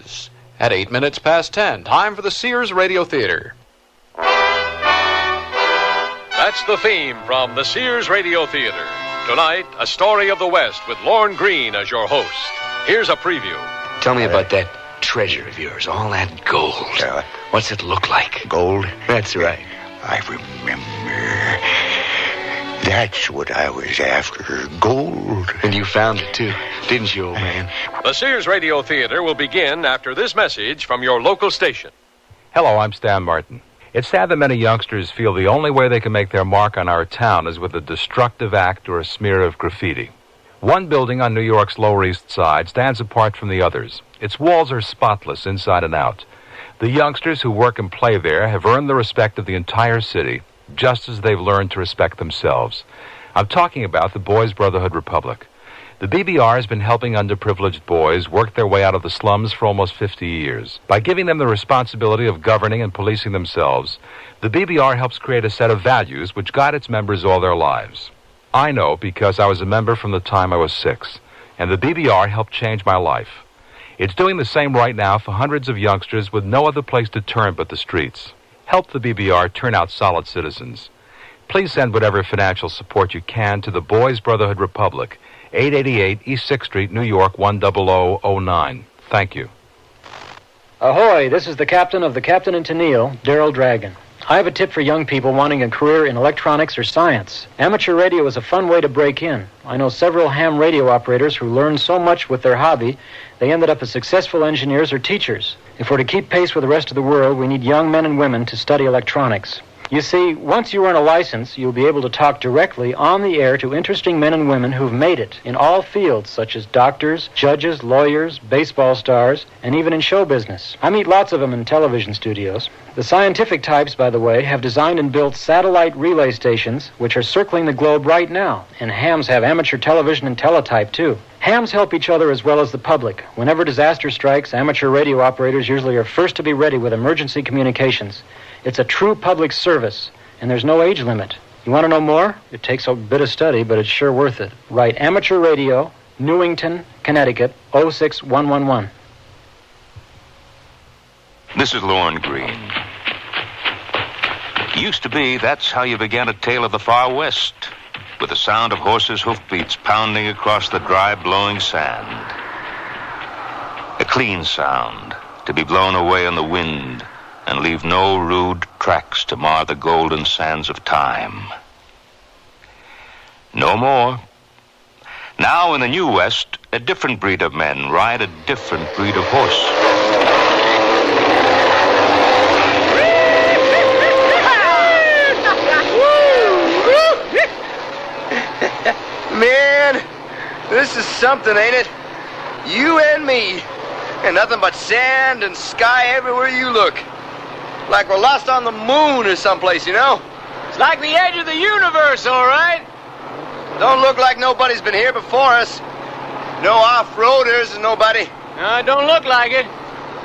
is at 8 minutes past 10. Time for the Sears Radio Theater. That's the theme from the Sears Radio Theater. Tonight, a story of the West with Lorne Greene as your host. Here's a preview. Tell me about that treasure of yours, all that gold. What's it look like? Gold? That's right. I remember. That's what I was after, gold. And you found it, too, didn't you, old man? The Sears Radio Theater will begin after this message from your local station. Hello, I'm Stan Martin. It's sad that many youngsters feel the only way they can make their mark on our town is with a destructive act or a smear of graffiti. One building on New York's Lower East Side stands apart from the others. Its walls are spotless inside and out. The youngsters who work and play there have earned the respect of the entire city, just as they've learned to respect themselves. I'm talking about the Boys Brotherhood Republic. The BBR has been helping underprivileged boys work their way out of the slums for almost 50 years. By giving them the responsibility of governing and policing themselves, the BBR helps create a set of values which guide its members all their lives. I know because I was a member from the time I was 6, and the BBR helped change my life. It's doing the same right now for hundreds of youngsters with no other place to turn but the streets. Help the BBR turn out solid citizens. Please send whatever financial support you can to the Boys Brotherhood Republic, 888 East 6th Street, New York, 10009. Thank you. Ahoy, this is the captain of the Captain and Tennille, Daryl Dragon. I have a tip for young people wanting a career in electronics or science. Amateur radio is a fun way to break in. I know several ham radio operators who learned so much with their hobby, they ended up as successful engineers or teachers. If we're to keep pace with the rest of the world, we need young men and women to study electronics. You see, once you earn a license, you'll be able to talk directly on the air to interesting men and women who've made it in all fields, such as doctors, judges, lawyers, baseball stars, and even in show business. I meet lots of them in television studios. The scientific types, by the way, have designed and built satellite relay stations, which are circling the globe right now, and hams have amateur television and teletype, too. Hams help each other as well as the public. Whenever disaster strikes, amateur radio operators usually are first to be ready with emergency communications. It's a true public service, and there's no age limit. You want to know more? It takes a bit of study, but it's sure worth it. Write Amateur Radio, Newington, Connecticut, 06111. This is Lorne Greene. Used to be, that's how you began a tale of the far west, with the sound of horses' hoofbeats pounding across the dry, blowing sand. A clean sound, to be blown away on the wind and leave no rude tracks to mar the golden sands of time. No more. Now in the New West, a different breed of men ride a different breed of horse. Man, this is something, ain't it? You and me, and nothing but sand and sky everywhere you look. Like we're lost on the moon or someplace, you know? It's like the edge of the universe, all right? Don't look like nobody's been here before us. No off-roaders and nobody. No, it don't look like it.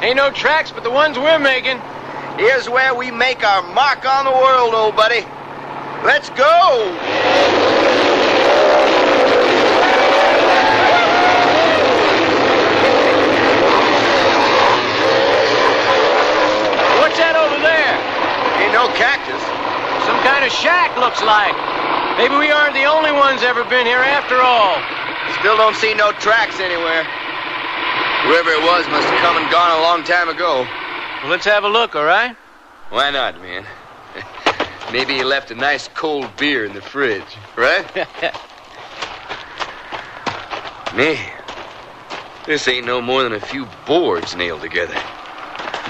Ain't no tracks but the ones we're making. Here's where we make our mark on the world, old buddy. Let's go! What's that over there? Ain't no cactus. Some kind of shack, looks like. Maybe we aren't the only ones ever been here after all. Still don't see no tracks anywhere. Whoever it was must have come and gone a long time ago. Well, let's have a look, all right? Why not, man? Maybe he left a nice cold beer in the fridge, right? Man, this ain't no more than a few boards nailed together.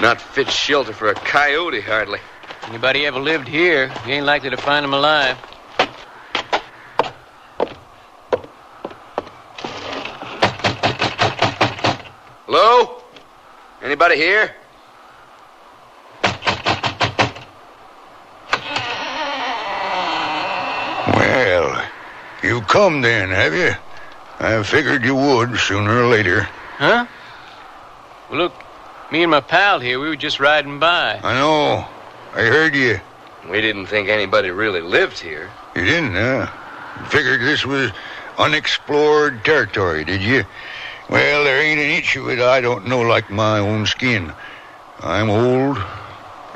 Not fit shelter for a coyote, hardly. Anybody ever lived here, you ain't likely to find them alive. Hello? Anybody here? Well, you come then, have you? I figured you would sooner or later. Huh? Well, look, me and my pal here, we were just riding by. I know. I heard you. We didn't think anybody really lived here. You didn't, huh? Figured this was unexplored territory, did you? Well, there ain't an inch of it I don't know like my own skin. I'm old,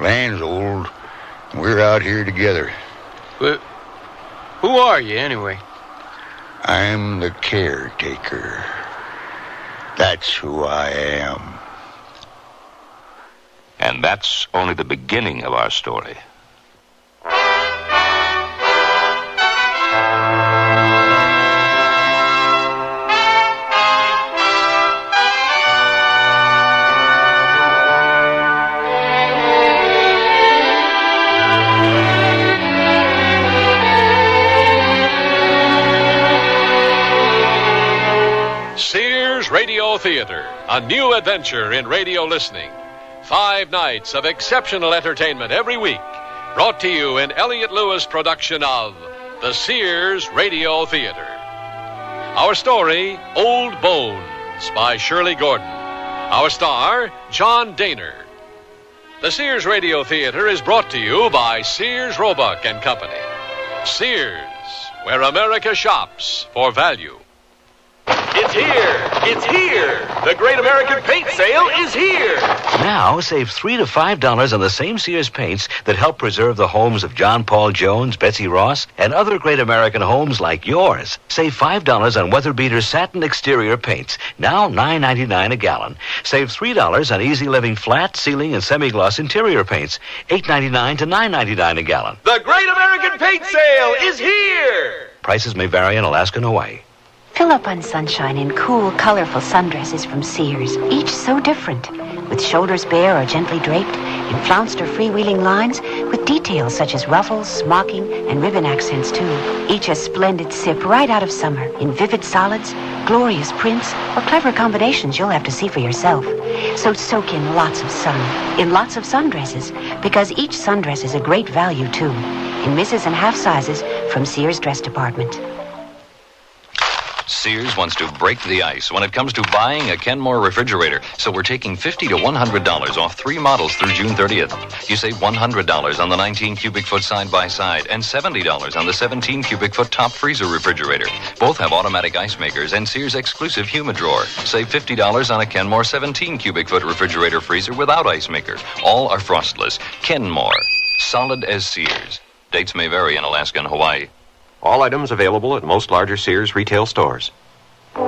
land's old, and we're out here together. But who are you, anyway? I'm the caretaker. That's who I am. And that's only the beginning of our story. Sears Radio Theater, a new adventure in radio listening. 5 nights of exceptional entertainment every week, brought to you in Elliott Lewis' production of the Sears Radio Theater. Our story, Old Bones, by Shirley Gordon. Our star, John Daner. The Sears Radio Theater is brought to you by Sears Roebuck and Company. Sears, where America shops for value. It's here! It's here! The Great American Paint Sale is here! Now, save $3 to $5 on the same Sears paints that help preserve the homes of John Paul Jones, Betsy Ross, and other great American homes like yours. Save $5 on Weather Beater satin exterior paints, now $9.99 a gallon. Save $3 on Easy Living flat, ceiling, and semi-gloss interior paints, $8.99 to $9.99 a gallon. The Great American Paint Sale is here! Prices may vary in Alaska and Hawaii. Fill up on sunshine in cool, colorful sundresses from Sears, each so different, with shoulders bare or gently draped, in flounced or freewheeling lines, with details such as ruffles, smocking, and ribbon accents, too. Each a splendid sip right out of summer, in vivid solids, glorious prints, or clever combinations you'll have to see for yourself. So soak in lots of sun, in lots of sundresses, because each sundress is a great value, too, in misses and half sizes from Sears Dress Department. Sears wants to break the ice when it comes to buying a Kenmore refrigerator. So we're taking $50 to $100 off 3 models through June 30th. You save $100 on the 19 cubic foot side-by-side and $70 on the 17 cubic foot top freezer refrigerator. Both have automatic ice makers and Sears exclusive Humidrawer. Save $50 on a Kenmore 17 cubic foot refrigerator freezer without ice maker. All are frostless. Kenmore. Solid as Sears. Dates may vary in Alaska and Hawaii. All items available at most larger Sears retail stores. Go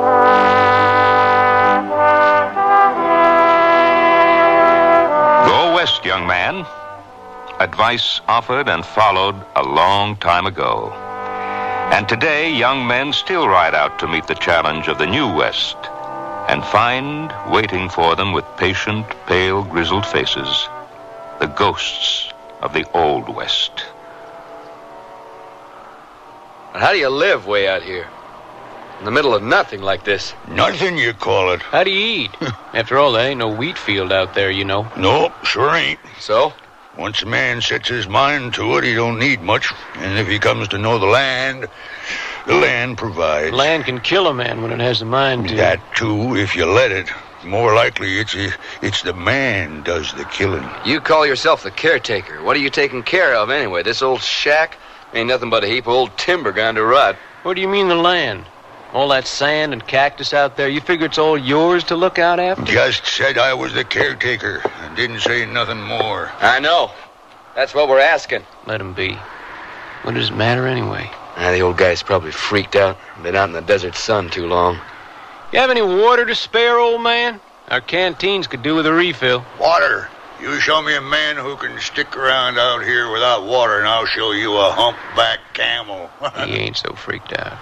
west, young man. Advice offered and followed a long time ago. And today, young men still ride out to meet the challenge of the new West and find, waiting for them with patient, pale, grizzled faces, the ghosts of the Old West. How do you live way out here? In the middle of nothing like this. Nothing, you call it. How do you eat? After all, there ain't no wheat field out there, you know. Nope, sure ain't. So? Once a man sets his mind to it, he don't need much. And if he comes to know the land provides. Land can kill a man when it has the mind to. That, too, if you let it. More likely, it's the man does the killing. You call yourself the caretaker. What are you taking care of, anyway? This old shack? Ain't nothing but a heap of old timber gone to rot. What do you mean the land? All that sand and cactus out there, you figure it's all yours to look out after? Just said I was the caretaker and didn't say nothing more. I know. That's what we're asking. Let him be. What does it matter anyway? The old guy's probably freaked out. Been out in the desert sun too long. You have any water to spare, old man? Our canteens could do with a refill. Water? You show me a man who can stick around out here without water, and I'll show you a humpback camel. He ain't so freaked out.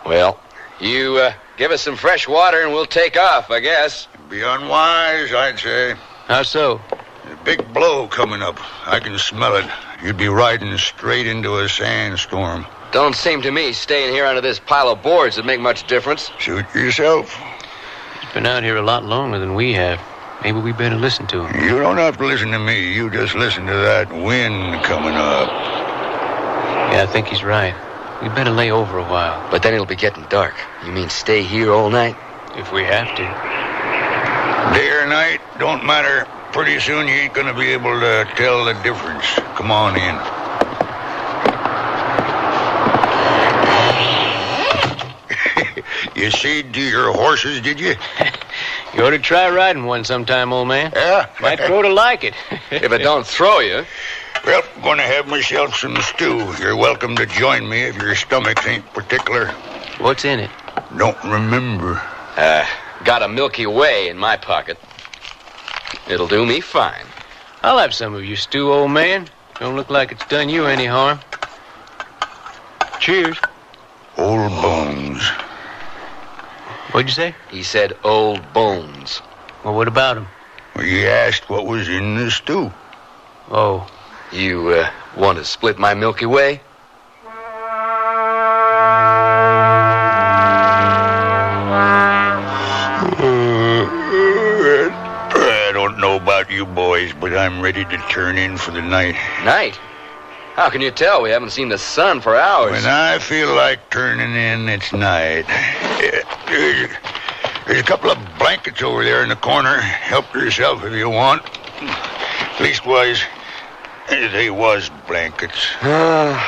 Well, you give us some fresh water and we'll take off, I guess. Be unwise, I'd say. How so? A big blow coming up. I can smell it. You'd be riding straight into a sandstorm. Don't seem to me staying here under this pile of boards would make much difference. Suit yourself. He's been out here a lot longer than we have. Maybe we better listen to him. You don't have to listen to me. You just listen to that wind coming up. Yeah, I think he's right. We better lay over a while. But then it'll be getting dark. You mean stay here all night? If we have to. Day or night, don't matter. Pretty soon you ain't gonna be able to tell the difference. Come on in. You said to your horses, did you? You ought to try riding one sometime, old man. Yeah? Might grow to like it. If it don't throw you. Well, I'm going to have myself some stew. You're welcome to join me if your stomachs ain't particular. What's in it? Don't remember. Got a Milky Way in my pocket. It'll do me fine. I'll have some of your stew, old man. Don't look like it's done you any harm. Cheers. Old bones. What'd you say? He said old bones. Well, what about him? Well, you asked what was in the stew. Oh. You, want to split my Milky Way? I don't know about you boys, but I'm ready to turn in for the night. Night? How can you tell? We haven't seen the sun for hours. When I feel like turning in, it's night. There's a couple of blankets over there in the corner. Help yourself if you want. Leastwise, they was blankets.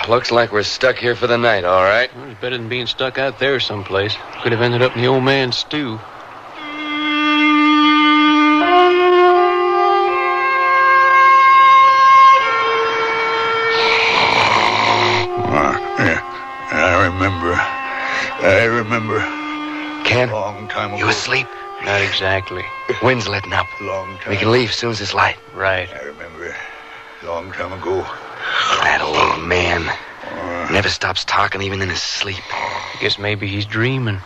Looks like we're stuck here for the night, all right. Well, it's better than being stuck out there someplace. Could have ended up in the old man's stew. I remember. Ken? A long time ago. You asleep? Not exactly. Wind's letting up. Long time. We can leave as soon as it's light. Right. I remember. A long time ago. That old man never stops talking even in his sleep. I guess maybe he's dreaming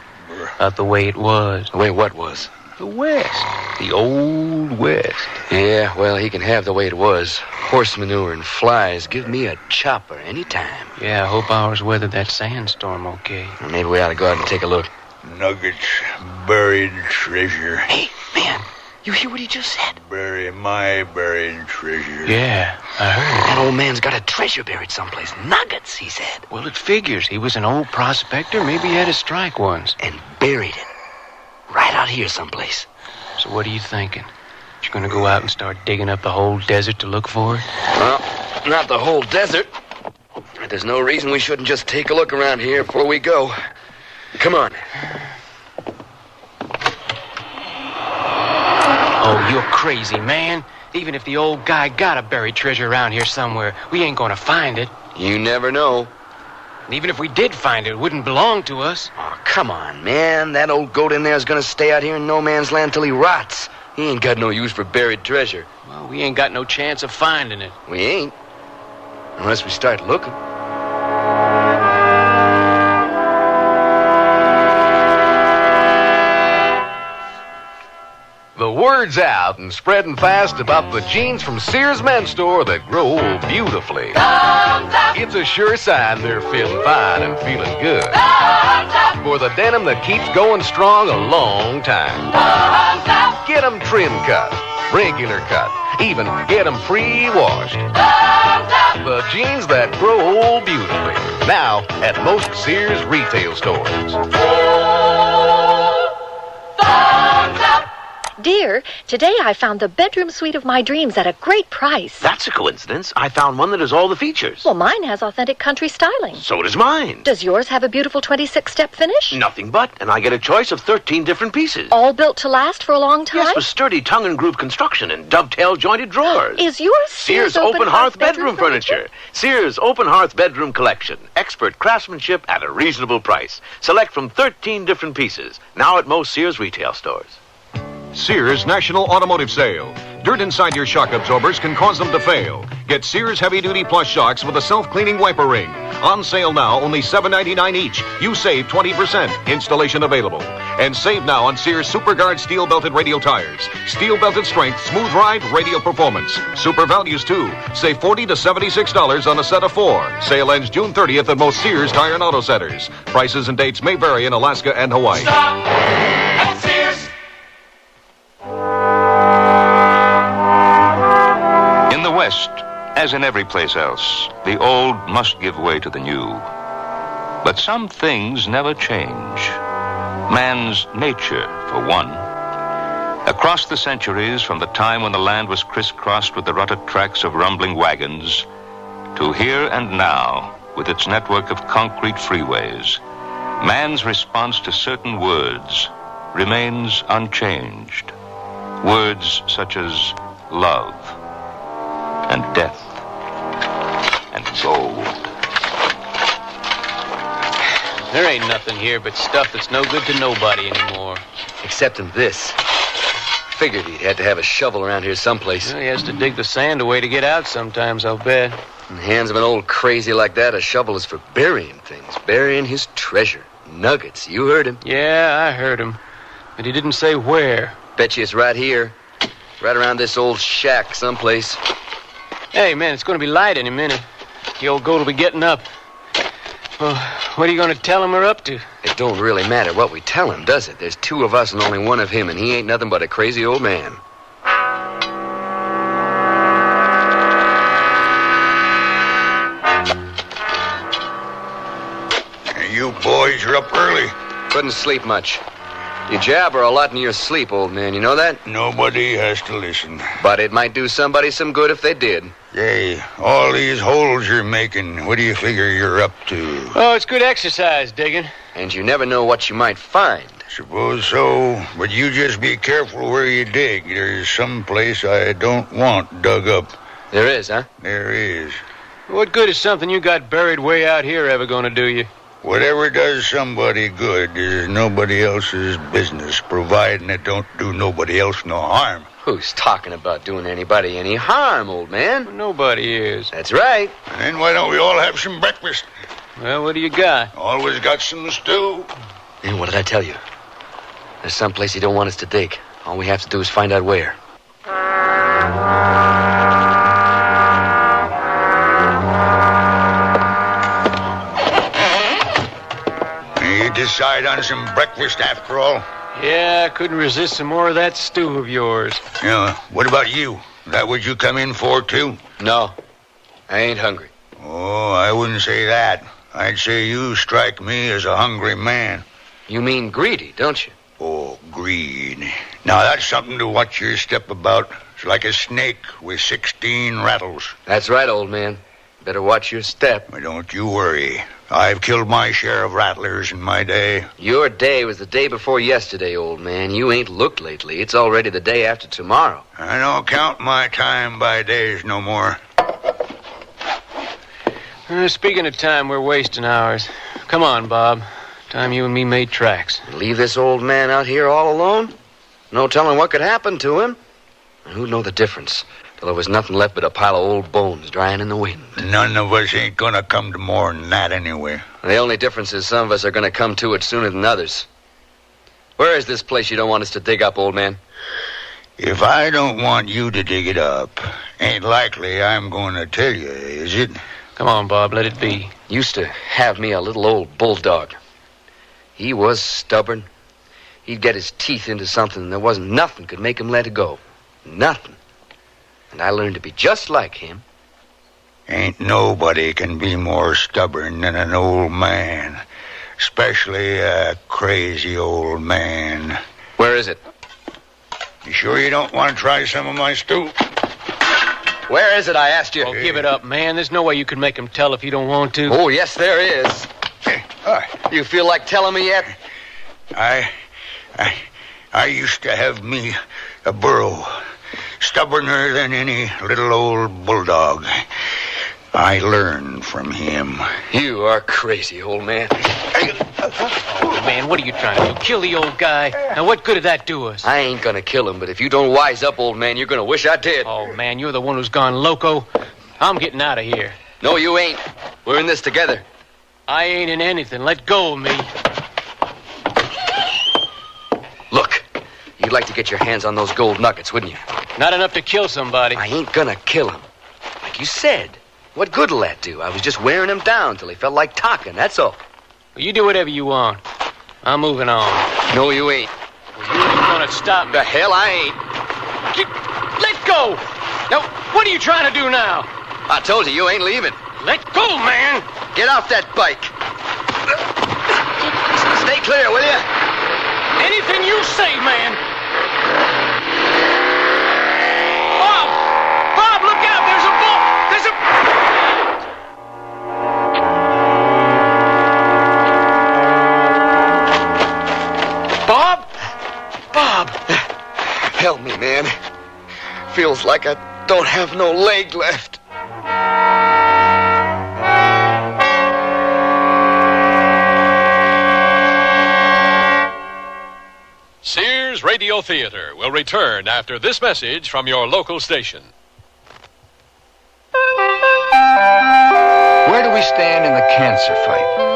about the way it was. The way what was? The West. The old West. Yeah, well, he can have the way it was. Horse manure and flies. Give me a chopper anytime. Yeah, I hope ours weathered that sandstorm okay. Well, maybe we ought to go out and take a look. Nuggets, buried treasure. Hey, man, you hear what he just said? Bury my buried treasure. Yeah, I heard. That old man's got a treasure buried someplace. Nuggets, he said. Well, it figures. He was an old prospector. Maybe he had to strike once. And buried it. Right out here someplace. So what are you thinking? You gonna go out and start digging up the whole desert to look for it? Well, not the whole desert. There's no reason we shouldn't just take a look around here before we go. Come on. Oh, you're crazy, man. Even if the old guy got a buried treasure around here somewhere, we ain't gonna find it. You never know. And even if we did find it, it wouldn't belong to us. Oh, come on, man. That old goat in there is gonna stay out here in no man's land till he rots. He ain't got no use for buried treasure. Well, we ain't got no chance of finding it. We ain't. Unless we start looking. The word's out and spreading fast about the jeans from Sears Men's Store that grow beautifully. It's a sure sign they're feeling fine and feeling good. For the denim that keeps going strong a long time. Get them trim cut, regular cut, even get them pre-washed. The jeans that grow old beautifully. Now at most Sears retail stores. Dear, today I found the bedroom suite of my dreams at a great price. That's a coincidence. I found one that has all the features. Well, mine has authentic country styling. So does mine. Does yours have a beautiful 26-step finish? Nothing but, and I get a choice of 13 different pieces. All built to last for a long time? Yes, with sturdy tongue and groove construction and dovetail jointed drawers. Is yours Sears Open Hearth Bedroom Furniture? Sears Open Hearth Bedroom Collection. Expert craftsmanship at a reasonable price. Select from 13 different pieces. Now at most Sears retail stores. Sears National Automotive Sale. Dirt inside your shock absorbers can cause them to fail. Get Sears heavy-duty plus shocks with a self-cleaning wiper ring. On sale now, only $7.99 each. You save 20%. Installation available. And save now on Sears SuperGuard steel-belted radial tires. Steel-belted strength, smooth ride, radial performance. Super values, too. Save $40 to $76 on a set of 4. Sale ends June 30th at most Sears Tire and Auto Centers. Prices and dates may vary in Alaska and Hawaii. Stop at Sears. In the West, as in every place else, the old must give way to the new. But some things never change. Man's nature, for one. Across the centuries, from the time when the land was crisscrossed with the rutted tracks of rumbling wagons, to here and now, with its network of concrete freeways, Man's response to certain words remains unchanged. Words such as love and death and gold. There ain't nothing here but stuff that's no good to nobody anymore. Except in this. Figured he'd had to have a shovel around here someplace. Well, he has to dig the sand away to get out sometimes, I'll bet. In the hands of an old crazy like that, a shovel is for burying things. Burying his treasure. Nuggets. You heard him. Yeah, I heard him. But he didn't say where. Bet you it's right here. Right around this old shack someplace. Hey, man, it's going to be light any minute. The old goat will be getting up. Well, what are you going to tell him we're up to? It don't really matter what we tell him, does it? There's two of us and only one of him, and he ain't nothing but a crazy old man. You boys are up early. Couldn't sleep much. You jabber a lot in your sleep, old man. You know that? Nobody has to listen. But it might do somebody some good if they did. Hey, all these holes you're making, what do you figure you're up to? Oh, it's good exercise, digging. And you never know what you might find. Suppose so, but you just be careful where you dig. There's some place I don't want dug up. There is, huh? There is. What good is something you got buried way out here ever going to do you? Whatever does somebody good is nobody else's business, providing it don't do nobody else no harm. Who's talking about doing anybody any harm, old man? Well, nobody is. That's right. And then why don't we all have some breakfast? Well, what do you got? Always got some stew. And what did I tell you? There's some place you don't want us to dig. All we have to do is find out where. You decide on some breakfast after all? Yeah, I couldn't resist some more of that stew of yours. Yeah, what about you? Is that what you come in for, too? No, I ain't hungry. Oh, I wouldn't say that. I'd say you strike me as a hungry man. You mean greedy, don't you? Oh, greed. Now, that's something to watch your step about. It's like a snake with 16 rattles. That's right, old man. Better watch your step. But don't you worry. I've killed my share of rattlers in my day. Your day was the day before yesterday, old man. You ain't looked lately. It's already the day after tomorrow. I don't count my time by days no more. Speaking of time, we're wasting ours. Come on, Bob. Time you and me made tracks. Leave this old man out here all alone? No telling what could happen to him. And who'd know the difference? Till there was nothing left but a pile of old bones drying in the wind. None of us ain't gonna come to more than that anyway. The only difference is some of us are gonna come to it sooner than others. Where is this place you don't want us to dig up, old man? If I don't want you to dig it up, ain't likely I'm gonna tell you, is it? Come on, Bob, let it be. Used to have me a little old bulldog. He was stubborn. He'd get his teeth into something and there wasn't nothing could make him let it go. Nothing. And I learned to be just like him. Ain't nobody can be more stubborn than an old man. Especially a crazy old man. Where is it? You sure you don't want to try some of my stew? Where is it, I asked you? Oh, give it up, man. There's no way you can make him tell if you don't want to. Oh, yes, there is. You feel like telling me yet? I used to have me a burro. Stubborner than any little old bulldog. I learned from him. You are crazy, old man. Oh, man, what are you trying to do? Kill the old guy? Now, what good did that do us? I ain't gonna kill him, but if you don't wise up, old man, you're gonna wish I did. Oh, man, you're the one who's gone loco. I'm getting out of here. No, you ain't. We're in this together. I ain't in anything. Let go of me. Look, you'd like to get your hands on those gold nuggets, wouldn't you? Not enough to kill somebody. I ain't gonna kill him. Like you said. What good'll that do? I was just wearing him down till he felt like talking, that's all. Well, you do whatever you want. I'm moving on. No, you ain't. Well, you ain't gonna stop me. The hell I ain't. Let go! Now, what are you trying to do now? I told you ain't leaving. Let go, man! Get off that bike. Stay clear, will you? Anything you say, man. Bob, look out! There's a bull! There's a... Feels like I don't have no leg left. Sears Radio Theater will return after this message from your local station. Where do we stand in the cancer fight?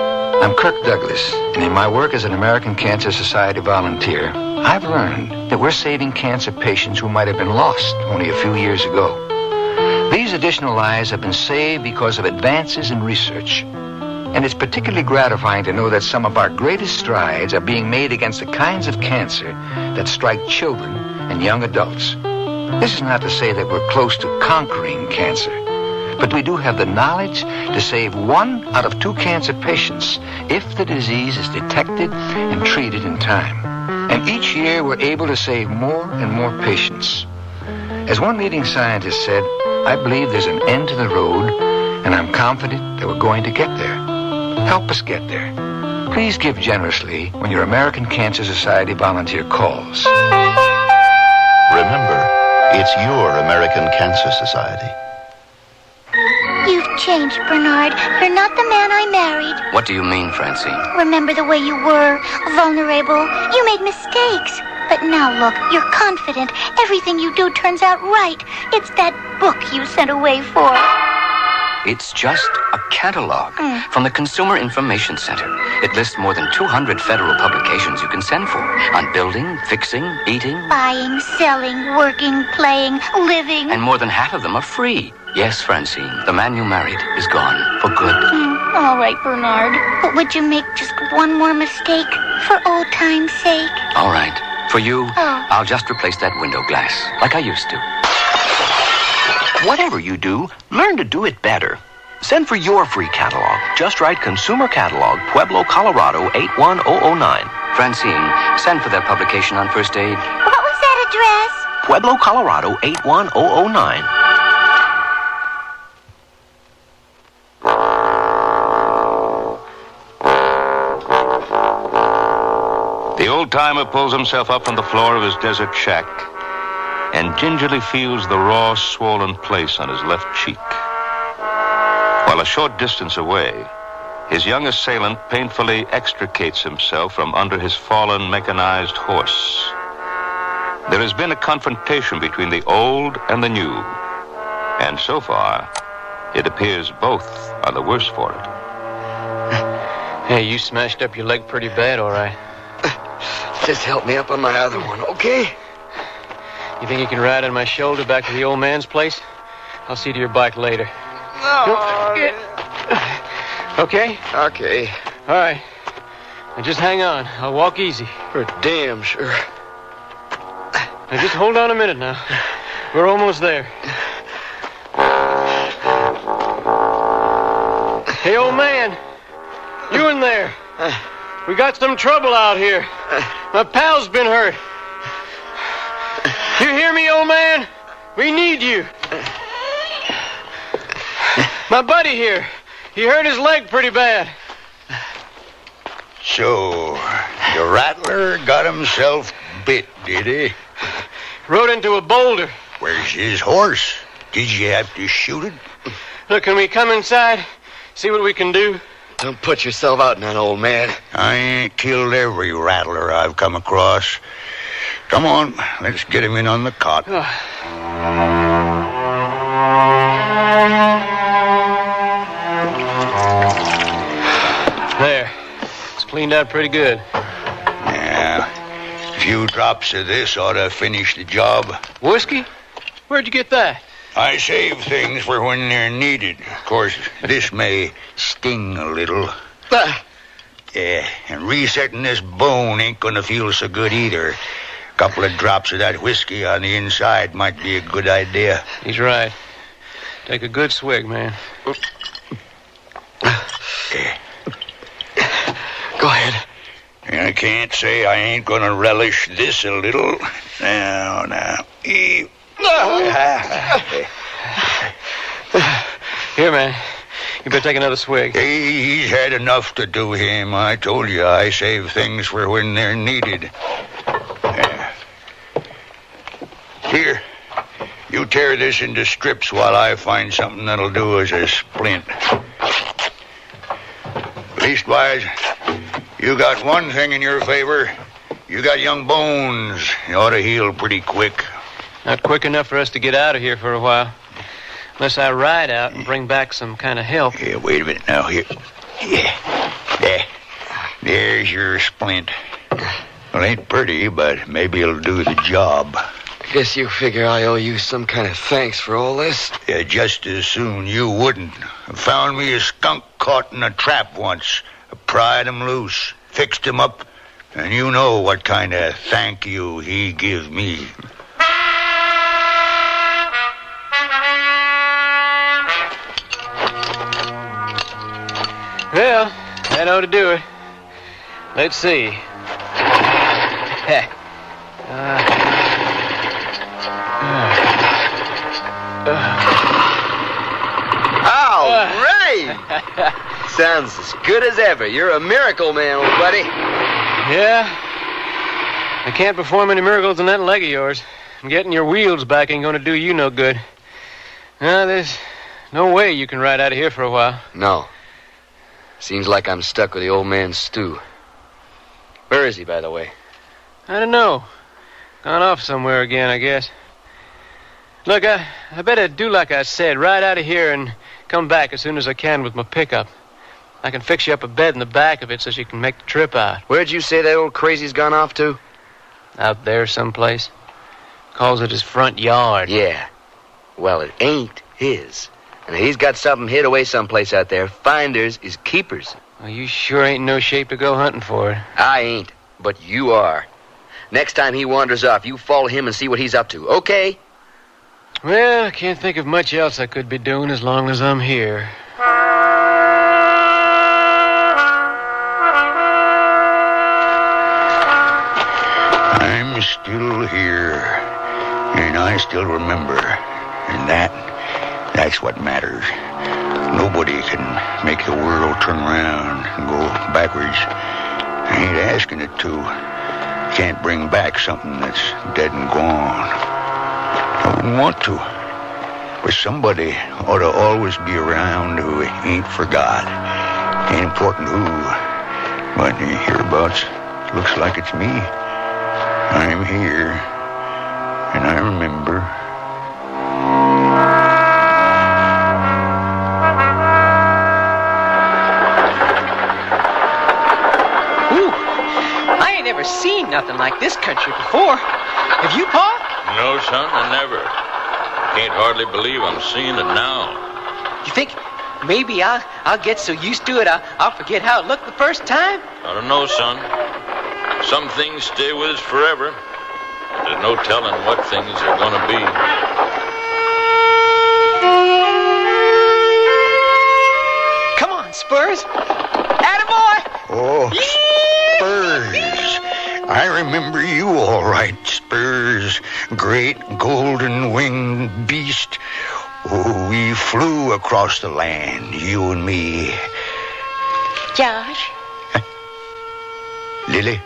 I'm Kirk Douglas, and in my work as an American Cancer Society volunteer, I've learned that we're saving cancer patients who might have been lost only a few years ago. These additional lives have been saved because of advances in research. And it's particularly gratifying to know that some of our greatest strides are being made against the kinds of cancer that strike children and young adults. This is not to say that we're close to conquering cancer, but we do have the knowledge to save 1 out of 2 cancer patients if the disease is detected and treated in time. And each year we're able to save more and more patients. As one leading scientist said, I believe there's an end to the road, and I'm confident that we're going to get there. Help us get there. Please give generously when your American Cancer Society volunteer calls. Remember, it's your American Cancer Society. You've changed, Bernard. You're not the man I married. What do you mean, Francine? Remember the way you were, vulnerable. You made mistakes. But now look, you're confident. Everything you do turns out right. It's that book you sent away for. It's just a catalog from the Consumer Information Center. It lists more than 200 federal publications you can send for on building, fixing, eating. Buying, selling, working, playing, living. And more than half of them are free. Yes, Francine, the man you married is gone for good. All right, Bernard. But would you make just one more mistake for old time's sake? All right. For you, I'll just replace that window glass like I used to. Whatever you do, learn to do it better. Send for your free catalog. Just write Consumer Catalog, Pueblo, Colorado, 81009. Francine, send for that publication on first aid. What was that address? Pueblo, Colorado, 81009. The old-timer pulls himself up from the floor of his desert shack and gingerly feels the raw, swollen place on his left cheek. While a short distance away, his young assailant painfully extricates himself from under his fallen mechanized horse. There has been a confrontation between the old and the new, and so far, it appears both are the worse for it. Hey, you smashed up your leg pretty bad, all right. Just help me up on my other one, okay? You think you can ride on my shoulder back to the old man's place? I'll see to your bike later. No. Okay? Okay. All right. Now just hang on. I'll walk easy. For damn sure. Now just hold on a minute now. We're almost there. Hey, old man. You in there? We got some trouble out here. My pal's been hurt. You hear me, old man? We need you. My buddy here. He hurt his leg pretty bad. So, the rattler got himself bit, did he? Rode into a boulder. Where's his horse? Did you have to shoot it? Look, can we come inside? See what we can do? Don't put yourself out now, old man. I ain't killed every rattler I've come across. Come on, let's get him in on the cot. There. It's cleaned out pretty good. Yeah. A few drops of this ought to finish the job. Whiskey? Where'd you get that? I save things for when they're needed. Of course, this may sting a little. Yeah, and resetting this bone ain't gonna feel so good either. A couple of drops of that whiskey on the inside might be a good idea. He's right. Take a good swig, man. Yeah. Go ahead. I can't say I ain't gonna relish this a little. Now. Here, man. You better take another swig. He's had enough to do him. I told you I save things for when they're needed. Here. You tear this into strips while I find something that'll do as a splint. Leastwise, you got one thing in your favor. You got young bones. You ought to heal pretty quick. Not quick enough for us to get out of here for a while. Unless I ride out and bring back some kind of help. Yeah, wait a minute now. Here. Yeah. There. There's your splint. Well, ain't pretty, but maybe it'll do the job. I guess you figure I owe you some kind of thanks for all this. Yeah, just as soon you wouldn't. I found me a skunk caught in a trap once. I pried him loose, fixed him up, and you know what kind of thank you he give me. Well, that ought to do it. Let's see. All right! Sounds as good as ever. You're a miracle man, old buddy. Yeah? I can't perform any miracles in that leg of yours. And getting your wheels back ain't gonna do you no good. No, there's no way you can ride out of here for a while. No. Seems like I'm stuck with the old man Stu. Where is he, by the way? I don't know. Gone off somewhere again, I guess. Look, I better do like I said. Ride out of here and come back as soon as I can with my pickup. I can fix you up a bed in the back of it so you can make the trip out. Where'd you say that old crazy's gone off to? Out there someplace. Calls it his front yard. Yeah. Well, it ain't his. And he's got something hid away someplace out there. Finders is keepers. Well, you sure ain't in no shape to go hunting for it. I ain't, but you are. Next time he wanders off, you follow him and see what he's up to, okay? Well, I can't think of much else I could be doing as long as I'm here. I'm still here, and I still remember, and that's what matters. Nobody can make the world turn around and go backwards. I ain't asking it to. Can't bring back something that's dead and gone. I wouldn't want to. But somebody ought to always be around who ain't forgot. Ain't important who, but hereabouts looks like it's me. I'm here, and I remember. Never seen nothing like this country before. Have you, Pa? No, son, I never. Can't hardly believe I'm seeing it now. You think maybe I'll get so used to it I'll forget how it looked the first time? I don't know, son. Some things stay with us forever. There's no telling what things are going to be. Come on, Spurs. Attaboy! Oh, Spurs. I remember you all right, Spurs. Great golden-winged beast. Oh, we flew across the land, you and me. Josh? Lily?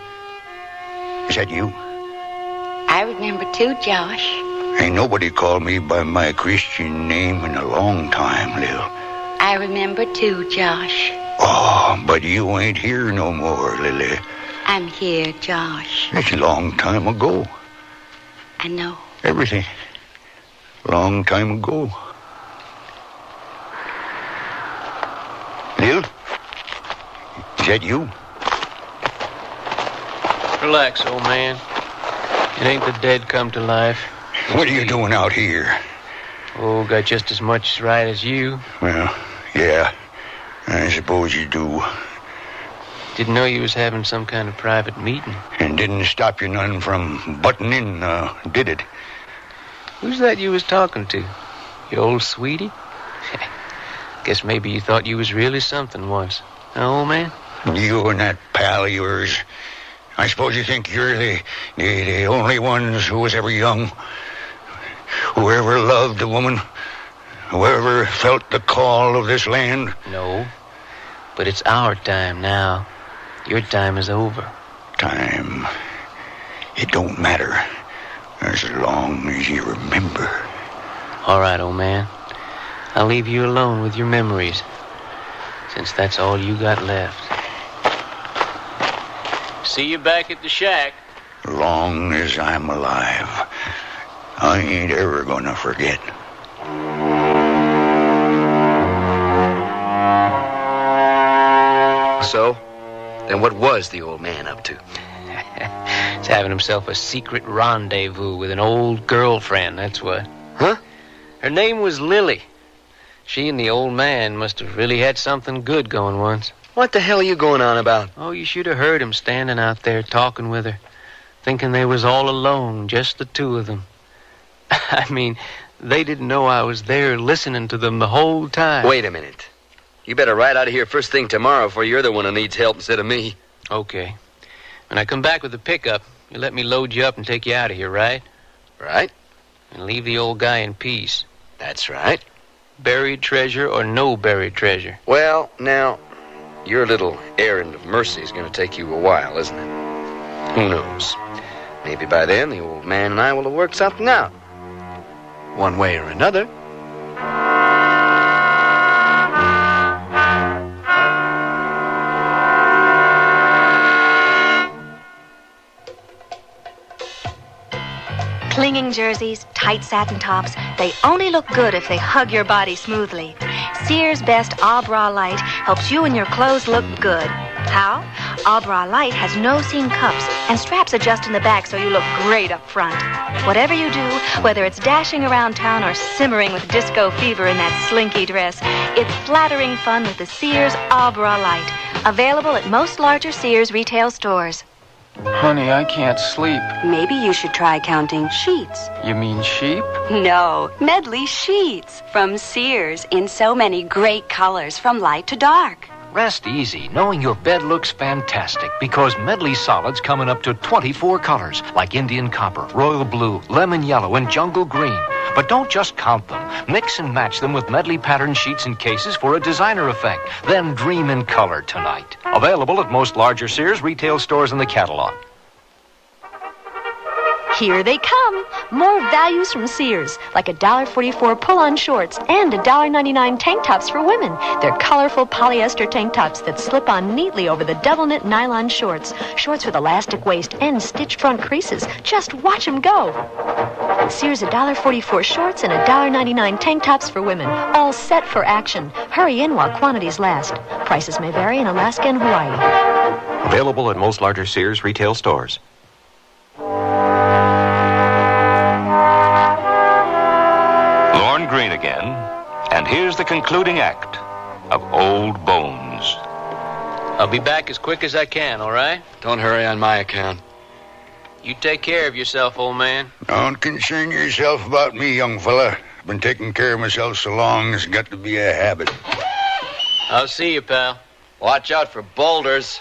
Is that you? I remember too, Josh. Ain't nobody called me by my Christian name in a long time, Lil. I remember too, Josh. Oh, but you ain't here no more, Lily. I'm here, Josh. It's a long time ago. I know. Everything. Long time ago. Lil? Is that you? Relax, old man. It ain't the dead come to life. What are you doing out here? Oh, got just as much right as you. Well, yeah. I suppose you do. Didn't know you was having some kind of private meeting. And didn't stop you none from butting in, did it? Who's that you was talking to? Your old sweetie? Guess maybe you thought you was really something once. Huh, old man? You and that pal of yours. I suppose you think you're the only ones who was ever young. Who ever loved a woman. Who ever felt the call of this land. No. But it's our time now. Your time is over. Time. It don't matter. As long as you remember. All right, old man. I'll leave you alone with your memories, since that's all you got left. See you back at the shack. Long as I'm alive, I ain't ever gonna forget. So, then what was the old man up to? He's having himself a secret rendezvous with an old girlfriend, that's what. Huh? Her name was Lily. She and the old man must have really had something good going once. What the hell are you going on about? Oh, you should have heard him standing out there talking with her, thinking they was all alone, just the two of them. I mean, they didn't know I was there listening to them the whole time. Wait a minute. You better ride out of here first thing tomorrow, for you're the one who needs help instead of me. Okay. When I come back with the pickup, you let me load you up and take you out of here, right? Right. And leave the old guy in peace. That's right. Buried treasure or no buried treasure? Well, now, your little errand of mercy is going to take you a while, isn't it? Who knows? Maybe by then the old man and I will have worked something out. One way or another. Clinging jerseys, tight satin tops, they only look good if they hug your body smoothly. Sears' Best All Bra Light helps you and your clothes look good. How? All Bra Light has no seam cups, and straps adjust in the back so you look great up front. Whatever you do, whether it's dashing around town or simmering with disco fever in that slinky dress, it's flattering fun with the Sears All Bra Light. Available at most larger Sears retail stores. Honey, I can't sleep. Maybe you should try counting sheets. You mean sheep? No, Medley sheets. From Sears, in so many great colors, from light to dark. Rest easy, knowing your bed looks fantastic, because Medley solids come in up to 24 colors, like Indian copper, royal blue, lemon yellow, and jungle green. But don't just count them. Mix and match them with Medley pattern sheets and cases for a designer effect. Then dream in color tonight. Available at most larger Sears retail stores in the catalog. Here they come. More values from Sears, like $1.44 pull-on shorts and $1.99 tank tops for women. They're colorful polyester tank tops that slip on neatly over the double-knit nylon shorts. Shorts with elastic waist and stitched front creases. Just watch them go. Sears $1.44 shorts and $1.99 tank tops for women. All set for action. Hurry in while quantities last. Prices may vary in Alaska and Hawaii. Available at most larger Sears retail stores. Lorne Greene again, and here's the concluding act of Old Bones. I'll be back as quick as I can, all right? Don't hurry on my account. You take care of yourself, old man. Don't concern yourself about me, young fella. I've been taking care of myself so long, it's got to be a habit. I'll see you, pal. Watch out for boulders.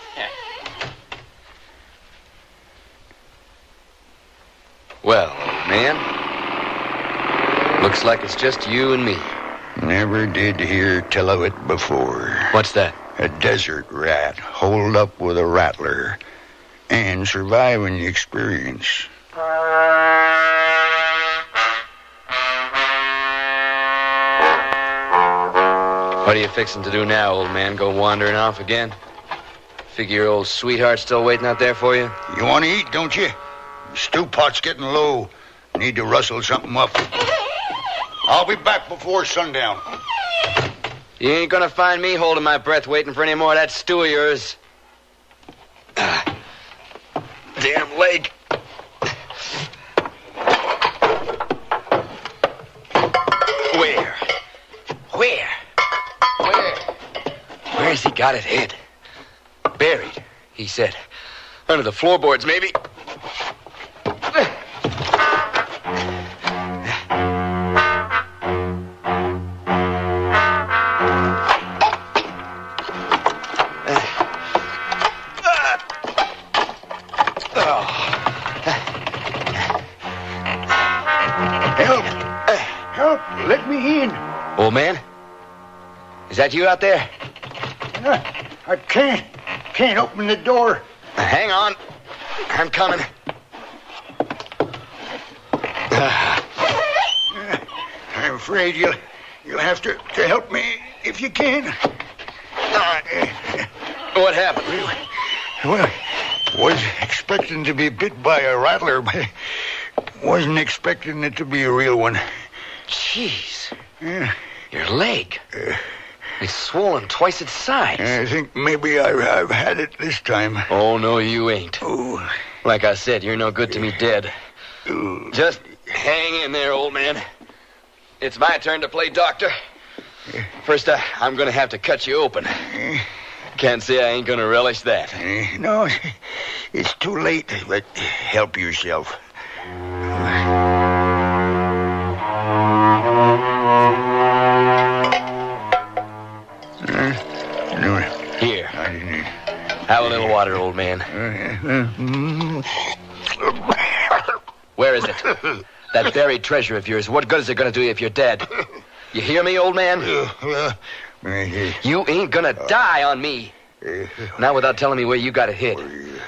Well, old man, looks like it's just you and me. Never did hear tell of it before. What's that? A desert rat holed up with a rattler and surviving the experience. What are you fixing to do now, old man? Go wandering off again? Figure your old sweetheart's still waiting out there for you? You want to eat, don't you? Stew pot's getting low. Need to rustle something up. I'll be back before sundown. You ain't gonna find me holding my breath waiting for any more of that stew of yours. Damn leg. Where? Where's he got it hid? Buried, he said. Under the floorboards, maybe. Help! Let me in. Old man? Is that you out there? I can't open the door. Hang on. I'm coming. I'm afraid you'll have to help me if you can. What happened? Well, was expecting to be bit by a rattler, but wasn't expecting it to be a real one. Jeez. Yeah. Your leg. It's swollen twice its size. I think maybe I've had it this time. Oh, no, you ain't. Oh. Like I said, you're no good to me dead. Just hang in there, old man. It's my turn to play doctor. First, I'm going to have to cut you open. Can't say I ain't going to relish that. No, it's too late, but help yourself. Here. Have a little water, old man. Where is it? That buried treasure of yours. What good is it going to do you if you're dead? You hear me, old man? You ain't going to die on me. Not without telling me where you got it hid.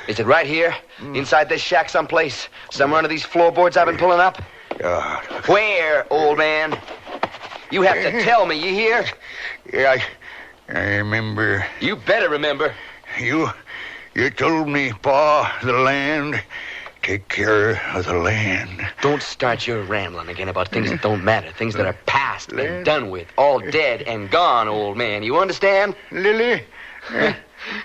Is it right here? Inside this shack someplace? Somewhere under these floorboards I've been pulling up? Where, old man? You have to tell me, you hear? Yeah, I remember. You better remember. You told me, Pa, the land. Take care of the land. Don't start your rambling again about things that don't matter. Things that are past and done with. All dead and gone, old man. You understand? Lily?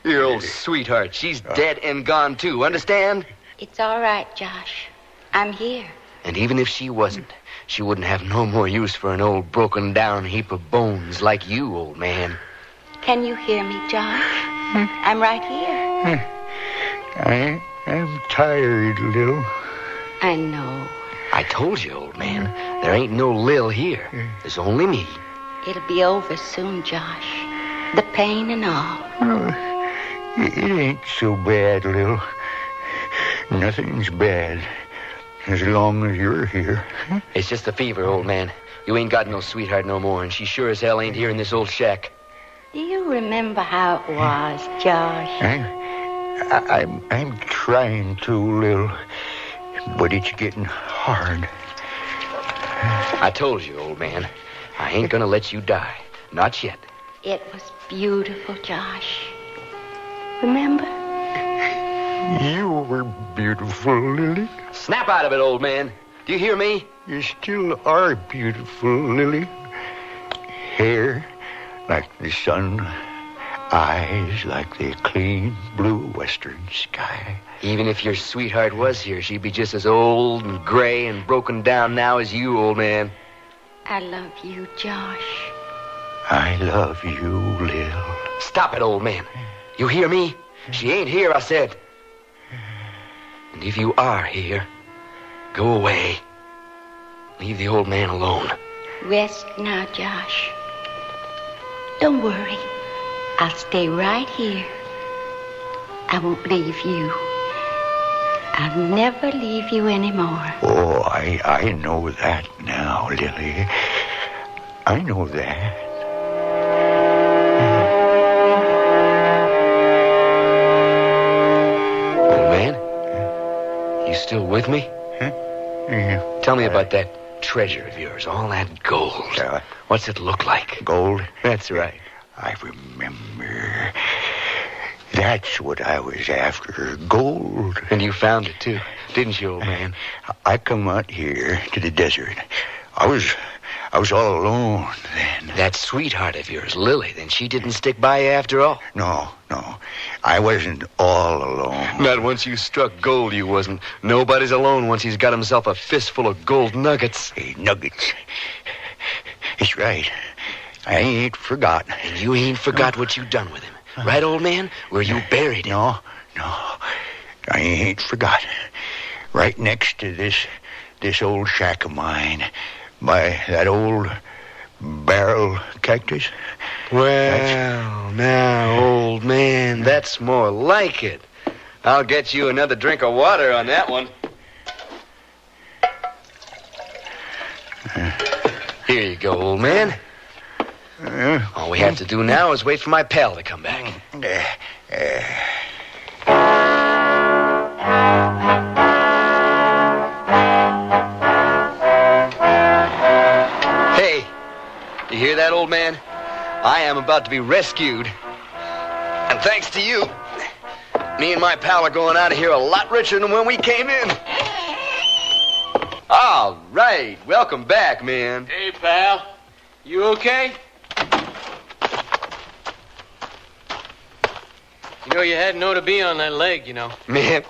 Your old sweetheart. She's dead and gone, too. Understand? It's all right, Josh. I'm here. And even if she wasn't, she wouldn't have no more use for an old broken-down heap of bones like you, old man. Can you hear me, Josh? I'm right here. I'm tired, Lil. I know. I told you, old man, there ain't no Lil here. There's only me. It'll be over soon, Josh. The pain and all. It ain't so bad, Lil. Nothing's bad as long as you're here. It's just the fever, old man. You ain't got no sweetheart no more, and she sure as hell ain't here in this old shack. Do you remember how it was, Josh? I'm trying to, Lil, but it's getting hard. I told you, old man, I ain't gonna let you die. Not yet. It was beautiful, Josh. Remember? You were beautiful, Lily. Snap out of it, old man. Do you hear me? You still are beautiful, Lily. Hair like the sun. Eyes like the clean blue western sky. Even if your sweetheart was here, she'd be just as old and gray and broken down now as you, old man. I love you, Josh. I love you, Lil. Stop it, old man. You hear me? She ain't here, I said. And if you are here, go away. Leave the old man alone. Rest now, Josh. Don't worry. I'll stay right here. I won't leave you. I'll never leave you anymore. Oh, I know that now, Lily. I know that. Old man? You still with me? Huh? Yeah. Tell me about that treasure of yours, all that gold. What's it look like? Gold? That's right. I remember. That's what I was after, gold. And you found it, too, didn't you, old man? I come out here to the desert. I was all alone then. That sweetheart of yours, Lily, then she didn't stick by you after all? No. I wasn't all alone. Not once you struck gold, you wasn't. Nobody's alone once he's got himself a fistful of gold nuggets. Hey, nuggets. It's right. I ain't forgot. And you ain't forgot what you done with him. Right, old man? Where you buried him. No. I ain't forgot. Right next to this old shack of mine. By that old barrel cactus. Well, now, old man, that's more like it. I'll get you another drink of water on that one. Here you go, old man. All we have to do now is wait for my pal to come back. Hey, You hear that, old man? I am about to be rescued. And thanks to you, me and my pal are going out of here a lot richer than when we came in. All right. Welcome back, man. Hey, pal. You okay? You know, you hadn't ought to be on that leg, you know. Man,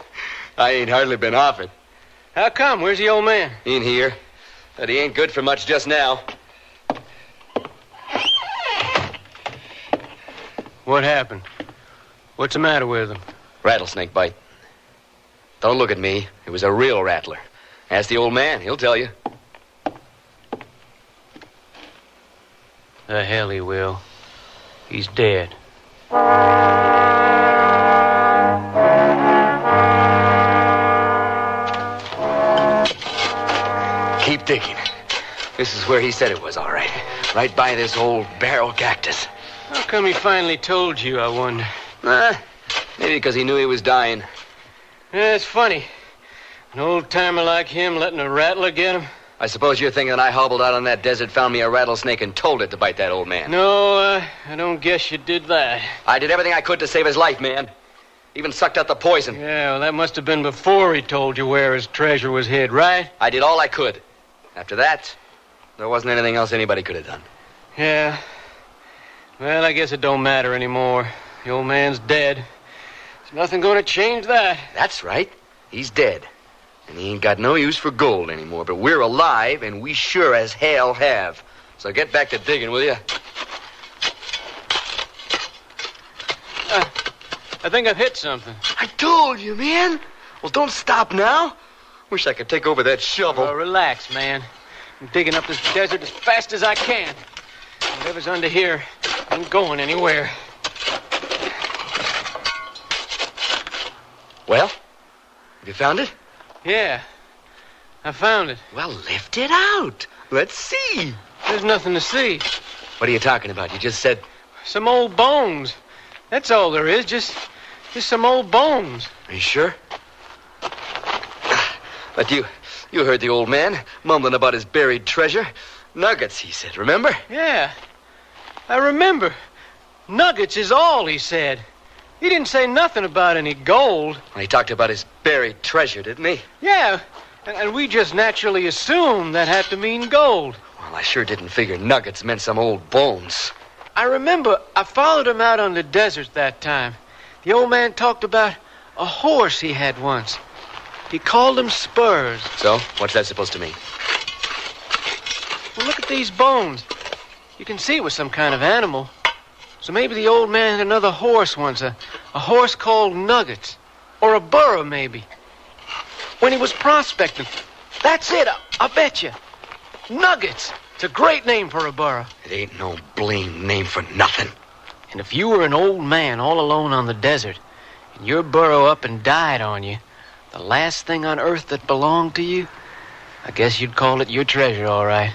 I ain't hardly been off it. How come? Where's the old man? In here. But he ain't good for much just now. What happened? What's the matter with him? Rattlesnake bite. Don't look at me. It was a real rattler. Ask the old man. He'll tell you. The hell he will. He's dead. Keep digging. This is where he said it was, all right. Right by this old barrel cactus. How come he finally told you, I wonder? Maybe because he knew he was dying. Yeah, it's funny. An old-timer like him letting a rattler get him. I suppose you're thinking that I hobbled out on that desert, found me a rattlesnake, and told it to bite that old man. No, I don't guess you did that. I did everything I could to save his life, man. Even sucked out the poison. Yeah, well, that must have been before he told you where his treasure was hid, right? I did all I could. After that, there wasn't anything else anybody could have done. Yeah. Well, I guess it don't matter anymore. The old man's dead. There's nothing going to change that. That's right. He's dead. And he ain't got no use for gold anymore. But we're alive, and we sure as hell have. So get back to digging, will you? I think I've hit something. I told you, man. Well, don't stop now. Wish I could take over that shovel. Oh, relax, man. I'm digging up this desert as fast as I can. Whatever's under here ain't going anywhere. Well, have you found it? Yeah, I found it. Well, lift it out. Let's see. There's nothing to see. What are you talking about? You just said... Some old bones. That's all there is, just some old bones. Are you sure? But you heard the old man mumbling about his buried treasure. Nuggets, he said, remember? Yeah, I remember. Nuggets is all he said. He didn't say nothing about any gold. Well, he talked about his buried treasure, didn't he? Yeah, and we just naturally assumed that had to mean gold. Well, I sure didn't figure nuggets meant some old bones. I remember I followed him out on the desert that time. The old man talked about a horse he had once. He called them spurs. So, what's that supposed to mean? Well, look at these bones. You can see it was some kind of animal. So maybe the old man had another horse once, a horse called Nuggets. Or a burro, maybe. When he was prospecting. That's it, I bet you. Nuggets. It's a great name for a burro. It ain't no blame name for nothing. And if you were an old man all alone on the desert, and your burro up and died on you, the last thing on earth that belonged to you, I guess you'd call it your treasure, all right.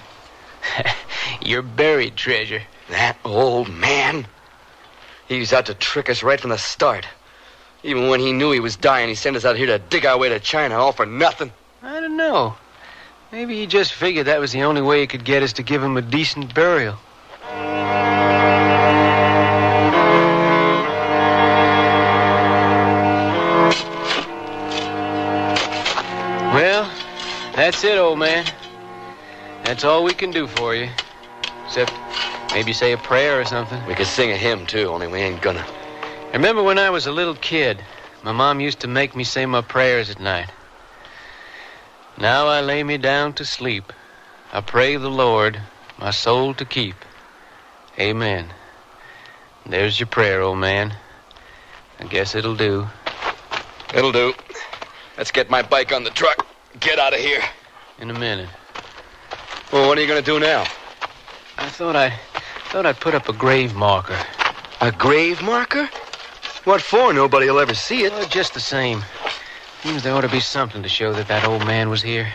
Your buried treasure. That old man? He was out to trick us right from the start. Even when he knew he was dying, he sent us out here to dig our way to China, all for nothing. I don't know. Maybe he just figured that was the only way he could get us to give him a decent burial. Well, that's it, old man. That's all we can do for you. Except maybe say a prayer or something. We could sing a hymn, too, only we ain't gonna. I remember when I was a little kid, my mom used to make me say my prayers at night. Now I lay me down to sleep. I pray the Lord my soul to keep. Amen. There's your prayer, old man. I guess it'll do. It'll do. Let's get my bike on the truck. Get out of here. In a minute. Well, what are you going to do now? I thought I'd put up a grave marker. A grave marker? What for? Nobody will ever see it. Well, just the same. Seems there ought to be something to show that old man was here.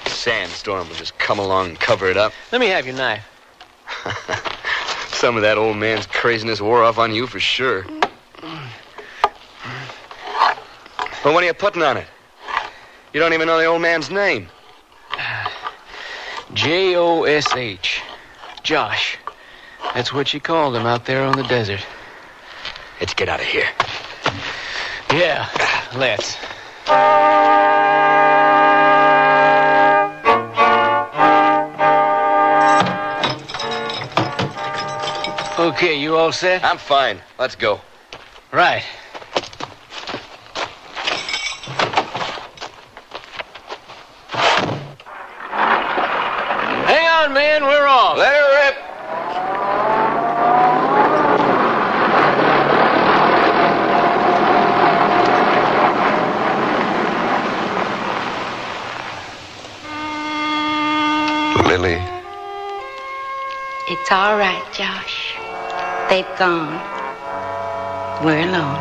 Sandstorm will just come along and cover it up. Let me have your knife. Some of that old man's craziness wore off on you for sure. Well, what are you putting on it? You don't even know the old man's name. Josh. Josh. That's what you called him out there on the desert. Let's get out of here. Yeah, let's. Okay, you all set? I'm fine. Let's go. Right. Hang on, man. We're off. Let her rip. Lily. It's all right, Josh. They've gone. We're alone.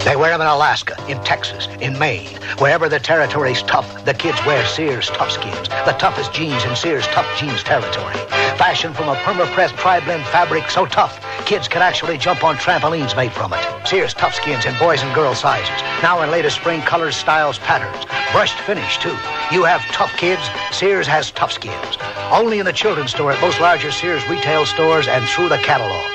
They wear them in Alaska, in Texas, in Maine. Wherever the territory's tough, the kids wear Sears Tough Skins. The toughest jeans in Sears Tough Jeans territory. Fashioned from a perma-pressed tri-blend fabric so tough, kids can actually jump on trampolines made from it. Sears Tough Skins in boys and girl sizes. Now in latest spring colors, styles, patterns. Brushed finish, too. You have tough kids, Sears has Tough Skins. Only in the children's store at most larger Sears retail stores and through the catalog.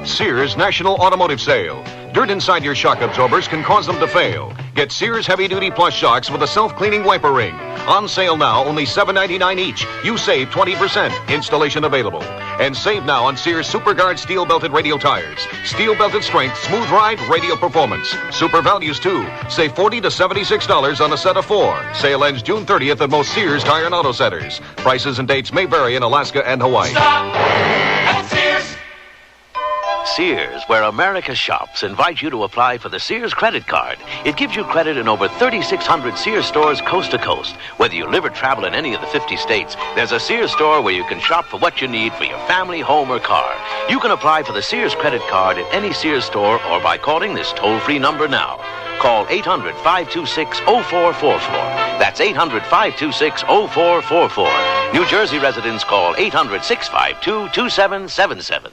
Sears National Automotive Sale. Dirt inside your shock absorbers can cause them to fail. Get Sears Heavy Duty Plus shocks with a self-cleaning wiper ring. On sale now, only $7.99 each. You save 20%. Installation available. And save now on Sears SuperGuard steel-belted radial tires. Steel-belted strength, smooth ride, radial performance. Super values, too. Save $40 to $76 on a set of 4. Sale ends June 30th at most Sears Tire and Auto Centers. Prices and dates may vary in Alaska and Hawaii. Stop at Sears. Sears, where America shops, invite you to apply for the Sears credit card. It gives you credit in over 3,600 Sears stores coast to coast. Whether you live or travel in any of the 50 states, there's a Sears store where you can shop for what you need for your family, home, or car. You can apply for the Sears credit card at any Sears store or by calling this toll-free number now. Call 800-526-0444. That's 800-526-0444. New Jersey residents call 800-652-2777.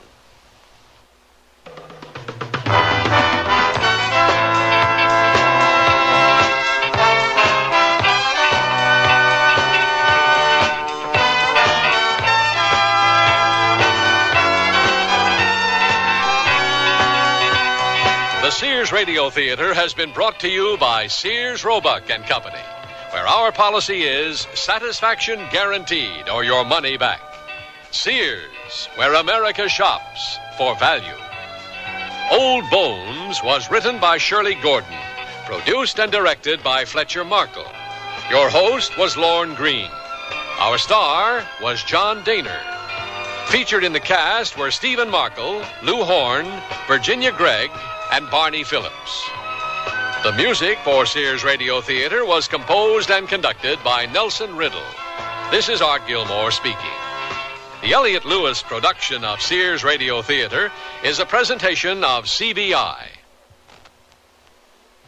The Sears Radio Theater has been brought to you by Sears Roebuck and Company, where our policy is satisfaction guaranteed or your money back. Sears, where America shops for value. Old Bones was written by Shirley Gordon, produced and directed by Fletcher Markle. Your host was Lorne Green. Our star was John Daner. Featured in the cast were Stephen Markle, Lou Horn, Virginia Gregg, and Barney Phillips. The music for Sears Radio Theater was composed and conducted by Nelson Riddle. This is Art Gilmore speaking. The Elliott Lewis production of Sears Radio Theater is a presentation of CBI.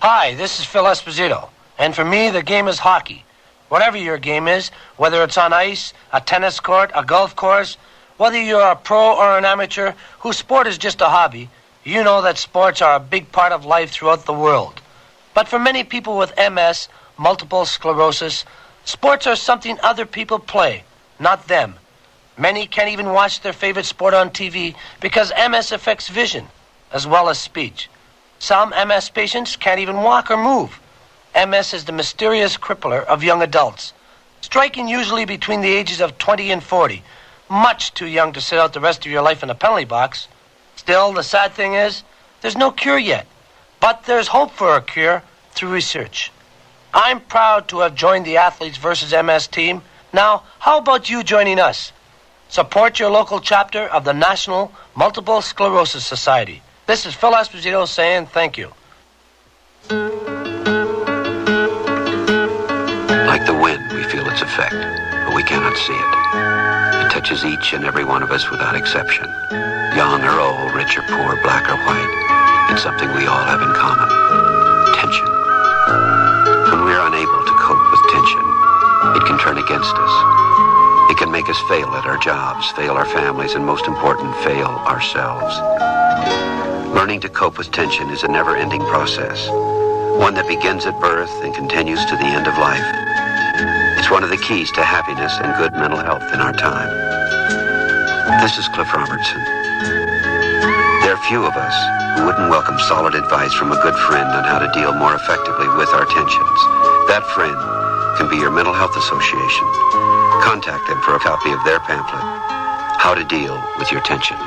Hi, this is Phil Esposito, and for me, the game is hockey. Whatever your game is, whether it's on ice, a tennis court, a golf course, whether you're a pro or an amateur whose sport is just a hobby, you know that sports are a big part of life throughout the world. But for many people with MS, multiple sclerosis, sports are something other people play, not them. Many can't even watch their favorite sport on TV because MS affects vision as well as speech. Some MS patients can't even walk or move. MS is the mysterious crippler of young adults, striking usually between the ages of 20 and 40, much too young to sit out the rest of your life in a penalty box. Still, the sad thing is, there's no cure yet. But there's hope for a cure through research. I'm proud to have joined the Athletes vs. MS team. Now, how about you joining us? Support your local chapter of the National Multiple Sclerosis Society. This is Phil Esposito saying thank you. Like the wind, we feel its effect, but we cannot see it. It touches each and every one of us without exception. Young or old, rich or poor, black or white. It's something we all have in common. Tension. When we're unable to cope with tension, it can turn against us. It can make us fail at our jobs, fail our families, and most important, fail ourselves. Learning to cope with tension is a never-ending process. one that begins at birth and continues to the end of life. It's one of the keys to happiness and good mental health in our time. This is Cliff Robertson. There are few of us who wouldn't welcome solid advice from a good friend on how to deal more effectively with our tensions. That friend can be your mental health association. Contact them for a copy of their pamphlet, How to Deal with Your Tensions.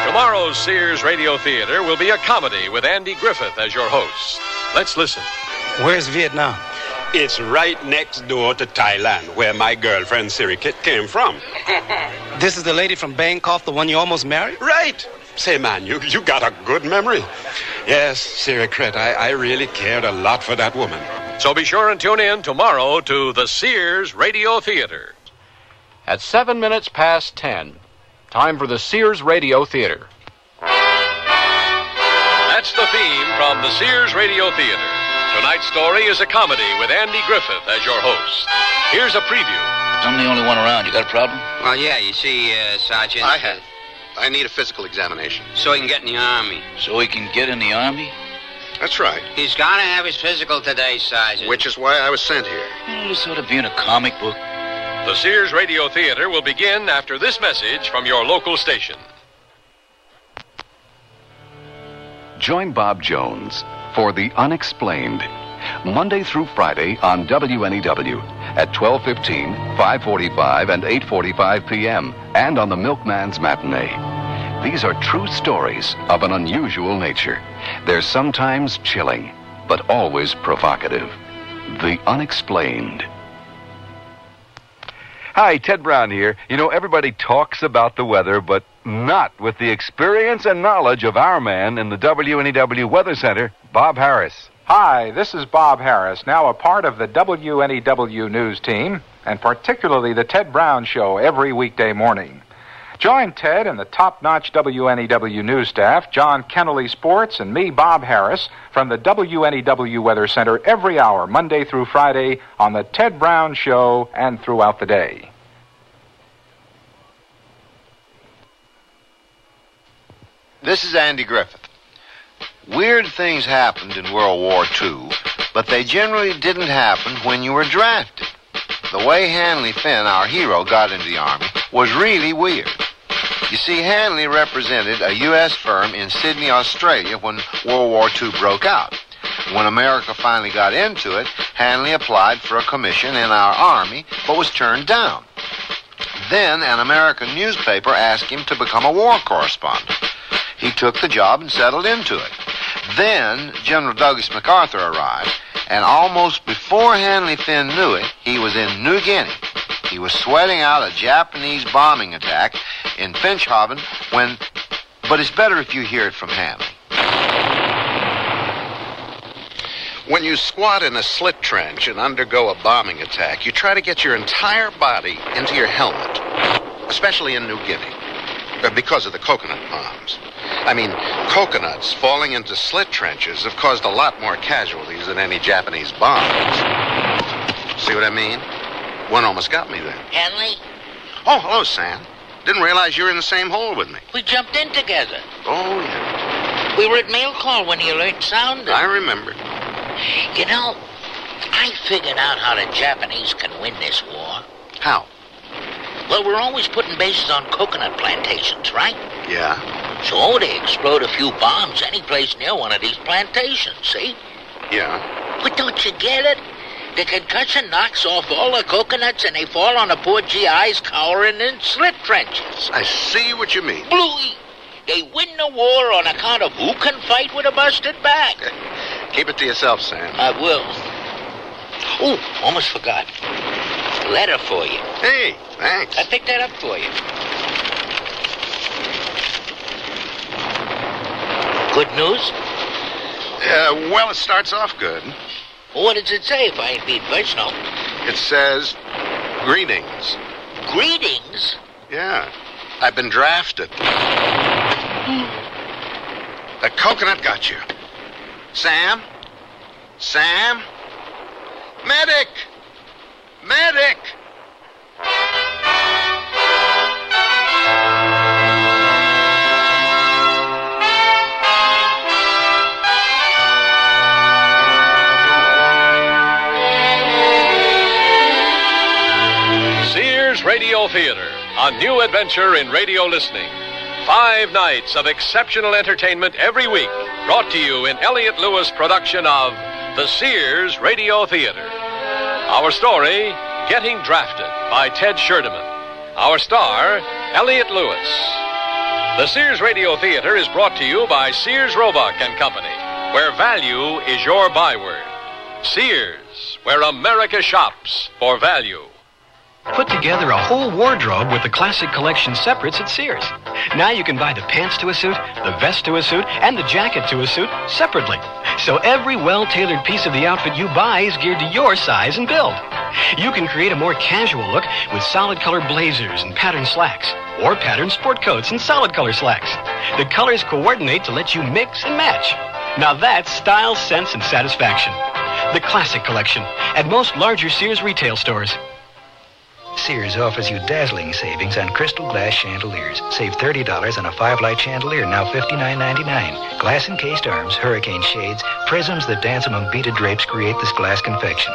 Tomorrow's Sears Radio Theater will be a comedy with Andy Griffith as your host. Let's listen. Where's Vietnam? It's right next door to Thailand, where my girlfriend Sirikit came from. This is the lady from Bangkok, the one you almost married? Right. Say, man, you got a good memory. Yes, Sirikit, I really cared a lot for that woman. So be sure and tune in tomorrow to the Sears Radio Theater. At 7 minutes past 10, time for the Sears Radio Theater. That's the theme from the Sears Radio Theater. Tonight's story is a comedy with Andy Griffith as your host. Here's a preview. I'm the only one around. You got a problem? Well, yeah, you see, Sergeant... I need a physical examination. So he can get in the Army. So he can get in the Army? That's right. He's got to have his physical today, Sergeant. Which is why I was sent here. This ought to be in a comic book. The Sears Radio Theater will begin after this message from your local station. Join Bob Jones for The Unexplained, Monday through Friday on WNEW at 12:15, 5:45, and 8:45 p.m., and on the Milkman's Matinee. These are true stories of an unusual nature. They're sometimes chilling, but always provocative. The Unexplained. Hi, Ted Brown here. You know, everybody talks about the weather, but not with the experience and knowledge of our man in the WNEW Weather Center, Bob Harris. Hi, this is Bob Harris, now a part of the WNEW news team, and particularly the Ted Brown Show every weekday morning. Join Ted and the top-notch WNEW news staff, John Kennelly Sports, and me, Bob Harris, from the WNEW Weather Center every hour, Monday through Friday, on the Ted Brown Show and throughout the day. This is Andy Griffith. Weird things happened in World War II, but they generally didn't happen when you were drafted. The way Hanley Finn, our hero, got into the Army was really weird. You see, Hanley represented a U.S. firm in Sydney, Australia when World War II broke out. When America finally got into it, Hanley applied for a commission in our Army, but was turned down. Then an American newspaper asked him to become a war correspondent. He took the job and settled into it. Then General Douglas MacArthur arrived, and almost before Hanley Finn knew it, he was in New Guinea. He was sweating out a Japanese bombing attack in Finschhaven when... But it's better if you hear it from Hanley. When you squat in a slit trench and undergo a bombing attack, you try to get your entire body into your helmet, especially in New Guinea, because of the coconut bombs. I mean, coconuts falling into slit trenches have caused a lot more casualties than any Japanese bombs. See what I mean? One almost got me then. Hanley? Oh, hello, Sam. Didn't realize you were in the same hole with me. We jumped in together. Oh, yeah. We were at mail call when the alert sounded. I remember. You know, I figured out how the Japanese can win this war. How? Well, we're always putting bases on coconut plantations, right? Yeah. So they explode a few bombs any place near one of these plantations, see? Yeah. But don't you get it? The concussion knocks off all the coconuts and they fall on the poor GIs cowering in slit trenches. I see what you mean. Bluey! They win the war on account of who can fight with a busted back. Keep it to yourself, Sam. I will. Oh, almost forgot. Letter for you. Hey, thanks. I picked that up for you. Good news? Well, it starts off good. What does it say if I ain't being personal? It says, greetings. Greetings? Yeah. I've been drafted. The coconut got you. Sam? Sam? Medic! Medic! Radio Theater, a new adventure in radio listening. 5 nights of exceptional entertainment every week, brought to you in Elliott Lewis' production of the Sears Radio Theater. Our story, Getting Drafted, by Ted Scherdeman. Our star, Elliott Lewis. The Sears Radio Theater is brought to you by Sears Roebuck and Company, where value is your byword. Sears, where America shops for value. Put together a whole wardrobe with the classic collection separates at Sears. Now you can buy the pants to a suit, the vest to a suit, and the jacket to a suit separately. So every well-tailored piece of the outfit you buy is geared to your size and build. You can create a more casual look with solid color blazers and patterned slacks, or patterned sport coats and solid color slacks. The colors coordinate to let you mix and match. Now that's style, sense, and satisfaction. The classic collection at most larger Sears retail stores. Sears offers you dazzling savings on crystal glass chandeliers. Save $30 on a 5-light chandelier, now $59.99. Glass-encased arms, hurricane shades, prisms that dance among beaded drapes create this glass confection.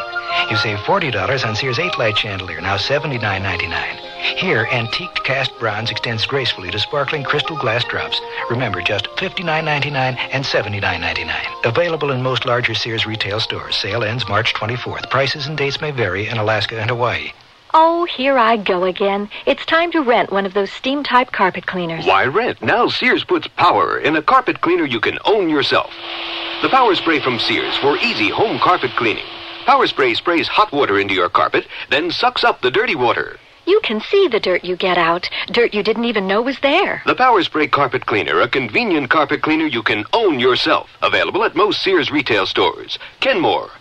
You save $40 on Sears 8-light chandelier, now $79.99. Here, antiqued cast bronze extends gracefully to sparkling crystal glass drops. Remember, just $59.99 and $79.99. Available in most larger Sears retail stores. Sale ends March 24th. Prices and dates may vary in Alaska and Hawaii. Oh, here I go again. It's time to rent one of those steam-type carpet cleaners. Why rent? Now Sears puts power in a carpet cleaner you can own yourself. The Power Spray from Sears for easy home carpet cleaning. Power Spray sprays hot water into your carpet, then sucks up the dirty water. You can see the dirt you get out. Dirt you didn't even know was there. The Power Spray Carpet Cleaner, a convenient carpet cleaner you can own yourself. Available at most Sears retail stores. Kenmore.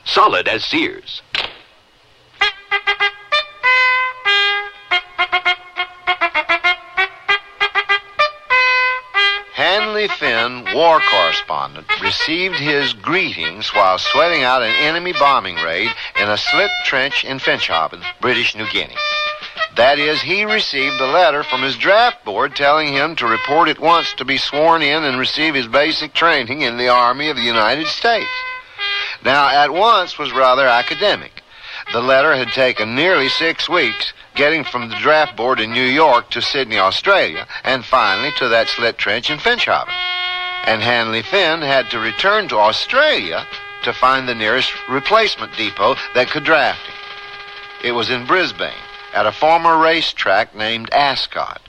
Solid as Sears. Hanley Finn, war correspondent, received his greetings while sweating out an enemy bombing raid in a slit trench in Finschhaven, British New Guinea. That is, he received a letter from his draft board telling him to report at once to be sworn in and receive his basic training in the Army of the United States. Now, at once was rather academic. The letter had taken nearly 6 weeks, getting from the draft board in New York to Sydney, Australia, and finally to that slit trench in Finschhaven. And Hanley Finn had to return to Australia to find the nearest replacement depot that could draft him. It was in Brisbane, at a former racetrack named Ascot.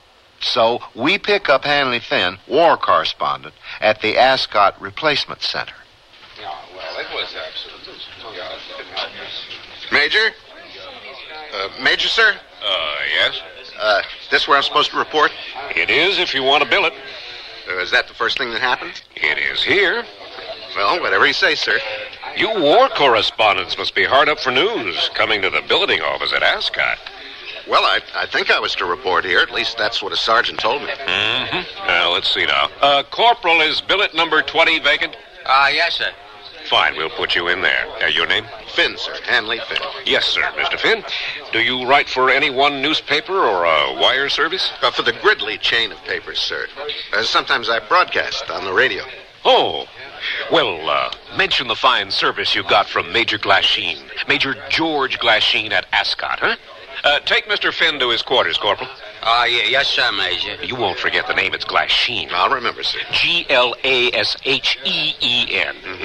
So we pick up Hanley Finn, war correspondent, at the Ascot Replacement Center. Well, it was absolutely... Major? Major, sir? Yes? This where I'm supposed to report? It is, if you want to bill it. Is that the first thing that happened? It is here. Well, whatever you say, sir. You war correspondents must be hard up for news, coming to the billeting office at Ascot. Well, I think I was to report here. At least that's what a sergeant told me. Mm-hmm. Now, let's see now. Corporal, is billet number 20 vacant? Yes, sir. Fine, we'll put you in there. Your name? Finn, sir. Hanley Finn. Yes, sir, Mr. Finn. Do you write for any one newspaper or a wire service? For the Gridley chain of papers, sir. Sometimes I broadcast on the radio. Oh. Well, mention the fine service you got from Major Glasheen. Major George Glasheen at Ascot, huh? Take Mr. Finn to his quarters, Corporal. Yes, sir, Major. You won't forget the name. It's Glasheen. I'll remember, sir. Glasheen.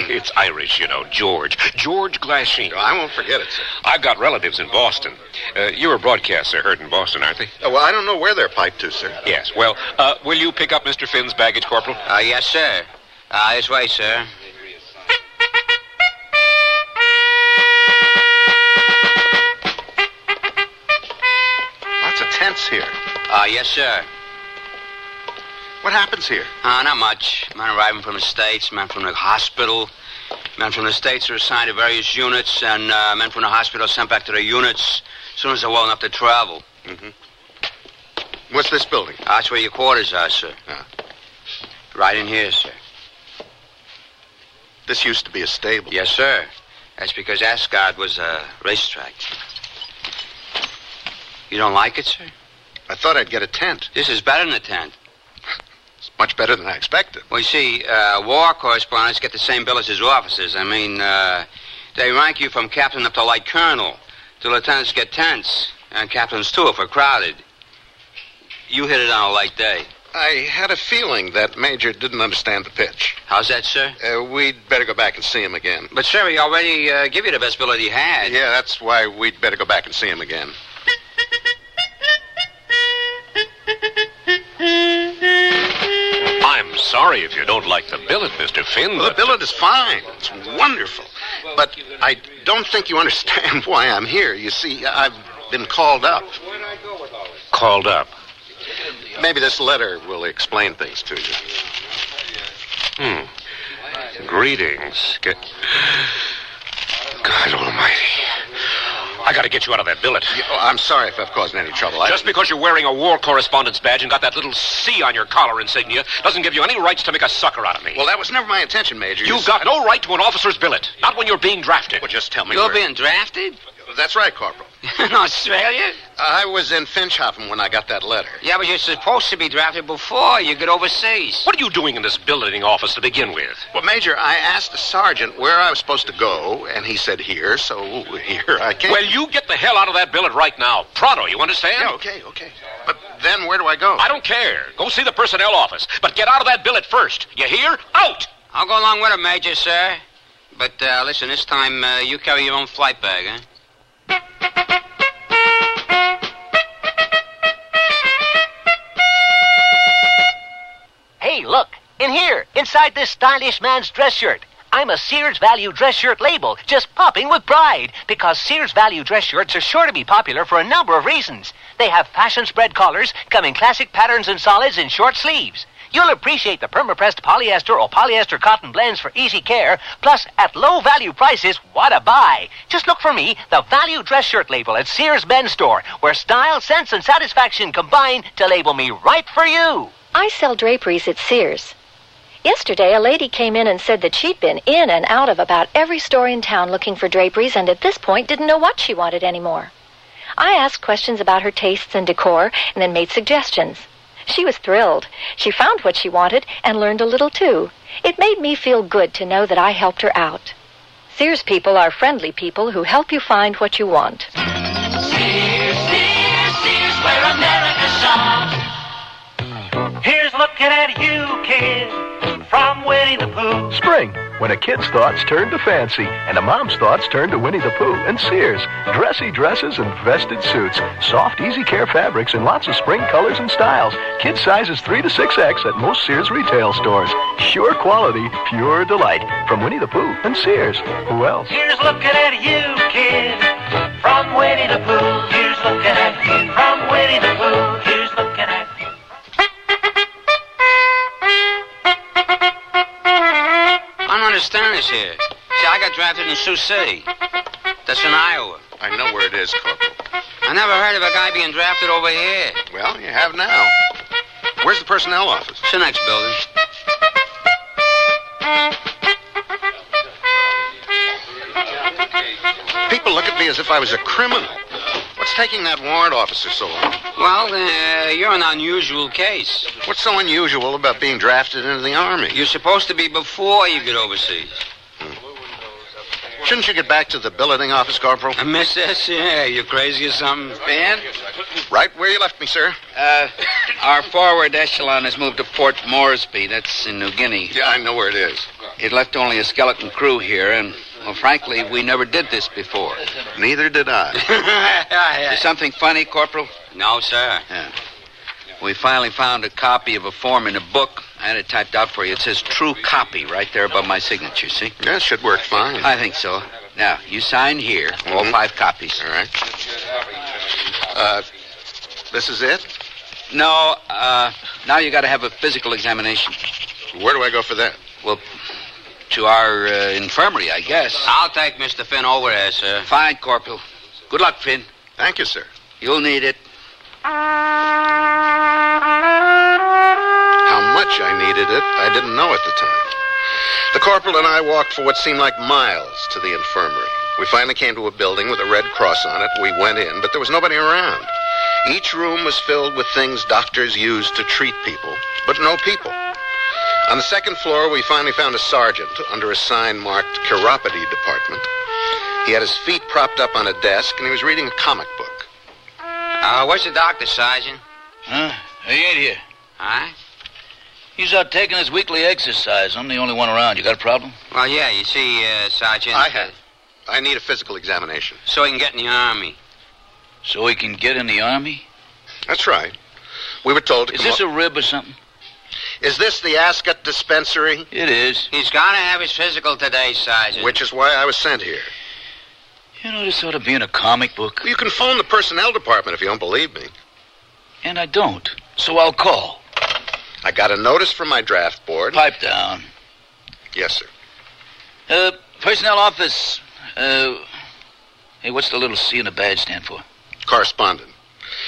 It's Irish, you know, George. George Glasheen. I won't forget it, sir. I've got relatives in Boston. You're a broadcaster heard in Boston, aren't they? Well, I don't know where they're piped to, sir. Yes. Well, will you pick up Mr. Finn's baggage, Corporal? Yes, sir. This way, sir. Lots of tents here. Yes, sir. What happens here? Not much. Men arriving from the States, men from the hospital. Men from the States are assigned to various units, and men from the hospital are sent back to their units as soon as they're well enough to travel. Mm-hmm. What's this building? That's where your quarters are, sir. Right in here, sir. This used to be a stable. Yes, sir. That's because Ascot was a racetrack. You don't like it, sir? I thought I'd get a tent. This is better than a tent. It's much better than I expected. Well, you see, war correspondents get the same bill as his officers. I mean, they rank you from captain up to light colonel. The lieutenants get tents. And captains, too, if we're crowded. You hit it on a light day. I had a feeling that Major didn't understand the pitch. How's that, sir? We'd better go back and see him again. But, sir, he already gave you the best billet he had. Yeah, that's why we'd better go back and see him again. I'm sorry if you don't like the billet, Mr. Finn. Well, the billet is fine. It's wonderful. But I don't think you understand why I'm here. You see, I've been called up. Called up? Maybe this letter will explain things to you. Greetings. God almighty. I gotta get you out of that billet. I'm sorry if I've caused any trouble. Just because you're wearing a war correspondent's badge and got that little C on your collar insignia doesn't give you any rights to make a sucker out of me. Well, that was never my intention, Major. You've got no right to an officer's billet. Not when you're being drafted. Well, just tell me You're being drafted? That's right, Corporal. In Australia? I was in Finchhafen when I got that letter. Yeah, but you're supposed to be drafted before you get overseas. What are you doing in this billeting office to begin with? Well, Major, I asked the sergeant where I was supposed to go, and he said here, so here I came. Well, you get the hell out of that billet right now. Pronto, you understand? Yeah, okay. But then where do I go? I don't care. Go see the personnel office. But get out of that billet first. You hear? Out! I'll go along with him, Major, sir. But, listen, this time you carry your own flight bag, huh? Hey, look, in here, inside this stylish man's dress shirt. I'm a Sears Value dress shirt label, just popping with pride, because Sears Value dress shirts are sure to be popular for a number of reasons. They have fashion spread collars, come in classic patterns and solids and short sleeves. You'll appreciate the perma-pressed polyester or polyester cotton blends for easy care, plus at low value prices, what a buy. Just look for me, the Value dress shirt label at Sears Men's Store, where style, sense, and satisfaction combine to label me right for you. I sell draperies at Sears. Yesterday, a lady came in and said that she'd been in and out of about every store in town looking for draperies and at this point didn't know what she wanted anymore. I asked questions about her tastes and decor and then made suggestions. She was thrilled. She found what she wanted and learned a little too. It made me feel good to know that I helped her out. Sears people are friendly people who help you find what you want. Sears, where America shops. Here's looking at you, kid, from Winnie the Pooh. Spring, when a kid's thoughts turn to fancy and a mom's thoughts turn to Winnie the Pooh and Sears. Dressy dresses and vested suits, soft, easy care fabrics, and lots of spring colors and styles. Kid sizes 3 to 6X at most Sears retail stores. Sure quality, pure delight. From Winnie the Pooh and Sears. Who else? Here's looking at you, kid, from Winnie the Pooh. Here's looking at you, from Winnie the Pooh. Here's looking at you. I don't understand this here. See, I got drafted in Sioux City. That's in Iowa. I know where it is, Corporal. I never heard of a guy being drafted over here. Well, you have now. Where's the personnel office? It's the next building. People look at me as if I was a criminal. What's taking that warrant officer so long? Well, you're an unusual case. What's so unusual about being drafted into the Army? You're supposed to be before you get overseas. Shouldn't you get back to the billeting office, Corporal? I miss this? Yeah, you crazy or something? Ben? Right where you left me, sir. Our forward echelon has moved to Port Moresby. That's in New Guinea. Yeah, I know where it is. It left only a skeleton crew here, and, well, frankly, we never did this before. Neither did I. Is something funny, Corporal? No, sir. Yeah. We finally found a copy of a form in a book. I had it typed out for you. It says true copy right there above my signature, see? Yeah, it should work fine. I think so. Now, you sign here, all 5 copies. All right. This is it? No, now you got to have a physical examination. Where do I go for that? Well, to our infirmary, I guess. I'll take Mr. Finn over there, sir. Fine, Corporal. Good luck, Finn. Thank you, sir. You'll need it. How much I needed it, I didn't know at the time. The corporal and I walked for what seemed like miles to the infirmary. We finally came to a building with a red cross on it. We went in, but there was nobody around. Each room was filled with things doctors use to treat people, but no people. On the second floor, we finally found a sergeant under a sign marked Chiropody Department. He had his feet propped up on a desk, and he was reading a comic book. Where's the doctor, Sergeant? Huh? He ain't here. Huh? He's out taking his weekly exercise. I'm the only one around. You got a problem? Well, yeah, you see, Sergeant... I have. I need a physical examination. So he can get in the Army. So he can get in the Army? That's right. We were told to Is this a rib or something? Is this the Ascot dispensary? It is. He's got to have his physical today, Sergeant. Which is why I was sent here. You know, this ought to be in a comic book. Well, you can phone the personnel department if you don't believe me. And I don't. So I'll call. I got a notice from my draft board. Pipe down. Yes, sir. Personnel office. Hey, what's the little C in the badge stand for? Correspondent.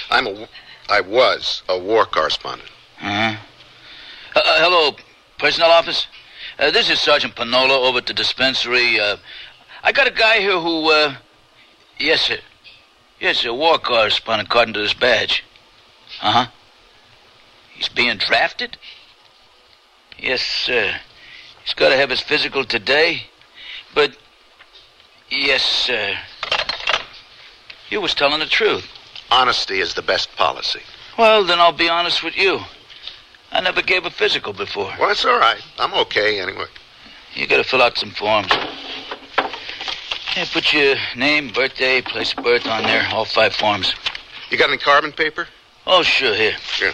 I was a war correspondent. Uh-huh. Hello, personnel office. This is Sergeant Panola over at the dispensary. I got a guy here who, yes, sir. Yes, sir, war correspondent according to this badge. Uh-huh. He's being drafted? Yes, sir. He's got to have his physical today. But, yes, sir. You was telling the truth. Honesty is the best policy. Well, then I'll be honest with you. I never gave a physical before. Well, that's all right. I'm okay anyway. You got to fill out some forms. Yeah, put your name, birthday, place of birth on there, all 5 forms. You got any carbon paper? Oh, sure, here. Yeah.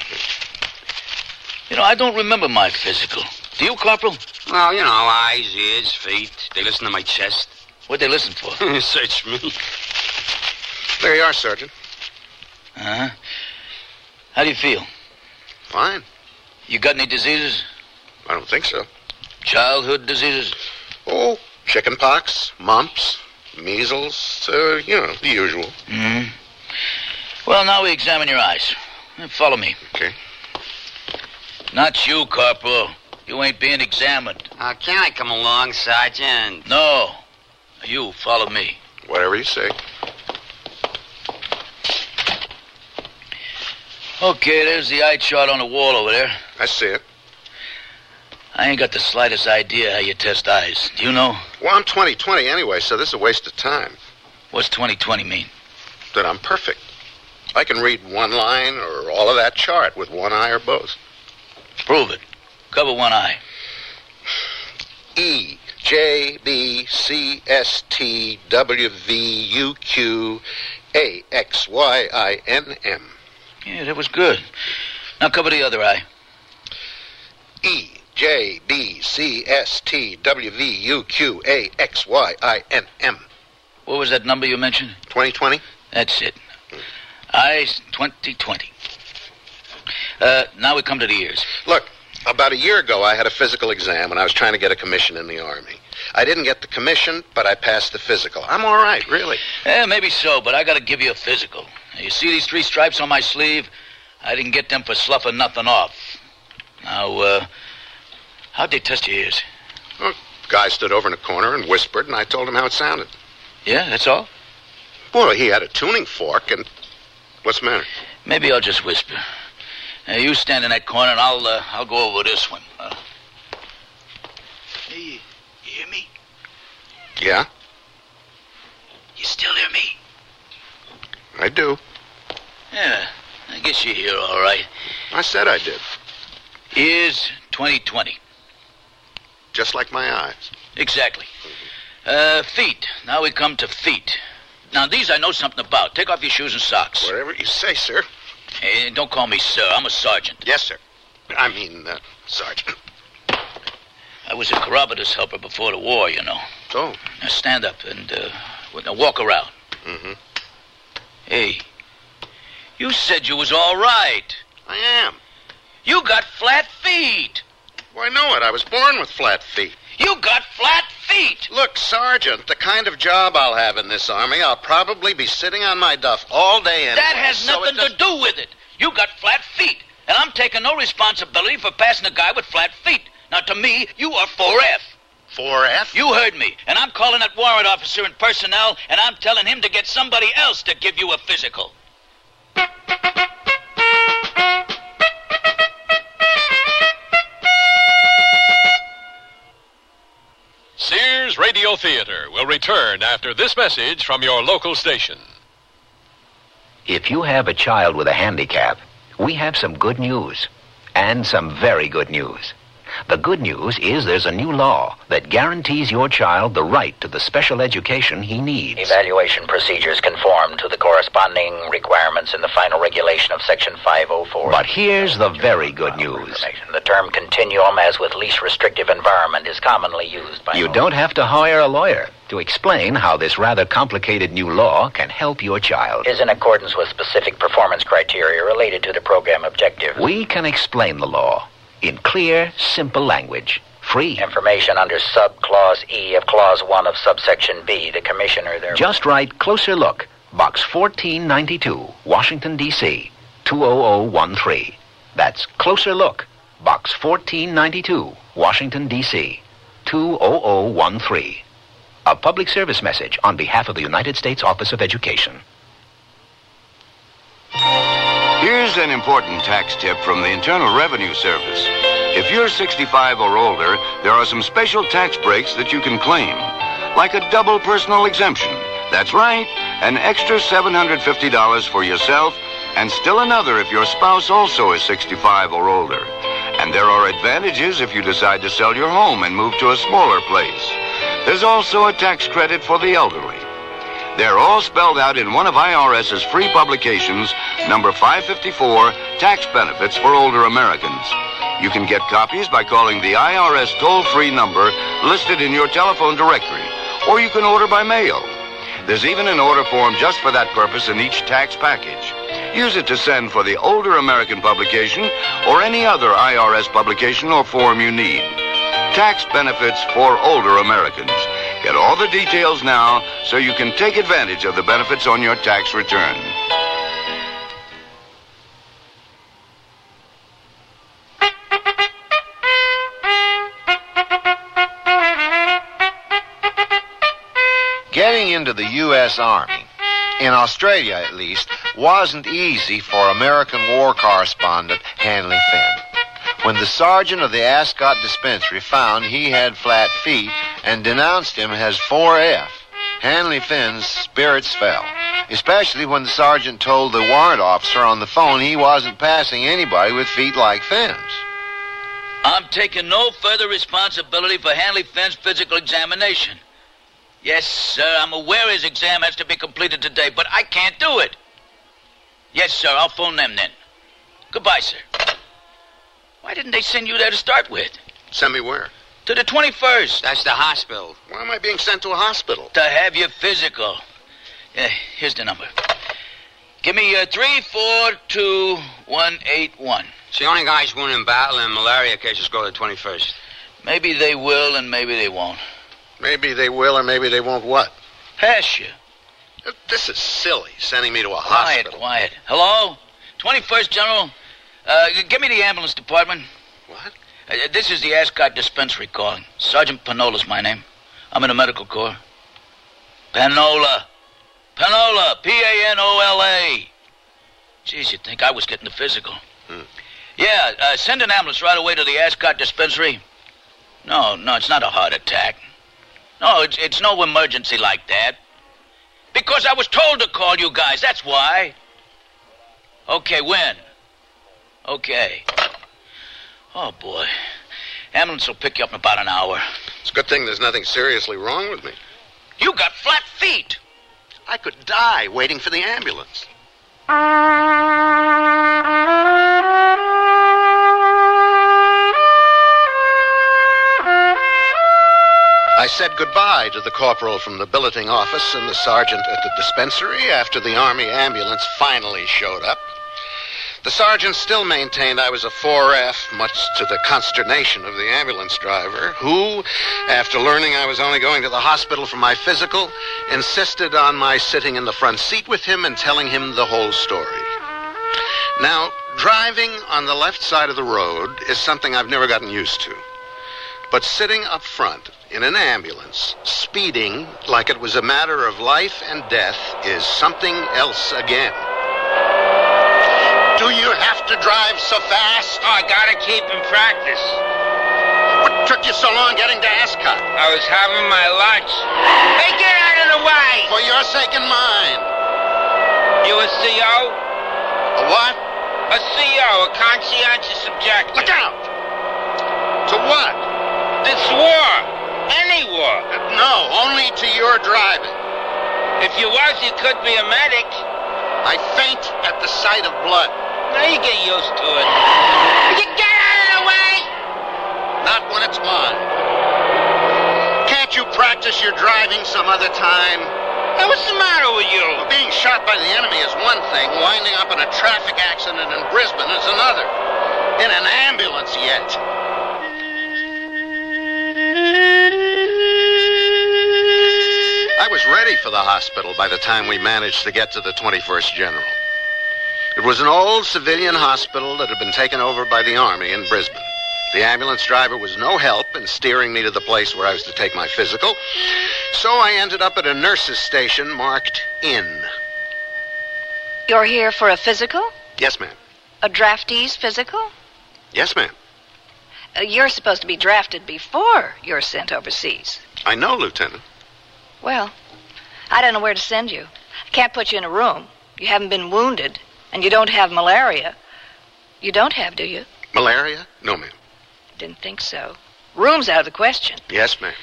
You know, I don't remember my physical. Do you, Corporal? Well, you know, eyes, ears, feet. They listen to my chest. What'd they listen for? Search me. There you are, Sergeant. Uh-huh. How do you feel? Fine. You got any diseases? I don't think so. Childhood diseases? Oh, chicken pox, mumps, measles, the usual. Mm-hmm. Well, now we examine your eyes. Follow me. Okay. Not you, Corporal. You ain't being examined. Can I come along, Sergeant? No. You, follow me. Whatever you say. Okay, there's the eye chart on the wall over there. I see it. I ain't got the slightest idea how you test eyes. Do you know? Well, I'm 20/20 anyway, so this is a waste of time. What's 20/20 mean? That I'm perfect. I can read one line or all of that chart with one eye or both. Prove it. Cover one eye. E, J, B, C, S, T, W, V, U, Q, A, X, Y, I, N, M. Yeah, that was good. Now cover the other eye. E, J, B, C, S, T, W, V, U, Q, A, X, Y, I, N, M. What was that number you mentioned? 20/20? That's it. Eyes 20/20. Now we come to the ears. Look, about a year ago I had a physical exam when I was trying to get a commission in the Army. I didn't get the commission, but I passed the physical. I'm all right, really. Yeah, maybe so, but I gotta give you a physical. Now, you see these 3 stripes on my sleeve? I didn't get them for sloughing nothing off. Now, how'd they test your ears? Well, guy stood over in a corner and whispered, and I told him how it sounded. Yeah, that's all? Well, he had a tuning fork, and... What's the matter? Maybe I'll just whisper. You stand in that corner, and I'll go over this one. Hey, you hear me? Yeah? You still hear me? I do. Yeah, I guess you hear all right. I said I did. Ears 20/20. Just like my eyes. Exactly. Feet. Now we come to feet. Now, these I know something about. Take off your shoes and socks. Whatever you say, sir. Hey, don't call me sir. I'm a sergeant. Yes, sir. I mean, sergeant. I was a corroborator's helper before the war, you know. So? Now stand up and walk around. Mm-hmm. Hey, you said you was all right. I am. You got flat feet. Well, I know it. I was born with flat feet. You got flat feet. Look, Sergeant, the kind of job I'll have in this Army, I'll probably be sitting on my duff all day anyway. That has nothing to do with it. You got flat feet, and I'm taking no responsibility for passing a guy with flat feet. Now, to me, you are 4F. 4F? You heard me, and I'm calling that warrant officer in personnel, and I'm telling him to get somebody else to give you a physical. Sears Radio Theater will return after this message from your local station. If you have a child with a handicap, we have some good news. And some very good news. The good news is there's a new law that guarantees your child the right to the special education he needs. Evaluation procedures conform to the corresponding requirements in the final regulation of Section 504. But here's the very good news. The term continuum, as with least restrictive environment, is commonly used by... You don't have to hire a lawyer to explain how this rather complicated new law can help your child. Is in accordance with specific performance criteria related to the program objective. We can explain the law in clear, simple language. Free. Information under sub-clause E of Clause 1 of subsection B. The Commissioner there... Just write Closer Look, Box 1492, Washington, D.C., 20013. That's Closer Look, Box 1492, Washington, D.C., 20013. A public service message on behalf of the United States Office of Education. Here's an important tax tip from the Internal Revenue Service. If you're 65 or older, there are some special tax breaks that you can claim, like a double personal exemption. That's right, an extra $750 for yourself, and still another if your spouse also is 65 or older. And there are advantages if you decide to sell your home and move to a smaller place. There's also a tax credit for the elderly. They're all spelled out in one of IRS's free publications, number 554, Tax Benefits for Older Americans. You can get copies by calling the IRS toll-free number listed in your telephone directory, or you can order by mail. There's even an order form just for that purpose in each tax package. Use it to send for the Older American publication or any other IRS publication or form you need. Tax Benefits for Older Americans. Get all the details now so you can take advantage of the benefits on your tax return. Getting into the U.S. Army, in Australia at least, wasn't easy for American war correspondent Hanley Finn. When the sergeant of the Ascot dispensary found he had flat feet and denounced him as 4F, Hanley Finn's spirits fell, especially when the sergeant told the warrant officer on the phone he wasn't passing anybody with feet like Finn's. I'm taking no further responsibility for Hanley Finn's physical examination. Yes, sir, I'm aware his exam has to be completed today, but I can't do it. Yes, sir, I'll phone them then. Goodbye, sir. Why didn't they send you there to start with? Send me where? To the 21st. That's the hospital. Why am I being sent to a hospital? To have your physical. Yeah, here's the number. Give me 342181. It's the only guys who in battle and malaria cases go to the 21st. Maybe they will and maybe they won't. Maybe they will or maybe they won't what? Pass you. This is silly, sending me to a hospital. Quiet. Hello? 21st, General? Give me the ambulance department. What? This is the Ascot dispensary calling. Sergeant Panola's my name. I'm in the medical corps. Panola, P-A-N-O-L-A. Geez, you'd think I was getting the physical. Yeah, send an ambulance right away to the Ascot dispensary. No, it's not a heart attack. No, it's no emergency like that. Because I was told to call you guys, that's why. Okay, when? Okay. Oh, boy. Ambulance will pick you up in about an hour. It's a good thing there's nothing seriously wrong with me. You got flat feet. I could die waiting for the ambulance. I said goodbye to the corporal from the billeting office and the sergeant at the dispensary after the Army ambulance finally showed up. The sergeant still maintained I was a 4F, much to the consternation of the ambulance driver, who, after learning I was only going to the hospital for my physical, insisted on my sitting in the front seat with him and telling him the whole story. Now, driving on the left side of the road is something I've never gotten used to. But sitting up front in an ambulance, speeding like it was a matter of life and death, is something else again. Do you have to drive so fast? Oh, I gotta keep in practice. What took you so long getting to Ascot? I was having my lunch. Hey, get out of the way! For your sake and mine. You a CO? A what? A CO, a conscientious objector. Look out! To what? This war. Any war. No, only to your driving. If you was, you could be a medic. I faint at the sight of blood. Now you get used to it. You get out of the way! Not when it's mine. Can't you practice your driving some other time? Hey, what's the matter with you? Well, being shot by the enemy is one thing. Winding up in a traffic accident in Brisbane is another. In an ambulance yet. I was ready for the hospital by the time we managed to get to the 21st General. It was an old civilian hospital that had been taken over by the Army in Brisbane. The ambulance driver was no help in steering me to the place where I was to take my physical, so I ended up at a nurse's station marked in. You're here for a physical? Yes, ma'am. A draftee's physical? Yes, ma'am. You're supposed to be drafted before you're sent overseas. I know, Lieutenant. Well, I don't know where to send you. I can't put you in a room. You haven't been wounded, and you don't have malaria. You don't have, do you? Malaria? No, ma'am. Didn't think so. Room's out of the question. Yes, ma'am.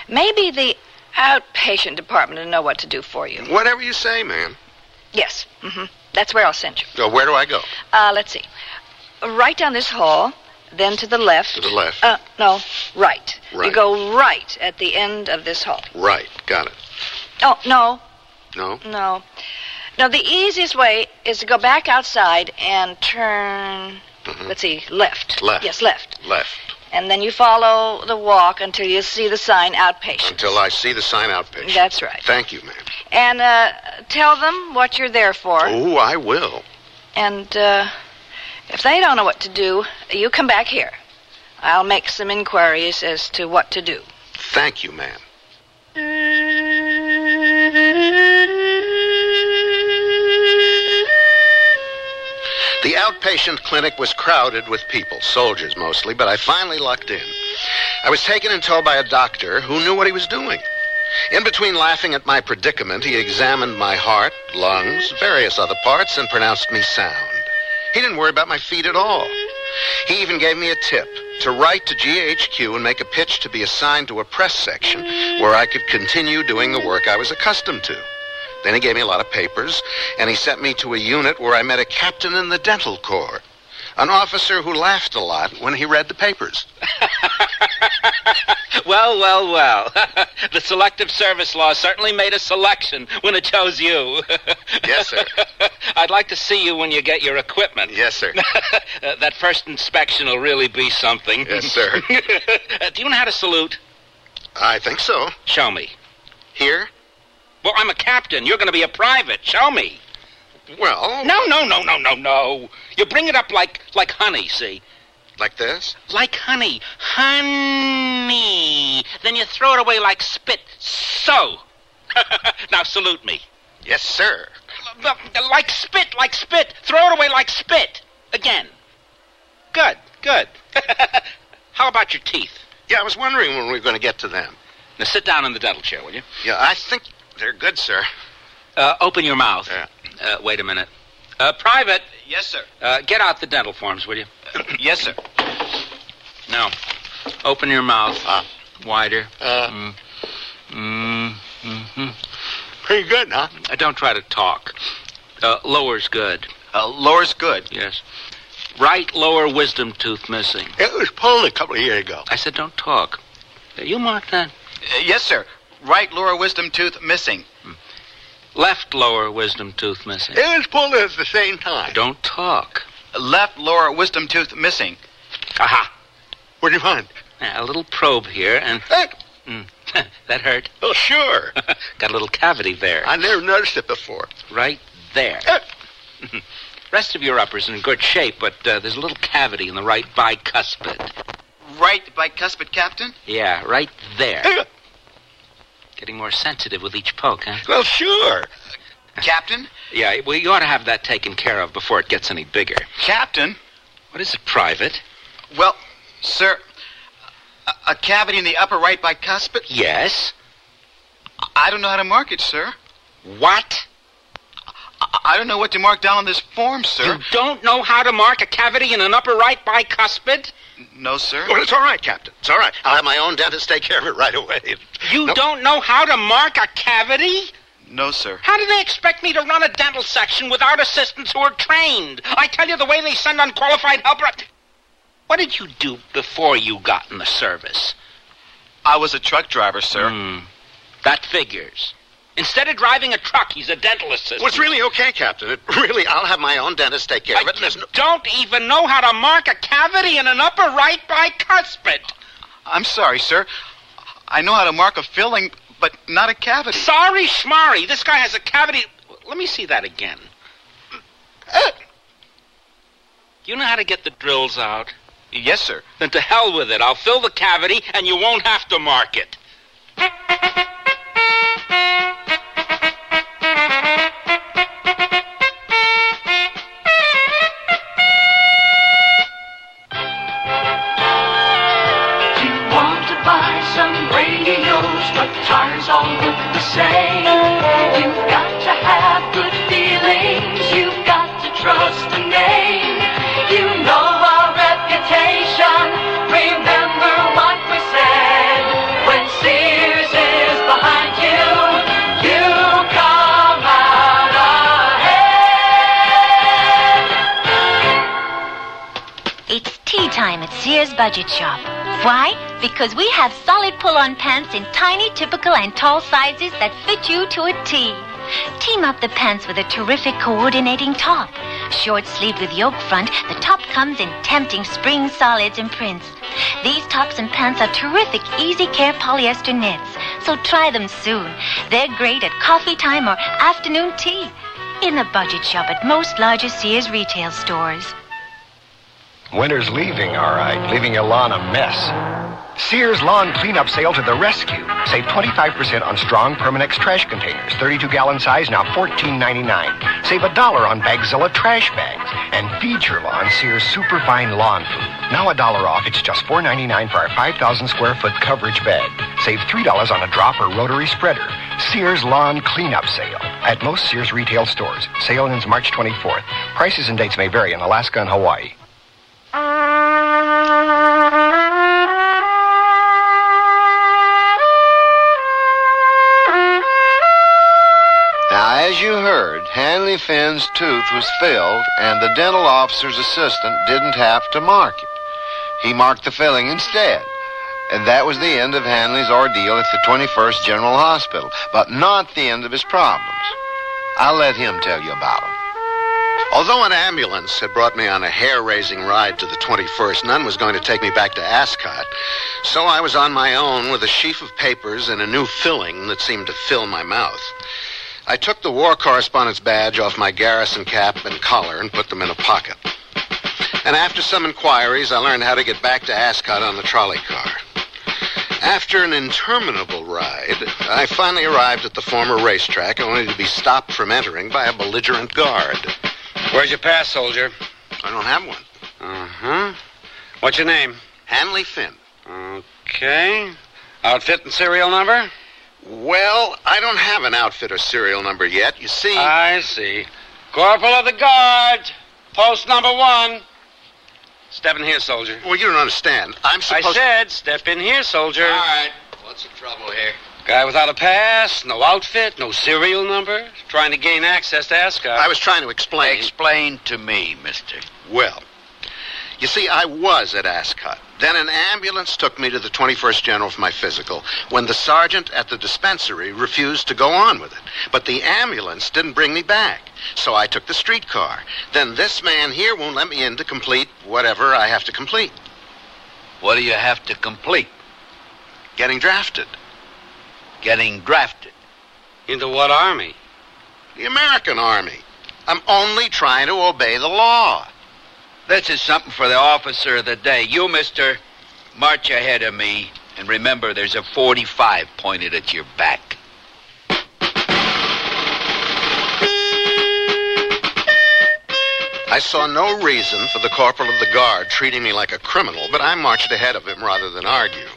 Maybe the outpatient department will know what to do for you. Whatever you say, ma'am. Yes. That's where I'll send you. So where do I go? Let's see. Right down this hall, then to the left. To the left? No, right. Right. You go right at the end of this hall. Right. Got it. Oh, no. No? No. No, the easiest way is to go back outside and turn, let's see, left. Left. Yes, left. Left. And then you follow the walk until you see the sign outpatient. Until I see the sign outpatient. That's right. Thank you, ma'am. And tell them what you're there for. Oh, I will. And if they don't know what to do, you come back here. I'll make some inquiries as to what to do. Thank you, ma'am. The outpatient clinic was crowded with people, soldiers mostly, but I finally lucked in. I was taken in tow by a doctor who knew what he was doing. In between laughing at my predicament, he examined my heart, lungs, various other parts, and pronounced me sound. He didn't worry about my feet at all. He even gave me a tip to write to GHQ and make a pitch to be assigned to a press section where I could continue doing the work I was accustomed to. Then he gave me a lot of papers, and he sent me to a unit where I met a captain in the dental corps, an officer who laughed a lot when he read the papers. Well. The Selective Service Law certainly made a selection when it chose you. Yes, sir. I'd like to see you when you get your equipment. Yes, sir. That first inspection will really be something. Yes, sir. Do you know how to salute? I think so. Show me. Here? Well, I'm a captain. You're going to be a private. Show me. Well... No. You bring it up like honey, see? Like this? Like honey. Honey. Then you throw it away like spit. So. Now salute me. Yes, sir. Like spit. Throw it away like spit. Again. Good. How about your teeth? Yeah, I was wondering when we were going to get to them. Now sit down in the dental chair, will you? Yeah, I think they're good, sir. Open your mouth. Yeah. Wait a minute. Private. Yes, sir. Get out the dental forms, will you? Yes, sir. Now, open your mouth. Wider. Pretty good, huh? Don't try to talk. Lower's good. Lower's good. Yes. Right lower wisdom tooth missing. It was pulled a couple of years ago. I said don't talk. You mark that? Yes, sir. Right lower wisdom tooth missing. Left lower wisdom tooth missing. It was pulled at the same time. Don't talk. Left lower wisdom tooth missing. Aha. What'd you find? A little probe here and... That hurt? Oh, sure. Got a little cavity there. I never noticed it before. Right there. Rest of your upper's in good shape, but there's a little cavity in the right bicuspid. Right bicuspid, Captain? Yeah, right there. Getting more sensitive with each poke, huh? Well, sure. Captain? Yeah, well, you ought to have that taken care of before it gets any bigger. Captain? What is it, Private? Well, sir, a cavity in the upper right bicuspid? Yes. I don't know how to mark it, sir. What? I don't know what to mark down on this form, sir. You don't know how to mark a cavity in an upper right bicuspid? No, sir. Well, it's all right, Captain. It's all right. I'll have my own dentist take care of it right away. You don't know how to mark a cavity? No, sir. How do they expect me to run a dental section without assistants who are trained? I tell you, the way they send unqualified help... What did you do before you got in the service? I was a truck driver, sir. That figures. Instead of driving a truck, he's a dental assistant. Well, it's really okay, Captain. I'll have my own dentist take care of it. You don't even know how to mark a cavity in an upper right bicuspid. I'm sorry, sir. I know how to mark a filling, but not a cavity. Sorry, schmarry. This guy has a cavity. Let me see that again. You know how to get the drills out? Yes, sir. Then to hell with it. I'll fill the cavity, and you won't have to mark it. Tires all look the same. You've got to have good feelings. You've got to trust the name. You know our reputation. Remember what we said. When Sears is behind you, you come out ahead. It's tea time at Sears Budget Shop. Why? Because we have solid pull-on pants in tiny, typical, and tall sizes that fit you to a T. Team up the pants with a terrific coordinating top. Short-sleeved with yoke front, the top comes in tempting spring solids and prints. These tops and pants are terrific easy care polyester knits, so try them soon. They're great at coffee time or afternoon tea. In the Budget Shop at most larger Sears retail stores. Winter's leaving, all right, leaving your lawn a mess. Sears Lawn Cleanup Sale to the rescue. Save 25% on strong Permanex trash containers. 32-gallon size, now $14.99. Save $1 on Bagzilla trash bags. And feed your lawn Sears Superfine Lawn Food. Now $1 off. It's just $4.99 for our 5,000 square foot coverage bag. Save $3 on a dropper rotary spreader. Sears Lawn Cleanup Sale at most Sears retail stores. Sale ends March 24th. Prices and dates may vary in Alaska and Hawaii. Now, as you heard, Hanley Finn's tooth was filled, and the dental officer's assistant didn't have to mark it. He marked the filling instead. And that was the end of Hanley's ordeal at the 21st General Hospital, but not the end of his problems. I'll let him tell you about them. Although an ambulance had brought me on a hair-raising ride to the 21st, none was going to take me back to Ascot. So I was on my own with a sheaf of papers and a new filling that seemed to fill my mouth. I took the war correspondent's badge off my garrison cap and collar and put them in a pocket. And after some inquiries, I learned how to get back to Ascot on the trolley car. After an interminable ride, I finally arrived at the former racetrack, only to be stopped from entering by a belligerent guard. Where's your pass, soldier? I don't have one. Uh-huh. What's your name? Hanley Finn. Okay. Outfit and serial number? Well, I don't have an outfit or serial number yet. You see... I see. Corporal of the Guard. Post number 1. Step in here, soldier. Well, you don't understand. I'm supposed... I said, step in here, soldier. All right. What's the trouble here? Guy without a pass, no outfit, no serial number, trying to gain access to Ascot. I was trying to explain... Explain to me, mister. Well, you see, I was at Ascot. Then an ambulance took me to the 21st General for my physical when the sergeant at the dispensary refused to go on with it. But the ambulance didn't bring me back, so I took the streetcar. Then this man here won't let me in to complete whatever I have to complete. What do you have to complete? Getting drafted. Getting drafted? Into what army? The American Army. I'm only trying to obey the law. This is something for the officer of the day. You, mister, march ahead of me. And remember, there's a .45 pointed at your back. I saw no reason for the corporal of the guard treating me like a criminal, but I marched ahead of him rather than argue.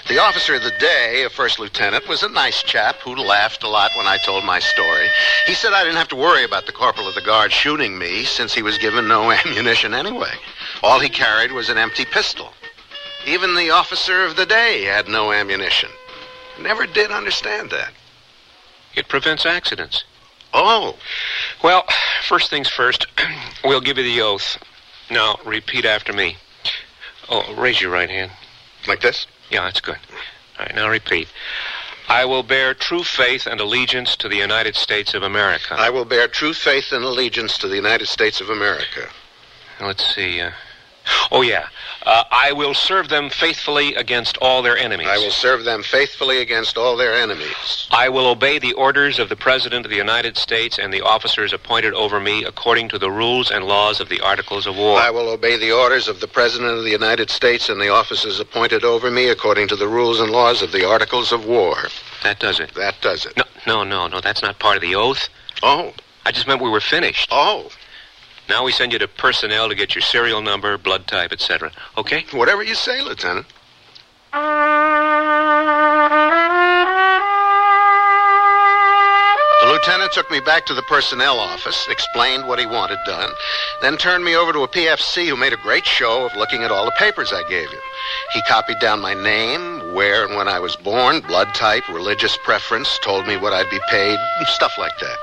The officer of the day, a first lieutenant, was a nice chap who laughed a lot when I told my story. He said I didn't have to worry about the corporal of the guard shooting me since he was given no ammunition anyway. All he carried was an empty pistol. Even the officer of the day had no ammunition. Never did understand that. It prevents accidents. Oh. Well, first things first, we'll give you the oath. Now, repeat after me. Oh, raise your right hand. Like this? Yeah, that's good. All right, now repeat. I will bear true faith and allegiance to the United States of America. I will bear true faith and allegiance to the United States of America. Let's see. I will serve them faithfully against all their enemies. I will serve them faithfully against all their enemies. I will obey the orders of the President of the United States and the officers appointed over me according to the rules and laws of the Articles of War. I will obey the orders of the President of the United States and the officers appointed over me according to the rules and laws of the Articles of War. That does it. That does it. No, that's not part of the oath. Oh. I just meant we were finished. Oh. Now we send you to personnel to get your serial number, blood type, etc. Okay? Whatever you say, Lieutenant. The lieutenant took me back to the personnel office, explained what he wanted done, then turned me over to a PFC who made a great show of looking at all the papers I gave him. He copied down my name, where and when I was born, blood type, religious preference, told me what I'd be paid, stuff like that.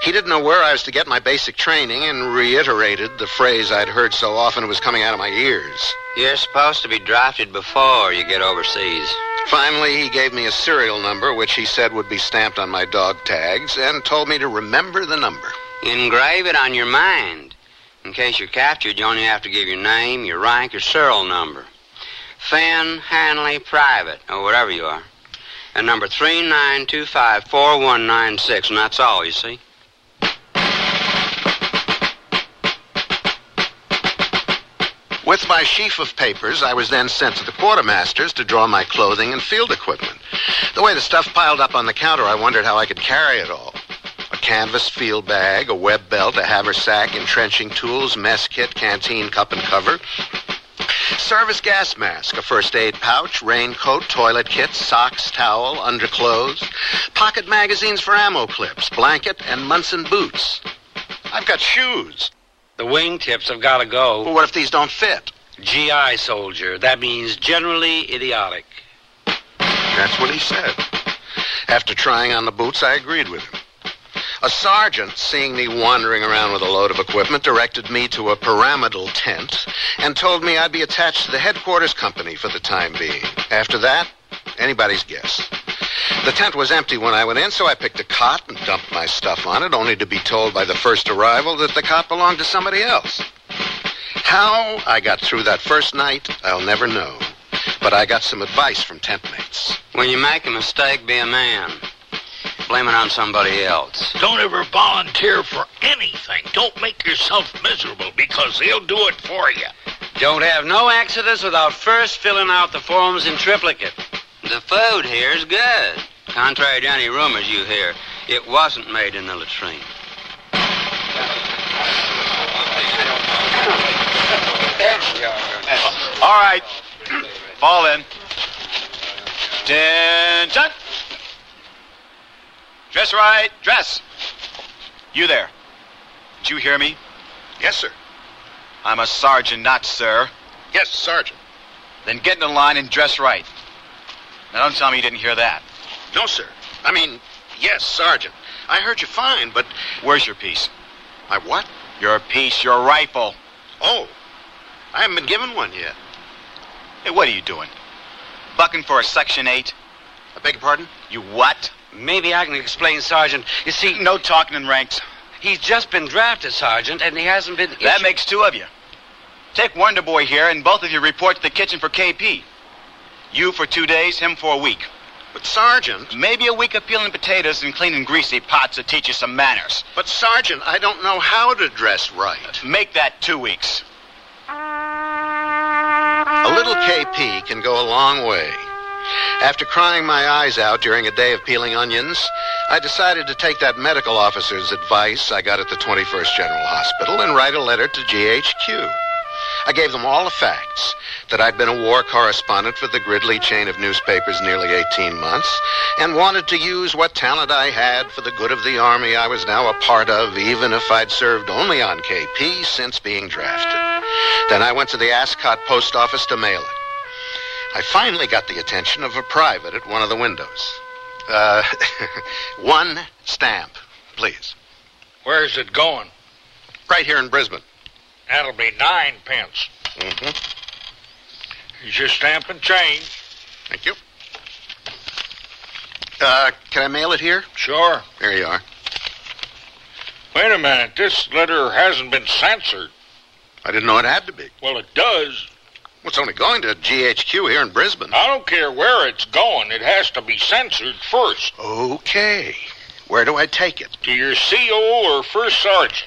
He didn't know where I was to get my basic training and reiterated the phrase I'd heard so often it was coming out of my ears. You're supposed to be drafted before you get overseas. Finally, he gave me a serial number, which he said would be stamped on my dog tags, and told me to remember the number. Engrave it on your mind. In case you're captured, you only have to give your name, your rank, your serial number. Finn Hanley Private, or whatever you are. And number 39254196, and that's all, you see. With my sheaf of papers, I was then sent to the quartermaster's to draw my clothing and field equipment. The way the stuff piled up on the counter, I wondered how I could carry it all. A canvas field bag, a web belt, a haversack, entrenching tools, mess kit, canteen cup and cover, service gas mask, a first aid pouch, raincoat, toilet kit, socks, towel, underclothes, pocket magazines for ammo clips, blanket, and Munson boots. I've got shoes. The wingtips have got to go. Well, what if these don't fit? GI soldier. That means generally idiotic. That's what he said. After trying on the boots, I agreed with him. A sergeant, seeing me wandering around with a load of equipment, directed me to a pyramidal tent and told me I'd be attached to the headquarters company for the time being. After that, anybody's guess. The tent was empty when I went in, so I picked a cot and dumped my stuff on it, only to be told by the first arrival that the cot belonged to somebody else. How I got through that first night, I'll never know. But I got some advice from tent mates. When you make a mistake, be a man. Blame it on somebody else. Don't ever volunteer for anything. Don't make yourself miserable, because they'll do it for you. Don't have no exodus without first filling out the forms in triplicate. The food here is good. Contrary to any rumors you hear, it wasn't made in the latrine. All right. Fall in. Attention. Dress right. Dress. You there. Did you hear me? Yes, sir. I'm a sergeant, not sir. Yes, Sergeant. Then get in the line and dress right. Now don't tell me you didn't hear that. No, sir. I mean, yes, Sergeant. I heard you fine, but... Where's your piece? My what? Your piece, your rifle. Oh, I haven't been given one yet. Hey, what are you doing? Bucking for a Section 8? I beg your pardon? You what? Maybe I can explain, Sergeant. You see... No talking in ranks. He's just been drafted, Sergeant, and he hasn't been... That makes two of you. Take Wonder Boy here, and both of you report to the kitchen for KP. You for 2 days, him for a week. But, Sergeant... Maybe a week of peeling potatoes and cleaning greasy pots to teach you some manners. But, Sergeant, I don't know how to dress right. Make that 2 weeks. A little KP can go a long way. After crying my eyes out during a day of peeling onions, I decided to take that medical officer's advice I got at the 21st General Hospital and write a letter to GHQ. I gave them all the facts. that I'd been a war correspondent for the Gridley chain of newspapers nearly 18 months, and wanted to use what talent I had for the good of the Army I was now a part of, even if I'd served only on KP since being drafted. Then I went to the Ascot post office to mail it. I finally got the attention of a private at one of the windows. One stamp, please. Where's it going? Right here in Brisbane. That'll be 9 pence. Mm-hmm. Here's your stamp and change. Thank you. Can I mail it here? Sure. There you are. Wait a minute. This letter hasn't been censored. I didn't know it had to be. Well, it does. Well, it's only going to GHQ here in Brisbane. I don't care where it's going. It has to be censored first. Okay. Where do I take it? To your CO or first sergeant.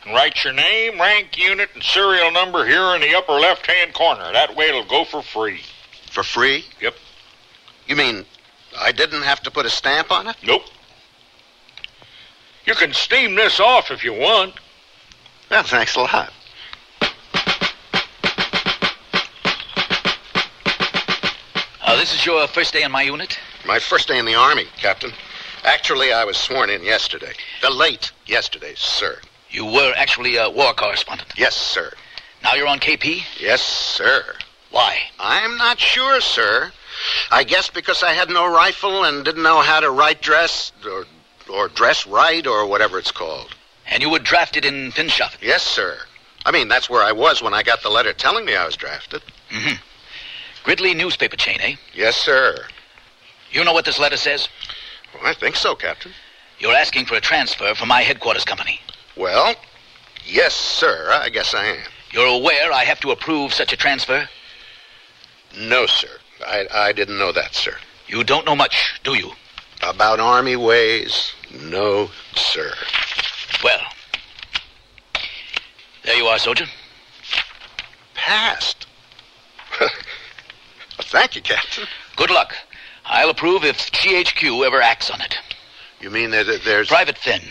And write your name, rank, unit, and serial number here in the upper left-hand corner. That way it'll go for free. For free? Yep. You mean I didn't have to put a stamp on it? Nope. You can steam this off if you want. Well, thanks a lot. This is your first day in my unit? My first day in the Army, Captain. Actually, I was sworn in yesterday. Late yesterday, sir. You were actually a war correspondent? Yes, sir. Now you're on KP? Yes, sir. Why? I'm not sure, sir. I guess because I had no rifle and didn't know how to right dress, or dress right, or whatever it's called. And you were drafted in Finschhafen? Yes, sir. I mean, that's where I was when I got the letter telling me I was drafted. Mm-hmm. Gridley newspaper chain, eh? Yes, sir. You know what this letter says? Well, I think so, Captain. You're asking for a transfer from my headquarters company. Well, yes, sir. I guess I am. You're aware I have to approve such a transfer? No, sir. I didn't know that, sir. You don't know much, do you? About Army ways? No, sir. Well, there you are, soldier. Passed. Well, thank you, Captain. Good luck. I'll approve if GHQ ever acts on it. You mean there's... Private Finn.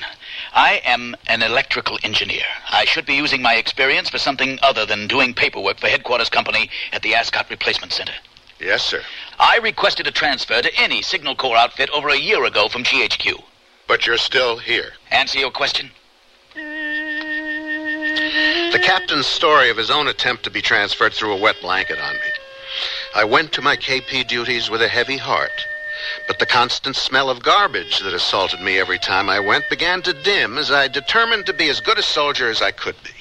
I am an electrical engineer. I should be using my experience for something other than doing paperwork for headquarters company at the Ascot Replacement Center. Yes, sir. I requested a transfer to any Signal Corps outfit over a year ago from GHQ. But you're still here. Answer your question. The captain's story of his own attempt to be transferred threw a wet blanket on me. I went to my KP duties with a heavy heart, but the constant smell of garbage that assaulted me every time I went began to dim as I determined to be as good a soldier as I could be.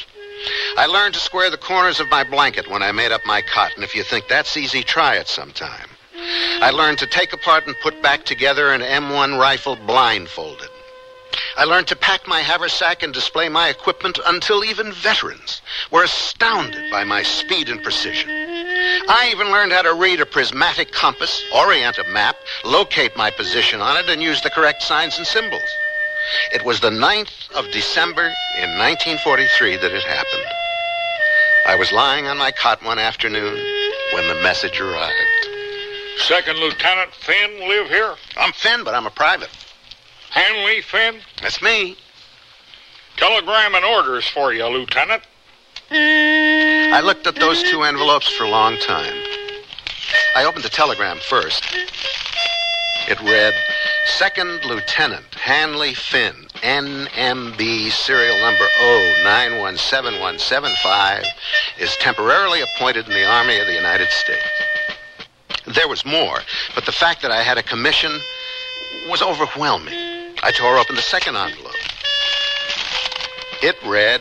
I learned to square the corners of my blanket when I made up my cot, and if you think that's easy, try it sometime. I learned to take apart and put back together an M1 rifle blindfolded. I learned to pack my haversack and display my equipment until even veterans were astounded by my speed and precision. I even learned how to read a prismatic compass, orient a map, locate my position on it, and use the correct signs and symbols. It was the 9th of December in 1943 that it happened. I was lying on my cot one afternoon when the message arrived. Second Lieutenant Finn live here? I'm Finn, but I'm a private. Hanley Finn? That's me. Telegram and orders for you, Lieutenant. I looked at those two envelopes for a long time. I opened the telegram first. It read, Second Lieutenant Hanley Finn, NMB, serial number 0917175, is temporarily appointed in the Army of the United States. There was more, but the fact that I had a commission was overwhelming. I tore open the second envelope. It read,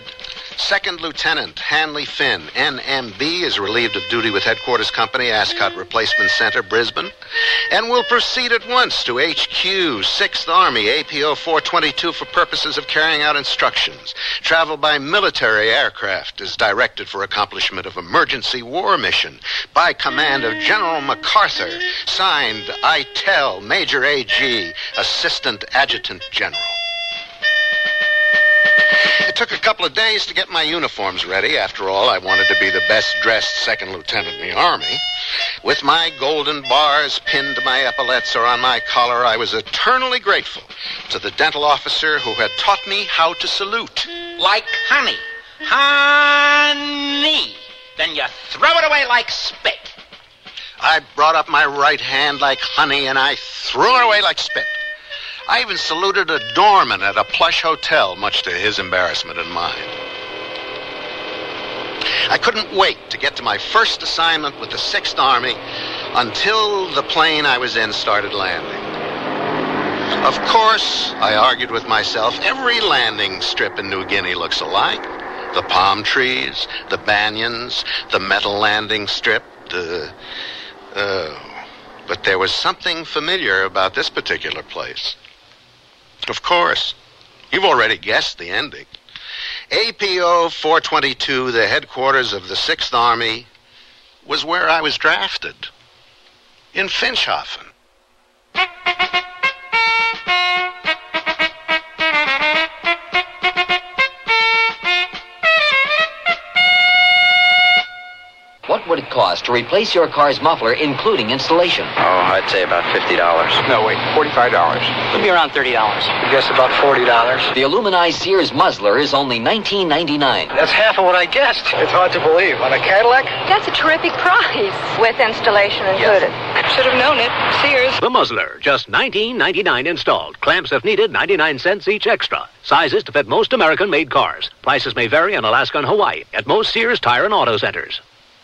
Second Lieutenant Hanley Finn, NMB, is relieved of duty with Headquarters Company, Ascot Replacement Center, Brisbane, and will proceed at once to HQ, 6th Army, APO 422 for purposes of carrying out instructions. Travel by military aircraft is directed for accomplishment of emergency war mission by command of General MacArthur, signed Itel, Major AG, Assistant Adjutant General. It took a couple of days to get my uniforms ready. After all, I wanted to be the best-dressed second lieutenant in the Army. With my golden bars pinned to my epaulets or on my collar, I was eternally grateful to the dental officer who had taught me how to salute. Like honey. Honey. then you throw it away like spit. I brought up my right hand like honey, and I threw it away like spit. I even saluted a doorman at a plush hotel, much to his embarrassment and mine. I couldn't wait to get to my first assignment with the 6th Army until the plane I was in started landing. Of course, I argued with myself, every landing strip in New Guinea looks alike. The palm trees, the banyans, the metal landing strip, but there was something familiar about this particular place. Of course, you've already guessed the ending. APO 422, the headquarters of the 6th Army, was where I was drafted. In Finchhofen. What would it cost to replace your car's muffler, including installation? Oh, I'd say about $50. No, wait, $45. It'd be around $30. I guess about $40. The aluminized Sears muzzler is only $19.99. That's half of what I guessed. It's hard to believe. On a Cadillac? That's a terrific price, with installation included. Should have known it. Sears. The muzzler, just $19.99 installed. Clamps if needed, 99 cents each extra. Sizes to fit most American-made cars. Prices may vary in Alaska and Hawaii at most Sears Tire and Auto Centers.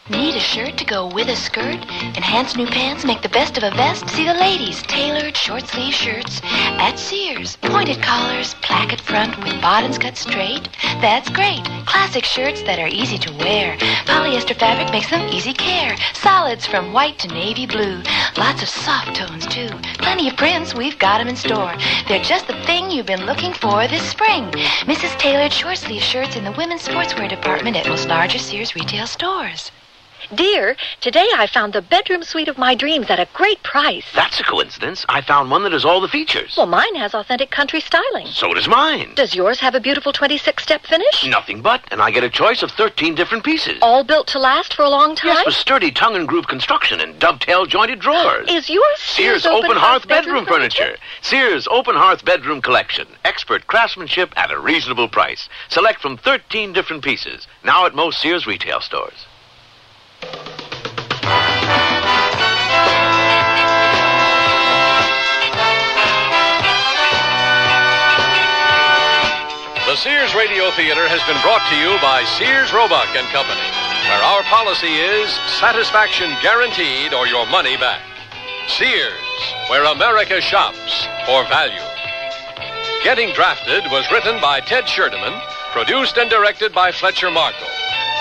Need a shirt to go with a skirt? Enhanced new pants make the best of a vest? See the ladies' tailored short-sleeve shirts at Sears. Pointed collars, placket front with bottoms cut straight. That's great. Classic shirts that are easy to wear. Polyester fabric makes them easy care. Solids from white to navy blue. Lots of soft tones, too. Plenty of prints, we've got them in store. They're just the thing you've been looking for this spring. Mrs. Tailored short-sleeve shirts in the women's sportswear department at most larger Sears retail stores. Dear, today I found the bedroom suite of my dreams at a great price. That's a coincidence. I found one that has all the features. Well, mine has authentic country styling. So does mine. Does yours have a beautiful 26-step finish? Nothing but, and I get a choice of 13 different pieces. All built to last for a long time? Yes, with sturdy tongue and groove construction and dovetail jointed drawers. Is yours Sears Open Hearth Bedroom Furniture? Sears Open Hearth Bedroom Collection. Expert craftsmanship at a reasonable price. Select from 13 different pieces. Now at most Sears retail stores. The Sears Radio Theater has been brought to you by Sears Roebuck and Company, where our policy is satisfaction guaranteed or your money back. Sears, where America shops for value. Getting Drafted was written by Ted Scherdeman, produced and directed by Fletcher Markle.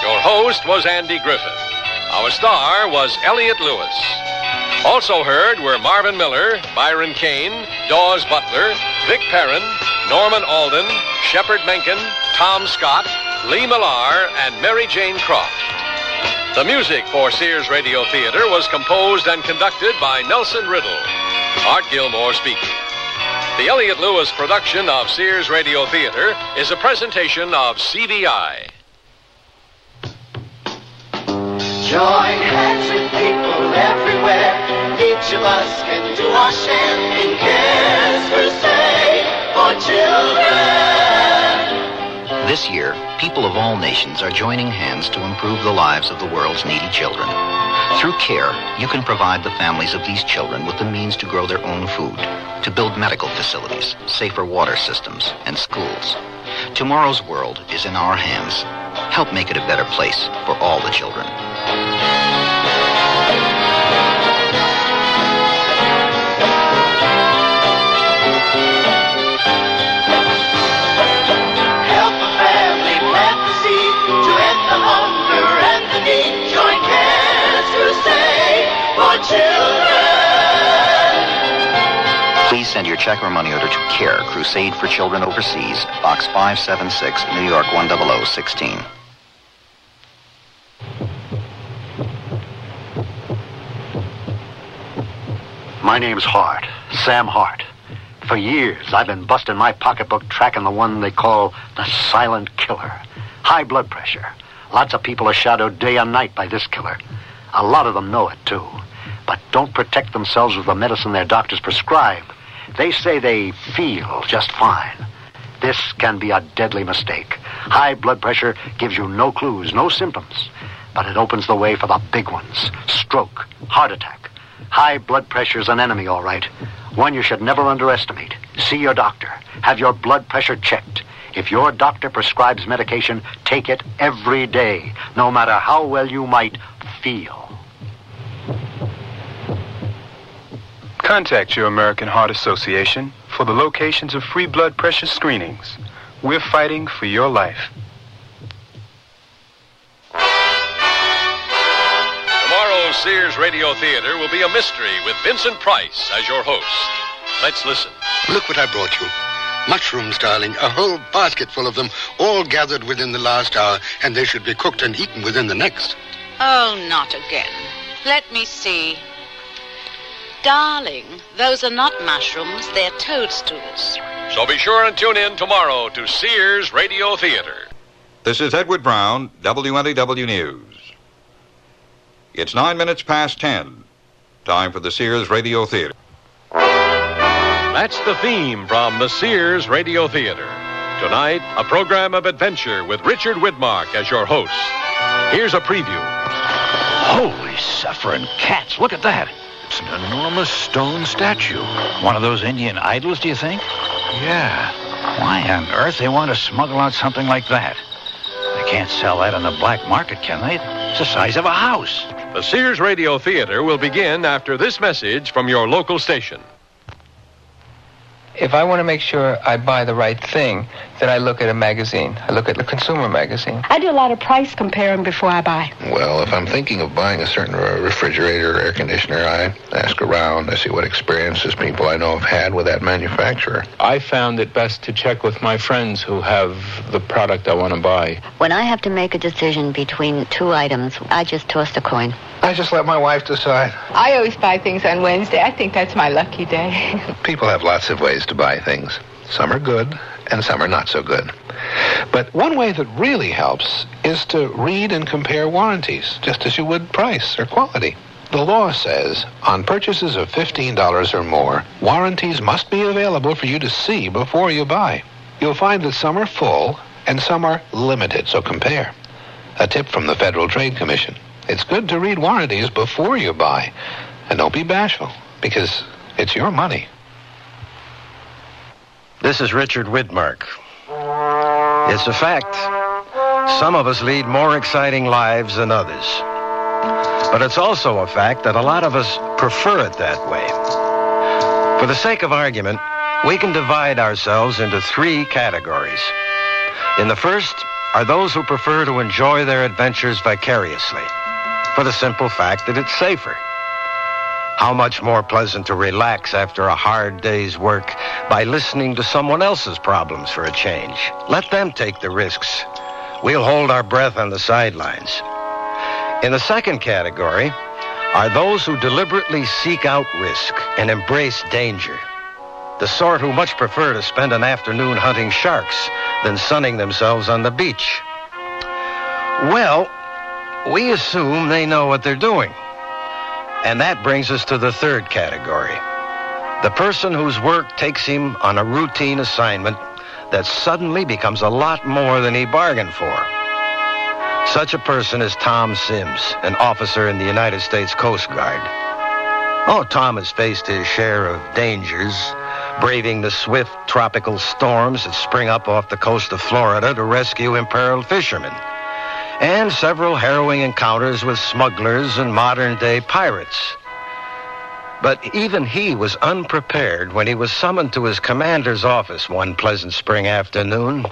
Your host was Andy Griffith. Our star was Elliott Lewis. Also heard were Marvin Miller, Byron Kane, Dawes Butler, Vic Perrin, Norman Alden, Shepard Menken, Tom Scott, Lee Millar, and Mary Jane Croft. The music for Sears Radio Theater was composed and conducted by Nelson Riddle. Art Gilmore speaking. The Elliott Lewis production of Sears Radio Theater is a presentation of CBI. Join hands with people everywhere. Each of us can do our share in Cares Crusade for children. This year, people of all nations are joining hands to improve the lives of the world's needy children. Through CARE, you can provide the families of these children with the means to grow their own food, to build medical facilities, safer water systems, and schools. Tomorrow's world is in our hands. Help make it a better place for all the children. Help a family plant the seed to end the hunger and the need. Join Cares Crusade for children. Please send your check or money order to CARE, Crusade for Children Overseas, Box 576, New York 10016. My name's Hart, Sam Hart. For years, I've been busting my pocketbook tracking the one they call the silent killer. High blood pressure. Lots of people are shadowed day and night by this killer. A lot of them know it, too, but don't protect themselves with the medicine their doctors prescribe. They say they feel just fine. This can be a deadly mistake. High blood pressure gives you no clues, no symptoms. but it opens the way for the big ones. Stroke, heart attack. High blood pressure's an enemy, all right. One you should never underestimate. See your doctor. Have your blood pressure checked. If your doctor prescribes medication, take it every day, no matter how well you might feel. Contact your American Heart Association for the locations of free blood pressure screenings. We're fighting for your life. Tomorrow's Sears Radio Theater will be a mystery with Vincent Price as your host. Let's listen. Look what I brought you. Mushrooms, darling. A whole basket full of them, all gathered within the last hour, and they should be cooked and eaten within the next. Oh, not again. Let me see. Darling, those are not mushrooms, they're toadstools. So be sure and tune in tomorrow to Sears Radio Theater. This is Edward Brown, WNEW News. It's 9 minutes past 10. Time for the Sears Radio Theater. That's the theme from the Sears Radio Theater. Tonight, a program of adventure with Richard Widmark as your host. Here's a preview. Holy suffering cats, look at that. It's an enormous stone statue. One of those Indian idols, do you think? Yeah. Why on earth they want to smuggle out something like that? They can't sell that on the black market, can they? It's the size of a house. The Sears Radio Theater will begin after this message from your local station. If I want to make sure I buy the right thing, then I look at a magazine. I look at the consumer magazine. I do a lot of price comparing before I buy. Well, if I'm thinking of buying a certain refrigerator or air conditioner, I ask around. I see what experiences people I know have had with that manufacturer. I found it best to check with my friends who have the product I want to buy. When I have to make a decision between two items, I just toss a coin. I just let my wife decide. I always buy things on Wednesday. I think that's my lucky day. People have lots of ways to buy things. Some are good, and some are not so good. But one way that really helps is to read and compare warranties, just as you would price or quality. The law says on purchases of $15 or more, warranties must be available for you to see before you buy. You'll find that some are full and some are limited, so compare. A tip from the Federal Trade Commission. It's good to read warranties before you buy. And don't be bashful, because it's your money. This is Richard Widmark. It's a fact. Some of us lead more exciting lives than others. But it's also a fact that a lot of us prefer it that way. For the sake of argument, we can divide ourselves into three categories. In the first are those who prefer to enjoy their adventures vicariously, for the simple fact that it's safer. How much more pleasant to relax after a hard day's work by listening to someone else's problems for a change. Let them take the risks. We'll hold our breath on the sidelines. In the second category are those who deliberately seek out risk and embrace danger. The sort who much prefer to spend an afternoon hunting sharks than sunning themselves on the beach. Well, we assume they know what they're doing. And that brings us to the third category. The person whose work takes him on a routine assignment that suddenly becomes a lot more than he bargained for. Such a person is Tom Sims, an officer in the United States Coast Guard. Oh, Tom has faced his share of dangers, braving the swift tropical storms that spring up off the coast of Florida to rescue imperiled fishermen, and several harrowing encounters with smugglers and modern-day pirates. But even he was unprepared when he was summoned to his commander's office one pleasant spring afternoon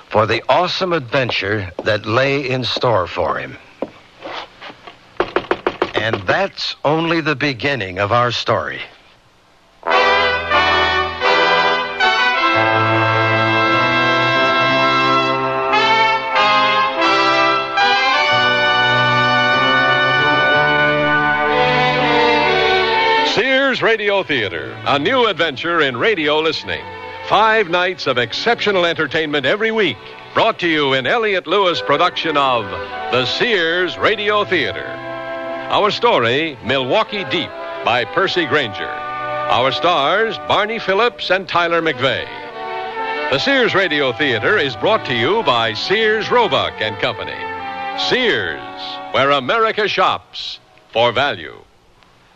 for the awesome adventure that lay in store for him. And that's only the beginning of our story. Sears Radio Theater, a new adventure in radio listening. 5 nights of exceptional entertainment every week, brought to you in Elliott Lewis' production of the Sears Radio Theater. Our story, Milwaukee Deep, by Percy Granger. Our stars, Barney Phillips and Tyler McVeigh. The Sears Radio Theater is brought to you by Sears Roebuck and Company. Sears, where America shops for value.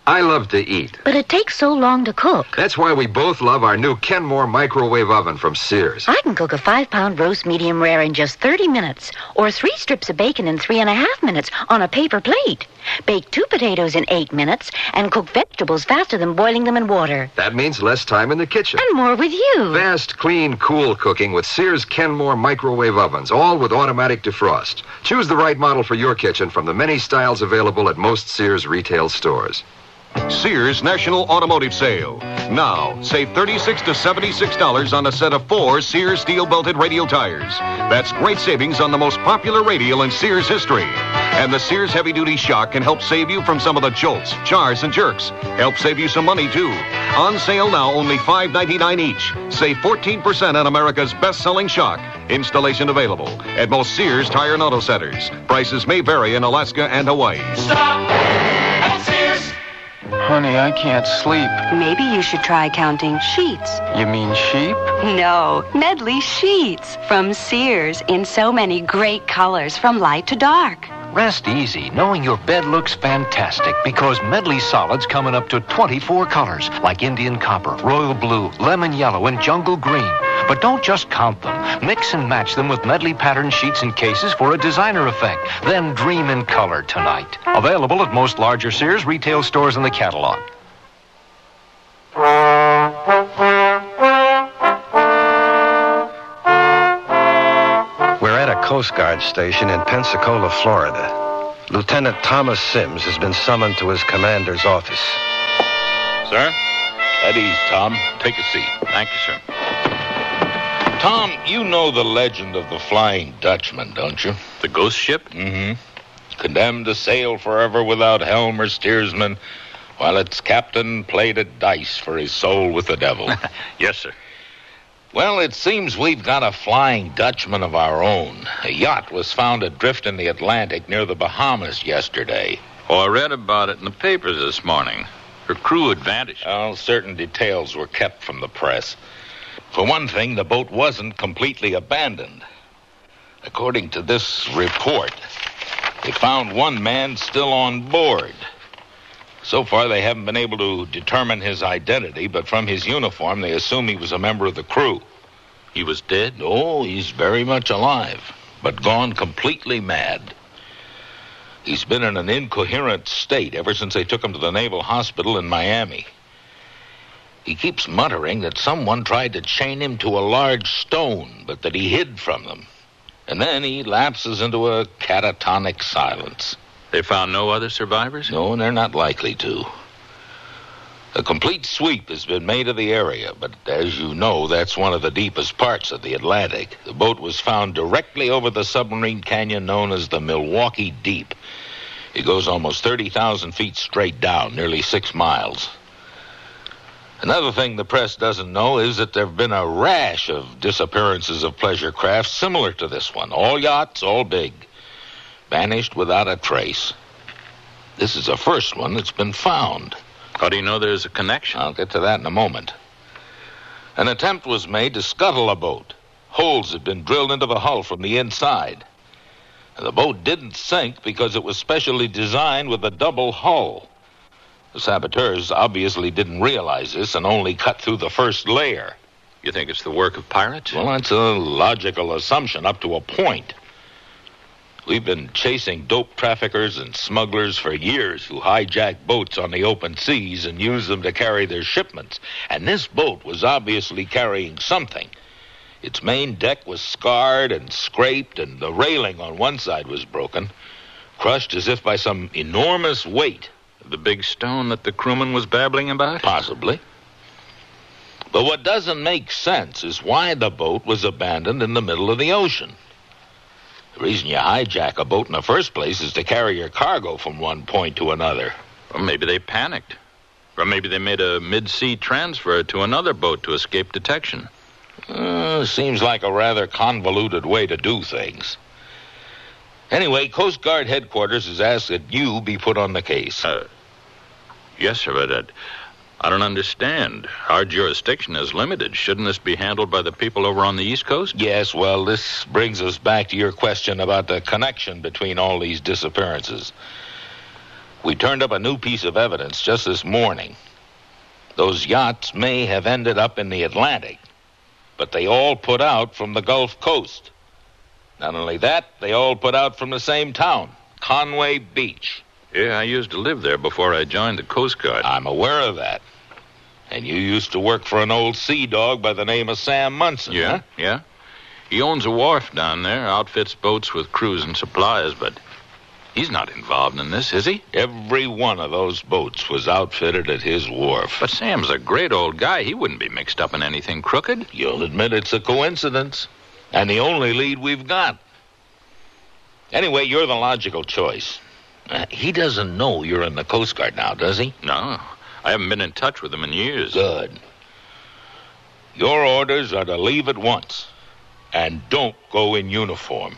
I love to eat. But it takes so long to cook. That's why we both love our new Kenmore microwave oven from Sears. I can cook a 5-pound roast medium rare in just 30 minutes, or 3 strips of bacon in 3.5 minutes on a paper plate. Bake 2 potatoes in 8 minutes, and cook vegetables faster than boiling them in water. That means less time in the kitchen. And more with you. Fast, clean, cool cooking with Sears Kenmore microwave ovens, all with automatic defrost. Choose the right model for your kitchen from the many styles available at most Sears retail stores. Sears National Automotive Sale. Now, save $36 to $76 on a set of 4 Sears steel-belted radial tires. That's great savings on the most popular radial in Sears history. And the Sears heavy-duty shock can help save you from some of the jolts, jars, and jerks. Help save you some money, too. On sale now, only $5.99 each. Save 14% on America's best-selling shock. Installation available at most Sears Tire and Auto Centers. Prices may vary in Alaska and Hawaii. Stop at Sears. Honey, I can't sleep. Maybe you should try counting sheets. You mean sheep? No, Medley sheets from Sears in so many great colors from light to dark. Rest easy, knowing your bed looks fantastic, because Medley solids come in up to 24 colors, like Indian copper, royal blue, lemon yellow, and jungle green. But don't just count them. Mix and match them with Medley pattern sheets and cases for a designer effect. Then dream in color tonight. Available at most larger Sears retail stores in the catalog. We're at a Coast Guard station in Pensacola, Florida. Lieutenant Thomas Sims has been summoned to his commander's office. Sir? At ease, Tom. Take a seat. Thank you, sir. Tom, you know the legend of the Flying Dutchman, don't you? The ghost ship? Mm-hmm. Condemned to sail forever without helm or steersman, while its captain played at dice for his soul with the devil. Yes, sir. Well, it seems we've got a Flying Dutchman of our own. A yacht was found adrift in the Atlantic near the Bahamas yesterday. Oh, I read about it in the papers this morning. Her crew had vanished. Well, certain details were kept from the press. For one thing, the boat wasn't completely abandoned. According to this report, they found one man still on board. So far, they haven't been able to determine his identity, but from his uniform, they assume he was a member of the crew. He was dead? Oh, he's very much alive, but gone completely mad. He's been in an incoherent state ever since they took him to the Naval Hospital in Miami. He keeps muttering that someone tried to chain him to a large stone, but that he hid from them. And then he lapses into a catatonic silence. They found no other survivors? No, and they're not likely to. A complete sweep has been made of the area, but as you know, that's one of the deepest parts of the Atlantic. The boat was found directly over the submarine canyon known as the Milwaukee Deep. It goes almost 30,000 feet straight down, nearly 6 miles. Another thing the press doesn't know is that there have been a rash of disappearances of pleasure crafts similar to this one. All yachts, all big. Vanished without a trace. This is the first one that's been found. How do you know there's a connection? I'll get to that in a moment. An attempt was made to scuttle a boat. Holes had been drilled into the hull from the inside. And the boat didn't sink because it was specially designed with a double hull. The saboteurs obviously didn't realize this and only cut through the first layer. You think it's the work of pirates? Well, that's a logical assumption up to a point. We've been chasing dope traffickers and smugglers for years who hijack boats on the open seas and use them to carry their shipments. And this boat was obviously carrying something. Its main deck was scarred and scraped, and the railing on one side was broken, crushed as if by some enormous weight. The big stone that the crewman was babbling about? Possibly. But what doesn't make sense is why the boat was abandoned in the middle of the ocean. The reason you hijack a boat in the first place is to carry your cargo from one point to another. Or maybe they panicked. Or maybe they made a mid-sea transfer to another boat to escape detection. Seems like a rather convoluted way to do things. Anyway, Coast Guard headquarters has asked that you be put on the case. Yes, sir, but I don't understand. Our jurisdiction is limited. Shouldn't this be handled by the people over on the East Coast? Yes, well, this brings us back to your question about the connection between all these disappearances. We turned up a new piece of evidence just this morning. Those yachts may have ended up in the Atlantic, but they all put out from the Gulf Coast. Not only that, they all put out from the same town, Conway Beach. Yeah, I used to live there before I joined the Coast Guard. I'm aware of that. And you used to work for an old sea dog by the name of Sam Munson, Yeah, huh? yeah. He owns a wharf down there, outfits boats with crews and supplies, but he's not involved in this, is he? Every one of those boats was outfitted at his wharf. But Sam's a great old guy. He wouldn't be mixed up in anything crooked. You'll admit it's a coincidence. And the only lead we've got. Anyway, you're the logical choice. He doesn't know you're in the Coast Guard now, does he? No. I haven't been in touch with him in years. Good. Your orders are to leave at once. And don't go in uniform.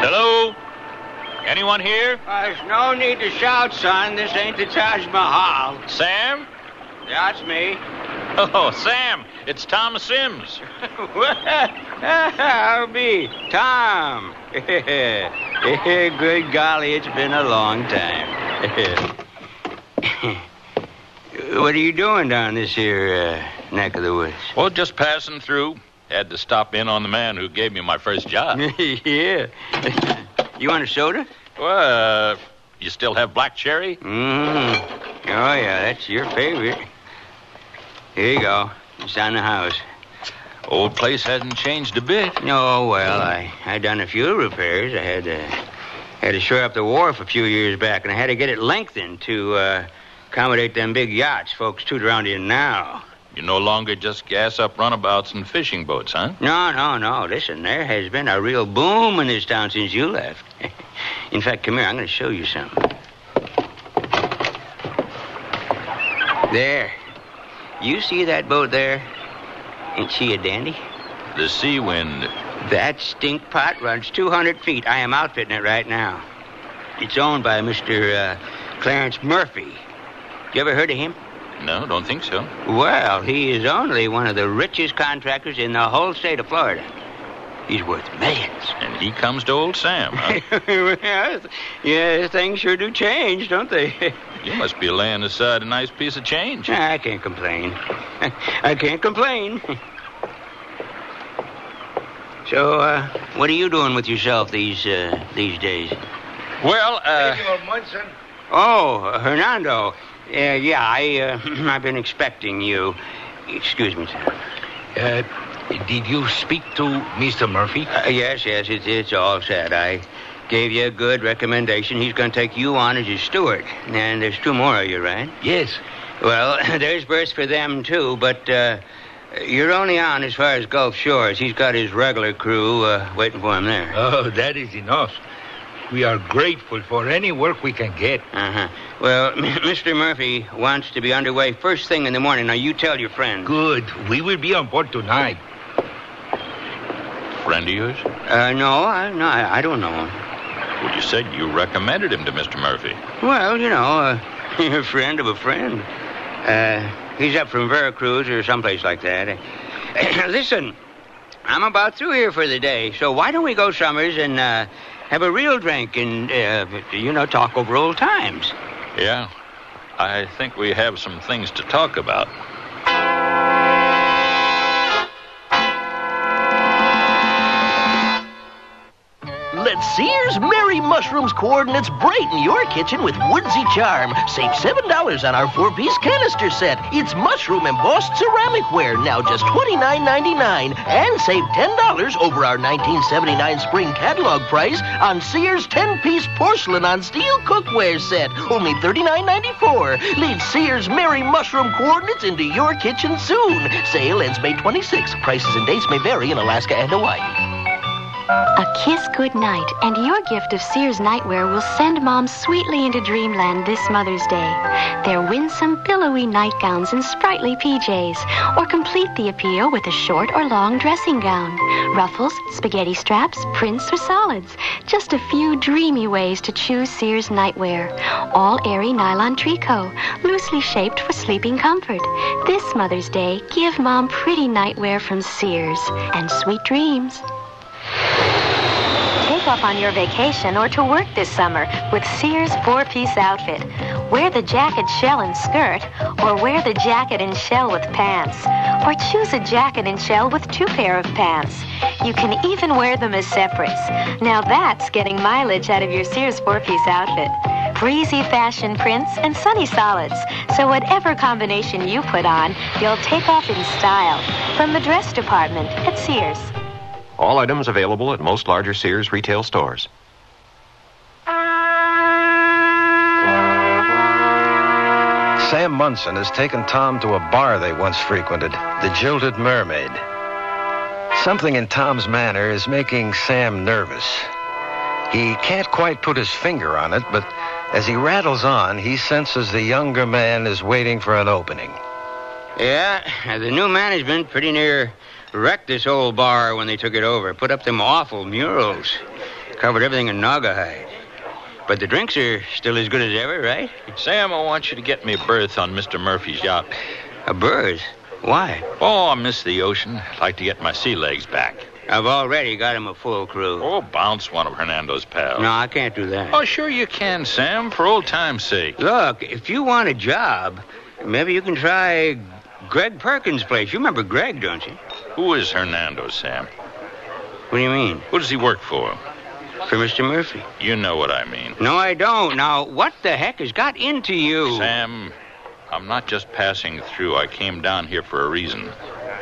Hello? Anyone here? There's no need to shout, son. This ain't the Taj Mahal. Sam? That's me. Oh, Sam, it's Tom Sims. I'll be Tom. Good golly, it's been a long time. What are you doing down this here neck of the woods? Well, just passing through. Had to stop in on the man who gave me my first job. Yeah. You want a soda? Well, you still have black cherry? Mm-hmm. Oh, yeah, that's your favorite. Here you go. It's on the house. Old place hasn't changed a bit. No, well, I done a few repairs. I had to shore up the wharf a few years back, and I had to get it lengthened to accommodate them big yachts folks toot around in now. You no longer just gas up runabouts and fishing boats, huh? No. Listen, there has been a real boom in this town since you left. In fact, come here. I'm going to show you something. There. You see that boat there? Ain't she a dandy? The Sea Wind. That stink pot runs 200 feet. I am outfitting it right now. It's owned by Mr. Clarence Murphy. You ever heard of him? No, don't think so. Well, he is only one of the richest contractors in the whole state of Florida. He's worth millions. And he comes to old Sam, huh? Yeah, things sure do change, don't they? You must be laying aside a nice piece of change. I can't complain. I can't complain. So, what are you doing with yourself these days? Well, Munson. Oh, Hernando. Yeah, I've been expecting you. Excuse me, sir. Did you speak to Mr. Murphy? Yes, it's all set. I gave you a good recommendation. He's going to take you on as his steward. And there's two more of you, right? Yes. Well, there's berths for them, too, but you're only on as far as Gulf Shores. He's got his regular crew waiting for him there. Oh, that is enough. We are grateful for any work we can get. Uh-huh. Well, Mr. Murphy wants to be underway first thing in the morning. Now, you tell your friends. Good. We will be on board tonight. Friend of yours? No, I don't know him. Well, you said you recommended him to Mr. Murphy. Well, you know, a friend of a friend. He's up from Veracruz or someplace like that. Listen, I'm about through here for the day, so why don't we go, Summers, and have a real drink and, talk over old times? Yeah, I think we have some things to talk about. Let Sears Merry Mushrooms coordinates brighten your kitchen with woodsy charm. Save $7 on our 4-piece canister set. It's mushroom embossed ceramicware, now just $29.99. And save $10 over our 1979 spring catalog price on Sears 10-piece porcelain on steel cookware set, only $39.94. Lead Sears Merry Mushroom coordinates into your kitchen soon. Sale ends May 26. Prices and dates may vary in Alaska and Hawaii. A kiss goodnight, and your gift of Sears nightwear will send Mom sweetly into dreamland this Mother's Day. Their winsome, billowy nightgowns and sprightly PJs, or complete the appeal with a short or long dressing gown. Ruffles, spaghetti straps, prints, or solids. Just a few dreamy ways to choose Sears nightwear. All airy nylon tricot, loosely shaped for sleeping comfort. This Mother's Day, give Mom pretty nightwear from Sears, and sweet dreams. Take off on your vacation or to work this summer with Sears 4-piece outfit. Wear the jacket, shell, and skirt, or wear the jacket and shell with pants. Or choose a jacket and shell with 2 pair of pants. You can even wear them as separates. Now that's getting mileage out of your Sears 4-piece outfit. Breezy fashion prints and sunny solids. So whatever combination you put on, you'll take off in style. From the dress department at Sears. All items available at most larger Sears retail stores. Sam Munson has taken Tom to a bar they once frequented, the Jilted Mermaid. Something in Tom's manner is making Sam nervous. He can't quite put his finger on it, but as he rattles on, he senses the younger man is waiting for an opening. Yeah, the new management pretty near wrecked this old bar when they took it over. Put up them awful murals. Covered everything in naugahyde. But the drinks are still as good as ever, right? Sam, I want you to get me a berth on Mr. Murphy's yacht. A berth? Why? Oh, I miss the ocean. I'd like to get my sea legs back. I've already got him a full crew. Oh, bounce one of Hernando's pals. No, I can't do that. Oh, sure you can, Sam, for old time's sake. Look, if you want a job, maybe you can try Greg Perkins' place. You remember Greg, don't you? Who is Hernando, Sam? What do you mean? Who does he work for? For Mr. Murphy. You know what I mean. No, I don't. Now, what the heck has got into you? Sam, I'm not just passing through. I came down here for a reason.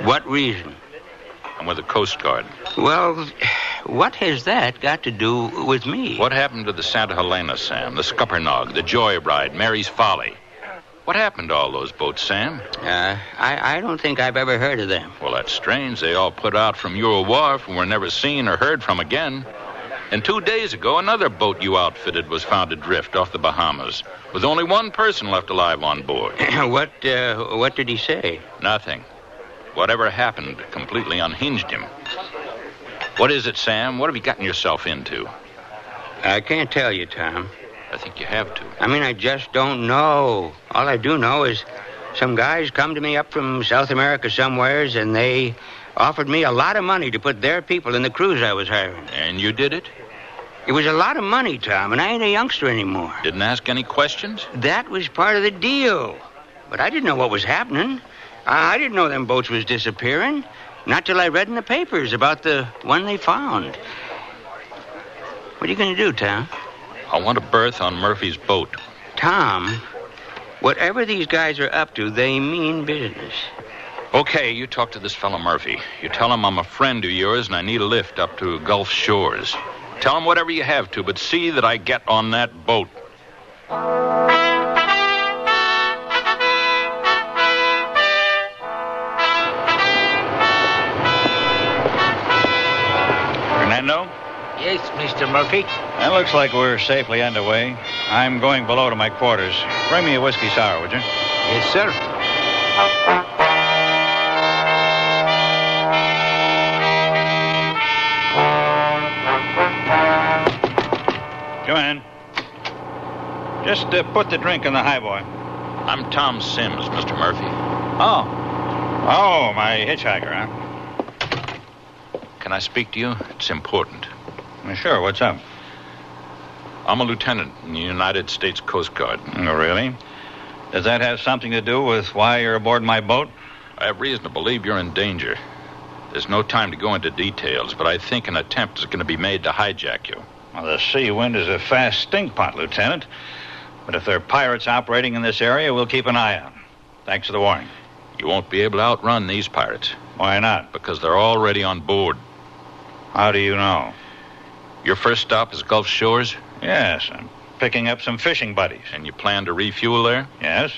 What reason? I'm with the Coast Guard. Well, what has that got to do with me? What happened to the Santa Helena, Sam? The Scuppernong, the Joyride, Mary's Folly? What happened to all those boats, Sam? I don't think I've ever heard of them. Well, that's strange. They all put out from your wharf and were never seen or heard from again. And 2 days ago, another boat you outfitted was found adrift off the Bahamas, with only one person left alive on board. What did he say? Nothing. Whatever happened completely unhinged him. What is it, Sam? What have you gotten yourself into? I can't tell you, Tom. I think you have to. I mean, I just don't know. All I do know is some guys come to me up from South America somewheres, and they offered me a lot of money to put their people in the cruise I was hiring. And you did it? It was a lot of money, Tom, and I ain't a youngster anymore. Didn't ask any questions? That was part of the deal. But I didn't know what was happening. I didn't know them boats was disappearing. Not till I read in the papers about the one they found. What are you going to do, Tom? I want a berth on Murphy's boat. Tom, whatever these guys are up to, they mean business. Okay, you talk to this fellow Murphy. You tell him I'm a friend of yours and I need a lift up to Gulf Shores. Tell him whatever you have to, but see that I get on that boat. Fernando? Yes, Mr. Murphy? It looks like we're safely underway. I'm going below to my quarters. Bring me a whiskey sour, would you? Yes, sir. Joanne, just put the drink in the highboy. I'm Tom Sims, Mr. Murphy. Oh, my hitchhiker, huh? Can I speak to you? It's important. Sure, what's up? I'm a lieutenant in the United States Coast Guard. Oh, really? Does that have something to do with why you're aboard my boat? I have reason to believe you're in danger. There's no time to go into details, but I think an attempt is going to be made to hijack you. Well, the sea wind is a fast stinkpot, Lieutenant. But if there are pirates operating in this area, we'll keep an eye out. Thanks for the warning. You won't be able to outrun these pirates. Why not? Because they're already on board. How do you know? Your first stop is Gulf Shores? Yes, I'm picking up some fishing buddies. And you plan to refuel there? Yes.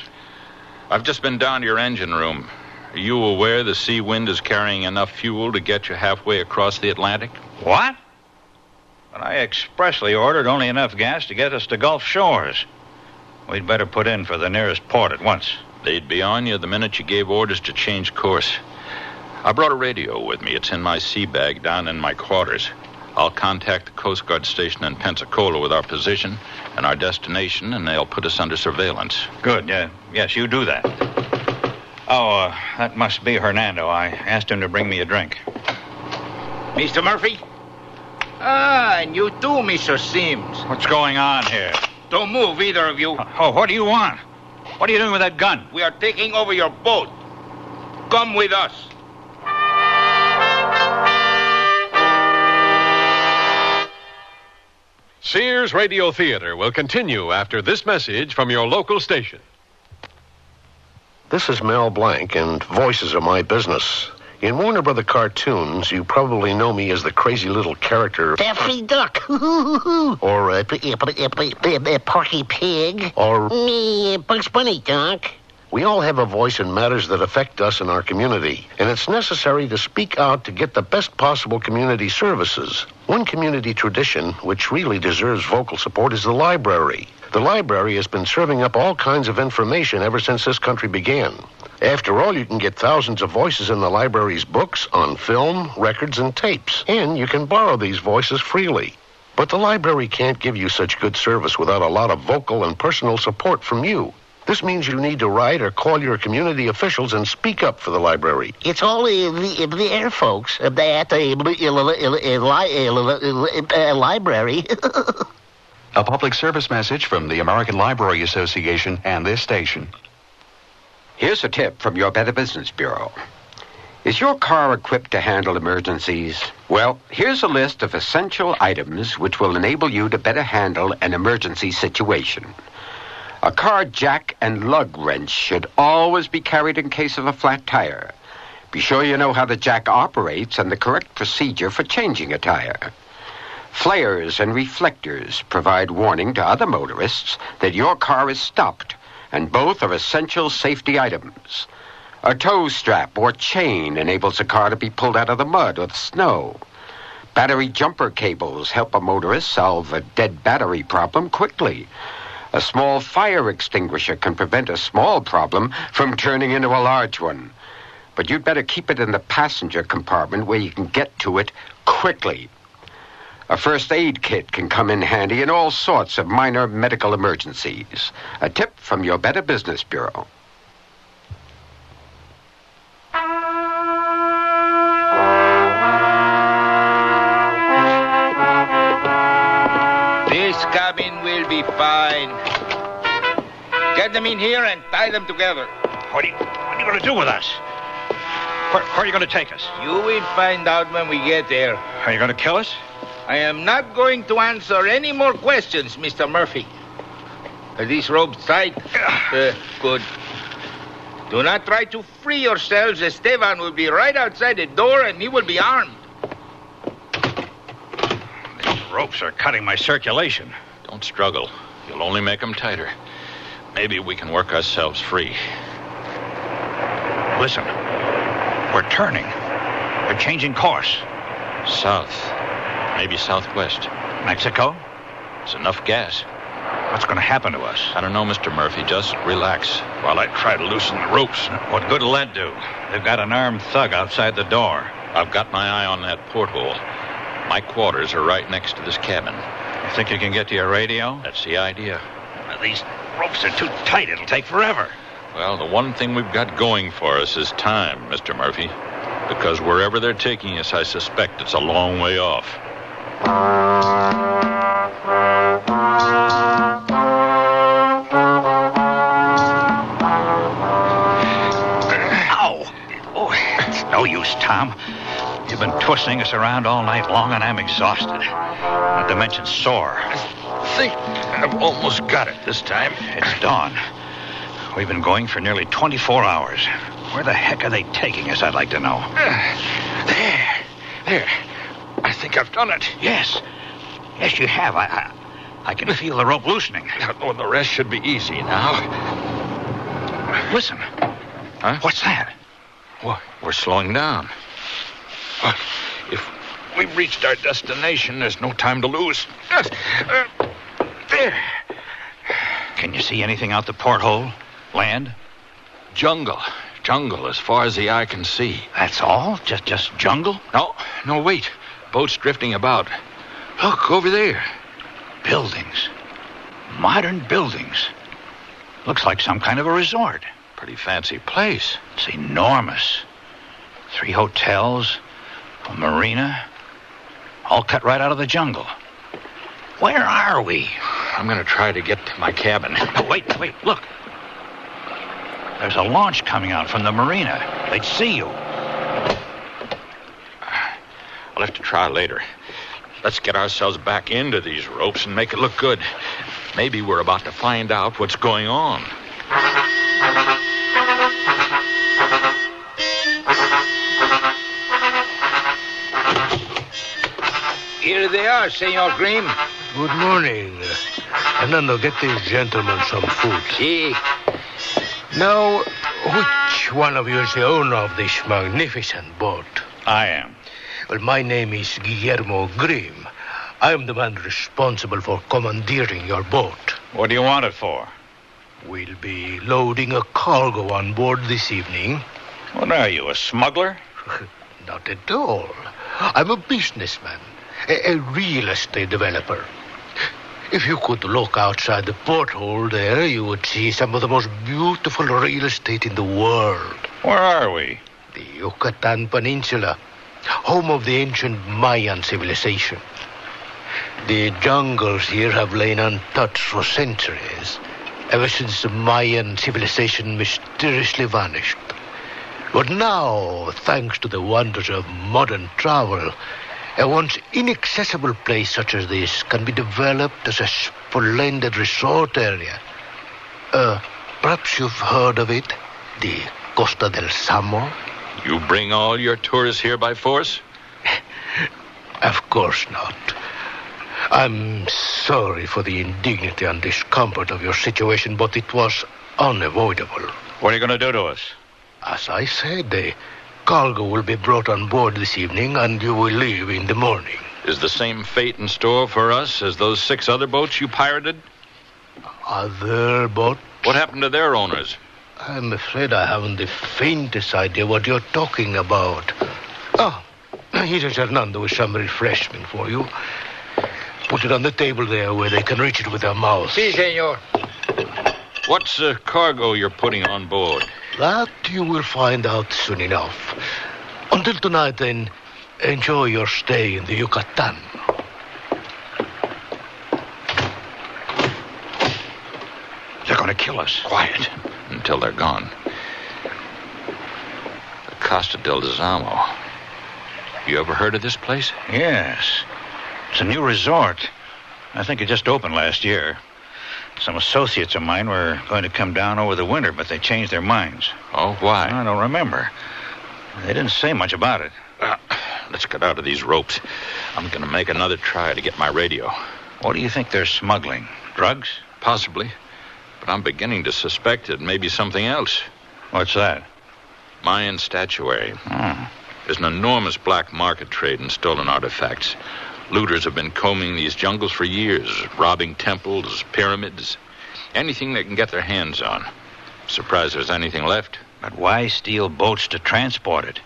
I've just been down to your engine room. Are you aware the sea wind is carrying enough fuel to get you halfway across the Atlantic? What? But I expressly ordered only enough gas to get us to Gulf Shores. We'd better put in for the nearest port at once. They'd be on you the minute you gave orders to change course. I brought a radio with me. It's in my sea bag down in my quarters. I'll contact the Coast Guard station in Pensacola with our position and our destination, and they'll put us under surveillance. Good. Yes, you do that. Oh, that must be Hernando. I asked him to bring me a drink. Mr. Murphy? Ah, and you too, Mr. Sims. What's going on here? Don't move, either of you. Oh, what do you want? What are you doing with that gun? We are taking over your boat. Come with us. Sears Radio Theater will continue after this message from your local station. This is Mel Blanc, and voices are my business. In Warner Brother cartoons, you probably know me as the crazy little character Daffy Duck. or Porky Pig. or Me, Bugs Bunny, Doc. we all have a voice in matters that affect us in our community, and it's necessary to speak out to get the best possible community services. One community tradition, which really deserves vocal support, is the library. The library has been serving up all kinds of information ever since this country began. After all, you can get thousands of voices in the library's books, on film, records, and tapes, and you can borrow these voices freely. But the library can't give you such good service without a lot of vocal and personal support from you. This means you need to write or call your community officials and speak up for the library. It's all in the air, folks. At the library. A public service message from the American Library Association and this station. Here's a tip from your Better Business Bureau. Is your car equipped to handle emergencies? Well, here's a list of essential items which will enable you to better handle an emergency situation. A car jack and lug wrench should always be carried in case of a flat tire. Be sure you know how the jack operates and the correct procedure for changing a tire. Flares and reflectors provide warning to other motorists that your car is stopped, and both are essential safety items. A tow strap or chain enables a car to be pulled out of the mud or the snow. Battery jumper cables help a motorist solve a dead battery problem quickly. A small fire extinguisher can prevent a small problem from turning into a large one. But you'd better keep it in the passenger compartment where you can get to it quickly. A first aid kit can come in handy in all sorts of minor medical emergencies. A tip from your Better Business Bureau. This cabin will be fine. Get them in here and tie them together. What are you going to do with us? Where are you going to take us? You will find out when we get there. Are you going to kill us? I am not going to answer any more questions, Mr. Murphy. Are these ropes tight? Good. Do not try to free yourselves. Esteban will be right outside the door, and he will be armed. These ropes are cutting my circulation. Don't struggle. You'll only make them tighter. Maybe we can work ourselves free. Listen. We're turning. We're changing course. South. Maybe southwest. Mexico? It's enough gas. What's going to happen to us? I don't know, Mr. Murphy. Just relax while I try to loosen the ropes. What good will that do? They've got an armed thug outside the door. I've got my eye on that porthole. My quarters are right next to this cabin. You think you can get to your radio? That's the idea. These ropes are too tight. It'll take forever. Well, the one thing we've got going for us is time, Mr. Murphy. Because wherever they're taking us, I suspect it's a long way off. Ow! Oh, it's no use, Tom. You've been twisting us around all night long, and I'm exhausted. Not to mention sore. I think I've almost got it this time. It's dawn. We've been going for nearly 24 hours. Where the heck are they taking us, I'd like to know. There. I think I've done it. Yes, you have. I can feel the rope loosening. Oh, the rest should be easy now. Listen. Huh? What's that? What? We're slowing down. If we've reached our destination. There's no time to lose. There. Can you see anything out the porthole? Land? Jungle. Jungle as far as the eye can see. That's all? Just jungle? No, wait. Boats drifting about. Look, over there. Buildings. Modern buildings. Looks like some kind of a resort. Pretty fancy place. It's enormous. 3 hotels, a marina, all cut right out of the jungle. Where are we? I'm going to try to get to my cabin. Oh, wait, look. There's a launch coming out from the marina. They'd see you. I'll have to try later. Let's get ourselves back into these ropes and make it look good. Maybe we're about to find out what's going on. Here they are, Senor Grimm. Good morning. Fernando, get these gentlemen some food. Si. Now, which one of you is the owner of this magnificent boat? I am. Well, my name is Guillermo Grimm. I am the man responsible for commandeering your boat. What do you want it for? We'll be loading a cargo on board this evening. What are you, a smuggler? Not at all. I'm a businessman, a real estate developer. If you could look outside the porthole there, you would see some of the most beautiful real estate in the world. Where are we? The Yucatan Peninsula, home of the ancient Mayan civilization. The jungles here have lain untouched for centuries, ever since the Mayan civilization mysteriously vanished. But now, thanks to the wonders of modern travel, a once inaccessible place such as this can be developed as a splendid resort area. Perhaps you've heard of it? The Costa del Samo? You bring all your tourists here by force? Of course not. I'm sorry for the indignity and discomfort of your situation, but it was unavoidable. What are you going to do to us? As I said, the cargo will be brought on board this evening, and you will leave in the morning. Is the same fate in store for us as those 6 other boats you pirated? Other boats? What happened to their owners? I'm afraid I haven't the faintest idea what you're talking about. Oh, here is Hernando with some refreshment for you. Put it on the table there where they can reach it with their mouths. Si, senor. What's the cargo you're putting on board? That you will find out soon enough. Until tonight, then, enjoy your stay in the Yucatan. They're going to kill us. Quiet until they're gone. The Costa del Zamo. You ever heard of this place? Yes. It's a new resort. I think it just opened last year. Some associates of mine were going to come down over the winter, but they changed their minds. Oh, why? I don't remember. They didn't say much about it. Let's get out of these ropes. I'm going to make another try to get my radio. What do you think they're smuggling? Drugs? Possibly. But I'm beginning to suspect it may be something else. What's that? Mayan statuary. There's an enormous black market trade in stolen artifacts. Looters have been combing these jungles for years, robbing temples, pyramids, anything they can get their hands on. Surprised there's anything left. But why steal boats to transport it?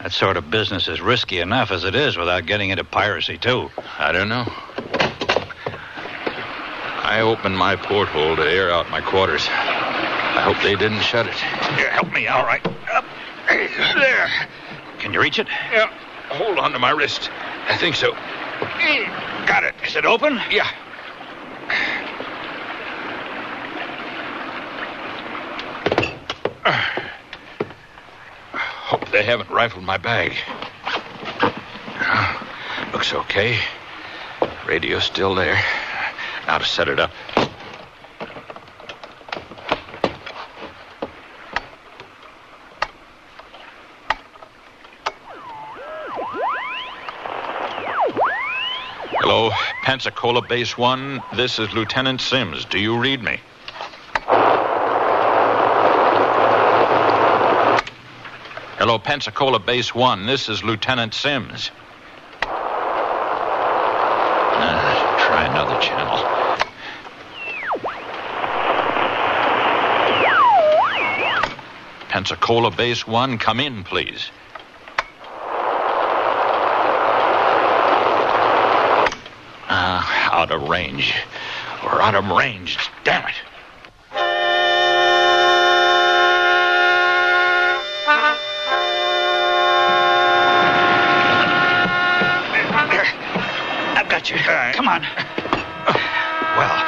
That sort of business is risky enough as it is without getting into piracy, too. I don't know. I opened my porthole to air out my quarters. I hope they didn't shut it. Here, help me. All right. Up. There. Can you reach it? Yeah. Hold on to my wrist. I think so. Got it. Is it open? Yeah. Hope they haven't rifled my bag. Looks okay. Radio's still there. Now to set it up. Hello, Pensacola Base 1. This is Lieutenant Sims. Do you read me? Hello, Pensacola Base 1. This is Lieutenant Sims. channel. Pensacola Base 1, come in, please. Out of range. We're out of range. Damn it. I've got you. Come on. Well,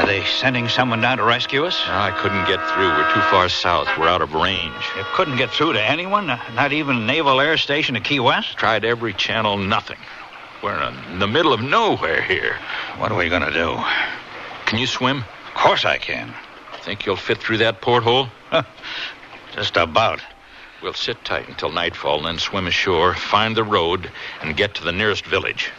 Are they sending someone down to rescue us? I couldn't get through. We're too far south. We're out of range. You couldn't get through to anyone? Not even Naval Air Station at Key West? Tried every channel, nothing. We're in the middle of nowhere here. What are we going to do? Can you swim? Of course I can. Think you'll fit through that porthole? Just about. We'll sit tight until nightfall and then swim ashore, find the road, and get to the nearest village.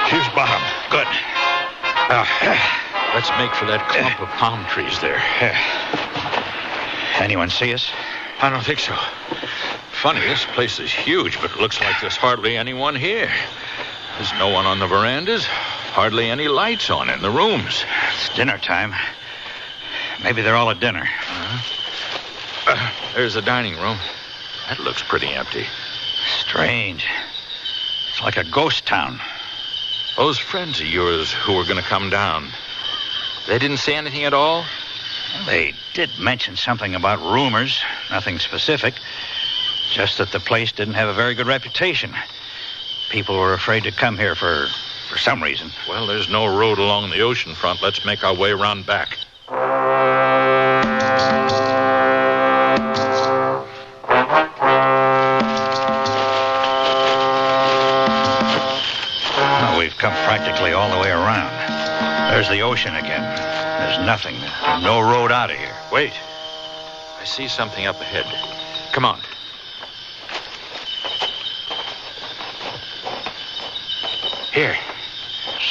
Here's bottom. Good. Let's make for that clump of palm trees there. Anyone see us? I don't think so. Funny, this place is huge, but it looks like there's hardly anyone here. There's no one on the verandas. Hardly any lights on in the rooms. It's dinner time. Maybe they're all at dinner. There's the dining room. That looks pretty empty. Strange. It's like a ghost town. Those friends of yours who were going to come down, they didn't say anything at all? They did mention something about rumors. Nothing specific. Just that the place didn't have a very good reputation. People were afraid to come here for some reason. Well, there's no road along the ocean front. Let's make our way around back. Well, we've come practically all the way around. There's the ocean again. There's nothing. There's no road out of here. Wait. I see something up ahead. Come on. Here.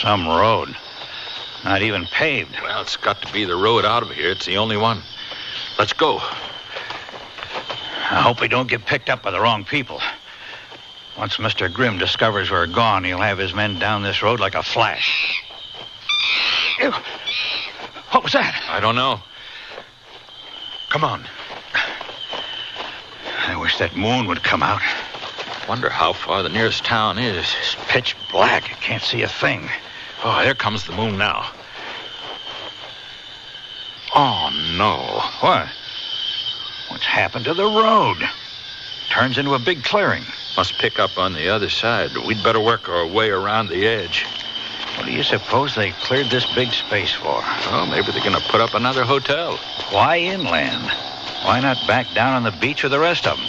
Some road. Not even paved. Well, it's got to be the road out of here. It's the only one. Let's go. I hope we don't get picked up by the wrong people. Once Mr. Grimm discovers we're gone, he'll have his men down this road like a flash. Ew. What was that? I don't know. Come on. I wish that moon would come out. Wonder how far the nearest town is. It's pitch black. I can't see a thing. Oh, there comes the moon now. Oh, no. What? What's happened to the road? Turns into a big clearing. Must pick up on the other side. We'd better work our way around the edge. What do you suppose they cleared this big space for? Oh, maybe they're going to put up another hotel. Why inland? Why not back down on the beach with the rest of them?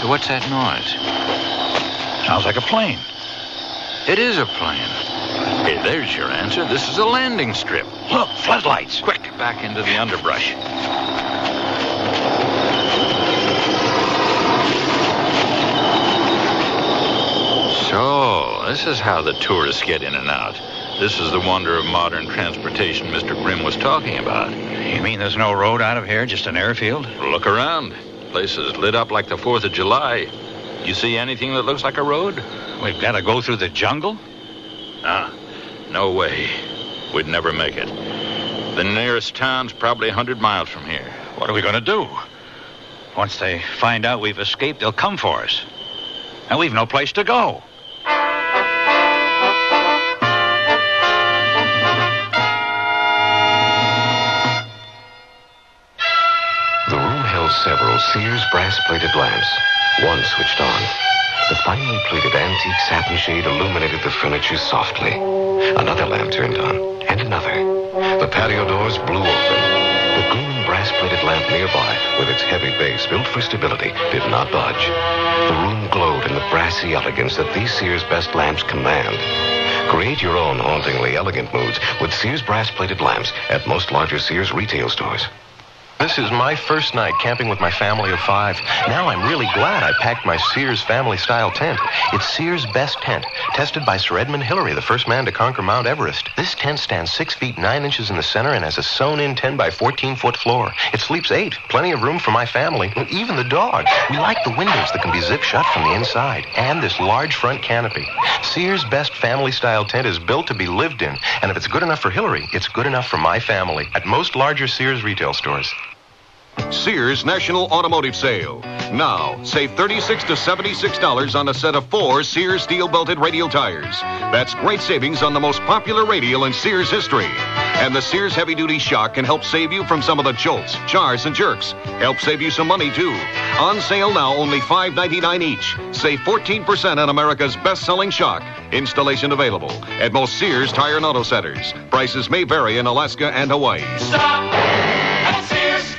What's that noise? Sounds like a plane. It is a plane. Hey, there's your answer. This is a landing strip. Look, floodlights. Quick, back into the underbrush. So, this is how the tourists get in and out. This is the wonder of modern transportation Mr. Grimm was talking about. You mean there's no road out of here, just an airfield? Look around. The place is lit up like the 4th of July. You see anything that looks like a road? We've got to go through the jungle? No way. We'd never make it. The nearest town's probably 100 miles from here. What are we going to do? Once they find out we've escaped, they'll come for us. And we've no place to go. The room held several Sears brass-plated lamps. One switched on. The finely plated antique satin shade illuminated the furniture softly. Another lamp turned on, and another. The patio doors blew open. The gleaming brass-plated lamp nearby, with its heavy base built for stability, did not budge. The room glowed in the brassy elegance that these Sears best lamps command. Create your own hauntingly elegant moods with Sears brass-plated lamps at most larger Sears retail stores. This is my first night camping with my family of 5. Now I'm really glad I packed my Sears family-style tent. It's Sears' best tent, tested by Sir Edmund Hillary, the first man to conquer Mount Everest. This tent stands 6 feet 9 inches in the center and has a sewn-in 10 by 14-foot floor. It sleeps 8, plenty of room for my family, even the dog. We like the windows that can be zip shut from the inside, and this large front canopy. Sears' best family-style tent is built to be lived in, and if it's good enough for Hillary, it's good enough for my family at most larger Sears retail stores. Sears National Automotive Sale. Now, save $36 to $76 on a set of 4 Sears steel-belted radial tires. That's great savings on the most popular radial in Sears history. And the Sears heavy-duty shock can help save you from some of the jolts, jars, and jerks. Help save you some money, too. On sale now, only $5.99 each. Save 14% on America's best-selling shock. Installation available at most Sears Tire and Auto Centers. Prices may vary in Alaska and Hawaii. Stop at Sears.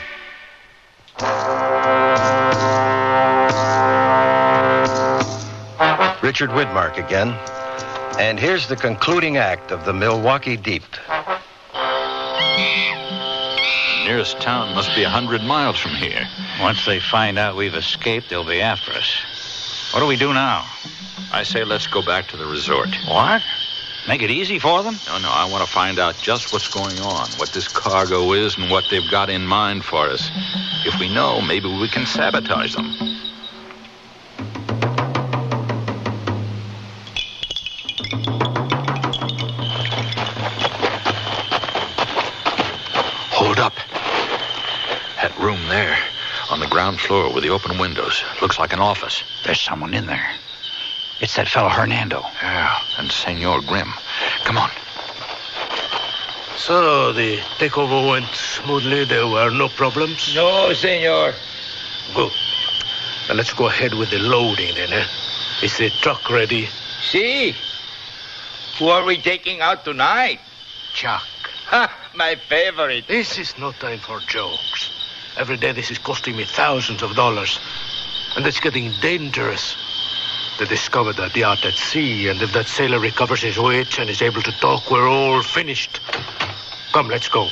Richard Widmark again. And here's the concluding act of the Milwaukee Deep. Nearest town must be 100 miles from here. Once they find out we've escaped, they'll be after us. What do we do now? I say let's go back to the resort. What? Make it easy for them? No, I want to find out just what's going on, what this cargo is, and what they've got in mind for us. If we know, maybe we can sabotage them. Hold up. That room there, on the ground floor with the open windows, looks like an office. There's someone in there. It's that fellow Hernando. Yeah, and Senor Grimm. Come on. So the takeover went smoothly. There were no problems? No, senor. Good. Now let's go ahead with the loading then, eh? Is the truck ready? See? Who are we taking out tonight? Chuck. Ha! My favorite. This is no time for jokes. Every day this is costing me thousands of dollars. And it's getting dangerous. They discovered that yacht at sea, and if that sailor recovers his wits and is able to talk, we're all finished. Come, let's go.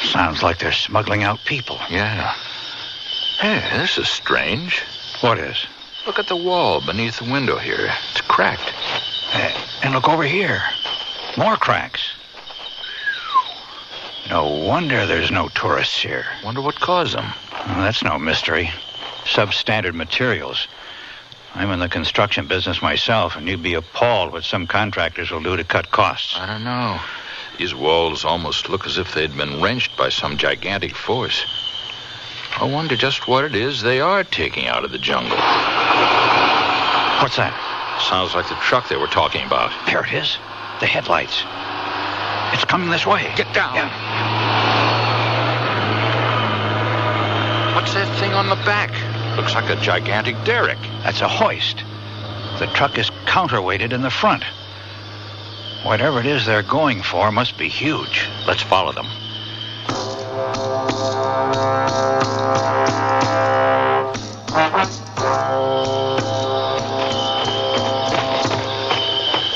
Sounds like they're smuggling out people. Yeah. Hey, this is strange. What is? Look at the wall beneath the window here. It's cracked. And look over here. More cracks. No wonder there's no tourists here. Wonder what caused them. Well, that's no mystery. Substandard materials. I'm in the construction business myself, and you'd be appalled what some contractors will do to cut costs. I don't know. These walls almost look as if they'd been wrenched by some gigantic force. I wonder just what it is they are taking out of the jungle. What's that? Sounds like the truck they were talking about. There it is. The headlights. It's coming this way. Get down. Yeah. What's that thing on the back? Looks like a gigantic derrick. That's a hoist. The truck is counterweighted in the front. Whatever it is they're going for must be huge. Let's follow them.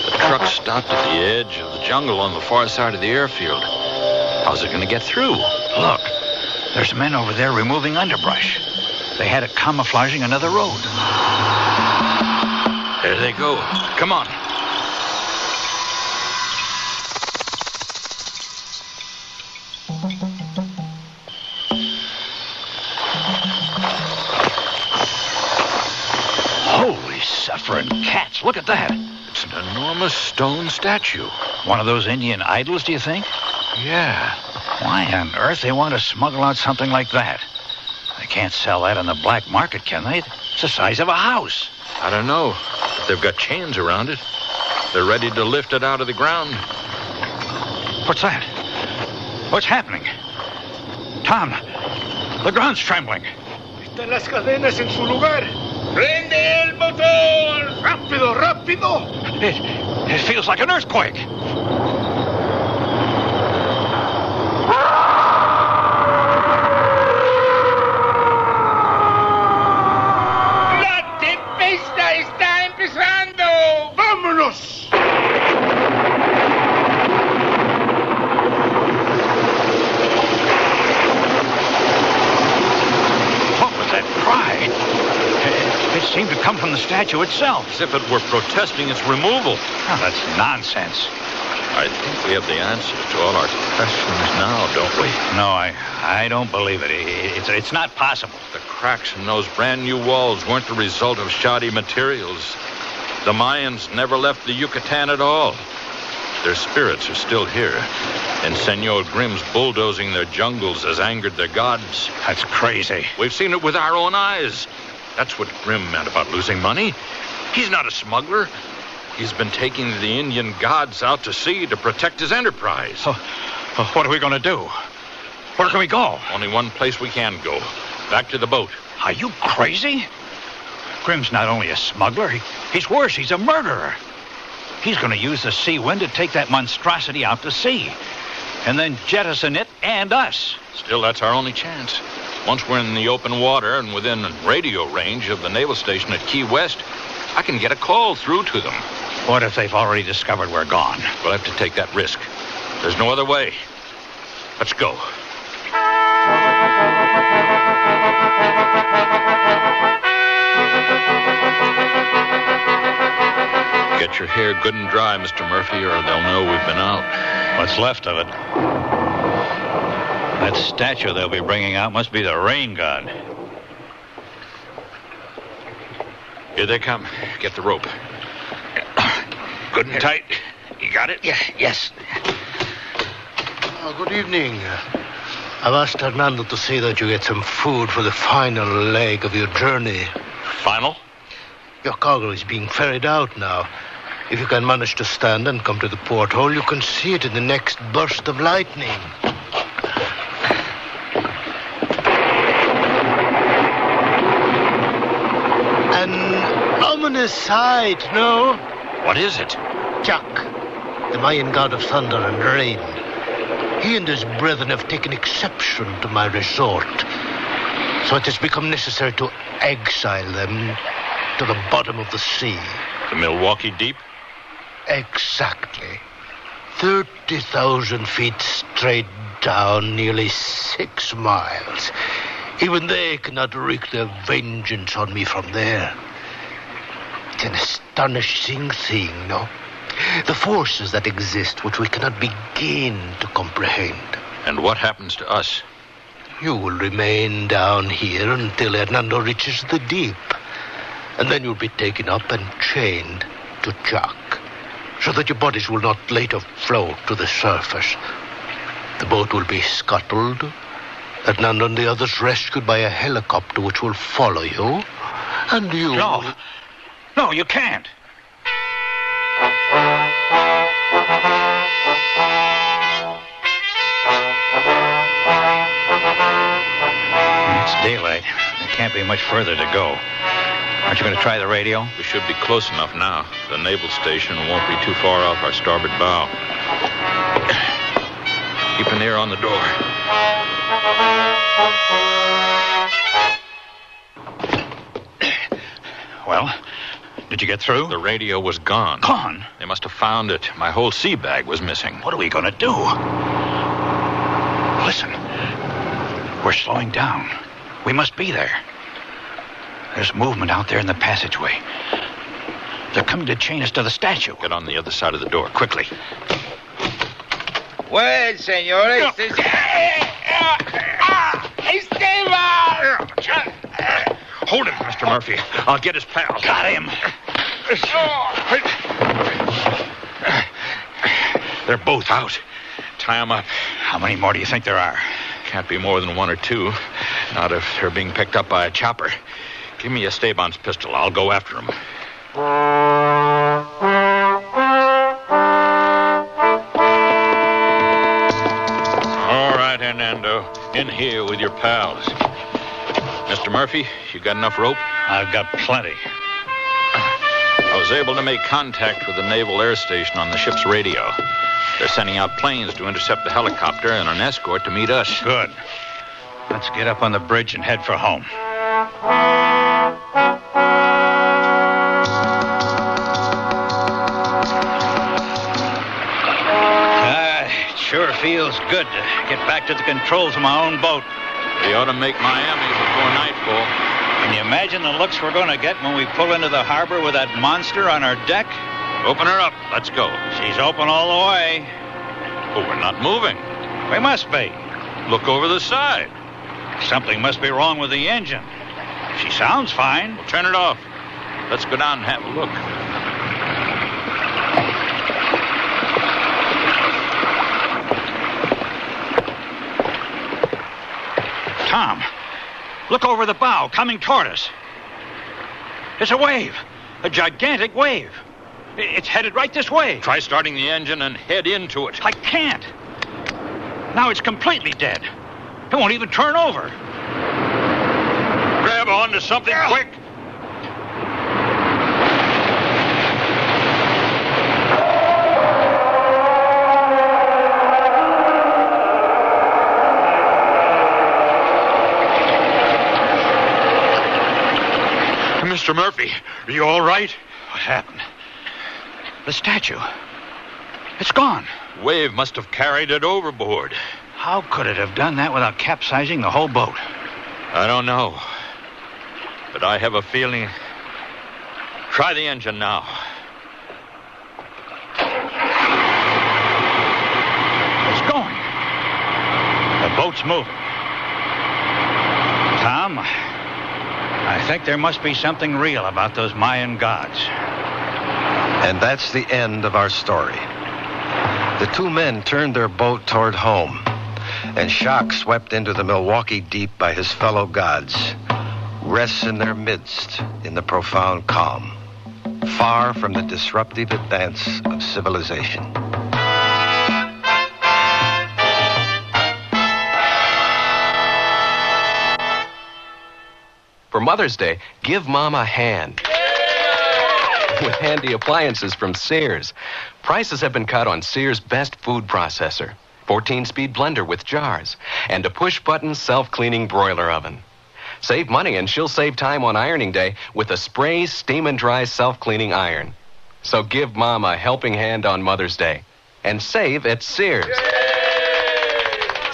The truck stopped at the edge of the jungle on the far side of the airfield. How's it going to get through? Look, there's men over there removing underbrush. They had it camouflaging another road. There they go. Come on. Holy suffering cats, look at that. It's an enormous stone statue. One of those Indian idols, do you think? Yeah. Why on earth they want to smuggle out something like that? They can't sell that on the black market, can they? It's the size of a house. I don't know. But they've got chains around it. They're ready to lift it out of the ground. What's that? What's happening? Tom, the ground's trembling. Están las cadenas en su lugar. ¡Prende el motor! ¡Rápido, rápido! It feels like an earthquake. ¡La tempesta está empezando! ¡Vámonos! seemed to come from the statue itself. As if it were protesting its removal. Oh, that's nonsense. I think we have the answers to all our questions now, don't we? No, I don't believe it. It's not possible. The cracks in those brand new walls weren't the result of shoddy materials. The Mayans never left the Yucatan at all. Their spirits are still here. And Senor Grimm's bulldozing their jungles has angered their gods. That's crazy. We've seen it with our own eyes. That's what Grimm meant about losing money. He's not a smuggler. He's been taking the Indian gods out to sea to protect his enterprise. What are we going to do? Where can we go? Only one place we can go. Back to the boat. Are you crazy? Grimm's not only a smuggler, he's worse. He's a murderer. He's going to use the sea wind to take that monstrosity out to sea. And then jettison it and us. Still, that's our only chance. Once we're in the open water and within radio range of the naval station at Key West, I can get a call through to them. What if they've already discovered we're gone? We'll have to take that risk. There's no other way. Let's go. Get your hair good and dry, Mr. Murphy, or they'll know we've been out. What's left of it? That statue they'll be bringing out must be the rain god. Here they come. Get the rope. Good and tight. You got it? Yeah, yes. Good evening. I've asked Hernando to say that you get some food for the final leg of your journey. Final? Your cargo is being ferried out now. If you can manage to stand and come to the porthole, you can see it in the next burst of lightning. An ominous sight, no? What is it? Jack, the Mayan god of thunder and rain. He and his brethren have taken exception to my resort. So it has become necessary to exile them to the bottom of the sea. The Milwaukee Deep? Exactly. 30,000 feet straight down, nearly 6 miles. Even they cannot wreak their vengeance on me from there. It's an astonishing thing, no? The forces that exist which we cannot begin to comprehend. And what happens to us? You will remain down here until Hernando reaches the deep. And then you'll be taken up and chained to Jack, so that your bodies will not later float to the surface. The boat will be scuttled, Hernando and the others rescued by a helicopter which will follow you, and you... No, you can't. It's daylight. There can't be much further to go. Aren't you going to try the radio? We should be close enough now. The naval station won't be too far off our starboard bow. Keep an ear on the door. Well, did you get through? The radio was gone. Gone? They must have found it. My whole sea bag was missing. What are we going to do? Listen. We're slowing down. We must be there. There's movement out there in the passageway. They're coming to chain us to the statue. Get on the other side of the door, quickly. Well, senores, Esteban! Hold him, Mr. Murphy. I'll get his pal. Got him. They're both out. Tie them up. How many more do you think there are? Can't be more than 1 or 2. Not if they're being picked up by a chopper. Give me Esteban's pistol. I'll go after him. All right, Hernando. In here with your pals. Mr. Murphy, you got enough rope? I've got plenty. I was able to make contact with the Naval Air Station on the ship's radio. They're sending out planes to intercept the helicopter and an escort to meet us. Good. Let's get up on the bridge and head for home. It sure feels good to get back to the controls of my own boat. We ought to make Miami before nightfall. Can you imagine the looks we're going to get when we pull into the harbor with that monster on our deck? Open her up. Let's go. She's open all the way. But we're not moving. We must be. Look over the side. Something must be wrong with the engine. She sounds fine. Well, turn it off. Let's go down and have a look. Tom, look over the bow, coming toward us. It's a wave. A gigantic wave. It's headed right this way. Try starting the engine and head into it. I can't. Now it's completely dead. It won't even turn over. Grab onto something quick. Mr. Murphy, are you all right? What happened? The statue. It's gone. Wave must have carried it overboard. How could it have done that without capsizing the whole boat? I don't know. But I have a feeling. Try the engine now. It's going. The boat's moving. Tom, I think there must be something real about those Mayan gods. And that's the end of our story. The two men turned their boat toward home, and shock swept into the Milwaukee deep by his fellow gods, rests in their midst in the profound calm, far from the disruptive advance of civilization. For Mother's Day, give Mom a hand with handy appliances from Sears. Prices have been cut on Sears' best food processor, 14-speed blender with jars, and a push-button self-cleaning broiler oven. Save money and she'll save time on ironing day with a spray, steam, and dry self-cleaning iron. So give Mom a helping hand on Mother's Day and save at Sears.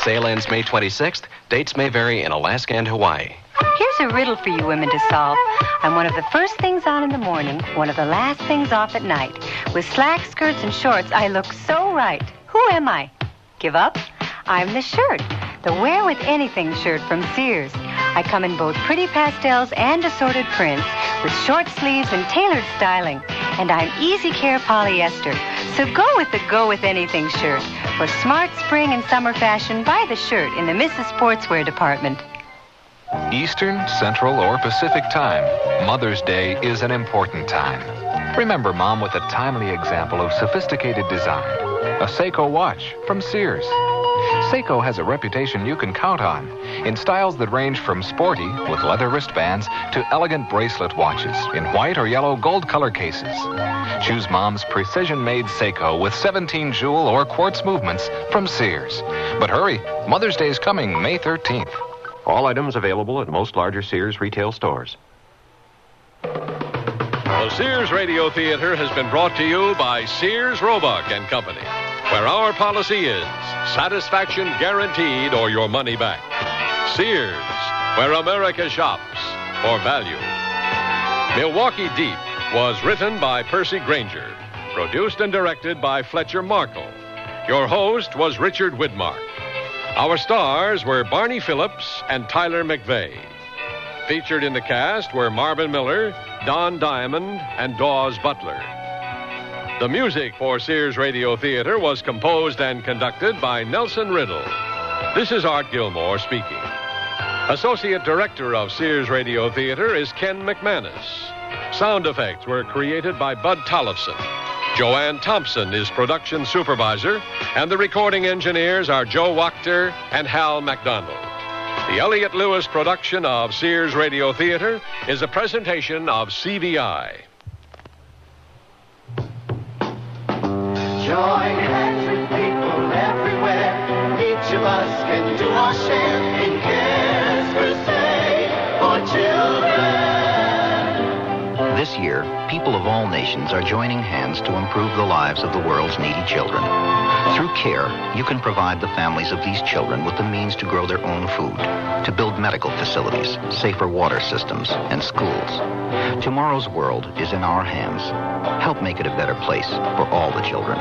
Sale ends May 26th. Dates may vary in Alaska and Hawaii. Here's a riddle for you women to solve. I'm one of the first things on in the morning, one of the last things off at night. With slacks, skirts, and shorts, I look so right. Who am I? Give up? I'm the shirt. The Wear With Anything shirt from Sears. I come in both pretty pastels and assorted prints, with short sleeves and tailored styling. And I'm Easy Care polyester. So go with the Go With Anything shirt. For smart spring and summer fashion, buy the shirt in the Mrs. Sportswear department. Eastern, Central, or Pacific time, Mother's Day is an important time. Remember Mom with a timely example of sophisticated design. A Seiko watch from Sears. Seiko has a reputation you can count on in styles that range from sporty with leather wristbands to elegant bracelet watches in white or yellow gold color cases. Choose Mom's precision-made Seiko with 17 jewel or quartz movements from Sears. But hurry, Mother's Day is coming May 13th. All items available at most larger Sears retail stores. The Sears Radio Theater has been brought to you by Sears Roebuck and Company, where our policy is satisfaction guaranteed or your money back. Sears, where America shops for value. Milwaukee Deep was written by Percy Granger, produced and directed by Fletcher Markle. Your host was Richard Widmark. Our stars were Barney Phillips and Tyler McVeigh. Featured in the cast were Marvin Miller, Don Diamond, and Dawes Butler. The music for Sears Radio Theater was composed and conducted by Nelson Riddle. This is Art Gilmore speaking. Associate Director of Sears Radio Theater is Ken McManus. Sound effects were created by Bud Tollefson. Joanne Thompson is production supervisor, and the recording engineers are Joe Wachter and Hal McDonald. The Elliott Lewis production of Sears Radio Theater is a presentation of CVI. Join hands with people everywhere. Each of us can do our share in Cares Crusade for children. This year, Year, people of all nations are joining hands to improve the lives of the world's needy children. Through CARE, you can provide the families of these children with the means to grow their own food, to build medical facilities, safer water systems, and schools. Tomorrow's world is in our hands. Help make it a better place for all the children.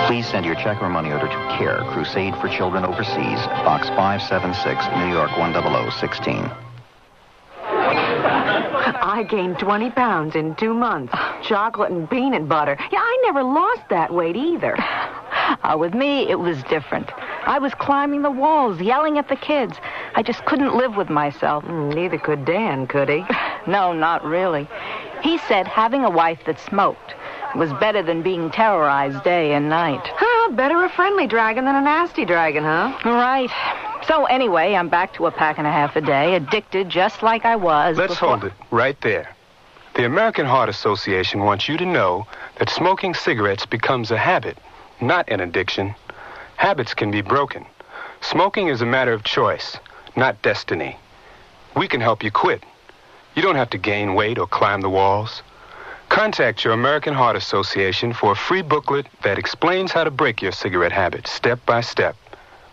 Please send your check or money order to CARE, Crusade for Children Overseas, Box 576, New York 10016. I gained 20 pounds in 2 months. Chocolate and peanut butter. Yeah, I never lost that weight either. With me, it was different. I was climbing the walls, yelling at the kids. I just couldn't live with myself. Neither could Dan, could he? No, not really. He said having a wife that smoked was better than being terrorized day and night. Better a friendly dragon than a nasty dragon, huh? Right. So anyway, I'm back to a pack and a half a day, addicted just like I was Let's before. hold it right there. The American Heart Association wants you to know that smoking cigarettes becomes a habit, not an addiction. Habits can be broken. Smoking is a matter of choice, not destiny. We can help you quit. You don't have to gain weight or climb the walls. Contact your American Heart Association for a free booklet that explains how to break your cigarette habit step by step.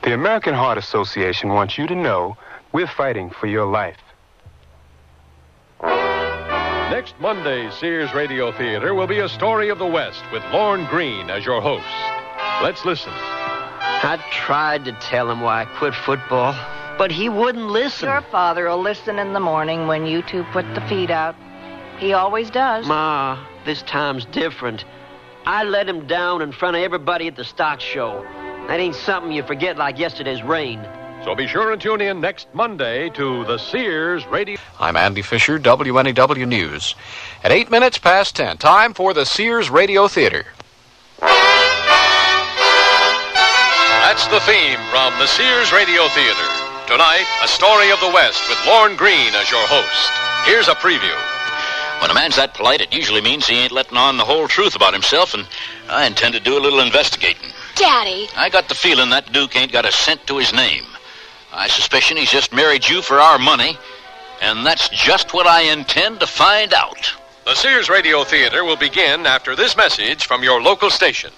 The American Heart Association wants you to know we're fighting for your life. Next Monday's Sears Radio Theater will be A Story of the West with Lorne Greene as your host. Let's listen. I tried to tell him why I quit football, but he wouldn't listen. Your father will listen in the morning when you two put the feed out. He always does. Ma, this time's different. I let him down in front of everybody at the stock show. That ain't something you forget like yesterday's rain. So be sure and tune in next Monday to the Sears Radio... I'm Andy Fisher, WNEW News. At 8 minutes past 10, time for the Sears Radio Theater. That's the theme from the Sears Radio Theater. Tonight, A Story of the West with Lorne Greene as your host. Here's a preview. When a man's that polite, it usually means he ain't letting on the whole truth about himself, and I intend to do a little investigating. Daddy. I got the feeling that Duke ain't got a cent to his name. I suspicion he's just married you for our money, and that's just what I intend to find out. The Sears Radio Theater will begin after this message from your local station.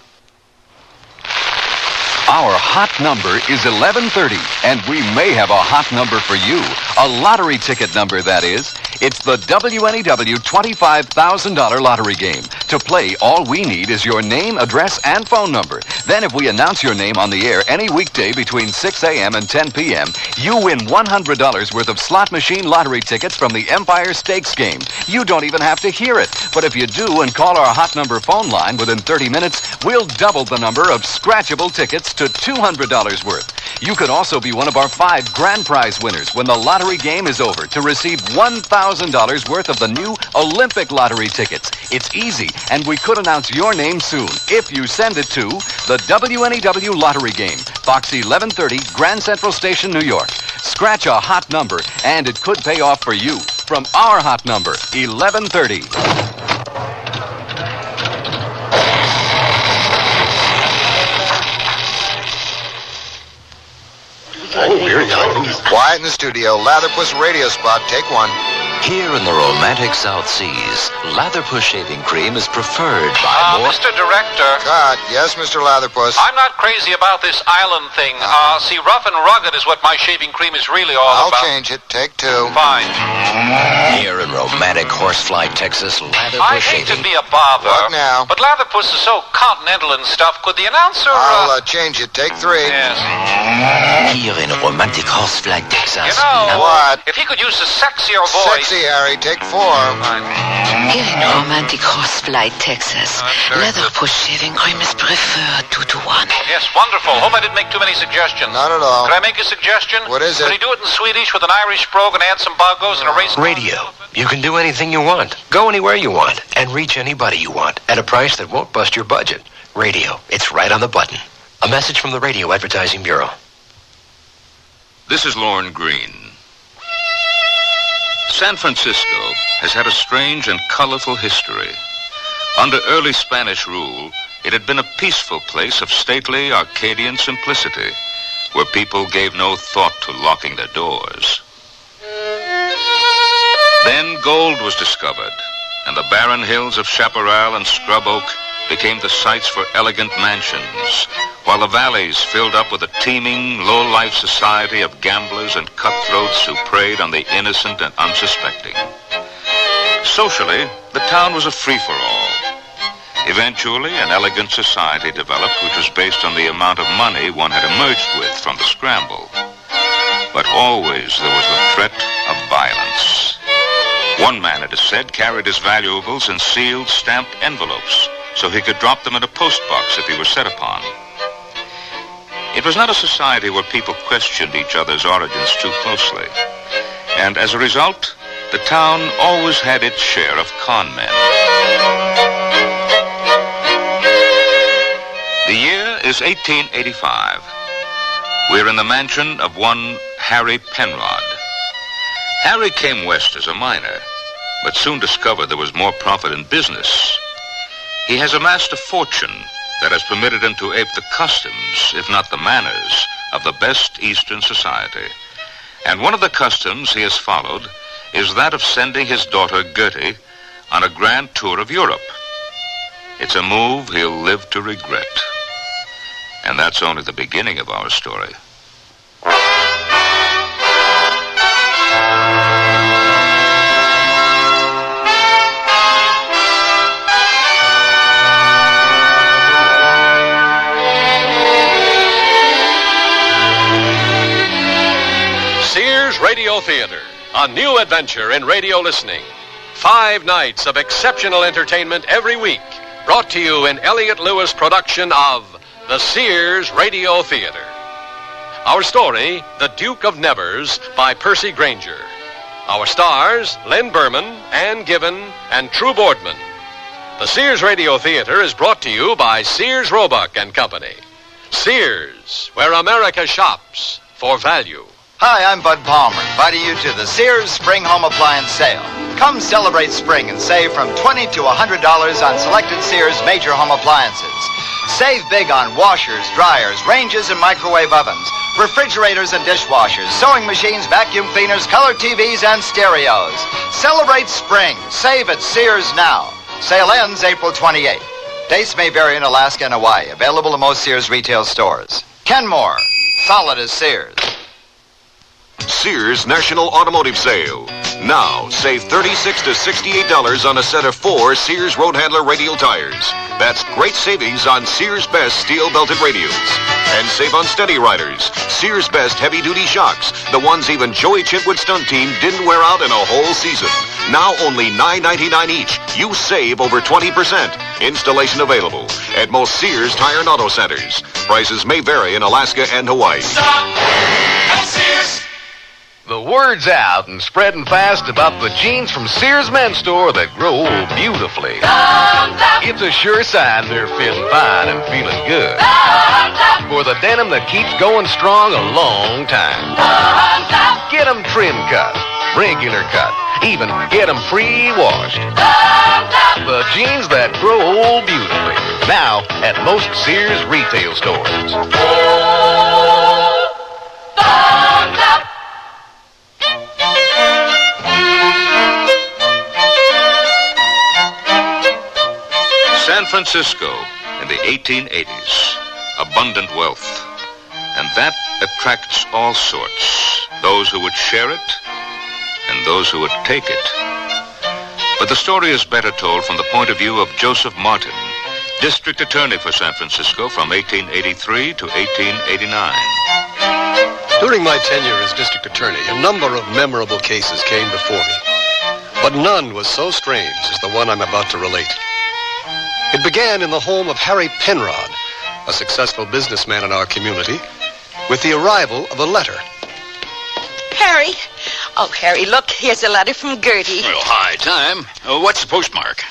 Our hot number is 1130, and we may have a hot number for you. A lottery ticket number, that is. It's the WNEW $25,000 lottery game. To play, all we need is your name, address, and phone number. Then if we announce your name on the air any weekday between 6 a.m. and 10 p.m., you win $100 worth of slot machine lottery tickets from the Empire Stakes game. You don't even have to hear it. But if you do and call our hot number phone line within 30 minutes, we'll double the number of scratchable tickets to $200 worth. You could also be one of our 5 grand prize winners when the lottery game is over to receive $1,000 worth of the new Olympic lottery tickets. It's easy, and we could announce your name soon if you send it to the WNEW Lottery Game, Box 1130, Grand Central Station, New York. Scratch a hot number, and it could pay off for you from our hot number, 1130. Oh, here you go. Quiet in the studio. Latherpuss radio spot. Take one. Here in the romantic South Seas, Latherpuss shaving cream is preferred by more... Mr. Director. Cut. Yes, Mr. Latherpuss. I'm not crazy about this island thing. See, rough and rugged is what my shaving cream is really all about. I'll change it. Take 2. Fine. Here in romantic Horsefly, Texas, Latherpuss I hate shaving... to be a bother. What now? But Latherpuss is so continental and stuff. Could the announcer... I'll change it. Take 3. Yes. Here in romantic Horsefly, Texas... You know... What? If he could use a sexier voice... Sexy, Harry. Take 4. Here in romantic Horsefly, Texas, Latherpuss shaving cream is preferred 2 to 1. Yes, wonderful. Hope I didn't make too many suggestions. Not at all. Could I make a suggestion? What is it? Could he do it in Swedish with an Irish brogue and add some bongos and a race... Radio. You can do anything you want, go anywhere you want, and reach anybody you want at a price that won't bust your budget. Radio. It's right on the button. A message from the Radio Advertising Bureau. This This is Lorne Green. San Francisco has had a strange and colorful history. Under early Spanish rule, it had been a peaceful place of stately Arcadian simplicity, where people gave no thought to locking their doors. Then gold was discovered, and the barren hills of chaparral and scrub oak became the sites for elegant mansions, while the valleys filled up with a teeming, low-life society of gamblers and cutthroats who preyed on the innocent and unsuspecting. Socially, the town was a free-for-all. Eventually, an elegant society developed which was based on the amount of money one had emerged with from the scramble. But always there was the threat of violence. One man, it is said, carried his valuables in sealed, stamped envelopes so he could drop them in a postbox if he were set upon. It was not a society where people questioned each other's origins too closely. And as a result, the town always had its share of con men. The year is 1885. We're in the mansion of one Harry Penrod. Harry came west as a miner, but soon discovered there was more profit in business. He has amassed a fortune that has permitted him to ape the customs, if not the manners, of the best Eastern society. And one of the customs he has followed is that of sending his daughter Gertie on a grand tour of Europe. It's a move he'll live to regret. And that's only the beginning of our story. Sears Radio Theater, a new adventure in radio listening. 5 nights of exceptional entertainment every week, brought to you in Elliott Lewis production of the Sears Radio Theater. Our story, The Duke of Nevers, by Percy Granger. Our stars, Len Berman, Ann Given, and True Boardman. The Sears Radio Theater is brought to you by Sears Roebuck and Company. Sears, where America shops for value. Hi, I'm Bud Palmer, inviting you to the Sears Spring Home Appliance Sale. Come celebrate spring and save from $20 to $100 on selected Sears major home appliances. Save big on washers, dryers, ranges, and microwave ovens, refrigerators and dishwashers, sewing machines, vacuum cleaners, color TVs, and stereos. Celebrate spring. Save at Sears now. Sale ends April 28th. Dates may vary in Alaska and Hawaii. Available in most Sears retail stores. Kenmore. Solid as Sears. Sears National Automotive Sale. Now, save $36 to $68 on a set of 4 Sears Road Handler radial tires. That's great savings on Sears Best steel-belted radials. And save on Steady Riders, Sears Best heavy-duty shocks, the ones even Joey Chitwood's stunt team didn't wear out in a whole season. Now only $9.99 each. You save over 20%. Installation available at most Sears Tire and Auto Centers. Prices may vary in Alaska and Hawaii. Stop at Sears. The word's out and spreading fast about the jeans from Sears Men's Store that grow beautifully. It's a sure sign they're fitting fine and feeling good. For the denim that keeps going strong a long time. Get them trim cut, regular cut, even get them pre-washed. The jeans that grow beautifully. Now at most Sears retail stores. San Francisco in the 1880s. Abundant wealth. And that attracts all sorts. Those who would share it and those who would take it. But the story is better told from the point of view of Joseph Martin, District Attorney for San Francisco from 1883 to 1889. During my tenure as District Attorney, a number of memorable cases came before me. But none was so strange as the one I'm about to relate. It began in the home of Harry Penrod, a successful businessman in our community, with the arrival of a letter. Harry. Oh, Harry, look, here's a letter from Gertie. Well, high time. What's the postmark?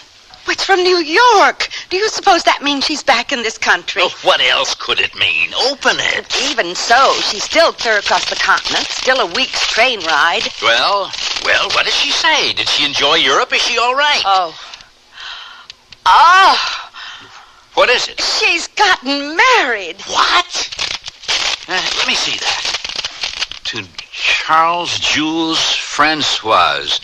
It's from New York. Do you suppose that means she's back in this country? Well, what else could it mean? Open it. Even so, she's still clear across the continent. Still a week's train ride. Well, what did she say? Did she enjoy Europe? Is she all right? Oh. What is it? She's gotten married. What? Let me see that. To Charles Jules Francoise.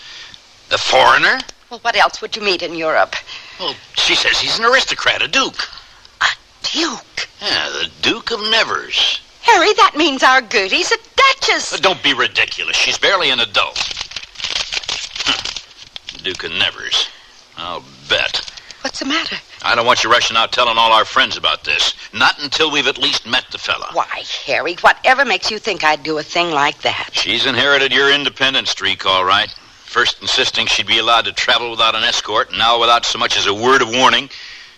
The foreigner? Well, what else would you meet in Europe? Well, she says he's an aristocrat, a duke. A duke? Yeah, the Duke of Nevers. Harry, that means our Gertie's a duchess. But don't be ridiculous. She's barely an adult. Duke of Nevers. I'll bet. What's the matter? I don't want you rushing out telling all our friends about this. Not until we've at least met the fella. Why, Harry, whatever makes you think I'd do a thing like that? She's inherited your independent streak, all right. First insisting she'd be allowed to travel without an escort, and now without so much as a word of warning,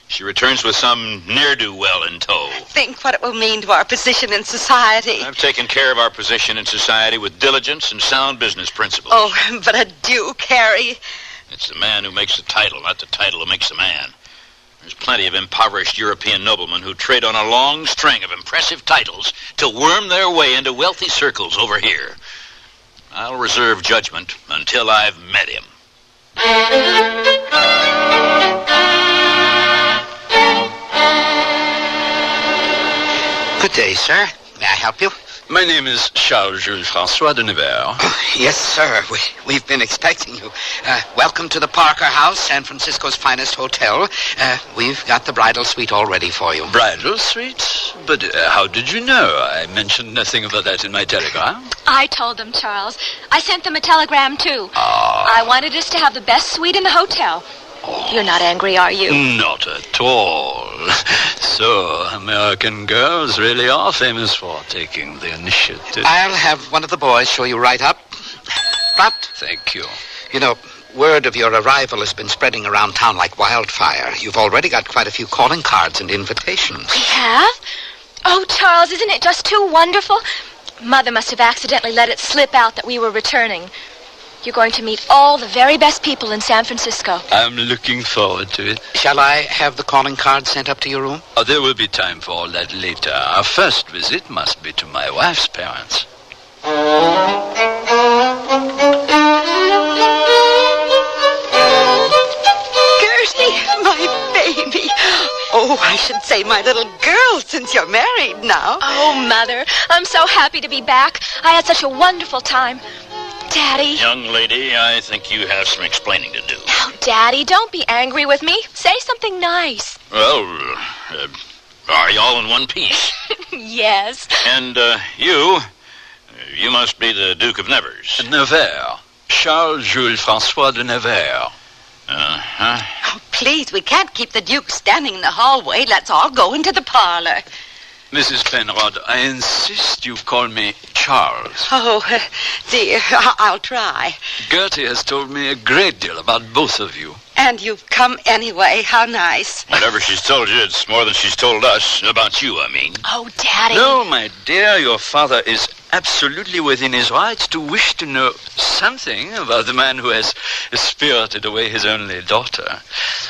she returns with some ne'er-do-well in tow. Think what it will mean to our position in society. I've taken care of our position in society with diligence and sound business principles. Oh, but a duke, Harry. It's the man who makes the title, not the title who makes the man. There's plenty of impoverished European noblemen who trade on a long string of impressive titles to worm their way into wealthy circles over here. I'll reserve judgment until I've met him. Good day, sir. May I help you? My name is Charles Jules François de Nevers. Yes, sir. We've been expecting you. Welcome to the Parker House, San Francisco's finest hotel. We've got the bridal suite all ready for you. Bridal suite? But how did you know? I mentioned nothing about that in my telegram. I told them, Charles. I sent them a telegram, too. I wanted us to have the best suite in the hotel. You're not angry, are you? Not at all. So, American girls really are famous for taking the initiative. I'll have one of the boys show you right up. But, thank you. You know, word of your arrival has been spreading around town like wildfire. You've already got quite a few calling cards and invitations. We have? Oh, Charles, isn't it just too wonderful? Mother must have accidentally let it slip out that we were returning. You're going to meet all the very best people in San Francisco. I'm looking forward to it. Shall I have the calling cards sent up to your room? Oh, there will be time for all that later. Our first visit must be to my wife's parents. Gertie, my baby. Oh, I should say my little girl, since you're married now. Oh, Mother, I'm so happy to be back. I had such a wonderful time. Daddy. Young lady, I think you have some explaining to do. Oh, Daddy, don't be angry with me. Say something nice. Well, are you all in one piece? Yes. And you must be the Duke of Nevers. Nevers. Charles Jules François de Nevers. Uh-huh. Oh, please, we can't keep the Duke standing in the hallway. Let's all go into the parlor. Mrs. Penrod, I insist you call me Charles. Oh, dear, I'll try. Gertie has told me a great deal about both of you. And you've come anyway. How nice. Whatever she's told you, it's more than she's told us. About you, I mean. Oh, Daddy. No, my dear, your father is absolutely within his rights to wish to know something about the man who has spirited away his only daughter.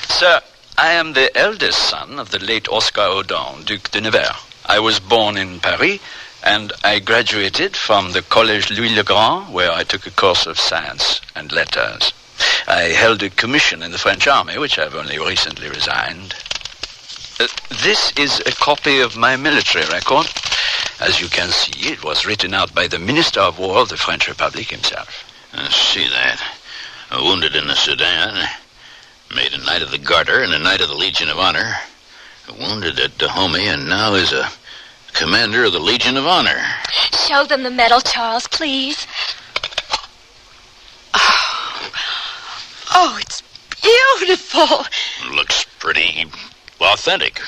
Sir, I am the eldest son of the late Oscar Audin, Duc de Nevers. I was born in Paris, and I graduated from the Collège Louis le Grand, where I took a course of science and letters. I held a commission in the French army, which I've only recently resigned. This is a copy of my military record. As you can see, it was written out by the Minister of War of the French Republic himself. I see that. Wounded in the Sudan, made a Knight of the Garter and a Knight of the Legion of Honor. Wounded at Dahomey, and now is a commander of the Legion of Honor. Show them the medal, Charles, please. Oh, it's beautiful. Looks pretty authentic.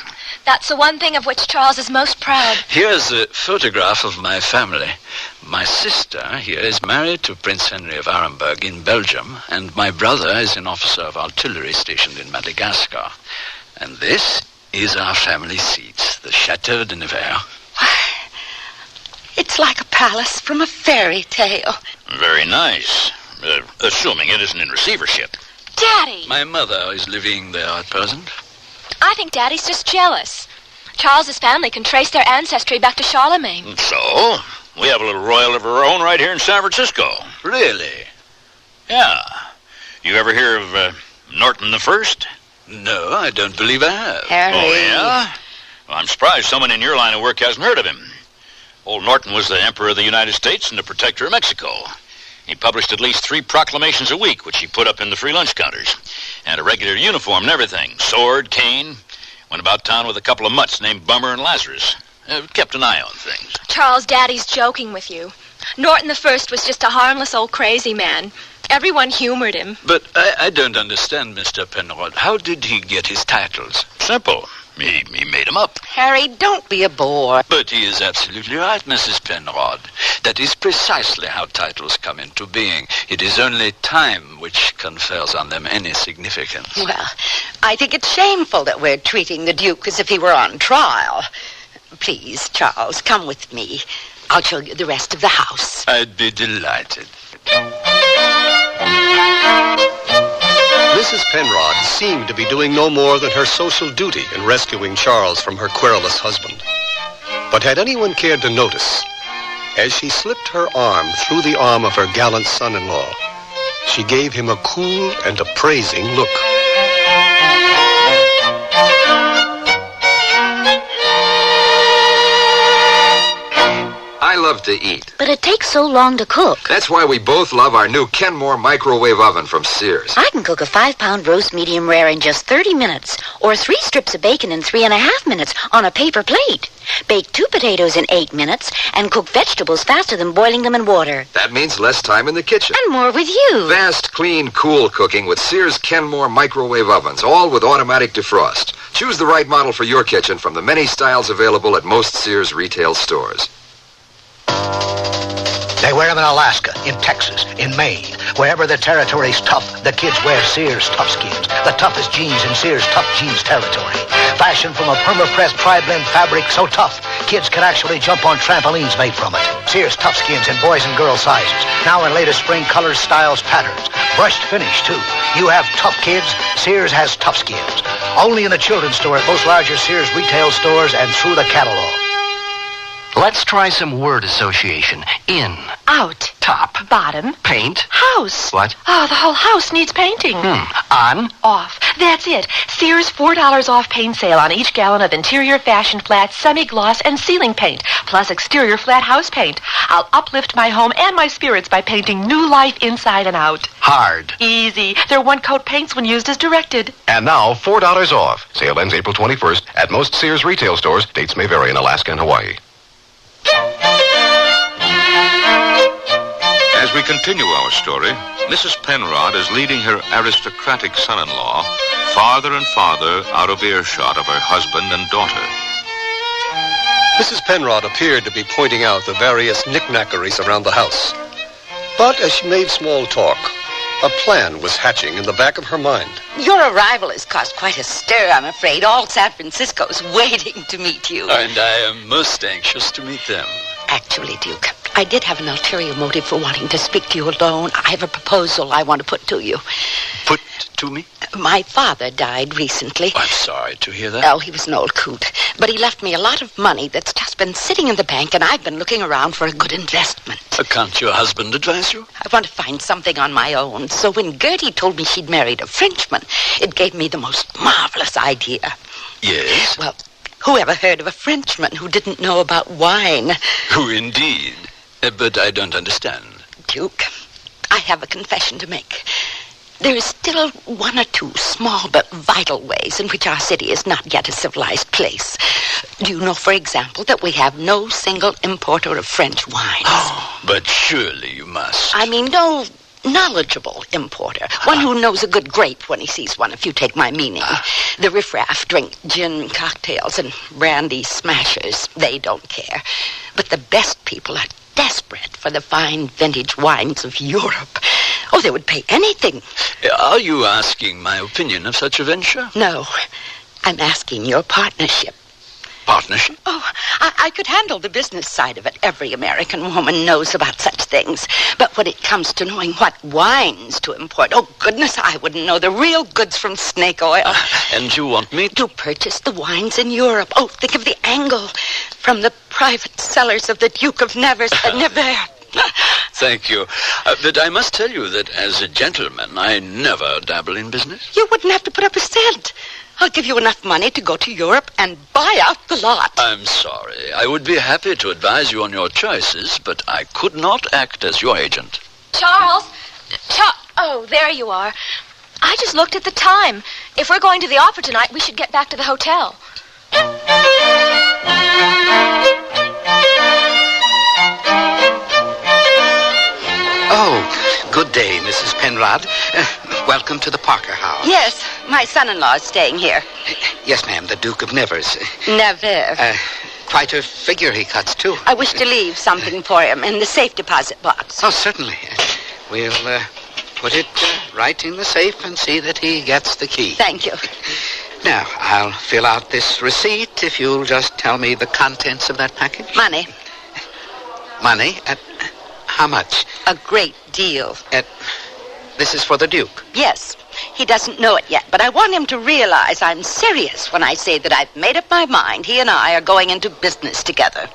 That's the one thing of which Charles is most proud. Here's a photograph of my family. My sister here is married to Prince Henry of Arenberg in Belgium, and my brother is an officer of artillery stationed in Madagascar. And this is our family seat, the Chateau de Nevers. It's like a palace from a fairy tale. Very nice. Assuming it isn't in receivership. Daddy! My mother is living there at present. I think Daddy's just jealous. Charles's family can trace their ancestry back to Charlemagne. So, we have a little royal of our own right here in San Francisco. Really? Yeah. You ever hear of Norton the First? No, I don't believe I have. Harry. Oh, yeah? Well, I'm surprised someone in your line of work hasn't heard of him. Old Norton was the Emperor of the United States and the Protector of Mexico. He published at least 3 proclamations a week, which he put up in the free lunch counters. And a regular uniform and everything. Sword, cane. Went about town with a couple of mutts named Bummer and Lazarus. Kept an eye on things. Charles, Daddy's joking with you. Norton the First was just a harmless old crazy man. Everyone humored him. But I don't understand, Mr. Penrod. How did he get his titles? Simple. He made them up. Harry, don't be a bore. But he is absolutely right, Mrs. Penrod. That is precisely how titles come into being. It is only time which confers on them any significance. Well, I think it's shameful that we're treating the Duke as if he were on trial. Please, Charles, come with me. I'll show you the rest of the house. I'd be delighted. Mrs. Penrod seemed to be doing no more than her social duty in rescuing Charles from her querulous husband. But had anyone cared to notice, as she slipped her arm through the arm of her gallant son-in-law, she gave him a cool and appraising look. I love to eat. But it takes so long to cook. That's why we both love our new Kenmore microwave oven from Sears. I can cook a 5-pound roast medium rare in just 30 minutes, or 3 strips of bacon in 3.5 minutes on a paper plate. Bake 2 potatoes in 8 minutes, and cook vegetables faster than boiling them in water. That means less time in the kitchen. And more with you. Fast, clean, cool cooking with Sears Kenmore microwave ovens, all with automatic defrost. Choose the right model for your kitchen from the many styles available at most Sears retail stores. They wear them in Alaska, in Texas, in Maine. Wherever the territory's tough, the kids wear Sears Tough Skins. The toughest jeans in Sears Tough Jeans territory. Fashioned from a perma-pressed tri-blend fabric so tough, kids can actually jump on trampolines made from it. Sears Tough Skins in boys and girls sizes. Now in latest spring colors, styles, patterns. Brushed finish, too. You have tough kids, Sears has Tough Skins. Only in the children's store at most larger Sears retail stores and through the catalog. Let's try some word association. In. Out. Top. Bottom. Paint. House. What? Oh, the whole house needs painting. On. Off. That's it. Sears $4 off paint sale on each gallon of interior fashion flat, semi-gloss, and ceiling paint, plus exterior flat house paint. I'll uplift my home and my spirits by painting new life inside and out. Hard. Easy. They're one-coat paints when used as directed. And now, $4 off. Sale ends April 21st at most Sears retail stores. Dates may vary in Alaska and Hawaii. As we continue our story, Mrs. Penrod is leading her aristocratic son-in-law farther and farther out of earshot of her husband and daughter. Mrs. Penrod appeared to be pointing out the various knickknackeries around the house. But as she made small talk, a plan was hatching in the back of her mind. Your arrival has caused quite a stir, I'm afraid. All San Francisco's waiting to meet you. And I am most anxious to meet them. Actually, Duke, I did have an ulterior motive for wanting to speak to you alone. I have a proposal I want to put to you. Put to me? My father died recently. I'm sorry to hear that. Oh, he was an old coot. But he left me a lot of money that's just been sitting in the bank, and I've been looking around for a good investment. Can't your husband advise you? I want to find something on my own. So when Gertie told me she'd married a Frenchman, it gave me the most marvelous idea. Yes? Well, who ever heard of a Frenchman who didn't know about wine? Who indeed? But I don't understand. Duke, I have a confession to make. There is still 1 or 2 small but vital ways in which our city is not yet a civilized place. Do you know, for example, that we have no single importer of French wines? Oh, but surely you must. I mean, no knowledgeable importer. One who knows a good grape when he sees one, if you take my meaning. The riffraff drink gin cocktails and brandy smashers. They don't care. But the best people are desperate for the fine vintage wines of Europe. Oh, they would pay anything. Are you asking my opinion of such a venture? No. I'm asking your partnership. partnership? Oh, I could handle the business side of it. Every American woman knows about such things. But when it comes to knowing what wines to import, oh, goodness, I wouldn't know the real goods from snake oil. And you want me to purchase the wines in Europe? Oh, think of the angle from the private cellars of the Duke of Nevers. Nevers. Thank you. But I must tell you that as a gentleman, I never dabble in business. You wouldn't have to put up a cent. I'll give you enough money to go to Europe and buy out the lot. I'm sorry. I would be happy to advise you on your choices, but I could not act as your agent. Charles? Oh, there you are. I just looked at the time. If we're going to the opera tonight, we should get back to the hotel. Oh, good day, Mrs. Penrod. Welcome to the Parker house. Yes, my son-in-law is staying here. Yes, ma'am, the Duke of Nevers. Nevers. Quite a figure he cuts, too. I wish to leave something for him in the safe deposit box. Oh, certainly. We'll put it right in the safe and see that he gets the key. Thank you. Now, I'll fill out this receipt if you'll just tell me the contents of that package. Money. Money? How much? A great deal. This is for the Duke? Yes. He doesn't know it yet, but I want him to realize I'm serious when I say that I've made up my mind. He and I are going into business together.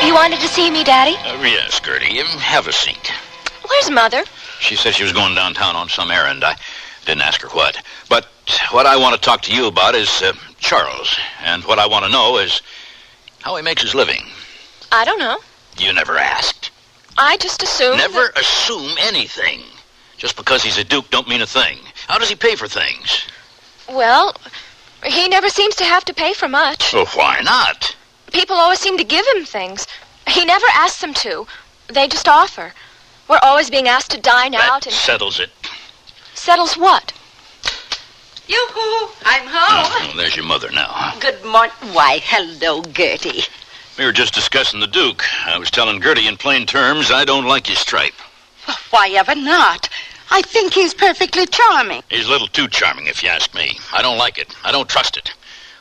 You wanted to see me, Daddy? Yes, Gertie. Have a seat. Where's Mother? She said she was going downtown on some errand. I didn't ask her what. But what I want to talk to you about is Charles. And what I want to know is how he makes his living. I don't know. You never asked. I just assumed. Never assume anything. Just because he's a duke don't mean a thing. How does he pay for things? Well, he never seems to have to pay for much. Well, why not? People always seem to give him things. He never asks them to. They just offer. We're always being asked to dine out and... settles it. Settles what? Yoo-hoo! I'm home. Oh, there's your mother now. Good morning. Why, hello, Gertie. We were just discussing the Duke. I was telling Gertie in plain terms I don't like his stripe. Why ever not? I think he's perfectly charming. He's a little too charming, if you ask me. I don't like it. I don't trust it.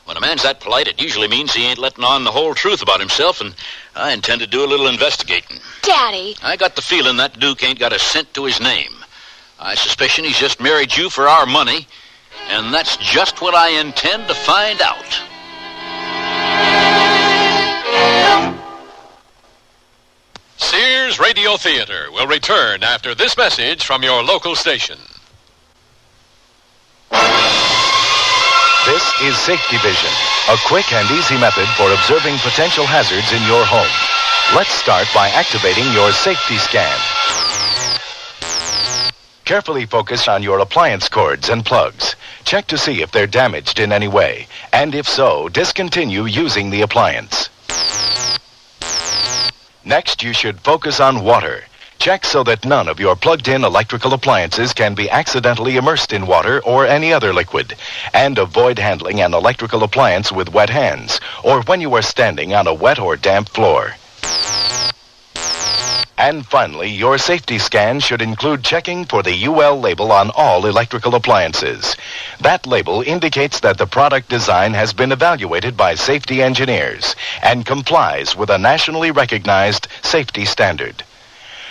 When a man's that polite, it usually means he ain't letting on the whole truth about himself, and I intend to do a little investigating. Daddy! I got the feeling that Duke ain't got a cent to his name. I suspicion he's just married you for our money, and that's just what I intend to find out. Sears Radio Theater will return after this message from your local station. This is Safety Vision, a quick and easy method for observing potential hazards in your home. Let's start by activating your safety scan. Carefully focus on your appliance cords and plugs. Check to see if they're damaged in any way, and if so, discontinue using the appliance. Next, you should focus on water. Check so that none of your plugged-in electrical appliances can be accidentally immersed in water or any other liquid. And avoid handling an electrical appliance with wet hands or when you are standing on a wet or damp floor. And finally, your safety scan should include checking for the UL label on all electrical appliances. That label indicates that the product design has been evaluated by safety engineers and complies with a nationally recognized safety standard.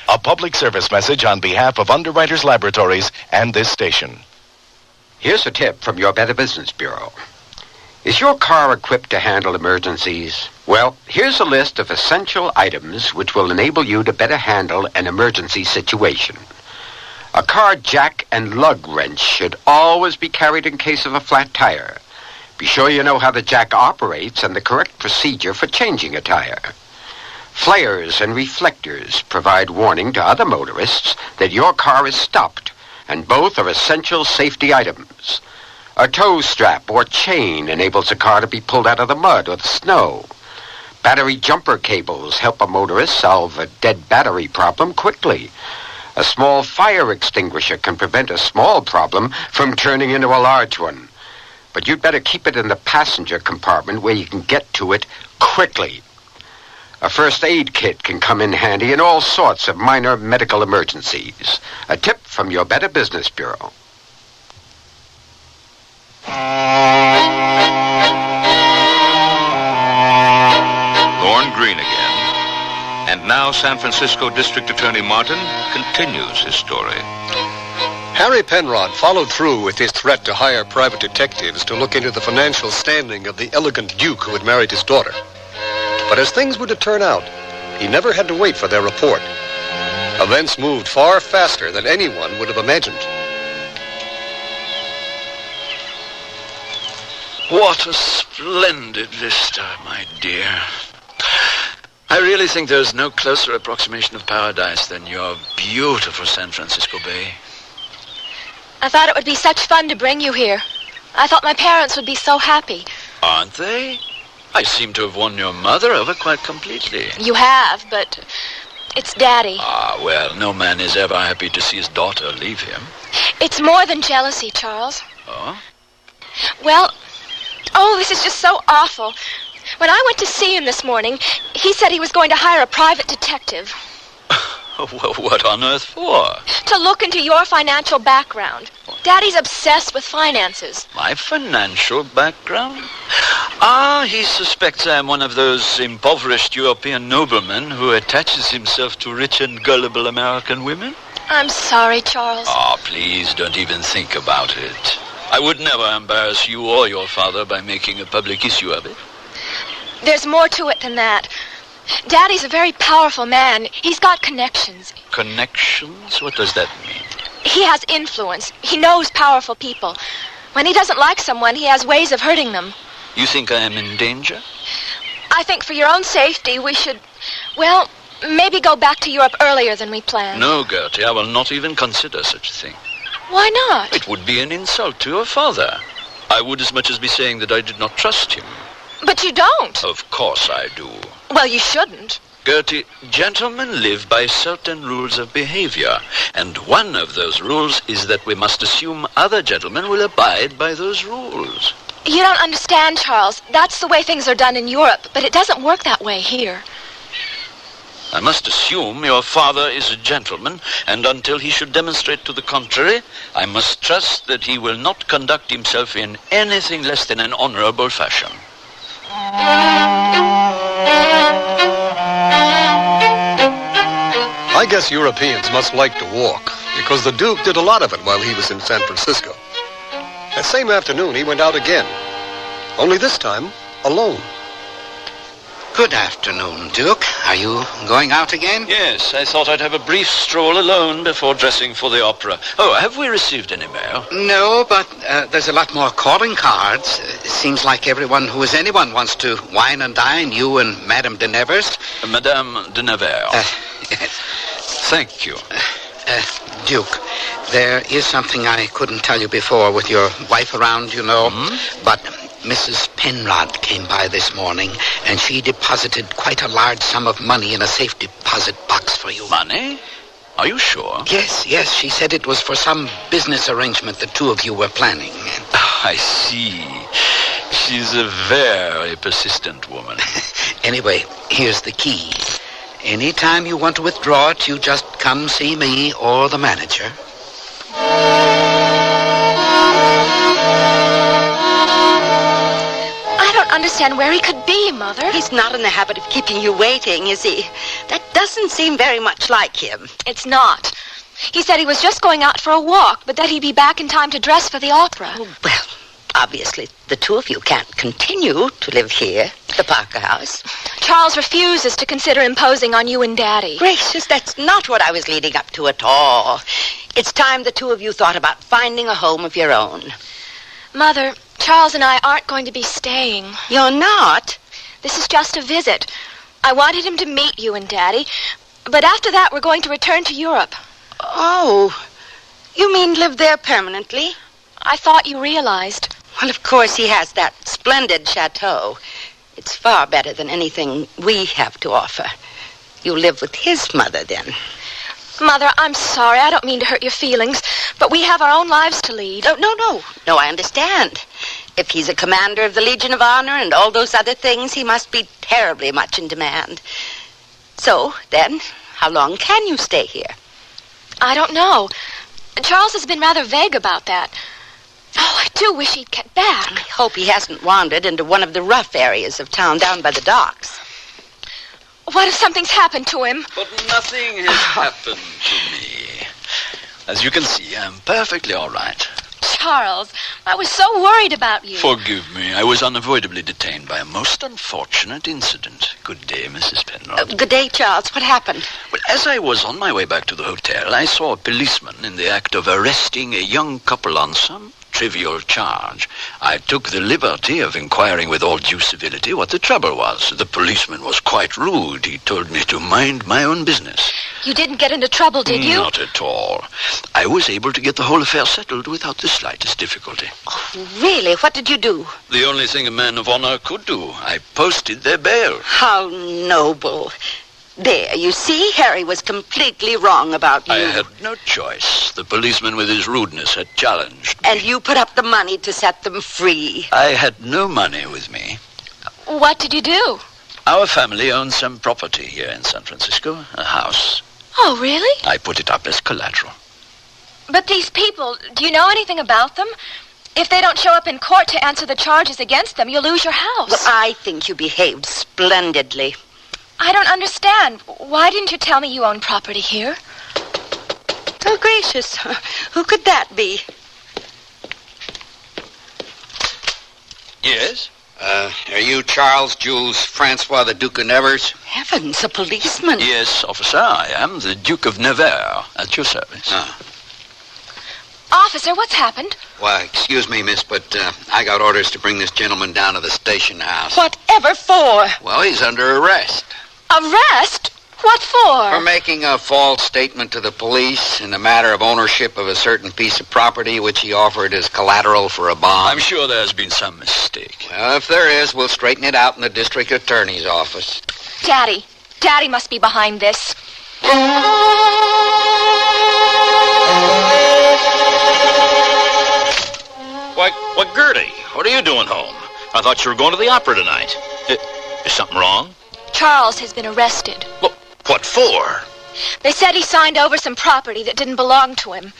A public service message on behalf of Underwriters Laboratories and this station. Here's a tip from your Better Business Bureau. Is your car equipped to handle emergencies? Well, here's a list of essential items which will enable you to better handle an emergency situation. A car jack and lug wrench should always be carried in case of a flat tire. Be sure you know how the jack operates and the correct procedure for changing a tire. Flares and reflectors provide warning to other motorists that your car is stopped, and both are essential safety items. A tow strap or chain enables a car to be pulled out of the mud or the snow. Battery jumper cables help a motorist solve a dead battery problem quickly. A small fire extinguisher can prevent a small problem from turning into a large one. But you'd better keep it in the passenger compartment where you can get to it quickly. A first aid kit can come in handy in all sorts of minor medical emergencies. A tip from your Better Business Bureau. Thorn green again. And now San Francisco District Attorney Martin continues his story. Harry Penrod followed through with his threat to hire private detectives to look into the financial standing of the elegant duke who had married his daughter. But as things were to turn out, he never had to wait for their report. Events moved far faster than anyone would have imagined. What a splendid vista, my dear. I really think there's no closer approximation of paradise than your beautiful San Francisco Bay. I thought it would be such fun to bring you here. I thought my parents would be so happy. Aren't they? I seem to have won your mother over quite completely. You have, but it's Daddy. Ah, well, no man is ever happy to see his daughter leave him. It's more than jealousy, Charles. Oh? Well, this is just so awful. When I went to see him this morning, he said he was going to hire a private detective. Well, what on earth for? To look into your financial background. Daddy's obsessed with finances. My financial background? He suspects I am one of those impoverished European noblemen who attaches himself to rich and gullible American women? I'm sorry, Charles. Please don't even think about it. I would never embarrass you or your father by making a public issue of it. There's more to it than that. Daddy's a very powerful man. He's got connections. Connections? What does that mean? He has influence. He knows powerful people. When he doesn't like someone, he has ways of hurting them. You think I am in danger? I think for your own safety, we should, maybe go back to Europe earlier than we planned. No, Gertie, I will not even consider such a thing. Why not? It would be an insult to your father. I would as much as be saying that I did not trust him. But you don't. Of course I do. Well, you shouldn't. Gertie, gentlemen live by certain rules of behavior, and one of those rules is that we must assume other gentlemen will abide by those rules. You don't understand, Charles. That's the way things are done in Europe, but it doesn't work that way here. I must assume your father is a gentleman, and until he should demonstrate to the contrary, I must trust that he will not conduct himself in anything less than an honorable fashion. I guess Europeans must like to walk, because the Duke did a lot of it while he was in San Francisco. That same afternoon, he went out again, only this time alone. Good afternoon, Duke. Are you going out again? Yes, I thought I'd have a brief stroll alone before dressing for the opera. Have we received any mail? No, but there's a lot more calling cards. It seems like everyone who is anyone wants to wine and dine, you and Madame de Nevers. Madame de Nevers. Yes. Thank you. Duke, there is something I couldn't tell you before with your wife around, but Mrs. Penrod came by this morning, and she deposited quite a large sum of money in a safe deposit box for you. Money? Are you sure? Yes. She said it was for some business arrangement the two of you were planning. I see. She's a very persistent woman. Anyway, here's the key. Anytime you want to withdraw it, you just come see me or the manager. I don't understand where he could be, Mother. He's not in the habit of keeping you waiting, is he? That doesn't seem very much like him. It's not. He said he was just going out for a walk, but that he'd be back in time to dress for the opera. Oh, well, obviously, the two of you can't continue to live here, the Parker House. Charles refuses to consider imposing on you and Daddy. Gracious, that's not what I was leading up to at all. It's time the two of you thought about finding a home of your own. Mother, Charles and I aren't going to be staying. You're not? This is just a visit. I wanted him to meet you and Daddy, but after that we're going to return to Europe. Oh, you mean live there permanently? I thought you realized. Well, of course he has that splendid chateau. It's far better than anything we have to offer. You live with his mother, then. Mother, I'm sorry. I don't mean to hurt your feelings, but we have our own lives to lead. No, I understand. If he's a commander of the Legion of Honor and all those other things, he must be terribly much in demand. So, then, how long can you stay here? I don't know. Charles has been rather vague about that. Oh, I do wish he'd get back. I hope he hasn't wandered into one of the rough areas of town down by the docks. What if something's happened to him? But nothing has happened to me. As you can see, I'm perfectly all right. Charles, I was so worried about you. Forgive me. I was unavoidably detained by a most unfortunate incident. Good day, Mrs. Penrod. Good day, Charles. What happened? Well, as I was on my way back to the hotel, I saw a policeman in the act of arresting a young couple on some trivial charge. I took the liberty of inquiring with all due civility what the trouble was. The policeman was quite rude. He told me to mind my own business. You didn't get into trouble, did you? Not at all. I was able to get the whole affair settled without the slightest difficulty. Oh, really? What did you do? The only thing a man of honor could do. I posted their bail. How noble. There, you see, Harry was completely wrong about you. I had no choice. The policeman with his rudeness had challenged me. And you put up the money to set them free. I had no money with me. What did you do? Our family owns some property here in San Francisco, a house. Oh, really? I put it up as collateral. But these people, do you know anything about them? If they don't show up in court to answer the charges against them, you'll lose your house. Well, I think you behaved splendidly. I don't understand. Why didn't you tell me you own property here? Oh, gracious. Who could that be? Yes? Are you Charles Jules Francois, the Duke of Nevers? Heavens, a policeman. Yes, officer, I am the Duke of Nevers, at your service. Officer, what's happened? Why, excuse me, miss, but I got orders to bring this gentleman down to the station house. Whatever for? Well, he's under arrest. Arrest? What for? For making a false statement to the police in the matter of ownership of a certain piece of property which he offered as collateral for a bond. I'm sure there's been some mistake. Well, if there is, we'll straighten it out in the district attorney's office. Daddy. Daddy must be behind this. Why, Gertie, what are you doing home? I thought you were going to the opera tonight. Is something wrong? Charles has been arrested. Well, what for? They said he signed over some property that didn't belong to him.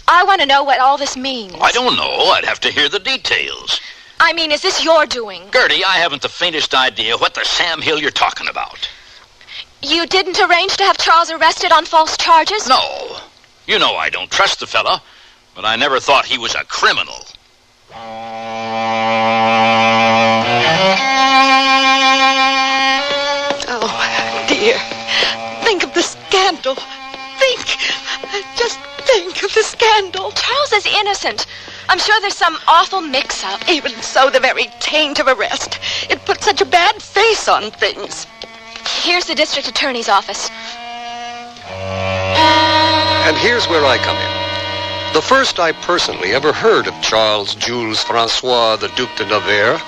I want to know what all this means. I don't know. I'd have to hear the details. I mean, is this your doing? Gertie, I haven't the faintest idea what the Sam Hill you're talking about. You didn't arrange to have Charles arrested on false charges? No. You know I don't trust the fella, but I never thought he was a criminal. Oh, dear. Think of the scandal. Just think of the scandal. Charles is innocent. I'm sure there's some awful mix-up. Even so, the very taint of arrest. It put such a bad face on things. Here's the district attorney's office. And here's where I come in. The first I personally ever heard of Charles Jules Francois, the Duc de Nevers,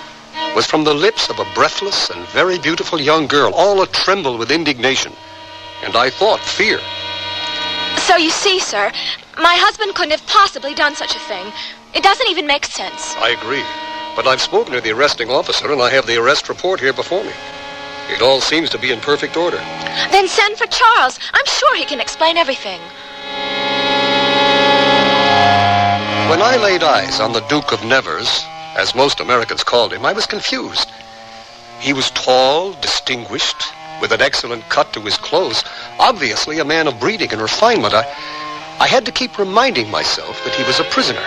was from the lips of a breathless and very beautiful young girl, all a-tremble with indignation. And I thought fear. So you see, sir, my husband couldn't have possibly done such a thing. It doesn't even make sense. I agree. But I've spoken to the arresting officer, and I have the arrest report here before me. It all seems to be in perfect order. Then send for Charles. I'm sure he can explain everything. When I laid eyes on the Duke of Nevers, as most Americans called him, I was confused. He was tall, distinguished, with an excellent cut to his clothes, obviously a man of breeding and refinement. I had to keep reminding myself that he was a prisoner.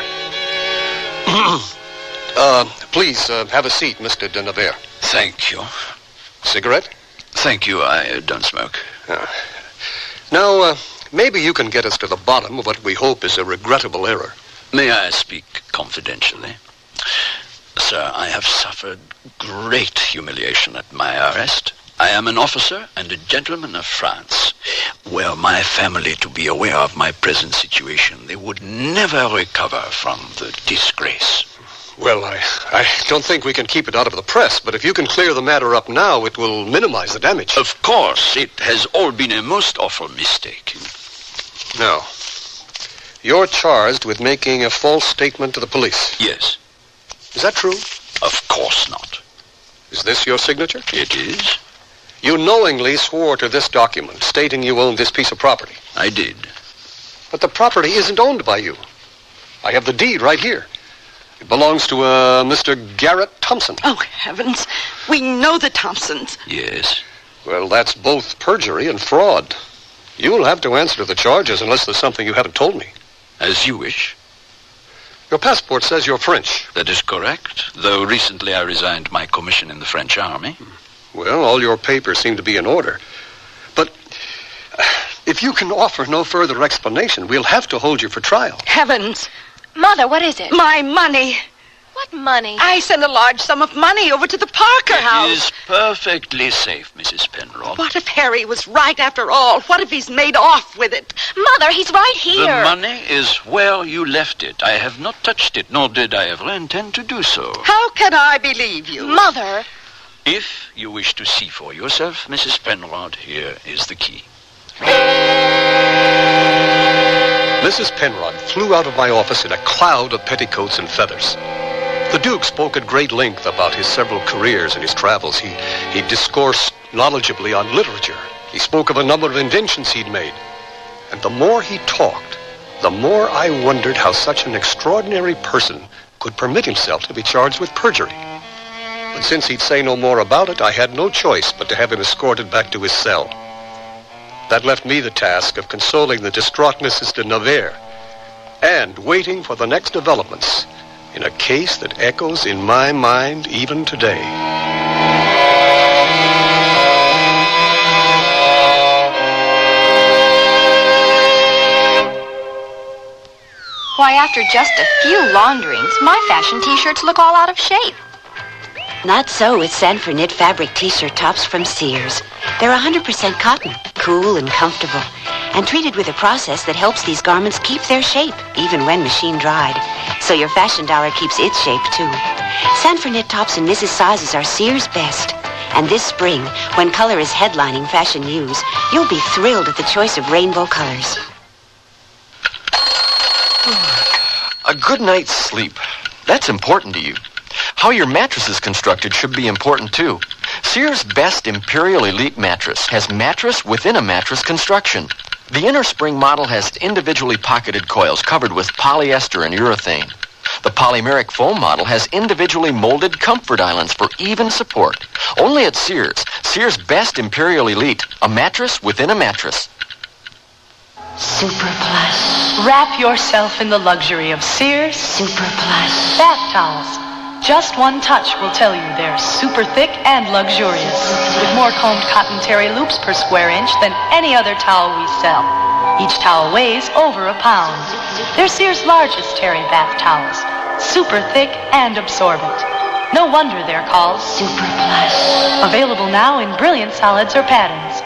Please, have a seat, Mr. de Nevers. Thank you. Cigarette? Thank you, I don't smoke. Now, maybe you can get us to the bottom of what we hope is a regrettable error. May I speak confidentially? Sir, I have suffered great humiliation at my arrest. I am an officer and a gentleman of France. Were my family to be aware of my present situation, they would never recover from the disgrace. Well, I don't think we can keep it out of the press, but if you can clear the matter up now, it will minimize the damage. Of course, it has all been a most awful mistake. Now, you're charged with making a false statement to the police. Yes. Is that true? Of course not. Is this your signature? It is. You knowingly swore to this document, stating you owned this piece of property. I did. But the property isn't owned by you. I have the deed right here. It belongs to Mr. Garrett Thompson. Oh, heavens. We know the Thompsons. Yes. Well, that's both perjury and fraud. You'll have to answer to the charges unless there's something you haven't told me. As you wish. Your passport says you're French. That is correct, though recently I resigned my commission in the French army. Well, all your papers seem to be in order. But if you can offer no further explanation, we'll have to hold you for trial. Heavens. Mother, what is it? My money. What money? I sent a large sum of money over to the Parker house. It is perfectly safe, Mrs. Penrod. What if Harry was right after all? What if he's made off with it? Mother, he's right here. The money is where you left it. I have not touched it, nor did I ever intend to do so. How can I believe you? Mother. If you wish to see for yourself, Mrs. Penrod, here is the key. Mrs. Penrod flew out of my office in a cloud of petticoats and feathers. The Duke spoke at great length about his several careers and his travels. He discoursed knowledgeably on literature. He spoke of a number of inventions he'd made. And the more he talked, the more I wondered how such an extraordinary person could permit himself to be charged with perjury. But since he'd say no more about it, I had no choice but to have him escorted back to his cell. That left me the task of consoling the distraught Mrs. de Nevers and waiting for the next developments in a case that echoes in my mind even today. Why, after just a few launderings, my fashion T-shirts look all out of shape. Not so with Sanford knit fabric T-shirt tops from Sears. They're 100% cotton, cool and comfortable, and treated with a process that helps these garments keep their shape, even when machine dried. So your fashion dollar keeps its shape, too. Sanford knit tops in Mrs. Sizes are Sears' best. And this spring, when color is headlining fashion news, you'll be thrilled at the choice of rainbow colors. A good night's sleep. That's important to you. How your mattress is constructed should be important, too. Sears' Best Imperial Elite mattress has mattress within a mattress construction. The inner spring model has individually pocketed coils covered with polyester and urethane. The polymeric foam model has individually molded comfort islands for even support. Only at Sears. Sears' Best Imperial Elite, a mattress within a mattress. Super Plus. Wrap yourself in the luxury of Sears Super Plus bath towels. Just one touch will tell you they're super thick and luxurious, with more combed cotton terry loops per square inch than any other towel we sell. Each towel weighs over a pound. They're Sears' largest terry bath towels, super thick and absorbent. No wonder they're called Super Plus. Available now in brilliant solids or patterns.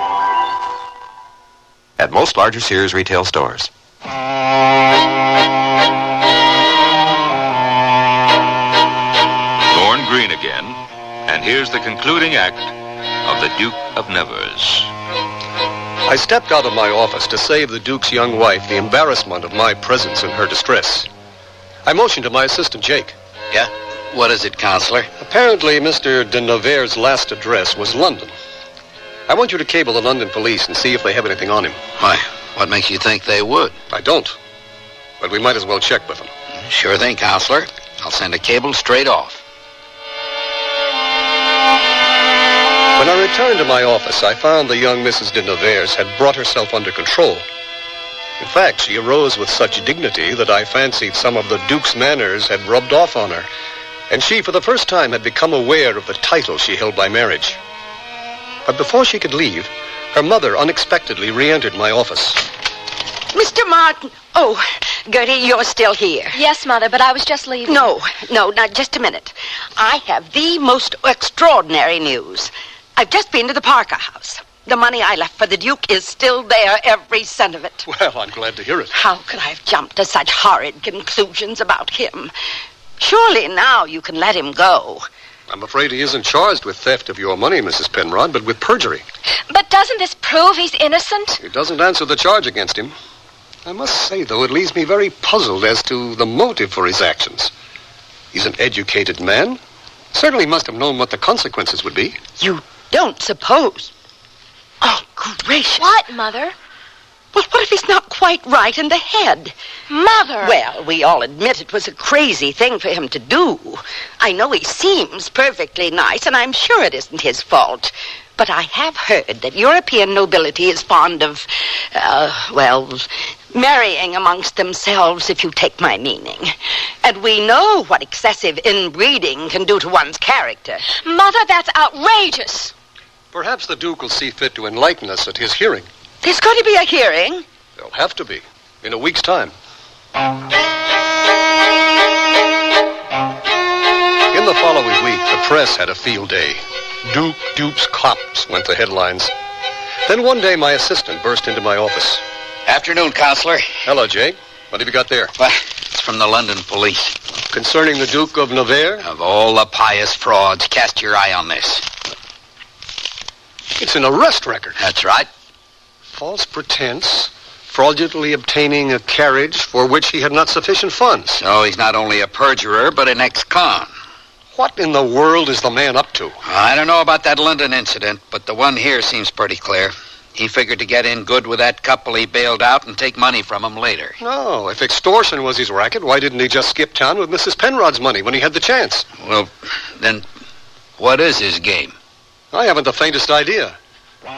At most larger Sears retail stores. Thorn green again, and here's the concluding act of the Duke of Nevers. I stepped out of my office to save the Duke's young wife the embarrassment of my presence in her distress. I motioned to my assistant, Jake. Yeah? What is it, Counselor? Apparently, Mr. de Nevers' last address was London. I want you to cable the London police and see if they have anything on him. Why, what makes you think they would? I don't. But we might as well check with them. Sure thing, Counselor. I'll send a cable straight off. When I returned to my office, I found the young Mrs. de Nevers had brought herself under control. In fact, she arose with such dignity that I fancied some of the Duke's manners had rubbed off on her, and she, for the first time, had become aware of the title she held by marriage. But before she could leave, her mother unexpectedly re-entered my office. Mr. Martin. Oh, Gertie, you're still here. Yes, Mother, but I was just leaving. No, not just a minute. I have the most extraordinary news. I've just been to the Parker house. The money I left for the Duke is still there, every cent of it. Well, I'm glad to hear it. How could I have jumped to such horrid conclusions about him? Surely now you can let him go. I'm afraid he isn't charged with theft of your money, Mrs. Penrod, but with perjury. But doesn't this prove he's innocent? It doesn't answer the charge against him. I must say, though, it leaves me very puzzled as to the motive for his actions. He's an educated man. Certainly must have known what the consequences would be. You don't suppose? Oh, gracious. What, Mother? Well, what if he's not quite right in the head? Mother! Well, we all admit it was a crazy thing for him to do. I know he seems perfectly nice, and I'm sure it isn't his fault. But I have heard that European nobility is fond of, marrying amongst themselves, if you take my meaning. And we know what excessive inbreeding can do to one's character. Mother, that's outrageous. Perhaps the Duke will see fit to enlighten us at his hearing. There's going to be a hearing? There'll have to be, in a week's time. In the following week, the press had a field day. Duke dupes cops went the headlines. Then one day, my assistant burst into my office. Afternoon, Counselor. Hello, Jay. What have you got there? Well, it's from the London police. Concerning the Duke of Nevers? Of all the pious frauds, cast your eye on this. It's an arrest record. That's right. False pretense, fraudulently obtaining a carriage for which he had not sufficient funds. So he's not only a perjurer, but an ex-con. What in the world is the man up to? I don't know about that London incident, but the one here seems pretty clear. He figured to get in good with that couple he bailed out and take money from them later. No, if extortion was his racket, why didn't he just skip town with Mrs. Penrod's money when he had the chance? Well, then, what is his game? I haven't the faintest idea. But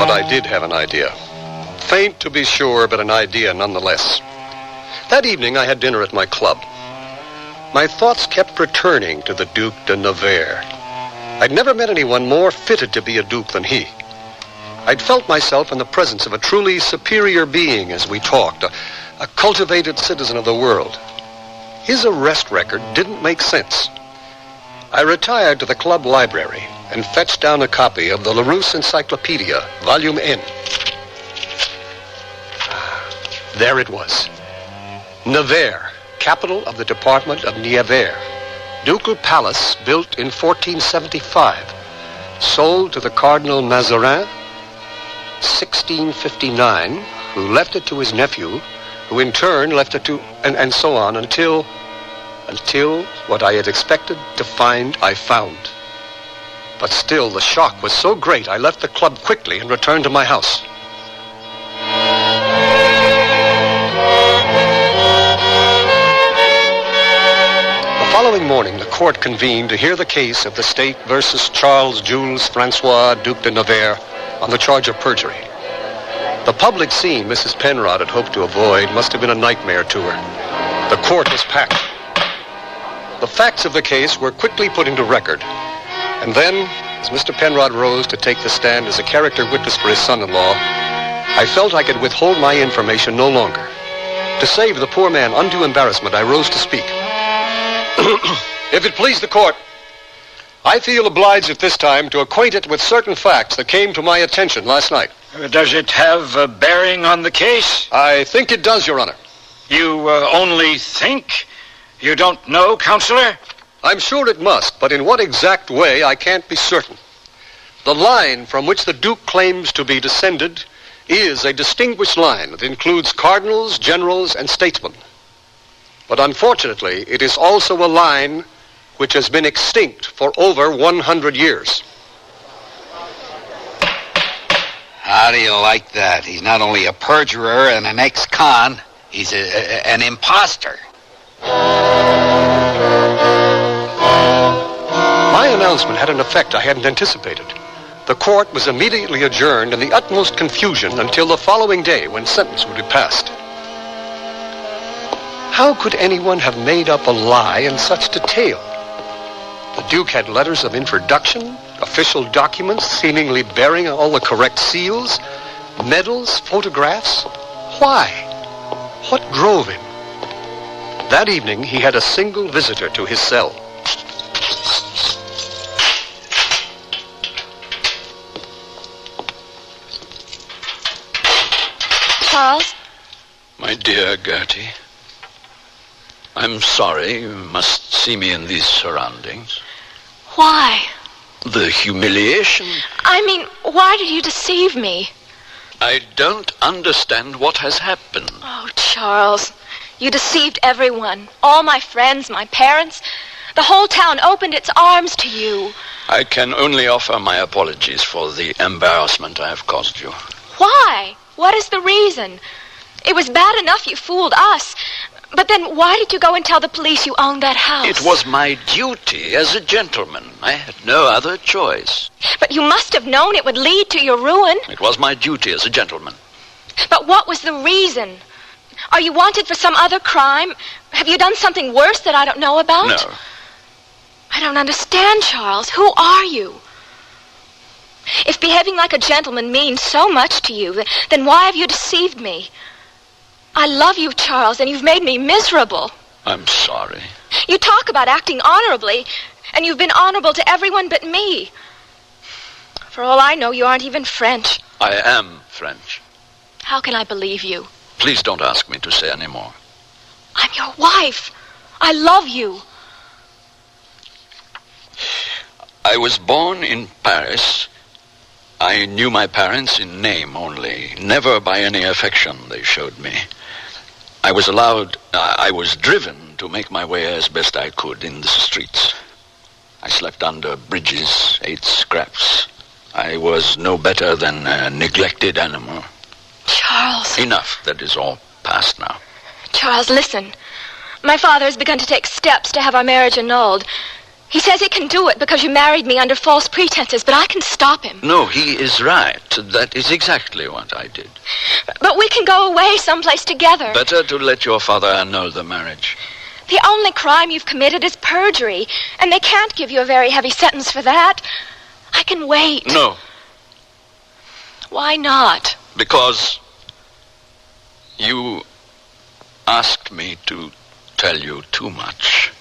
I did have an idea. Faint to be sure, but an idea nonetheless. That evening I had dinner at my club. My thoughts kept returning to the Duc de Nevers. I'd never met anyone more fitted to be a duke than he. I'd felt myself in the presence of a truly superior being as we talked, a cultivated citizen of the world. His arrest record didn't make sense. I retired to the club library and fetched down a copy of the Larousse Encyclopedia, Volume N. There it was. Nevers, capital of the department of Nievers. Ducal palace built in 1475. Sold to the Cardinal Mazarin, 1659, who left it to his nephew, who in turn left it to... and so on until what I had expected to find, I found. But still, the shock was so great, I left the club quickly and returned to my house. The following morning, the court convened to hear the case of the state versus Charles Jules Francois, Duc de Nevers, on the charge of perjury. The public scene Mrs. Penrod had hoped to avoid must have been a nightmare to her. The court was packed. The facts of the case were quickly put into record. And then, as Mr. Penrod rose to take the stand as a character witness for his son-in-law, I felt I could withhold my information no longer. To save the poor man undue embarrassment, I rose to speak. If it please the court, I feel obliged at this time to acquaint it with certain facts that came to my attention last night. Does it have a bearing on the case? I think it does, Your Honor. You only think? You don't know, Counselor? I'm sure it must, but in what exact way I can't be certain. The line from which the Duke claims to be descended is a distinguished line that includes cardinals, generals, and statesmen. But unfortunately, it is also a line which has been extinct for over 100 years. How do you like that? He's not only a perjurer and an ex-con, he's an imposter. My announcement had an effect I hadn't anticipated. The court was immediately adjourned in the utmost confusion until the following day when sentence would be passed. How could anyone have made up a lie in such detail? The Duke had letters of introduction, official documents seemingly bearing all the correct seals, medals, photographs. Why? What drove him? That evening, he had a single visitor to his cell. Charles? My dear Gertie, I'm sorry you must see me in these surroundings. Why? The humiliation. I mean, why did you deceive me? I don't understand what has happened. Oh, Charles, you deceived everyone. All my friends, my parents. The whole town opened its arms to you. I can only offer my apologies for the embarrassment I have caused you. Why? What is the reason? It was bad enough you fooled us. But then why did you go and tell the police you owned that house? It was my duty as a gentleman. I had no other choice. But you must have known it would lead to your ruin. It was my duty as a gentleman. But what was the reason? Are you wanted for some other crime? Have you done something worse that I don't know about? No. I don't understand, Charles. Who are you? If behaving like a gentleman means so much to you, then why have you deceived me? I love you, Charles, and you've made me miserable. I'm sorry. You talk about acting honorably, and you've been honorable to everyone but me. For all I know, you aren't even French. I am French. How can I believe you? Please don't ask me to say any more. I'm your wife. I love you. I was born in Paris. I knew my parents in name only, never by any affection they showed me. I was driven to make my way as best I could in the streets. I slept under bridges, ate scraps. I was no better than a neglected animal. Charles. Enough, that is all past now. Charles, listen. My father has begun to take steps to have our marriage annulled. He says he can do it because you married me under false pretenses, but I can stop him. No, he is right. That is exactly what I did. But we can go away someplace together. Better to let your father annul the marriage. The only crime you've committed is perjury, and they can't give you a very heavy sentence for that. I can wait. No. Why not? Because you asked me to tell you too much.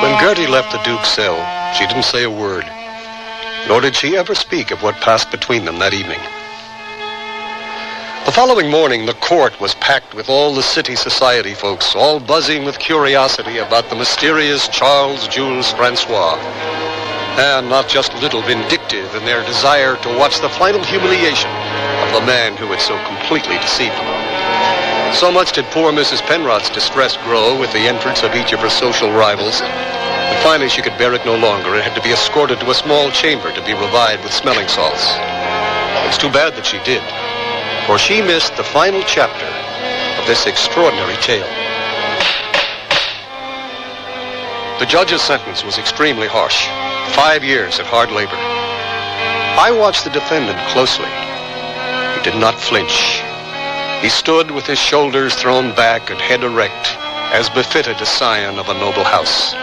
When Gertie left the Duke's cell, she didn't say a word, nor did she ever speak of what passed between them that evening. The following morning, the court was packed with all the city society folks, all buzzing with curiosity about the mysterious Charles Jules Francois, and not just a little vindictive in their desire to watch the final humiliation of the man who had so completely deceived them. So much did poor Mrs. Penrod's distress grow with the entrance of each of her social rivals, that finally she could bear it no longer and had to be escorted to a small chamber to be revived with smelling salts. It's too bad that she did, for she missed the final chapter of this extraordinary tale. The judge's sentence was extremely harsh. 5 years of hard labor. I watched the defendant closely. He did not flinch. He stood with his shoulders thrown back and head erect, as befitted a scion of a noble house.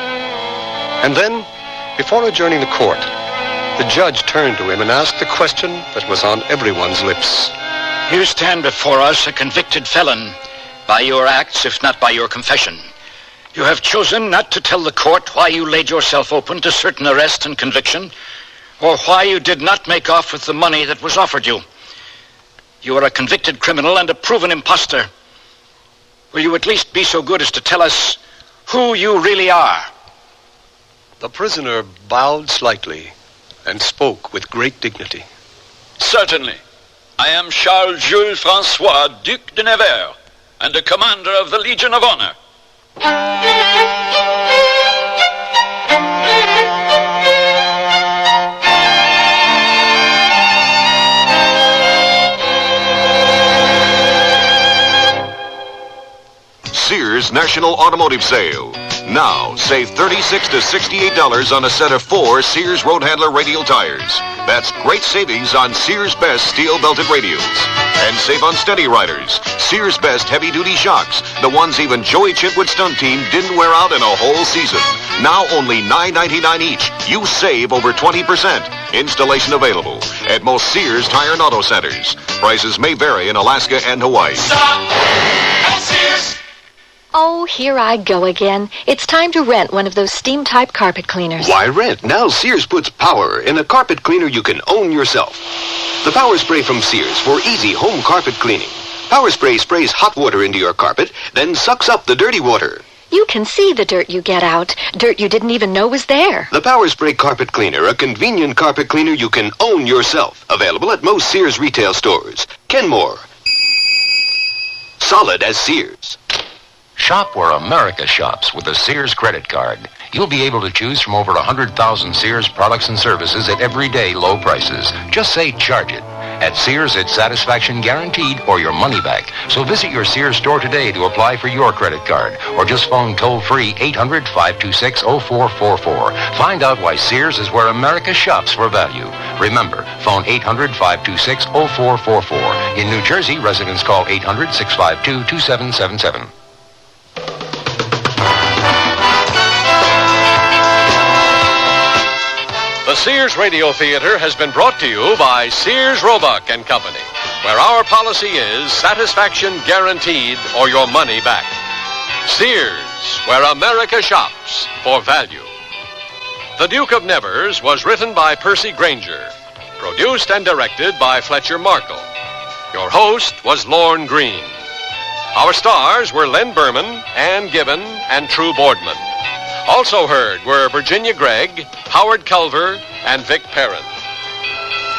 And then, before adjourning the court, the judge turned to him and asked the question that was on everyone's lips. You stand before us a convicted felon, by your acts, if not by your confession. You have chosen not to tell the court why you laid yourself open to certain arrest and conviction, or why you did not make off with the money that was offered you. You are a convicted criminal and a proven imposter. Will you at least be so good as to tell us who you really are? The prisoner bowed slightly and spoke with great dignity. Certainly. I am Charles Jules Francois, Duc de Nevers, and a commander of the Legion of Honor. Sears National Automotive Sale. Now, save $36 to $68 on a set of 4 Sears Roadhandler radial tires. That's great savings on Sears Best steel-belted radials. And save on Steady Riders. Sears Best heavy-duty shocks. The ones even Joey Chitwood's stunt team didn't wear out in a whole season. Now only $9.99 each. You save over 20%. Installation available at most Sears Tire and Auto Centers. Prices may vary in Alaska and Hawaii. Stop at Sears. Oh, here I go again. It's time to rent one of those steam-type carpet cleaners. Why rent? Now Sears puts power in a carpet cleaner you can own yourself. The Power Spray from Sears for easy home carpet cleaning. Power Spray sprays hot water into your carpet, then sucks up the dirty water. You can see the dirt you get out. Dirt you didn't even know was there. The Power Spray Carpet Cleaner, a convenient carpet cleaner you can own yourself. Available at most Sears retail stores. Kenmore. solid as Sears. Shop where America shops with the Sears credit card. You'll be able to choose from over 100,000 Sears products and services at everyday low prices. Just say charge it. At Sears, it's satisfaction guaranteed or your money back. So visit your Sears store today to apply for your credit card. Or just phone toll-free 800-526-0444. Find out why Sears is where America shops for value. Remember, phone 800-526-0444. In New Jersey, residents call 800-652-2777. The Sears Radio Theater has been brought to you by Sears Roebuck and Company, where our policy is satisfaction guaranteed or your money back. Sears, where America shops for value. The Duke of Nevers was written by Percy Granger, produced and directed by Fletcher Markle. Your host was Lorne Green. Our stars were Len Berman, Ann Gibbon, and True Boardman. Also heard were Virginia Gregg, Howard Culver, and Vic Perrin.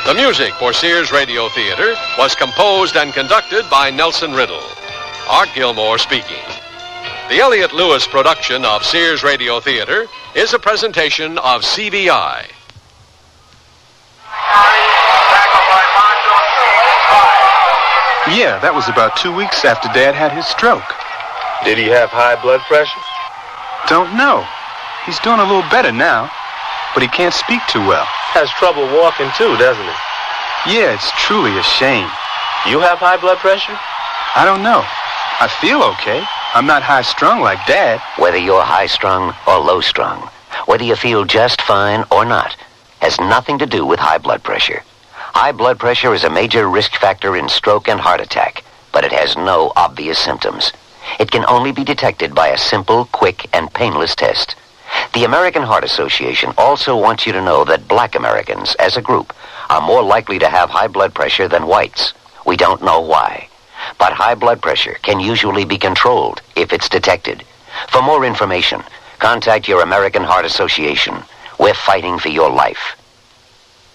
The music for Sears Radio Theater was composed and conducted by Nelson Riddle. Art Gilmore speaking. The Elliott Lewis production of Sears Radio Theater is a presentation of CVI. Yeah, that was about 2 weeks after Dad had his stroke. Did he have high blood pressure? Don't know. He's doing a little better now, but he can't speak too well. Has trouble walking too, doesn't he? Yeah, it's truly a shame. You have high blood pressure? I don't know. I feel okay. I'm not high-strung like Dad. Whether you're high-strung or low-strung, whether you feel just fine or not, has nothing to do with high blood pressure. High blood pressure is a major risk factor in stroke and heart attack, but it has no obvious symptoms. It can only be detected by a simple, quick, and painless test. The American Heart Association also wants you to know that black Americans, as a group, are more likely to have high blood pressure than whites. We don't know why. But high blood pressure can usually be controlled if it's detected. For more information, contact your American Heart Association. We're fighting for your life.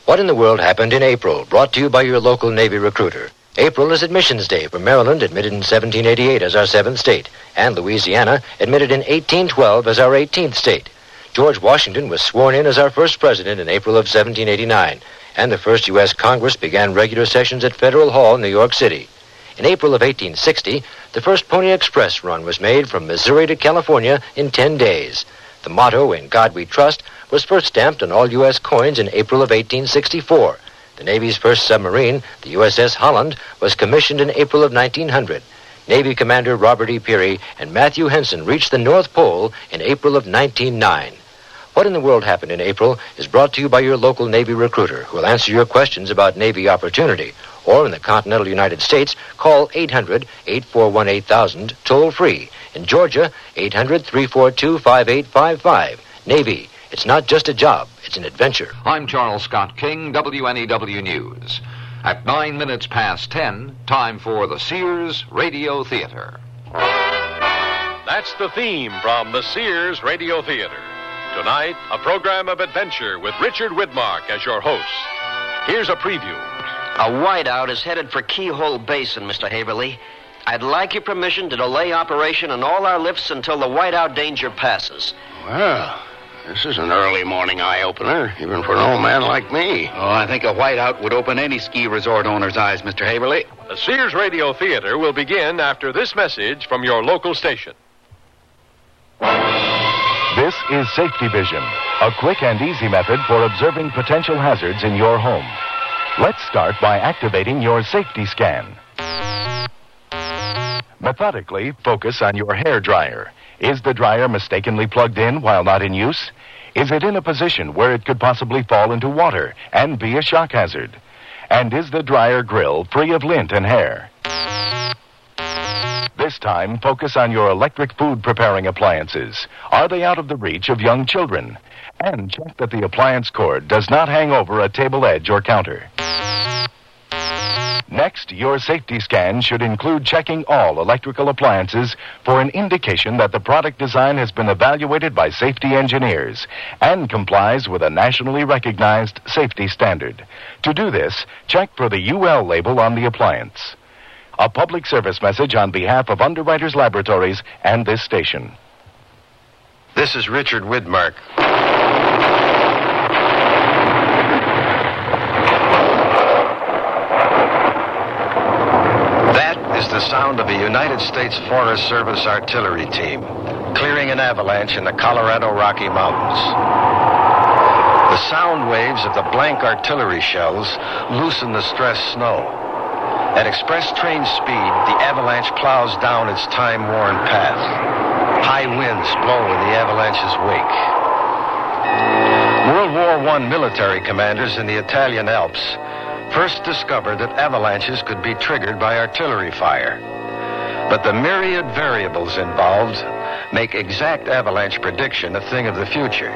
What in the World happened in April? Brought to you by your local Navy recruiter. April is Admissions Day for Maryland, admitted in 1788 as our 7th state, and Louisiana, admitted in 1812 as our 18th state. George Washington was sworn in as our first president in April of 1789, and the first U.S. Congress began regular sessions at Federal Hall, New York City. In April of 1860, the first Pony Express run was made from Missouri to California in 10 days. The motto, "In God We Trust," was first stamped on all U.S. coins in April of 1864. The Navy's first submarine, the USS Holland, was commissioned in April of 1900. Navy Commander Robert E. Peary and Matthew Henson reached the North Pole in April of 1909. What in the World happened in April is brought to you by your local Navy recruiter, who will answer your questions about Navy opportunity. Or in the continental United States, call 800-841-8000, toll-free. In Georgia, 800-342-5855. Navy. It's not just a job, it's an adventure. I'm Charles Scott King, WNEW News. At 9 minutes past 10, time for the Sears Radio Theater. That's the theme from the Sears Radio Theater. Tonight, a program of adventure with Richard Widmark as your host. Here's a preview. A whiteout is headed for Keyhole Basin, Mr. Haverly. I'd like your permission to delay operation on all our lifts until the whiteout danger passes. Well, this is an early morning eye-opener, even for an old man like me. Oh, I think a whiteout would open any ski resort owner's eyes, Mr. Haverly. The Sears Radio Theater will begin after this message from your local station. This is Safety Vision, a quick and easy method for observing potential hazards in your home. Let's start by activating your safety scan. Methodically focus on your hair dryer. Is the dryer mistakenly plugged in while not in use? Is it in a position where it could possibly fall into water and be a shock hazard? And is the dryer grill free of lint and hair? This time, focus on your electric food preparing appliances. Are they out of the reach of young children? And check that the appliance cord does not hang over a table edge or counter. Next, your safety scan should include checking all electrical appliances for an indication that the product design has been evaluated by safety engineers and complies with a nationally recognized safety standard. To do this, check for the UL label on the appliance. A public service message on behalf of Underwriters Laboratories and this station. This is Richard Widmark. That is the sound of a United States Forest Service artillery team clearing an avalanche in the Colorado Rocky Mountains. The sound waves of the blank artillery shells loosen the stressed snow. At express train speed, the avalanche plows down its time-worn path. High winds blow in the avalanche's wake. World War I military commanders in the Italian Alps first discovered that avalanches could be triggered by artillery fire. But the myriad variables involved make exact avalanche prediction a thing of the future.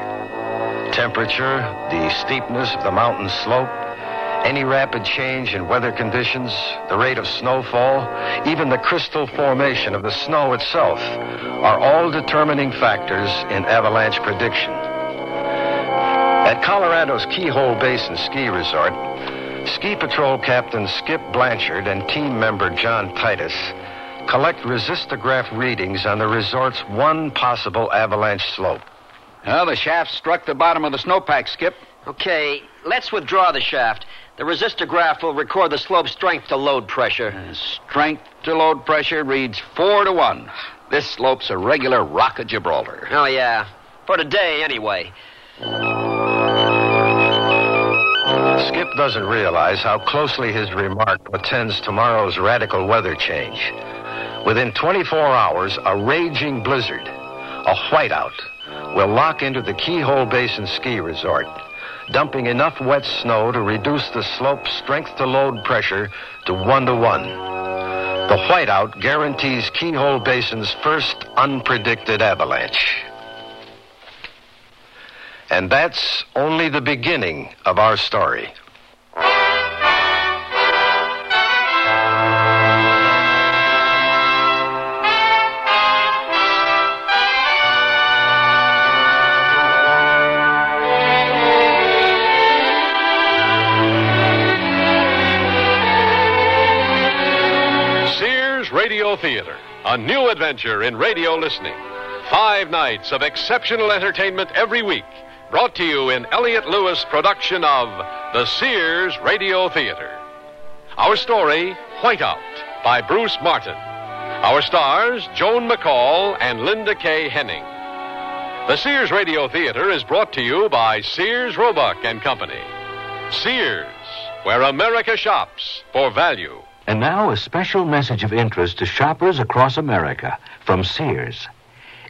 Temperature, the steepness of the mountain slope, any rapid change in weather conditions, the rate of snowfall, even the crystal formation of the snow itself are all determining factors in avalanche prediction. At Colorado's Keyhole Basin Ski Resort, Ski Patrol Captain Skip Blanchard and team member John Titus collect resistograph readings on the resort's one possible avalanche slope. Well, the shaft struck the bottom of the snowpack, Skip. Okay, let's withdraw the shaft. The resistograph will record the slope strength to load pressure. Strength to load pressure reads 4-1. This slope's a regular Rock of Gibraltar. Oh, yeah. For today, anyway. Skip doesn't realize how closely his remark portends tomorrow's radical weather change. Within 24 hours, a raging blizzard, a whiteout, will lock into the Keyhole Basin Ski Resort, dumping enough wet snow to reduce the slope's strength to load pressure to 1-1. The whiteout guarantees Keyhole Basin's first unpredicted avalanche. And that's only the beginning of our story. Sears Radio Theater, a new adventure in radio listening. 5 nights of exceptional entertainment every week. Brought to you in Elliott Lewis' production of the Sears Radio Theater. Our story, Whiteout, by Bruce Martin. Our stars, Joan McCall and Linda Kay Henning. The Sears Radio Theater is brought to you by Sears Roebuck and Company. Sears, where America shops for value. And now a special message of interest to shoppers across America from Sears.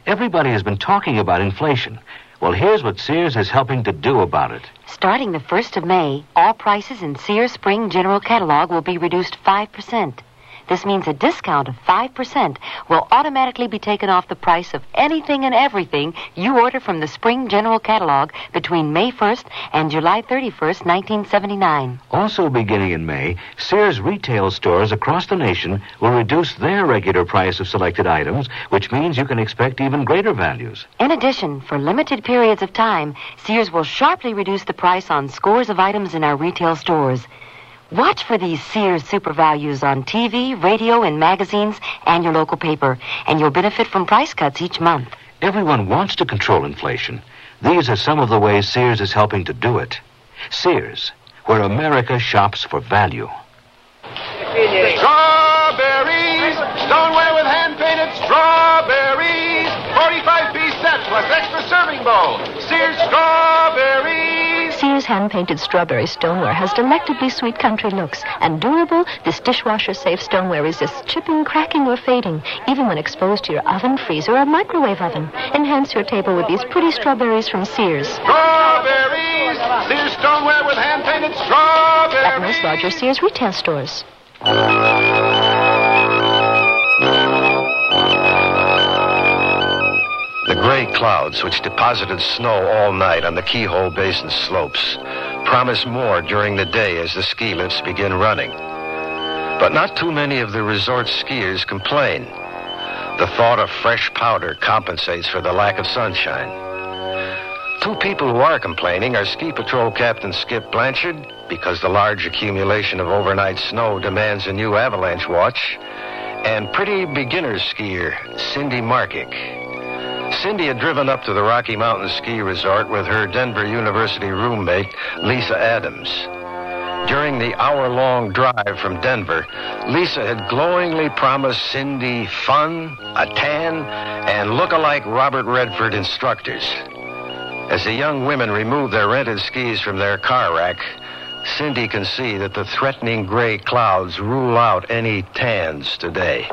Everybody has been talking about inflation. Well, here's what Sears is helping to do about it. Starting the 1st of May, all prices in Sears Spring General Catalog will be reduced 5%. This means a discount of 5% will automatically be taken off the price of anything and everything you order from the Spring General Catalog between May 1st and July 31st, 1979. Also beginning in May, Sears retail stores across the nation will reduce their regular price of selected items, which means you can expect even greater values. In addition, for limited periods of time, Sears will sharply reduce the price on scores of items in our retail stores. Watch for these Sears super values on TV, radio, and magazines and your local paper, and you'll benefit from price cuts each month. Everyone wants to control inflation. These are some of the ways Sears is helping to do it. Sears, where America shops for value. Strawberries! Stoneware with hand-painted strawberries! 45-piece set plus extra serving bowl. Sears strawberries! Sears hand-painted strawberry stoneware has delectably sweet country looks, and durable, this dishwasher-safe stoneware resists chipping, cracking, or fading, even when exposed to your oven, freezer, or microwave oven. Enhance your table with these pretty strawberries from Sears. Strawberries! Sears stoneware with hand-painted strawberries! At most larger Sears retail stores. The gray clouds, which deposited snow all night on the Keyhole Basin slopes, promise more during the day as the ski lifts begin running. But not too many of the resort skiers complain. The thought of fresh powder compensates for the lack of sunshine. two people who are complaining are Ski Patrol Captain Skip Blanchard, because the large accumulation of overnight snow demands a new avalanche watch, and pretty beginner skier Cindy Markick. Cindy had driven up to the Rocky Mountain Ski Resort with her Denver University roommate, Lisa Adams. During the hour-long drive from Denver, Lisa had glowingly promised Cindy fun, a tan, and look-alike Robert Redford instructors. As the young women remove their rented skis from their car rack, Cindy can see that the threatening gray clouds rule out any tans today.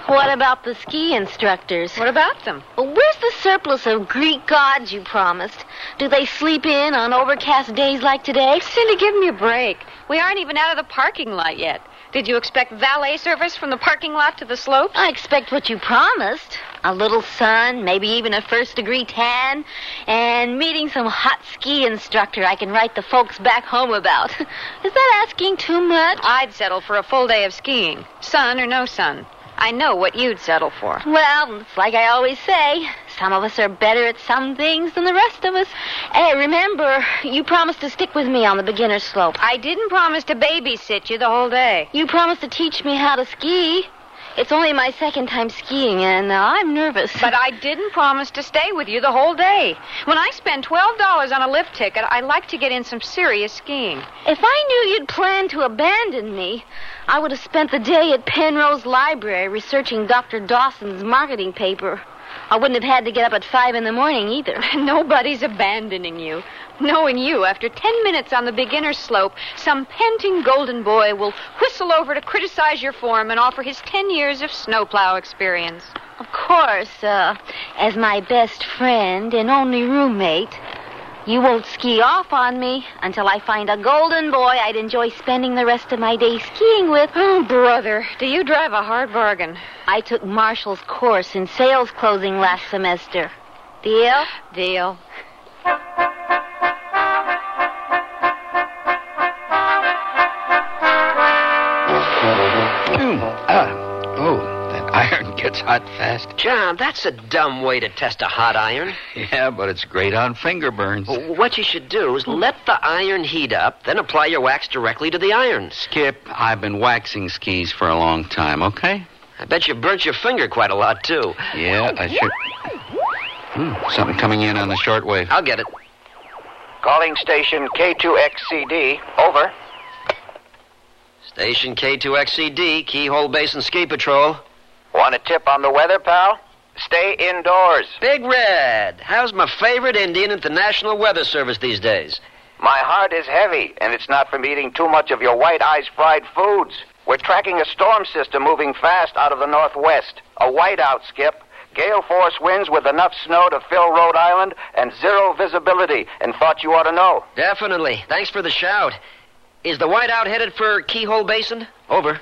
What about the ski instructors? What about them? Well, where's the surplus of Greek gods you promised? Do they sleep in on overcast days like today? Cindy, give me a break. We aren't even out of the parking lot yet. Did you expect valet service from the parking lot to the slopes? I expect what you promised. A little sun, maybe even a first-degree tan, and meeting some hot ski instructor I can write the folks back home about. Is that asking too much? I'd settle for a full day of skiing, sun or no sun. I know what you'd settle for. Well, it's like I always say. Some of us are better at some things than the rest of us. Hey, remember, you promised to stick with me on the beginner slope. I didn't promise to babysit you the whole day. You promised to teach me how to ski. It's only my second time skiing, and I'm nervous. But I didn't promise to stay with you the whole day. When I spend $12 on a lift ticket, I like to get in some serious skiing. If I knew you'd planned to abandon me, I would have spent the day at Penrose Library researching Dr. Dawson's marketing paper. I wouldn't have had to get up at 5 in the morning either. Nobody's abandoning you. Knowing you, after 10 minutes on the beginner slope, some panting golden boy will whistle over to criticize your form and offer his 10 years of snowplow experience. Of course, as my best friend and only roommate, you won't ski off on me until I find a golden boy I'd enjoy spending the rest of my day skiing with. Oh, brother, do you drive a hard bargain? I took Marshall's course in sales closing last semester. Deal? Deal. Iron gets hot fast. John, that's a dumb way to test a hot iron. Yeah, but it's great on finger burns. What you should do is let the iron heat up, then apply your wax directly to the iron. Skip, I've been waxing skis for a long time, okay? I bet you burnt your finger quite a lot, too. Yeah, I should. Something coming in on the shortwave. I'll get it. Calling station K2XCD. Over. Station K2XCD, Keyhole Basin Ski Patrol. Want a tip on the weather, pal? Stay indoors. Big Red, how's my favorite Indian at the National Weather Service these days? My heart is heavy, and it's not from eating too much of your white ice fried foods. We're tracking a storm system moving fast out of the northwest. A whiteout, Skip. Gale force winds with enough snow to fill Rhode Island and zero visibility, and thought you ought to know. Definitely. Thanks for the shout. Is the whiteout headed for Keyhole Basin? Over.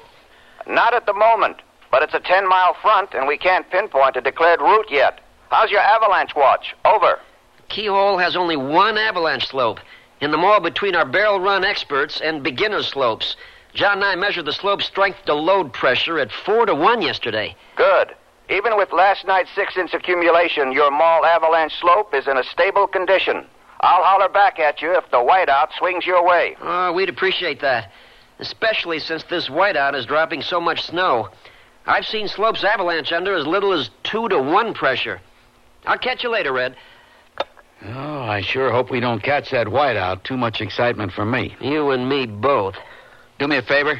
Not at the moment. But it's a 10-mile front, and we can't pinpoint a declared route yet. How's your avalanche watch? Over. Keyhole has only one avalanche slope. In the mall between our barrel run experts and beginner slopes. John and I measured the slope strength to load pressure at 4-1 yesterday. Good. Even with last night's 6-inch accumulation, your mall avalanche slope is in a stable condition. I'll holler back at you if the whiteout swings your way. Oh, we'd appreciate that. Especially since this whiteout is dropping so much snow. I've seen slopes avalanche under as little as 2-1 pressure. I'll catch you later, Red. Oh, I sure hope we don't catch that whiteout. Too much excitement for me. You and me both. Do me a favor?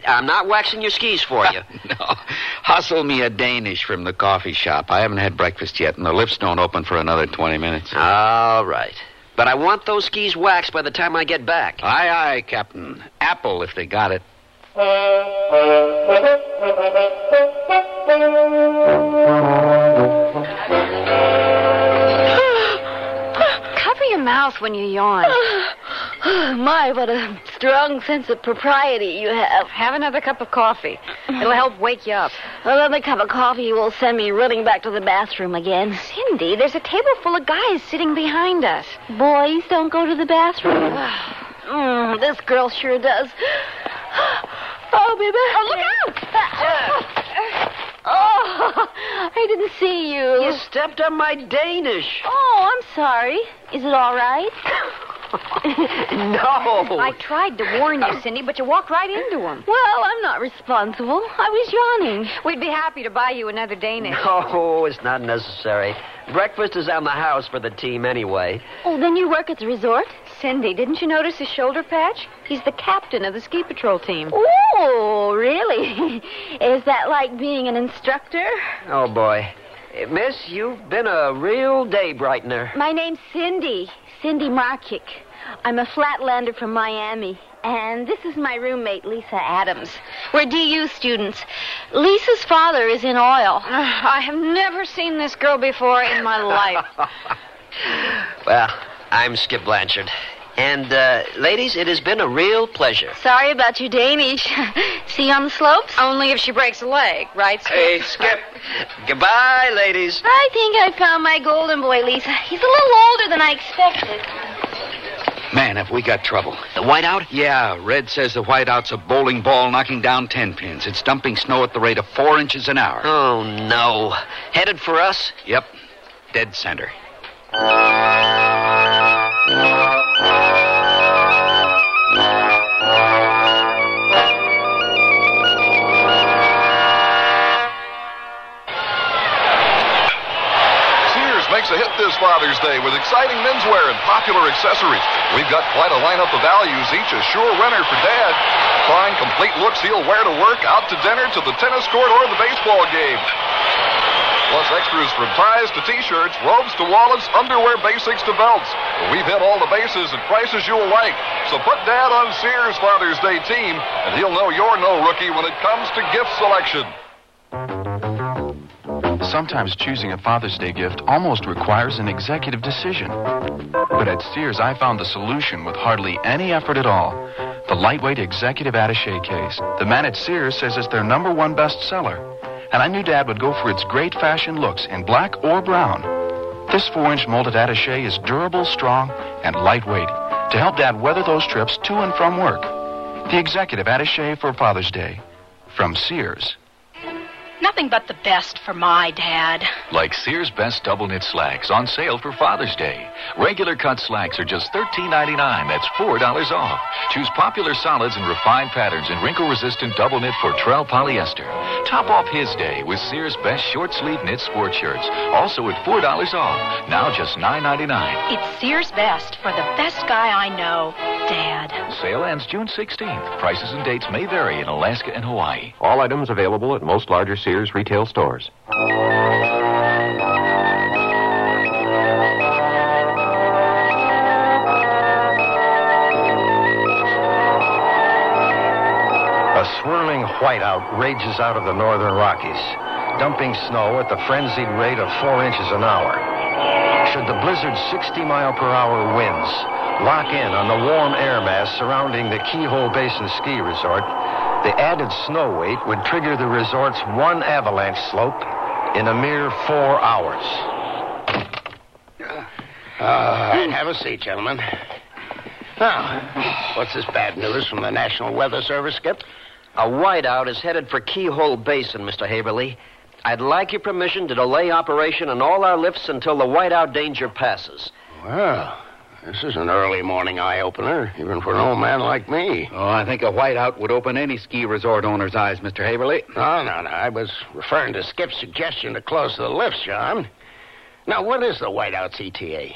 I'm not waxing your skis for you. No. Hustle me a Danish from the coffee shop. I haven't had breakfast yet, and the lifts don't open for another 20 minutes. All right. But I want those skis waxed by the time I get back. Aye, aye, Captain. Apple, if they got it. Cover your mouth when you yawn. My, what a strong sense of propriety you have. Have another cup of coffee. It'll help wake you up. Another cup of coffee will send me running back to the bathroom again. Cindy, there's a table full of guys sitting behind us. Boys don't go to the bathroom. This girl sure does. Oh, baby. Oh, look out! Oh, Oh, I didn't see you. You stepped on my Danish. Oh, I'm sorry. Is it all right? No. I tried to warn you, Cindy, but you walked right into him. Well, I'm not responsible. I was yawning. We'd be happy to buy you another Danish. No, it's not necessary. Breakfast is on the house for the team anyway. Oh, then you work at the resort? Cindy, didn't you notice his shoulder patch? He's the captain of the ski patrol team. Oh, really? Is that like being an instructor? Oh, boy. Miss, you've been a real day brightener. My name's Cindy Markick. I'm a flatlander from Miami. And this is my roommate, Lisa Adams. We're DU students. Lisa's father is in oil. I have never seen this girl before in my life. Well, I'm Skip Blanchard. And, ladies, it has been a real pleasure. Sorry about your Danish. See you on the slopes? Only if she breaks a leg, right, Skip? Hey, Skip. Goodbye, ladies. I think I found my golden boy, Lisa. He's a little older than I expected. Man, have we got trouble. The whiteout? Yeah, Red says the whiteout's a bowling ball knocking down 10 pins. It's dumping snow at the rate of 4 inches an hour. Oh, no. Headed for us? Yep. Dead center. Makes a hit this Father's Day with exciting menswear and popular accessories. We've got quite a lineup of values, each a sure winner for Dad. Find complete looks he'll wear to work, out to dinner, to the tennis court, or the baseball game. Plus extras from ties to T-shirts, robes to wallets, underwear basics to belts. We've hit all the bases at prices you'll like. So put Dad on Sears Father's Day team, and he'll know you're no rookie when it comes to gift selection. Sometimes choosing a Father's Day gift almost requires an executive decision. But at Sears, I found the solution with hardly any effort at all. The lightweight executive attaché case. The man at Sears says it's their #1 bestseller. And I knew Dad would go for its great fashion looks in black or brown. This 4-inch molded attaché is durable, strong, and lightweight to help Dad weather those trips to and from work. The executive attaché for Father's Day. From Sears. Nothing but the best for my Dad. Like Sears Best Double Knit Slacks on sale for Father's Day. Regular cut slacks are just $13.99. That's $4 off. Choose popular solids and refined patterns in wrinkle-resistant double knit Fortrell polyester. Top off his day with Sears Best Short Sleeve Knit Sport Shirts. Also at $4 off. Now just $9.99. It's Sears Best for the best guy I know, Dad. Sale ends June 16th. Prices and dates may vary in Alaska and Hawaii. All items available at most larger Sears retail stores. A swirling whiteout rages out of the northern Rockies, dumping snow at the frenzied rate of 4 inches an hour. Should the blizzard's 60-mile-per-hour winds lock in on the warm air mass surrounding the Keyhole Basin Ski Resort, the added snow weight would trigger the resort's 1 avalanche slope in a mere 4 hours. Have a seat, gentlemen. Now, what's this bad news from the National Weather Service, Skip? A whiteout is headed for Keyhole Basin, Mr. Haverly. I'd like your permission to delay operation on all our lifts until the whiteout danger passes. Well, this is an early morning eye-opener, even for an old man like me. Oh, I think a whiteout would open any ski resort owner's eyes, Mr. Haverly. No. I was referring to Skip's suggestion to close the lifts, John. Now, what is the whiteout's ETA?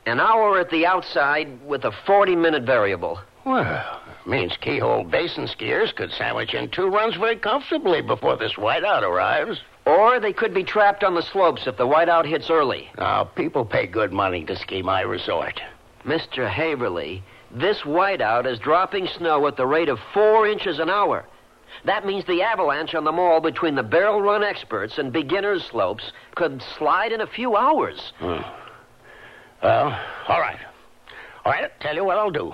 An hour at the outside with a 40-minute variable. Well, it means Keyhole Basin skiers could sandwich in 2 runs very comfortably before this whiteout arrives. Or they could be trapped on the slopes if the whiteout hits early. Now, people pay good money to ski my resort. Mr. Haverly, this whiteout is dropping snow at the rate of 4 inches an hour. That means the avalanche on the mall between the barrel run experts and beginners slopes could slide in a few hours. Well, all right. I'll tell you what I'll do.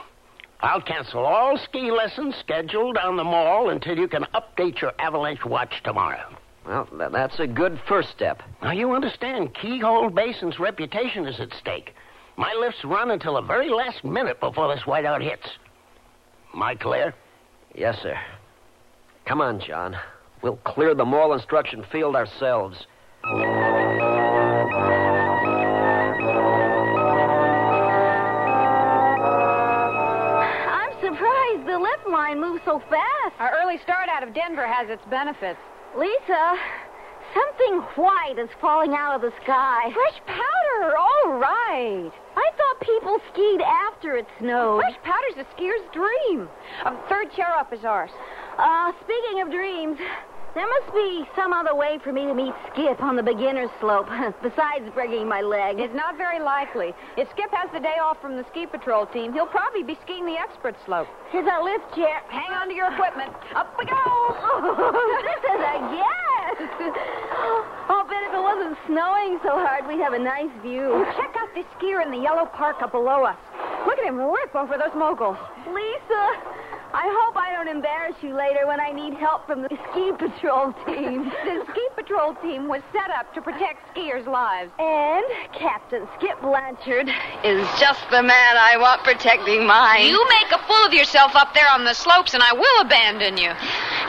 I'll cancel all ski lessons scheduled on the mall until you can update your avalanche watch tomorrow. Well, that's a good first step. Now, you understand, Keyhole Basin's reputation is at stake. My lifts run until the very last minute before this whiteout hits. Am I clear? Yes, sir. Come on, John. We'll clear the mall instruction field ourselves. I'm surprised the lift line moves so fast. Our early start out of Denver has its benefits. Lisa, something white is falling out of the sky. Fresh powder, all right. I thought people skied after it snowed. Fresh powder's a skier's dream. Third chair up is ours. Speaking of dreams, there must be some other way for me to meet Skip on the beginner's slope, besides breaking my leg. It's not very likely. If Skip has the day off from the ski patrol team, he'll probably be skiing the expert slope. Here's our lift chair. Hang on to your equipment. Up we go! This is a yes! I'll bet if it wasn't snowing so hard, we'd have a nice view. Check out this skier in the yellow parka below us. Look at him rip over those moguls. Lisa, I hope I don't embarrass you later when I need help from the ski patrol team. The ski patrol team was set up to protect skiers' lives. And Captain Skip Blanchard is just the man I want protecting mine. You make a fool of yourself up there on the slopes, and I will abandon you.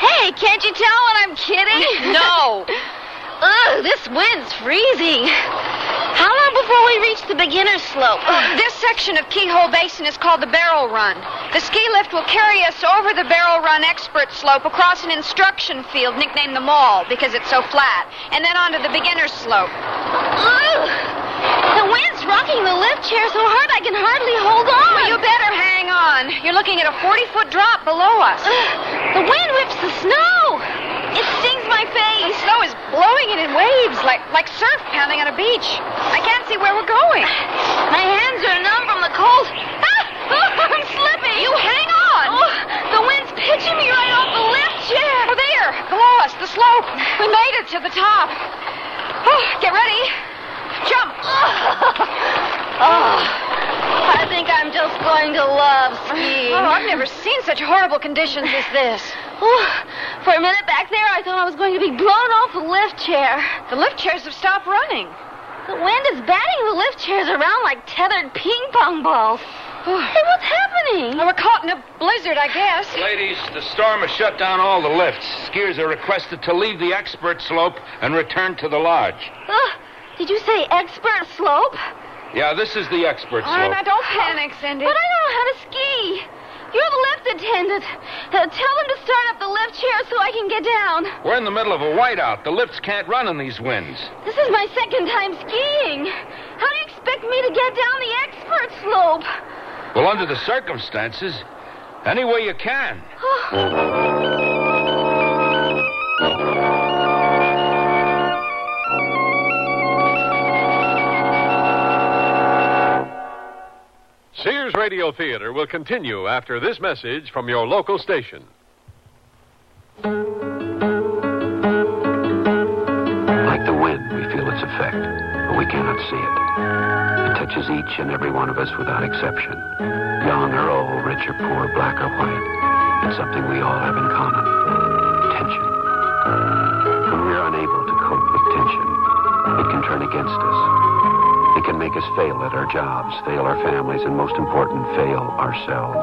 Hey, can't you tell when I'm kidding? No. Ugh, this wind's freezing. How long before we reach the beginner's slope? This section of Keyhole Basin is called the Barrel Run. The ski lift will carry us over the Barrel Run expert slope across an instruction field nicknamed the Mall because it's so flat, and then onto the beginner's slope. Ugh! The wind's rocking the lift chair so hard I can hardly hold on. Well, you better hang on. You're looking at a 40-foot drop below us. The wind whips the snow. It stings my face. The snow is blowing it in waves like surf pounding on a beach. I can't see where we're going. My hands are numb from the cold. I'm slipping. You hang on. Oh, the wind's pitching me right off the lift chair. Oh, there, below us, the slope. We made it to the top. Oh, get ready. Jump. I think I'm just going to love skiing. Oh, I've never seen such horrible conditions as this. For a minute back there, I thought I was going to be blown off the lift chair. The lift chairs have stopped running. The wind is batting the lift chairs around like tethered ping pong balls. Hey, what's happening? We're caught in a blizzard, I guess. Ladies, the storm has shut down all the lifts. Skiers are requested to leave the expert slope and return to the lodge. Did you say expert slope? Yeah, this is the expert slope. All right, now don't panic, Cindy. But I don't know how to ski. You're the lift attendant. Tell them to start up the lift chair so I can get down. We're in the middle of a whiteout. The lifts can't run in these winds. This is my second time skiing. How do you expect me to get down the expert slope? Well, under the circumstances, any way you can. Sears Radio Theater will continue after this message from your local station. Like the wind, we feel its effect, but we cannot see it. It touches each and every one of us without exception. Young or old, rich or poor, black or white. It's something we all have in common. Tension. When we are unable to cope with tension, it can turn against us. It can make us fail at our jobs, fail our families, and most important, fail ourselves.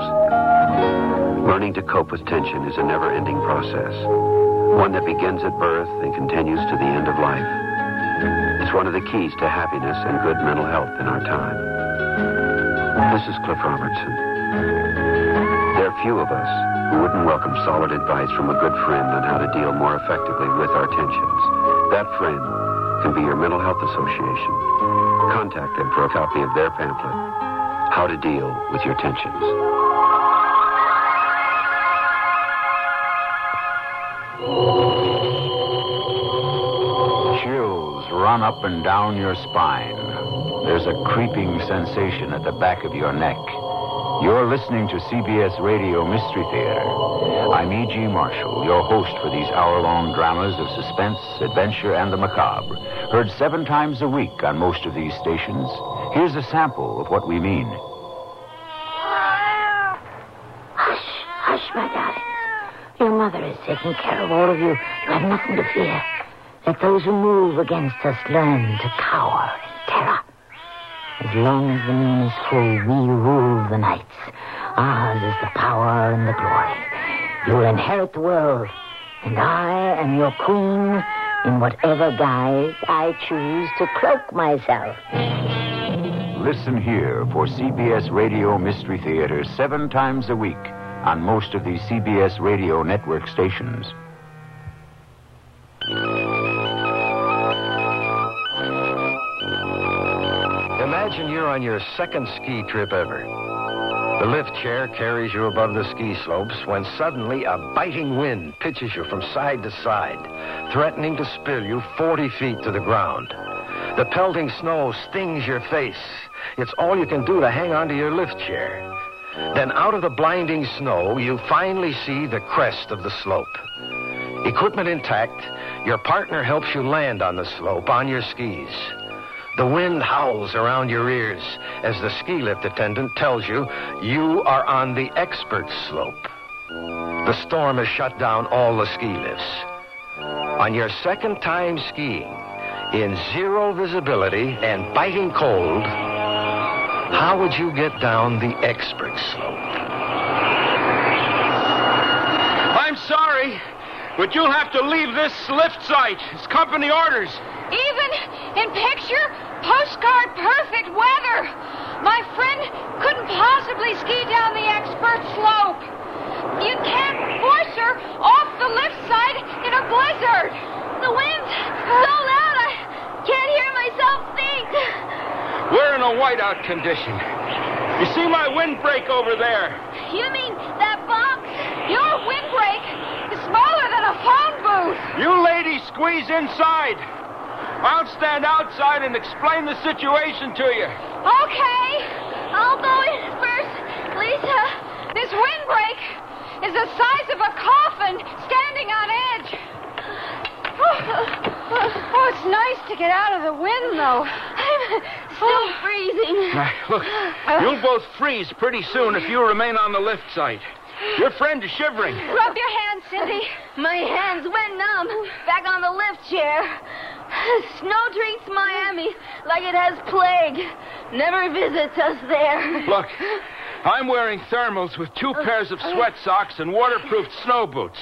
Learning to cope with tension is a never-ending process, one that begins at birth and continues to the end of life. It's one of the keys to happiness and good mental health in our time. This is Cliff Robertson. There are few of us who wouldn't welcome solid advice from a good friend on how to deal more effectively with our tensions. That friend can be your mental health association. Contact them for a copy of their pamphlet, How to Deal with Your Tensions. Chills run up and down your spine. There's a creeping sensation at the back of your neck. You're listening to CBS Radio Mystery Theater. I'm E.G. Marshall, your host for these hour-long dramas of suspense, adventure, and the macabre. Heard 7 times a week on most of these stations. Here's a sample of what we mean. Hush, hush, my darlings. Your mother is taking care of all of you. You have nothing to fear. Let those who move against us learn to cower in terror. As long as the moon is full, we rule the nights. Ours is the power and the glory. You will inherit the world, And I am your queen in whatever guise I choose to cloak myself. Listen here for CBS Radio Mystery Theater 7 times a week on most of the CBS Radio network stations. Imagine you're on your second ski trip ever. The lift chair carries you above the ski slopes when suddenly a biting wind pitches you from side to side, threatening to spill you 40 feet to the ground. The pelting snow stings your face. It's all you can do to hang onto your lift chair. Then out of the blinding snow, you finally see the crest of the slope. Equipment intact, your partner helps you land on the slope on your skis. The wind howls around your ears as the ski lift attendant tells you you are on the expert slope. The storm has shut down all the ski lifts. On your second time skiing, in zero visibility and biting cold, how would you get down the expert slope? I'm sorry, but you'll have to leave this lift site. It's company orders. Even in picture, postcard perfect weather, my friend couldn't possibly ski down the expert slope. You can't force her off the lift side in a blizzard. The wind's so loud I can't hear myself think. We're in a whiteout condition. You see my windbreak over there? You mean that box? Your windbreak is smaller than a phone booth. You ladies squeeze inside. I'll stand outside and explain the situation to you. Okay. I'll go in first, Lisa. This windbreak is the size of a coffin standing on edge. Oh, it's nice to get out of the wind, though. I'm still freezing. Now, look, you'll both freeze pretty soon if you remain on the lift site. Your friend is shivering. Rub your hands, Cindy. My hands went numb. Back on the lift chair. Snow treats Miami like it has plague. Never visits us there. Look, I'm wearing thermals with 2 pairs of sweat socks and waterproof snow boots.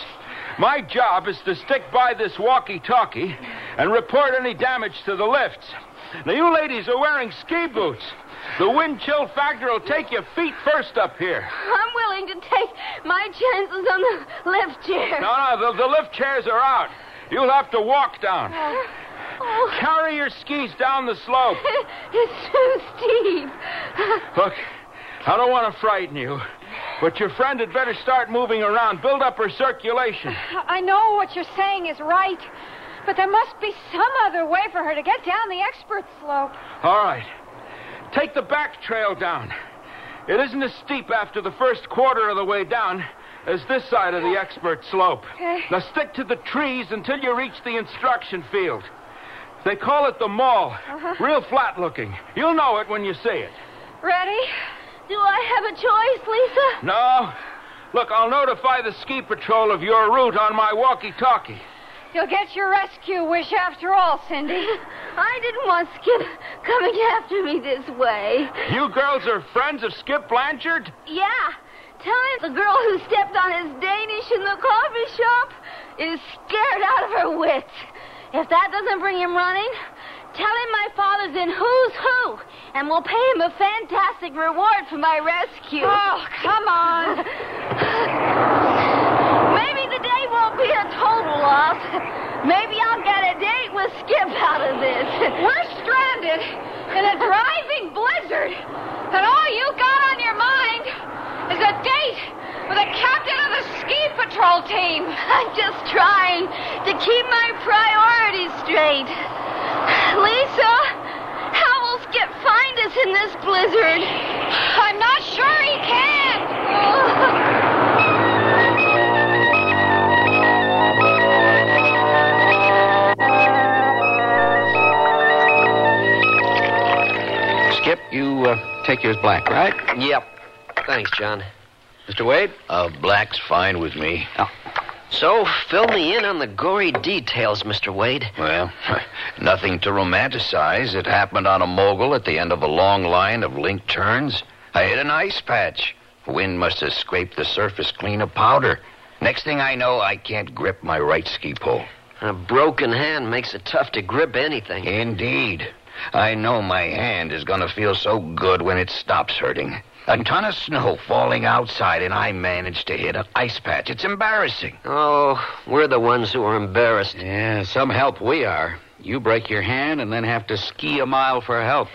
My job is to stick by this walkie-talkie and report any damage to the lifts. Now, you ladies are wearing ski boots. The wind chill factor will take your feet first up here. I'm willing to take my chances on the lift chair. No, the lift chairs are out. You'll have to walk down. Oh. Carry your skis down the slope. It's too steep. Look, I don't want to frighten you, but your friend had better start moving around, build up her circulation. I know what you're saying is right, but there must be some other way for her to get down the expert slope. All right. Take the back trail down. It isn't as steep after the first quarter of the way down as this side of the expert slope. Okay. Now stick to the trees until you reach the instruction field. They call it the mall. Real flat looking. You'll know it when you see it. Ready? Do I have a choice, Lisa? No. Look, I'll notify the ski patrol of your route on my walkie-talkie. You'll get your rescue wish after all, Cindy. I didn't want Skip coming after me this way. You girls are friends of Skip Blanchard? Yeah. Tell him the girl who stepped on his Danish in the coffee shop is scared out of her wits. If that doesn't bring him running, tell him my father's in Who's Who, and we'll pay him a fantastic reward for my rescue. Oh, come on. Maybe the day won't be a total loss. Maybe I'll get a date with Skip out of this. We're stranded in a driving blizzard, and all you got on your mind is a date with the captain of the ski patrol team. I'm just trying to keep my priorities straight. Lisa, how will Skip find us in this blizzard? I'm not sure he can. Skip, you take yours black, right? Yep. Thanks, John. Mr. Wade? Black's fine with me. Oh. So, fill me in on the gory details, Mr. Wade. Well, nothing to romanticize. It happened on a mogul at the end of a long line of linked turns. I hit an ice patch. Wind must have scraped the surface clean of powder. Next thing I know, I can't grip my right ski pole. A broken hand makes it tough to grip anything. Indeed. I know my hand is going to feel so good when it stops hurting. A ton of snow falling outside, and I managed to hit an ice patch. It's embarrassing. Oh, we're the ones who are embarrassed. Yeah, some help we are. You break your hand and then have to ski a mile for help.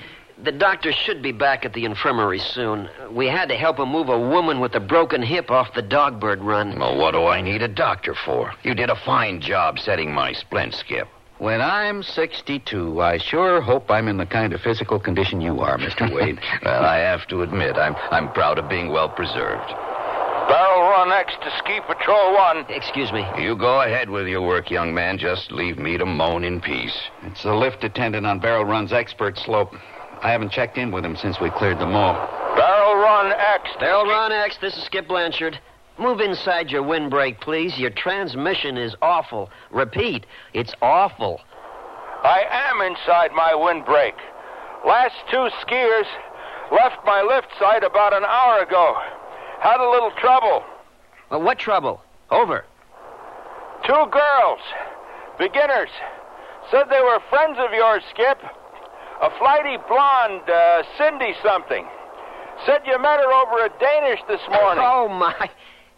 The doctor should be back at the infirmary soon. We had to help him move a woman with a broken hip off the Dogbird Run. Well, what do I need a doctor for? You did a fine job setting my splint, Skip. When I'm 62, I sure hope I'm in the kind of physical condition you are, Mr. Wade. Well, I have to admit, I'm proud of being well preserved. Barrel Run X to Ski Patrol 1. Excuse me. You go ahead with your work, young man. Just leave me to moan in peace. It's the lift attendant on Barrel Run's expert slope. I haven't checked in with him since we cleared the mall. Barrel Run X. Barrel Run X, this is Skip Blanchard. Move inside your windbreak, please. Your transmission is awful. Repeat, it's awful. I am inside my windbreak. Last 2 skiers left my lift site about an hour ago. Had a little trouble. Well, what trouble? Over. 2 girls, beginners, said they were friends of yours, Skip. A flighty blonde, Cindy something. Said you met her over at Danish this morning. Oh, my.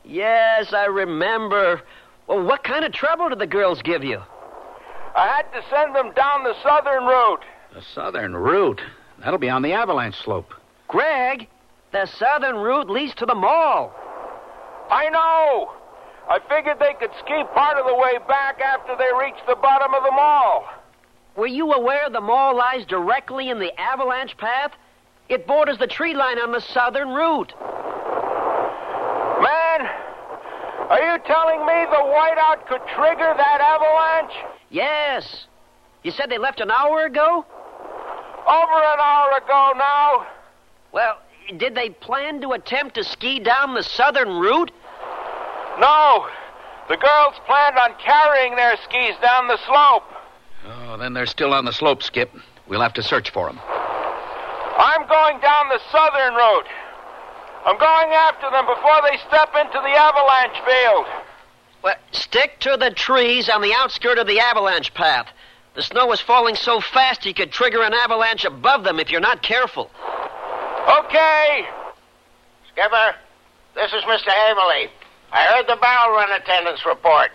Yes, I remember. Well, what kind of trouble did the girls give you? I had to send them down the southern route. The southern route? That'll be on the avalanche slope. Greg, the southern route leads to the mall. I know. I figured they could ski part of the way back after they reached the bottom of the mall. Were you aware the mall lies directly in the avalanche path? It borders the tree line on the southern route. Man, are you telling me the whiteout could trigger that avalanche? Yes. You said they left an hour ago? Over an hour ago now. Well, did they plan to attempt to ski down the southern route? No. The girls planned on carrying their skis down the slope. Oh, then they're still on the slope, Skip. We'll have to search for them. I'm going down the southern route. I'm going after them before they step into the avalanche field. Well, stick to the trees on the outskirt of the avalanche path. The snow is falling so fast you could trigger an avalanche above them if you're not careful. Okay. Skipper, this is Mr. Haverly. I heard the barrel run attendant's report.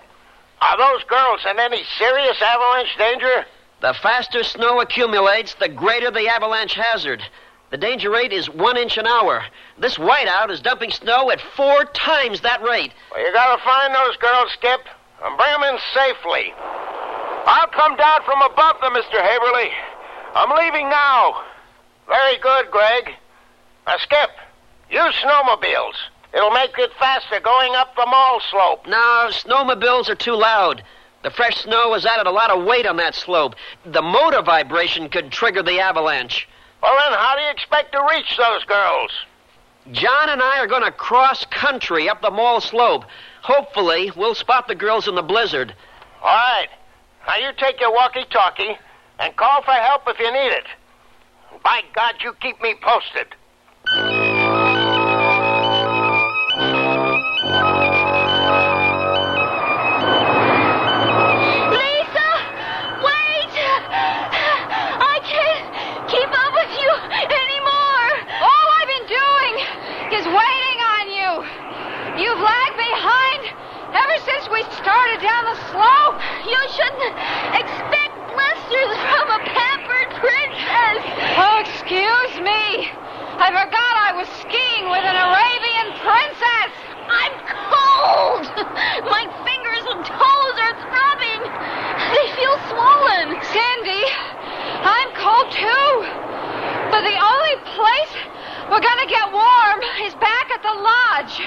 Are those girls in any serious avalanche danger? The faster snow accumulates, the greater the avalanche hazard. The danger rate is 1 inch an hour. This whiteout is dumping snow at 4 times that rate. Well, you gotta find those girls, Skip, and bring them in safely. I'll come down from above them, Mr. Haverly. I'm leaving now. Very good, Greg. Now, Skip, use snowmobiles. It'll make it faster going up the mall slope. No, snowmobiles are too loud. The fresh snow has added a lot of weight on that slope. The motor vibration could trigger the avalanche. Well, then, how do you expect to reach those girls? John and I are going to cross country up the mall slope. Hopefully, we'll spot the girls in the blizzard. All right. Now, you take your walkie-talkie and call for help if you need it. By God, you keep me posted. You've lagged behind ever since we started down the slope. You shouldn't expect blisters from a pampered princess. Oh, excuse me. I forgot I was skiing with an Arabian princess. I'm cold. My fingers and toes are throbbing. They feel swollen. Cindy, I'm cold too. But the only place we're going to get warm is back at the lodge.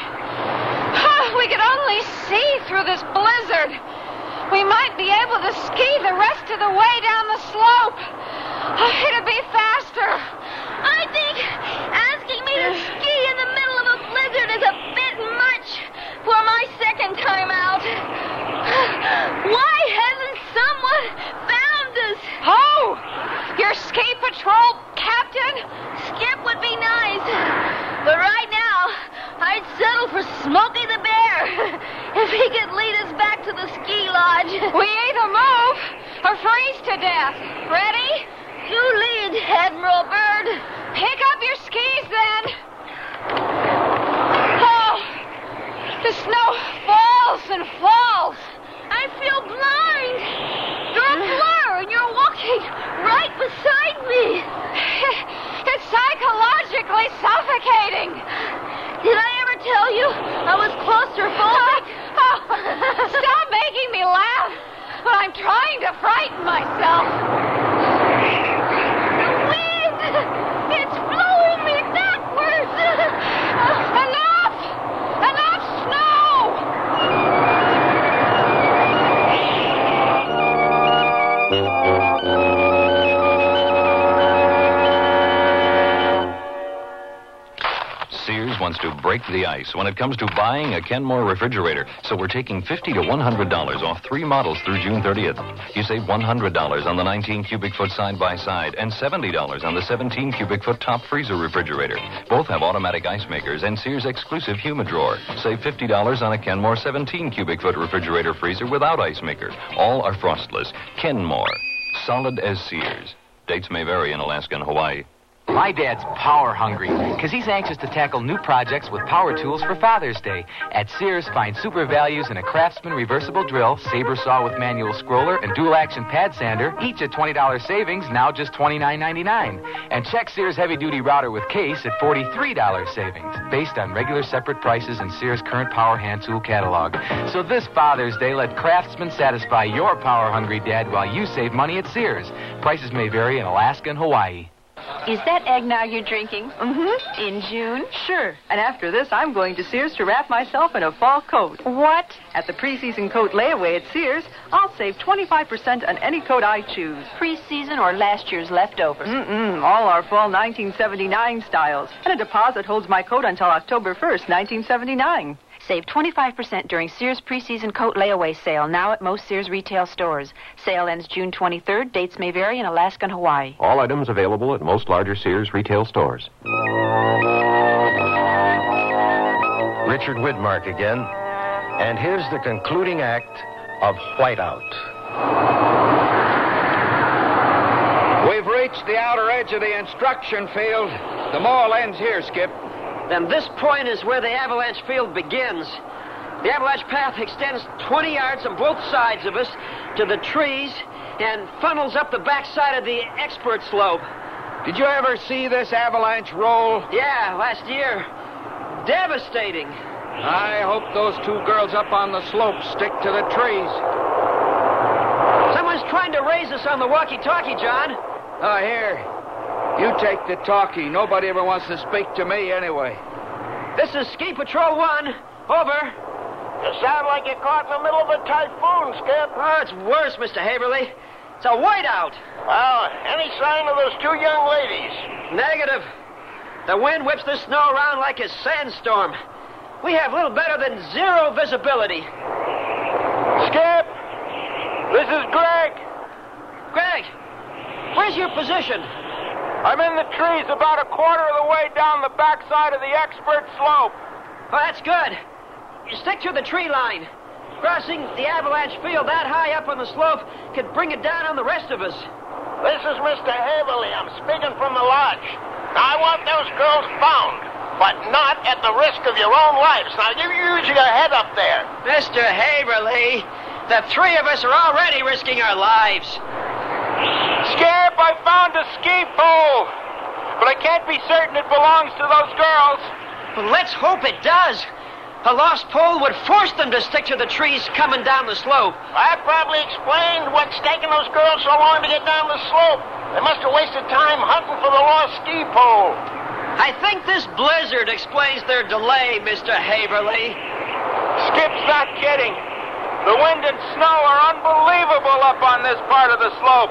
We could only see through this blizzard. We might be able to ski the rest of the way down the slope. It'd be faster. I think asking me to ski in the middle of a blizzard is a bit much for my second time out. Why hasn't someone found us? Oh, your ski patrol captain? Skip would be nice. But right now, I'd settle for Smokey the Bear if suffocating. Did I ever tell you I was claustrophobic? Stop making me laugh. But I'm trying to frighten myself. The wind! It's blowing me backwards! Enough! Enough snow! Sears wants to break the ice when it comes to buying a Kenmore refrigerator. So we're taking $50 to $100 off 3 models through June 30th. You save $100 on the 19 cubic foot side-by-side and $70 on the 17 cubic foot top freezer refrigerator. Both have automatic ice makers and Sears exclusive humid drawer. Save $50 on a Kenmore 17 cubic foot refrigerator freezer without ice maker. All are frostless. Kenmore. Solid as Sears. Dates may vary in Alaska and Hawaii. My dad's power hungry because he's anxious to tackle new projects with power tools for Father's Day. At Sears, find super values in a Craftsman reversible drill, saber saw with manual scroller, and dual action pad sander, each at $20 savings, now just $29.99. And check Sears heavy-duty router with case at $43 savings, based on regular separate prices in Sears' current power hand tool catalog. So this Father's Day, let Craftsman satisfy your power-hungry dad while you save money at Sears. Prices may vary in Alaska and Hawaii. Is that eggnog you're drinking? Mm-hmm. In June? Sure. And after this, I'm going to Sears to wrap myself in a fall coat. What? At the preseason coat layaway at Sears, I'll save 25% on any coat I choose. Preseason or last year's leftovers? All our fall 1979 styles. And a deposit holds my coat until October 1st, 1979. Save 25% during Sears preseason coat layaway sale, now at most Sears retail stores. Sale ends June 23rd. Dates may vary in Alaska and Hawaii. All items available at most larger Sears retail stores. Richard Widmark again. And here's the concluding act of Whiteout. We've reached the outer edge of the instruction field. The mall ends here, Skip. Then this point is where the avalanche field begins. The avalanche path extends 20 yards on both sides of us to the trees and funnels up the backside of the expert slope. Did you ever see this avalanche roll? Yeah, last year. Devastating. I hope those 2 girls up on the slope stick to the trees. Someone's trying to raise us on the walkie-talkie, John. Here. You take the talkie. Nobody ever wants to speak to me anyway. This is Ski Patrol 1. Over. You sound like you're caught in the middle of a typhoon, Skip. Oh, it's worse, Mr. Haverly. It's a whiteout. Well, any sign of those 2 young ladies? Negative. The wind whips the snow around like a sandstorm. We have little better than 0 visibility. Skip! This is Greg. Greg, where's your position? I'm in the trees about a quarter of the way down the backside of the expert slope. Oh, that's good. You stick to the tree line. Crossing the avalanche field that high up on the slope could bring it down on the rest of us. This is Mr. Haverly. I'm speaking from the lodge. Now, I want those girls found, but not at the risk of your own lives. Now, you use your head up there. Mr. Haverly, the 3 of us are already risking our lives. Skip, I found a ski pole, but I can't be certain it belongs to those girls. Well, let's hope it does. A lost pole would force them to stick to the trees coming down the slope. That probably explained what's taking those girls so long to get down the slope. They must have wasted time hunting for the lost ski pole. I think this blizzard explains their delay, Mr. Haverly. Skip's not kidding. The wind and snow are unbelievable up on this part of the slope.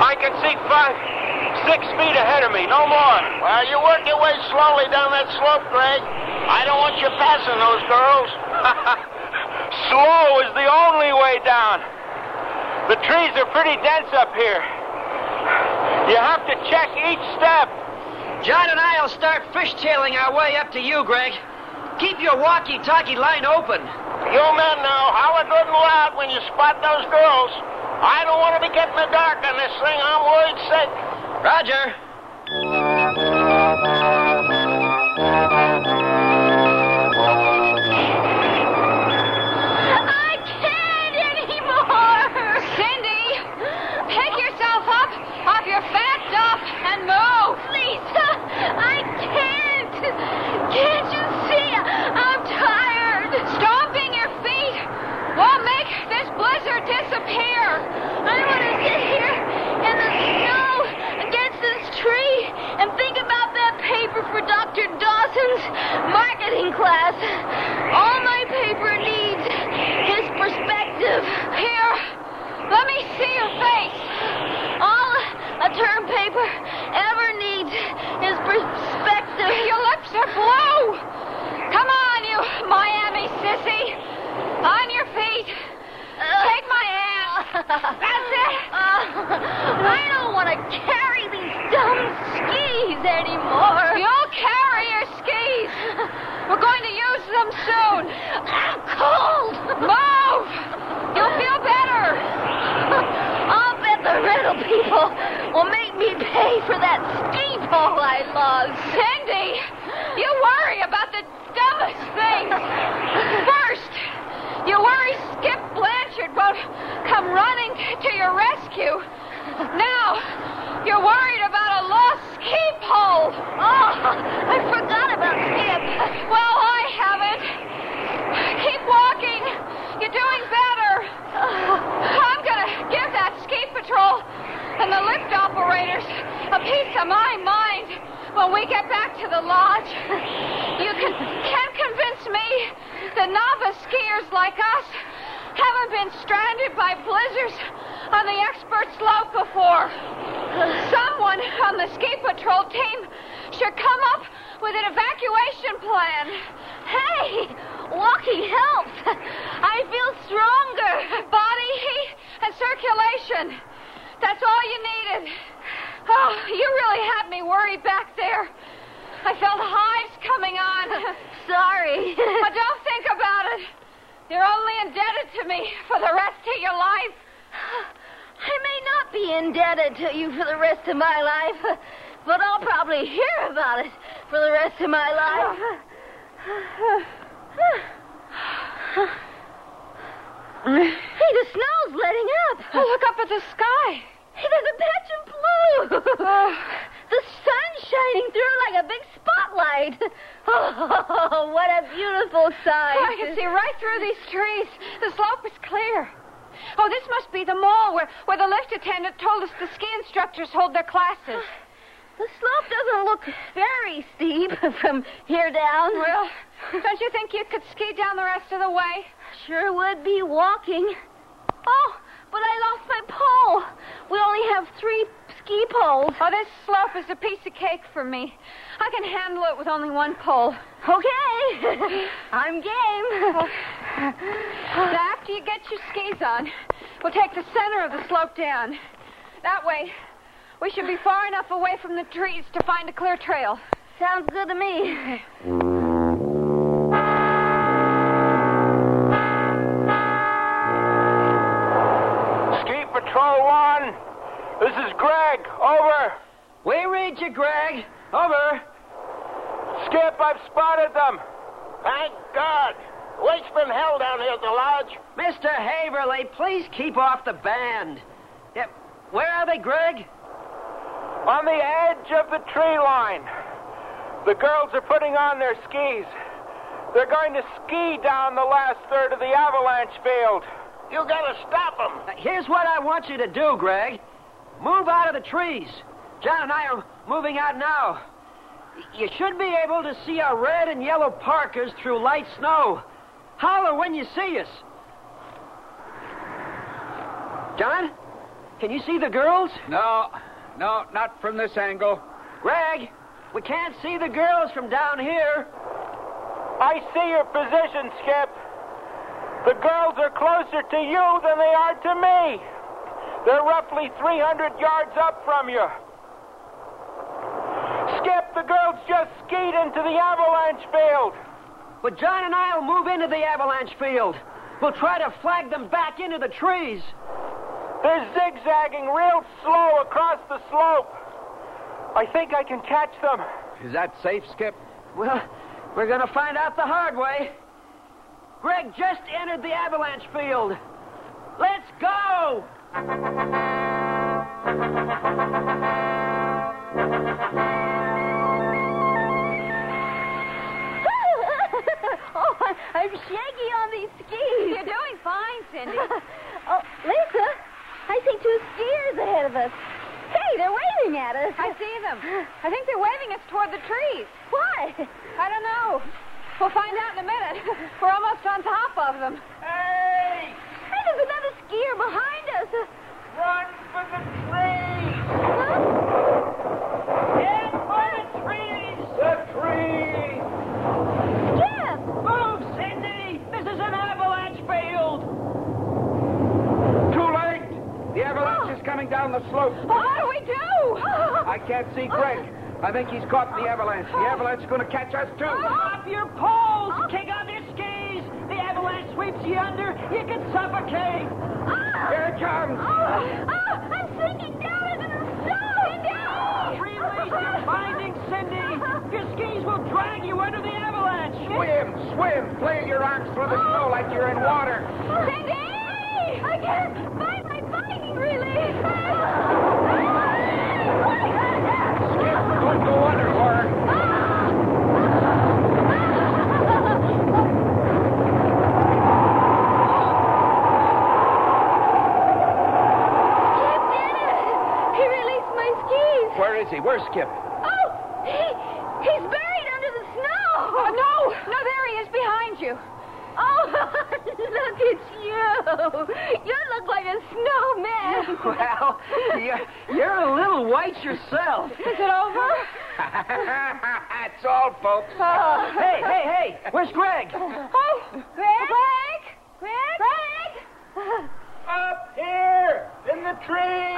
I can see 5, 6 feet ahead of me, no more. Well, you work your way slowly down that slope, Greg. I don't want you passing those girls. Slow is the only way down. The trees are pretty dense up here. You have to check each step. John and I will start fishtailing our way up to you, Greg. Keep your walkie-talkie line open. You men now, holler good and loud when you spot those girls. I don't want to be getting the dark on this thing. I'm worried sick. Roger. I can't anymore. Cindy, pick yourself up off your fat duff and move. Please, I anymore. You'll carry your skis. We're going to use them soon. I'm cold. Move! You'll feel better. I'll bet the rental people will make me pay for that ski pole I lost. Cindy, you worry about the dumbest things. First, you worry Skip Blanchard won't come running to your rescue. Now, you're worried about a lost ski pole. Oh, I forgot about Skip. Well, I haven't. Keep walking. You're doing better. I'm going to give that ski patrol and the lift operators a piece of my mind when we get back to the lodge. You can't convince me that novice skiers like us haven't been stranded by blizzards on the expert slope before. Someone on the ski patrol team should come up with an evacuation plan. Hey, walking helps. I feel stronger. Body heat and circulation. That's all you needed. Oh, you really had me worried back there. I felt hives coming on. Sorry. But don't think about it. You're only indebted to me for the rest of your life. I may not be indebted to you for the rest of my life, but I'll probably hear about it for the rest of my life. Hey, the snow's letting up. Oh, look up at the sky. Hey, there's a patch of blue. The sun's shining through like a big spotlight. Oh, what a beautiful sight. Oh, I can see right through these trees. The slope is clear. Oh, this must be the mall where the lift attendant told us the ski instructors hold their classes. The slope doesn't look very steep from here down. Well, don't you think you could ski down the rest of the way? Sure would be walking. Oh, but I lost my pole. We only have 3 ski poles. Oh, this slope is a piece of cake for me. I can handle it with only 1 pole. Okay. I'm game. Now, after you get your skis on, we'll take the center of the slope down. That way, we should be far enough away from the trees to find a clear trail. Sounds good to me. Ski Patrol 1, this is Greg. Over. We read you, Greg. Over. Skip, I've spotted them. Thank God. Weight's been held down here at the lodge. Mr. Haverly, please keep off the band. Yeah, where are they, Greg? On the edge of the tree line. The girls are putting on their skis. They're going to ski down the last third of the avalanche field. You gotta stop them. Here's what I want you to do, Greg. Move out of the trees. John and I are moving out now. You should be able to see our red and yellow parkers through light snow. Holler when you see us. John, can you see the girls? No, not from this angle. Greg, we can't see the girls from down here. I see your position, Skip. The girls are closer to you than they are to me. They're roughly 300 yards up from you. Skip, the girls just skied into the avalanche field. But John and I will move into the avalanche field. We'll try to flag them back into the trees. They're zigzagging real slow across the slope. I think I can catch them. Is that safe, Skip? Well, we're going to find out the hard way. Greg just entered the avalanche field. Let's go! Oh, I'm shaky on these skis. You're doing fine, Cindy. Oh, Lisa, I see 2 skiers ahead of us. Hey, they're waving at us. I see them. I think they're waving us toward the trees. Why? I don't know. We'll find out in a minute. We're almost on top of them. Hey! Hey, there's another skier behind us. Run for the trees! Huh? Get for the trees! The trees! Skip! Move, Cindy! This is an avalanche field! Too late! The avalanche is coming down the slope. What do we do? I can't see Greg. I think he's caught the avalanche. The avalanche is going to catch us, too. Up your poles! Kick off your skis! The avalanche sweeps you under. You can suffocate. Here it comes. I'm sinking down into the snow. Release your binding, Cindy. Your skis will drag you under the avalanche. Swim. Flail your arms through the snow like you're in water. Cindy! I can't find my binding release. Skip, don't go under, Laura. He released my skis. Where is he? Where's Skip? Oh, he's buried under the snow. No, there he is behind you. Oh, look at you. You look like a snowman. Well, you're a little white yourself. Is it over? That's all, folks. Oh. Hey, where's Greg? Oh, Greg? Up here, in the tree.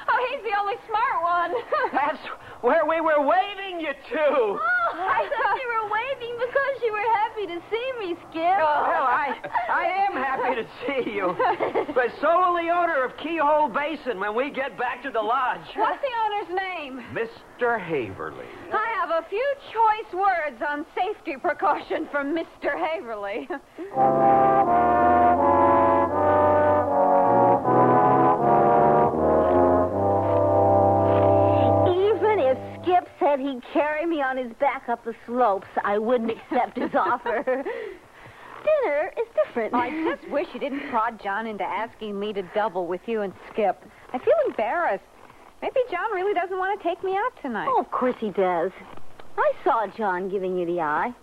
Oh, he's the only smart one. That's where we were waving you to. Oh, I thought you were waving because you were happy to see me, Skip. Well, I am happy to see you. But so will the owner of Keyhole Basin when we get back to the lodge. What's the owner's name? Mr. Haverly. I have a few choice words on safety precaution from Mr. Haverly. Even if Skip said he'd carry me on his back up the slopes, I wouldn't accept his offer. Dinner is different. I just wish you didn't prod John into asking me to double with you and Skip. I feel embarrassed. Maybe John really doesn't want to take me out tonight. Oh, of course he does. I saw John giving you the eye.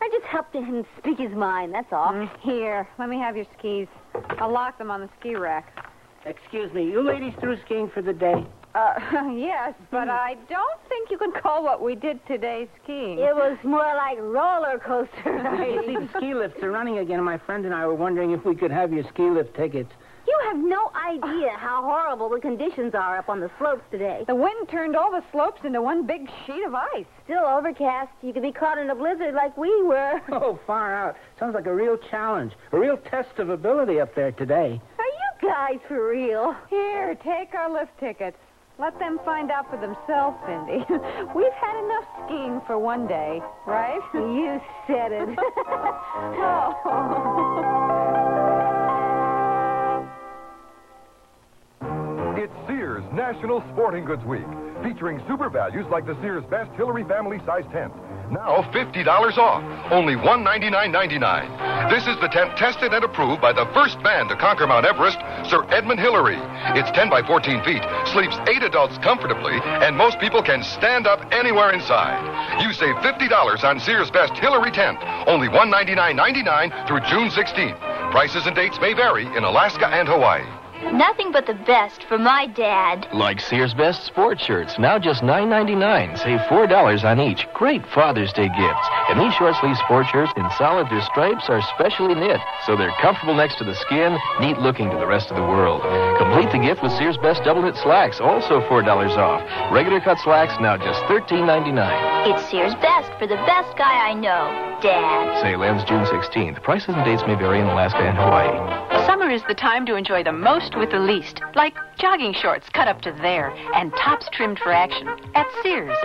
I just helped him speak his mind, that's all. Here, let me have your skis. I'll lock them on the ski rack. Excuse me, you ladies through skiing for the day? Yes, but I don't think you can call what we did today skiing. It was more like roller coaster You see, the ski lifts are running again, and my friend and I were wondering if we could have your ski lift tickets. You have no idea how horrible the conditions are up on the slopes today. The wind turned all the slopes into one big sheet of ice. Still overcast. You could be caught in a blizzard like we were. Oh, far out. Sounds like a real challenge, a real test of ability up there today. Are you guys for real? Here, take our lift tickets. Let them find out for themselves, Cindy. We've had enough skiing for one day, right? You said it. It's Sears National Sporting Goods Week, featuring super values like the Sears Best Hillary Family Size Tent. Now $50 off, only $199.99. This is the tent tested and approved by the first man to conquer Mount Everest, Sir Edmund Hillary. It's 10 by 14 feet, sleeps 8 adults comfortably, and most people can stand up anywhere inside. You save $50 on Sears Best Hillary tent, only $199.99 through June 16th. Prices and dates may vary in Alaska and Hawaii. Nothing but the best for my dad. Like Sears Best sports shirts, now just $9.99. Save $4 on each. Great Father's Day gifts. And these short-sleeve sports shirts in solid through stripes are specially knit, so they're comfortable next to the skin, neat-looking to the rest of the world. Complete the gift with Sears Best double-knit slacks, also $4 off. Regular cut slacks, now just $13.99. It's Sears Best for the best guy I know, Dad. Sale ends June 16th. Prices and dates may vary in Alaska and Hawaii. Summer is the time to enjoy the most with the least, like jogging shorts cut up to there and tops trimmed for action at Sears.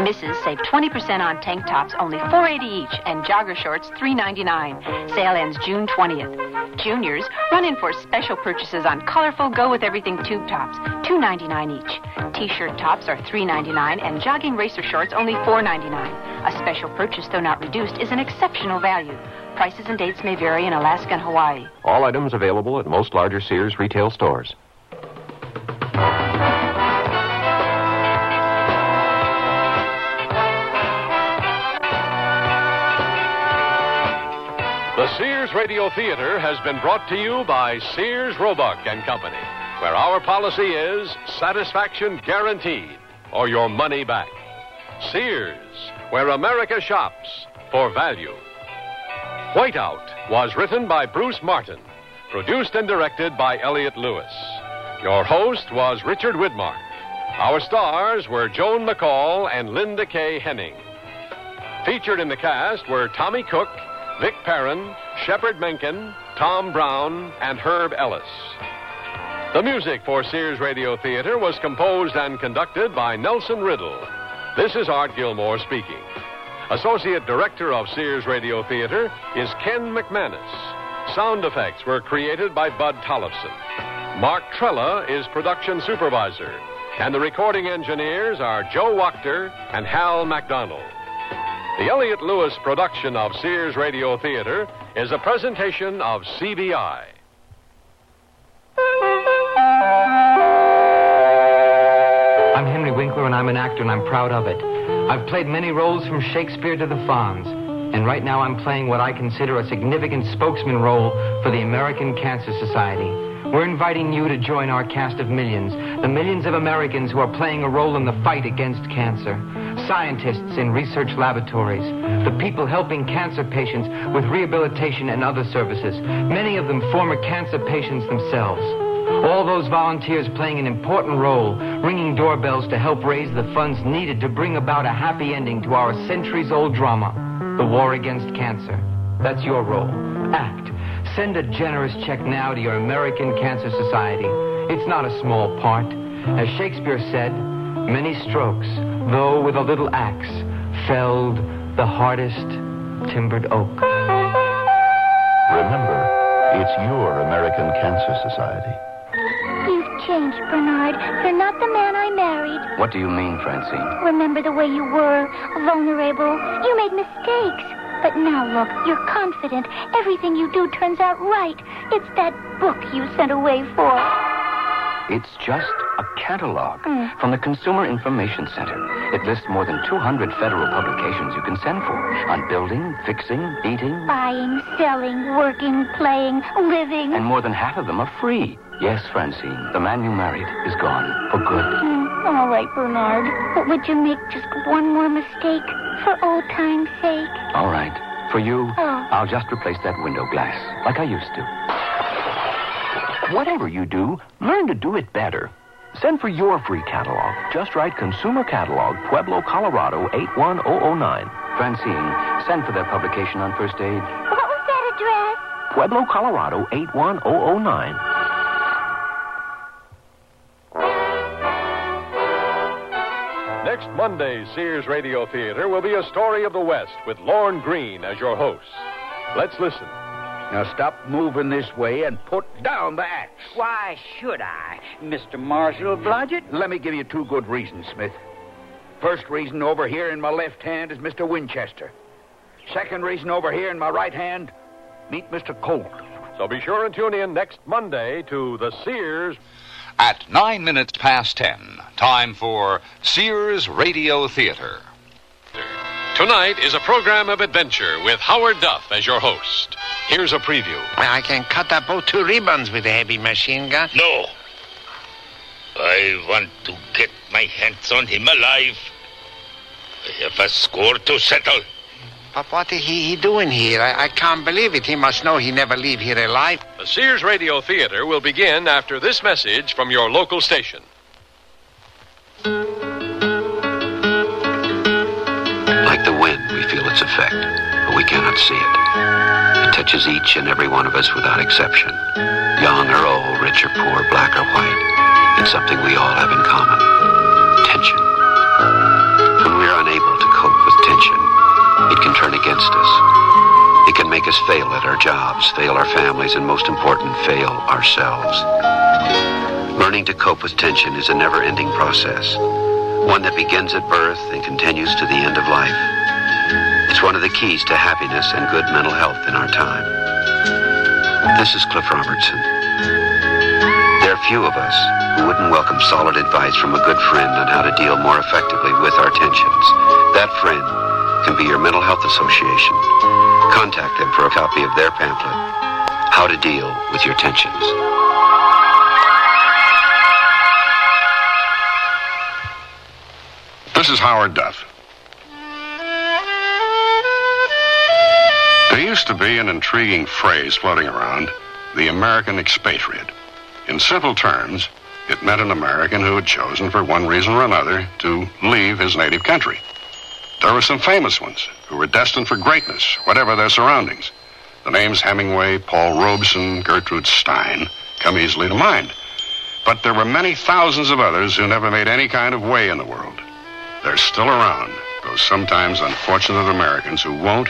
Misses save 20% on tank tops, only $4.80 each, and jogger shorts $3.99. Sale ends June 20th. Juniors, run in for special purchases on colorful go-with-everything tube tops, $2.99 each. T-shirt tops are $3.99, and jogging racer shorts only $4.99. A special purchase, though not reduced, is an exceptional value. Prices and dates may vary in Alaska and Hawaii. All items available at most larger Sears retail stores. The Sears Radio Theater has been brought to you by Sears Roebuck and Company, where our policy is satisfaction guaranteed or your money back. Sears, where America shops for value. Whiteout was written by Bruce Martin, produced and directed by Elliott Lewis. Your host was Richard Widmark. Our stars were Joan McCall and Linda Kay Henning. Featured in the cast were Tommy Cook, Vic Perrin, Shepard Menken, Tom Brown, and Herb Ellis. The music for Sears Radio Theater was composed and conducted by Nelson Riddle. This is Art Gilmore speaking. Associate Director of Sears Radio Theater is Ken McManus. Sound effects were created by Bud Tollefson. Mark Trella is production supervisor. And the recording engineers are Joe Wachter and Hal MacDonald. The Elliott Lewis production of Sears Radio Theater is a presentation of CBI. I'm Henry Winkler, and I'm an actor, and I'm proud of it. I've played many roles from Shakespeare to the Fonz, and right now I'm playing what I consider a significant spokesman role for the American Cancer Society. We're inviting you to join our cast of millions, the millions of Americans who are playing a role in the fight against cancer. Scientists in research laboratories, the people helping cancer patients with rehabilitation and other services, many of them former cancer patients themselves. All those volunteers playing an important role, ringing doorbells to help raise the funds needed to bring about a happy ending to our centuries-old drama, the war against cancer. That's your role. Act. Send a generous check now to your American Cancer Society. It's not a small part. As Shakespeare said, many strokes, though with a little axe, felled the hardest timbered oak. Remember, it's your American Cancer Society. You've changed, Bernard. You're not the man I married. What do you mean, Francine? Remember the way you were, vulnerable. You made mistakes. But now look, you're confident. Everything you do turns out right. It's that book you sent away for. It's just a catalog from the Consumer Information Center. It lists more than 200 federal publications you can send for on building, fixing, eating. Buying, selling, working, playing, living. And more than half of them are free. Yes, Francine, the man you married is gone for good. All right, Bernard. But would you make just one more mistake for old time's sake? All right. For you, I'll just replace that window glass like I used to. Whatever you do, learn to do it better. Send for your free catalog. Just write Consumer Catalog, Pueblo, Colorado, 81009. Francine, send for that publication on first aid. What was that address? Pueblo, Colorado, 81009. Next Monday's Sears Radio Theater will be a story of the West with Lorne Greene as your host. Let's listen. Now stop moving this way and put down the axe. Why should I, Mr. Marshall Blodgett? Let me give you two good reasons, Smith. First reason over here in my left hand is Mr. Winchester. Second reason over here in my right hand, meet Mr. Colt. So be sure and tune in next Monday to the Sears. At 9 minutes past 10, time for Sears Radio Theater. Tonight is a program of adventure with Howard Duff as your host. Here's a preview. I can cut up both two ribbons with a heavy machine gun. No. I want to get my hands on him alive. I have a score to settle. But what is he doing here? I can't believe it. He must know he never leave here alive. The Sears Radio Theater will begin after this message from your local station. Like the wind, we feel its effect, but we cannot see it. It touches each and every one of us without exception. Young or old, rich or poor, black or white. It's something we all have in common. Tension. When we are unable to cope with tension, it can turn against us. It can make us fail at our jobs, fail our families, and most important, fail ourselves. Learning to cope with tension is a never-ending process, one that begins at birth and continues to the end of life. It's one of the keys to happiness and good mental health in our time. This is Cliff Robertson. There are few of us who wouldn't welcome solid advice from a good friend on how to deal more effectively with our tensions. That friend can be your mental health association. Contact them for a copy of their pamphlet, How to Deal with Your Tensions. This is Howard Duff. There used to be an intriguing phrase floating around, the American expatriate. In simple terms, It meant an American who had chosen, for one reason or another, to leave his native country. There were some famous ones who were destined for greatness, whatever their surroundings. The names Hemingway, Paul Robeson, Gertrude Stein come easily to mind. But there were many thousands of others who never made any kind of way in the world. They're still around, those sometimes unfortunate Americans who won't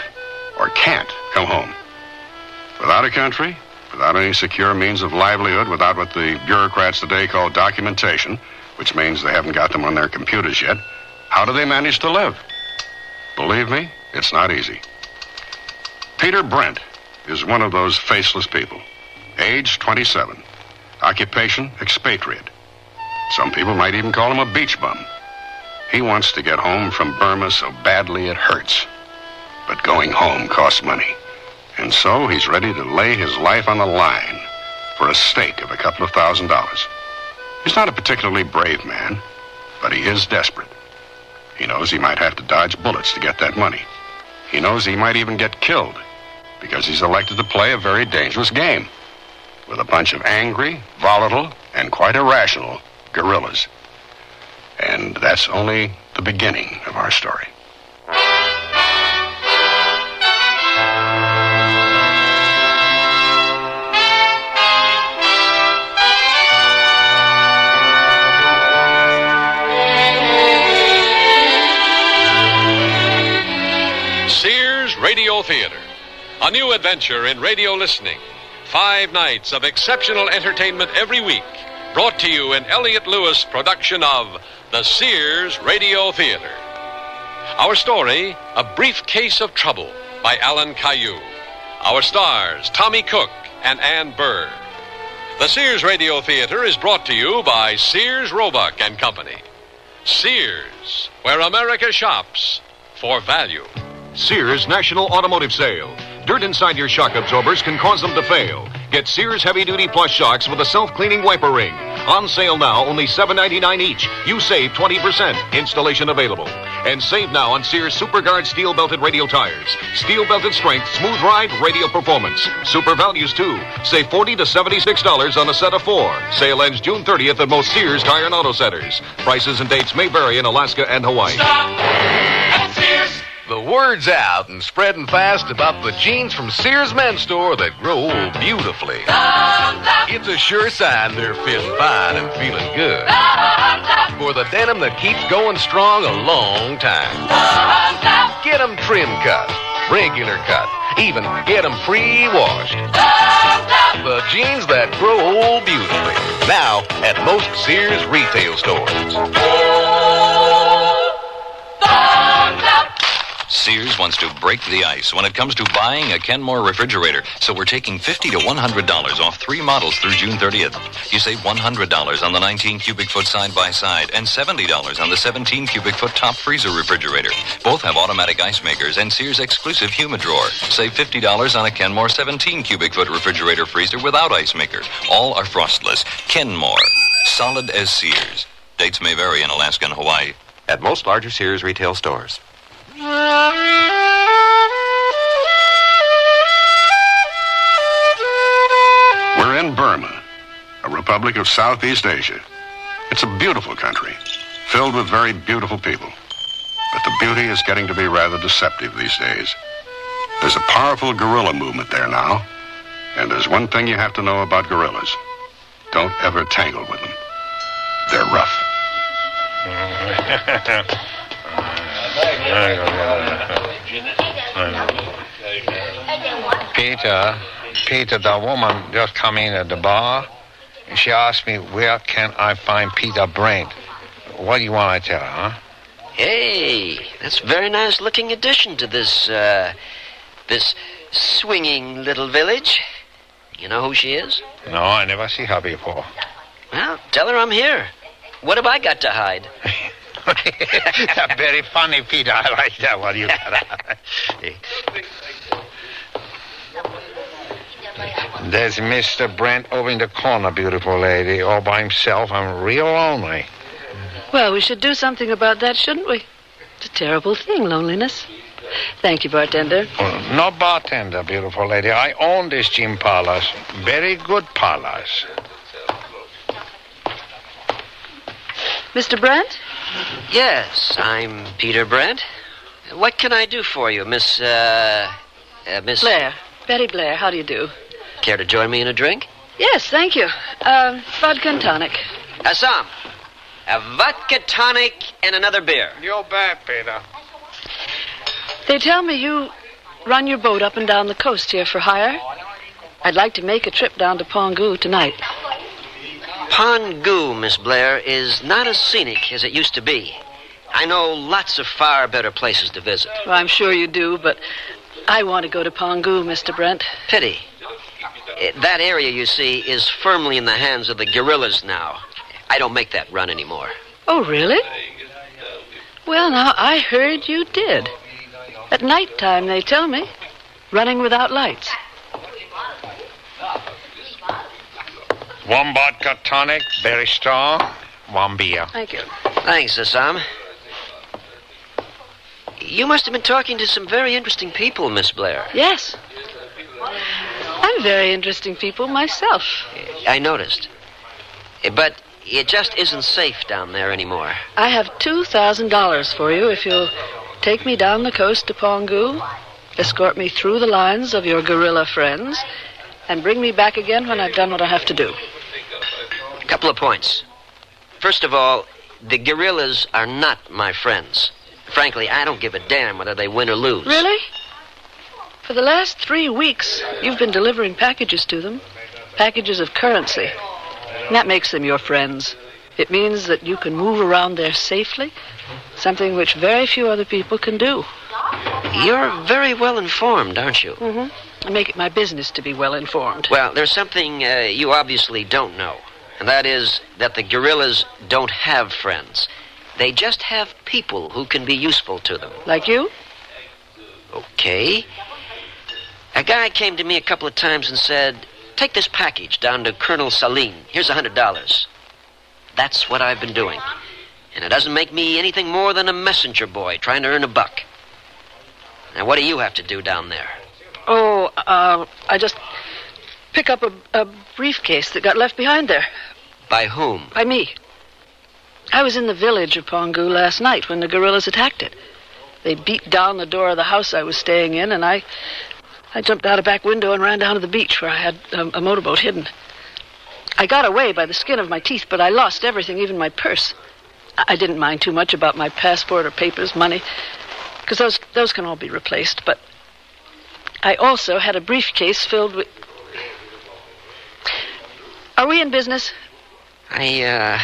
or can't come home. Without a country, without any secure means of livelihood, without what the bureaucrats today call documentation, which means they haven't got them on their computers yet, how do they manage to live? Believe me, it's not easy. Peter Brent is one of those faceless people. Age 27. Occupation, expatriate. Some people might even call him a beach bum. He wants to get home from Burma so badly it hurts. But going home costs money. And so he's ready to lay his life on the line for a stake of a couple of $1,000s. He's not a particularly brave man, but he is desperate. He knows he might have to dodge bullets to get that money. He knows he might even get killed because he's elected to play a very dangerous game with a bunch of angry, volatile, and quite irrational guerrillas. And that's only the beginning of our story. Sears Radio Theater, a new adventure in radio listening. 5 nights of exceptional entertainment every week, brought to you in Elliott Lewis production of the Sears Radio Theater. Our story, A Brief Case of Trouble, by Alan Caillou. Our stars, Tommy Cook and Ann Burr. The Sears Radio Theater is brought to you by Sears Roebuck and Company. Sears, where America shops for value. Sears National Automotive Sale. Dirt inside your shock absorbers can cause them to fail. Get Sears Heavy Duty Plus shocks with a self-cleaning wiper ring. On sale now, only $7.99 each. You save 20%. Installation available. And save now on Sears SuperGuard steel-belted radial tires. Steel-belted strength, smooth ride, radial performance. Super values, too. Save $40 to $76 on a set of 4. Sale ends June 30th at most Sears Tire and Auto Centers. Prices and dates may vary in Alaska and Hawaii. Stop at Sears. The word's out and spreading fast about the jeans from Sears Men's Store that grow beautifully. It's a sure sign they're fitting fine and feeling good. For the denim that keeps going strong a long time. Get them trim cut, regular cut, even get them pre-washed. The jeans that grow old beautifully. Now at most Sears retail stores. Sears wants to break the ice when it comes to buying a Kenmore refrigerator, so we're taking $50 to $100 off 3 models through June 30th. You save $100 on the 19 cubic foot side-by-side and $70 on the 17 cubic foot top freezer refrigerator. Both have automatic ice makers and Sears exclusive humid drawer. Save $50 on a Kenmore 17 cubic foot refrigerator freezer without ice maker. All are frostless. Kenmore. Solid as Sears. Dates may vary in Alaska and Hawaii. At most larger Sears retail stores. We're in Burma, a republic of Southeast Asia. It's a beautiful country, filled with very beautiful people. But the beauty is getting to be rather deceptive these days. There's a powerful guerrilla movement there now, and there's one thing you have to know about guerrillas. Don't ever tangle with them. They're rough. Peter, the woman just come in at the bar. She asked me, where can I find Peter Brent? What do you want I tell her, huh? Hey, that's a very nice looking addition to this swinging little village. You know who she is? No, I never see her before. Well, tell her I'm here. What have I got to hide? Very funny, Peter. I like that one. You got There's Mr. Brent over in the corner, beautiful lady, all by himself. I'm real lonely. Well, we should do something about that, shouldn't we? It's a terrible thing, loneliness. Thank you, bartender. Oh, no bartender, beautiful lady. I own this gin parlors. Very good parlors. Mr. Brent? Yes, I'm Peter Brent. What can I do for you, Miss Blair. Betty Blair, how do you do? Care to join me in a drink? Yes, thank you. Vodka and tonic. Sam, a vodka tonic and another beer. You bet, Peter. They tell me you run your boat up and down the coast here for hire. I'd like to make a trip down to Pongu tonight. Pongu, Miss Blair, is not as scenic as it used to be. I know lots of far better places to visit. Well, I'm sure you do, but I want to go to Pongu, Mr. Brent. Pity. That area, you see, is firmly in the hands of the guerrillas now. I don't make that run anymore. Oh, really? Well, now, I heard you did. At nighttime, they tell me. Running without lights. One vodka tonic, very strong. One beer. Thank you. Thanks, Sam. You must have been talking to some very interesting people, Miss Blair. Yes. I'm very interesting people myself. I noticed. But it just isn't safe down there anymore. I have $2,000 for you if you'll take me down the coast to Pongu, escort me through the lines of your guerrilla friends, and bring me back again when I've done what I have to do. A couple of points. First of all, the guerrillas are not my friends. Frankly, I don't give a damn whether they win or lose. Really? For the last 3 weeks, you've been delivering packages to them. Packages of currency. And that makes them your friends. It means that you can move around there safely, something which very few other people can do. You're very well informed, aren't you? Mm-hmm. I make it my business to be well informed. Well, there's something you obviously don't know, and that is that the guerrillas don't have friends. They just have people who can be useful to them. Like you? Okay. A guy came to me a couple of times and said, take this package down to Colonel Saline. Here's $100. That's what I've been doing. And it doesn't make me anything more than a messenger boy trying to earn a buck. Now, what do you have to do down there? Oh, I just pick up a briefcase that got left behind there. By whom? By me. I was in the village of Pongu last night when the guerrillas attacked it. They beat down the door of the house I was staying in, and I jumped out a back window and ran down to the beach where I had a motorboat hidden. I got away by the skin of my teeth, but I lost everything, even my purse. I didn't mind too much about my passport or papers, money, because those can all be replaced, but I also had a briefcase filled with... Are we in business? I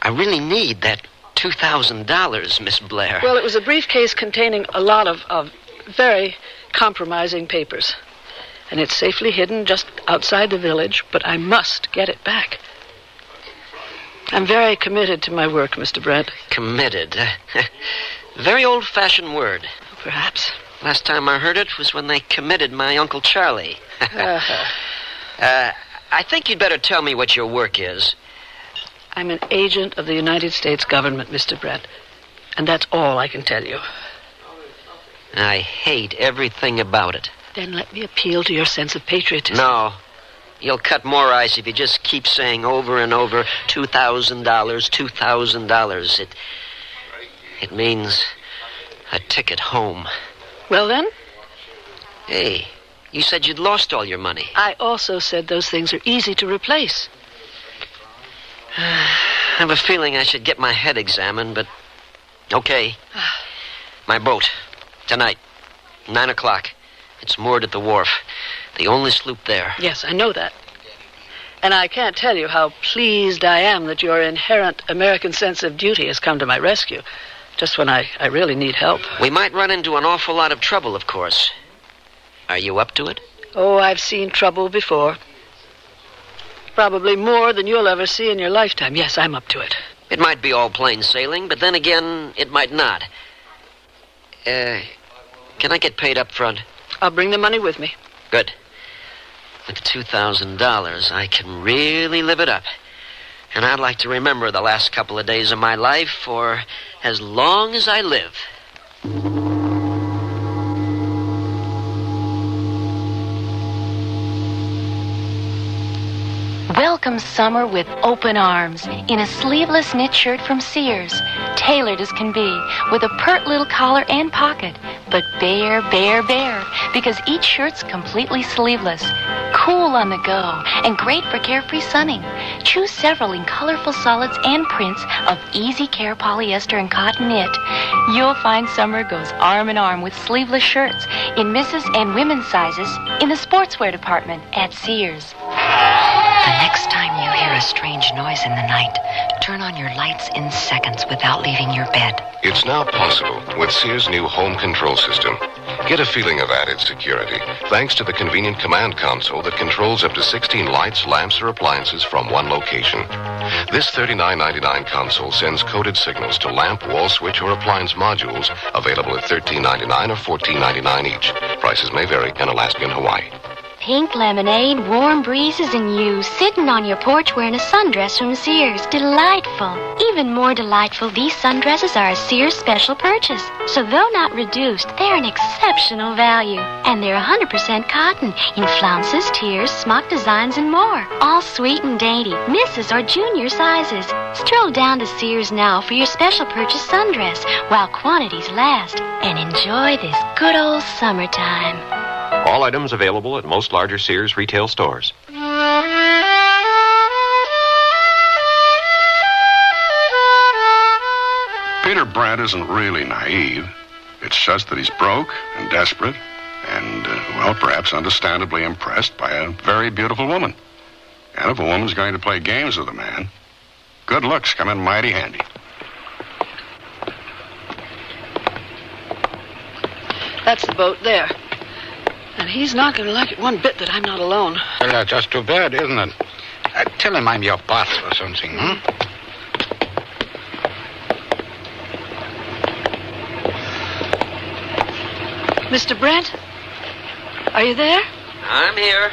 really need that $2,000, Miss Blair. Well, it was a briefcase containing a lot of very compromising papers. And it's safely hidden just outside the village, but I must get it back. I'm very committed to my work, Mr. Brent. Committed? Very old-fashioned word. Perhaps. Last time I heard it was when they committed my Uncle Charlie. I think you'd better tell me what your work is. I'm an agent of the United States government, Mr. Brent. And that's all I can tell you. I hate everything about it. Then let me appeal to your sense of patriotism. No. You'll cut more ice if you just keep saying over and over, $2,000, $2,000. It means a ticket home. Well, then? Hey, you said you'd lost all your money. I also said those things are easy to replace. I have a feeling I should get my head examined, but... Okay. My boat. Tonight. 9 o'clock. It's moored at the wharf. The only sloop there. Yes, I know that. And I can't tell you how pleased I am that your inherent American sense of duty has come to my rescue, just when I really need help. We might run into an awful lot of trouble, of course. Are you up to it? Oh, I've seen trouble before. Probably more than you'll ever see in your lifetime. Yes, I'm up to it. It might be all plain sailing, but then again, it might not. Can I get paid up front? I'll bring the money with me. Good. With $2,000, I can really live it up. And I'd like to remember the last couple of days of my life for as long as I live. Welcome summer with open arms in a sleeveless knit shirt from Sears, tailored as can be, with a pert little collar and pocket, but bare, because each shirt's completely sleeveless, cool on the go, and great for carefree sunning. Choose several in colorful solids and prints of easy care polyester and cotton knit. You'll find summer goes arm in arm with sleeveless shirts in misses and women's sizes in the sportswear department at Sears. The next time you hear a strange noise in the night, turn on your lights in seconds without leaving your bed. It's now possible with Sears' new home control system. Get a feeling of added security thanks to the convenient command console that controls up to 16 lights, lamps, or appliances from one location. This $39.99 console sends coded signals to lamp, wall switch, or appliance modules available at $13.99 or $14.99 each. Prices may vary in Alaska and Hawaii. Pink lemonade, warm breezes, and you sitting on your porch wearing a sundress from Sears. Delightful. Even more delightful, these sundresses are a Sears special purchase. So though not reduced, they're an exceptional value. And they're 100% cotton in flounces, tiers, smock designs, and more. All sweet and dainty, misses or junior sizes. Stroll down to Sears now for your special purchase sundress while quantities last. And enjoy this good old summertime. All items available at most larger Sears retail stores. Peter Brent isn't really naive. It's just that he's broke and desperate and, well, perhaps understandably impressed by a very beautiful woman. And if a woman's going to play games with a man, good looks come in mighty handy. That's the boat there. And he's not going to like it one bit that I'm not alone. Well, that's just too bad, isn't it? Tell him I'm your boss or something, huh? Mr. Brent? Are you there? I'm here.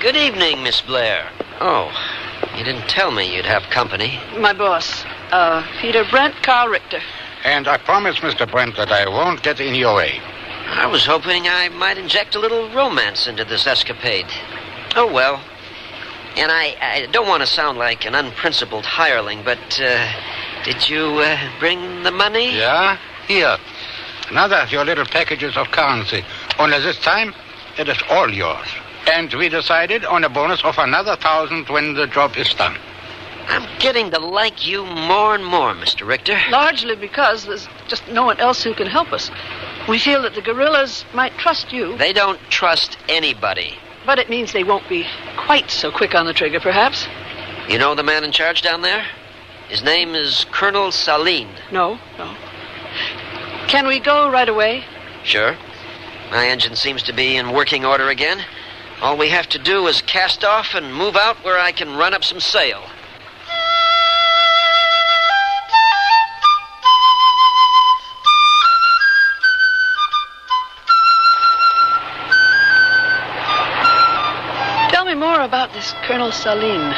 Good evening, Miss Blair. Oh, you didn't tell me you'd have company. My boss, Peter Brent, Carl Richter. And I promise, Mr. Brent, that I won't get in your way. I was hoping I might inject a little romance into this escapade. Oh, well. And I don't want to sound like an unprincipled hireling, but, did you, bring the money? Yeah? Here. Another of your little packages of currency. Only this time, it is all yours. And we decided on a bonus of another 1,000 when the job is done. I'm getting to like you more and more, Mr. Richter. Largely because there's just no one else who can help us. We feel that the guerrillas might trust you. They don't trust anybody. But it means they won't be quite so quick on the trigger, perhaps. You know the man in charge down there? His name is Colonel Saline. No. Can we go right away? Sure. My engine seems to be in working order again. All we have to do is cast off and move out where I can run up some sail. Tell me more about this Colonel Saline.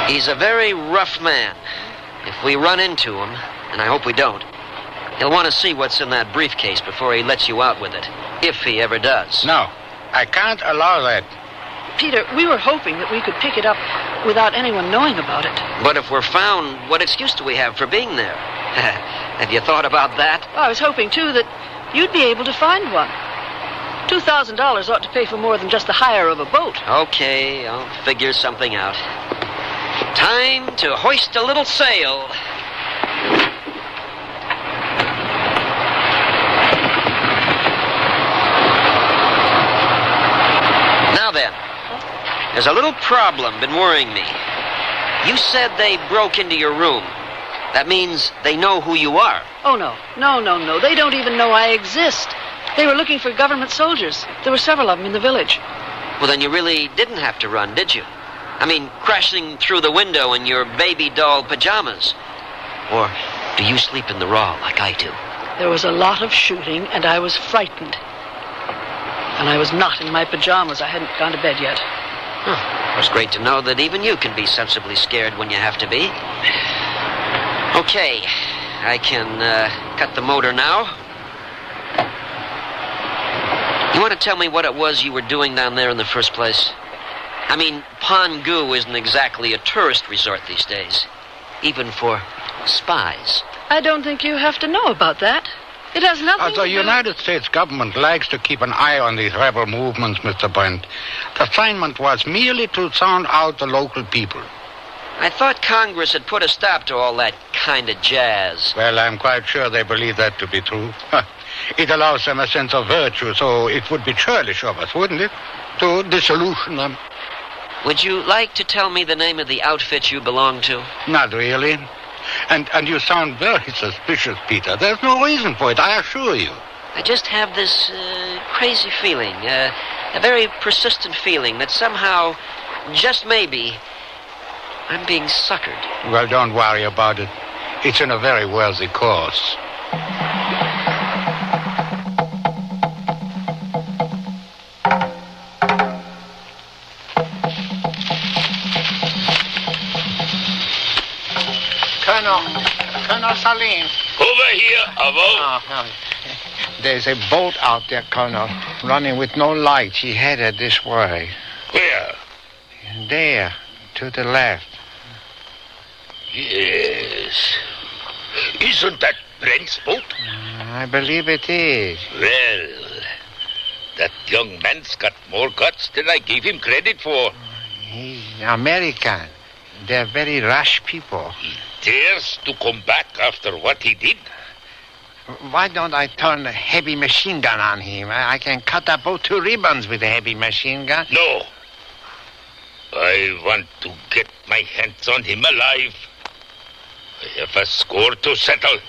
He's a very rough man. If we run into him, and I hope we don't, he'll want to see what's in that briefcase before he lets you out with it, if he ever does. No, I can't allow that. Peter, we were hoping that we could pick it up without anyone knowing about it. But if we're found, what excuse do we have for being there? Have you thought about that? I was hoping, too, that you'd be able to find one. $2,000 ought to pay for more than just the hire of a boat. Okay, I'll figure something out. Time to hoist a little sail. Now then, there's a little problem been worrying me. You said they broke into your room. That means they know who you are. Oh, no. They don't even know I exist. They were looking for government soldiers. There were several of them in the village. Well, then you really didn't have to run, did you? I mean, crashing through the window in your baby doll pajamas. Or do you sleep in the raw like I do? There was a lot of shooting, and I was frightened. And I was not in my pajamas. I hadn't gone to bed yet. It was great to know that even you can be sensibly scared when you have to be. Okay, I can cut the motor now. You want to tell me what it was you were doing down there in the first place? I mean, Pongu isn't exactly a tourist resort these days, even for spies. I don't think you have to know about that. It has nothing to do... The United States government likes to keep an eye on these rebel movements, Mr. Brent. The assignment was merely to sound out the local people. I thought Congress had put a stop to all that kind of jazz. Well, I'm quite sure they believe that to be true. It allows them a sense of virtue, so it would be churlish of us, wouldn't it, to disillusion them? Would you like to tell me the name of the outfit you belong to? Not really. And you sound very suspicious, Peter. There's no reason for it, I assure you. I just have this crazy feeling, a very persistent feeling that somehow, just maybe, I'm being suckered. Well, don't worry about it. It's in a very worthy cause. Colonel Salim. Over here, Avo. Oh. There's a boat out there, Colonel, running with no light. He headed this way. Where? There, to the left. Yes. Isn't that Brent's boat? I believe it is. Well, that young man's got more guts than I gave him credit for. He's American. They're very rash people. He dares to come back after what he did? Why don't I turn a heavy machine gun on him? I can cut that boat to ribbons with a heavy machine gun. No. I want to get my hands on him alive. I have a score to settle.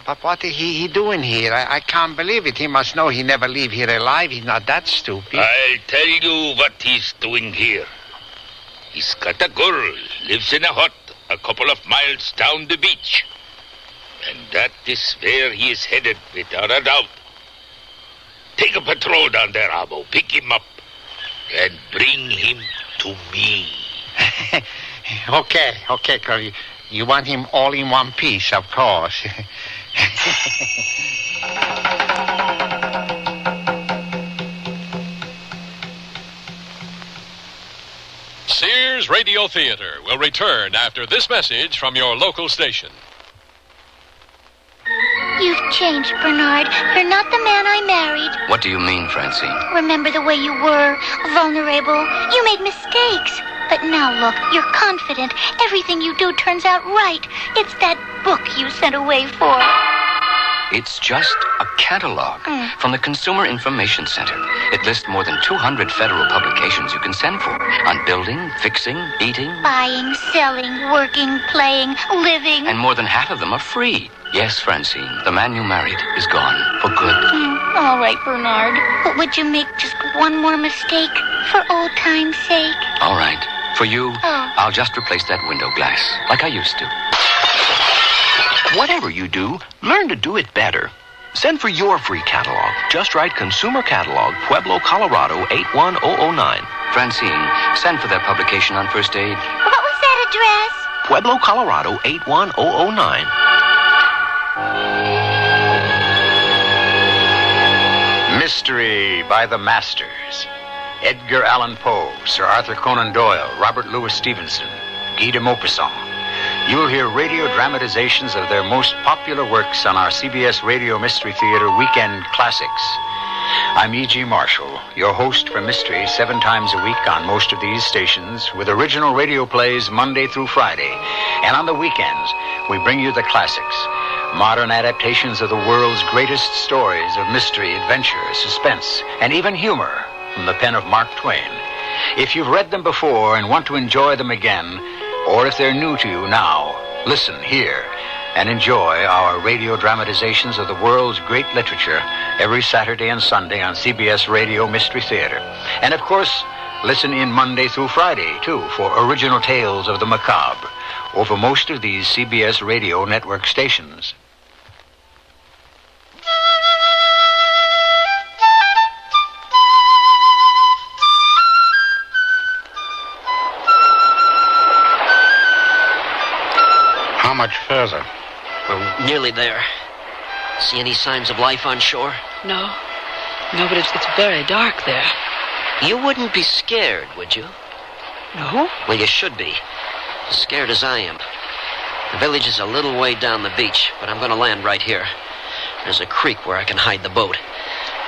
But what is he doing here? I can't believe it. He must know he never leave here alive. He's not that stupid. I'll tell you what he's doing here. He's got a girl, lives in a hut a couple of miles down the beach. And that is where he is headed, without a doubt. Take a patrol down there, Abo. Pick him up and bring him to me. Okay, Colonel. You want him all in one piece, of course. Sears Radio Theater will return after this message from your local station. You've changed, Bernard. You're not the man I married. What do you mean, Francine? Remember the way you were, vulnerable. You made mistakes. But now look, you're confident. Everything you do turns out right. It's that book you sent away for. It's just a catalog from the Consumer Information Center. It lists more than 200 federal publications you can send for on building, fixing, eating. Buying, selling, working, playing, living. And more than half of them are free. Yes, Francine, the man you married is gone for good. All right, Bernard. But would you make just one more mistake for old time's sake? All right. For you, I'll just replace that window glass like I used to. Whatever you do, learn to do it better. Send for your free catalog. Just write Consumer Catalog, Pueblo, Colorado, 81009. Francine, send for that publication on first aid. What was that address? Pueblo, Colorado, 81009. Mystery by the Masters. Edgar Allan Poe, Sir Arthur Conan Doyle, Robert Louis Stevenson, Guy de Maupassant. You'll hear radio dramatizations of their most popular works on our CBS Radio Mystery Theater Weekend Classics. I'm E.G. Marshall, your host for Mystery 7 times a week on most of these stations, with original radio plays Monday through Friday. And on the weekends, we bring you the classics, modern adaptations of the world's greatest stories of mystery, adventure, suspense, and even humor from the pen of Mark Twain. If you've read them before and want to enjoy them again, or if they're new to you now, listen here and enjoy our radio dramatizations of the world's great literature every Saturday and Sunday on CBS Radio Mystery Theater. And of course, listen in Monday through Friday, too, for original tales of the macabre over most of these CBS Radio network stations. How much further? We're nearly there. See any signs of life on shore? No. No, but it's very dark there. You wouldn't be scared, would you? No? Well, you should be. As scared as I am. The village is a little way down the beach, but I'm going to land right here. There's a creek where I can hide the boat.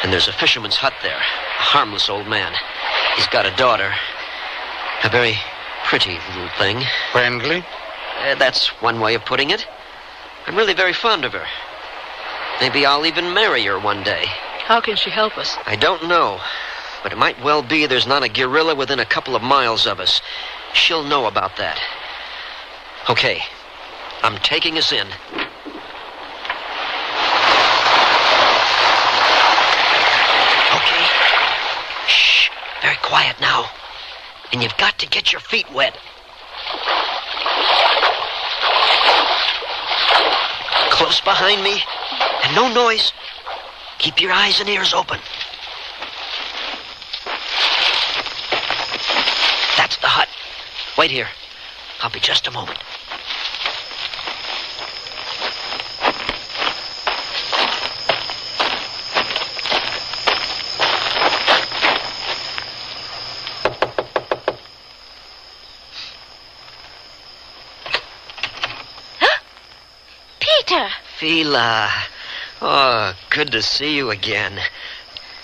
And there's a fisherman's hut there. A harmless old man. He's got a daughter. A very pretty little thing. Friendly? That's one way of putting it. I'm really very fond of her. Maybe I'll even marry her one day. How can she help us? I don't know. But it might well be there's not a guerrilla within a couple of miles of us. She'll know about that. Okay. I'm taking us in. Okay. Shh. Very quiet now. And you've got to get your feet wet. Close behind me. And no noise. Keep your eyes and ears open. That's the hut. Wait here. I'll be just a moment. Peter! Fila. Oh, good to see you again.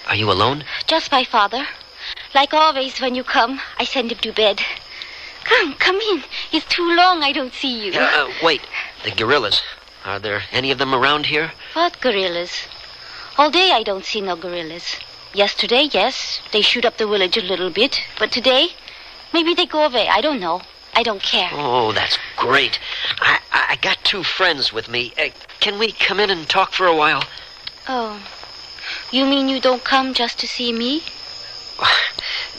Are you alone? Just my father. Like always, when you come, I send him to bed. Come in. It's too long I don't see you. Wait. The guerrillas. Are there any of them around here? What gorillas? All day I don't see no gorillas. Yesterday, yes, they shoot up the village a little bit. But today, maybe they go away. I don't know. I don't care. Oh, that's great. I got two friends with me. Can we come in and talk for a while? Oh. You mean you don't come just to see me?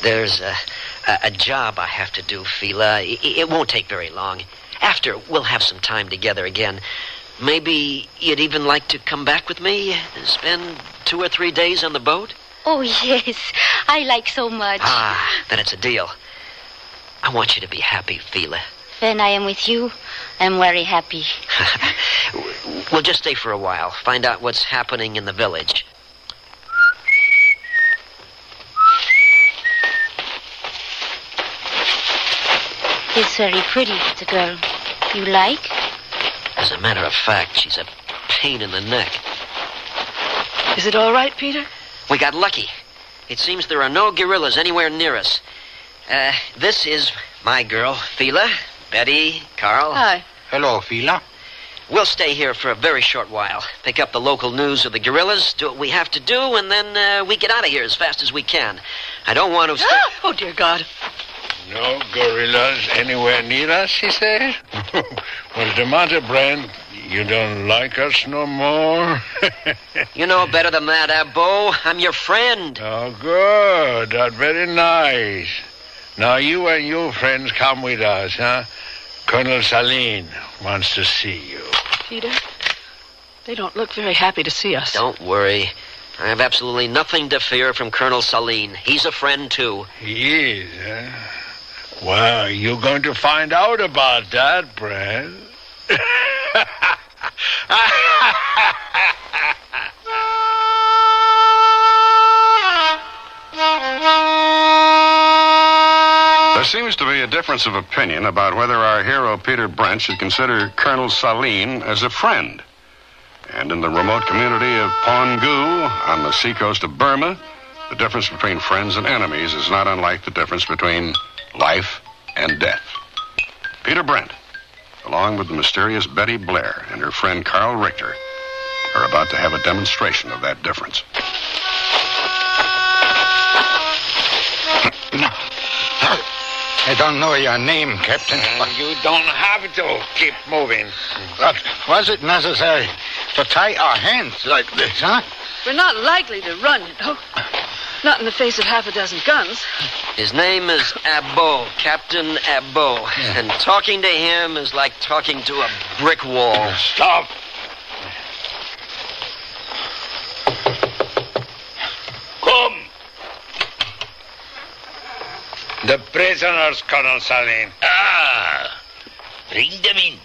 There's a job I have to do, Fila. It won't take very long. After, we'll have some time together again. Maybe you'd even like to come back with me? Spend 2 or 3 days on the boat? Oh, yes. I like so much. Then it's a deal. I want you to be happy, Fila. When I am with you, I'm very happy. We'll just stay for a while. Find out what's happening in the village. It's very pretty, the girl. You like? As a matter of fact, she's a pain in the neck. Is it all right, Peter? We got lucky. It seems there are no guerrillas anywhere near us. This is my girl, Fila. Betty, Carl. Hi. Hello, Fila. We'll stay here for a very short while. Pick up the local news of the guerrillas, do what we have to do, and then we get out of here as fast as we can. I don't want to... Oh, dear God. No gorillas anywhere near us, he says? What's the matter, Brent? You don't like us no more? You know better than that, Abbo. I'm your friend. Oh, good. That's very nice. Now you and your friends come with us, huh? Colonel Saline wants to see you. Peter, they don't look very happy to see us. Don't worry. I have absolutely nothing to fear from Colonel Saline. He's a friend, too. He is, huh? Well, you're going to find out about that, Brent. There seems to be a difference of opinion about whether our hero Peter Brent should consider Colonel Saline as a friend. And in the remote community of Pongu, on the seacoast of Burma, the difference between friends and enemies is not unlike the difference between life and death. Peter Brent, along with the mysterious Betty Blair and her friend Carl Richter, are about to have a demonstration of that difference. I don't know your name, Captain. You don't have to keep moving. But was it necessary to tie our hands like this, huh? We're not likely to run, you know. Not in the face of half a dozen guns. His name is Abbo, Captain Abbo. Yeah. And talking to him is like talking to a brick wall. Stop. Come. The prisoners, Colonel Saline. Bring them in.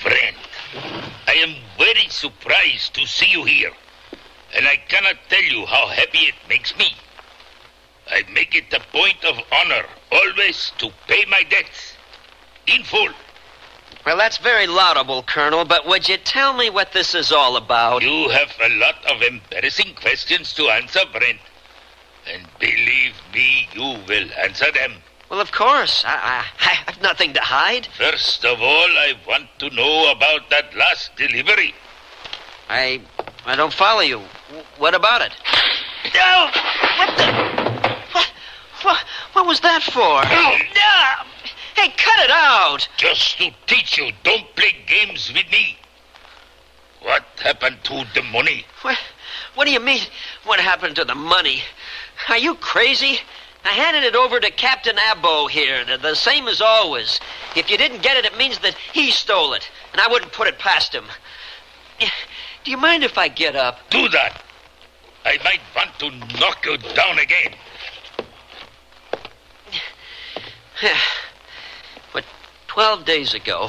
Brent. surprised to see you here, and I cannot tell you how happy it makes me. I make it a point of honor always to pay my debts in full. Well, that's very laudable, Colonel, but would you tell me what this is all about? You have a lot of embarrassing questions to answer, Brent. And believe me, you will answer them. Well, of course. I have nothing to hide. First of all, I want to know about that last delivery. I don't follow you. What about it? Oh, what the... What was that for? Hey, cut it out! Just to teach you, don't play games with me. What happened to the money? What do you mean, what happened to the money? Are you crazy? I handed it over to Captain Abbo here, the same as always. If you didn't get it, it means that he stole it, and I wouldn't put it past him. Do you mind if I get up? Do that. I might want to knock you down again. But 12 days ago,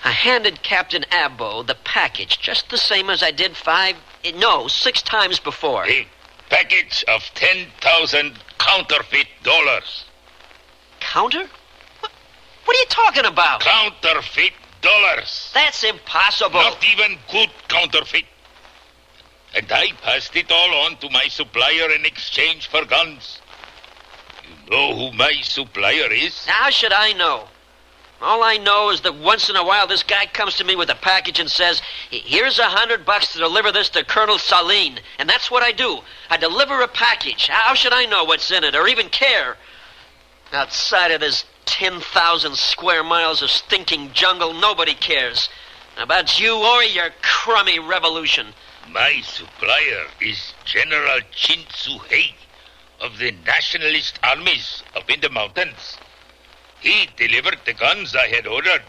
I handed Captain Abbo the package just the same as I did 6 times before. A package of 10,000 counterfeit dollars. Counter? What are you talking about? Counterfeit dollars. That's impossible. Not even good counterfeit. And I passed it all on to my supplier in exchange for guns. You know who my supplier is? How should I know? All I know is that once in a while this guy comes to me with a package and says, here's $100 to deliver this to Colonel Saline. And that's what I do. I deliver a package. How should I know what's in it or even care? Outside of this 10,000 square miles of stinking jungle, nobody cares. About you or your crummy revolution. My supplier is General Chin Su-hei of the nationalist armies up in the mountains. He delivered the guns I had ordered.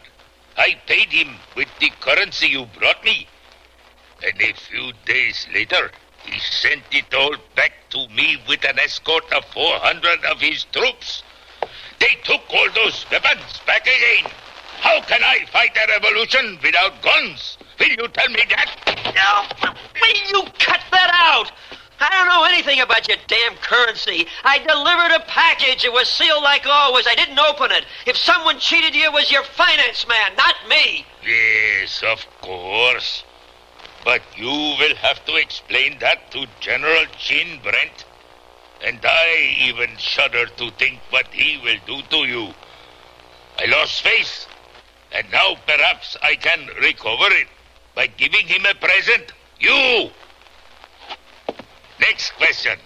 I paid him with the currency you brought me. And a few days later, he sent it all back to me with an escort of 400 of his troops. They took all those weapons back again. How can I fight a revolution without guns? Will you tell me that? No, will you cut that out? I don't know anything about your damn currency. I delivered a package. It was sealed like always. I didn't open it. If someone cheated you, it was your finance man, not me. Yes, of course. But you will have to explain that to General Chin, Brent. And I even shudder to think what he will do to you. I lost faith. And now perhaps I can recover it by giving him a present. You! Next question.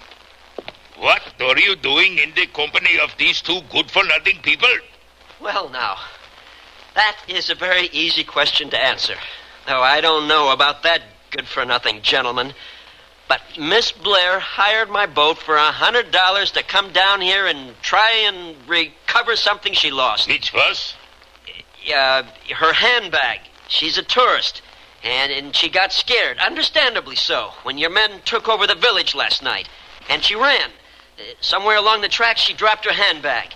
What are you doing in the company of these two good-for-nothing people? Well, now, that is a very easy question to answer. Though I don't know about that good-for-nothing gentleman. But Miss Blair hired my boat for $100 to come down here and try and recover something she lost. Which was? Her handbag. She's a tourist. And she got scared, understandably so, when your men took over the village last night. And she ran. Somewhere along the tracks, she dropped her handbag.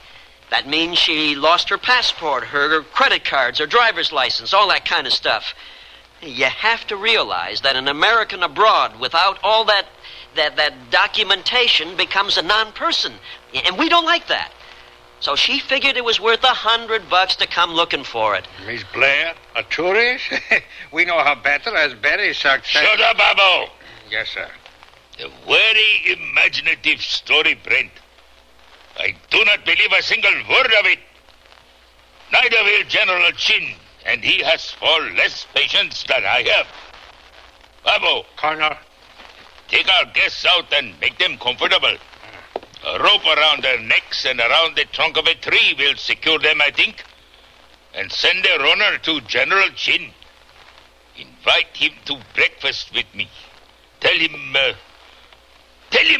That means she lost her passport, her credit cards, her driver's license, all that kind of stuff. You have to realize that an American abroad without all that documentation becomes a non-person. And we don't like that. So she figured it was worth $100 to come looking for it. Miss Blair, a tourist? We know her better as very successful. Shut up, Abbo! Yes, sir. A very imaginative story, Brent. I do not believe a single word of it. Neither will General Chin, and he has far less patience than I have. Abbo. Colonel. Take our guests out and make them comfortable. A rope around their necks and around the trunk of a tree will secure them, I think. And send a runner to General Chin. Invite him to breakfast with me. Tell him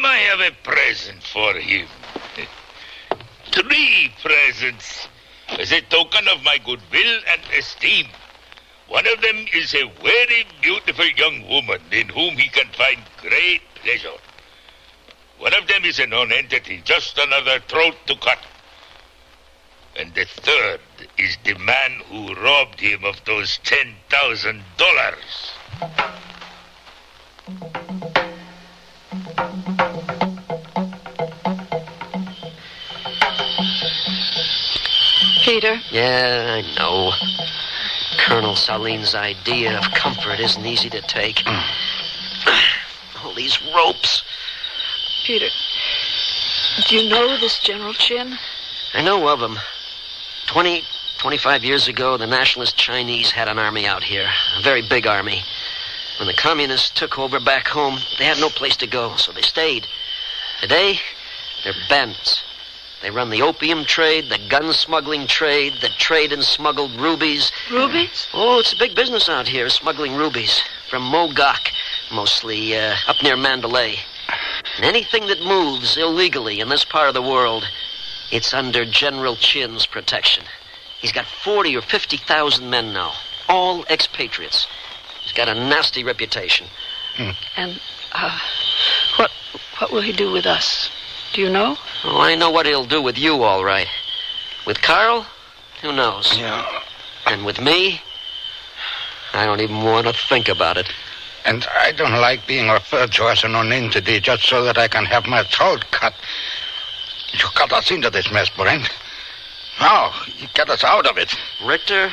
I have a present for him. 3 presents as a token of my goodwill and esteem. One of them is a very beautiful young woman in whom he can find great pleasure. One of them is a non-entity, just another throat to cut. And the third is the man who robbed him of those $10,000. Peter? Yeah, I know. Colonel Saleem's idea of comfort isn't easy to take. All these ropes. Peter, do you know this General Chin? I know of him. 25 years ago, the nationalist Chinese had an army out here. A very big army. When the communists took over back home, they had no place to go, so they stayed. Today, they're bandits. They run the opium trade, the gun smuggling trade, the trade in smuggled rubies. Rubies? Oh, it's a big business out here, smuggling rubies. From Mogok, mostly up near Mandalay. And anything that moves illegally in this part of the world, it's under General Chin's protection. He's got 40 or 50,000 men now, all expatriates. He's got a nasty reputation. And what will he do with us? Do you know? Oh, I know what he'll do with you, all right. With Carl, who knows? Yeah. And with me, I don't even want to think about it. And I don't like being referred to as a non-entity just so that I can have my throat cut. You got us into this mess, Brent. Now, you get us out of it. Richter,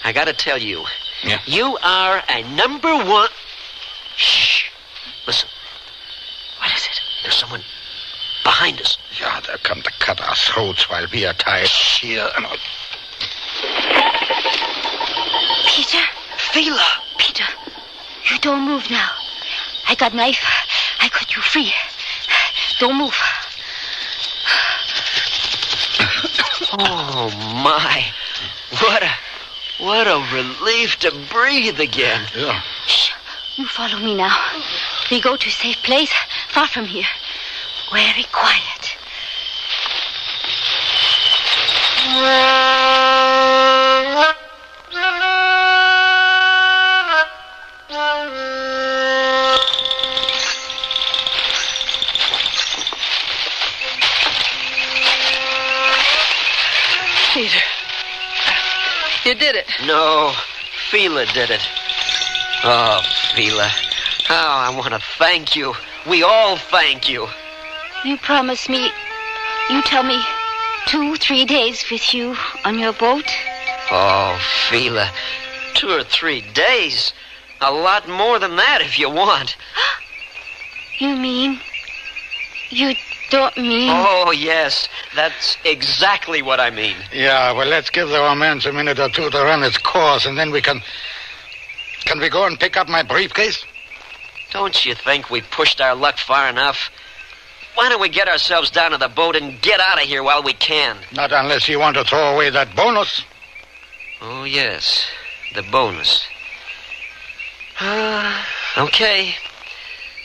I gotta tell you. Yeah? You are a number one... Shh. Listen. What is it? There's someone behind us. Yeah, they'll come to cut our throats while we are tied here. Peter? Fila! Peter, you don't move now. I got knife. I cut you free. Don't move. Oh, my. What a relief to breathe again. Yeah. Shh. You follow me now. We go to a safe place, far from here. Very quiet. Peter, you did it. No, Fila did it. Oh, Fila. Oh, I want to thank you. We all thank you. You promise me you tell me 2-3 days with you on your boat? Oh, Fila. 2 or 3 days. A lot more than that if you want. You mean? You don't mean? Oh, yes. That's exactly what I mean. Yeah, well, let's give the romance a minute or two to run its course, and then we can... Can we go and pick up my briefcase? Don't you think we pushed our luck far enough? Why don't we get ourselves down to the boat and get out of here while we can? Not unless you want to throw away that bonus. Oh, yes. The bonus. Okay.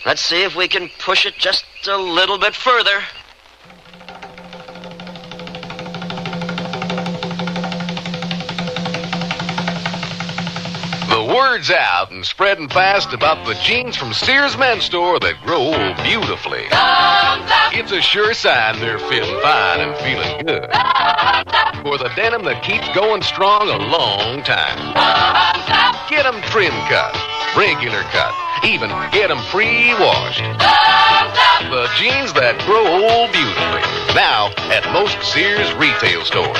Let's see if we can push it just a little bit further. The word's out and spreading fast about the jeans from Sears Men's Store that grow beautifully. It's a sure sign they're fitting fine and feeling good. For the denim that keeps going strong a long time. Get them trim cut, regular cut, even get them pre-washed. The jeans that grow old beautifully. Now at most Sears retail stores.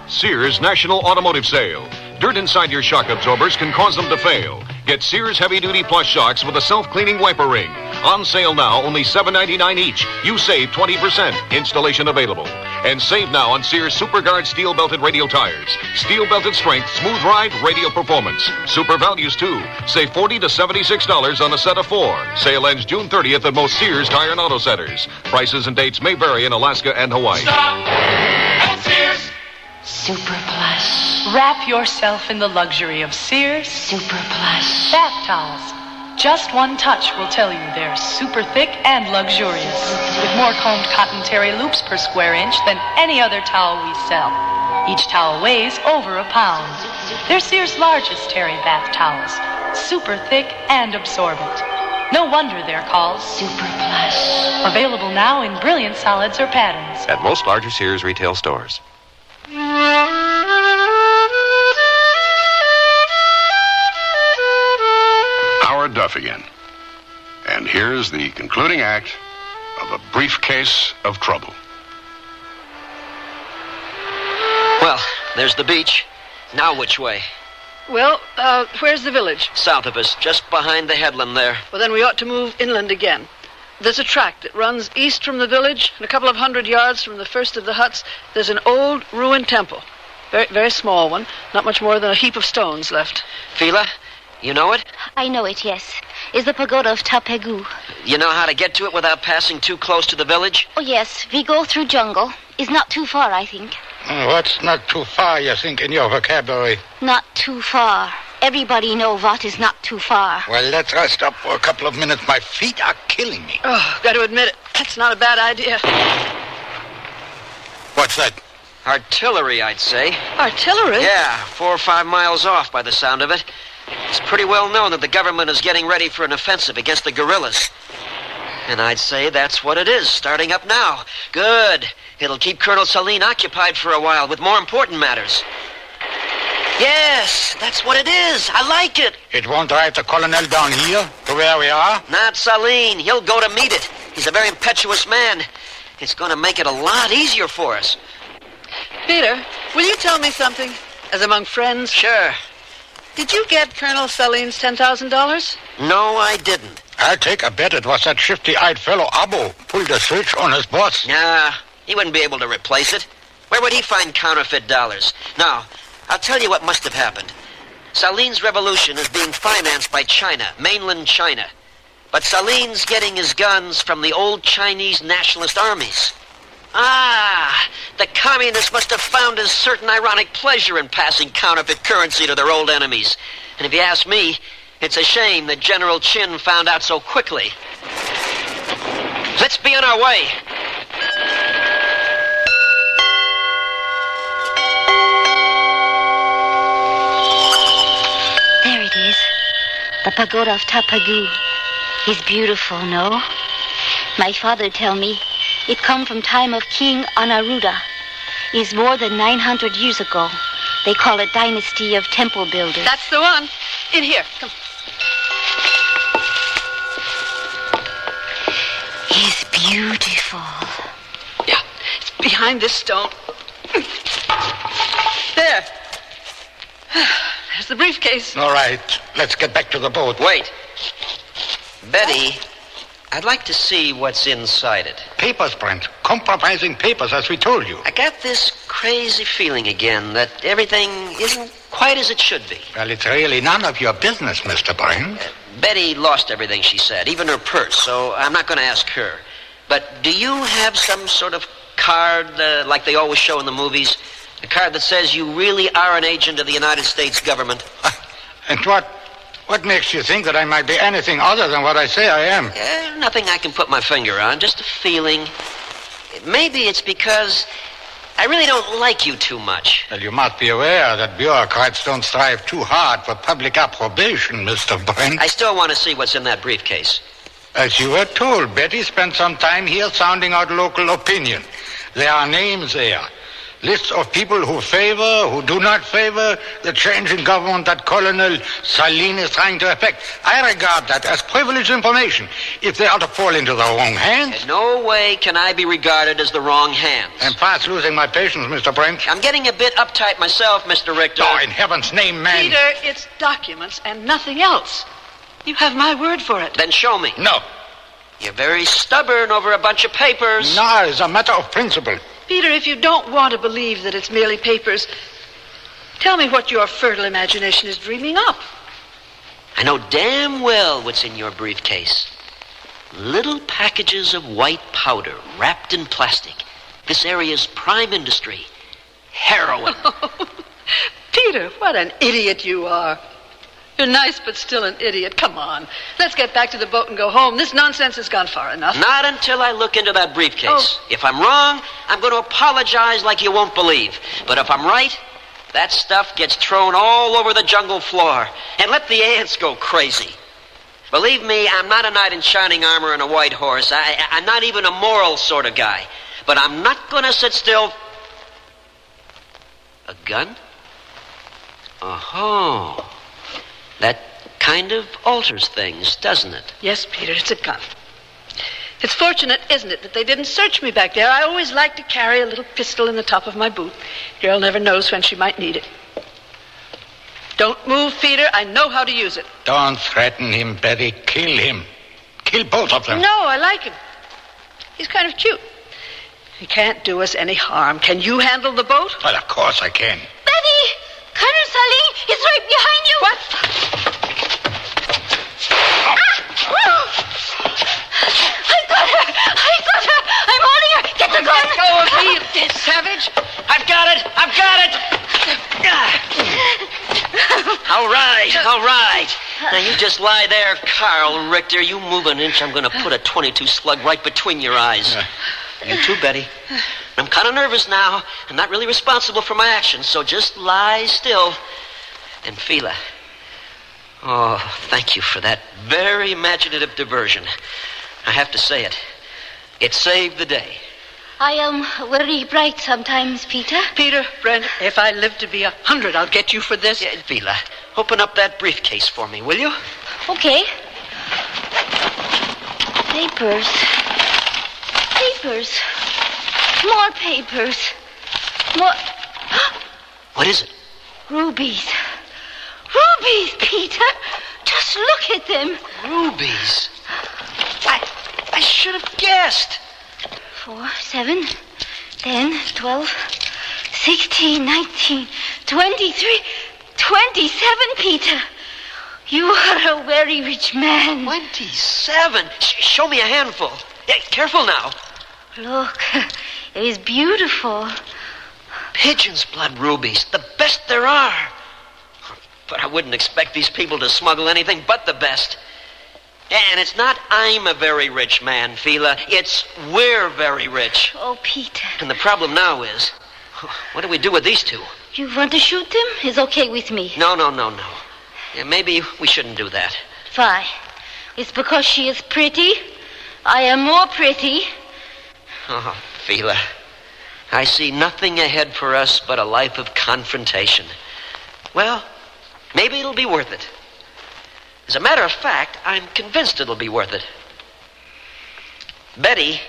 Sears National Automotive Sale. Dirt inside your shock absorbers can cause them to fail. Get Sears heavy-duty plus shocks with a self-cleaning wiper ring. On sale now, only $7.99 each. You save 20%. Installation available. And save now on Sears SuperGuard steel-belted radial tires. Steel-belted strength, smooth ride, radial performance. Super values, too. Save $40 to $76 on a set of 4. Sale ends June 30th at most Sears Tire and Auto Centers. Prices and dates may vary in Alaska and Hawaii. Stop at Sears. Super Plus. Wrap yourself in the luxury of Sears Super Plus. bath towels. Just one touch will tell you they're super thick and luxurious, with more combed cotton terry loops per square inch than any other towel we sell. Each towel weighs over a pound. They're Sears' largest terry bath towels, super thick and absorbent. No wonder they're called Super Plus. Available now in brilliant solids or patterns. At most larger Sears retail stores. Duff again. And here's the concluding act of A Briefcase of Trouble. Well, there's the beach. Now which way? Well, where's the village? South of us, just behind the headland there. Well, then we ought to move inland again. There's a track that runs east from the village, and a couple of 100 yards from the first of the huts, there's an old ruined temple. Very, very small one. Not much more than a heap of stones left. Fila, you know it? I know it, yes. It's the pagoda of Tapegu. You know how to get to it without passing too close to the village? Oh, yes. We go through jungle. It's not too far, I think. What's not too far, you think, in your vocabulary? Not too far. Everybody know what is not too far. Well, let's rest up for a couple of minutes. My feet are killing me. Oh, got to admit it. That's not a bad idea. What's that? Artillery, I'd say. Artillery? Yeah, 4 or 5 miles off by the sound of it. It's pretty well known that the government is getting ready for an offensive against the guerrillas. And I'd say that's what it is, starting up now. Good. It'll keep Colonel Saline occupied for a while with more important matters. Yes, that's what it is. I like it. It won't drive the colonel down here to where we are? Not Saline. He'll go to meet it. He's a very impetuous man. It's going to make it a lot easier for us. Peter, will you tell me something? As among friends? Sure. Did you get Colonel Saline's $10,000? No, I didn't. I'll take a bet it was that shifty-eyed fellow Abo pulled a switch on his boss. Nah, he wouldn't be able to replace it. Where would he find counterfeit dollars? Now, I'll tell you what must have happened. Saline's revolution is being financed by China, mainland China. But Saline's getting his guns from the old Chinese nationalist armies. Ah, the communists must have found a certain ironic pleasure in passing counterfeit currency to their old enemies. And if you ask me, it's a shame that General Chin found out so quickly. Let's be on our way. There it is. The pagoda of Tapegu. It's beautiful, no? My father tell me it come from time of King Anaruda. It's more than 900 years ago. They call it Dynasty of Temple Builders. That's the one. In here. Come. It's beautiful. Yeah, it's behind this stone. There. There's the briefcase. All right, let's get back to the boat. Wait. Betty, I'd like to see what's inside it. Papers, Brent. Compromising papers, as we told you. I got this crazy feeling again that everything isn't quite as it should be. Well, it's really none of your business, Mr. Brent. Betty lost everything she said, even her purse, so I'm not going to ask her. But do you have some sort of card, like they always show in the movies? A card that says you really are an agent of the United States government? And what makes you think that I might be anything other than what I say I am? Nothing I can put my finger on, just a feeling. Maybe it's because I really don't like you too much. Well, you must be aware that bureaucrats don't strive too hard for public approbation, Mr. Brent. I still want to see what's in that briefcase. As you were told, Betty spent some time here sounding out local opinion. There are names there. Lists of people who favor, who do not favor the change in government that Colonel Saline is trying to effect. I regard that as privileged information. If they are to fall into the wrong hands... In no way can I be regarded as the wrong hands. I'm fast losing my patience, Mr. Brent. I'm getting a bit uptight myself, Mr. Richter. Oh, in heaven's name, man. Peter, it's documents and nothing else. You have my word for it. Then show me. No. You're very stubborn over a bunch of papers. No, it's a matter of principle. Peter, if you don't want to believe that it's merely papers, tell me what your fertile imagination is dreaming up. I know damn well what's in your briefcase. Little packages of white powder wrapped in plastic. This area's prime industry. Heroin. Peter, what an idiot you are. You're nice, but still an idiot. Come on. Let's get back to the boat and go home. This nonsense has gone far enough. Not until I look into that briefcase. If I'm wrong, I'm going to apologize like you won't believe. But if I'm right, that stuff gets thrown all over the jungle floor. And let the ants go crazy. Believe me, I'm not a knight in shining armor and a white horse. I'm not even a moral sort of guy. But I'm not going to sit still. A gun? Oh. That kind of alters things, doesn't it? Yes, Peter, it's a gun. It's fortunate, isn't it, that they didn't search me back there. I always like to carry a little pistol in the top of my boot. Girl never knows when she might need it. Don't move, Peter. I know how to use it. Don't threaten him, Betty. Kill him. Kill both of them. No, I like him. He's kind of cute. He can't do us any harm. Can you handle the boat? Well, of course I can. Betty! Colonel Saline is right behind you. What? I got her! I'm holding her! Get the gun! Let go of me, you dead savage! I've got it! All right. Now, you just lie there, Carl Richter. You move an inch, I'm going to put a .22 slug right between your eyes. You too, Betty. I'm kind of nervous now. I'm not really responsible for my actions, so just lie still. And Fila. Oh, thank you for that very imaginative diversion. I have to say it. It saved the day. I am very bright sometimes, Peter. Peter, Brent, if I live to be 100, I'll get you for this. Yeah, Fila, open up that briefcase for me, will you? Okay. Papers. More papers. More... What is it? Rubies. Rubies, Peter. Just look at them. Rubies. I should have guessed. 4, 7, 10, 12, 16, 19, 23, 27, Peter. You are a very rich man. 27? Show me a handful. Yeah, careful now. Look, it is beautiful. Pigeon's blood rubies, the best there are. But I wouldn't expect these people to smuggle anything but the best. And it's not I'm a very rich man, Fila. It's we're very rich. Oh, Peter. And the problem now is, what do we do with these two? You want to shoot them? It's okay with me. No. Yeah, maybe we shouldn't do that. Why? It's because she is pretty. I am more pretty. Oh, Fila, I see nothing ahead for us but a life of confrontation. Well, maybe it'll be worth it. As a matter of fact, I'm convinced it'll be worth it. Betty,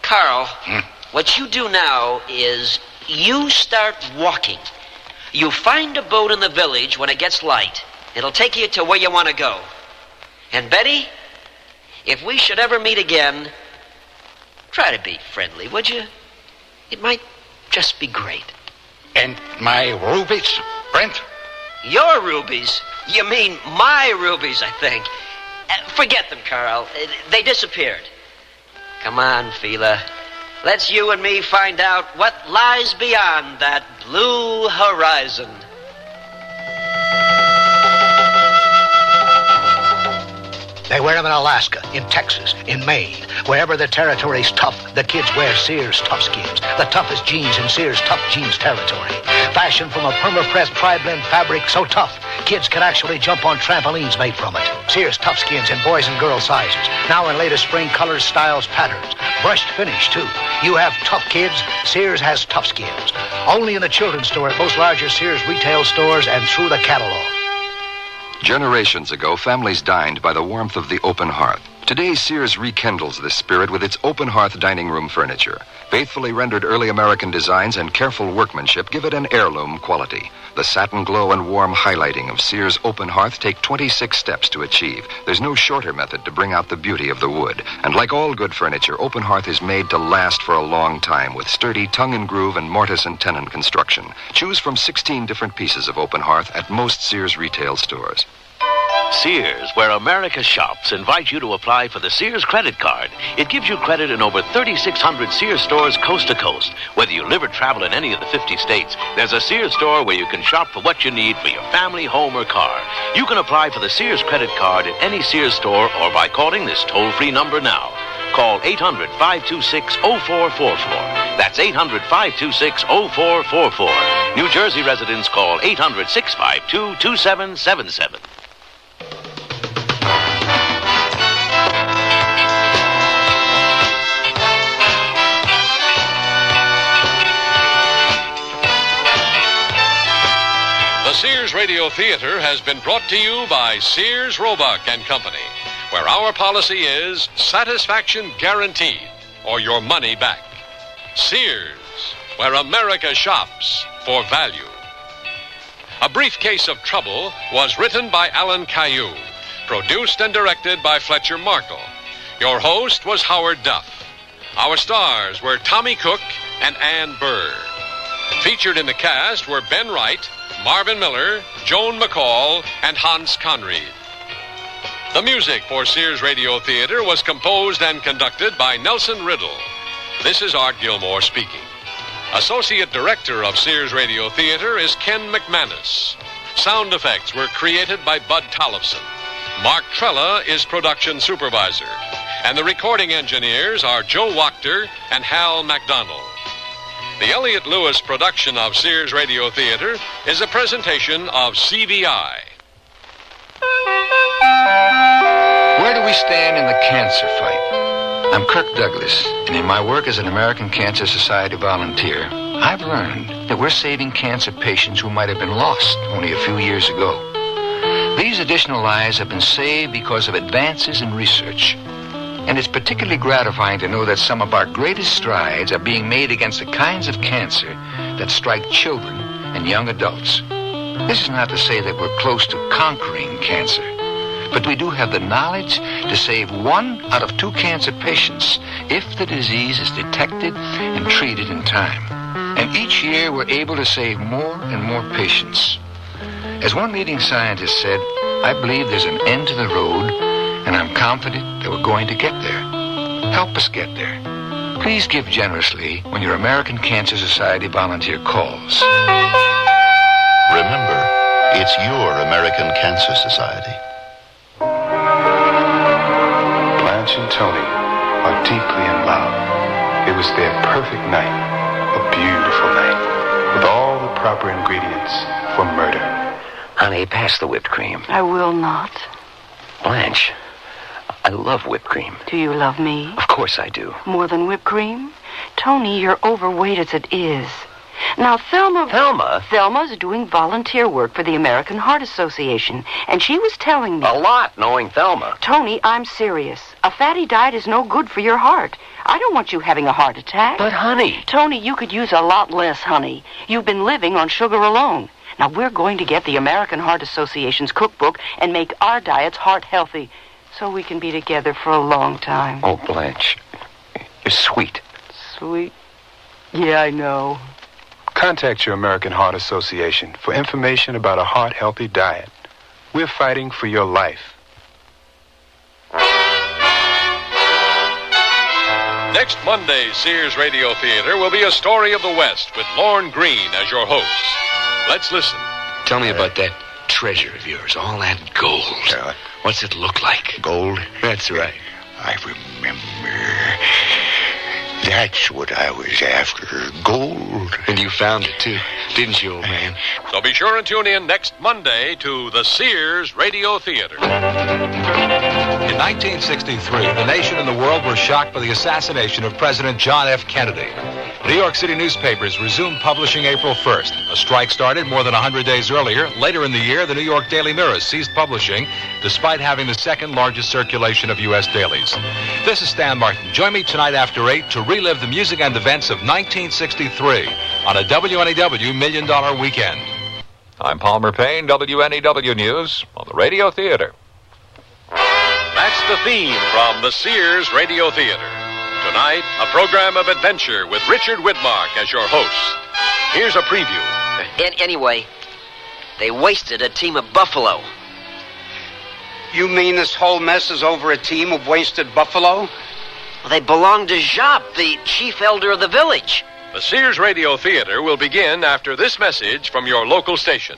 Carl, what you do now is you start walking. You find a boat in the village when it gets light. It'll take you to where you want to go. And Betty, if we should ever meet again, try to be friendly, would you? It might just be great. And my rubies, Brent? Your rubies? You mean my rubies, I think. Forget them, Carl. They disappeared. Come on, Fila. Let's you and me find out what lies beyond that blue horizon. They wear them in Alaska, in Texas, in Maine. Wherever the territory's tough, the kids wear Sears Tough Skins. The toughest jeans in Sears Tough Jeans territory. Fashioned from a perma-pressed tri-blend fabric so tough, kids can actually jump on trampolines made from it. Sears Tough Skins in boys and girl sizes. Now in latest spring colors, styles, patterns. Brushed finish, too. You have tough kids, Sears has Tough Skins. Only in the children's store at most larger Sears retail stores and through the catalog. Generations ago, families dined by the warmth of the open hearth. Today, Sears rekindles this spirit with its open hearth dining room furniture. Faithfully rendered early American designs and careful workmanship give it an heirloom quality. The satin glow and warm highlighting of Sears open hearth take 26 steps to achieve. There's no shorter method to bring out the beauty of the wood. And like all good furniture, open hearth is made to last for a long time with sturdy tongue and groove and mortise and tenon construction. Choose from 16 different pieces of open hearth at most Sears retail stores. Sears, where America shops, invite you to apply for the Sears credit card. It gives you credit in over 3,600 Sears stores coast to coast. Whether you live or travel in any of the 50 states, there's a Sears store where you can shop for what you need for your family, home, or car. You can apply for the Sears credit card at any Sears store or by calling this toll-free number now. Call 800-526-0444. That's 800-526-0444. New Jersey residents call 800-652-2777. The Sears Radio Theater has been brought to you by Sears, Roebuck and Company, where our policy is satisfaction guaranteed or your money back. Sears, where America shops for value. A Briefcase of Trouble was written by Alan Caillou, produced and directed by Fletcher Markle. Your host was Howard Duff. Our stars were Tommy Cook and Ann Burr. Featured in the cast were Ben Wright, Marvin Miller, Joan McCall, and Hans Conried. The music for Sears Radio Theater was composed and conducted by Nelson Riddle. This is Art Gilmore speaking. Associate Director of Sears Radio Theater is Ken McManus. Sound effects were created by Bud Tollefson. Mark Trella is Production Supervisor. And the recording engineers are Joe Wachter and Hal MacDonald. The Elliott Lewis production of Sears Radio Theater is a presentation of CVI. Where do we stand in the cancer fight? I'm Kirk Douglas, and in my work as an American Cancer Society volunteer, I've learned that we're saving cancer patients who might have been lost only a few years ago. These additional lives have been saved because of advances in research. And it's particularly gratifying to know that some of our greatest strides are being made against the kinds of cancer that strike children and young adults. This is not to say that we're close to conquering cancer, but we do have the knowledge to save 1 out of 2 cancer patients if the disease is detected and treated in time. And each year we're able to save more and more patients. As one leading scientist said, I believe there's an end to the road, and I'm confident that we're going to get there. Help us get there. Please give generously when your American Cancer Society volunteer calls. Remember, it's your American Cancer Society. Blanche and Tony are deeply in love. It was their perfect night, a beautiful night, with all the proper ingredients for murder. Honey, pass the whipped cream. I will not. Blanche, I love whipped cream. Do you love me? Of course I do. More than whipped cream? Tony, you're overweight as it is. Now, Thelma... Thelma? Thelma's doing volunteer work for the American Heart Association, and she was telling me... A lot, knowing Thelma. Tony, I'm serious. A fatty diet is no good for your heart. I don't want you having a heart attack. But, honey... Tony, you could use a lot less, honey. You've been living on sugar alone. Now, we're going to get the American Heart Association's cookbook and make our diets heart healthy, so we can be together for a long time. Oh, Blanche, you're sweet. Sweet? Yeah, I know. Contact your American Heart Association for information about a heart-healthy diet. We're fighting for your life. Next Monday's Sears Radio Theater will be A Story of the West with Lorne Green as your host. Let's listen. Tell me about that treasure of yours, all that gold. What's it look like? Gold? That's right. I remember. That's what I was after, gold. And you found it, too, didn't you, old man? So be sure and tune in next Monday to the Sears Radio Theater. In 1963, the nation and the world were shocked by the assassination of President John F. Kennedy. New York City newspapers resumed publishing April 1st. A strike started more than 100 days earlier. Later in the year, the New York Daily Mirror ceased publishing, despite having the second largest circulation of U.S. dailies. This is Stan Martin. Join me tonight after 8 to relive the music and events of 1963 on a WNEW $1 Million Weekend. I'm Palmer Payne, WNEW News on the Radio Theater. That's the theme from the Sears Radio Theater. Tonight, a program of adventure with Richard Widmark as your host. Here's a preview. Anyway, they wasted a team of buffalo. You mean this whole mess is over a team of wasted buffalo? Well, they belong to Jacques, the chief elder of the village. The Sears Radio Theater will begin after this message from your local station.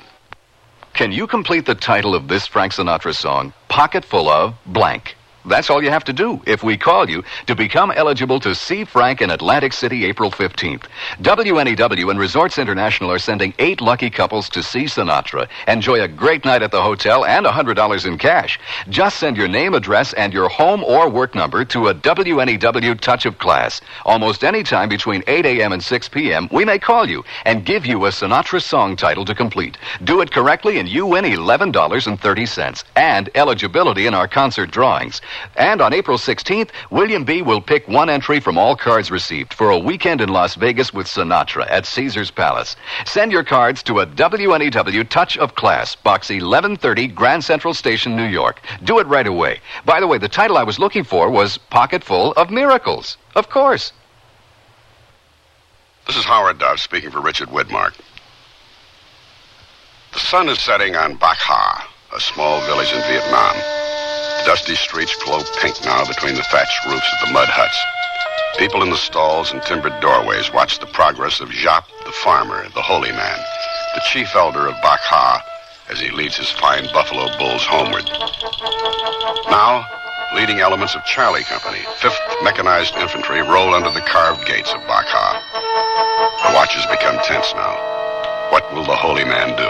Can you complete the title of this Frank Sinatra song, Pocket Full of Blank? That's all you have to do if we call you to become eligible to see Frank in Atlantic City April 15th. WNEW and Resorts International are sending 8 lucky couples to see Sinatra. Enjoy a great night at the hotel and $100 in cash. Just send your name, address, and your home or work number to a WNEW Touch of Class. Almost any time between 8 a.m. and 6 p.m., we may call you and give you a Sinatra song title to complete. Do it correctly and you win $11.30 and eligibility in our concert drawings. And on April 16th, William B. will pick one entry from all cards received for a weekend in Las Vegas with Sinatra at Caesars Palace. Send your cards to a WNEW Touch of Class, Box 1130, Grand Central Station, New York. Do it right away. By the way, the title I was looking for was Pocket Full of Miracles. Of course. This is Howard Dove speaking for Richard Widmark. The sun is setting on Bac Ha, a small village in Vietnam. Dusty streets glow pink now between the thatched roofs of the mud huts. People in the stalls and timbered doorways watch the progress of Jap, the farmer, the holy man, the chief elder of Bac Ha, as he leads his fine buffalo bulls homeward. Now, leading elements of Charlie Company, 5th Mechanized Infantry, roll under the carved gates of Bac Ha. The watches become tense now. What will the holy man do?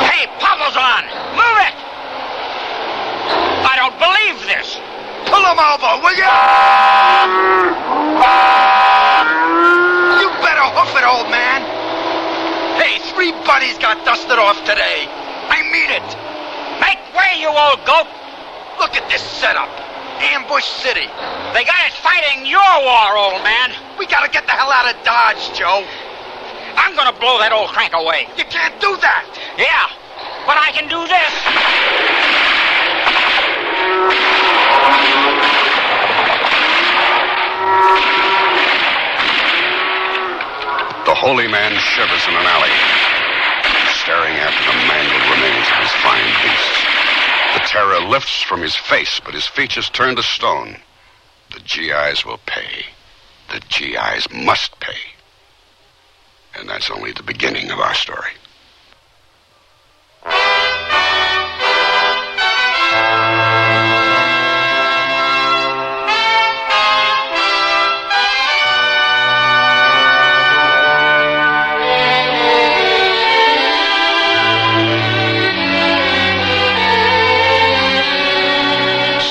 Hey, Papa's on! Move it! I don't believe this! Pull him over, will you? You better hoof it, old man. Hey, 3 buddies got dusted off today. I mean it. Make way, you old goat! Look at this setup. Ambush City. They got us fighting your war, old man. We gotta get the hell out of Dodge, Joe. I'm gonna blow that old crank away. You can't do that. Yeah, but I can do this. The holy man shivers in an alley, staring after the mangled remains of his fine beasts. The terror lifts from his face, but his features turn to stone. The GIs will pay. The GIs must pay. And that's only the beginning of our story.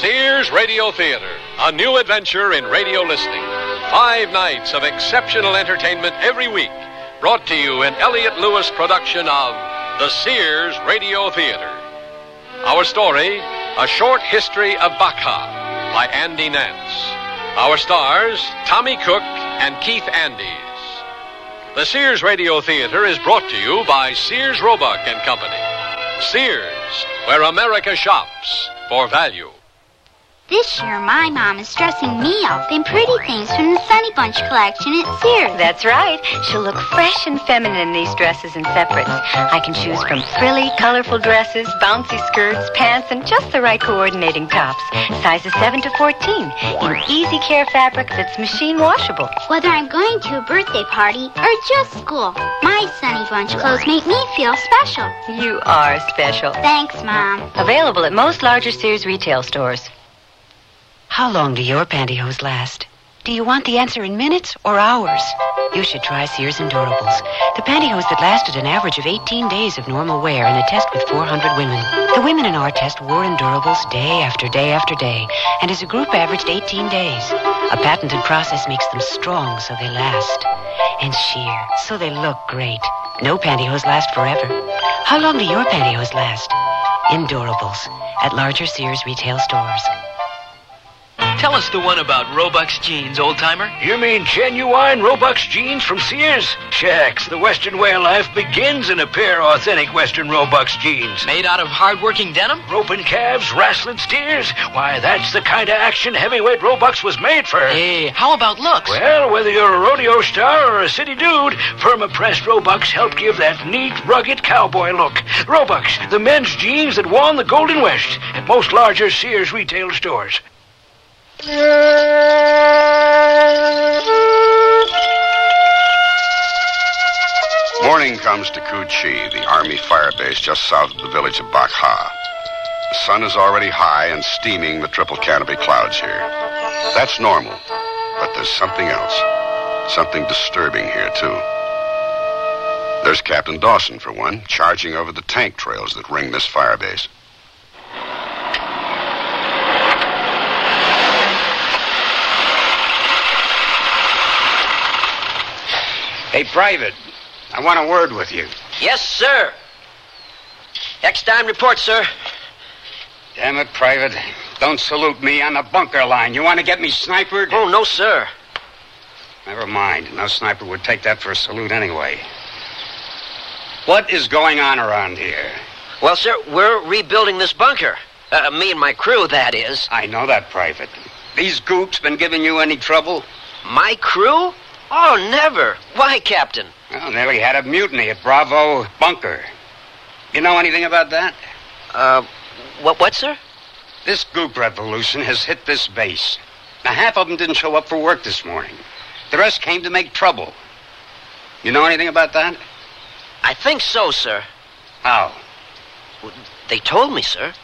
Sears Radio Theater, a new adventure in radio listening. 5 nights of exceptional entertainment every week. Brought to you in Elliott Lewis production of the Sears Radio Theater. Our story, A Short History of Bac Ha by Andy Nance. Our stars, Tommy Cook and Keith Andes. The Sears Radio Theater is brought to you by Sears Roebuck and Company. Sears, where America shops for value. This year, my mom is dressing me up in pretty things from the Sunny Bunch collection at Sears. That's right. She'll look fresh and feminine in these dresses and separates. I can choose from frilly, colorful dresses, bouncy skirts, pants, and just the right coordinating tops. Sizes 7 to 14 in easy care fabric that's machine washable. Whether I'm going to a birthday party or just school, my Sunny Bunch clothes make me feel special. You are special. Thanks, Mom. Available at most larger Sears retail stores. How long do your pantyhose last? Do you want the answer in minutes or hours? You should try Sears Endurables. The pantyhose that lasted an average of 18 days of normal wear in a test with 400 women. The women in our test wore Endurables day after day after day, and as a group averaged 18 days. A patented process makes them strong so they last, and sheer so they look great. No pantyhose last forever. How long do your pantyhose last? Endurables at larger Sears retail stores. Tell us the one about Roebuck's jeans, old-timer. You mean genuine Roebuck's jeans from Sears? Shucks, the Western way of life begins in a pair of authentic Western Roebuck's jeans. Made out of hard-working denim? Roping calves, wrestling steers? Why, that's the kind of action heavyweight Roebuck's was made for. Hey, how about looks? Well, whether you're a rodeo star or a city dude, perma-pressed Roebuck's help give that neat, rugged cowboy look. Roebuck's, the men's jeans that won the Golden West at most larger Sears retail stores. Morning comes to Cu Chi, the Army fire base just south of the village of Bac Ha. The sun is already high and steaming the triple canopy clouds here. That's normal, but there's something else. Something disturbing here, too. There's Captain Dawson, for one, charging over the tank trails that ring this firebase. Hey, Private, I want a word with you. Yes, sir. Eckstein report, sir. Damn it, Private. Don't salute me on the bunker line. You want to get me snipered? Oh, no, sir. Never mind. No sniper would take that for a salute anyway. What is going on around here? Well, sir, we're rebuilding this bunker. Me and my crew, that is. I know that, Private. These gooks been giving you any trouble? My crew? Oh, never. Why, Captain? Well, nearly had a mutiny at Bravo Bunker. You know anything about that? What, sir? This gook revolution has hit this base. Now, half of them didn't show up for work this morning. The rest came to make trouble. You know anything about that? I think so, sir. How? They told me, sir.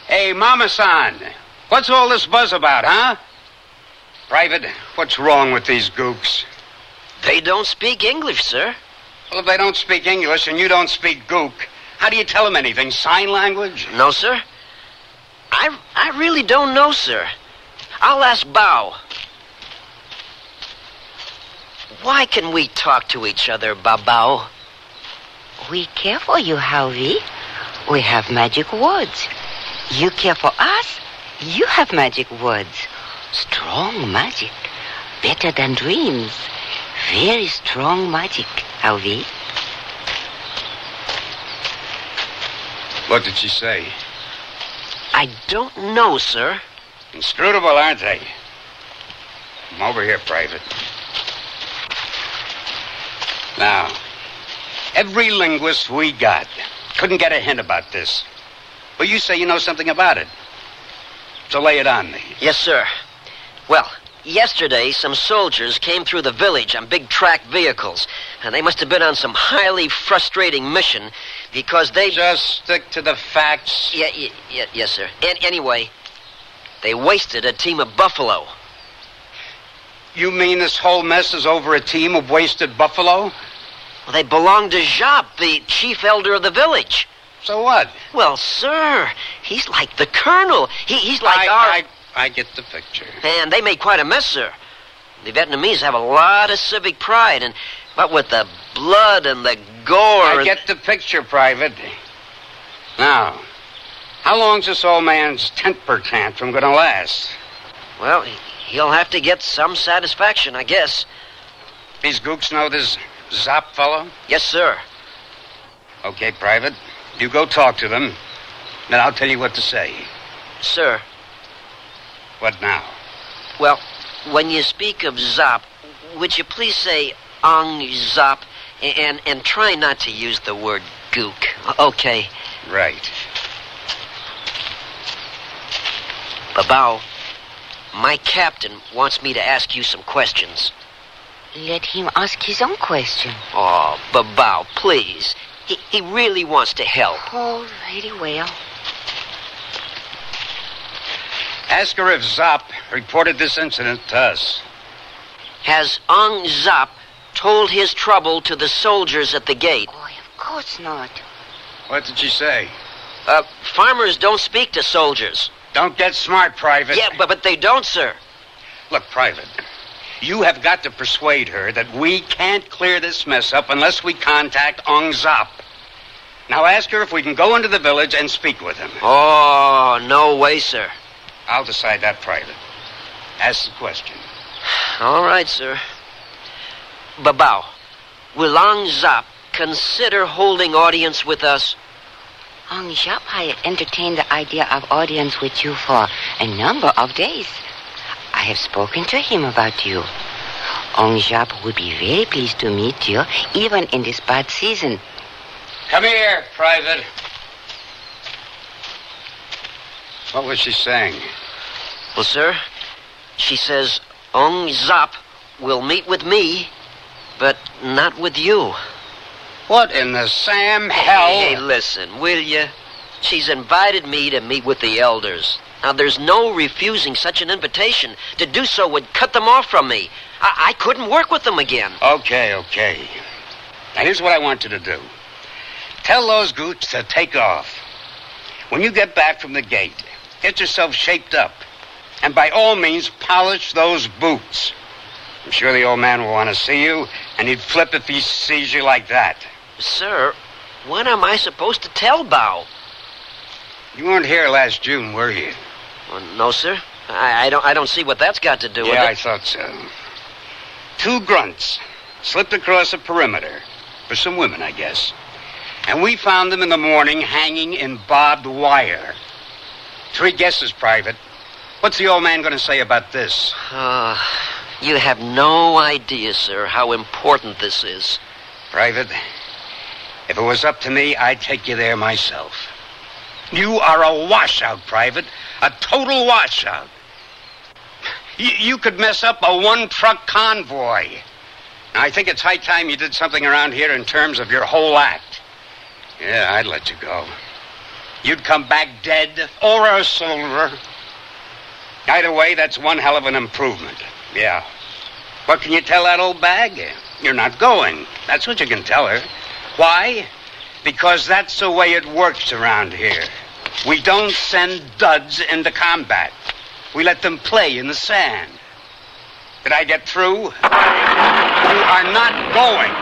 Hey, Mama-san, what's all this buzz about, huh? Private, what's wrong with these gooks? They don't speak English, sir. Well, if they don't speak English and you don't speak gook, how do you tell them anything? Sign language? No, sir. I really don't know, sir. I'll ask Bao. Why can we talk to each other, Bao? We care for you, Howie. We have magic words. You care for us. You have magic words. Strong magic. Better than dreams. Very strong magic, Howie. What did she say? I don't know, sir. Inscrutable, aren't they? Come over here, Private. Now, every linguist we got couldn't get a hint about this. Well, you say you know something about it. So lay it on me. Yes, sir. Well, yesterday, some soldiers came through the village on big track vehicles, and they must have been on some highly frustrating mission because they... Just stick to the facts. Yes, sir. Anyway, they wasted a team of buffalo. You mean this whole mess is over a team of wasted buffalo? Well, they belong to Jacques, the chief elder of the village. So what? Well, sir, he's like the colonel. He's like I get the picture. And they made quite a mess, sir. The Vietnamese have a lot of civic pride, and what with the blood and the gore... I get the picture, Private. Now, how long's this old man's temper tantrum going to last? Well, he'll have to get some satisfaction, I guess. These gooks know this Zop fellow? Yes, sir. Okay, Private. You go talk to them, then I'll tell you what to say. Sir. What now? Well, when you speak of Zop, would you please say Ong Zop and try not to use the word gook, okay? Right. Babao, my captain wants me to ask you some questions. Let him ask his own question. Oh, Babao, please. He really wants to help. Oh, very well. Ask her if Zop reported this incident to us. Has Ong Zop told his trouble to the soldiers at the gate? Oh, of course not. What did she say? Farmers don't speak to soldiers. Don't get smart, Private. Yeah, but they don't, sir. Look, Private, you have got to persuade her that we can't clear this mess up unless we contact Ong Zop. Now ask her if we can go into the village and speak with him. Oh, no way, sir. I'll decide that, Private. Ask the question. All right, sir. Babao, will Ong Zop consider holding audience with us? Ong Zop had entertained the idea of audience with you for a number of days. I have spoken to him about you. Ong Zop would be very pleased to meet you, even in this bad season. Come here, Private. What was she saying? Well, sir, she says Ong Zop will meet with me, but not with you. What in the Sam hell? Hey, listen, will you? She's invited me to meet with the elders. Now, there's no refusing such an invitation. To do so would cut them off from me. I couldn't work with them again. Okay. Now, here's what I want you to do. Tell those goots to take off. When you get back from the gate, get yourself shaped up. And by all means, polish those boots. I'm sure the old man will want to see you, and he'd flip if he sees you like that. Sir, when am I supposed to tell Bow? You weren't here last June, were you? Well, no, sir. I don't see what that's got to do with it. Yeah, I thought so. 2 grunts slipped across a perimeter. For some women, I guess. And we found them in the morning hanging in barbed wire. 3 guesses, Private. What's the old man going to say about this? You have no idea, sir, how important this is. Private, if it was up to me, I'd take you there myself. You are a washout, Private. A total washout. You could mess up a 1-truck convoy. Now, I think it's high time you did something around here in terms of your whole act. Yeah, I'd let you go. You'd come back dead or a silver. Either way, that's one hell of an improvement. Yeah. What can you tell that old bag? You're not going. That's what you can tell her. Why? Because that's the way it works around here. We don't send duds into combat. We let them play in the sand. Did I get through? You are not going.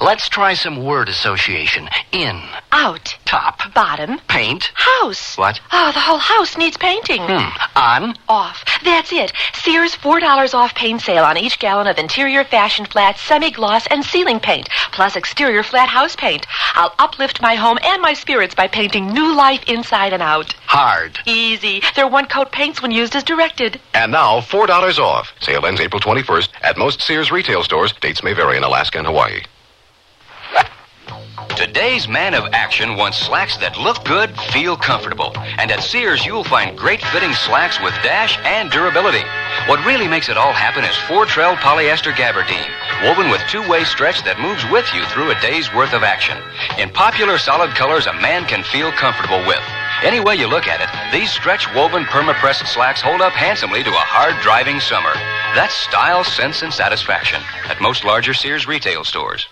Let's try some word association. In. Out. Top. Bottom. Paint. House. What? Oh, the whole house needs painting. On. Off. That's it. Sears $4 off paint sale on each gallon of interior fashion flat, semi-gloss, and ceiling paint, plus exterior flat house paint. I'll uplift my home and my spirits by painting new life inside and out. Hard. Easy. They're one-coat paints when used as directed. And now, $4 off. Sale ends April 21st at most Sears retail stores. Dates may vary in Alaska and Hawaii. Today's man of action wants slacks that look good, feel comfortable. And at Sears, you'll find great fitting slacks with dash and durability. What really makes it all happen is 4-trell polyester gabardine, woven with 2-way stretch that moves with you through a day's worth of action. In popular solid colors a man can feel comfortable with. Any way you look at it, these stretch-woven perma-pressed slacks hold up handsomely to a hard-driving summer. That's style, sense, and satisfaction at most larger Sears retail stores.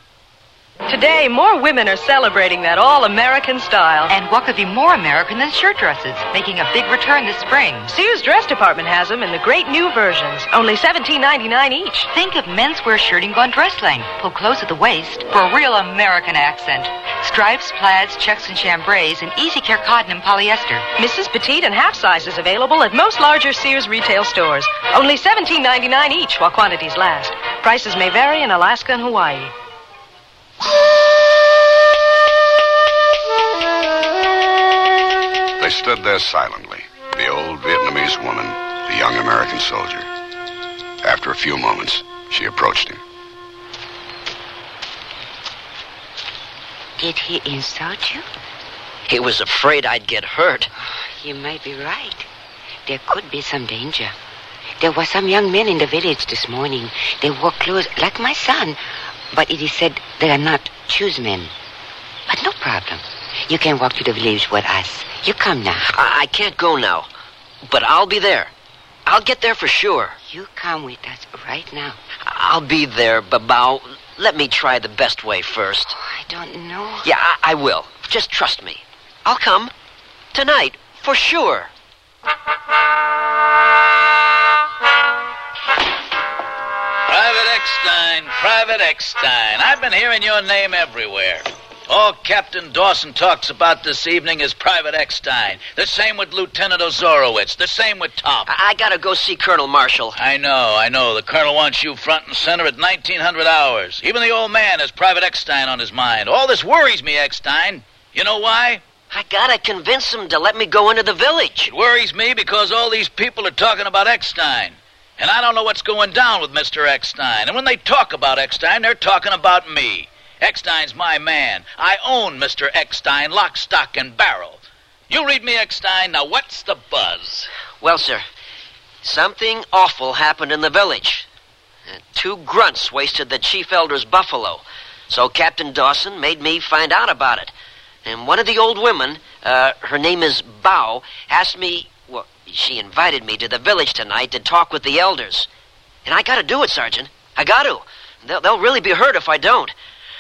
Today, more women are celebrating that all-American style. And what could be more American than shirt dresses, making a big return this spring? Sears Dress Department has them in the great new versions, only $17.99 each. Think of menswear shirting gone dress length, pulled close at the waist for a real American accent. Stripes, plaids, checks, and chambrays, and easy care cotton and polyester. Mrs. Petite and half sizes available at most larger Sears retail stores. Only $17.99 each while quantities last. Prices may vary in Alaska and Hawaii. They stood there silently, the old Vietnamese woman, the young American soldier. After a few moments, she approached him. Did he insult you? He was afraid I'd get hurt. You might be right. There could be some danger. There were some young men in the village this morning. They wore clothes like my son, but it is said they are not choosemen. But no problem. You can walk to the village with us. You come now. I can't go now, but I'll be there. I'll get there for sure. You come with us right now. I'll be there, Babao. Let me try the best way first. I don't know. Yeah, I will. Just trust me. I'll come. Tonight, for sure. Private Eckstein, Private Eckstein. I've been hearing your name everywhere. All Captain Dawson talks about this evening is Private Eckstein. The same with Lieutenant Ozorowitz. The same with Top. I gotta go see Colonel Marshall. I know. The Colonel wants you front and center at 1900 hours. Even the old man has Private Eckstein on his mind. All this worries me, Eckstein. You know why? I gotta convince him to let me go into the village. It worries me because all these people are talking about Eckstein. And I don't know what's going down with Mr. Eckstein. And when they talk about Eckstein, they're talking about me. Eckstein's my man. I own Mr. Eckstein, lock, stock, and barrel. You read me, Eckstein. Now, what's the buzz? Well, sir, Something awful happened in the village. 2 grunts wasted the chief elder's buffalo. So Captain Dawson made me find out about it. And one of the old women, her name is Bow, asked me, well, she invited me to the village tonight to talk with the elders. And I gotta do it, Sergeant. I got to. They'll really be hurt if I don't.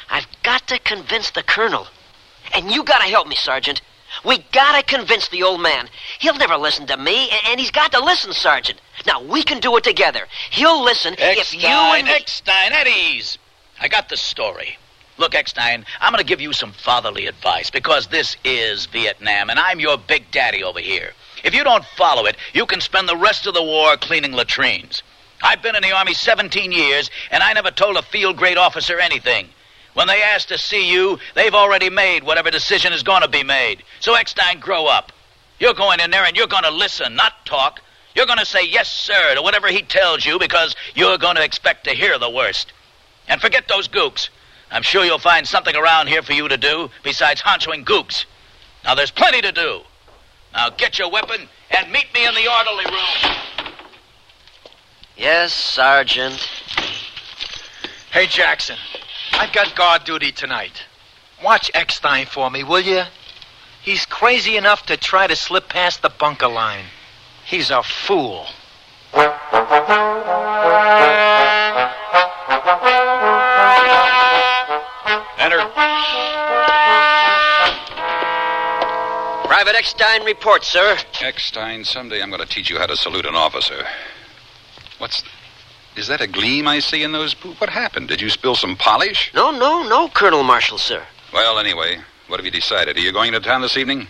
I've got to convince the colonel. And you gotta help me, Sergeant. We gotta convince the old man. He'll never listen to me, and he's got to listen, Sergeant. Now, we can do it together. He'll listen if you and me... Eckstein, at ease. I got the story. Look, Eckstein, I'm going to give you some fatherly advice, because this is Vietnam, and I'm your big daddy over here. If you don't follow it, you can spend the rest of the war cleaning latrines. I've been in the Army 17 years, and I never told a field-grade officer anything. When they ask to see you, they've already made whatever decision is going to be made. So, Eckstein, grow up. You're going in there and you're going to listen, not talk. You're going to say yes, sir, to whatever he tells you, because you're going to expect to hear the worst. And forget those gooks. I'm sure you'll find something around here for you to do besides honchoing gooks. Now, there's plenty to do. Now, get your weapon and meet me in the orderly room. Yes, Sergeant. Hey, Jackson. I've got guard duty tonight. Watch Eckstein for me, will you? He's crazy enough to try to slip past the bunker line. He's a fool. Enter. Private Eckstein report, sir. Eckstein, someday I'm going to teach you how to salute an officer. Is that a gleam I see in those boots? What happened? Did you spill some polish? No, Colonel Marshall, sir. Well, anyway, what have you decided? Are you going to town this evening?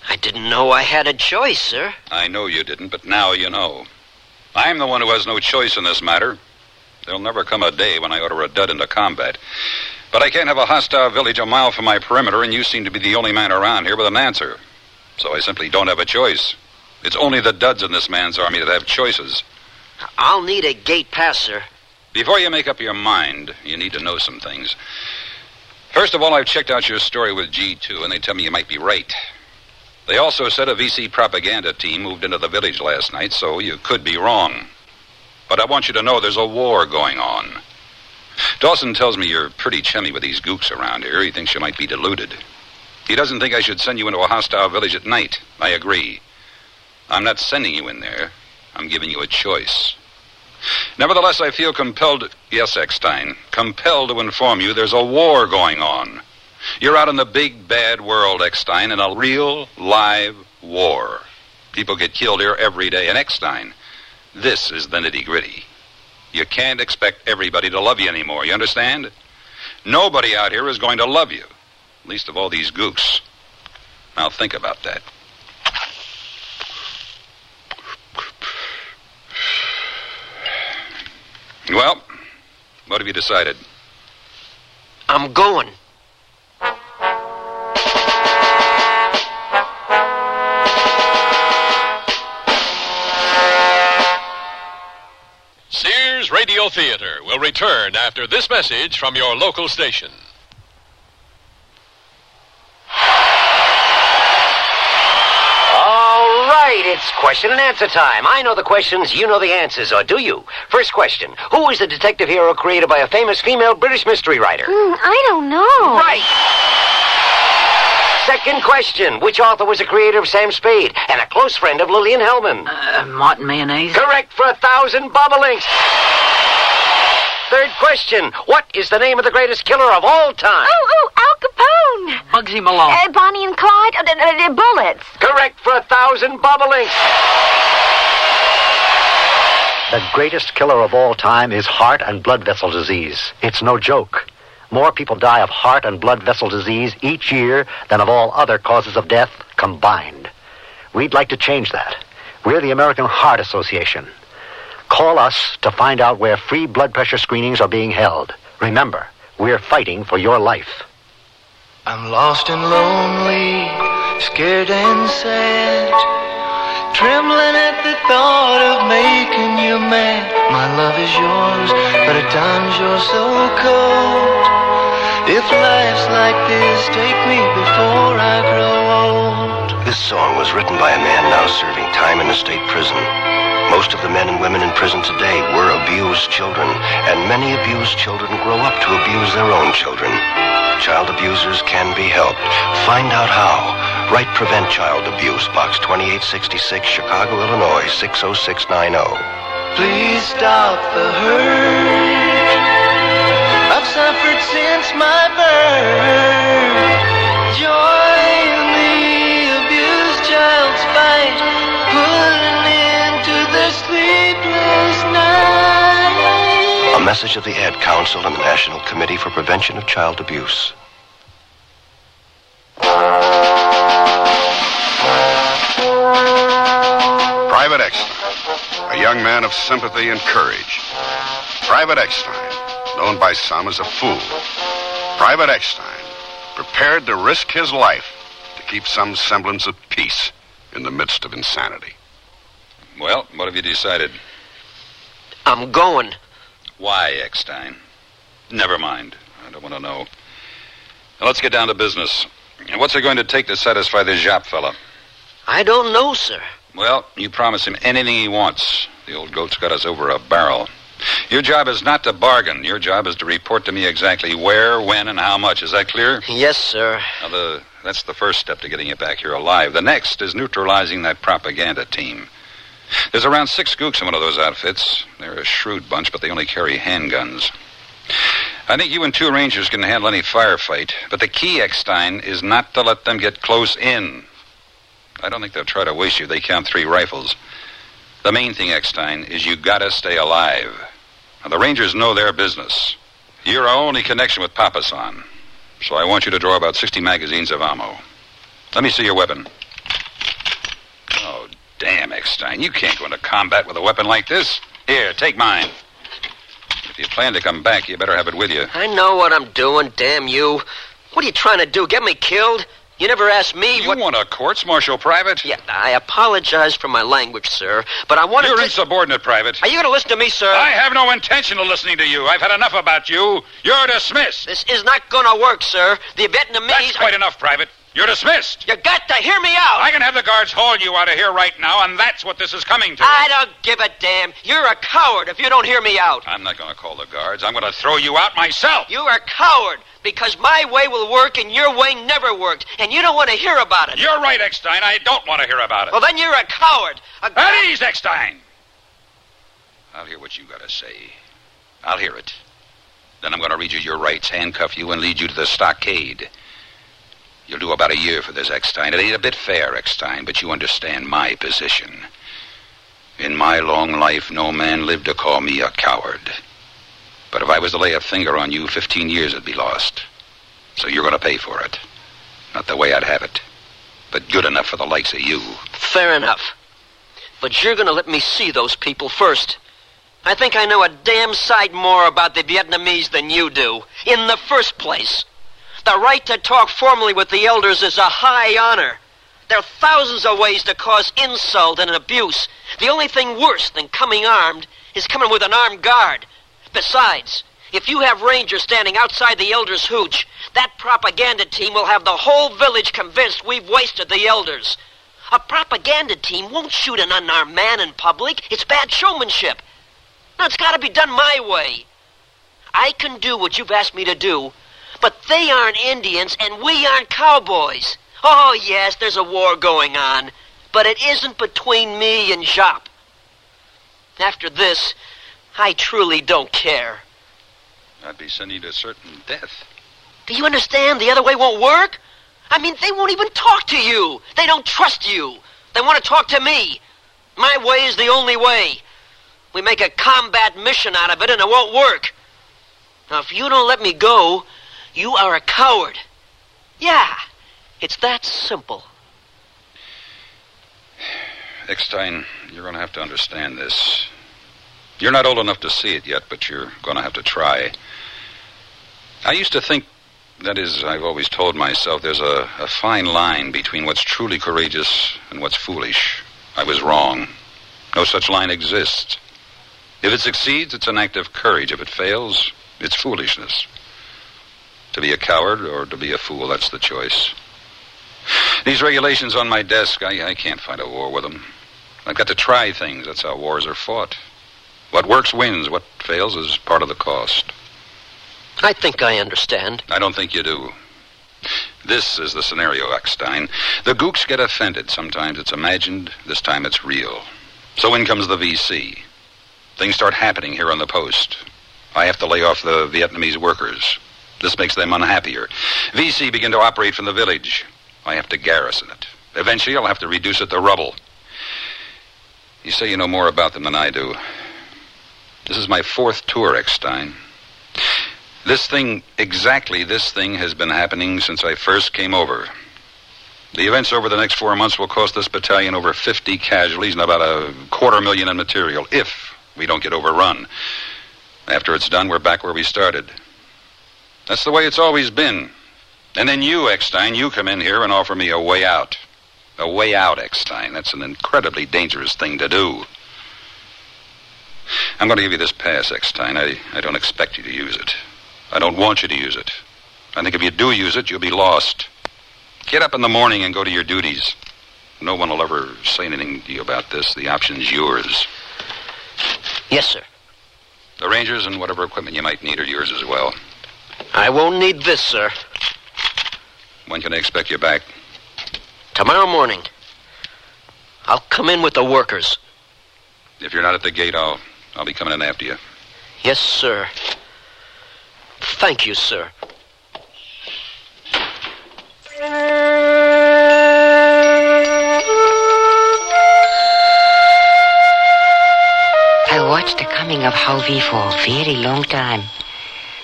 I didn't know I had a choice, sir. I know you didn't, but now you know. I'm the one who has no choice in this matter. There'll never come a day when I order a dud into combat. But I can't have a hostile village a mile from my perimeter, and you seem to be the only man around here with an answer. So I simply don't have a choice. It's only the duds in this man's army that have choices. I'll need a gate pass, sir. Before you make up your mind, you need to know some things. First of all, I've checked out your story with G2, and they tell me you might be right. They also said a VC propaganda team moved into the village last night, so you could be wrong. But I want you to know there's a war going on. Dawson tells me you're pretty chummy with these gooks around here. He thinks you might be deluded. He doesn't think I should send you into a hostile village at night. I agree. I'm not sending you in there. I'm giving you a choice. Nevertheless, I feel compelled... Yes, Eckstein. Compelled to inform you there's a war going on. You're out in the big, bad world, Eckstein, in a real, live war. People get killed here every day. And Eckstein, this is the nitty-gritty. You can't expect everybody to love you anymore, you understand? Nobody out here is going to love you. Least of all these gooks. Now think about that. Well, what have you decided? I'm going. Sears Radio Theater will return after this message from your local station. All right, it's question and answer time. I know the questions, you know the answers, or do you? First question, who is the detective hero created by a famous female British mystery writer? I don't know. Right. Second question, which author was the creator of Sam Spade and a close friend of Lillian Hellman? Martin Mayonnaise. Correct for 1,000 bobolinks. Third question, what is the name of the greatest killer of all time? Al Capone. Bugsy Malone. Bonnie and Clyde. Bullets. Correct for 1,000 bobolinks. The greatest killer of all time is heart and blood vessel disease. It's no joke. More people die of heart and blood vessel disease each year than of all other causes of death combined. We'd like to change that. We're the American Heart Association. Call us to find out where free blood pressure screenings are being held. Remember, we're fighting for your life. I'm lost and lonely, scared and sad, trembling at the thought of making you mad. My love is yours, but at times you're so cold. If life's like this, take me before I grow old. This song was written by a man now serving time in a state prison. Most of the men and women in prison today were abused children, and many abused children grow up to abuse their own children. Child abusers can be helped. Find out how. Write Prevent Child Abuse, Box 2866, Chicago, Illinois, 60690. Please stop the hurt I've suffered since my birth. Join the abused child's fight. Put an end to the sleepless night. A message of the Ad Council and the National Committee for Prevention of Child Abuse. Private Eckstein, a young man of sympathy and courage. Private Eckstein, known by some as a fool. Private Eckstein, prepared to risk his life to keep some semblance of peace in the midst of insanity. Well, what have you decided? I'm going. Why, Eckstein? Never mind. I don't want to know. Now, let's get down to business. What's it going to take to satisfy this Jap fella? I don't know, sir. Well, you promise him anything he wants. The old goat's got us over a barrel. Your job is not to bargain. Your job is to report to me exactly where, when, and how much. Is that clear? Yes, sir. Now, that's the first step to getting you back here alive. The next is neutralizing that propaganda team. There's around 6 gooks in one of those outfits. They're a shrewd bunch, but they only carry handguns. I think you and 2 Rangers can handle any firefight, but the key, Eckstein, is not to let them get close in. I don't think they'll try to waste you. They count 3 rifles. The main thing, Eckstein, is you gotta stay alive. Now, the Rangers know their business. You're our only connection with Papasan, so I want you to draw about 60 magazines of ammo. Let me see your weapon. Oh, damn, Eckstein. You can't go into combat with a weapon like this. Here, take mine. If you plan to come back, you better have it with you. I know what I'm doing, damn you. What are you trying to do, get me killed? You never asked me what... You want a courts-martial, Private? Yeah, I apologize for my language, sir, but I wanted You're insubordinate, Private. Are you going to listen to me, sir? I have no intention of listening to you. I've had enough about you. You're dismissed. This is not going to work, sir. The Vietnamese... That's quite enough, Private. You're dismissed. You got to hear me out. I can have the guards haul you out of here right now, and that's what this is coming to. I don't give a damn. You're a coward if you don't hear me out. I'm not going to call the guards. I'm going to throw you out myself. You're a coward because my way will work and your way never worked, and you don't want to hear about it. You're right, Eckstein. I don't want to hear about it. Well, then you're a coward. At ease, Eckstein. I'll hear what you got to say. I'll hear it. Then I'm going to read you your rights, handcuff you, and lead you to the stockade. You'll do about a year for this, Eckstein. It ain't a bit fair, Eckstein, but you understand my position. In my long life, no man lived to call me a coward. But if I was to lay a finger on you, 15 years would be lost. So you're going to pay for it. Not the way I'd have it, but good enough for the likes of you. Fair enough. But you're going to let me see those people first. I think I know a damn sight more about the Vietnamese than you do. In the first place. The right to talk formally with the elders is a high honor. There are thousands of ways to cause insult and abuse. The only thing worse than coming armed is coming with an armed guard. Besides, if you have Rangers standing outside the elders' hooch, that propaganda team will have the whole village convinced we've wasted the elders. A propaganda team won't shoot an unarmed man in public. It's bad showmanship. Now, it's got to be done my way. I can do what you've asked me to do, but they aren't Indians, and we aren't cowboys. Oh, yes, there's a war going on, but it isn't between me and Jap. After this, I truly don't care. I'd be sending you to certain death. Do you understand? The other way won't work? I mean, they won't even talk to you. They don't trust you. They want to talk to me. My way is the only way. We make a combat mission out of it, and it won't work. Now, if you don't let me go, you are a coward. Yeah, it's that simple. Eckstein, you're going to have to understand this. You're not old enough to see it yet, but you're going to have to try. I used to think, that is, I've always told myself, there's a fine line between what's truly courageous and what's foolish. I was wrong. No such line exists. If it succeeds, it's an act of courage. If it fails, it's foolishness. To be a coward or to be a fool, that's the choice. These regulations on my desk, I can't fight a war with them. I've got to try things. That's how wars are fought. What works wins. What fails is part of the cost. I think I understand. I don't think you do. This is the scenario, Eckstein. The gooks get offended. Sometimes it's imagined. This time it's real. So in comes the VC. Things start happening here on the post. I have to lay off the Vietnamese workers. This makes them unhappier. VC begin to operate from the village. I have to garrison it. Eventually, I'll have to reduce it to rubble. You say you know more about them than I do. This is my 4th tour, Eckstein. Exactly this thing has been happening since I first came over. The events over the next 4 months will cost this battalion over 50 casualties and about $250,000 in material, if we don't get overrun. After it's done, we're back where we started. That's the way it's always been. And then you, Eckstein, you come in here and offer me a way out. A way out, Eckstein. That's an incredibly dangerous thing to do. I'm going to give you this pass, Eckstein. I don't expect you to use it. I don't want you to use it. I think if you do use it, you'll be lost. Get up in the morning and go to your duties. No one will ever say anything to you about this. The option's yours. Yes, sir. The Rangers and whatever equipment you might need are yours as well. I won't need this, sir. When can I expect you back? Tomorrow morning. I'll come in with the workers. If you're not at the gate, I'll be coming in after you. Yes, sir. Thank you, sir. I watched the coming of Howvee for a very long time.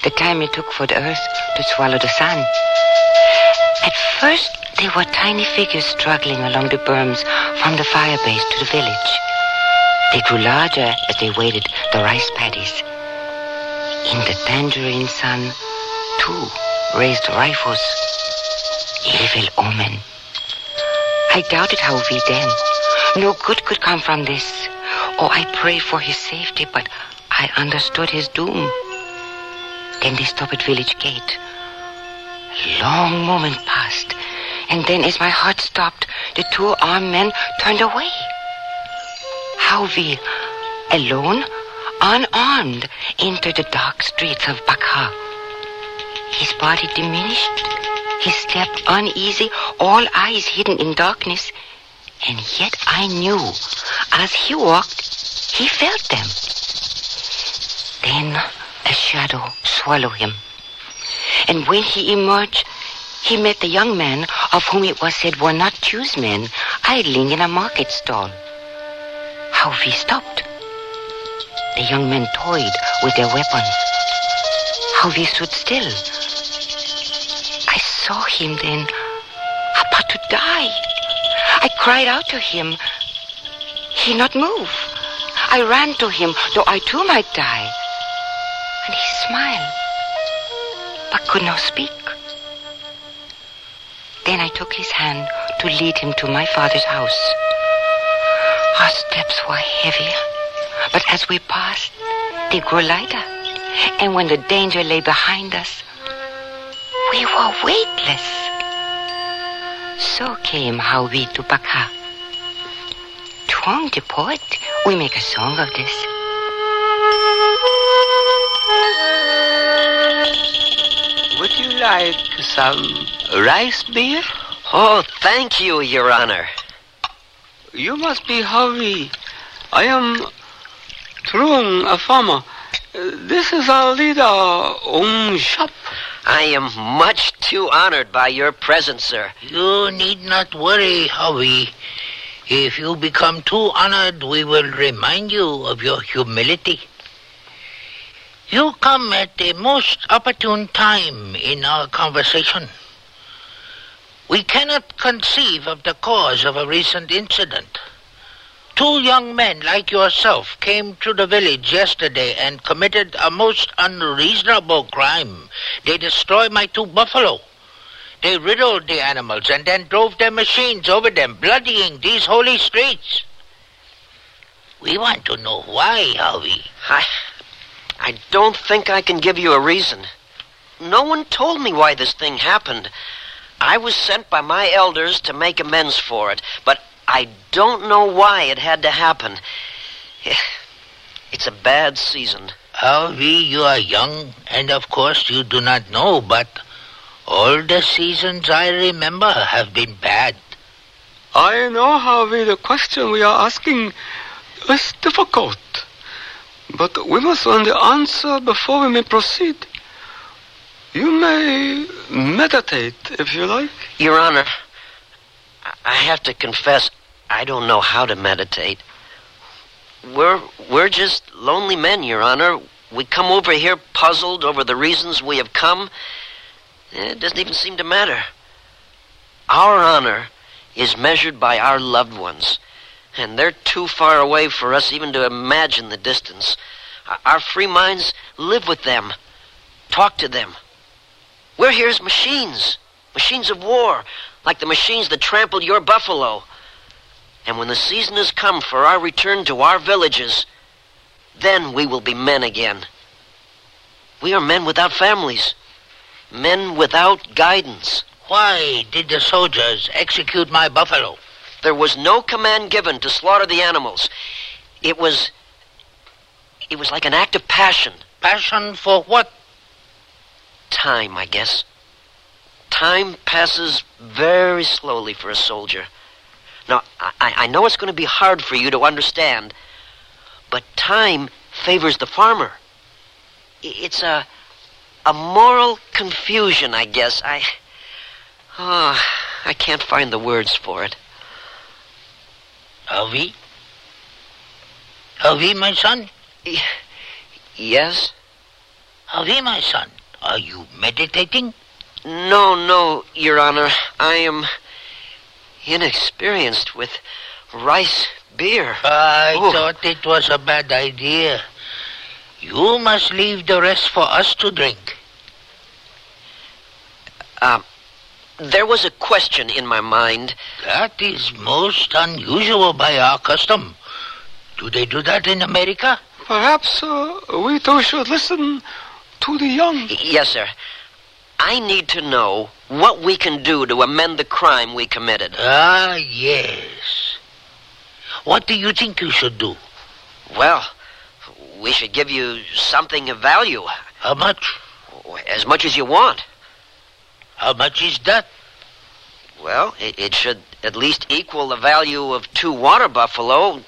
The time it took for the earth to swallow the sun. At first, they were tiny figures struggling along the berms from the fire base to the village. They grew larger as they waded the rice paddies. In the tangerine sun, 2 raised rifles. Evil omen. I doubted Howvee then. No good could come from this. Oh, I prayed for his safety, but I understood his doom. Then they stopped at village gate. A long moment passed, and then as my heart stopped, the 2 armed men turned away. Howvee, alone, unarmed, entered the dark streets of Bakha. His body diminished, his step uneasy, all eyes hidden in darkness. And yet I knew, as he walked, he felt them. Then a shadow swallowed him. And when he emerged, he met the young man of whom it was said were not Jews men, idling in a market stall. Howvee stopped. The young men toyed with their weapons. Howvee stood still. I saw him then, about to die. I cried out to him. He not move. I ran to him, though I too might die. And he smiled, but could not speak. Then I took his hand to lead him to my father's house. Our steps were heavy, but as we passed, they grew lighter. And when the danger lay behind us, we were weightless. So came Howvee to Bakha. Tuong the poet, we make a song of this. Would you like some rice beer? Oh, thank you, Your Honor. You must be Howvee. I am Truong, a farmer. This is our leader, shop. I am much too honored by your presence, sir. You need not worry, Howvee. If you become too honored, we will remind you of your humility. You come at the most opportune time in our conversation. We cannot conceive of the cause of a recent incident. 2 young men like yourself came to the village yesterday and committed a most unreasonable crime. They destroyed my 2 buffalo. They riddled the animals and then drove their machines over them, bloodying these holy streets. We want to know why, Howvee. I don't think I can give you a reason. No one told me why this thing happened. I was sent by my elders to make amends for it, but I don't know why it had to happen. It's a bad season. Harvey, you are young, and of course you do not know, but all the seasons I remember have been bad. I know, Harvey, the question we are asking is difficult. But we must learn the answer before we may proceed. You may meditate, if you like. Your Honor, I have to confess, I don't know how to meditate. We're just lonely men, Your Honor. We come over here puzzled over the reasons we have come. It doesn't even seem to matter. Our honor is measured by our loved ones, and they're too far away for us even to imagine the distance. Our free minds live with them, talk to them. We're here as machines of war, like the machines that trampled your buffalo. And when the season has come for our return to our villages, then we will be men again. We are men without families, men without guidance. Why did the soldiers execute my buffalo? There was no command given to slaughter the animals. It was like an act of passion. Passion for what? Time, I guess. Time passes very slowly for a soldier. Now, I know it's going to be hard for you to understand, but time favors the farmer. It's a moral confusion, I guess. I can't find the words for it. Harvey? Harvey, my son? Yes? Harvey, my son, are you meditating? No, Your Honor. I am inexperienced with rice beer. I thought it was a bad idea. You must leave the rest for us to drink. There was a question in my mind. That is most unusual by our custom. Do they do that in America? Perhaps we too should listen to the young. Yes, sir. I need to know what we can do to amend the crime we committed. Ah, yes. What do you think you should do? Well, we should give you something of value. How much? As much as you want. How much is that? Well, it should at least equal the value of 2 water buffalo.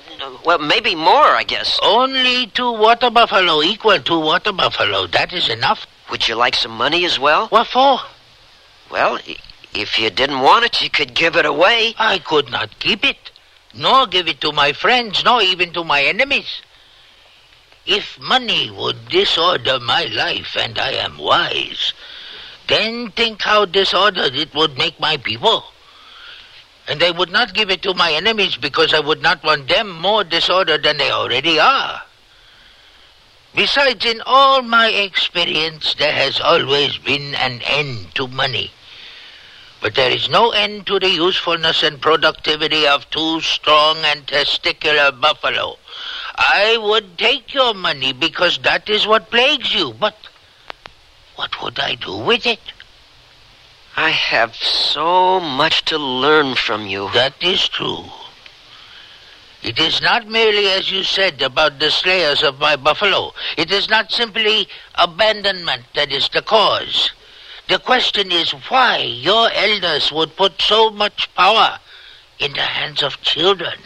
Well, maybe more, I guess. Only 2 water buffalo equal 2 water buffalo. That is enough. Would you like some money as well? What for? Well, if you didn't want it, you could give it away. I could not keep it, nor give it to my friends, nor even to my enemies. If money would disorder my life, and I am wise, then think how disordered it would make my people. And I would not give it to my enemies because I would not want them more disordered than they already are. Besides, in all my experience, there has always been an end to money. But there is no end to the usefulness and productivity of 2 strong and testicular buffalo. I would take your money because that is what plagues you, but what would I do with it? I have so much to learn from you. That is true. It is not merely, as you said, about the slayers of my buffalo. It is not simply abandonment that is the cause. The question is why your elders would put so much power in the hands of children.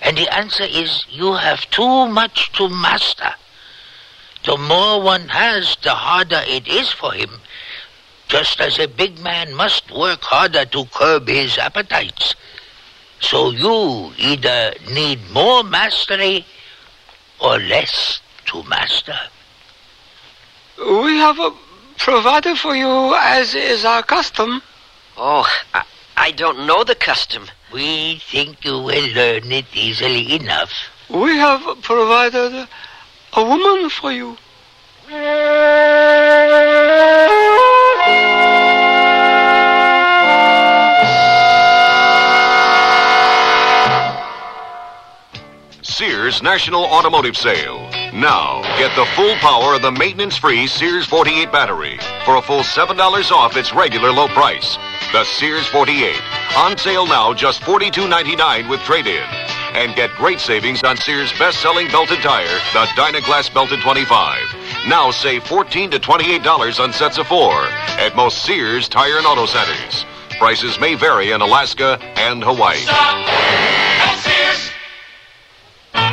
And the answer is you have too much to master. The more one has, the harder it is for him. Just as a big man must work harder to curb his appetites. So you either need more mastery or less to master. We have provided for you as is our custom. Oh, I don't know the custom. We think you will learn it easily enough. We have provided a woman for you. Sears National Automotive Sale. Now, get the full power of the maintenance-free Sears 48 battery. for a full $7 off its regular low price. The Sears 48. On sale now, just $42.99 with trade-in. And get great savings on Sears' best-selling belted tire, the Dynaglass Belted 25. Now save $14 to $28 on sets of 4 at most Sears Tire and Auto Centers. Prices may vary in Alaska and Hawaii.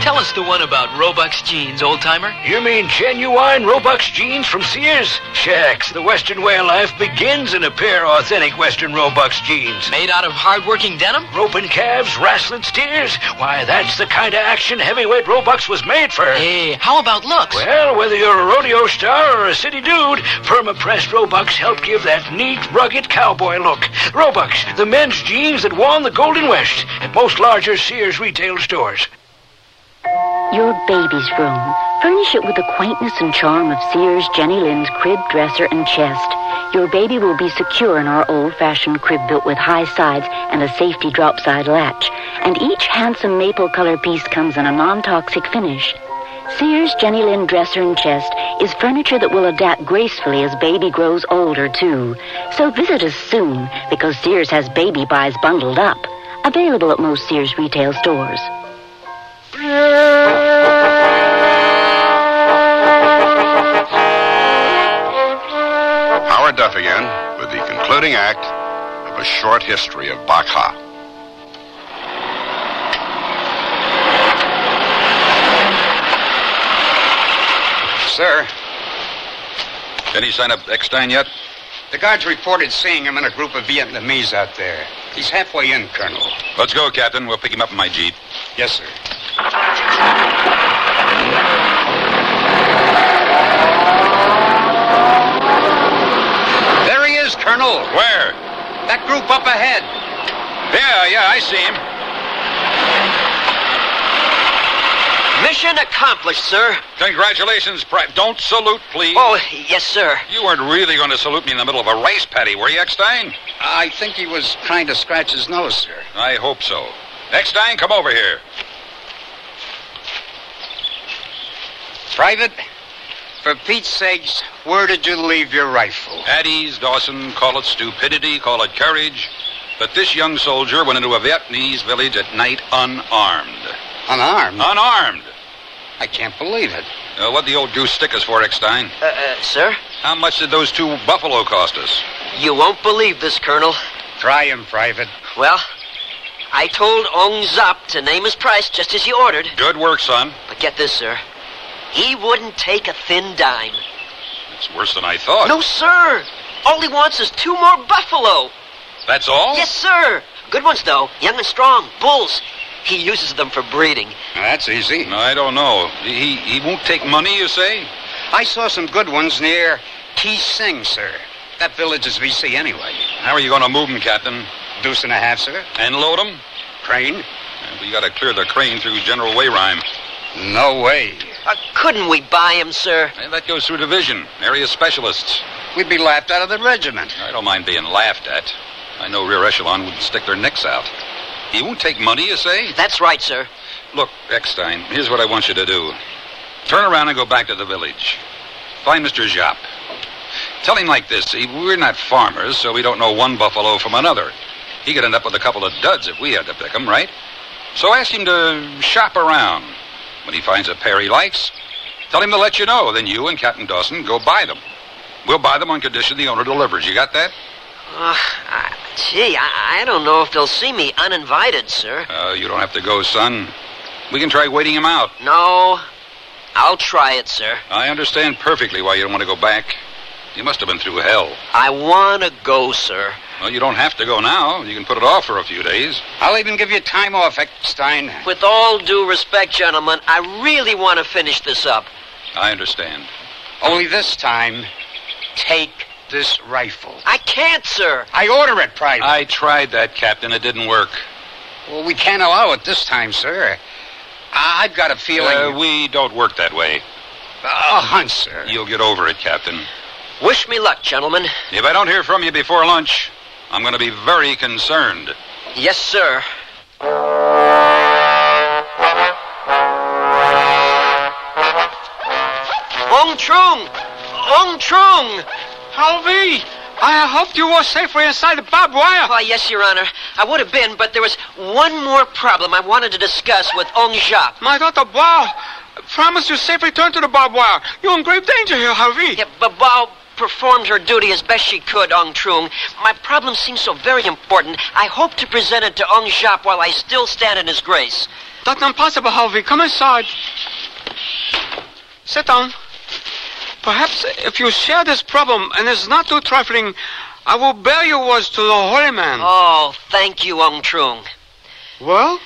Tell us the one about Robux jeans, old-timer. You mean genuine Robux jeans from Sears? Shucks, the Western way of life begins in a pair of authentic Western Robux jeans. Made out of hard-working denim? Roping calves, wrestling steers? Why, that's the kind of action heavyweight Robux was made for. Hey, how about looks? Well, whether you're a rodeo star or a city dude, perma-pressed Robux help give that neat, rugged cowboy look. Robux, the men's jeans that won the Golden West at most larger Sears retail stores. Your baby's room. Furnish it with the quaintness and charm of Sears Jenny Lynn's crib, dresser, and chest. Your baby will be secure in our old-fashioned crib built with high sides and a safety drop-side latch. And each handsome maple color piece comes in a non-toxic finish. Sears Jenny Lynn dresser and chest is furniture that will adapt gracefully as baby grows older, too. So visit us soon, because Sears has baby buys bundled up. Available at most Sears retail stores. Howard Duff again with the concluding act of A Short History of Baccha. Sir, Any sign of Eckstein yet? the guards reported seeing him in a group of Vietnamese out there. He's halfway in, Colonel. Let's go, Captain. We'll pick him up in my Jeep. Yes, sir. There he is, Colonel. Where? That group up ahead. Yeah, I see him. Mission accomplished, sir. Congratulations, Don't salute, please. Oh, yes, sir. You weren't really going to salute me in the middle of a rice paddy, were you, Eckstein? I think he was trying to scratch his nose, sir. I hope so. Eckstein, come over here. Private, for Pete's sakes, where did you leave your rifle? At ease, Dawson. Call it stupidity, call it courage. But this young soldier went into a Vietnamese village at night unarmed. Unarmed? Unarmed. I can't believe it. What'd the old goose stick us for, Eckstein? Sir? How much did those 2 buffalo cost us? You won't believe this, Colonel. Try him, Private. Well, I told Ong Zop to name his price just as he ordered. Good work, son. But get this, sir. He wouldn't take a thin dime. It's worse than I thought. No, sir. All he wants is 2 more buffalo. That's all? Yes, sir. Good ones, though. Young and strong. Bulls. He uses them for breeding. That's easy. I don't know. He won't take money, you say? I saw some good ones near T. Sing, sir. That village is VC anyway. How are you going to move them, Captain? 2.5, sir. And load them? Crane? We got to clear the crane through General Wayrime. No way. Couldn't we buy him, sir? That goes through division. Area specialists. We'd be laughed out of the regiment. I don't mind being laughed at. I know rear echelon wouldn't stick their necks out. He won't take money, you say? That's right, sir. Look, Eckstein, here's what I want you to do. Turn around and go back to the village. Find Mr. Jop. Tell him like this. See, we're not farmers, so we don't know one buffalo from another. He could end up with a couple of duds if we had to pick them, right? So ask him to shop around. When he finds a pair he likes, tell him to let you know. Then you and Captain Dawson go buy them. We'll buy them on condition the owner delivers. You got that? Gee, I don't know if they'll see me uninvited, sir. You don't have to go, son. We can try waiting him out. No, I'll try it, sir. I understand perfectly why you don't want to go back. You must have been through hell. I want to go, sir. Well, you don't have to go now. You can put it off for a few days. I'll even give you time off, Eckstein. With all due respect, gentlemen, I really want to finish this up. I understand. Only this time, take this rifle. I can't, sir. I order it, Private. I tried that, Captain. It didn't work. Well, we can't allow it this time, sir. I've got a feeling... We don't work that way. A hunch, sir. You'll get over it, Captain. Wish me luck, gentlemen. If I don't hear from you before lunch, I'm going to be very concerned. Yes, sir. Ong Trung! Ong Trung! Harvey, I hoped you were safely inside the barbed wire. Why, yes, Your Honor. I would have been, but there was one more problem I wanted to discuss with Ong Jap. My daughter Bao promised you safe return to the barbed wire. You're in grave danger here, Harvey. Yeah, but Bao performed her duty as best she could, Ong Trung. My problem seems so very important. I hope to present it to Ong Jap while I still stand in his grace. That's impossible, Harvey. Come inside. Sit down. Perhaps if you share this problem and it's not too trifling, I will bear your words to the holy man. Oh, thank you, Ong Trung. Well?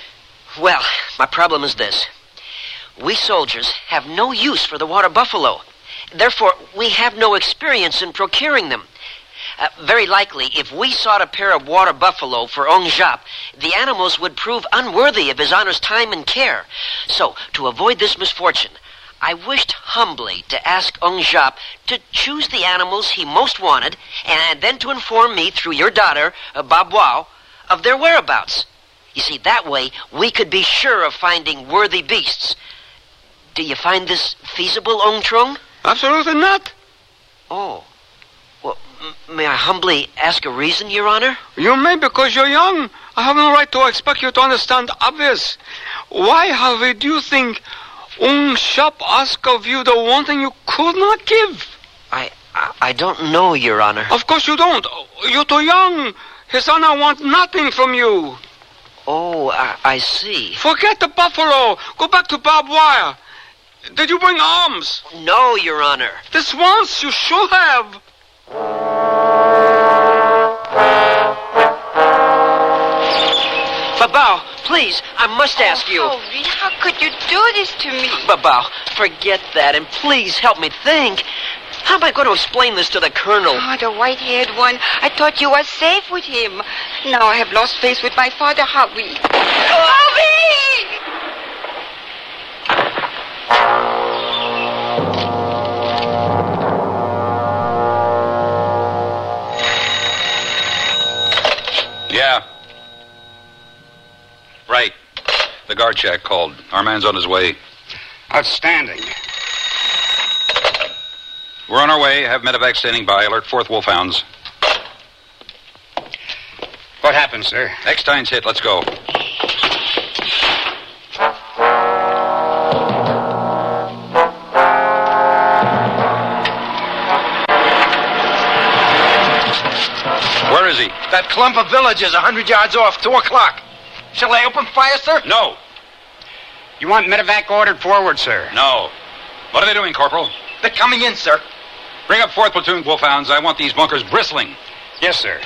Well, my problem is this. We soldiers have no use for the water buffalo. Therefore, we have no experience in procuring them. Very likely, if we sought a pair of water buffalo for Ong Jap, the animals would prove unworthy of His Honor's time and care. So, to avoid this misfortune, I wished humbly to ask Ong Jap to choose the animals he most wanted, and then to inform me through your daughter, Ba Bao, of their whereabouts. You see, that way, we could be sure of finding worthy beasts. Do you find this feasible, Ong Trung? Absolutely not. Oh. Well, may I humbly ask a reason, Your Honor? You may because you're young. I have no right to expect you to understand the obvious. Why, Harvey, do you think Ong Jap asked of you the one thing you could not give? I don't know, Your Honor. Of course you don't. You're too young. His Honor wants nothing from you. Oh, I see. Forget the buffalo. Go back to barbed wire. Did you bring arms? No, Your Honor. This once you should have. Babao, please, I must ask you. Harvey, how could you do this to me? Babao, forget that and please help me think. How am I going to explain this to the Colonel? Oh, the white-haired one. I thought you were safe with him. Now I have lost face with my father, Harvey. Harvey! Yeah. Right. The guard shack called. Our man's on his way. Outstanding. We're on our way. Have medevac standing by. Alert 4th Wolfhounds. What happened, sir? Eckstein's hit. Let's go. Where is he? That clump of villages 100 yards off, 2 o'clock. Shall I open fire, sir? No. You want medevac ordered forward, sir? No. What are they doing, Corporal? They're coming in, sir. Bring up 4th Platoon, Wolfhounds. I want these bunkers bristling. Yes, sir.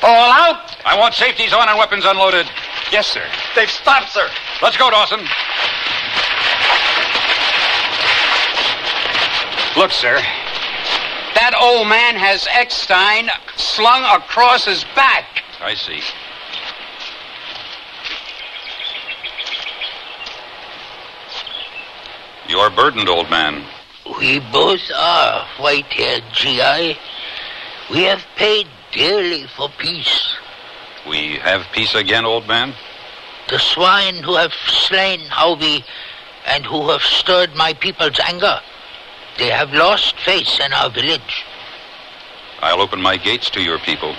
All out! I want safeties on and weapons unloaded. Yes, sir. They've stopped, sir. Let's go, Dawson. Look, sir. That old man has Eckstein slung across his back. I see. You're burdened, old man. We both are, white-haired GI. We have paid dearly for peace. We have peace again, old man? The swine who have slain Harvey and who have stirred my people's anger, they have lost face in our village. I'll open my gates to your people.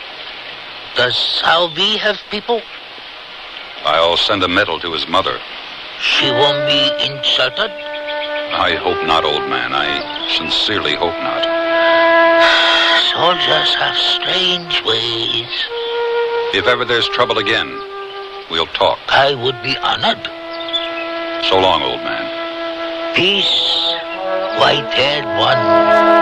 Does Harvey have people? I'll send a medal to his mother. She won't be insulted? I hope not, old man. I sincerely hope not. Soldiers have strange ways. If ever there's trouble again, we'll talk. I would be honored. So long, old man. Peace, white-haired one.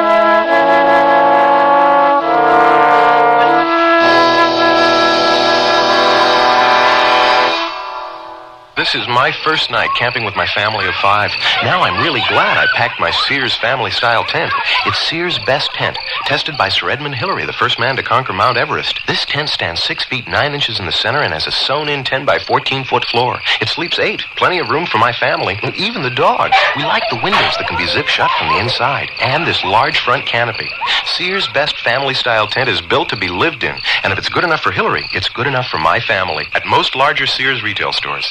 This is my first night camping with my family of 5. Now I'm really glad I packed my Sears family-style tent. It's Sears' best tent, tested by Sir Edmund Hillary, the first man to conquer Mount Everest. This tent stands 6 feet 9 inches in the center and has a sewn-in 10 by 14-foot floor. It sleeps 8, plenty of room for my family, and even the dog. We like the windows that can be zip shut from the inside, and this large front canopy. Sears' best family-style tent is built to be lived in, and if it's good enough for Hillary, it's good enough for my family. At most larger Sears retail stores.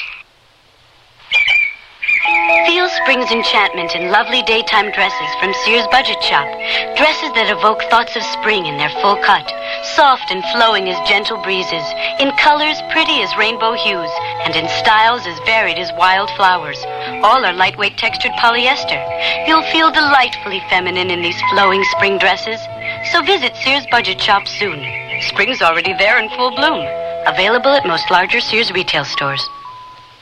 Feel spring's enchantment in lovely daytime dresses from Sears Budget Shop. Dresses that evoke thoughts of spring in their full cut. Soft and flowing as gentle breezes. In colors pretty as rainbow hues. And in styles as varied as wild flowers. All are lightweight textured polyester. You'll feel delightfully feminine in these flowing spring dresses. So visit Sears Budget Shop soon. Spring's already there in full bloom. Available at most larger Sears retail stores.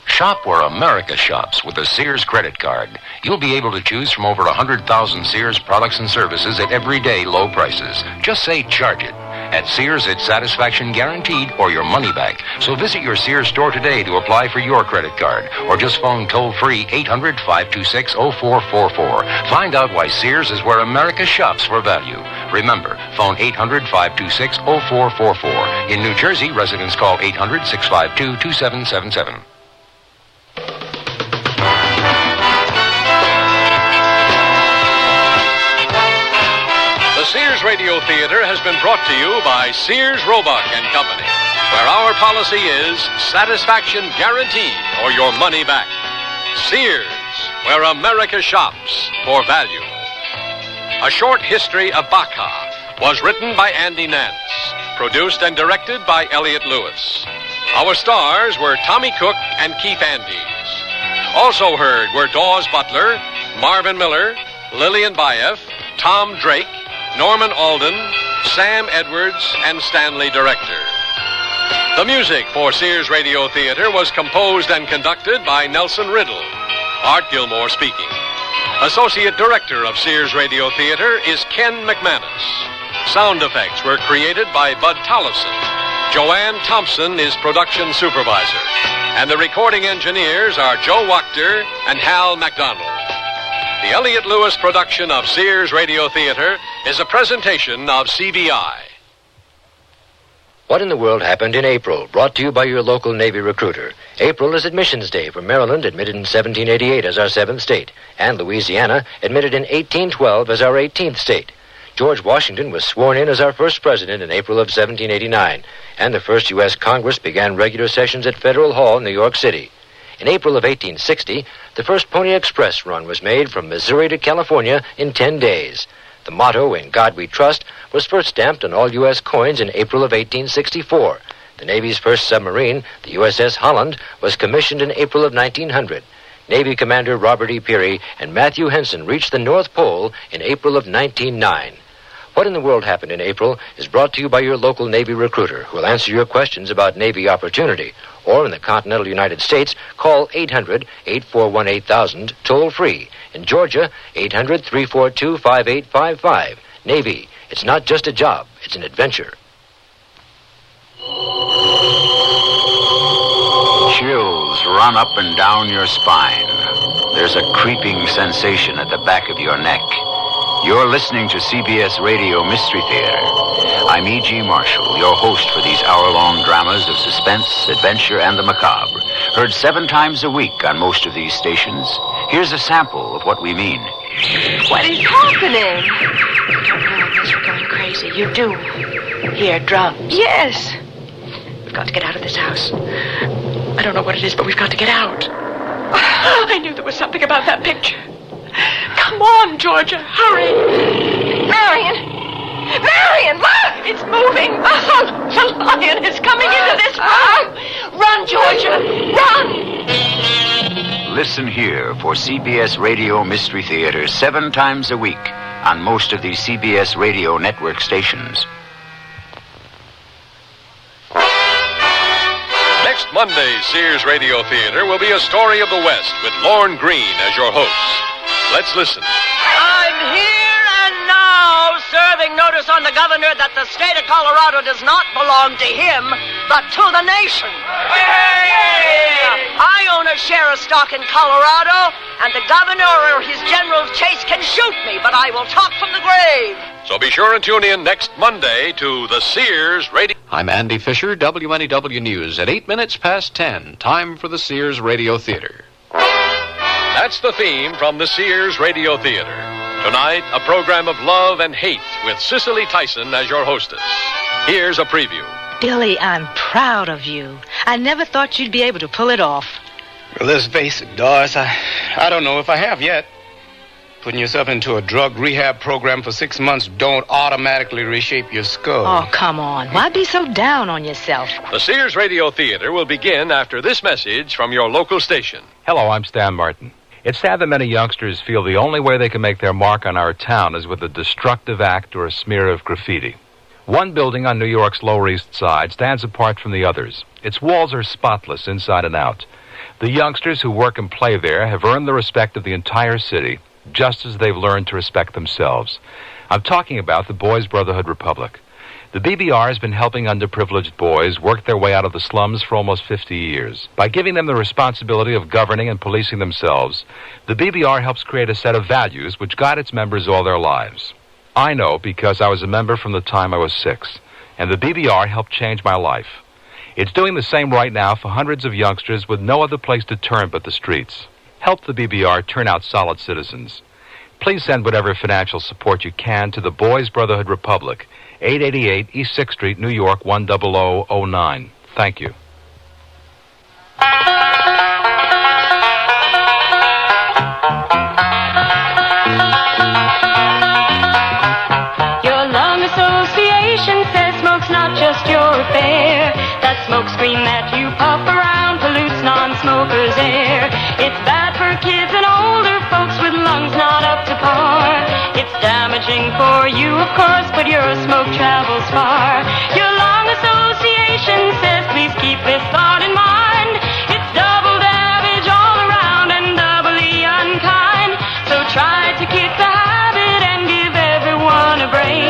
Shop where America shops with a Sears credit card. You'll be able to choose from over 100,000 Sears products and services at everyday low prices. Just say charge it. At Sears, it's satisfaction guaranteed or your money back. So visit your Sears store today to apply for your credit card. Or just phone toll-free 800-526-0444. Find out why Sears is where America shops for value. Remember, phone 800-526-0444. In New Jersey, residents call 800-652-2777. The Sears Radio Theater has been brought to you by Sears Roebuck and Company, where our policy is satisfaction guaranteed or your money back. Sears, where America shops for value. A Short History of Baccha was written by Andy Nance, produced and directed by Elliott Lewis. Our stars were Tommy Cook and Keith Andes. Also heard were Dawes Butler, Marvin Miller, Lillian Baeff, Tom Drake, Norman Alden, Sam Edwards, and Stanley Director. The music for Sears Radio Theater was composed and conducted by Nelson Riddle. Art Gilmore speaking. Associate Director of Sears Radio Theater is Ken McManus. Sound effects were created by Bud Tollefson. Joanne Thompson is production supervisor. And the recording engineers are Joe Wachter and Hal MacDonald. The Elliott Lewis production of Sears Radio Theater is a presentation of CBI. What in the World Happened in April? Brought to you by your local Navy recruiter. April is Admissions Day for Maryland, admitted in 1788 as our 7th state, and Louisiana, admitted in 1812 as our 18th state. George Washington was sworn in as our first president in April of 1789, and the first U.S. Congress began regular sessions at Federal Hall, New York City. In April of 1860, the first Pony Express run was made from Missouri to California in 10 days. The motto, "In God We Trust," was first stamped on all U.S. coins in April of 1864. The Navy's first submarine, the USS Holland, was commissioned in April of 1900. Navy Commander Robert E. Peary and Matthew Henson reached the North Pole in April of 1909. What in the World Happened in April is brought to you by your local Navy recruiter, who will answer your questions about Navy opportunity. Or in the continental United States, call 800-841-8000, toll-free. In Georgia, 800-342-5855. Navy, it's not just a job, it's an adventure. Chills run up and down your spine. There's a creeping sensation at the back of your neck. You're listening to CBS Radio Mystery Theater. I'm E.G. Marshall, your host for these hour-long dramas of suspense, adventure, and the macabre. Heard 7 times a week on most of these stations. Here's a sample of what we mean. What is happening? I don't know unless we're going crazy. You do hear drums. Yes. We've got to get out of this house. I don't know what it is, but we've got to get out. I knew there was something about that picture. Come on, Georgia, hurry. Marion! Marion, look! It's moving. Oh, the lion is coming into this room. Run, Georgia, run! Listen here for CBS Radio Mystery Theater 7 times a week on most of these CBS Radio network stations. Next Monday's Sears Radio Theater will be A Story of the West with Lorne Greene as your host. Let's listen. I'm here and now serving notice on the governor that the state of Colorado does not belong to him, but to the nation. I own a share of stock in Colorado, and the governor or his general Chase can shoot me, but I will talk from the grave. So be sure and tune in next Monday to the Sears Radio... I'm Andy Fisher, WNEW News at 8 minutes past 10. Time for the Sears Radio Theater. That's the theme from the Sears Radio Theater. Tonight, a program of love and hate with Cicely Tyson as your hostess. Here's a preview. Billy, I'm proud of you. I never thought you'd be able to pull it off. Well, let's face it, Doris, I I don't know if I have yet. Putting yourself into a drug rehab program for 6 months don't automatically reshape your skull. Oh, come on. Why be so down on yourself? The Sears Radio Theater will begin after this message from your local station. Hello, I'm Stan Martin. It's sad that many youngsters feel the only way they can make their mark on our town is with a destructive act or a smear of graffiti. One building on New York's Lower East Side stands apart from the others. Its walls are spotless inside and out. The youngsters who work and play there have earned the respect of the entire city, just as they've learned to respect themselves. I'm talking about the Boys Brotherhood Republic. The BBR has been helping underprivileged boys work their way out of the slums for almost 50 years. By giving them the responsibility of governing and policing themselves, the BBR helps create a set of values which guide its members all their lives. I know because I was a member from the time I was 6, and the BBR helped change my life. It's doing the same right now for hundreds of youngsters with no other place to turn but the streets. Help the BBR turn out solid citizens. Please send whatever financial support you can to the Boys Brotherhood Republic, 888 East 6th Street, New York, 10009. Thank you. Your lung association says smoke's not just your affair. That smoke screen that you puff around pollutes non-smokers' air. It's bad for kids and older folks with lungs not up to par. It's damaging for you, of course, but your smoke travels far. Your lung association says please keep this thought in mind. It's double damage all around and doubly unkind. So try to kick the habit and give everyone a break.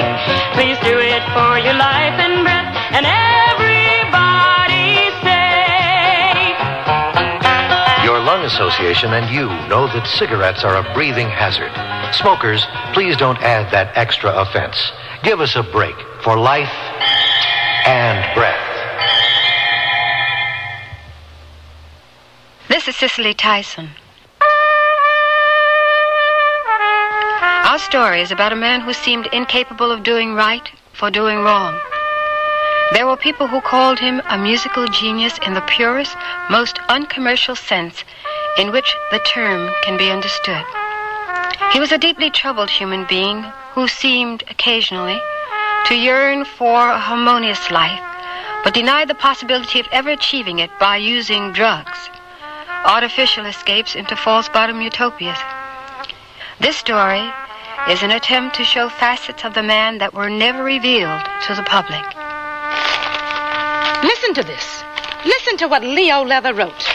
Please do it for your life and breath and everybody's sake. Your lung association and you know that cigarettes are a breathing hazard. Smokers, please don't add that extra offense. Give us a break for life and breath. This is Cicely Tyson. Our story is about a man who seemed incapable of doing right for doing wrong. There were people who called him a musical genius in the purest, most uncommercial sense in which the term can be understood. He was a deeply troubled human being who seemed occasionally to yearn for a harmonious life, but denied the possibility of ever achieving it by using drugs, artificial escapes into false bottom utopias. This story is an attempt to show facets of the man that were never revealed to the public. Listen to this. Listen to what Leo Leather wrote.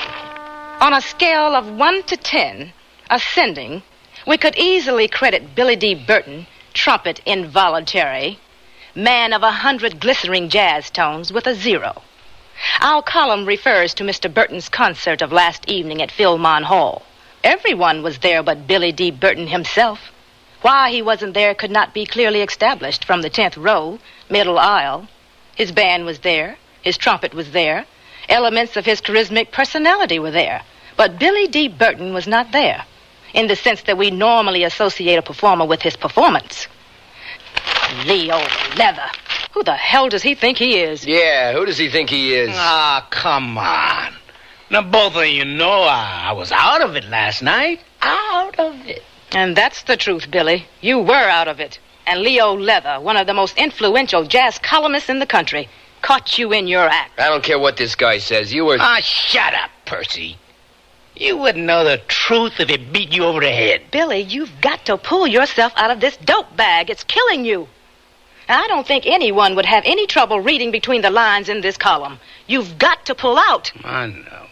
On a scale of 1 to 10, ascending, we could easily credit Billy D. Burton, trumpet involuntary, man of 100 glistering jazz tones, with a 0. Our column refers to Mr. Burton's concert of last evening at Philmon Hall. Everyone was there but Billy D. Burton himself. Why he wasn't there could not be clearly established from the 10th row, middle aisle. His band was there. His trumpet was there. Elements of his charismatic personality were there. But Billy D. Burton was not there, in the sense that we normally associate a performer with his performance. Leo Leather. Who the hell does he think he is? Yeah, who does he think he is? Ah, come on. Now, both of you know I was out of it last night. Out of it. And that's the truth, Billy. You were out of it. And Leo Leather, one of the most influential jazz columnists in the country, caught you in your act. I don't care what this guy says. You were... Ah, shut up, Percy. You wouldn't know the truth if it beat you over the head. Billy, you've got to pull yourself out of this dope bag. It's killing you. I don't think anyone would have any trouble reading between the lines in this column. You've got to pull out. I know.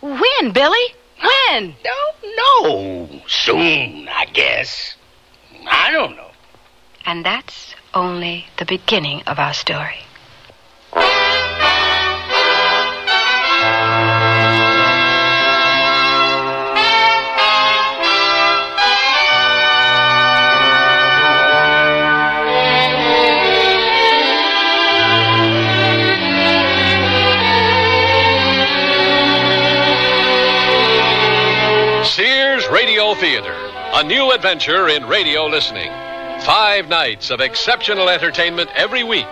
When, Billy? When? Don't know. Soon, I guess. I don't know. And that's only the beginning of our story. Sears Radio Theater, a new adventure in radio listening. 5 nights of exceptional entertainment every week,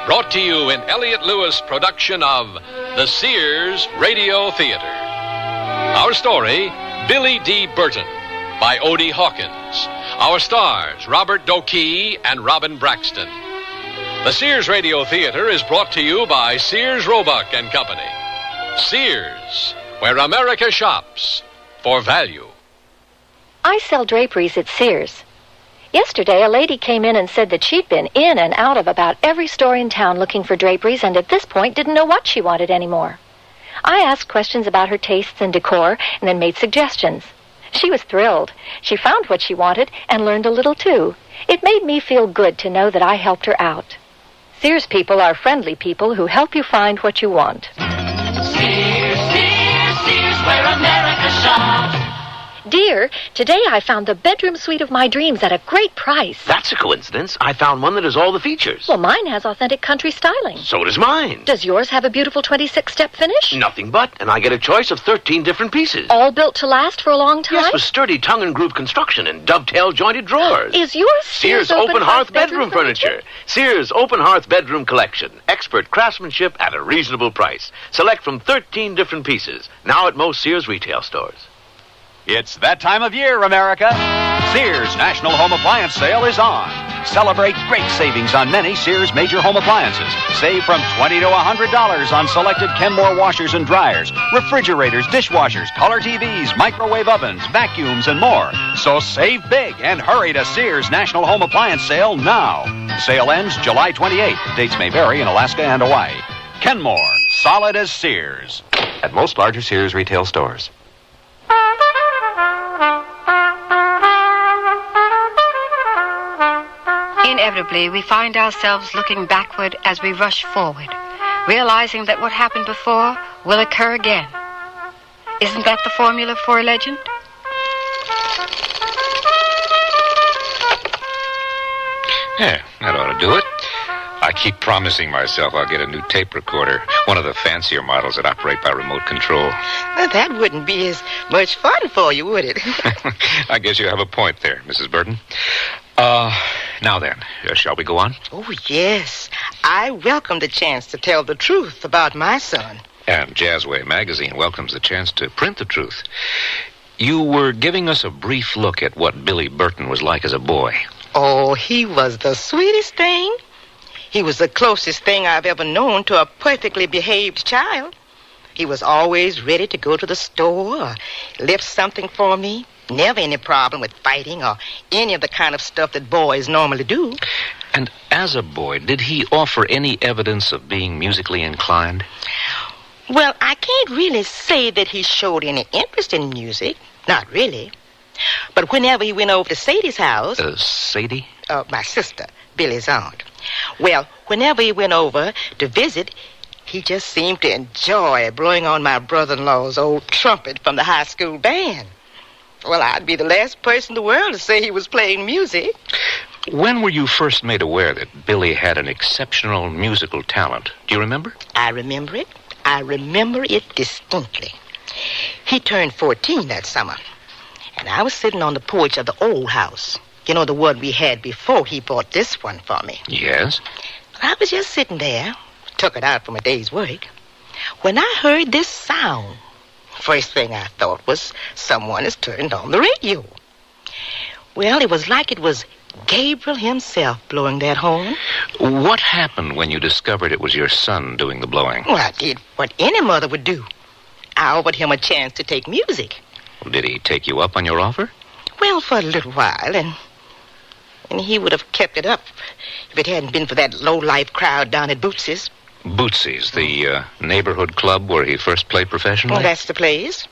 brought to you in Elliott Lewis production of the Sears Radio Theater. Our story, Billy D. Burton by Odie Hawkins. Our stars, Robert Dokey and Robin Braxton. The Sears Radio Theater is brought to you by Sears Roebuck and Company. Sears, where America shops for value. I sell draperies at Sears. Yesterday, a lady came in and said that she'd been in and out of about every store in town looking for draperies and at this point didn't know what she wanted anymore. I asked questions about her tastes and decor and then made suggestions. She was thrilled. She found what she wanted and learned a little, too. It made me feel good to know that I helped her out. Sears people are friendly people who help you find what you want. Sears, Sears, Sears, where America shops. Dear, today I found the bedroom suite of my dreams at a great price. That's a coincidence. I found one that has all the features. Well, mine has authentic country styling. So does mine. Does yours have a beautiful 26-step finish? Nothing but, and I get a choice of 13 different pieces. All built to last for a long time? Yes, with sturdy tongue and groove construction and dovetail jointed drawers. Is yours Sears Open Hearth bedroom furniture? Sears Open Hearth bedroom collection. Expert craftsmanship at a reasonable price. Select from 13 different pieces. Now at most Sears retail stores. It's that time of year, America. Sears National Home Appliance Sale is on. Celebrate great savings on many Sears major home appliances. Save from $20 to $100 on selected Kenmore washers and dryers, refrigerators, dishwashers, color TVs, microwave ovens, vacuums, and more. So save big and hurry to Sears National Home Appliance Sale now. Sale ends July 28th. Dates may vary in Alaska and Hawaii. Kenmore, solid as Sears. At most larger Sears retail stores. Inevitably, we find ourselves looking backward as we rush forward, realizing that what happened before will occur again. Isn't that the formula for a legend? Yeah, that ought to do it. I keep promising myself I'll get a new tape recorder, one of the fancier models that operate by remote control. Well, that wouldn't be as much fun for you, would it? I guess you have a point there, Mrs. Burton. Now then, shall we go on? Oh, yes. I welcome the chance to tell the truth about my son. And Jazzway Magazine welcomes the chance to print the truth. You were giving us a brief look at what Billy Burton was like as a boy. Oh, he was the sweetest thing. He was the closest thing I've ever known to a perfectly behaved child. He was always ready to go to the store or lift something for me. Never any problem with fighting or any of the kind of stuff that boys normally do. And as a boy, did he offer any evidence of being musically inclined? Well, I can't really say that he showed any interest in music. Not really. But whenever he went over to Sadie's house... Sadie? My sister, Billy's aunt. Well, whenever he went over to visit, he just seemed to enjoy blowing on my brother-in-law's old trumpet from the high school band. Well, I'd be the last person in the world to say he was playing music. When were you first made aware that Billy had an exceptional musical talent? Do you remember? I remember it. I remember it distinctly. He turned 14 that summer, and I was sitting on the porch of the old house. You know, the one we had before he bought this one for me. Yes? I was just sitting there, took it out from a day's work, when I heard this sound. First thing I thought was someone has turned on the radio. Well, it was like it was Gabriel himself blowing that horn. What happened when you discovered it was your son doing the blowing? Well, I did what any mother would do. I offered him a chance to take music. Did he take you up on your offer? Well, for a little while, and he would have kept it up if it hadn't been for that low-life crowd down at Bootsy's. Bootsy's, the neighborhood club where he first played professionally? Well, that's the place.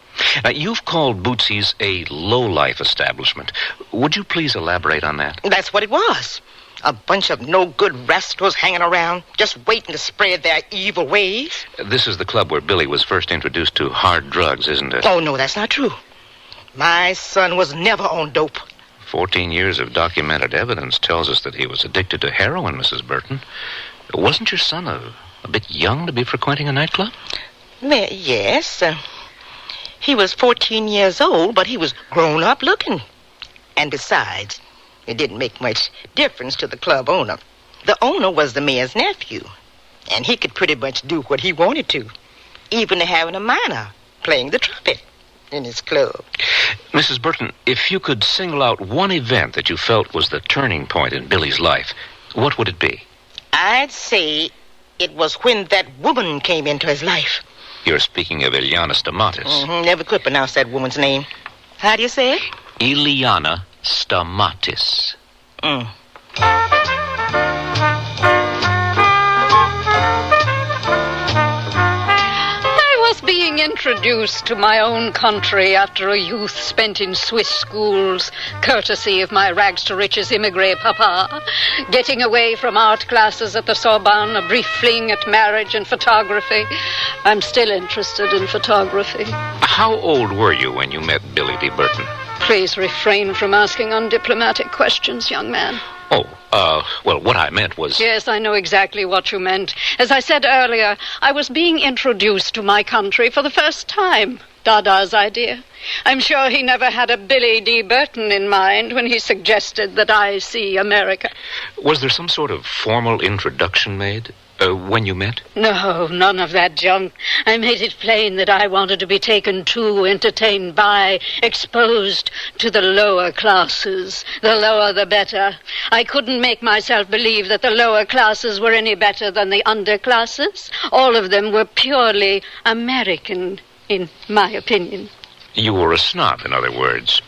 You've called Bootsy's a low-life establishment. Would you please elaborate on that? That's what it was. A bunch of no-good rascals hanging around, just waiting to spread their evil ways. This is the club where Billy was first introduced to hard drugs, isn't it? Oh, no, that's not true. My son was never on dope. 14 years of documented evidence tells us that he was addicted to heroin, Mrs. Burton. Wasn't your son a bit young to be frequenting a nightclub? Well, yes. He was 14 years old, but he was grown up looking. And besides, it didn't make much difference to the club owner. The owner was the mayor's nephew, and he could pretty much do what he wanted to, even to having a minor playing the trumpet. in his club. Mrs. Burton, if you could single out one event that you felt was the turning point in Billy's life, what would it be? I'd say it was when that woman came into his life. You're speaking of Ileana Stamatis. Never could pronounce that woman's name. How do you say it? Ileana Stamatis. Being introduced to my own country after a youth spent in Swiss schools, courtesy of my rags-to-riches immigré papa, getting away from art classes at the Sorbonne, a brief fling at marriage and photography. I'm still interested in photography. How old were you when you met Billy D. Burton? Please refrain from asking undiplomatic questions, young man. Well, what I meant was... Yes, I know exactly what you meant. As I said earlier, I was being introduced to my country for the first time. Dada's idea. I'm sure he never had a Billy D. Burton in mind when he suggested that I see America. Was there some sort of formal introduction made when you met? No, none of that junk. I made it plain that I wanted to be taken to, entertained by, exposed to the lower classes. The lower, the better. I couldn't make myself believe that the lower classes were any better than the underclasses. All of them were purely American, in my opinion. You were a snob, in other words.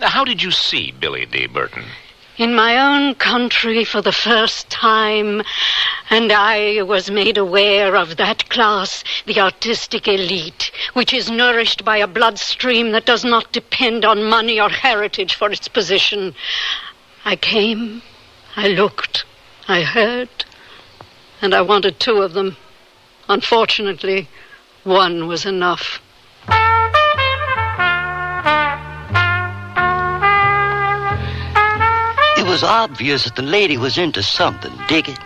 How did you see Billy D. Burton? In my own country for the first time, and I was made aware of that class, the artistic elite, which is nourished by a bloodstream that does not depend on money or heritage for its position. I came, I looked, I heard, and I wanted two of them. Unfortunately, one was enough. It was obvious that the lady was into something, dig it?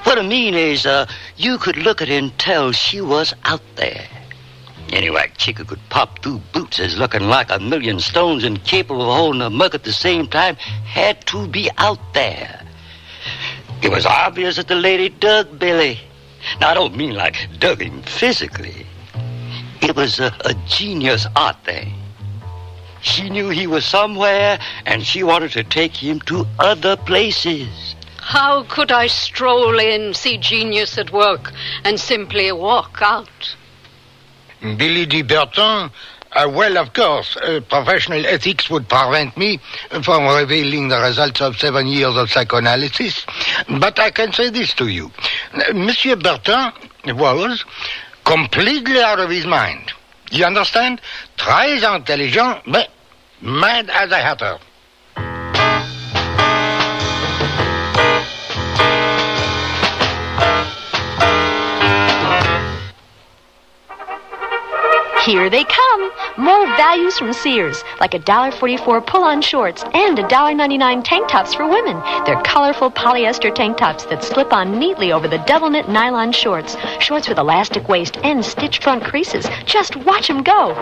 What I mean is, you could look at her and tell she was out there. Any whack chick who could pop through boots as looking like a million stones and capable of holding a mug at the same time had to be out there. It was obvious that the lady dug Billy. Now, I don't mean like dug him physically. It was a genius art thing. She knew he was somewhere, and she wanted to take him to other places. How could I stroll in, see genius at work, and simply walk out? Billy D. Burton? Well, of course, professional ethics would prevent me from revealing the results of 7 years of psychoanalysis. But I can say this to you. Monsieur Burton was completely out of his mind. You understand? Très intelligent, but mad as a hatter. Here they come. More values from Sears, like $1.44 pull-on shorts and $1.99 tank tops for women. They're colorful polyester tank tops that slip on neatly over the double knit nylon shorts. Shorts with elastic waist and stitched front creases. Just watch them go.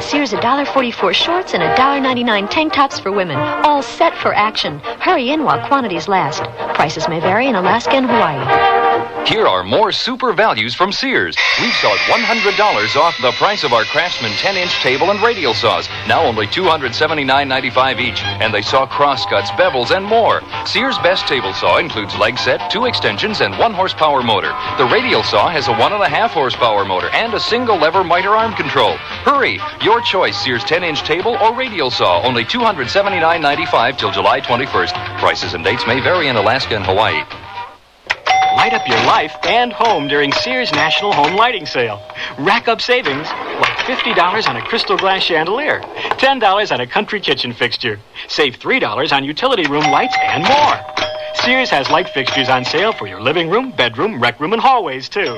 Sears $1.44 shorts and $1.99 tank tops for women. All set for action. Hurry in while quantities last. Prices may vary in Alaska and Hawaii. Here are more super values from Sears. We've sold $100 off the price of our Craftsman 10-inch table and radial saws. Now only $279.95 each. And they saw crosscuts, bevels, and more. Sears' best table saw includes leg set, 2 extensions, and 1 horsepower motor. The radial saw has a 1.5 horsepower motor and a single lever miter arm control. Hurry! Your choice, Sears 10-inch table or radial saw. Only $279.95 till July 21st. Prices and dates may vary in Alaska and Hawaii. Light up your life and home during Sears National Home Lighting Sale. Rack up savings like $50 on a crystal glass chandelier, $10 on a country kitchen fixture. Save $3 on utility room lights and more. Sears has light fixtures on sale for your living room, bedroom, rec room, and hallways, too.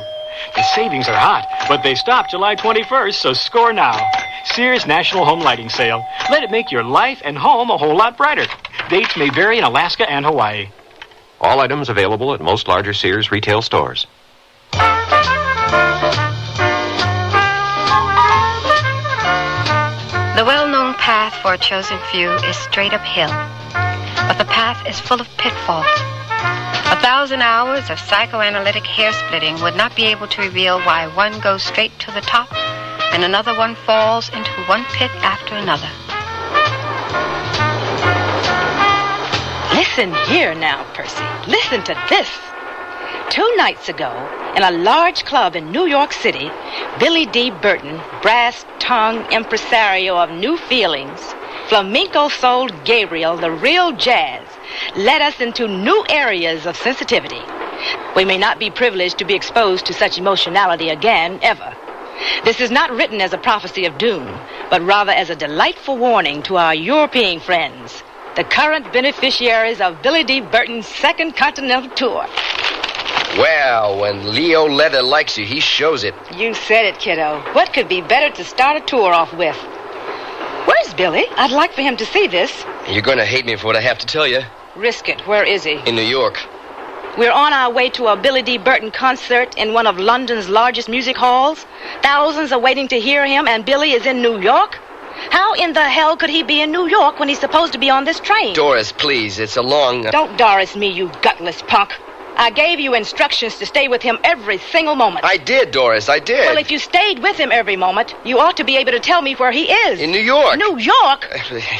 The savings are hot, but they stop July 21st, so score now. Sears National Home Lighting Sale. Let it make your life and home a whole lot brighter. Dates may vary in Alaska and Hawaii. All items available at most larger Sears retail stores. The well-known path for a chosen few is straight uphill, but the path is full of pitfalls. 1,000 hours of psychoanalytic hair-splitting would not be able to reveal why one goes straight to the top and another one falls into one pit after another. Listen here now, Percy. Listen to this. 2 nights ago, in a large club in New York City, Billy D. Burton, brass-tongued impresario of new feelings, flamenco-souled Gabriel, the real jazz, led us into new areas of sensitivity. We may not be privileged to be exposed to such emotionality again, ever. This is not written as a prophecy of doom, but rather as a delightful warning to our European friends, the current beneficiaries of Billy D. Burton's second continental tour. Well, when Leo Leather likes you, he shows it. You said it, kiddo. What could be better to start a tour off with? Where's Billy? I'd like for him to see this. You're going to hate me for what I have to tell you. Risk it. Where is he? In New York. We're on our way to a Billy D. Burton concert in one of London's largest music halls. Thousands are waiting to hear him, and Billy is in New York? How in the hell could he be in New York when he's supposed to be on this train? Doris, please. It's a long... Don't Doris me, you gutless punk. I gave you instructions to stay with him every single moment. I did, Doris, I did. Well, if you stayed with him every moment, you ought to be able to tell me where he is. In New York. New York?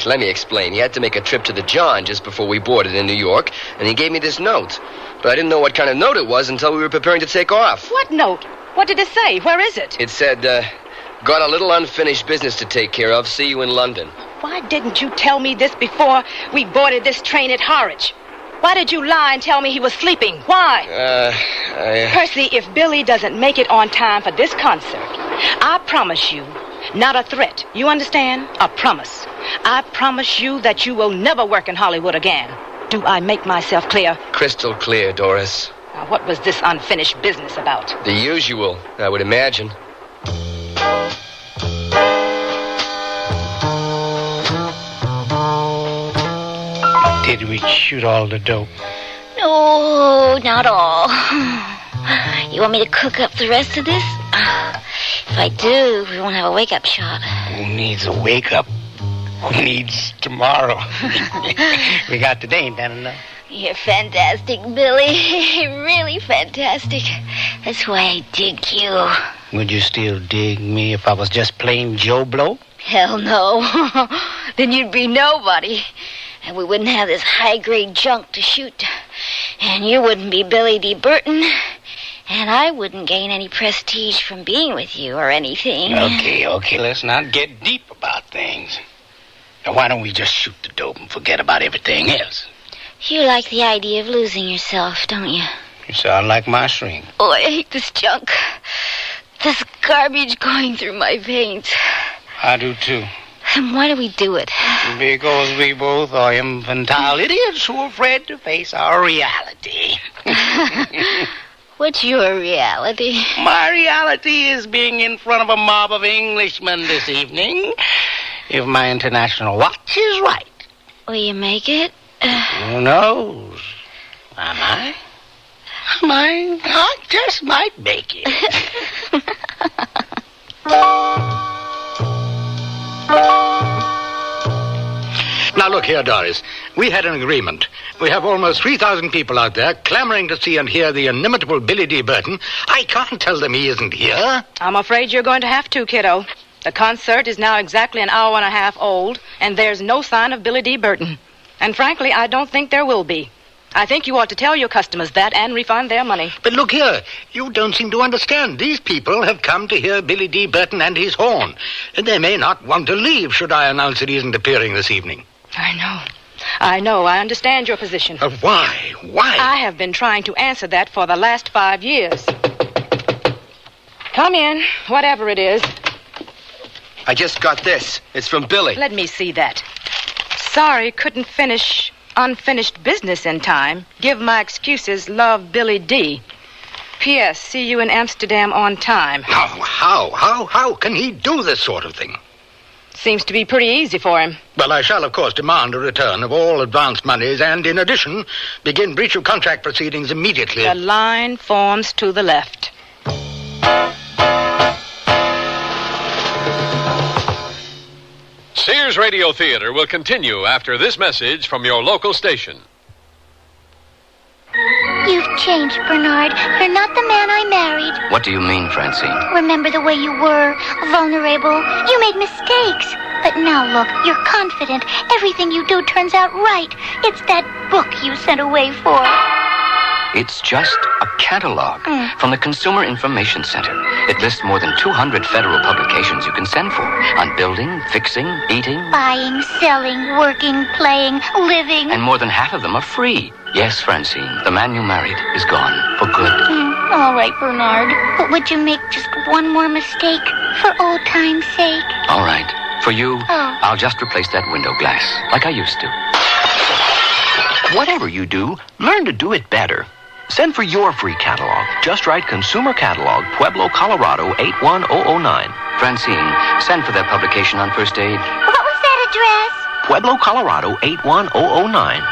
Let me explain. He had to make a trip to the John just before we boarded in New York, and he gave me this note. But I didn't know what kind of note it was until we were preparing to take off. What note? What did it say? Where is it? It said, got a little unfinished business to take care of. See you in London. Why didn't you tell me this before we boarded this train at Harwich? Why did you lie and tell me he was sleeping? Why? Percy, if Billy doesn't make it on time for this concert, I promise you, not a threat, you understand? A promise. I promise you that you will never work in Hollywood again. Do I make myself clear? Crystal clear, Doris. Now, what was this unfinished business about? The usual, I would imagine. Did we shoot all the dope? No, not all. You want me to cook up the rest of this? If I do, we won't have a wake-up shot. Who needs a wake-up? Who needs tomorrow? We got today, ain't that enough? You're fantastic, Billy. Really fantastic. That's why I dig you. Would you still dig me if I was just plain Joe Blow? Hell no. Then you'd be nobody. And we wouldn't have this high-grade junk to shoot. And you wouldn't be Billy D. Burton. And I wouldn't gain any prestige from being with you or anything. Okay, let's not get deep about things. Now, why don't we just shoot the dope and forget about everything else? You like the idea of losing yourself, don't you? You sound like my shrink. Oh, I hate this junk. This garbage going through my veins. I do, too. Then why do we do it? Because we both are infantile idiots who are afraid to face our reality. What's your reality? My reality is being in front of a mob of Englishmen this evening. If my international watch is right. Will you make it? Who knows? Am I? I just might make it. Now, look here, Doris. We had an agreement. We have almost 3,000 people out there clamoring to see and hear the inimitable Billy D. Burton. I can't tell them he isn't here. I'm afraid you're going to have to, kiddo. The concert is now exactly an hour and a half old, and there's no sign of Billy D. Burton. And frankly, I don't think there will be. I think you ought to tell your customers that and refund their money. But look here, you don't seem to understand. These people have come to hear Billy D. Burton and his horn. And they may not want to leave should I announce that he isn't appearing this evening. I know. I understand your position. Why? Why? I have been trying to answer that for the last 5 years. Come in, whatever it is. I just got this. It's from Billy. Let me see that. Sorry, couldn't finish unfinished business in time. Give my excuses. Love, Billy D. P.S. See you in Amsterdam on time. How can he do this sort of thing? Seems to be pretty easy for him. Well, I shall, of course, demand a return of all advance monies and, in addition, begin breach of contract proceedings immediately. The line forms to the left. Sears Radio Theater will continue after this message from your local station. You've changed, Bernard. You're not the man I married. What do you mean, Francine? Remember the way you were, vulnerable. You made mistakes. But now look, you're confident. Everything you do turns out right. It's that book you sent away for. It's just a catalog from the Consumer Information Center. It lists more than 200 federal publications you can send for on building, fixing, eating. Buying, selling, working, playing, living. And more than half of them are free. Yes, Francine, the man you married is gone for good. All right, Bernard. But would you make just one more mistake for old time's sake? All right. For you, I'll just replace that window glass like I used to. Whatever you do, learn to do it better. Send for your free catalog. Just write Consumer Catalog, Pueblo, Colorado, 81009. Francine, send for that publication on first aid. What was that address? Pueblo, Colorado, 81009.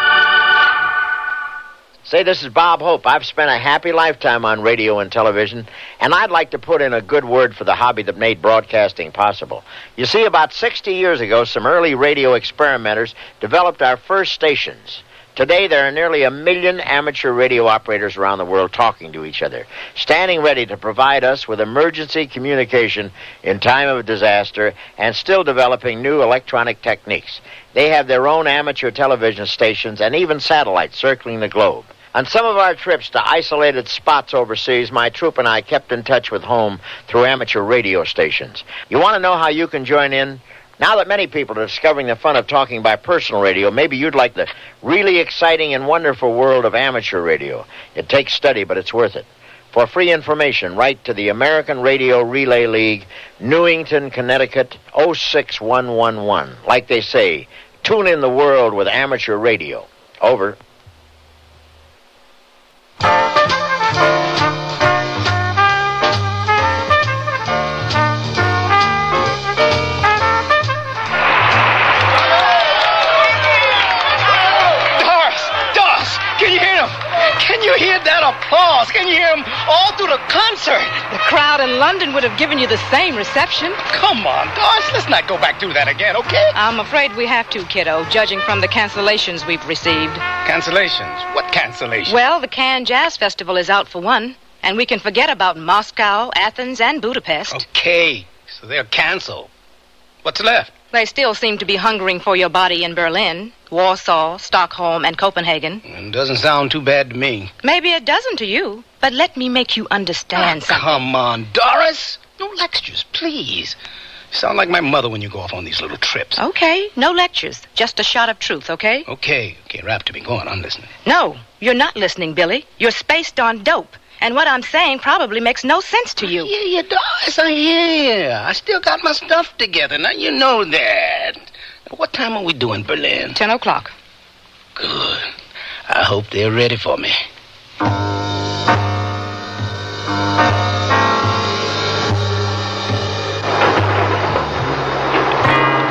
Say, this is Bob Hope. I've spent a happy lifetime on radio and television, and I'd like to put in a good word for the hobby that made broadcasting possible. You see, about 60 years ago, some early radio experimenters developed our first stations. Today, there are nearly 1 million amateur radio operators around the world talking to each other, standing ready to provide us with emergency communication in time of disaster, and still developing new electronic techniques. They have their own amateur television stations and even satellites circling the globe. On some of our trips to isolated spots overseas, my troop and I kept in touch with home through amateur radio stations. You want to know how you can join in? Now that many people are discovering the fun of talking by personal radio, maybe you'd like the really exciting and wonderful world of amateur radio. It takes study, but it's worth it. For free information, write to the American Radio Relay League, Newington, Connecticut, 06111. Like they say, tune in the world with amateur radio. Over. Can you hear that applause? Can you hear them all through the concert? The crowd in London would have given you the same reception. Come on, Doris, let's not go back through that again, okay? I'm afraid we have to, kiddo, judging from the cancellations we've received. Cancellations? What cancellations? Well, the Cannes Jazz Festival is out for one, and we can forget about Moscow, Athens, and Budapest. Okay, so they're canceled. What's left? They still seem to be hungering for your body in Berlin, Warsaw, Stockholm, and Copenhagen. It doesn't sound too bad to me. Maybe it doesn't to you, but let me make you understand something. Come on, Doris. No lectures, please. You sound like my mother when you go off on these little trips. Okay, no lectures. Just a shot of truth, okay? Okay, rap to me. Go on, I'm listening. No, you're not listening, Billy. You're spaced on dope. And what I'm saying probably makes no sense to you. I hear you, Doris. I hear you. I still got my stuff together. Now you know that. What time are we doing, Berlin? 10 o'clock. Good. I hope they're ready for me.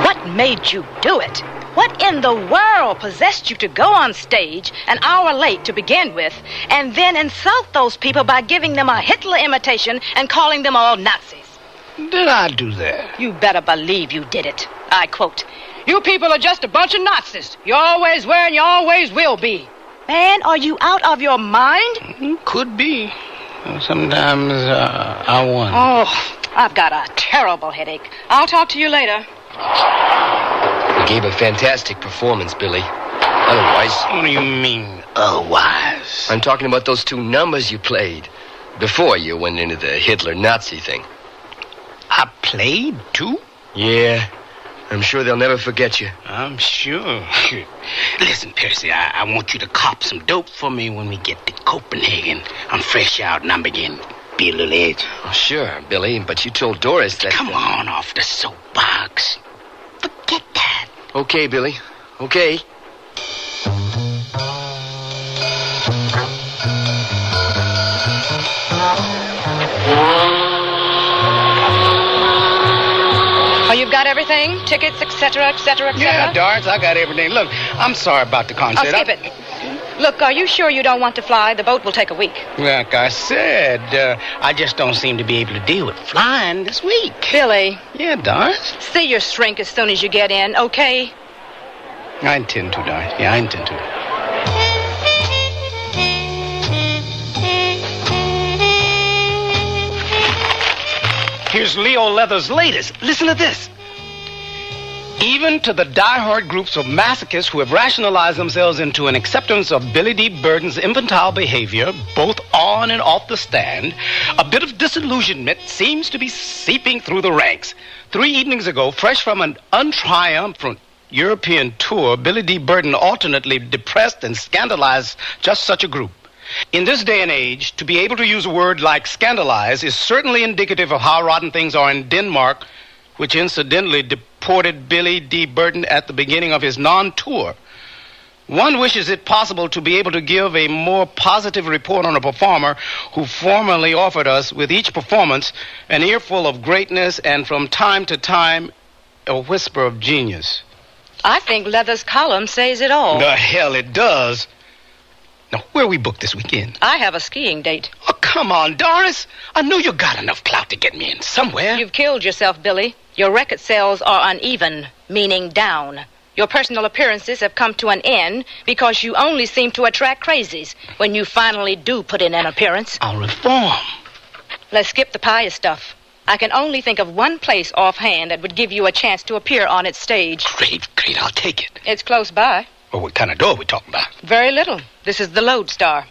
What made you do it? What in the world possessed you to go on stage an hour late to begin with, and then insult those people by giving them a Hitler imitation and calling them all Nazis? Did I do that? You better believe you did it. I quote, "You people are just a bunch of Nazis. You always were and you always will be." Man, are you out of your mind? Could be. Sometimes I wonder. Oh, I've got a terrible headache. I'll talk to you later. You gave a fantastic performance, Billy. Otherwise... What do you mean, otherwise? I'm talking about those 2 numbers you played before you went into the Hitler-Nazi thing. I played 2? Yeah. I'm sure they'll never forget you. I'm sure. Listen, Percy, I want you to cop some dope for me when we get to Copenhagen. I'm fresh out and I'm beginning to be a little edgy. Oh, sure, Billy, but you told Doris that... Come on off the soapbox. Forget that. Okay, Billy. Okay. Oh, you've got everything? Tickets, etc., etc., etc.? Yeah, Doris, I got everything. Look, I'm sorry about the concert. I'll skip it. Look, are you sure you don't want to fly? The boat will take a week. Like I said, I just don't seem to be able to deal with flying this week. Billy. Yeah, Doris? See your shrink as soon as you get in, okay? I intend to, Doris. Yeah, I intend to. Here's Leo Leather's latest. Listen to this. Even to the diehard groups of masochists who have rationalized themselves into an acceptance of Billy D. Burton's infantile behavior, both on and off the stand, a bit of disillusionment seems to be seeping through the ranks. 3 evenings ago, fresh from an untriumphant European tour, Billy D. Burton alternately depressed and scandalized just such a group. In this day and age, to be able to use a word like scandalize is certainly indicative of how rotten things are in Denmark, which incidentally deported Billy D. Burton at the beginning of his non-tour. One wishes it possible to be able to give a more positive report on a performer who formerly offered us, with each performance, an earful of greatness and from time to time, a whisper of genius. I think Leather's column says it all. The hell it does. Now, where we booked this weekend? I have a skiing date. Oh, come on, Doris. I know you got enough clout to get me in somewhere. You've killed yourself, Billy. Your record sales are uneven, meaning down. Your personal appearances have come to an end because you only seem to attract crazies when you finally do put in an appearance. I'll reform. Let's skip the pious stuff. I can only think of one place offhand that would give you a chance to appear on its stage. Great, I'll take it. It's close by. Well, what kind of door are we talking about? Very little. This is the Lodestar.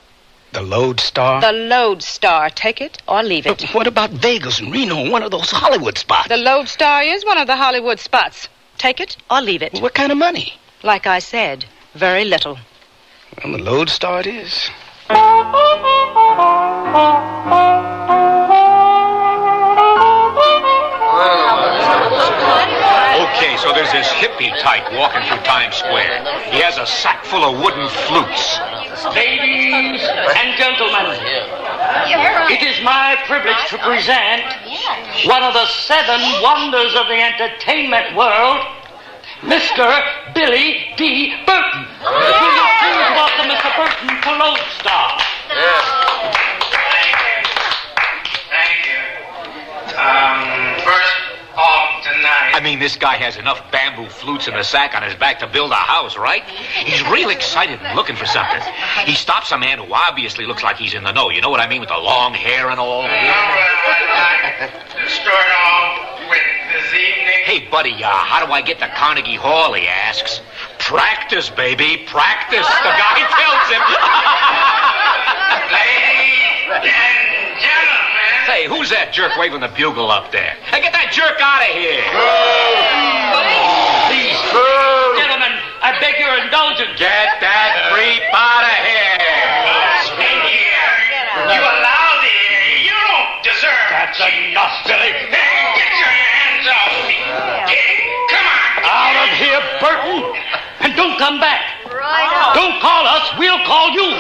The Lodestar? The Lodestar. Take it or leave it. What about Vegas and Reno, one of those Hollywood spots? The Lodestar is one of the Hollywood spots. Take it or leave it. What kind of money? Like I said, very little. Well, the Lodestar it is. Okay, so there's this hippie type walking through Times Square. He has a sack full of wooden flutes. Ladies and gentlemen, it is my privilege to present one of the 7 wonders of the entertainment world, Mr. Billy D. Burton. Will you please welcome Mr. Burton to Lodestar? Thank you. First off tonight. I mean, this guy has enough bamboo flutes in a sack on his back to build a house, right? He's real excited and looking for something. He stops a man who obviously looks like he's in the know. You know what I mean? With the long hair and all. All right. Start off with this evening. Hey, buddy, how do I get to Carnegie Hall, he asks. Practice, baby, practice, the guy tells him. Ladies and gentlemen. Hey, who's that jerk waving the bugle up there? Hey, get that jerk out of here. Please, gentlemen, I beg your indulgence. Get that creep out of here. Stay here. You allow this. You don't deserve. That's enough, Billy. Hey, get your hands off me. Come on. Out of here, Burton. And don't come back. Don't call us. We'll call you.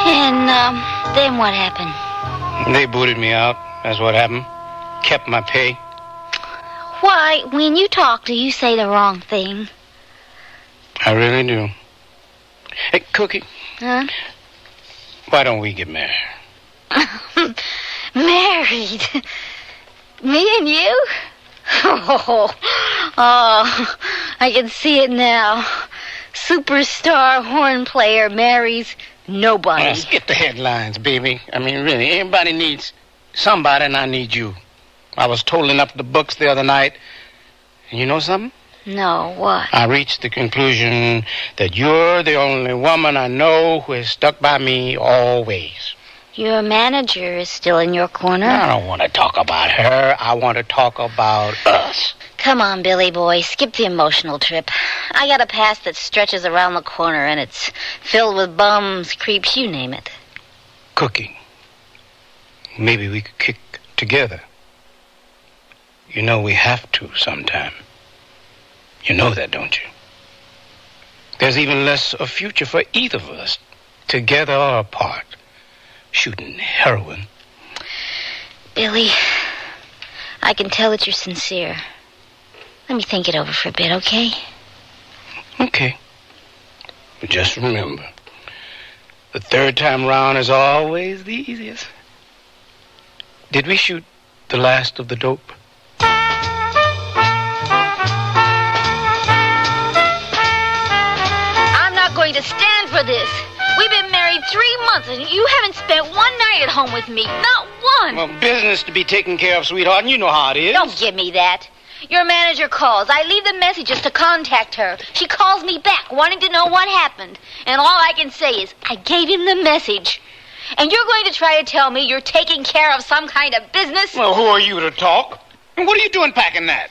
And, then what happened? They booted me out. That's what happened. Kept my pay. Why, when you talk, do you say the wrong thing? I really do. Hey, Cookie. Huh? Why don't we get married? Married? Me and you? Oh, I can see it now. Superstar horn player marries nobody. Let's get the headlines, baby. I mean, really, everybody needs somebody, and I need you. I was totaling up the books the other night, and you know something? No, what? I reached the conclusion that you're the only woman I know who has stuck by me always. Your manager is still in your corner? I don't want to talk about her. I want to talk about us. Come on, Billy boy. Skip the emotional trip. I got a past that stretches around the corner, and it's filled with bums, creeps, you name it. Cookie. Maybe we could kick together. You know we have to sometime. You know that, don't you? There's even less a future for either of us, together or apart, shooting heroin. Billy, I can tell that you're sincere. Let me think it over for a bit, okay? Okay. But just remember, the third time round is always the easiest. Did we shoot the last of the dope? to stand for this. We've been married 3 months, and you haven't spent one night at home with me. Not one. Well, business to be taken care of, sweetheart, and you know how it is. Don't give me that. Your manager calls. I leave the messages to contact her. She calls me back, wanting to know what happened. And all I can say is, I gave him the message. And you're going to try to tell me you're taking care of some kind of business? Well, who are you to talk? And what are you doing packing that?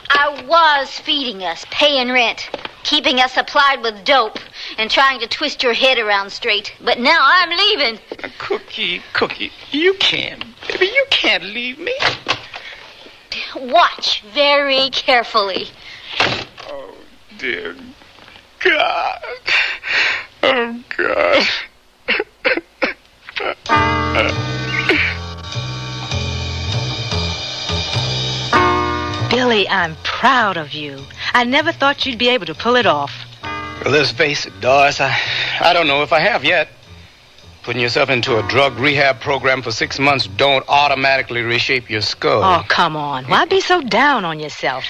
I was feeding us, paying rent, keeping us supplied with dope, and trying to twist your head around straight. But now I'm leaving. Cookie, you can't. Baby, you can't leave me. Watch very carefully. Oh, dear God. Oh, God. Billy, I'm proud of you. I never thought you'd be able to pull it off. Well, let's face it, Doris, I don't know if I have yet. Putting yourself into a drug rehab program for 6 months don't automatically reshape your skull. Oh, come on. Why be so down on yourself?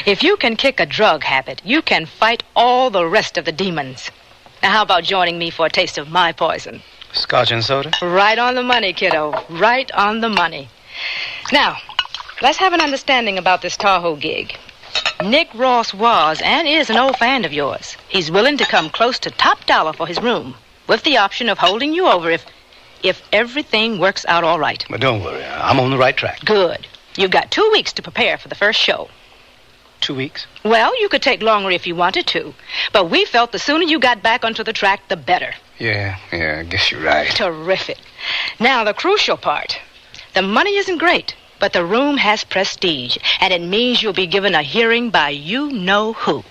If you can kick a drug habit, you can fight all the rest of the demons. Now, how about joining me for a taste of my poison? Scotch and soda? Right on the money, kiddo. Right on the money. Now, let's have an understanding about this Tahoe gig. Nick Ross was and is an old fan of yours. He's willing to come close to top dollar for his room, with the option of holding you over if everything works out all right. But don't worry, I'm on the right track. Good. You've got 2 weeks to prepare for the first show. 2 weeks? Well, you could take longer if you wanted to, but we felt the sooner you got back onto the track, the better. Yeah, I guess you're right. Terrific. Now, the crucial part. The money isn't great, but the room has prestige, and it means you'll be given a hearing by you-know-who.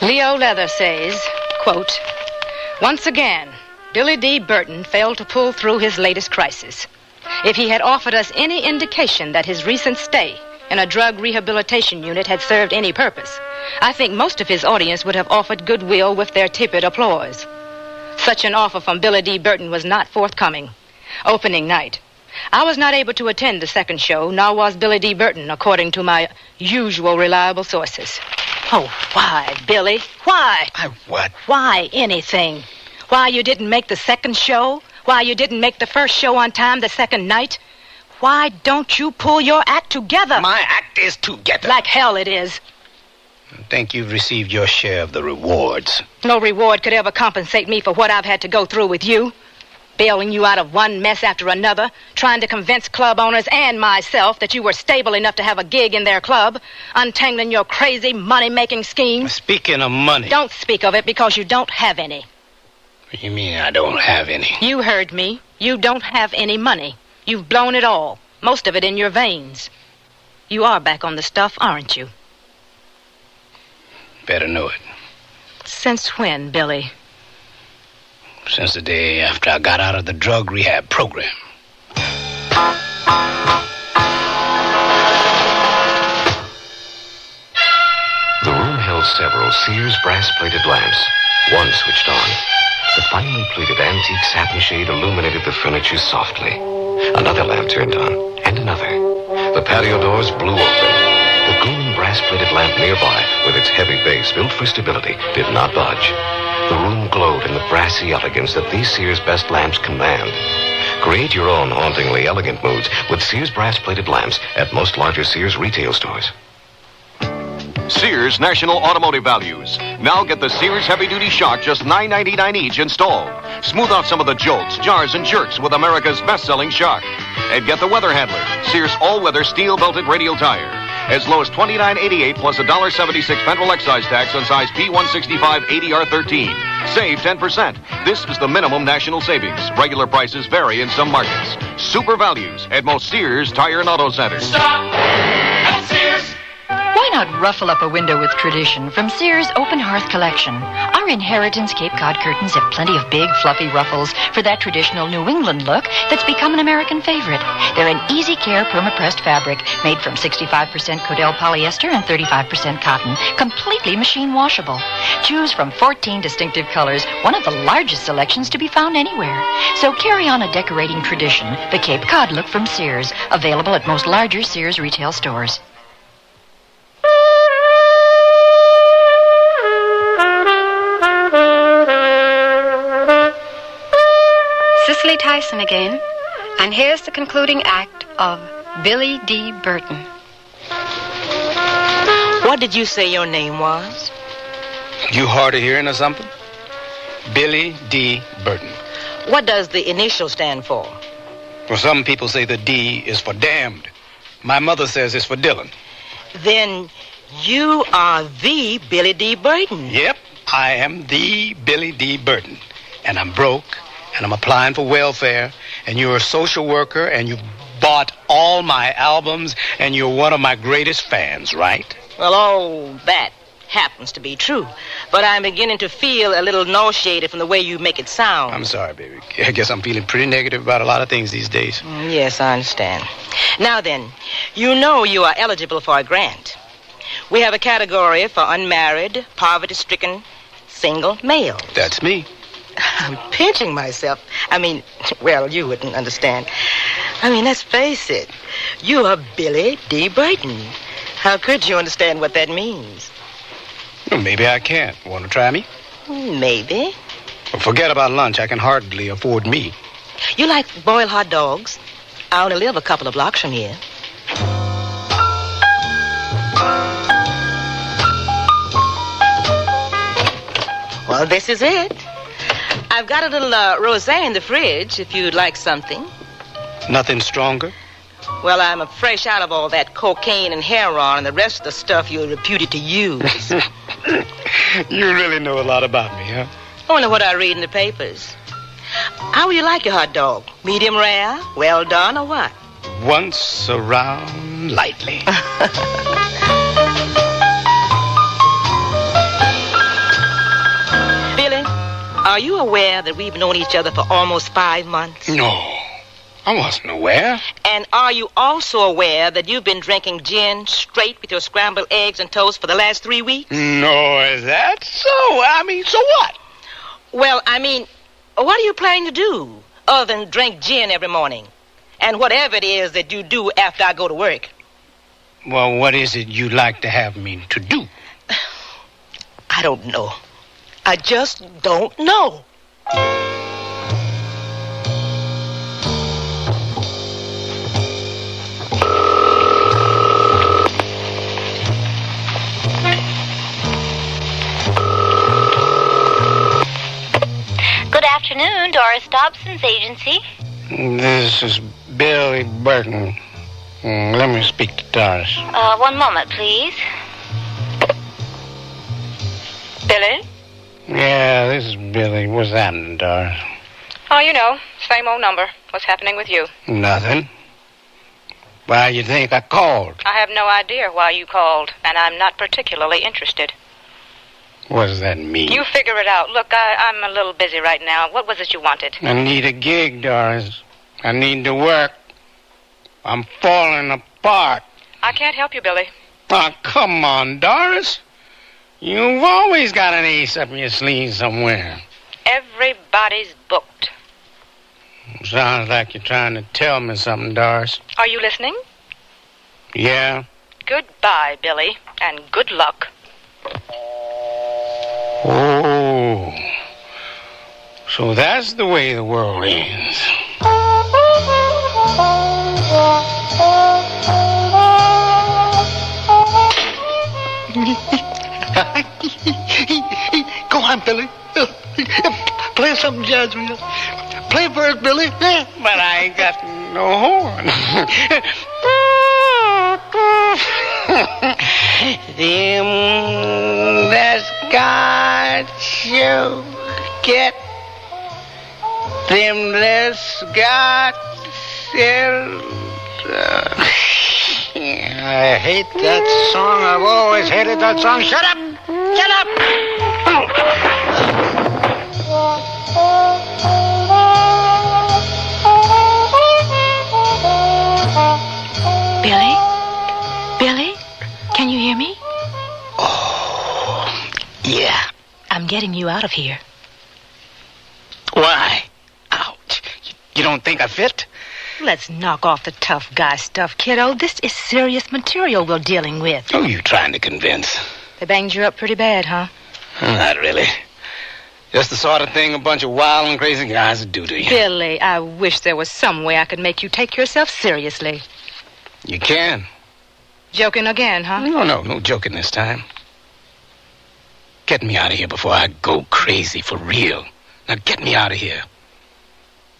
Leo Leather says, quote, "Once again, Billy D. Burton failed to pull through his latest crisis. If he had offered us any indication that his recent stay in a drug rehabilitation unit had served any purpose, I think most of his audience would have offered goodwill with their tepid applause. Such an offer from Billy D. Burton was not forthcoming. Opening night. I was not able to attend the second show, nor was Billy D. Burton, according to my usual reliable sources." Oh, why, Billy? Why? What? Why anything? Why you didn't make the second show? Why you didn't make the first show on time the second night? Why don't you pull your act together? My act is together. Like hell it is. I think you've received your share of the rewards. No reward could ever compensate me for what I've had to go through with you. Bailing you out of one mess after another, trying to convince club owners and myself that you were stable enough to have a gig in their club, untangling your crazy money-making schemes. Speaking of money... Don't speak of it because you don't have any. What do you mean I don't have any? You heard me. You don't have any money. You've blown it all, most of it in your veins. You are back on the stuff, aren't you? Better know it. Since when, Billy? Since the day after I got out of the drug rehab program. The room held several Sears brass-plated lamps. One switched on. The finely pleated antique satin shade illuminated the furniture softly. Another lamp turned on, and another. The patio doors blew open. The gleaming brass-plated lamp nearby, with its heavy base built for stability, did not budge. The room glowed in the brassy elegance that these Sears best lamps command. Create your own hauntingly elegant moods with Sears brass-plated lamps at most larger Sears retail stores. Sears National Automotive Values. Now get the Sears Heavy Duty Shock, just $9.99 each installed. Smooth out some of the jolts, jars, and jerks with America's best-selling Shock. And get the Weather Handler, Sears all-weather steel-belted radial tire. As low as $29.88 plus $1.76 federal excise tax on size P165 ADR13. Save 10%. This is the minimum national savings. Regular prices vary in some markets. Super values at most Sears Tire and Auto Centers. Stop at Sears. Why not ruffle up a window with tradition from Sears Open Hearth Collection? Our Inheritance Cape Cod curtains have plenty of big, fluffy ruffles for that traditional New England look that's become an American favorite. They're an easy care perma-pressed fabric made from 65% Codell polyester and 35% cotton, completely machine washable. Choose from 14 distinctive colors, one of the largest selections to be found anywhere. So carry on a decorating tradition, the Cape Cod look from Sears, available at most larger Sears retail stores. Cicely Tyson again, and here's the concluding act of Billy D. Burton. What did you say your name was? You hard of hearing or something? Billy D. Burton. What does the initial stand for? Well, some people say the D is for damned. My mother says it's for Dylan. Then you are the Billy D. Burton. Yep, I am the Billy D. Burton. And I'm broke, and I'm applying for welfare, and you're a social worker, and you've bought all my albums, and you're one of my greatest fans, right? Well, all that happens to be true. But I'm beginning to feel a little nauseated from the way you make it sound. I'm sorry, baby. I guess I'm feeling pretty negative about a lot of things these days. Yes, I understand. Now then, you know you are eligible for a grant. We have a category for unmarried, poverty-stricken, single males. That's me. I'm pinching myself. Well, you wouldn't understand. Let's face it. You are Billy D. Burton. How could you understand what that means? Well, maybe I can't. Want to try me? Maybe. Well, forget about lunch. I can hardly afford me. You like boiled hot dogs? I only live a couple of blocks from here. Well, this is it. I've got a little rosé in the fridge if you'd like something. Nothing stronger? Well, I'm fresh out of all that cocaine and heroin and the rest of the stuff you're reputed to use. You really know a lot about me, huh? Only what I read in the papers. How would you like your hot dog? Medium rare, well done, or what? Once around lightly. Billy, are you aware that we've known each other for almost 5 months? No, I wasn't aware. And are you also aware that you've been drinking gin straight with your scrambled eggs and toast for the last 3 weeks? No, is that so? So what? Well, what are you planning to do other than drink gin every morning? And whatever it is that you do after I go to work. Well, what is it you'd like to have me to do? I don't know. I just don't know. Good afternoon, Doris Dobson's agency. This is Billy Burton. Let me speak to Doris. One moment, please. Billy? Yeah, this is Billy. What's happening, Doris? Oh, same old number. What's happening with you? Nothing. Why you think I called? I have no idea why you called, and I'm not particularly interested. What does that mean? You figure it out. Look, I'm a little busy right now. What was it you wanted? I need a gig, Doris. I need to work. I'm falling apart. I can't help you, Billy. Oh, come on, Doris. You've always got an ace up your sleeve somewhere. Everybody's booked. Sounds like you're trying to tell me something, Doris. Are you listening? Yeah? Goodbye, Billy, and good luck. Oh. So that's the way the world ends. Go on, Billy. Play something jazz with us. Play first, Billy. Yeah. But I ain't got no horn. Them that's got you get. Them that's got you. I hate that song. I've always hated that song. Shut up! Shut up! Billy? Billy? Can you hear me? Oh, yeah. I'm getting you out of here. Why? Ouch. You don't think I fit? Let's knock off the tough guy stuff, kiddo. This is serious material we're dealing with. Who are you trying to convince? They banged you up pretty bad, huh? Not really. Just the sort of thing a bunch of wild and crazy guys would do to you. Billy, I wish there was some way I could make you take yourself seriously. You can. Joking again, huh? No joking this time. Get me out of here before I go crazy for real. Now get me out of here.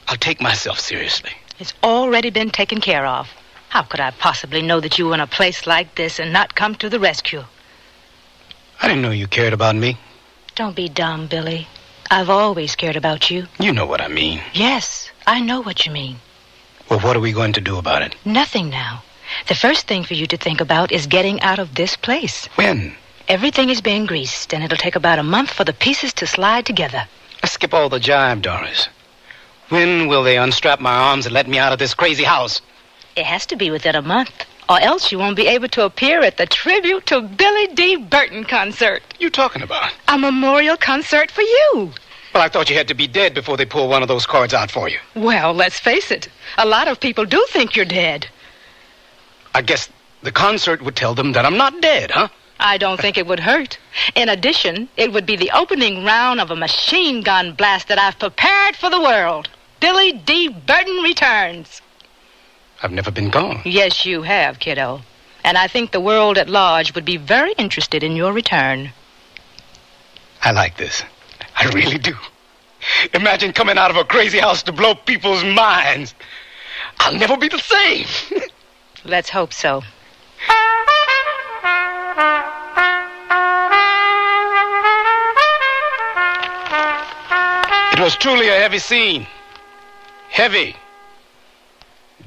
I'll take myself seriously. It's already been taken care of. How could I possibly know that you were in a place like this and not come to the rescue? I didn't know you cared about me. Don't be dumb, Billy. I've always cared about you. You know what I mean. Yes, I know what you mean. Well, what are we going to do about it? Nothing now. The first thing for you to think about is getting out of this place. When? Everything is being greased, and it'll take about a month for the pieces to slide together. Skip all the jive, Doris. When will they unstrap my arms and let me out of this crazy house? It has to be within a month, or else you won't be able to appear at the Tribute to Billy D. Burton concert. You talking about? A memorial concert for you. Well, I thought you had to be dead before they pull one of those cards out for you. Well, let's face it. A lot of people do think you're dead. I guess the concert would tell them that I'm not dead, huh? I don't think it would hurt. In addition, it would be the opening round of a machine gun blast that I've prepared for the world. Billy D. Burton returns. I've never been gone. Yes, you have, kiddo. And I think the world at large would be very interested in your return. I like this. I really do. Imagine coming out of a crazy house to blow people's minds. I'll never be the same. Let's hope so. It was truly a heavy scene. Heavy.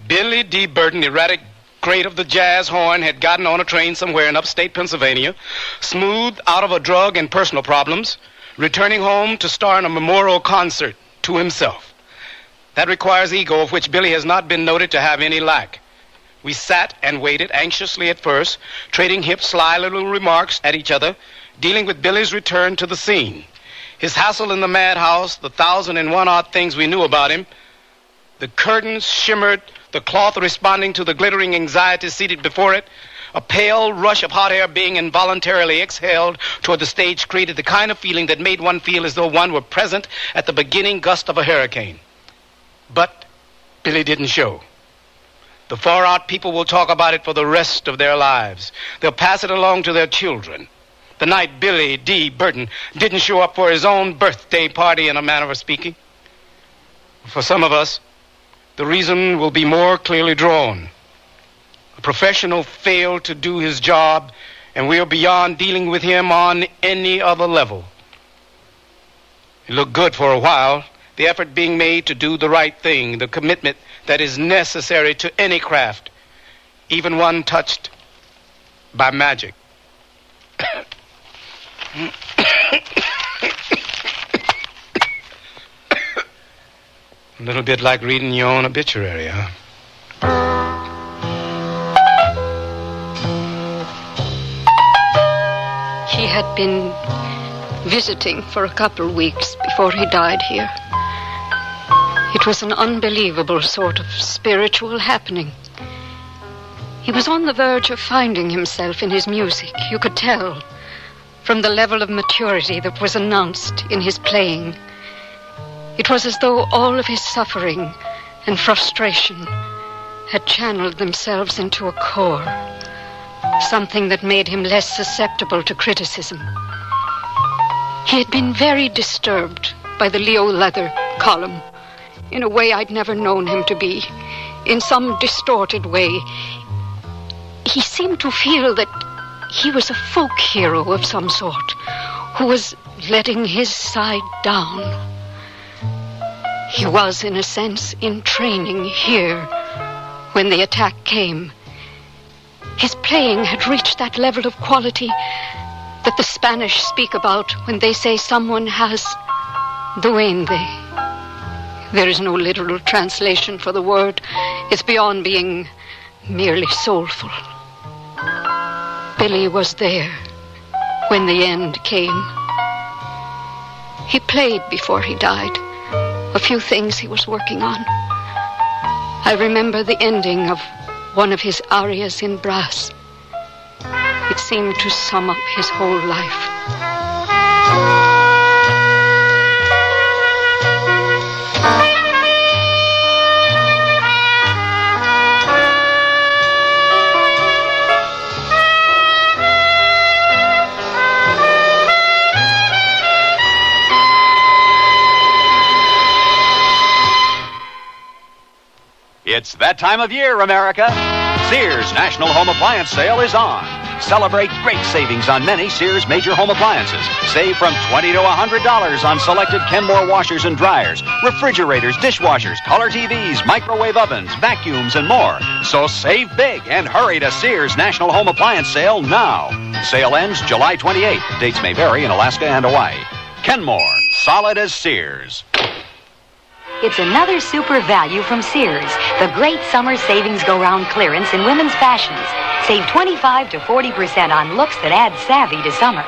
Billy D. Burton, erratic great of the jazz horn, had gotten on a train somewhere in upstate Pennsylvania, smooth out of a drug and personal problems, returning home to star in a memorial concert to himself. That requires ego, of which Billy has not been noted to have any lack. We sat and waited anxiously at first, trading hip, sly little remarks at each other, dealing with Billy's return to the scene. His hassle in the madhouse, the 1,001 odd things we knew about him. The curtains shimmered, the cloth responding to the glittering anxiety seated before it. A pale rush of hot air being involuntarily exhaled toward the stage created the kind of feeling that made one feel as though one were present at the beginning gust of a hurricane. But Billy didn't show. The far-out people will talk about it for the rest of their lives. They'll pass it along to their children. The night Billy D. Burton didn't show up for his own birthday party, in a manner of speaking. For some of us, the reason will be more clearly drawn. A professional failed to do his job, and we are beyond dealing with him on any other level. It looked good for a while, the effort being made to do the right thing, the commitment that is necessary to any craft, even one touched by magic. A little bit like reading your own obituary, huh? He had been visiting for a couple weeks before he died here. It was an unbelievable sort of spiritual happening. He was on the verge of finding himself in his music, you could tell, from the level of maturity that was announced in his playing. It was as though all of his suffering and frustration had channeled themselves into a core, something that made him less susceptible to criticism. He had been very disturbed by the Leo Leather column, in a way I'd never known him to be, in some distorted way. He seemed to feel that he was a folk hero of some sort, who was letting his side down. He was, in a sense, in training here when the attack came. His playing had reached that level of quality that the Spanish speak about when they say someone has duende. There is no literal translation for the word. It's beyond being merely soulful. Billy was there when the end came. He played before he died. A few things he was working on. I remember the ending of one of his arias in brass. It seemed to sum up his whole life. It's that time of year, America. Sears National Home Appliance Sale is on. Celebrate great savings on many Sears major home appliances. Save from $20 to $100 on selected Kenmore washers and dryers, refrigerators, dishwashers, color TVs, microwave ovens, vacuums, and more. So save big and hurry to Sears National Home Appliance Sale now. Sale ends July 28th. Dates may vary in Alaska and Hawaii. Kenmore, solid as Sears. It's another super value from Sears. The great summer savings go-round clearance in women's fashions. Save 25 to 40% on looks that add savvy to summer.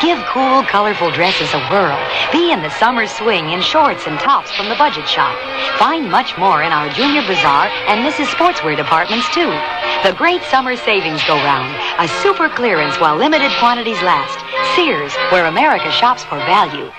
Give cool, colorful dresses a whirl. Be in the summer swing in shorts and tops from the budget shop. Find much more in our Junior Bazaar and Mrs. Sportswear departments, too. The great summer savings go-round. A super clearance while limited quantities last. Sears, where America shops for value.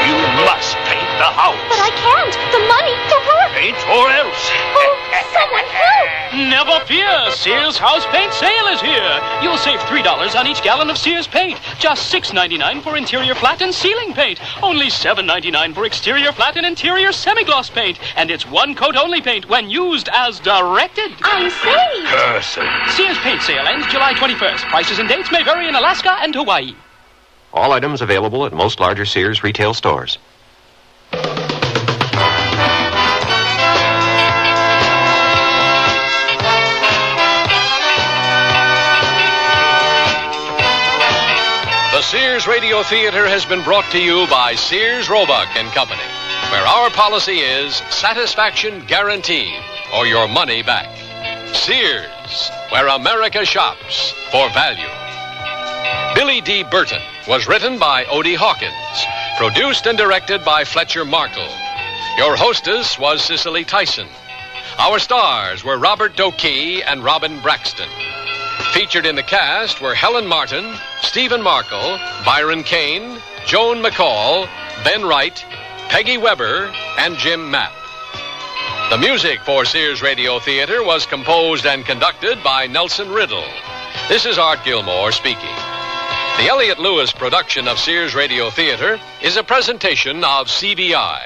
You must paint the house. But I can't. The money, the work. Paint or else. Oh, someone help. Never fear. Sears House Paint Sale is here. You'll save $3 on each gallon of Sears paint. Just $6.99 for interior flat and ceiling paint. Only $7.99 for exterior flat and interior semi-gloss paint. And it's one coat only paint when used as directed. I'm saved. Person. Sears Paint Sale ends July 21st. Prices and dates may vary in Alaska and Hawaii. All items available at most larger Sears retail stores. The Sears Radio Theater has been brought to you by Sears Roebuck and Company, where our policy is satisfaction guaranteed or your money back. Sears, where America shops for value. Billy D. Burton was written by Odie Hawkins, produced and directed by Fletcher Markle. Your hostess was Cicely Tyson. Our stars were Robert Dokey and Robin Braxton. Featured in the cast were Helen Martin, Stephen Markle, Byron Kane, Joan McCall, Ben Wright, Peggy Weber, and Jim Mapp. The music for Sears Radio Theater was composed and conducted by Nelson Riddle. This is Art Gilmore speaking. The Elliott Lewis production of Sears Radio Theater is a presentation of CBI.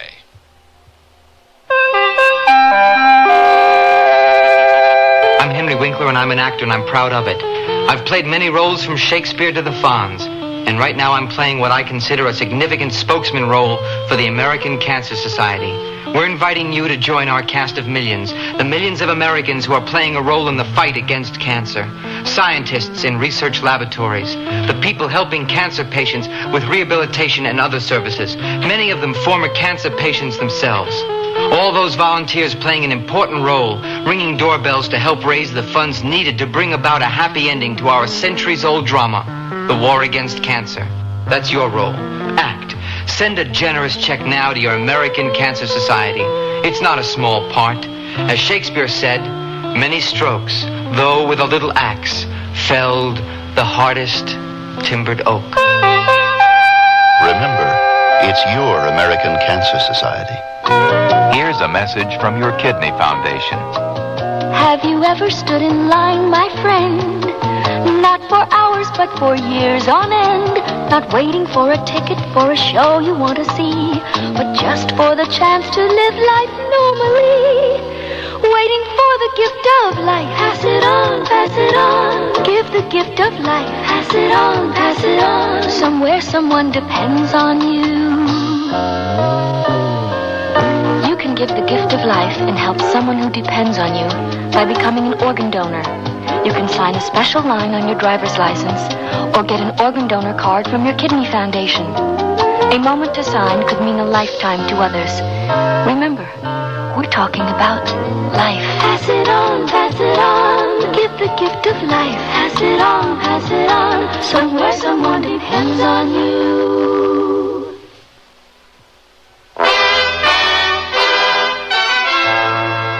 I'm Henry Winkler, and I'm an actor, and I'm proud of it. I've played many roles from Shakespeare to the Fonz, and right now I'm playing what I consider a significant spokesman role for the American Cancer Society. We're inviting you to join our cast of millions, the millions of Americans who are playing a role in the fight against cancer. Scientists in research laboratories, the people helping cancer patients with rehabilitation and other services, many of them former cancer patients themselves. All those volunteers playing an important role, ringing doorbells to help raise the funds needed to bring about a happy ending to our centuries-old drama, the war against cancer. That's your role. Act. Send a generous check now to your American Cancer Society. It's not a small part. As Shakespeare said, many strokes, though with a little axe, felled the hardest timbered oak. Remember, it's your American Cancer Society. Here's a message from your Kidney Foundation. Have you ever stood in line, my friend? Not for hours, but for years on end. Not waiting for a ticket for a show you want to see, but just for the chance to live life normally. Waiting for the gift of life. Pass it on, pass it on. Give the gift of life. Pass it on, pass it on. Somewhere someone depends on you. You can give the gift of life and help someone who depends on you by becoming an organ donor. You can sign a special line on your driver's license or get an organ donor card from your Kidney Foundation. A moment to sign could mean a lifetime to others. Remember, we're talking about life. Pass it on, pass it on. Give the gift of life. Pass it on, pass it on. Somewhere someone depends on you.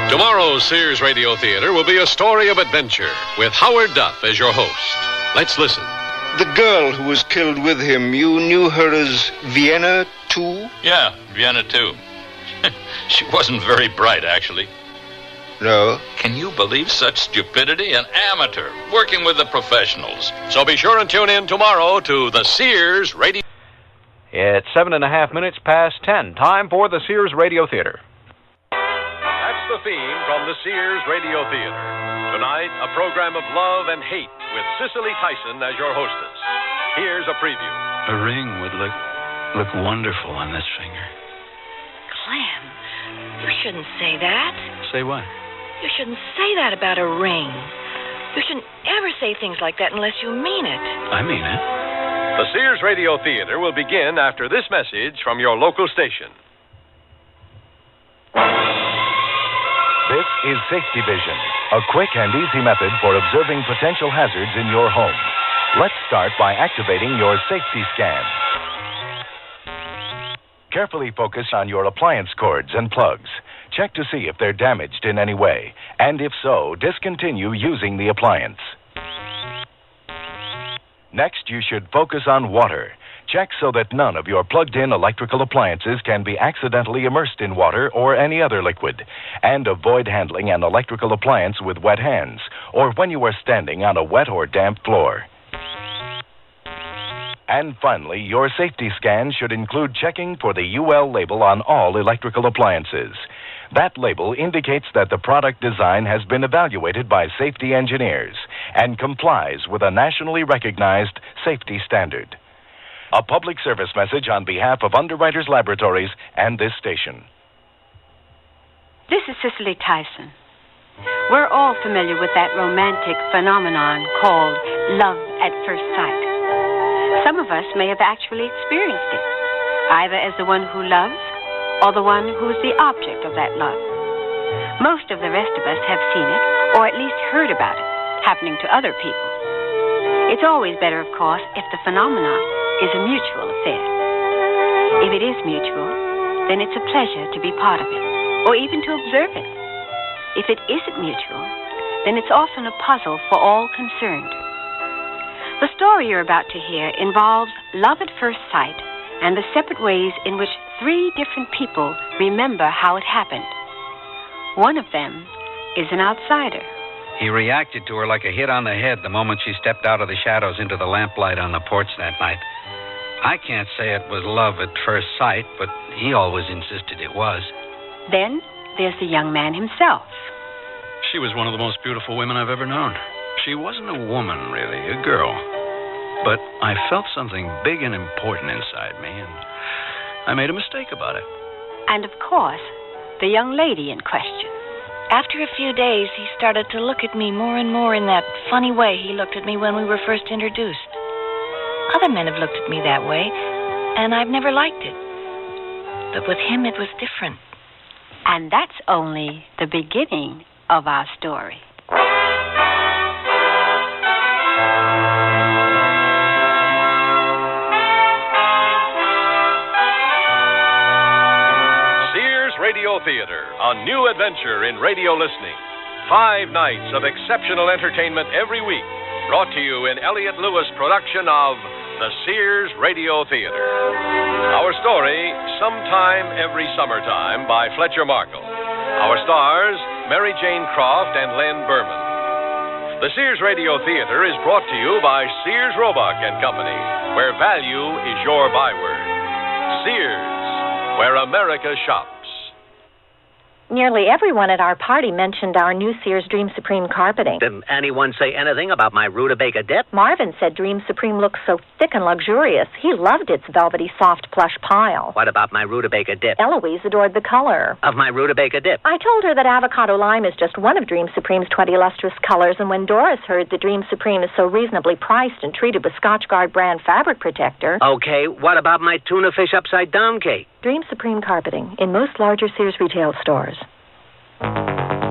Tomorrow's Sears Radio Theater will be a story of adventure with Howard Duff as your host. Let's listen. The girl who was killed with him, you knew her as Vienna, too? Yeah, Vienna, too. She wasn't very bright, actually. No. Can you believe such stupidity? An amateur working with the professionals. So be sure and tune in tomorrow to the Sears Radio... It's 7.5 minutes past 10. Time for the Sears Radio Theater. That's the theme from the Sears Radio Theater. Tonight, a program of love and hate with Cicely Tyson as your hostess. Here's a preview. A ring would look wonderful on this finger. Clem, you shouldn't say that. Say what? You shouldn't say that about a ring. You shouldn't ever say things like that unless you mean it. I mean it. The Sears Radio Theater will begin after this message from your local station. This is Safety Vision, a quick and easy method for observing potential hazards in your home. Let's start by activating your safety scan. Carefully focus on your appliance cords and plugs. Check to see if they're damaged in any way, and if so, discontinue using the appliance. Next, you should focus on water. Check so that none of your plugged-in electrical appliances can be accidentally immersed in water or any other liquid. And avoid handling an electrical appliance with wet hands or when you are standing on a wet or damp floor. And finally, your safety scan should include checking for the UL label on all electrical appliances. That label indicates that the product design has been evaluated by safety engineers and complies with a nationally recognized safety standard. A public service message on behalf of Underwriters Laboratories and this station. This is Cicely Tyson. We're all familiar with that romantic phenomenon called love at first sight. Some of us may have actually experienced it, either as the one who loves or the one who's the object of that love. Most of the rest of us have seen it, or at least heard about it, happening to other people. It's always better, of course, if the phenomenon is a mutual affair. If it is mutual, then it's a pleasure to be part of it, or even to observe it. If it isn't mutual, then it's often a puzzle for all concerned. The story you're about to hear involves love at first sight and the separate ways in which 3 different people remember how it happened. One of them is an outsider. He reacted to her like a hit on the head the moment she stepped out of the shadows into the lamplight on the porch that night. I can't say it was love at first sight, but he always insisted it was. Then there's the young man himself. She was one of the most beautiful women I've ever known. She wasn't a woman, really, a girl. But I felt something big and important inside me, and I made a mistake about it. And, of course, the young lady in question. After a few days, he started to look at me more and more in that funny way he looked at me when we were first introduced. Other men have looked at me that way, and I've never liked it. But with him, it was different. And that's only the beginning of our story. Radio Theater, a new adventure in radio listening. 5 nights of exceptional entertainment every week, brought to you in Elliott Lewis' production of the Sears Radio Theater. Our story, Sometime Every Summertime, by Fletcher Markle. Our stars, Mary Jane Croft and Len Berman. The Sears Radio Theater is brought to you by Sears Roebuck and Company, where value is your byword. Sears, where America shops. Nearly everyone at our party mentioned our new Sears Dream Supreme carpeting. Didn't anyone say anything about my rutabaga dip? Marvin said Dream Supreme looks so thick and luxurious. He loved its velvety, soft plush pile. What about my rutabaga dip? Eloise adored the color Of my rutabaga dip? I told her that avocado lime is just one of Dream Supreme's 20 lustrous colors, and when Doris heard that Dream Supreme is so reasonably priced and treated with Scotchgard brand fabric protector... Okay, what about my tuna fish upside down cake? Dream Supreme carpeting in most larger Sears retail stores.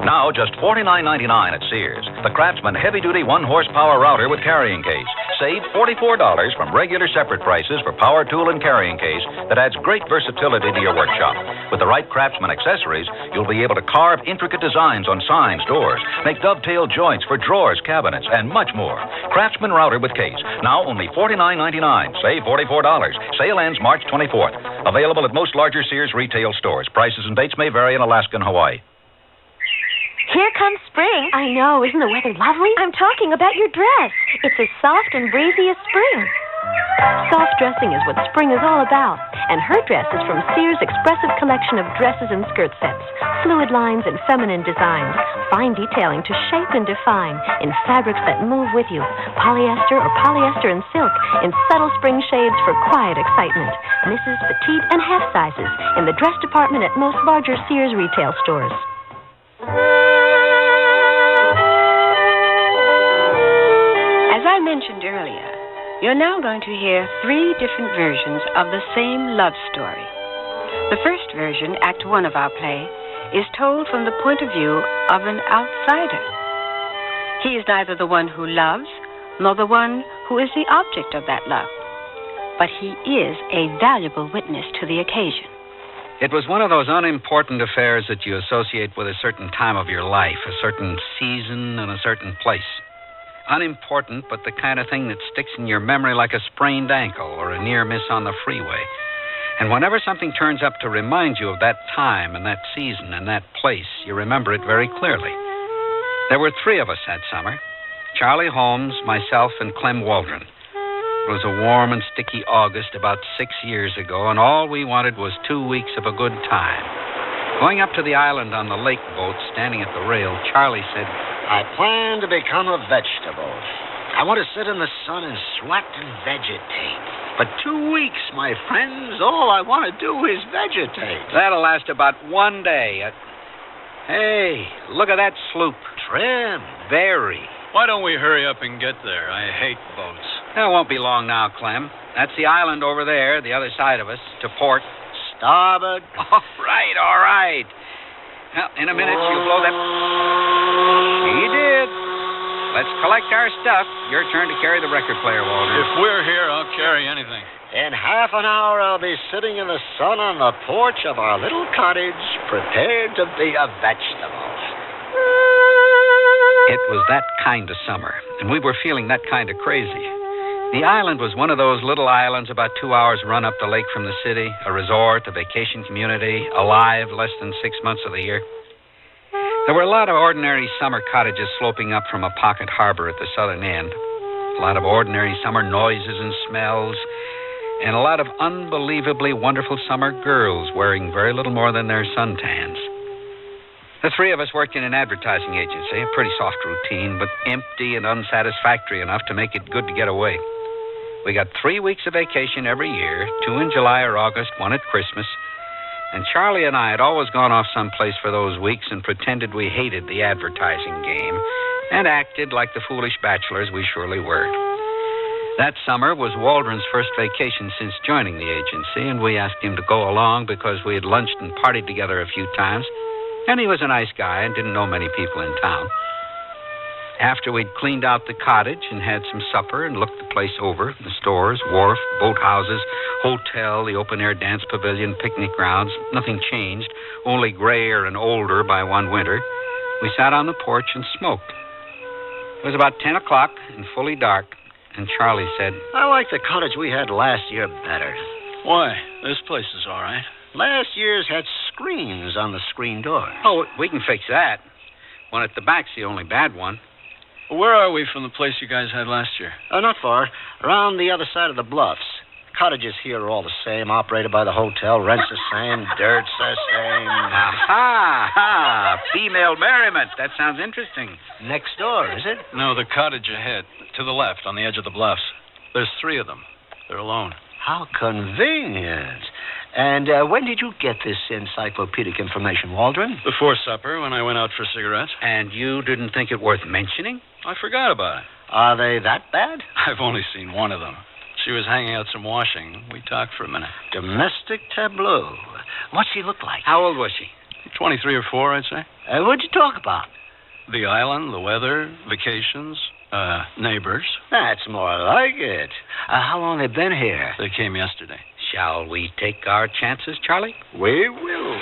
Now just $49.99 at Sears. The Craftsman heavy-duty 1-horsepower router with carrying case. Save $44 from regular separate prices for power tool and carrying case that adds great versatility to your workshop. With the right Craftsman accessories, you'll be able to carve intricate designs on signs, doors, make dovetail joints for drawers, cabinets, and much more. Craftsman router with case. Now only $49.99. Save $44. Sale ends March 24th. Available at most larger Sears retail stores. Prices and dates may vary in Alaska and Hawaii. Here comes spring. I know. Isn't the weather lovely? I'm talking about your dress. It's as soft and breezy as spring. Soft dressing is what spring is all about, and her dress is from Sears' expressive collection of dresses and skirt sets, fluid lines and feminine designs, fine detailing to shape and define, in fabrics that move with you, polyester or polyester and silk, in subtle spring shades for quiet excitement. Misses, petite, and half sizes in the dress department at most larger Sears retail stores. As I mentioned earlier, you're now going to hear 3 different versions of the same love story. The first version, Act 1 of our play, is told from the point of view of an outsider. He is neither the one who loves nor the one who is the object of that love, but he is a valuable witness to the occasion. It was one of those unimportant affairs that you associate with a certain time of your life, a certain season and a certain place. Unimportant, but the kind of thing that sticks in your memory like a sprained ankle or a near miss on the freeway. And whenever something turns up to remind you of that time and that season and that place, you remember it very clearly. There were 3 of us that summer: Charlie Holmes, myself, and Clem Waldron. It was a warm and sticky August about 6 years ago, and all we wanted was 2 weeks of a good time. Going up to the island on the lake boat, standing at the rail, Charlie said, I plan to become a vegetable. I want to sit in the sun and sweat and vegetate. For 2 weeks, my friends, all I want to do is vegetate. That'll last about 1 day. Hey, look at that sloop. Trim. Very. Why don't we hurry up and get there? I hate boats. That won't be long now, Clem. That's the island over there, the other side of us, to port. Starboard. All right. Well, in a minute, she'll blow that... She did. Let's collect our stuff. Your turn to carry the record player, Walter. If we're here, I'll carry anything. In half an hour, I'll be sitting in the sun on the porch of our little cottage, prepared to be a vegetable. It was that kind of summer, and we were feeling that kind of crazy. The island was one of those little islands about 2 hours run up the lake from the city, a resort, a vacation community, alive less than 6 months of the year. There were a lot of ordinary summer cottages sloping up from a pocket harbor at the southern end, a lot of ordinary summer noises and smells, and a lot of unbelievably wonderful summer girls wearing very little more than their suntans. The 3 of us worked in an advertising agency, a pretty soft routine, but empty and unsatisfactory enough to make it good to get away. We got 3 weeks of vacation every year, 2 in July or August, 1 at Christmas. And Charlie and I had always gone off someplace for those weeks and pretended we hated the advertising game and acted like the foolish bachelors we surely were. That summer was Waldron's first vacation since joining the agency, and we asked him to go along because we had lunched and partied together a few times, and he was a nice guy and didn't know many people in town. After we'd cleaned out the cottage and had some supper and looked the place over, the stores, wharf, boathouses, hotel, the open-air dance pavilion, picnic grounds, nothing changed, only grayer and older by one winter, we sat on the porch and smoked. It was about 10 o'clock and fully dark, and Charlie said, I like the cottage we had last year better. Why? This place is all right. Last year's had screens on the screen door. Oh, we can fix that. One at the back's the only bad one. Where are we from the place you guys had last year? Not far. Around the other side of the bluffs. Cottages here are all the same, operated by the hotel, rent's the same, dirt's the same. Aha! Female merriment. That sounds interesting. Next door, is it? No, the cottage ahead, to the left, on the edge of the bluffs. There's 3 of them. They're alone. How convenient. And when did you get this encyclopedic information, Waldron? Before supper, when I went out for cigarettes. And you didn't think it worth mentioning? I forgot about it. Are they that bad? I've only seen one of them. She was hanging out some washing. We talked for a minute. Domestic tableau. What's she look like? How old was she? 23 or 4, I'd say. What'd you talk about? The island, the weather, vacations, neighbors. That's more like it. How long they been here? They came yesterday. Shall we take our chances, Charlie? We will.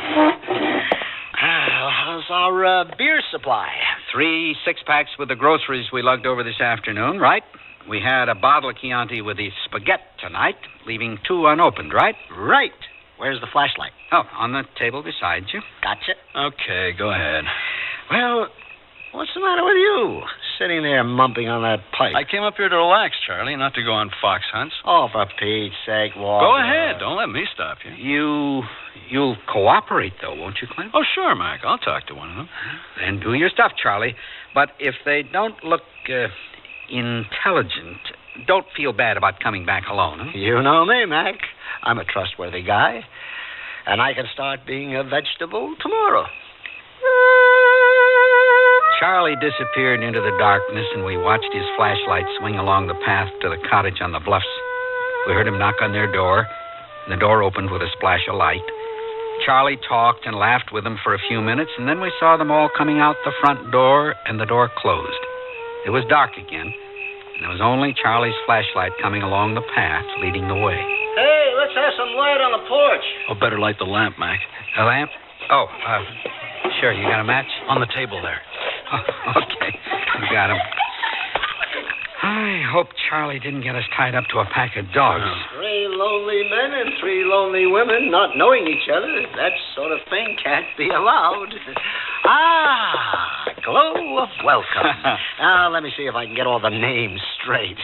How's our beer supply? 3 6-packs with the groceries we lugged over this afternoon, right? We had a bottle of Chianti with the spaghetti tonight, leaving 2 unopened, right? Right. Where's the flashlight? Oh, on the table beside you. Gotcha. Okay, go ahead. Well, what's the matter with you? sitting there mumping on that pipe? I came up here to relax, Charlie, not to go on fox hunts. Oh, for Pete's sake, Walter. Go ahead. Don't let me stop you. You'll cooperate, though, won't you, Clem? Oh, sure, Mac. I'll talk to one of them. Then do your stuff, Charlie. But if they don't look intelligent, don't feel bad about coming back alone. Huh? You know me, Mac. I'm a trustworthy guy. And I can start being a vegetable tomorrow. Charlie disappeared into the darkness, and we watched his flashlight swing along the path to the cottage on the bluffs. We heard him knock on their door, and the door opened with a splash of light. Charlie talked and laughed with them for a few minutes, and then we saw them all coming out the front door, and the door closed. It was dark again, and there was only Charlie's flashlight coming along the path leading the way. Hey, let's have some light on the porch. Oh, better light the lamp, Mac. A lamp? Oh, sure. You got a match? On the table there. Oh, okay. You got him. I hope Charlie didn't get us tied up to a pack of dogs. 3 lonely men and 3 lonely women not knowing each other. That sort of thing can't be allowed. Glow of welcome. Now, let me see if I can get all the names straight.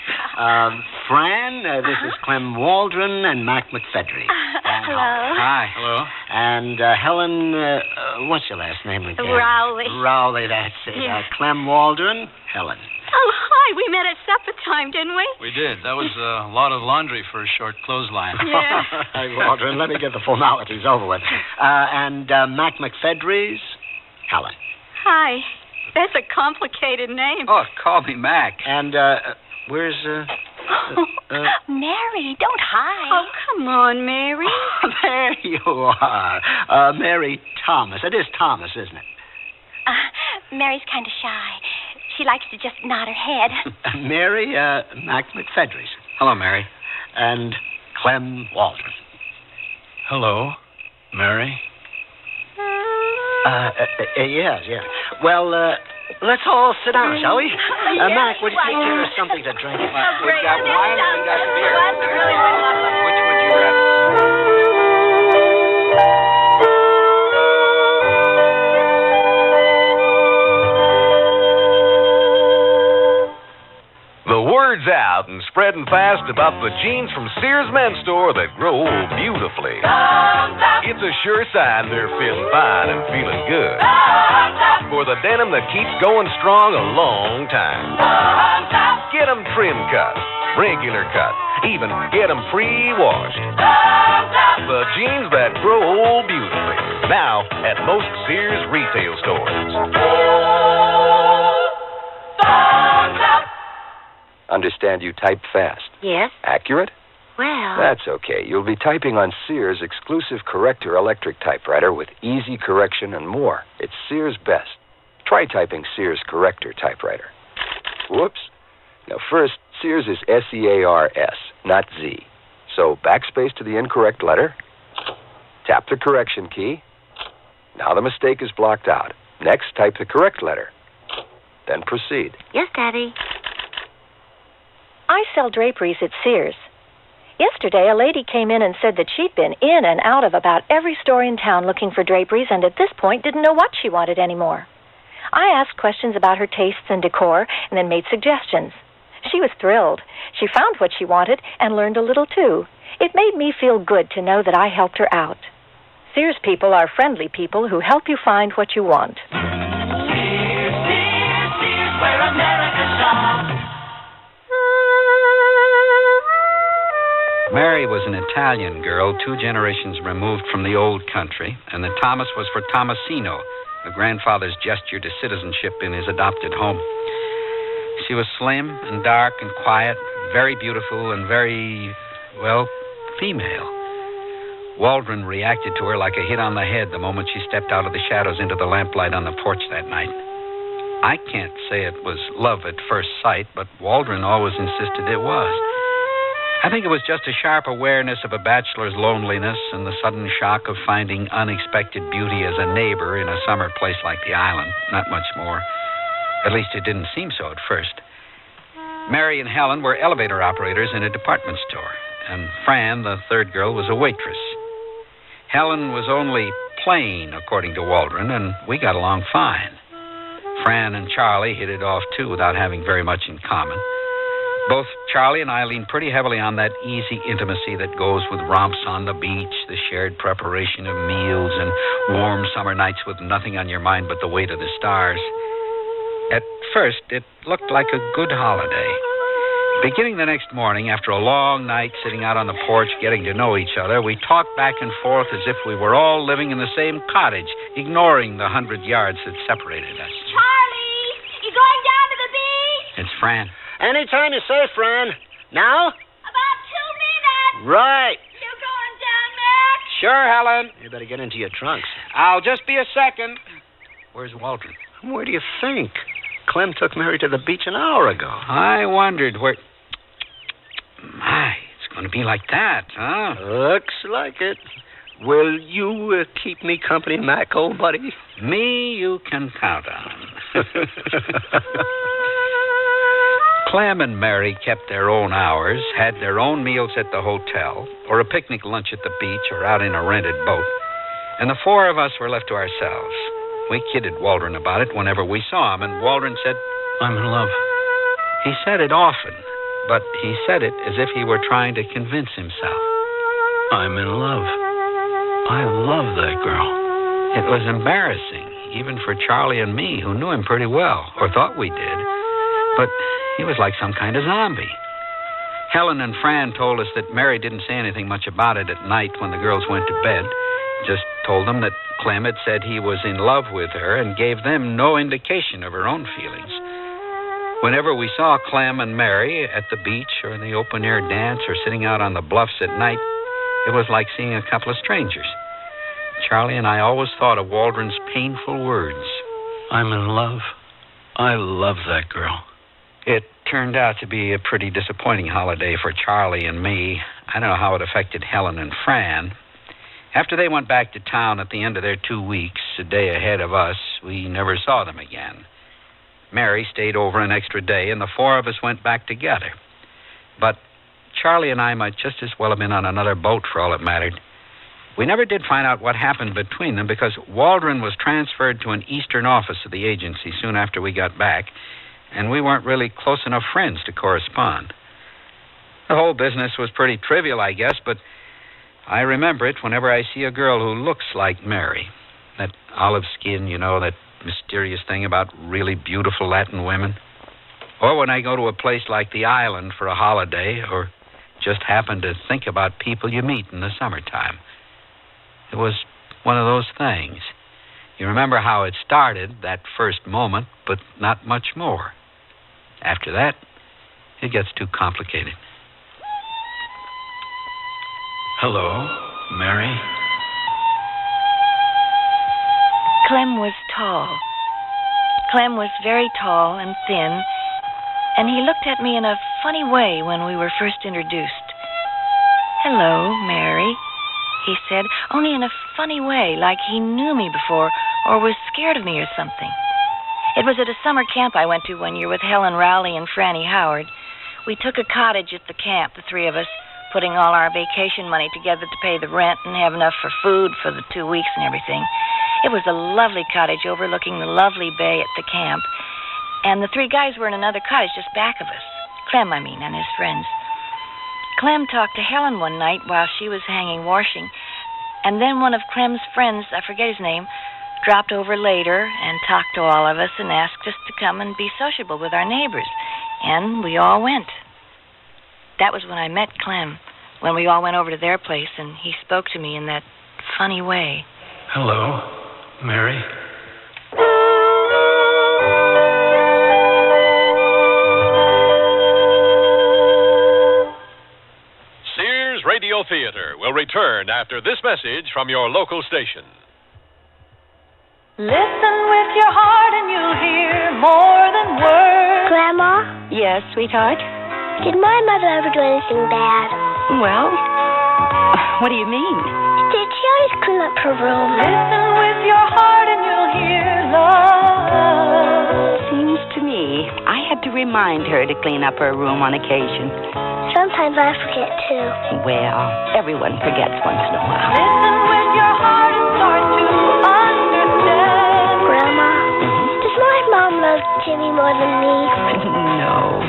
Fran, this is Clem Waldron and Mac McFedry. Hello. Hi. Hello. And Helen, what's your last name again? Rowley. Rowley, that's it. Yeah. Clem Waldron, Helen. Oh, hi. We met at supper time, didn't we? We did. That was a lot of laundry for a short clothesline. Yeah. Hey, Waldron, let me get the formalities over with. And Mac McFedry's Helen. Hi. That's a complicated name. Oh, call me Mac. And where's Mary, don't hide. Oh, come on, Mary. There you are. Mary Thomas. It is Thomas, isn't it? Mary's kind of shy. She likes to just nod her head. Mary, Mac McFedry's. Hello, Mary. And Clem Waldron. Hello, Mary. Yes. Well, let's all sit down, shall we? Mac, would you take care of something to drink? We've got wine and we got beer. Which would you rather? The word's out and spreading fast about the jeans from Sears Men's Store that grow beautifully. It's a sure sign they're feeling fine and feeling good. For the denim that keeps going strong a long time. Get them trim cut, regular cut, even get them pre-washed. The jeans that grow beautifully. Now at most Sears retail stores. Understand you type fast. Yes? Accurate? Well... That's okay. You'll be typing on Sears' exclusive Corrector electric typewriter with easy correction and more. It's Sears' best. Try typing Sears Corrector typewriter. Whoops. Now, first, Sears is S-E-A-R-S, not Z. So, backspace to the incorrect letter. Tap the correction key. Now the mistake is blocked out. Next, type the correct letter. Then proceed. Yes, Daddy. I sell draperies at Sears. Yesterday, a lady came in and said that she'd been in and out of about every store in town looking for draperies and at this point didn't know what she wanted anymore. I asked questions about her tastes and decor and then made suggestions. She was thrilled. She found what she wanted and learned a little, too. It made me feel good to know that I helped her out. Sears people are friendly people who help you find what you want. Sears, where America shops. Mary was an Italian girl 2 generations removed from the old country, and the Thomas was for Tomasino, the grandfather's gesture to citizenship in his adopted home. She was slim and dark and quiet, very beautiful and very, well, female. Waldron reacted to her like a hit on the head the moment she stepped out of the shadows into the lamplight on the porch that night. I can't say it was love at first sight, but Waldron always insisted it was. I think it was just a sharp awareness of a bachelor's loneliness and the sudden shock of finding unexpected beauty as a neighbor in a summer place like the island. Not much more. At least it didn't seem so at first. Mary and Helen were elevator operators in a department store, and Fran, the third girl, was a waitress. Helen was only plain, according to Waldron, and we got along fine. Fran and Charlie hit it off, too, without having very much in common. Both Charlie and I leaned pretty heavily on that easy intimacy that goes with romps on the beach, the shared preparation of meals, and warm summer nights with nothing on your mind but the weight of the stars. At first, it looked like a good holiday. Beginning the next morning, after a long night sitting out on the porch getting to know each other, we talked back and forth as if we were all living in the same cottage, ignoring the 100 yards that separated us. Charlie, you going down to the beach? It's Fran. Anytime you say, Fran. Now? About 2 minutes. Right. You going down, Mac? Sure, Helen. You better get into your trunks. I'll just be a second. Where's Waldron? Where do you think? Clem took Mary to the beach an hour ago. I wondered where... My, it's going to be like that, huh? Looks like it. Will you keep me company, Mac, old buddy? Me you can count on. Clem and Mary kept their own hours, had their own meals at the hotel, or a picnic lunch at the beach, or out in a rented boat. And the four of us were left to ourselves. We kidded Waldron about it whenever we saw him, and Waldron said, I'm in love. He said it often, but he said it as if he were trying to convince himself. I'm in love. I love that girl. It was embarrassing, even for Charlie and me, who knew him pretty well, or thought we did. But he was like some kind of zombie. Helen and Fran told us that Mary didn't say anything much about it at night when the girls went to bed. Just told them that Clem had said he was in love with her and gave them no indication of her own feelings. Whenever we saw Clem and Mary at the beach or in the open-air dance or sitting out on the bluffs at night, it was like seeing a couple of strangers. Charlie and I always thought of Waldron's painful words. I'm in love. I love that girl. It turned out to be a pretty disappointing holiday for Charlie and me. I don't know how it affected Helen and Fran. After they went back to town at the end of their 2 weeks, a day ahead of us, we never saw them again. Mary stayed over an extra day, and the four of us went back together. But Charlie and I might just as well have been on another boat for all it mattered. We never did find out what happened between them because Waldron was transferred to an eastern office of the agency soon after we got back, and we weren't really close enough friends to correspond. The whole business was pretty trivial, I guess, but I remember it whenever I see a girl who looks like Mary. That olive skin, you know, that mysterious thing about really beautiful Latin women. Or when I go to a place like the island for a holiday, or just happen to think about people you meet in the summertime. It was one of those things. You remember how it started, that first moment, but not much more. After that, it gets too complicated. Hello, Mary. Clem was tall. Clem was very tall and thin, and he looked at me in a funny way when we were first introduced. Hello, Mary, he said, only in a funny way, like he knew me before or was scared of me or something. It was at a summer camp I went to one year with Helen Rowley and Franny Howard. We took a cottage at the camp, the three of us, putting all our vacation money together to pay the rent and have enough for food for the 2 weeks and everything. It was a lovely cottage overlooking the lovely bay at the camp, and the three guys were in another cottage just back of us. Clem, I mean, and his friends. Clem talked to Helen one night while she was hanging washing, and then one of Clem's friends, I forget his name, dropped over later and talked to all of us and asked us to come and be sociable with our neighbors, and we all went. That was when I met Clem, when we all went over to their place, and he spoke to me in that funny way. Hello, Mary. Sears Radio Theater will return after this message from your local station. Listen with your heart and you'll hear more than words. Grandma? Yes, sweetheart? Did my mother ever do anything bad? Well, what do you mean? Did she always clean up her room? Listen with your heart and you'll hear love. Seems to me I had to remind her to clean up her room on occasion. Sometimes I forget, too. Well, everyone forgets once in a while. Listen with your heart and start to understand. Grandma, does my mom Jimmy more than me? No.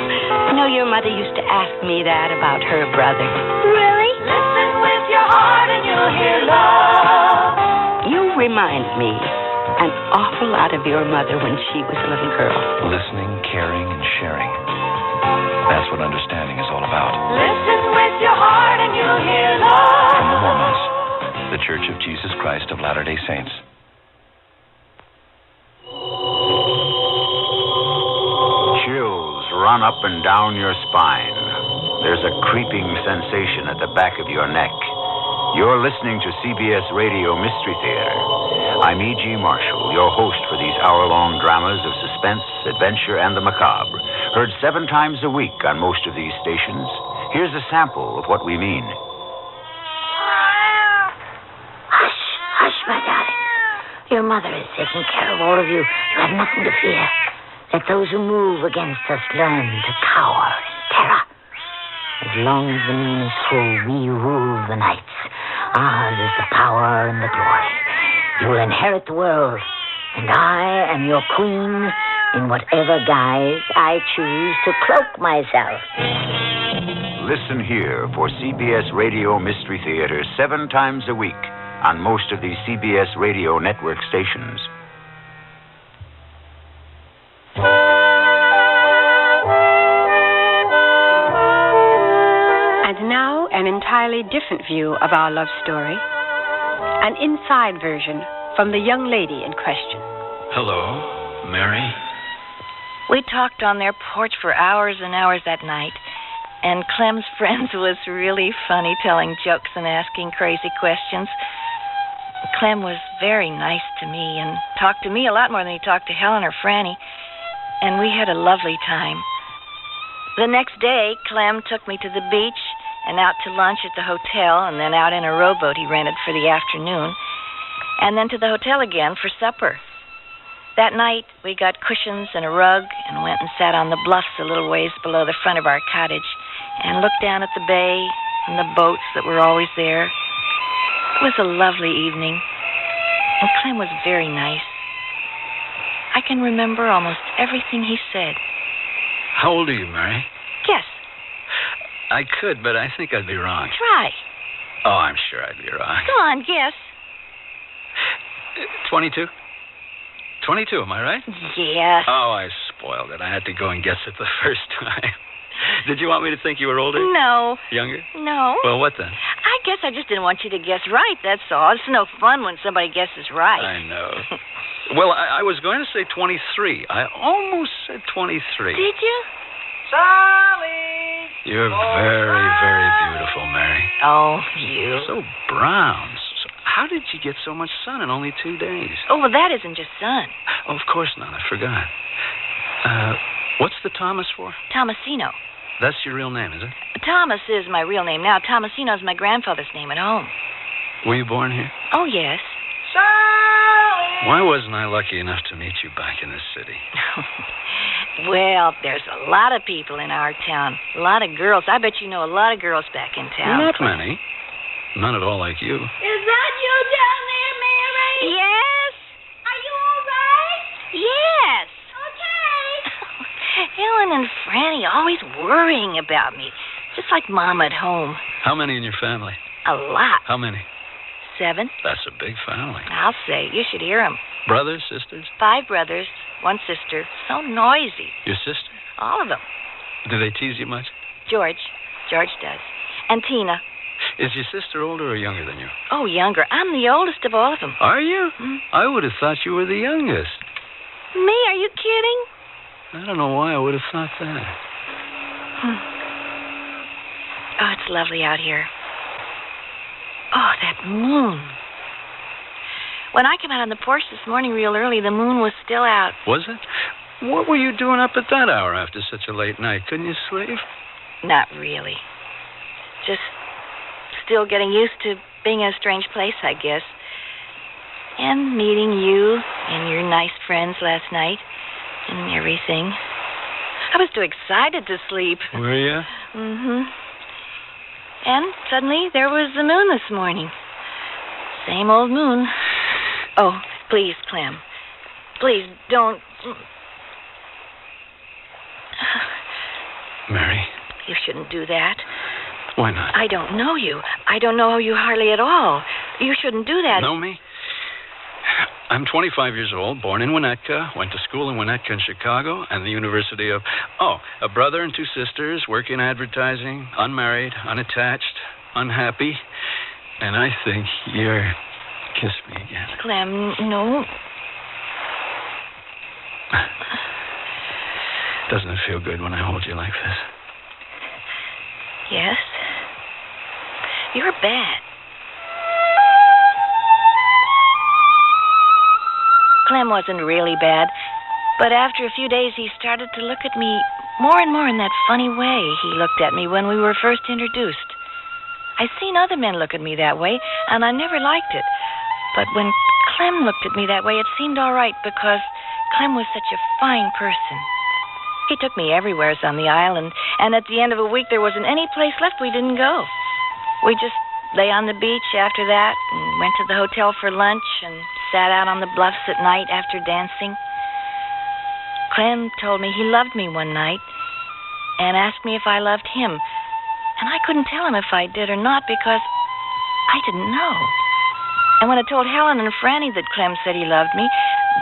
No, your mother used to ask me that about her brother. Really? Listen with your heart and you'll hear love. You remind me an awful lot of your mother when she was a little girl. Listening, caring, and sharing. That's what understanding is all about. Listen with your heart and you'll hear love. From the Mormons, the Church of Jesus Christ of Latter-day Saints. Chills run up and down your spine. There's a creeping sensation at the back of your neck. You're listening to CBS Radio Mystery Theater. I'm E.G. Marshall, your host for these hour-long dramas of suspense, adventure, and the macabre. Heard 7 times a week on most of these stations. Here's a sample of what we mean. Hush, hush, my darling. Your mother is taking care of all of you. You have nothing to fear. Let those who move against us learn to cower in terror. As long as the moon is full, we rule the nights. Ours is the power and the glory. You will inherit the world, and I am your queen in whatever guise I choose to cloak myself. Listen here for CBS Radio Mystery Theater 7 times a week on most of these CBS Radio network stations. And now, an entirely different view of our love story. An inside version from the young lady in question. Hello, Mary. We talked on their porch for hours and hours that night, and Clem's friends was really funny, telling jokes and asking crazy questions. Clem was very nice to me and talked to me a lot more than he talked to Helen or Franny, and we had a lovely time. The next day, Clem took me to the beach and out to lunch at the hotel, and then out in a rowboat he rented for the afternoon, and then to the hotel again for supper. That night, we got cushions and a rug and went and sat on the bluffs a little ways below the front of our cottage and looked down at the bay and the boats that were always there. It was a lovely evening, and Clem was very nice. I can remember almost everything he said. How old are you, Mary? Guess. I could, but I think I'd be wrong. Try. Oh, I'm sure I'd be wrong. Go on, guess. 22? 22, am I right? Yes. Oh, I spoiled it. I had to go and guess it the first time. Did you want me to think you were older? No. Younger? No. Well, what then? I guess I just didn't want you to guess right, that's all. It's no fun when somebody guesses right. I know. Well, I was going to say 23. I almost said 23. Did you? Sally! You're very, very beautiful, Mary. Oh, you. So brown. So how did you get so much sun in only 2 days? Oh, well, that isn't just sun. Oh, of course not. I forgot. What's the Thomas for? Tomasino. That's your real name, is it? Thomas is my real name now. Tomasino's my grandfather's name at home. Were you born here? Oh, yes. Sally! Why wasn't I lucky enough to meet you back in the city? Well, there's a lot of people in our town. A lot of girls. I bet you know a lot of girls back in town. Not many. None at all like you. Is that you down there, Mary? Yes. Are you all right? Yes. Okay. Helen and Franny always worrying about me, just like Mom at home. How many in your family? A lot. How many? 7. That's a big family. I'll say. You should hear them. Brothers, sisters? 5 brothers, 1 sister. So noisy. Your sister? All of them. Do they tease you much? George does. And Tina. Is your sister older or younger than you? Oh, younger. I'm the oldest of all of them. Are you? I would have thought you were the youngest. Me? Are you kidding? I don't know why I would have thought that. Oh, it's lovely out here. Oh, that moon. When I came out on the porch this morning real early, the moon was still out. Was it? What were you doing up at that hour after such a late night? Couldn't you sleep? Not really. Just still getting used to being in a strange place, I guess. And meeting you and your nice friends last night and everything. I was too excited to sleep. Were you? Mm-hmm. And suddenly there was the moon this morning. Same old moon. Oh, please, Clem. Please don't. Mary. You shouldn't do that. Why not? I don't know you. I don't know you hardly at all. You shouldn't do that. Know me? I'm 25 years old, born in Winnetka, went to school in Winnetka and Chicago, and the University of... Oh, a brother and two sisters, work in advertising, unmarried, unattached, unhappy. And I think you're... Kiss me again. Clem, no. Doesn't it feel good when I hold you like this? Yes. You're bad. Clem wasn't really bad, but after a few days he started to look at me more and more in that funny way he looked at me when we were first introduced. I'd seen other men look at me that way, and I never liked it. But when Clem looked at me that way, it seemed all right because Clem was such a fine person. He took me everywhere on the island, and at the end of a week there wasn't any place left we didn't go. We just lay on the beach after that and went to the hotel for lunch and sat out on the bluffs at night after dancing. Clem told me he loved me one night and asked me if I loved him. And I couldn't tell him if I did or not because I didn't know. And when I told Helen and Franny that Clem said he loved me,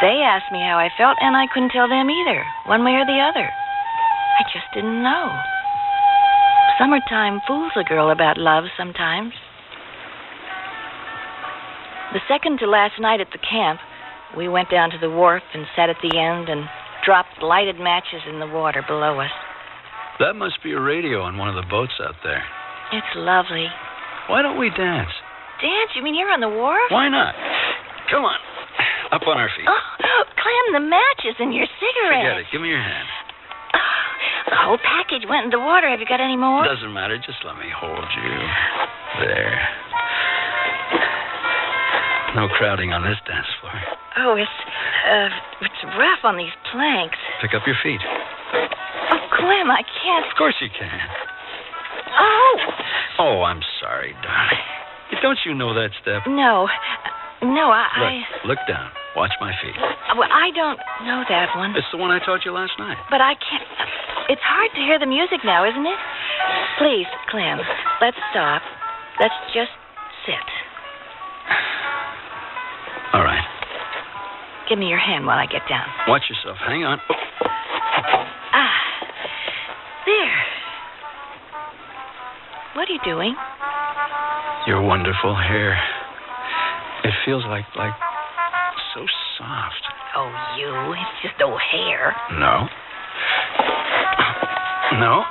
they asked me how I felt, and I couldn't tell them either, one way or the other. I just didn't know. Summertime fools a girl about love sometimes. The second to last night at the camp, we went down to the wharf and sat at the end and dropped lighted matches in the water below us. That must be a radio on one of the boats out there. It's lovely. Why don't we dance? Dance? You mean here on the wharf? Why not? Come on. Up on our feet. Oh, Clem, the matches and your cigarette. Forget it. Give me your hand. The whole package went in the water. Have you got any more? Doesn't matter. Just let me hold you. There. No crowding on this dance floor. Oh, it's rough on these planks. Pick up your feet. Oh, Clem, I can't. Of course you can. Oh! Oh, I'm sorry, darling. Don't you know that step? No, I... Look down. Watch my feet. Well, I don't know that one. It's the one I taught you last night. But I can't... It's hard to hear the music now, isn't it? Please, Clem, let's stop. Let's just sit. All right. Give me your hand while I get down. Watch yourself. Hang on. Oh. There. What are you doing? Your wonderful hair. It feels like so soft. Oh, you. It's just no hair. No. No,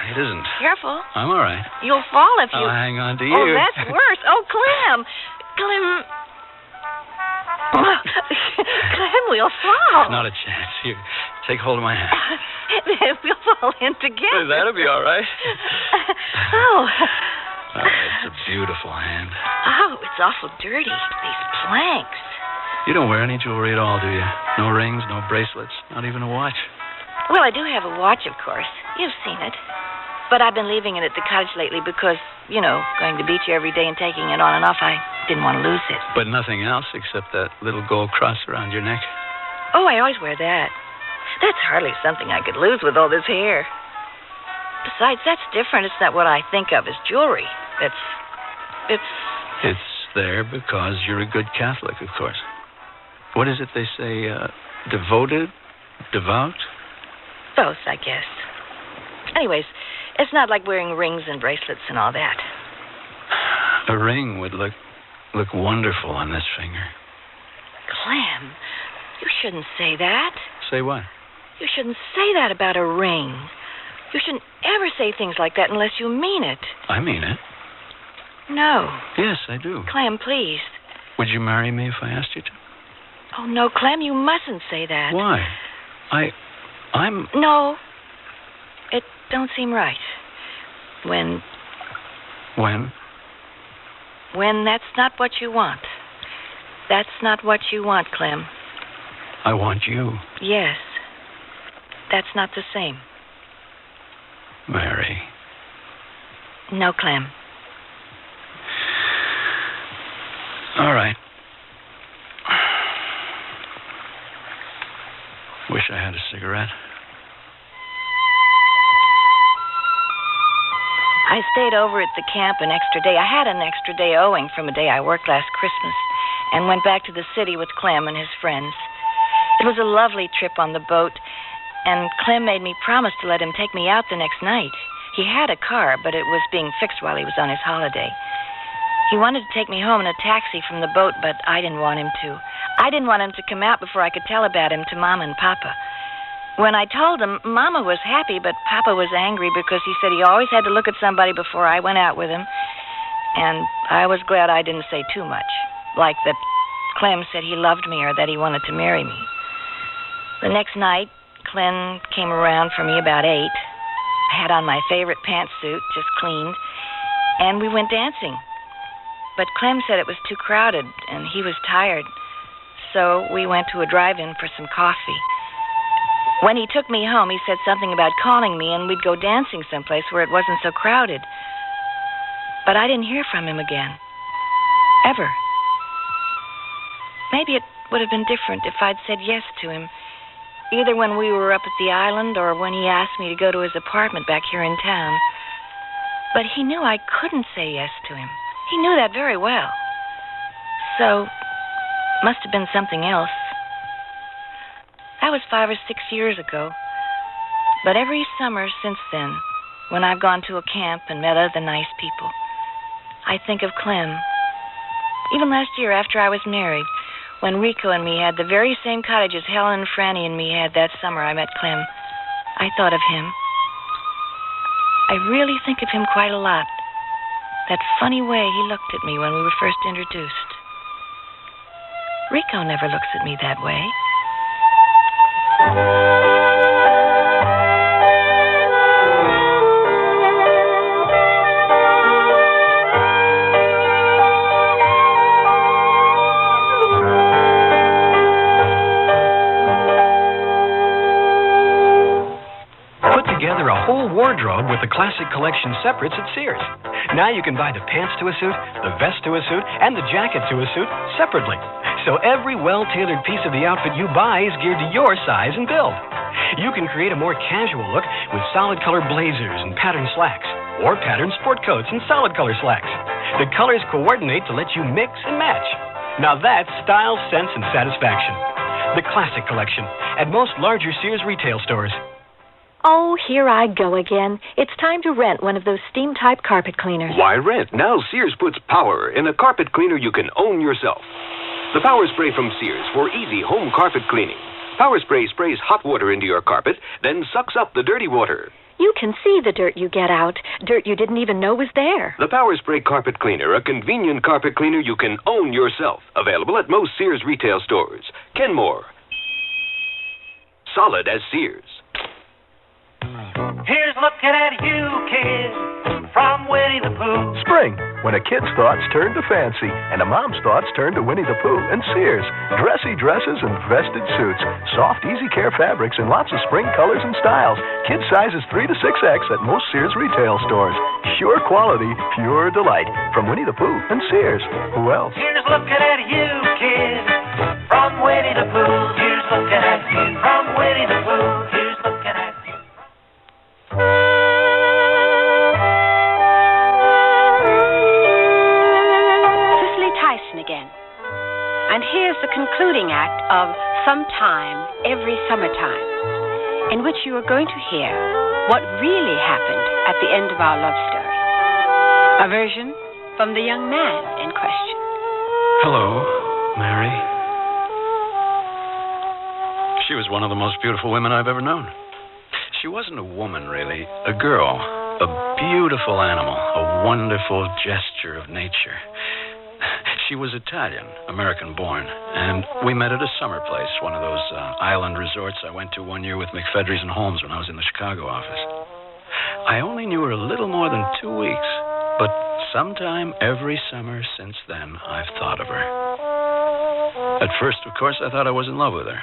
it isn't. Careful. I'm all right. You'll fall if you... I'll hang on to you. Oh, that's worse. Oh, Clem. Clem, we'll fall. Not a chance. Here, take hold of my hand. We'll fall in together. That'll be all right. Oh, it's a beautiful hand. Oh, it's awful dirty. These planks. You don't wear any jewelry at all, do you? No rings, no bracelets, not even a watch? Well, I do have a watch, of course. You've seen it. But I've been leaving it at the cottage lately because, going to the beach every day and taking it on and off, I didn't want to lose it. But nothing else except that little gold cross around your neck? Oh, I always wear that. That's hardly something I could lose with all this hair. Besides, that's different. It's not what I think of as jewelry. It's there because you're a good Catholic, of course. What is it they say, devoted? Devout? Both, I guess. Anyways, it's not like wearing rings and bracelets and all that. A ring would look wonderful on this finger. Clem, you shouldn't say that. Say what? You shouldn't say that about a ring. You shouldn't ever say things like that unless you mean it. I mean it. No. Yes, I do. Clem, please. Would you marry me if I asked you to? Oh, no, Clem, you mustn't say that. Why? I'm... No. It don't seem right. When? When that's not what you want. That's not what you want, Clem. I want you. Yes. That's not the same. Mary. No, Clem. All right. Wish I had a cigarette. I stayed over at the camp an extra day. I had an extra day owing from a day I worked last Christmas and went back to the city with Clem and his friends. It was a lovely trip on the boat, and Clem made me promise to let him take me out the next night. He had a car, but it was being fixed while he was on his holiday. He wanted to take me home in a taxi from the boat, but I didn't want him to. I didn't want him to come out before I could tell about him to Mama and Papa. When I told him, Mama was happy, but Papa was angry because he said he always had to look at somebody before I went out with him. And I was glad I didn't say too much, like that Clem said he loved me or that he wanted to marry me. The next night, Clem came around for me about 8. I had on my favorite pantsuit, just cleaned, and we went dancing. But Clem said it was too crowded, and he was tired, so we went to a drive-in for some coffee. When he took me home, he said something about calling me, and we'd go dancing someplace where it wasn't so crowded. But I didn't hear from him again. Ever. Maybe it would have been different if I'd said yes to him, either when we were up at the island or when he asked me to go to his apartment back here in town. But he knew I couldn't say yes to him. He knew that very well. So, must have been something else. That was 5 or 6 years ago. But every summer since then, when I've gone to a camp and met other nice people, I think of Clem. Even last year after I was married, when Rico and me had the very same cottage as Helen and Franny and me had that summer I met Clem, I thought of him. I really think of him quite a lot. That funny way he looked at me when we were first introduced. Rico never looks at me that way. Put together a whole wardrobe with the classic collection separates at Sears. Now you can buy the pants to a suit, the vest to a suit, and the jacket to a suit separately. So every well-tailored piece of the outfit you buy is geared to your size and build. You can create a more casual look with solid color blazers and patterned slacks, or patterned sport coats and solid color slacks. The colors coordinate to let you mix and match. Now that's style, sense, and satisfaction. The Classic Collection at most larger Sears retail stores. Oh, here I go again. It's time to rent one of those steam-type carpet cleaners. Why rent? Now Sears puts power in a carpet cleaner you can own yourself. The Power Spray from Sears for easy home carpet cleaning. Power Spray sprays hot water into your carpet, then sucks up the dirty water. You can see the dirt you get out, dirt you didn't even know was there. The Power Spray Carpet Cleaner, a convenient carpet cleaner you can own yourself. Available at most Sears retail stores. Kenmore. Solid as Sears. Here's looking at you, kid, from Winnie the Pooh. Spring, when a kid's thoughts turn to fancy and a mom's thoughts turn to Winnie the Pooh and Sears. Dressy dresses and vested suits, soft, easy care fabrics, and lots of spring colors and styles. Kid sizes 3 to 6X at most Sears retail stores. Sure quality, pure delight. From Winnie the Pooh and Sears. Who else? Here's looking at you, kid, from Winnie the Pooh. Here's looking at you, from Winnie the Pooh. Here's looking at you. Cicely Tyson again. And here's the concluding act of Sometime Every Summertime, in which you are going to hear what really happened at the end of our love story. A version from the young man in question. Hello, Mary. She was one of the most beautiful women I've ever known. She wasn't a woman, really. A girl. A beautiful animal. A wonderful gesture of nature. She was Italian, American-born, and we met at a summer place, one of those island resorts I went to one year with McFedries and Holmes when I was in the Chicago office. I only knew her a little more than 2 weeks, but sometime every summer since then, I've thought of her. At first, of course, I thought I was in love with her.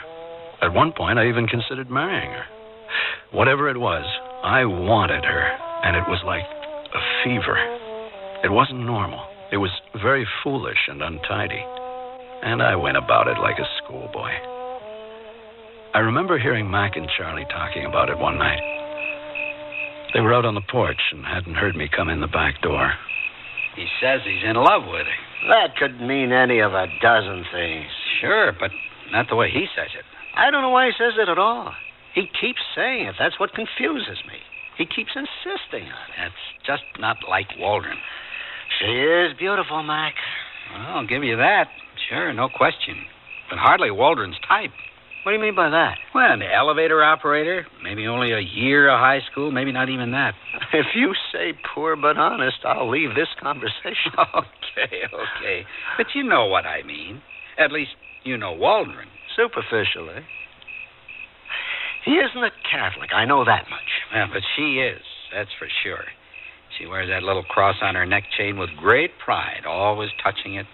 At one point, I even considered marrying her. Whatever it was, I wanted her, and it was like a fever. It wasn't normal. It was very foolish and untidy, and I went about it like a schoolboy. I remember hearing Mac and Charlie talking about it one night. They were out on the porch and hadn't heard me come in the back door. He says he's in love with her. That could mean any of a dozen things. Sure, but not the way he says it. I don't know why he says it at all. He keeps saying it. That's what confuses me. He keeps insisting on it. That's just not like Waldron. She is beautiful, Mac. Well, I'll give you that. Sure, no question. But hardly Waldron's type. What do you mean by that? Well, an elevator operator, maybe only a year of high school, maybe not even that. If you say poor but honest, I'll leave this conversation. Okay. But you know what I mean. At least you know Waldron. Superficially. He isn't a Catholic, I know that much. Yeah, but she is, that's for sure. She wears that little cross on her neck chain with great pride, always touching it.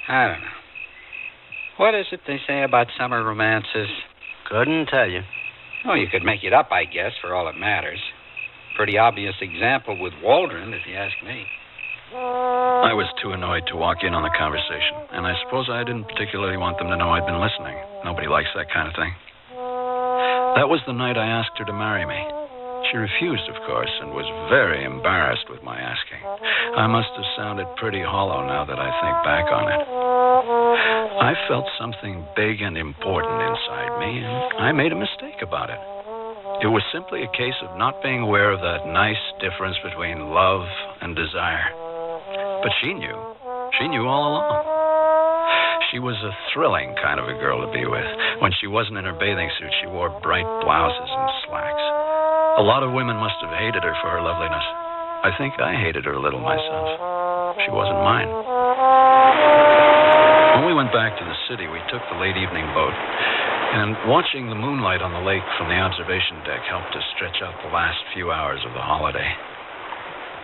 I don't know. What is it they say about summer romances? Couldn't tell you. Oh, you could make it up, I guess, for all it matters. Pretty obvious example with Waldron, if you ask me. I was too annoyed to walk in on the conversation, and I suppose I didn't particularly want them to know I'd been listening. Nobody likes that kind of thing. That was the night I asked her to marry me. She refused, of course, and was very embarrassed with my asking. I must have sounded pretty hollow now that I think back on it. I felt something big and important inside me, and I made a mistake about it. It was simply a case of not being aware of that nice difference between love and desire. But she knew. She knew all along. She was a thrilling kind of a girl to be with. When she wasn't in her bathing suit, she wore bright blouses and slacks. A lot of women must have hated her for her loveliness. I think I hated her a little myself. She wasn't mine. When we went back to the city, we took the late evening boat. And watching the moonlight on the lake from the observation deck helped us stretch out the last few hours of the holiday.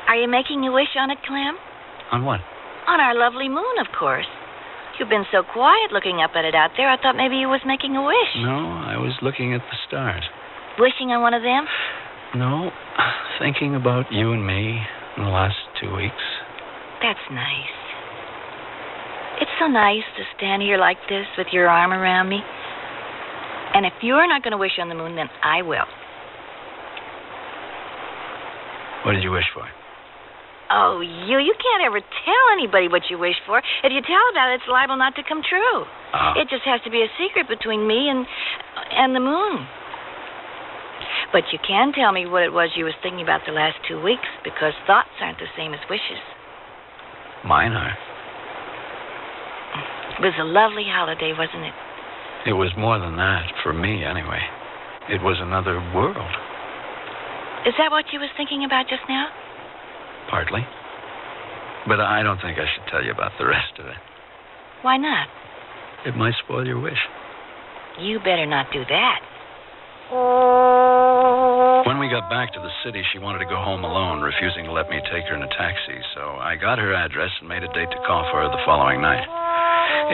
Are you making a wish on it, Clem? On what? On our lovely moon, of course. You've been so quiet looking up at it out there, I thought maybe you was making a wish. No, I was looking at the stars. Wishing on one of them? No, thinking about you and me in the last 2 weeks. That's nice. It's so nice to stand here like this with your arm around me. And if you're not going to wish on the moon, then I will. What did you wish for? Oh, you can't ever tell anybody what you wish for. If you tell about it, it's liable not to come true. It just has to be a secret between me and the moon. But you can tell me what it was you was thinking about the last 2 weeks, because thoughts aren't the same as wishes. Mine are. It was a lovely holiday, wasn't it? It was more than that, for me anyway. It was another world. Is that what you was thinking about just now? Partly. But I don't think I should tell you about the rest of it. Why not? It might spoil your wish. You better not do that. When we got back to the city, she wanted to go home alone, refusing to let me take her in a taxi. So I got her address and made a date to call for her the following night.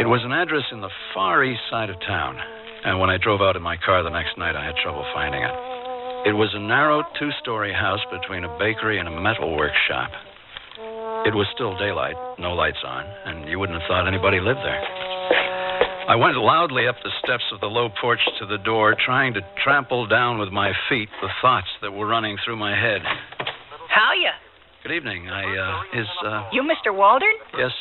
It was an address in the far east side of town. And when I drove out in my car the next night, I had trouble finding it. It was a narrow 2-story house between a bakery and a metal workshop. It was still daylight, no lights on, and you wouldn't have thought anybody lived there. I went loudly up the steps of the low porch to the door, trying to trample down with my feet the thoughts that were running through my head. Howya? Good evening. You Mr. Waldron? Yes,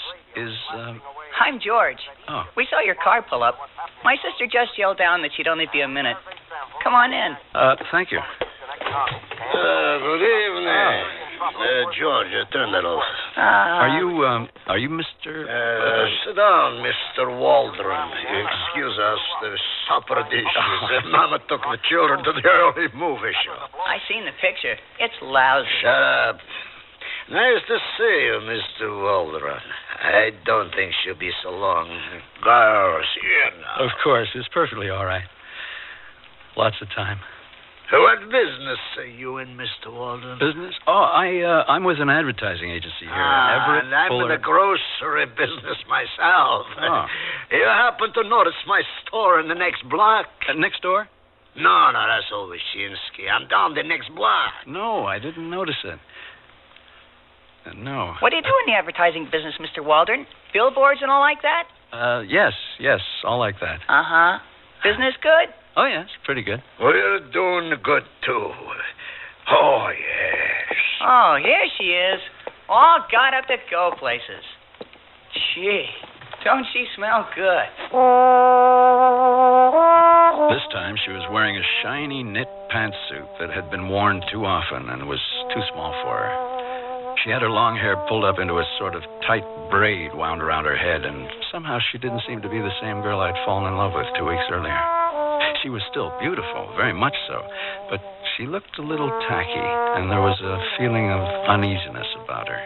I'm George. Oh. We saw your car pull up. My sister just yelled down that she'd only be a minute. Come on in. Thank you. Good evening. George, turn that off. Are you Mr. Sit down, Mr. Waldron. Excuse us, there's supper dishes. Mama took the children to the early movie show. I seen the picture. It's lousy. Shut up. Nice to see you, Mr. Waldron. I don't think she'll be so long. Girls, here now. Of course, it's perfectly all right. Lots of time. What business are you in, Mr. Waldron? Business? Oh, I'm with an advertising agency here. Everett and I'm Fuller. in the grocery business myself. Oh. You happen to notice my store in the next block? Next door? No, that's over Shinsky. I'm down the next block. No, I didn't notice it. No. What do you do in the advertising business, Mr. Waldron? Billboards and all like that? Yes, all like that. Uh-huh. Business good? Oh, yes, pretty good. We're doing good, too. Oh, Oh, here she is. All got up to go places. Gee, don't she smell good? This time she was wearing a shiny knit pantsuit that had been worn too often and was too small for her. She had her long hair pulled up into a sort of tight braid wound around her head, and somehow she didn't seem to be the same girl I'd fallen in love with 2 weeks earlier. She was still beautiful, very much so, but she looked a little tacky, and there was a feeling of uneasiness about her.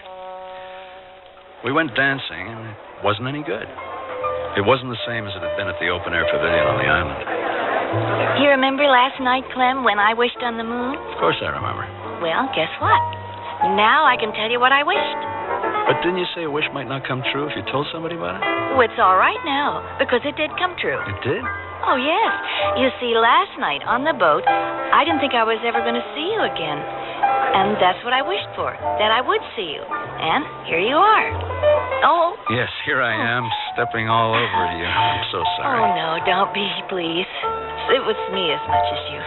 We went dancing, and it wasn't any good. It wasn't the same as it had been at the open-air pavilion on the island. You remember last night, Clem, when I wished on the moon? Of course I remember. Well, guess what? Now I can tell you what I wished. But didn't you say a wish might not come true if you told somebody about it? Oh, it's all right now, because it did come true. It did? Oh, yes. You see, last night on the boat, I didn't think I was ever going to see you again. And that's what I wished for, that I would see you. And here you are. Oh. Yes, here I am, stepping all over you. I'm so sorry. Oh, no, don't be, please. It was me as much as you.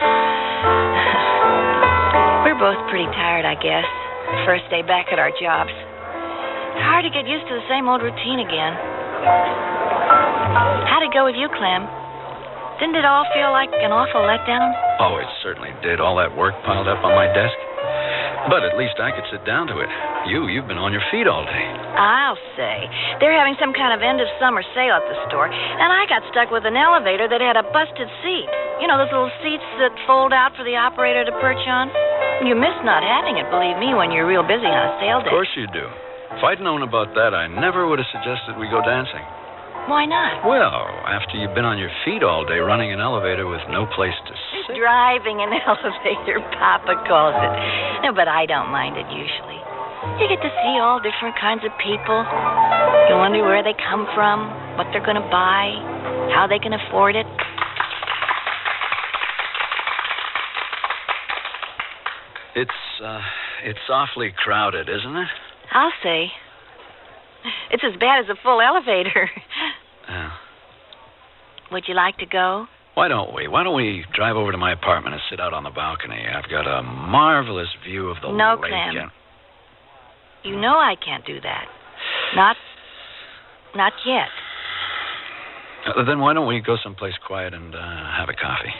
We're both pretty tired, I guess. First day back at our jobs. It's hard to get used to the same old routine again. How'd it go with you, Clem? Didn't it all feel like an awful letdown? Oh, it certainly did. All that work piled up on my desk. But at least I could sit down to it. You've been on your feet all day. I'll say. They're having some kind of end-of-summer sale at the store, and I got stuck with an elevator that had a busted seat. You know, those little seats that fold out for the operator to perch on? You miss not having it, believe me, when you're real busy on a sale day. Of course you do. If I'd known about that, I never would have suggested we go dancing. Why not? Well, after you've been on your feet all day running an elevator with no place to sit. Driving an elevator, Papa calls it. No, but I don't mind it usually. You get to see all different kinds of people. You wonder where they come from, what they're going to buy, how they can afford it. It's awfully crowded, isn't it? I'll say. It's as bad as a full elevator. Yeah. Would you like to go? Why don't we? Why don't we drive over to my apartment and sit out on the balcony? I've got a marvelous view of the lake. No, Clem. You know I can't do that. Not yet. Then why don't we go someplace quiet and have a coffee?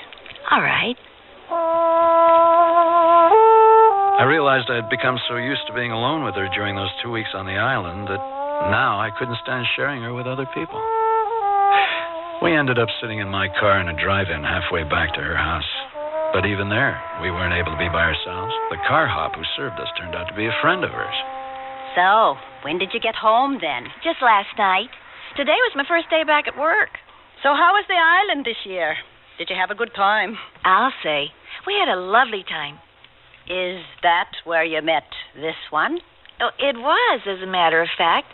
All right. I realized I had become so used to being alone with her during those 2 weeks on the island that now I couldn't stand sharing her with other people. We ended up sitting in my car in a drive-in halfway back to her house. But even there, we weren't able to be by ourselves. The car hop who served us turned out to be a friend of hers. So, when did you get home then? Just last night. Today was my first day back at work. So how was the island this year? Did you have a good time? I'll say. We had a lovely time. Is that where you met this one? Oh, it was, as a matter of fact.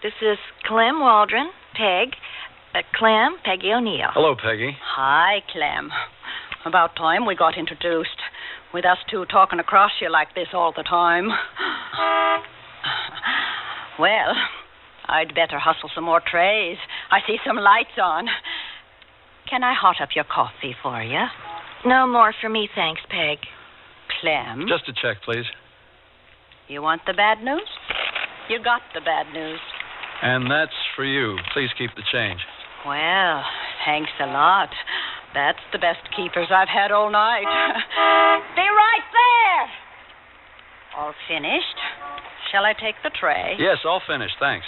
This is Clem Waldron, Peg. Clem, Peggy O'Neill. Hello, Peggy. Hi, Clem. About time we got introduced. With us two talking across you like this all the time. Well, I'd better hustle some more trays. I see some lights on. Can I hot up your coffee for you? No more for me, thanks, Peg. Clem? Just a check, please. You want the bad news? You got the bad news. And that's for you. Please keep the change. Well, thanks a lot. That's the best keepers I've had all night. Be right there! All finished? Shall I take the tray? Yes, all finished, thanks.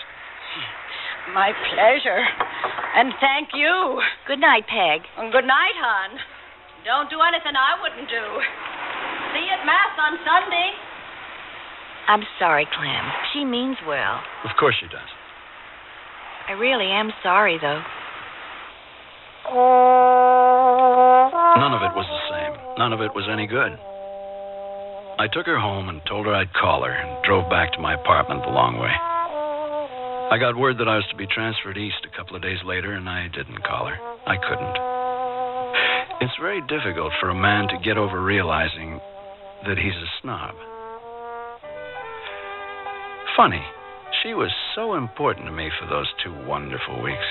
My pleasure. And thank you. Good night, Peg. And good night, hon. Don't do anything I wouldn't do. See you at Mass on Sunday. I'm sorry, Clem. She means well. Of course she does. I really am sorry, though. None of it was the same. None of it was any good. I took her home and told her I'd call her and drove back to my apartment the long way. I got word that I was to be transferred east a couple of days later, and I didn't call her. I couldn't. It's very difficult for a man to get over realizing that he's a snob. Funny, she was so important to me for those 2 wonderful weeks.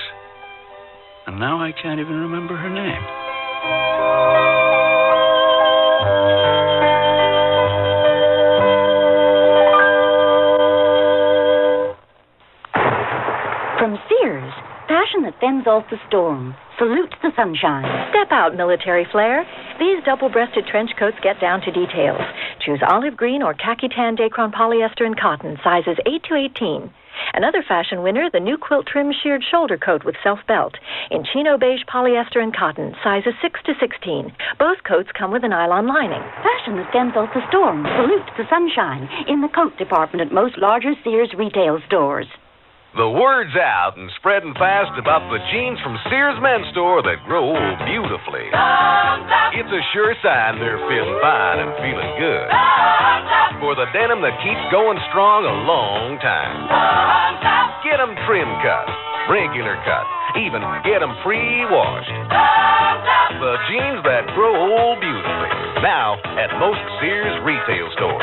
And now I can't even remember her name. stands off the storm, salutes the sunshine. Step out, military flair. These double-breasted trench coats get down to details. Choose olive green or khaki tan Dacron polyester and cotton, sizes 8 to 18. Another fashion winner, the new quilt trim sheared shoulder coat with self-belt in chino beige polyester and cotton, sizes 6 to 16. Both coats come with a nylon lining. Fashion that stands off the storm, salutes the sunshine, in the coat department at most larger Sears retail stores. The word's out and spreading fast about the jeans from Sears Men's Store that grow old beautifully. It's a sure sign they're feeling fine and feeling good. For the denim that keeps going strong a long time. Get them trim cut, regular cut, even get them pre-washed. The jeans that grow old beautifully. Now at most Sears retail stores.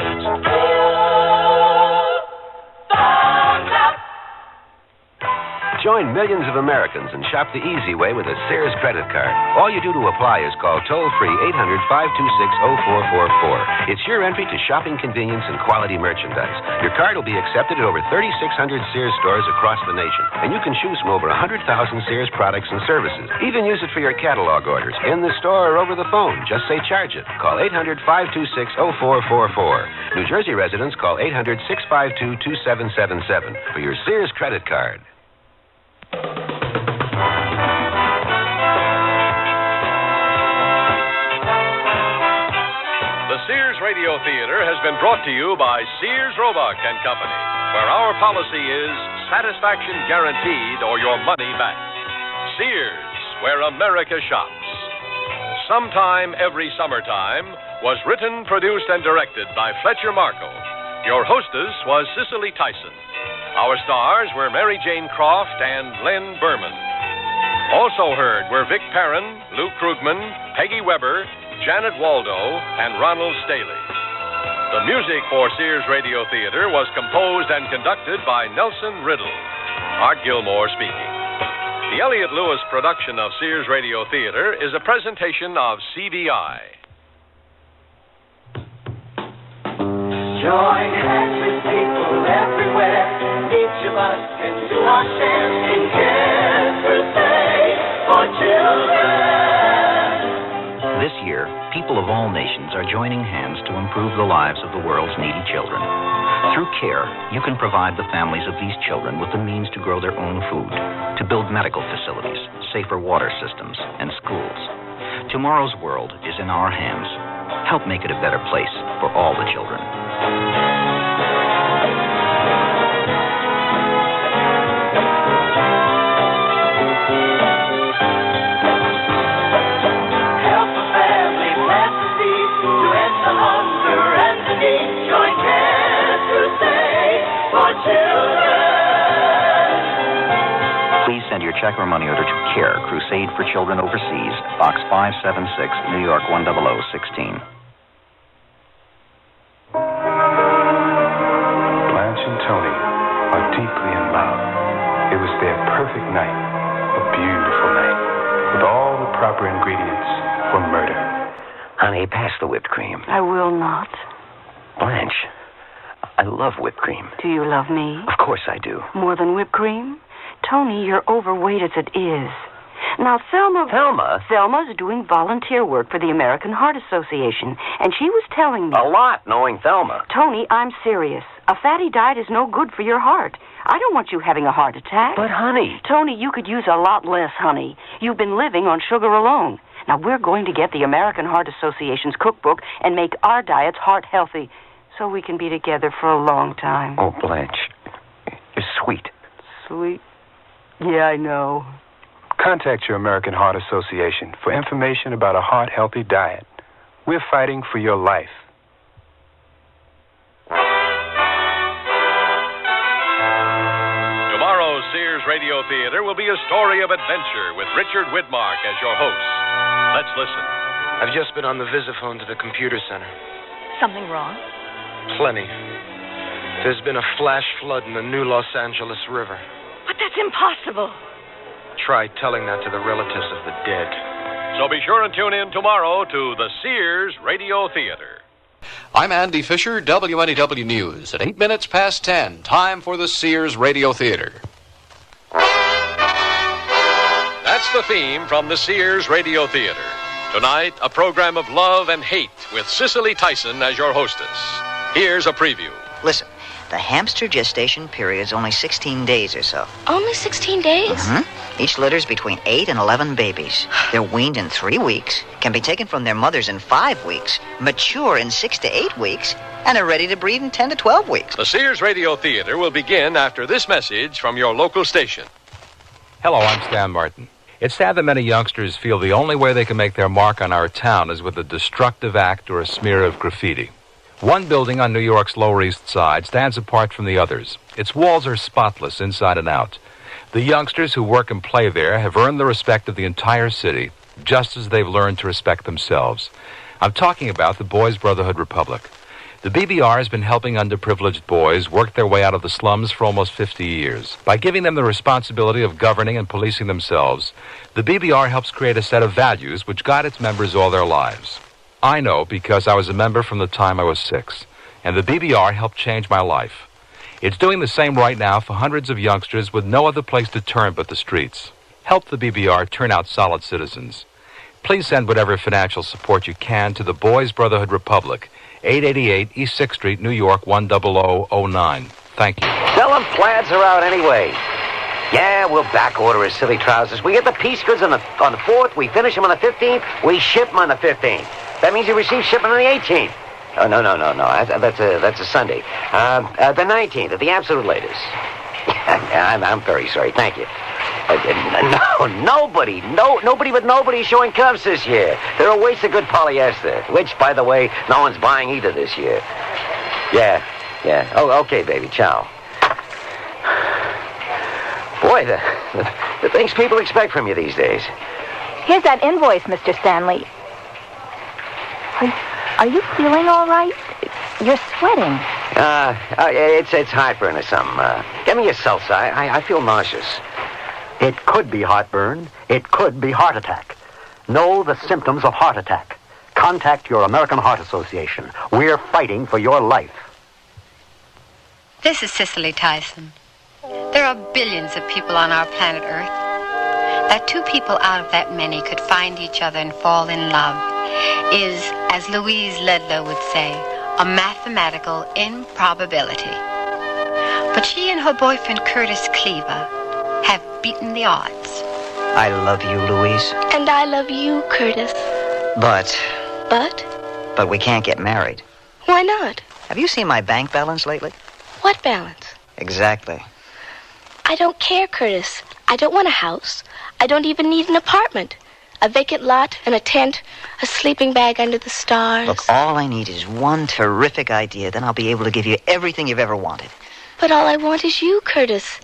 Join millions of Americans and shop the easy way with a Sears credit card. All you do to apply is call toll-free 800-526-0444. It's your entry to shopping convenience and quality merchandise. Your card will be accepted at over 3,600 Sears stores across the nation. And you can choose from over 100,000 Sears products and services. Even use it for your catalog orders, in the store or over the phone. Just say charge it. Call 800-526-0444. New Jersey residents, call 800-652-2777 for your Sears credit card. The Sears Radio Theater has been brought to you by Sears Roebuck and Company, where our policy is satisfaction guaranteed or your money back. Sears, where America shops. Sometime Every Summertime was written, produced, and directed by Fletcher Markle. Your hostess was Cicely Tyson. Our stars were Mary Jane Croft and Lynn Berman. Also heard were Vic Perrin, Lou Krugman, Peggy Weber, Janet Waldo, and Ronald Staley. The music for Sears Radio Theater was composed and conducted by Nelson Riddle. Art Gilmore speaking. The Elliott Lewis production of Sears Radio Theater is a presentation of CBI. Join hands with people everywhere. Each of us can do our share in care for say for children. This year, people of all nations are joining hands to improve the lives of the world's needy children. Through CARE, you can provide the families of these children with the means to grow their own food, to build medical facilities, safer water systems, and schools. Tomorrow's world is in our hands. Help make it a better place for all the children. Please send your check or money order to CARE, Crusade for Children Overseas, Box 576, New York 10016. Blanche and Tony are deeply in love. It was their perfect night, a beautiful night, with all the proper ingredients for murder. Honey, pass the whipped cream. I will not. Blanche, I love whipped cream. Do you love me? Of course I do. More than whipped cream? Tony, you're overweight as it is. Now, Thelma... Thelma's doing volunteer work for the American Heart Association, and she was telling me... A lot, knowing Thelma. Tony, I'm serious. A fatty diet is no good for your heart. I don't want you having a heart attack. But, honey... Tony, you could use a lot less honey. You've been living on sugar alone. Now, we're going to get the American Heart Association's cookbook and make our diets heart healthy so we can be together for a long time. Oh, Blanche, you're sweet. Sweet? Yeah, I know. Contact your American Heart Association for information about a heart-healthy diet. We're fighting for your life. Tomorrow's Sears Radio Theater will be a story of adventure with Richard Widmark as your host. Let's listen. I've just been on the visiphone to the computer center. Something wrong? Plenty. There's been a flash flood in the new Los Angeles River. But that's impossible. Try telling that to the relatives of the dead. So be sure and tune in tomorrow to the Sears Radio Theater. I'm Andy Fisher, WNEW News. At 8 minutes past 10, time for the Sears Radio Theater. That's the theme from the Sears Radio Theater. Tonight, a program of love and hate with Cicely Tyson as your hostess. Here's a preview. Listen, the hamster gestation period is only 16 days or so. Only 16 days? Mm-hmm. Each litters between 8 and 11 babies. They're weaned in 3 weeks, can be taken from their mothers in 5 weeks, mature in 6 to 8 weeks, and are ready to breed in 10 to 12 weeks. The Sears Radio Theater will begin after this message from your local station. Hello, I'm Stan Martin. It's sad that many youngsters feel the only way they can make their mark on our town is with a destructive act or a smear of graffiti. One building on New York's Lower East Side stands apart from the others. Its walls are spotless inside and out. The youngsters who work and play there have earned the respect of the entire city, just as they've learned to respect themselves. I'm talking about the Boys Brotherhood Republic. The BBR has been helping underprivileged boys work their way out of the slums for almost 50 years. By giving them the responsibility of governing and policing themselves, the BBR helps create a set of values which guide its members all their lives. I know because I was a member from the time I was 6, and the BBR helped change my life. It's doing the same right now for hundreds of youngsters with no other place to turn but the streets. Help the BBR turn out solid citizens. Please send whatever financial support you can to the Boys Brotherhood Republic, 888 East 6th Street, New York, 10009. Thank you. Tell them plaids are out anyway. Yeah, we'll back order his silly trousers. We get the piece goods on the 4th, we finish them on the 15th, we ship them on the 15th. That means you receive shipment on the 18th. Oh, no. That's a Sunday. The 19th, at the absolute latest. I'm very sorry. Thank you. Nobody but nobody showing cuffs this year. They're a waste of good polyester, which, by the way, no one's buying either this year. Yeah. Oh, okay, baby. Ciao. Boy, the things people expect from you these days. Here's that invoice, Mr. Stanley. Are you feeling all right? You're sweating. It's heartburn or something. Get me a seltzer. I feel nauseous. It could be heartburn. It could be heart attack. Know the symptoms of heart attack. Contact your American Heart Association. We're fighting for your life. This is Cicely Tyson. There are billions of people on our planet Earth. That 2 people out of that many could find each other and fall in love is, as Louise Ledlow would say, a mathematical improbability. But she and her boyfriend Curtis Cleaver have beaten the odds. I love you, Louise. And I love you, Curtis. But we can't get married. Why not? Have you seen my bank balance lately? What balance? Exactly. I don't care, Curtis. I don't want a house. I don't even need an apartment. A vacant lot and a tent, a sleeping bag under the stars. Look, all I need is one terrific idea. Then I'll be able to give you everything you've ever wanted. But all I want is you, Curtis.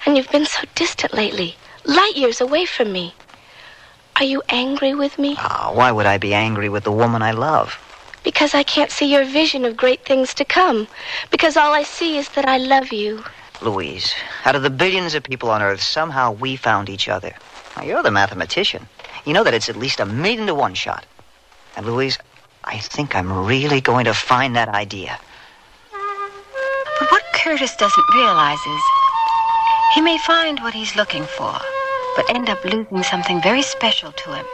And you've been so distant lately. Light years away from me. Are you angry with me? Oh, why would I be angry with the woman I love? Because I can't see your vision of great things to come. Because all I see is that I love you. Louise, out of the billions of people on Earth, somehow we found each other. Now, you're the mathematician. You know that it's at least 1,000,000 to 1 shot. And Louise, I think I'm really going to find that idea. But what Curtis doesn't realize is he may find what he's looking for, but end up losing something very special to him.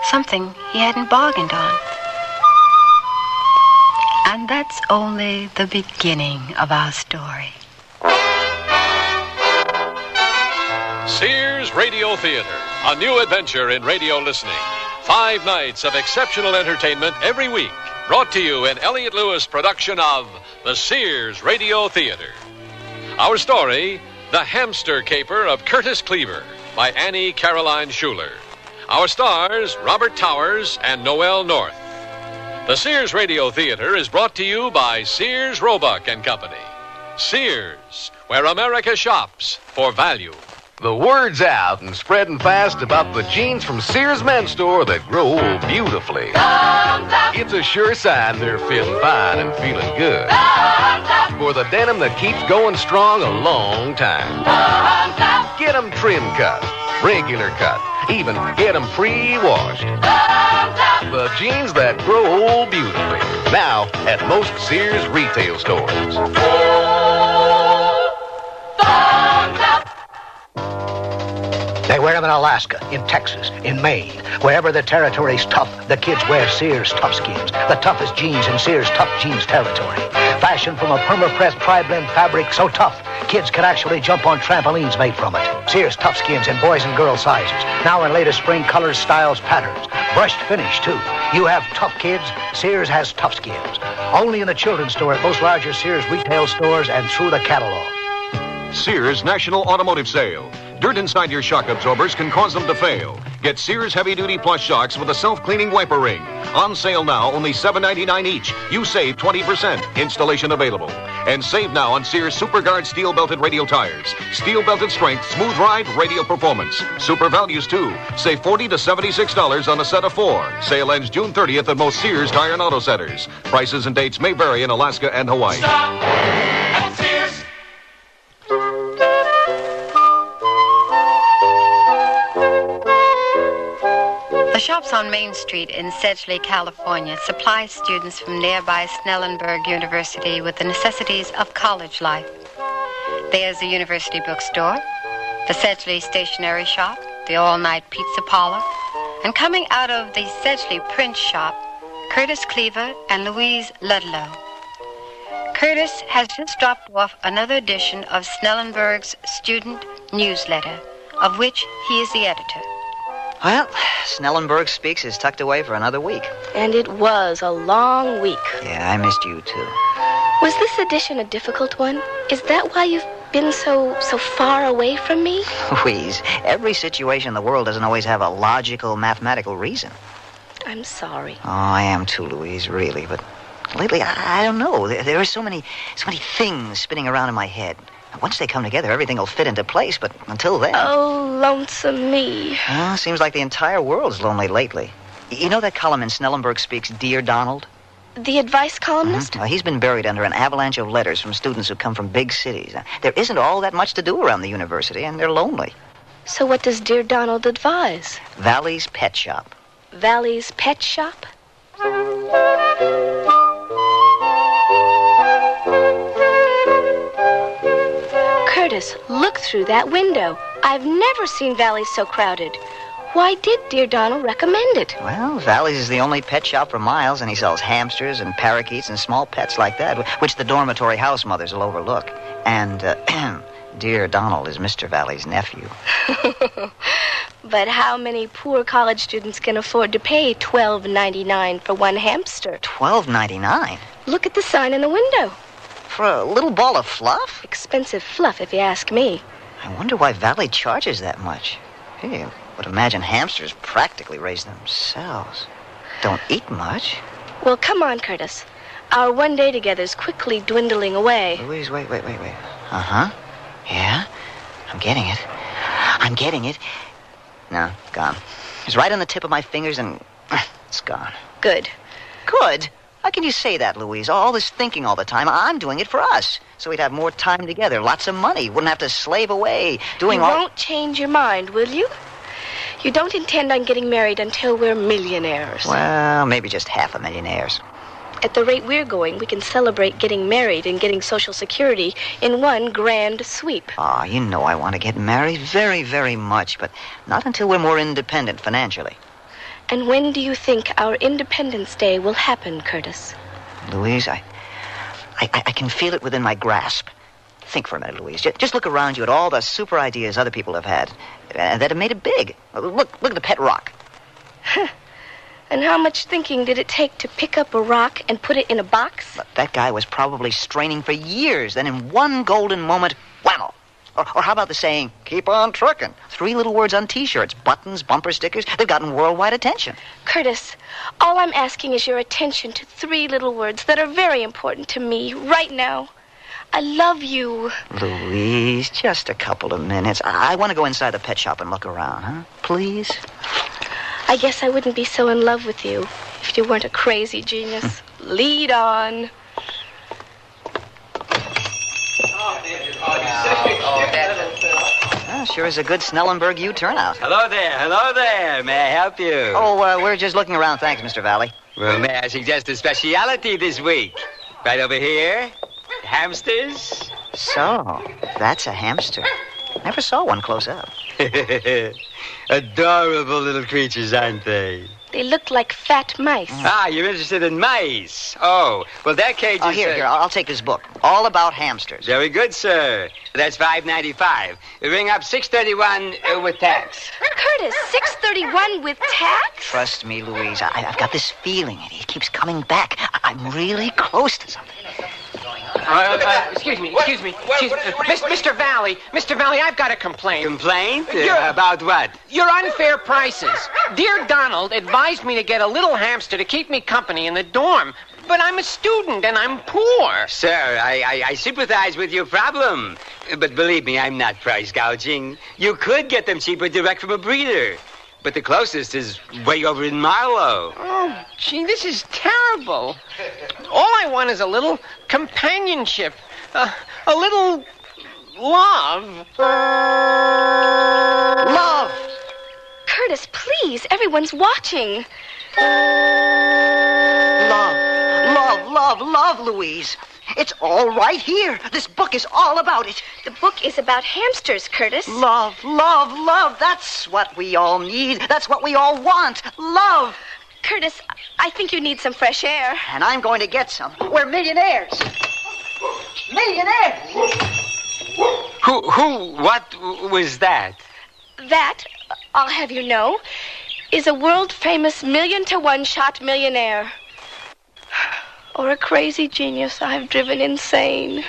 Something he hadn't bargained on. And that's only the beginning of our story. Sears Radio Theater, a new adventure in radio listening. 5 nights of exceptional entertainment every week. Brought to you in Elliott Lewis' production of the Sears Radio Theater. Our story, The Hamster Caper of Curtis Cleaver, by Annie Caroline Schuler. Our stars, Robert Towers and Noel North. The Sears Radio Theater is brought to you by Sears Roebuck and Company. Sears, where America shops for value. The word's out and spreading fast about the jeans from Sears Men's Store that grow beautifully. It's a sure sign they're fitting fine and feeling good. For the denim that keeps going strong a long time. Get them trim cut, regular cut, even get them pre-washed. The jeans that grow beautifully. Now at most Sears retail stores. They wear them in Alaska, in Texas, in Maine. Wherever the territory's tough, the kids wear Sears Tough Skins. The toughest jeans in Sears Tough Jeans territory. Fashioned from a perma-pressed tri-blend fabric so tough, kids can actually jump on trampolines made from it. Sears Tough Skins in boys and girl sizes. Now in latest spring colors, styles, patterns. Brushed finish, too. You have tough kids, Sears has Tough Skins. Only in the children's store at most larger Sears retail stores and through the catalog. Sears National Automotive Sale. Dirt inside your shock absorbers can cause them to fail. Get Sears heavy-duty plus shocks with a self-cleaning wiper ring. On sale now, only $7.99 each. You save 20%. Installation available. And save now on Sears SuperGuard steel-belted radial tires. Steel-belted strength, smooth ride, radial performance. Super values, too. Save $40 to $76 on a set of 4. Sale ends June 30th at most Sears Tire and Auto Centers. Prices and dates may vary in Alaska and Hawaii. Stop at Sears. The shops on Main Street in Sedgley, California, supply students from nearby Snellenberg University with the necessities of college life. There's the university bookstore, the Sedgley stationery shop, the all-night pizza parlor, and coming out of the Sedgley print shop, Curtis Cleaver and Louise Ludlow. Curtis has just dropped off another edition of Snellenberg's student newsletter, of which he is the editor. Well, Snellenberg Speaks is tucked away for another week. And it was a long week. Yeah, I missed you, too. Was this edition a difficult one? Is that why you've been so far away from me? Louise, every situation in the world doesn't always have a logical, mathematical reason. I'm sorry. Oh, I am too, Louise, really. But lately, I don't know. There are so many things spinning around in my head. Once they come together, everything will fit into place, but until then... Oh, lonesome me. Well, seems like the entire world's lonely lately. You know that column in Snellenberg Speaks, Dear Donald? The advice columnist? Mm-hmm. Well, he's been buried under an avalanche of letters from students who come from big cities. There isn't all that much to do around the university, and they're lonely. So what does Dear Donald advise? Valley's Pet Shop. Valley's Pet Shop? Curtis, look through that window. I've never seen Valley's so crowded. Why did Dear Donald recommend it? Well, Valley's is the only pet shop for miles, and he sells hamsters and parakeets and small pets like that, which the dormitory house mothers will overlook. And, Dear Donald is Mr. Valley's nephew. But how many poor college students can afford to pay $12.99 for one hamster? $12.99? Look at the sign in the window. For a little ball of fluff? Expensive fluff, if you ask me. I wonder why Valley charges that much. Hey, I would imagine hamsters practically raise themselves. Don't eat much. Well, come on, Curtis. Our one day together is quickly dwindling away. Louise, wait. Uh-huh. Yeah, I'm getting it. No, gone. It's right on the tip of my fingers and it's gone. Good. Good? How can you say that, Louise? All this thinking all the time. I'm doing it for us. So we'd have more time together, lots of money. Wouldn't have to slave away doing all... You won't change your mind, will you? You don't intend on getting married until we're millionaires. Well, maybe just half a millionaires. At the rate we're going, we can celebrate getting married and getting Social Security in one grand sweep. Oh, you know I want to get married very, very much, but not until we're more independent financially. And when do you think our Independence Day will happen, Curtis? Louise, I can feel it within my grasp. Think for a minute, Louise. Just look around you at all the super ideas other people have had that have made it big. Look at the pet rock. And how much thinking did it take to pick up a rock and put it in a box? Look, that guy was probably straining for years. Then in one golden moment, whammo. Or how about the saying, keep on trucking? 3 little words on T-shirts, buttons, bumper stickers. They've gotten worldwide attention. Curtis, all I'm asking is your attention to 3 little words that are very important to me right now. I love you. Louise, just a couple of minutes. I want to go inside the pet shop and look around, huh? Please? I guess I wouldn't be so in love with you if you weren't a crazy genius. Lead on. Well, sure is a good Snellenberg U-turnout. Hello there. May I help you? Oh, we're just looking around, thanks, Mr. Valley. Well, may I suggest a speciality this week? Right over here. Hamsters. So, that's a hamster. Never saw one close up. Adorable little creatures, aren't they? They look like fat mice. Ah, you're interested in mice. Oh, well, that cage is... Here, I'll take this book. All about hamsters. Very good, sir. That's $5.95. Ring up 631 with tax. Curtis, $6.31 with tax? Trust me, Louise. I've got this feeling. It keeps coming back. I'm really close to something. Excuse me. Mr. Valley, I've got a complaint. Complaint? About what? Your unfair prices. Dear Donald advised me to get a little hamster to keep me company in the dorm, but I'm a student and I'm poor. Sir, I sympathize with your problem. But believe me, I'm not price gouging. You could get them cheaper direct from a breeder. But the closest is way over in Marlow. Oh, gee, this is terrible. All I want is a little companionship. A little love. Love! Curtis, please. Everyone's watching. Love, Louise. It's all right here. This book is all about it. The book is about hamsters, Curtis. Love. That's what we all need. That's what we all want. Love. Curtis, I think you need some fresh air. And I'm going to get some. We're millionaires. Millionaires! What was that? That, I'll have you know, is a world-famous 1,000,000-to-1 shot millionaire. Or a crazy genius I've driven insane.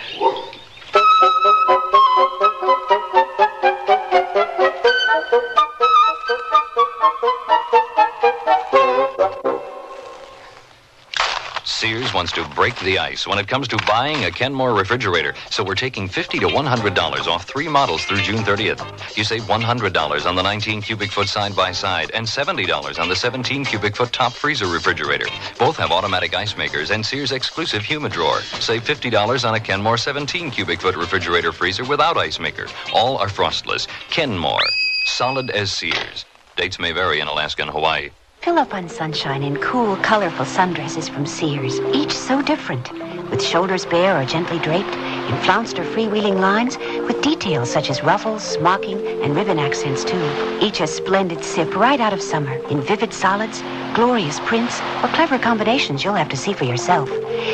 Sears wants to break the ice when it comes to buying a Kenmore refrigerator. So we're taking $50 to $100 off 3 models through June 30th. You save $100 on the 19 cubic foot side-by-side and $70 on the 17 cubic foot top freezer refrigerator. Both have automatic ice makers and Sears exclusive humid drawer. Save $50 on a Kenmore 17 cubic foot refrigerator freezer without ice maker. All are frostless. Kenmore. Solid as Sears. Dates may vary in Alaska and Hawaii. Fill up on sunshine in cool, colorful sundresses from Sears, each so different, with shoulders bare or gently draped, in flounced or freewheeling lines, with details such as ruffles, smocking, and ribbon accents, too. Each a splendid sip right out of summer, in vivid solids, glorious prints, or clever combinations you'll have to see for yourself.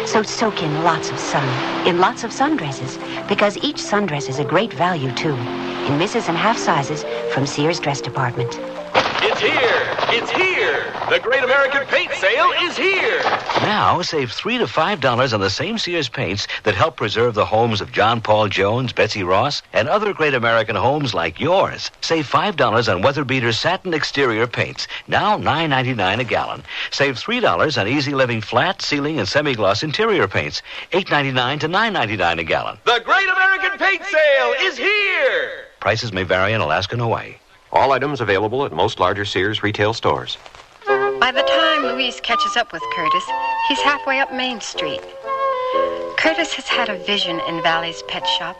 So soak in lots of sun, in lots of sundresses, because each sundress is a great value, too, in misses and half sizes from Sears Dress Department. It's here! It's here! The Great American Paint Sale is here! Now, save $3 to $5 on the same Sears paints that help preserve the homes of John Paul Jones, Betsy Ross, and other great American homes like yours. Save $5 on Weather Beater satin exterior paints, now $9.99 a gallon. Save $3 on Easy Living flat, ceiling, and semi-gloss interior paints, $8.99 to $9.99 a gallon. The Great American Paint Sale is here! Prices may vary in Alaska and Hawaii. All items available at most larger Sears retail stores. By the time Louise catches up with Curtis, he's halfway up Main Street. Curtis has had a vision in Valley's pet shop,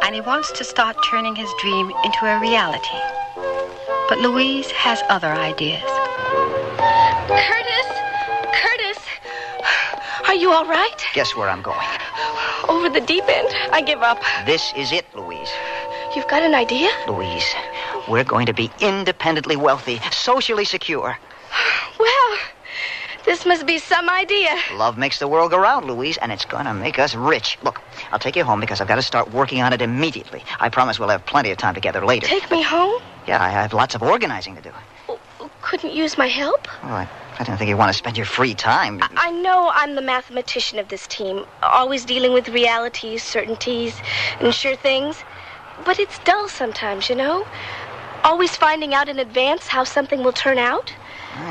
and he wants to start turning his dream into a reality. But Louise has other ideas. Curtis! Are you all right? Guess where I'm going? Over the deep end. I give up. This is it, Louise. You've got an idea? Louise, we're going to be independently wealthy, socially secure. Well, this must be some idea. Love makes the world go round, Louise, and it's going to make us rich. Look, I'll take you home because I've got to start working on it immediately. I promise we'll have plenty of time together later. Take me home? Yeah, I have lots of organizing to do. Couldn't use my help? Oh, I didn't think you want to spend your free time. I know I'm the mathematician of this team, always dealing with realities, certainties, and sure things. But it's dull sometimes, you know? Always finding out in advance how something will turn out.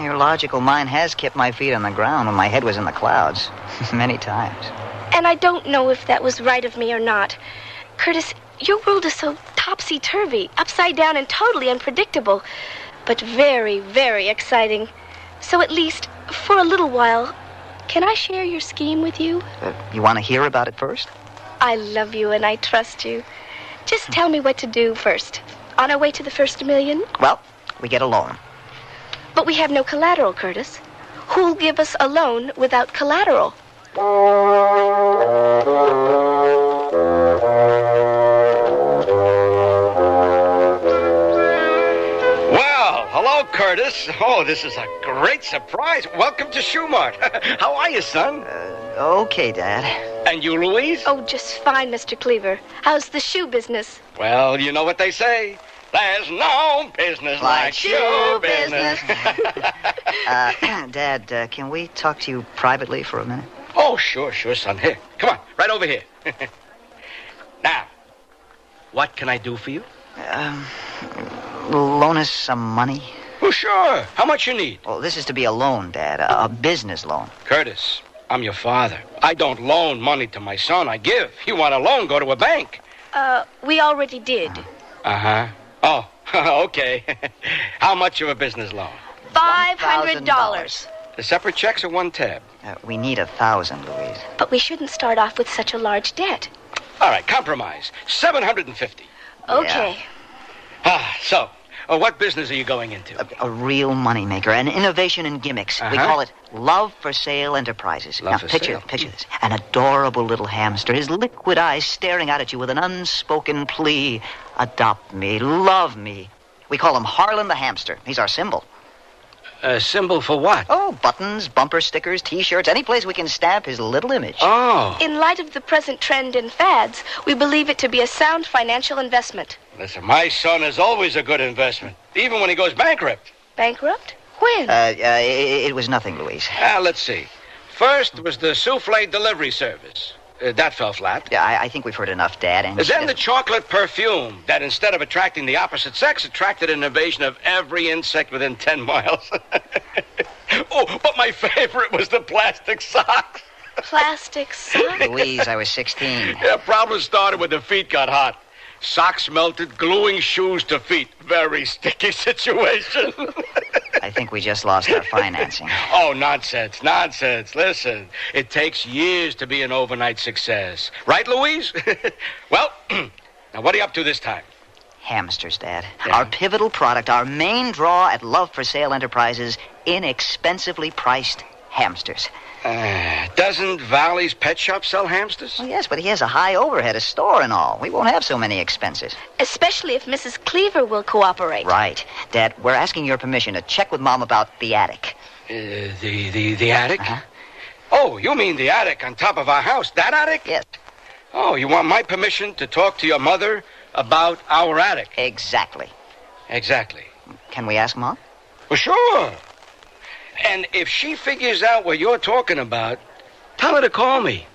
Your logical mind has kept my feet on the ground when my head was in the clouds. Many times. And I don't know if that was right of me or not. Curtis, your world is so topsy-turvy, upside down and totally unpredictable. But very, very exciting. So at least, for a little while, can I share your scheme with you? You want to hear about it first? I love you and I trust you. Just tell me what to do first. On our way to the first $1 million? Well, we get a loan. But we have no collateral, Curtis. Who'll give us a loan without collateral? Well, Yes. Oh, this is a great surprise. Welcome to Shoemart. How are you, son? Okay, Dad. And you, Louise? Oh, just fine, Mr. Cleaver. How's the shoe business? Well, you know what they say. There's no business like shoe business. Dad, can we talk to you privately for a minute? Oh, sure, son. Here, come on, right over here. Now, what can I do for you? Loan us some money? Well, sure. How much you need? Well, this is to be a loan, Dad, a business loan. Curtis, I'm your father. I don't loan money to my son. I give. You want a loan, go to a bank. We already did. Uh-huh. Oh, okay. How much of a business loan? $500. The separate checks or one tab? We need 1,000, Louise. But we shouldn't start off with such a large debt. All right, compromise. 750. Okay. So, what business are you going into? A real moneymaker, an innovation in gimmicks. We call it Love for Sale Enterprises. Picture this. An adorable little hamster, his liquid eyes staring out at you with an unspoken plea. Adopt me, love me. We call him Harlan the Hamster. He's our symbol. A symbol for what? Oh, buttons, bumper stickers, T-shirts, any place we can stamp his little image. Oh. In light of the present trend in fads, we believe it to be a sound financial investment. Listen, my son is always a good investment, even when he goes bankrupt. Bankrupt? When? It was nothing, Louise. Let's see. First was the souffle delivery service. That fell flat. Yeah, I think we've heard enough, Dad. And then the chocolate perfume that, instead of attracting the opposite sex, attracted an invasion of every insect within 10 miles. Oh, but my favorite was the plastic socks. Plastic socks? Louise, I was 16. Yeah, problem started when the feet got hot. Socks melted, gluing shoes to feet. Very sticky situation. I think we just lost our financing. Oh, nonsense. Listen, it takes years to be an overnight success. Right, Louise? Well, now what are you up to this time? Hamsters, Dad. Yeah. Our pivotal product, our main draw at Love for Sale Enterprises, inexpensively priced hamsters. Doesn't Valley's Pet Shop sell hamsters? Well, yes, but he has a high overhead, a store and all. We won't have so many expenses. Especially if Mrs. Cleaver will cooperate. Right. Dad, we're asking your permission to check with Mom about the attic. The attic? Oh, you mean the attic on top of our house? That attic? Yes. Oh, you want my permission to talk to your mother about our attic? Exactly. Can we ask Mom? Well, sure. And if she figures out what you're talking about, tell her to call me.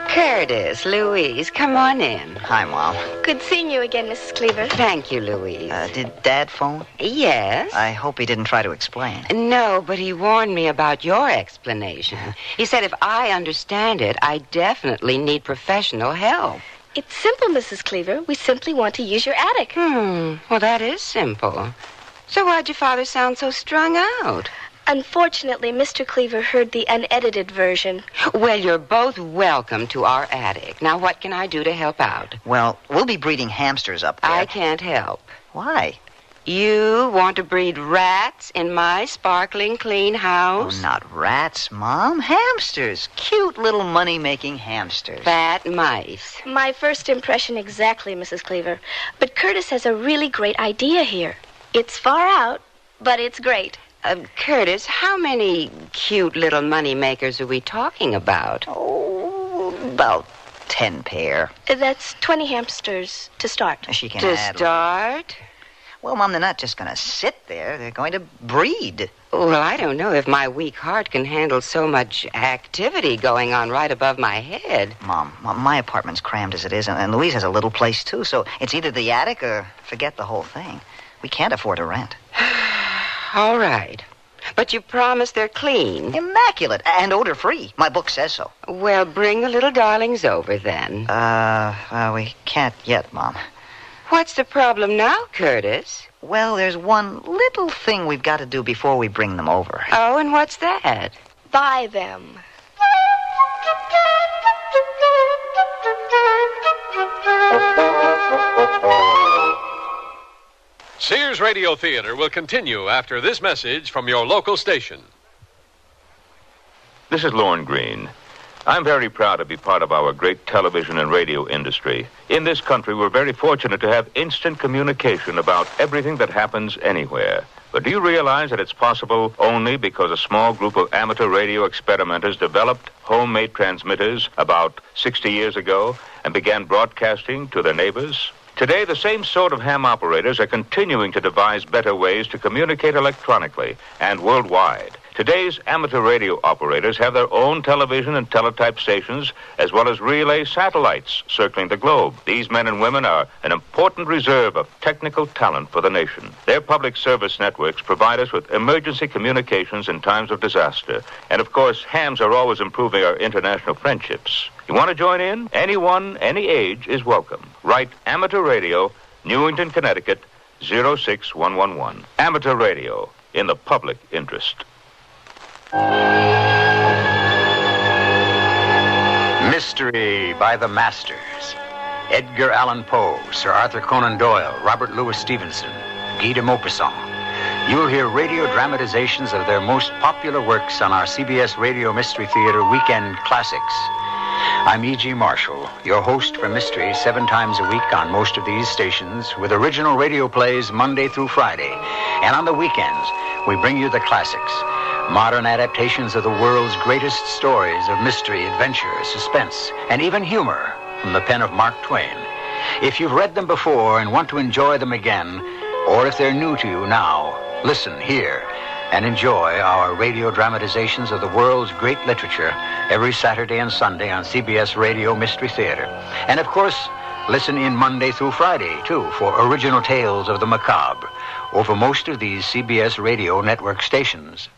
Curtis, Louise, come on in. Hi, Mom. Good seeing you again, Mrs. Cleaver. Thank you, Louise. Did Dad phone? Yes. I hope he didn't try to explain. No, but he warned me about your explanation. He said if I understand it, I definitely need professional help. It's simple, Mrs. Cleaver. We simply want to use your attic. Well, that is simple. So why'd your father sound so strung out? Unfortunately, Mr. Cleaver heard the unedited version. Well, you're both welcome to our attic. Now, what can I do to help out? Well, we'll be breeding hamsters up there. I can't help. Why? You want to breed rats in my sparkling clean house? Oh, not rats, Mom. Hamsters. Cute little money-making hamsters. Fat mice. My first impression exactly, Mrs. Cleaver. But Curtis has a really great idea here. It's far out, but it's great. Curtis, how many cute little money makers are we talking about? Oh, about 10 pair. That's 20 hamsters to start. She can To add. start? Well, Mom, they're not just going to sit there. They're going to breed. Well, I don't know if my weak heart can handle so much activity going on right above my head. Mom, my apartment's crammed as it is, and Louise has a little place, too, so it's either the attic or forget the whole thing. We can't afford to rent. All right. But you promise they're clean? Immaculate and odor-free. My book says so. Well, bring the little darlings over, then. We can't yet, Mom. What's the problem now, Curtis? Well, there's one little thing we've got to do before we bring them over. Oh, and what's that? Buy them. Sears Radio Theater will continue after this message from your local station. This is Lorne Green. I'm very proud to be part of our great television and radio industry. In this country, we're very fortunate to have instant communication about everything that happens anywhere. But do you realize that it's possible only because a small group of amateur radio experimenters developed homemade transmitters about 60 years ago and began broadcasting to their neighbors? Today, the same sort of ham operators are continuing to devise better ways to communicate electronically and worldwide. Today's amateur radio operators have their own television and teletype stations, as well as relay satellites circling the globe. These men and women are an important reserve of technical talent for the nation. Their public service networks provide us with emergency communications in times of disaster. And, of course, hams are always improving our international friendships. You want to join in? Anyone, any age is welcome. Write Amateur Radio, Newington, Connecticut, 06111. Amateur Radio, in the public interest. Mystery by the Masters. Edgar Allan Poe, Sir Arthur Conan Doyle, Robert Louis Stevenson, Guy de Maupassant. You'll hear radio dramatizations of their most popular works on our CBS Radio Mystery Theater Weekend Classics. I'm E.G. Marshall, your host for Mystery 7 times a week on most of these stations, with original radio plays Monday through Friday. And on the weekends, we bring you the classics, modern adaptations of the world's greatest stories of mystery, adventure, suspense, and even humor from the pen of Mark Twain. If you've read them before and want to enjoy them again, or if they're new to you now, listen here and enjoy our radio dramatizations of the world's great literature every Saturday and Sunday on CBS Radio Mystery Theater. And, of course, listen in Monday through Friday, too, for original tales of the macabre over most of these CBS Radio network stations.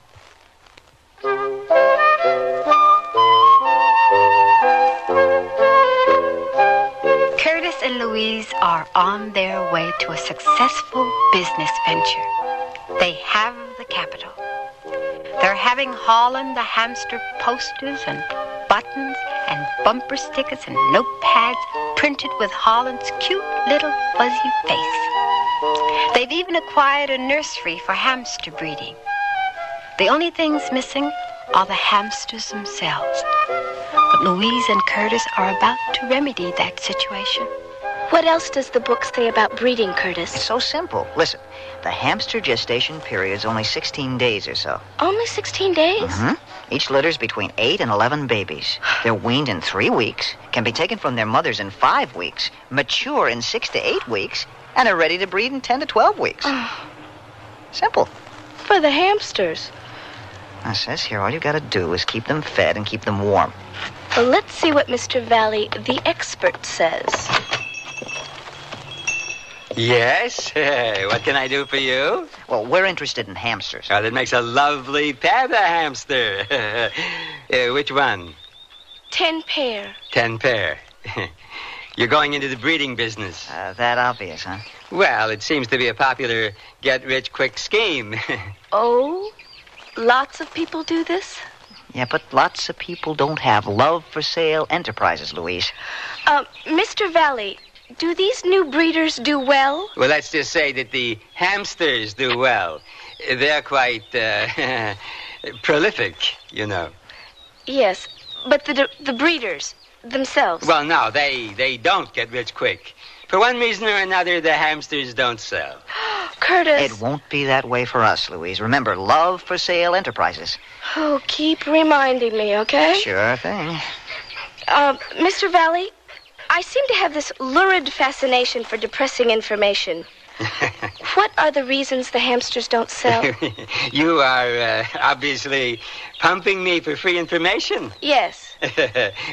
Curtis and Louise are on their way to a successful business venture. They have the capital. They're having Holland the hamster posters and buttons and bumper stickers and notepads printed with Holland's cute little fuzzy face. They've even acquired a nursery for hamster breeding. The only things missing are the hamsters themselves. But Louise and Curtis are about to remedy that situation. What else does the book say about breeding, Curtis? It's so simple. Listen, the hamster gestation period is only 16 days or so. Only 16 days? Mm-hmm. Each litters between 8 and 11 babies. They're weaned in 3 weeks, can be taken from their mothers in 5 weeks, mature in 6 to 8 weeks, and are ready to breed in 10 to 12 weeks. Simple. For the hamsters. It says here all you got to do is keep them fed and keep them warm. Well, let's see what Mr. Valley, the expert, says. Yes? What can I do for you? Well, we're interested in hamsters. Oh, that makes a lovely panda hamster. Which one? 10 pair. 10 pair. You're going into the breeding business. That obvious, huh? Well, it seems to be a popular get-rich-quick scheme. Oh? Lots of people do this? Yeah, but lots of people don't have love-for-sale enterprises, Louise. Mr. Valley, do these new breeders do well? Well, let's just say that the hamsters do well. They're quite prolific, you know. Yes, but the breeders themselves. Well, no, they don't get rich quick. For one reason or another, the hamsters don't sell. Curtis. It won't be that way for us, Louise. Remember, love-for-sale enterprises. Oh, keep reminding me, okay? Sure thing. Mr. Valley, I seem to have this lurid fascination for depressing information. What are the reasons the hamsters don't sell? You are obviously pumping me for free information. Yes.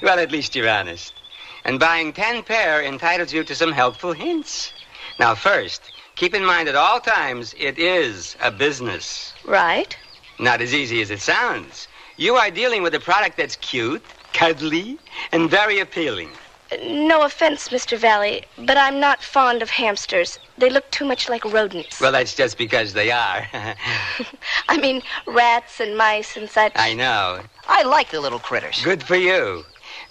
Well, at least you're honest. And buying 10 pair entitles you to some helpful hints. Now, first, keep in mind at all times it is a business. Right. Not as easy as it sounds. You are dealing with a product that's cute, cuddly, and very appealing. No offense, Mr. Valley, but I'm not fond of hamsters. They look too much like rodents. Well, that's just because they are. I mean, rats and mice and such. I know. I like the little critters. Good for you.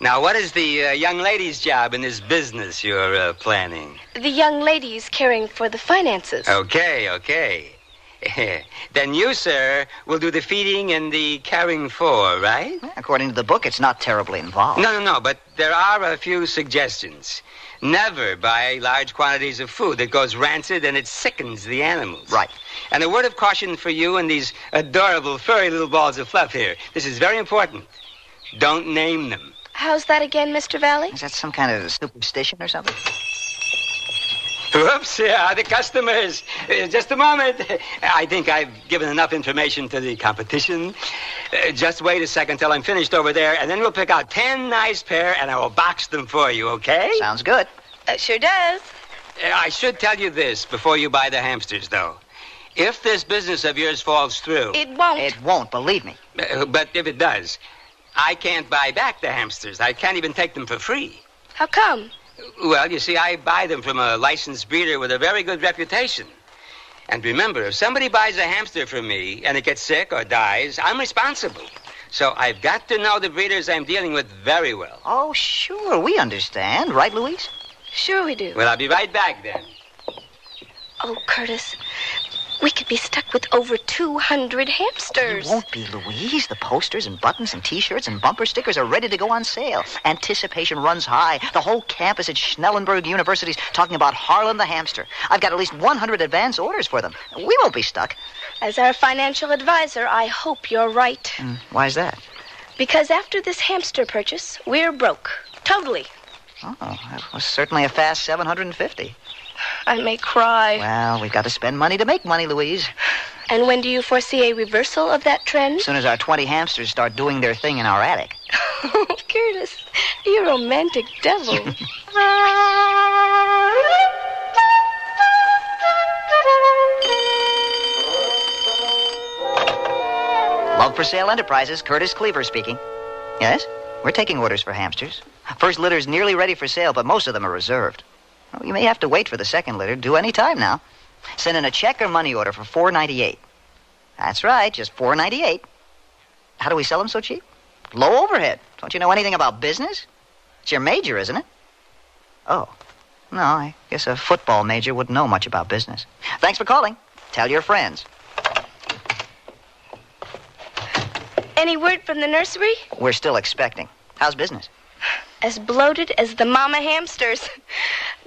Now, what is the young lady's job in this business you're planning? The young lady's caring for the finances. Okay. Then you, sir, will do the feeding and the caring for, right? According to the book, it's not terribly involved. No, but there are a few suggestions. Never buy large quantities of food that goes rancid and it sickens the animals. Right. And a word of caution for you and these adorable, furry little balls of fluff here. This is very important. Don't name them. How's that again, Mr. Valley? Is that some kind of superstition or something? Whoops, yeah, the customers. Just a moment. I think I've given enough information to the competition. Just wait a second till I'm finished over there, and then we'll pick out 10 nice pair, and I will box them for you, okay? Sounds good. Sure does. I should tell you this before you buy the hamsters, though. If this business of yours falls through... It won't. It won't, believe me. But if it does, I can't buy back the hamsters. I can't even take them for free. How come? Well, you see, I buy them from a licensed breeder with a very good reputation. And remember, if somebody buys a hamster from me and it gets sick or dies, I'm responsible. So I've got to know the breeders I'm dealing with very well. Oh, sure, we understand. Right, Louise? Sure we do. Well, I'll be right back then. Oh, Curtis, we could be stuck with over 200 hamsters. You won't be, Louise. The posters and buttons and T-shirts and bumper stickers are ready to go on sale. Anticipation runs high. The whole campus at Schnellenberg University's talking about Harlan the hamster. I've got at least 100 advance orders for them. We won't be stuck. As our financial advisor, I hope you're right. Why is that? Because after this hamster purchase, we're broke. Totally. Oh, that was certainly a fast 750. I may cry. Well, we've got to spend money to make money, Louise. And when do you foresee a reversal of that trend? As soon as our 20 hamsters start doing their thing in our attic. Curtis, you romantic devil. Love for Sale Enterprises, Curtis Cleaver speaking. Yes? We're taking orders for hamsters. First litter's nearly ready for sale, but most of them are reserved. Well, you may have to wait for the second litter. Do any time now. Send in a check or money order for $4.98. That's right, just $4.98. How do we sell them so cheap? Low overhead. Don't you know anything about business? It's your major, isn't it? Oh. No, I guess a football major wouldn't know much about business. Thanks for calling. Tell your friends. Any word from the nursery? We're still expecting. How's business? As bloated as the mama hamsters.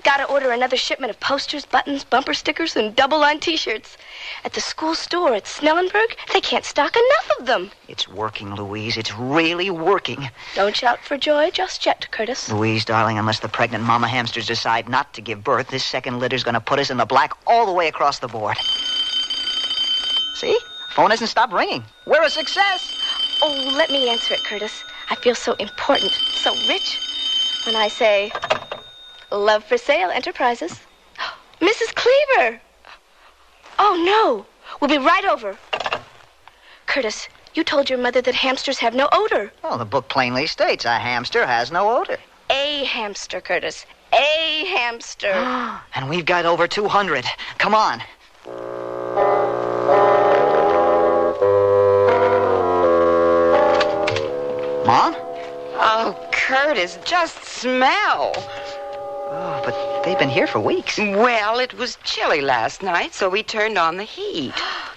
Gotta order another shipment of posters, buttons, bumper stickers, and double-line T-shirts. At the school store at Snellenberg, they can't stock enough of them. It's working, Louise. It's really working. Don't shout for joy just yet, Curtis. Louise, darling, unless the pregnant mama hamsters decide not to give birth, this second litter's gonna put us in the black all the way across the board. See? Phone hasn't stopped ringing. We're a success. Oh, let me answer it, Curtis. I feel so important, so rich, when I say, Love for Sale Enterprises. Mrs. Cleaver! Oh, no. We'll be right over. Curtis, you told your mother that hamsters have no odor. Well, the book plainly states a hamster has no odor. A hamster, Curtis. A hamster. And we've got over 200. Come on. Mom? Oh, Curtis, just smell. Oh, but they've been here for weeks. Well, it was chilly last night, so we turned on the heat.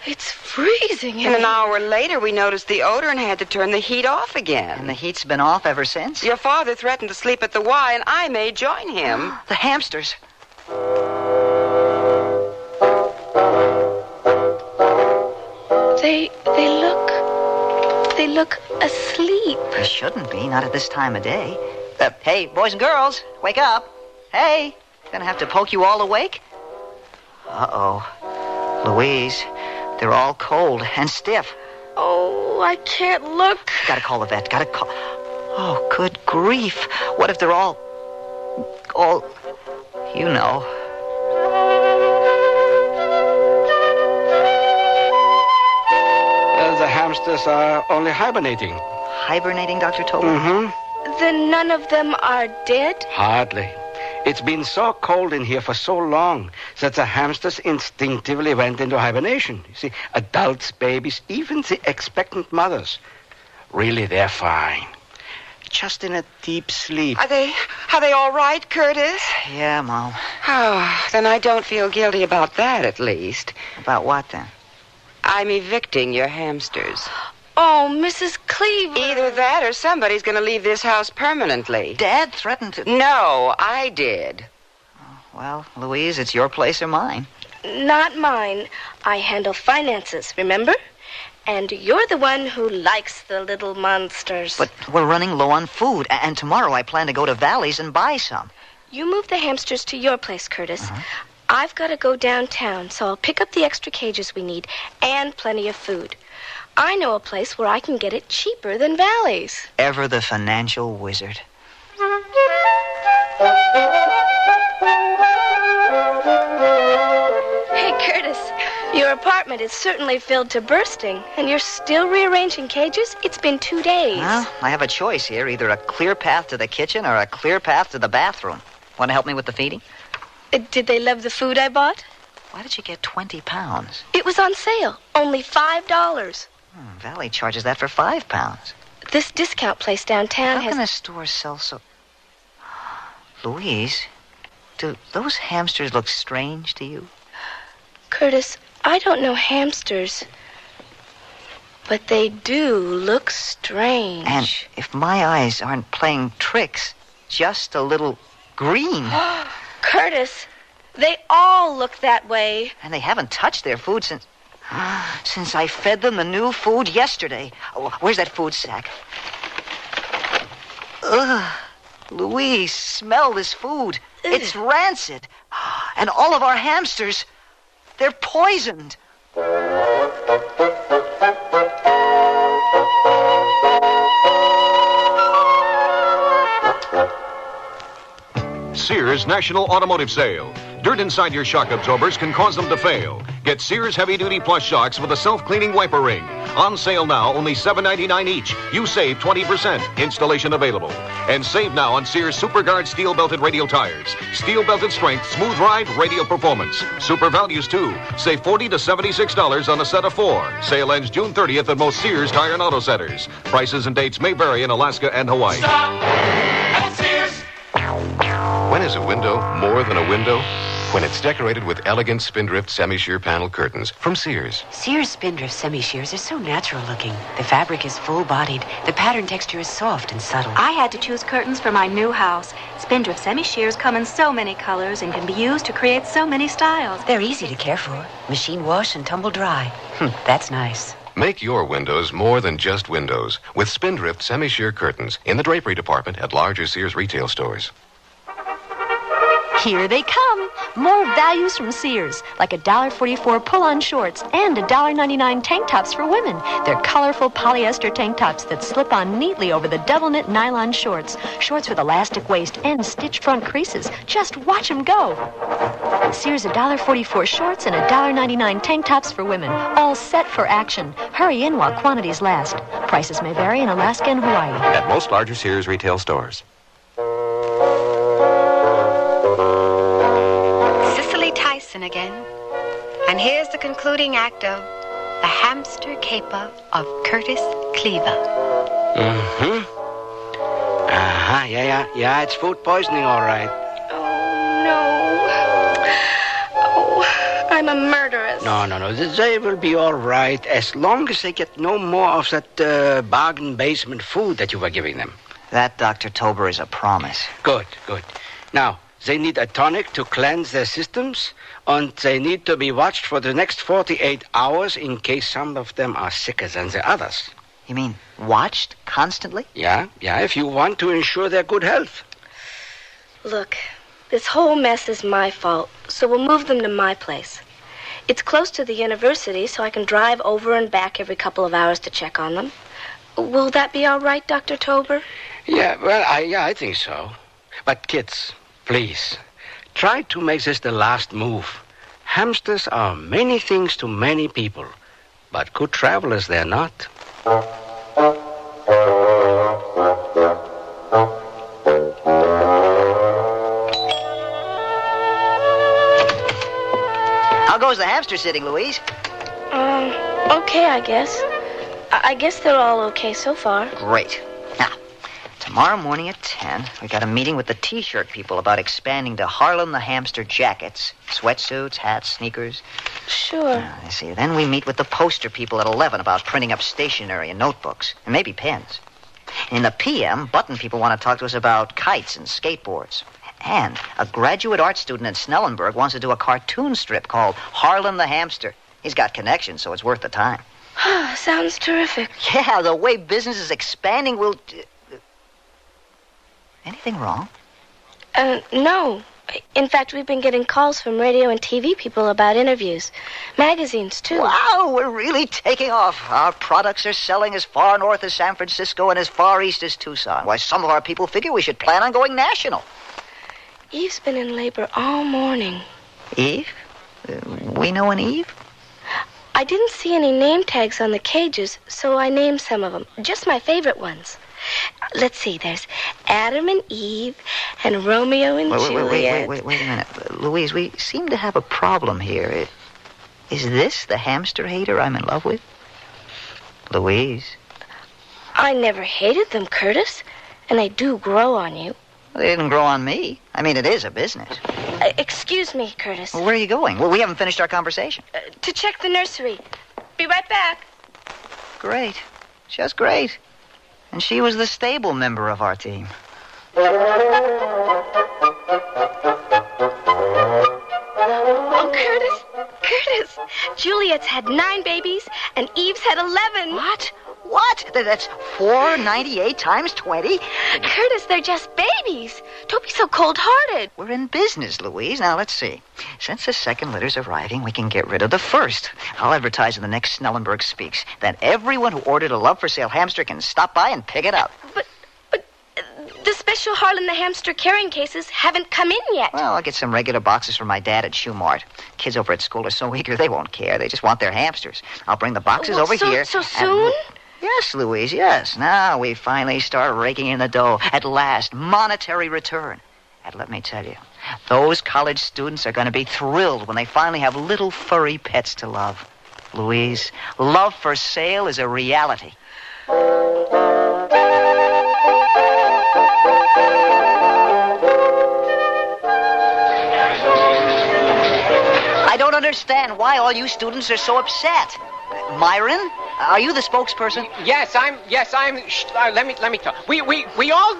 It's freezing. And an hour later, we noticed the odor and had to turn the heat off again. And the heat's been off ever since? Your father threatened to sleep at the Y, and I may join him. The hamsters. They look asleep. They shouldn't be, not at this time of day. Hey, boys and girls, wake up. Hey, gonna have to poke you all awake? Uh-oh. Louise, they're all cold and stiff. Oh, I can't look. Gotta call the vet, gotta call... Oh, good grief. What if they're all... You know. The hamsters are only hibernating. Hibernating, Dr. Tobin? Mm-hmm. Then none of them are dead? Hardly. It's been so cold in here for so long that the hamsters instinctively went into hibernation. You see, adults, babies, even the expectant mothers. Really, they're fine. Just in a deep sleep. Are they all right, Curtis? Yeah, Mom. Oh, then I don't feel guilty about that, at least. About what, then? I'm evicting your hamsters. Oh, Mrs. Cleaver. Either that or somebody's going to leave this house permanently. Dad threatened to... No, I did. Well, Louise, it's your place or mine. Not mine. I handle finances, remember? And you're the one who likes the little monsters. But we're running low on food, and tomorrow I plan to go to Valley's and buy some. You move the hamsters to your place, Curtis. Uh-huh. I've got to go downtown, so I'll pick up the extra cages we need and plenty of food. I know a place where I can get it cheaper than Valley's. Ever the financial wizard. Hey, Curtis, your apartment is certainly filled to bursting, and you're still rearranging cages? It's been 2 days. Well, I have a choice here, either a clear path to the kitchen or a clear path to the bathroom. Want to help me with the feeding? Did they love the food I bought? Why did you get 20 pounds? It was on sale. Only $5. Valley charges that for 5 pounds. This discount place downtown How can a store sell so... Louise, do those hamsters look strange to you? Curtis, I don't know hamsters, but they do look strange. And if my eyes aren't playing tricks, just a little green. Curtis, they all look that way. And they haven't touched their food since I fed them the new food yesterday. Oh, where's that food sack? Ugh. Louise, smell this food. It's rancid. And all of our hamsters, they're poisoned. Sears National Automotive Sale. Dirt inside your shock absorbers can cause them to fail. Get Sears Heavy Duty Plus shocks with a self-cleaning wiper ring. On sale now, only $7.99 each. You save 20%. Installation available. And save now on Sears Super Guard steel belted radial tires. Steel belted strength, smooth ride, radial performance. Super values too. Save $40 to $76 on a set of 4. Sale ends June 30th at most Sears Tire and Auto Centers. Prices and dates may vary in Alaska and Hawaii. Stop at Sears. When is a window more than a window? When it's decorated with elegant Spindrift semi-sheer panel curtains from Sears. Sears Spindrift semi-sheers are so natural looking. The fabric is full-bodied. The pattern texture is soft and subtle. I had to choose curtains for my new house. Spindrift semi-sheers come in so many colors and can be used to create so many styles. They're easy to care for. Machine wash and tumble dry. That's nice. Make your windows more than just windows with Spindrift semi-sheer curtains in the drapery department at larger Sears retail stores. Here they come. More values from Sears, like $1.44 pull-on shorts and $1.99 tank tops for women. They're colorful polyester tank tops that slip on neatly over the double-knit nylon shorts. Shorts with elastic waist and stitched front creases. Just watch them go. Sears $1.44 shorts and $1.99 tank tops for women. All set for action. Hurry in while quantities last. Prices may vary in Alaska and Hawaii. At most larger Sears retail stores. Again. And here's the concluding act of The Hamster Caper of Curtis Cleaver. Yeah, it's food poisoning, all right. Oh, no. Oh, I'm a murderess. No. They will be all right as long as they get no more of that bargain basement food that you were giving them. That, Dr. Tober, is a promise. Good. Now, they need a tonic to cleanse their systems, and they need to be watched for the next 48 hours in case some of them are sicker than the others. You mean watched constantly? Yeah, if you want to ensure their good health. Look, this whole mess is my fault, so we'll move them to my place. It's close to the university, so I can drive over and back every couple of hours to check on them. Will that be all right, Dr. Tober? Yeah, well, I think so. But kids, please, try to make this the last move. Hamsters are many things to many people, but good travelers they're not. How goes the hamster sitting, Louise? Okay, I guess. I guess they're all okay so far. Great. Now, tomorrow morning at 10, we got a meeting with the T-shirt people about expanding to Harlem the Hamster jackets, sweatsuits, hats, sneakers. Sure. I see. Then we meet with the poster people at 11 about printing up stationery and notebooks, and maybe pens. In the PM, button people want to talk to us about kites and skateboards. And a graduate art student at Snellenberg wants to do a cartoon strip called Harlan the Hamster. He's got connections, so it's worth the time. Sounds terrific. Yeah, the way business is expanding will... Anything wrong? No. In fact, we've been getting calls from radio and TV people about interviews. Magazines, too. Wow, we're really taking off. Our products are selling as far north as San Francisco and as far east as Tucson. Why, some of our people figure we should plan on going national. Eve's been in labor all morning. Eve? We know an Eve? I didn't see any name tags on the cages, so I named some of them. Just my favorite ones. Let's see, there's Adam and Eve and Romeo and Juliet. Wait a minute. Louise, we seem to have a problem here. Is this the hamster hater I'm in love with? Louise? I never hated them, Curtis. And they do grow on you. They didn't grow on me. I mean, it is a business. Excuse me, Curtis. Well, where are you going? Well, we haven't finished our conversation. To check the nursery. Be right back. Great. Just great. And she was the stable member of our team. Oh, Curtis. Juliet's had 9 babies, and Eve's had 11. What? That's 498 times 20? Curtis, they're just babies. Don't be so cold-hearted. We're in business, Louise. Now, let's see. Since the second litter's arriving, we can get rid of the first. I'll advertise in the next Snellenberg Speaks. Then everyone who ordered a love-for-sale hamster can stop by and pick it up. But the special Harlan the Hamster carrying cases haven't come in yet. Well, I'll get some regular boxes from my dad at Shoe Mart. Kids over at school are so eager, they won't care. They just want their hamsters. I'll bring the boxes over here. So soon? Yes, Louise, yes. Now we finally start raking in the dough. At last, monetary return. And let me tell you, those college students are going to be thrilled when they finally have little furry pets to love. Louise, love for sale is a reality. I don't understand why all you students are so upset. Myron, are you the spokesperson? Yes, I'm. Let me talk. We all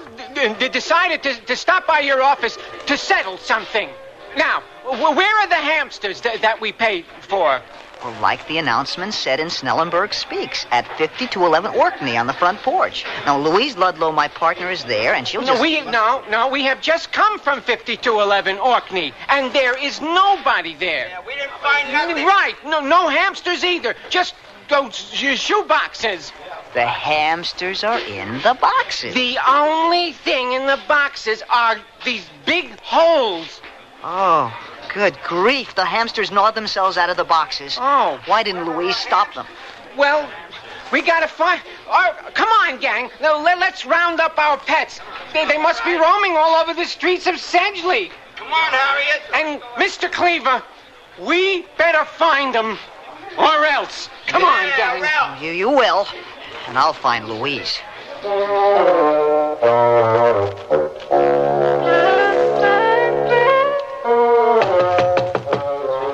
decided to stop by your office to settle something. Now, where are the hamsters that we paid for? Well, like the announcement said in Snellenberg Speaks, at 5211 Orkney on the front porch. Now, Louise Ludlow, my partner, is there, and she'll just... No, we have just come from 5211 Orkney, and there is nobody there. Yeah, we didn't find nothing. Right, no hamsters either, just those shoe boxes. The hamsters are in the boxes. The only thing in the boxes are these big holes. Oh, good grief. The hamsters gnawed themselves out of the boxes. Oh. Why didn't Louise stop them? Well, we gotta find... come on, gang. Now, let's round up our pets. They must be roaming all over the streets of Sedgley. Come on, Harriet. And, Mr. Cleaver, we better find them, or else. Come on, gang. You will. And I'll find Louise.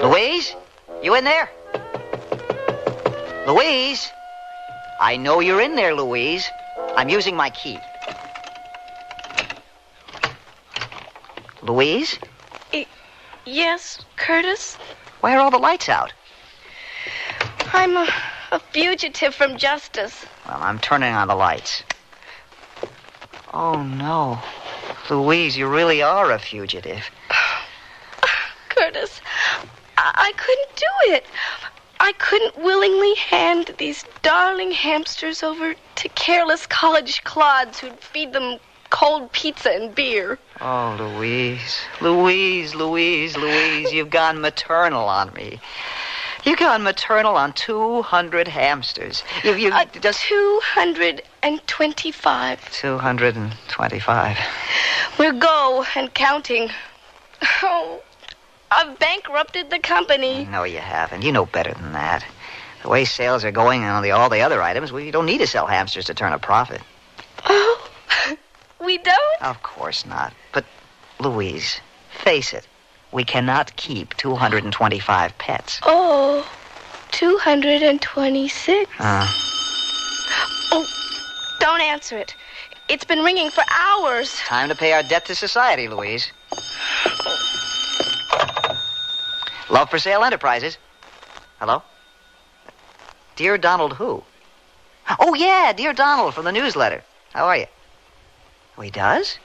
Louise? You in there? Louise? I know you're in there, Louise. I'm using my key. Louise? Yes, Curtis? Why are all the lights out? I'm a fugitive from justice. Well, I'm turning on the lights. Oh, no. Louise, you really are a fugitive. Curtis, I couldn't do it. I couldn't willingly hand these darling hamsters over to careless college clods who'd feed them cold pizza and beer. Oh, Louise. Louise, you've gone maternal on me. You've gone maternal on 200 hamsters. You just... 225. 225. We'll go and counting. Oh, I've bankrupted the company. No, you haven't. You know better than that. The way sales are going on all the other items, we don't need to sell hamsters to turn a profit. Oh, we don't? Of course not. But, Louise, face it. We cannot keep 225 pets. Oh, 226. Oh, don't answer it. It's been ringing for hours. Time to pay our debt to society, Louise. Love for Sale Enterprises. Hello? Dear Donald who? Oh, yeah, Dear Donald from the newsletter. How are you? Oh, he does?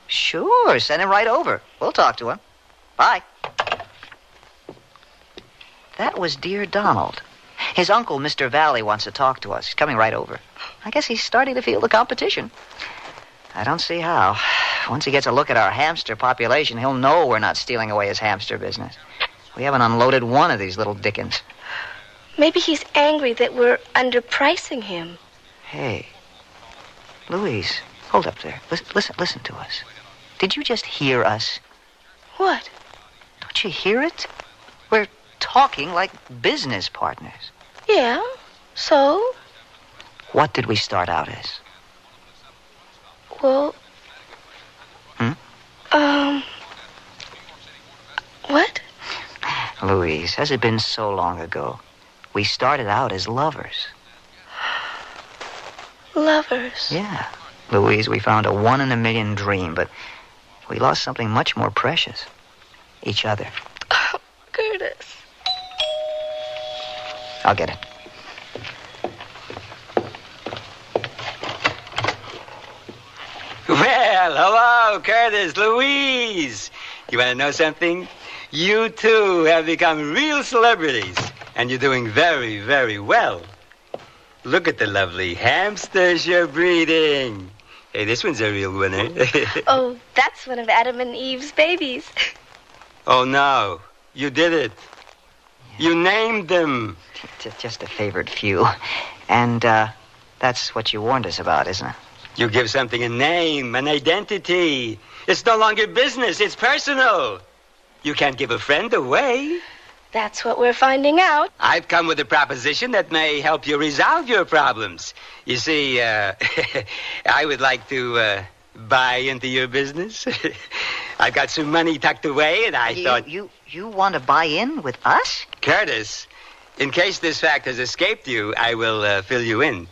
Sure, send him right over. We'll talk to him. Bye. That was Dear Donald. His uncle, Mr. Valley, wants to talk to us. He's coming right over. I guess he's starting to feel the competition. I don't see how. Once he gets a look at our hamster population, he'll know we're not stealing away his hamster business. We haven't unloaded one of these little dickens. Maybe he's angry that we're underpricing him. Hey, Louise, hold up there. Listen to us. Did you just hear us? What? Don't you hear it? We're talking like business partners. Yeah, so? What did we start out as? Well... What? Louise, has it been so long ago? We started out as lovers. Lovers? Yeah. Louise, we found a 1 in a million dream, but we lost something much more precious. Each other. Oh, Curtis. I'll get it. Well, hello, Curtis, Louise. You want to know something? You, too, have become real celebrities, and you're doing very, very well. Look at the lovely hamsters you're breeding. Hey, this one's a real winner. Oh, that's one of Adam and Eve's babies. Oh, no. You did it. You named them. Just a favored few. And, that's what you warned us about, isn't it? You give something a name, an identity. It's no longer business, it's personal. You can't give a friend away. That's what we're finding out. I've come with a proposition that may help you resolve your problems. You see, I would like to buy into your business. I've got some money tucked away, and I thought... You want to buy in with us? Curtis, in case this fact has escaped you, I will fill you in.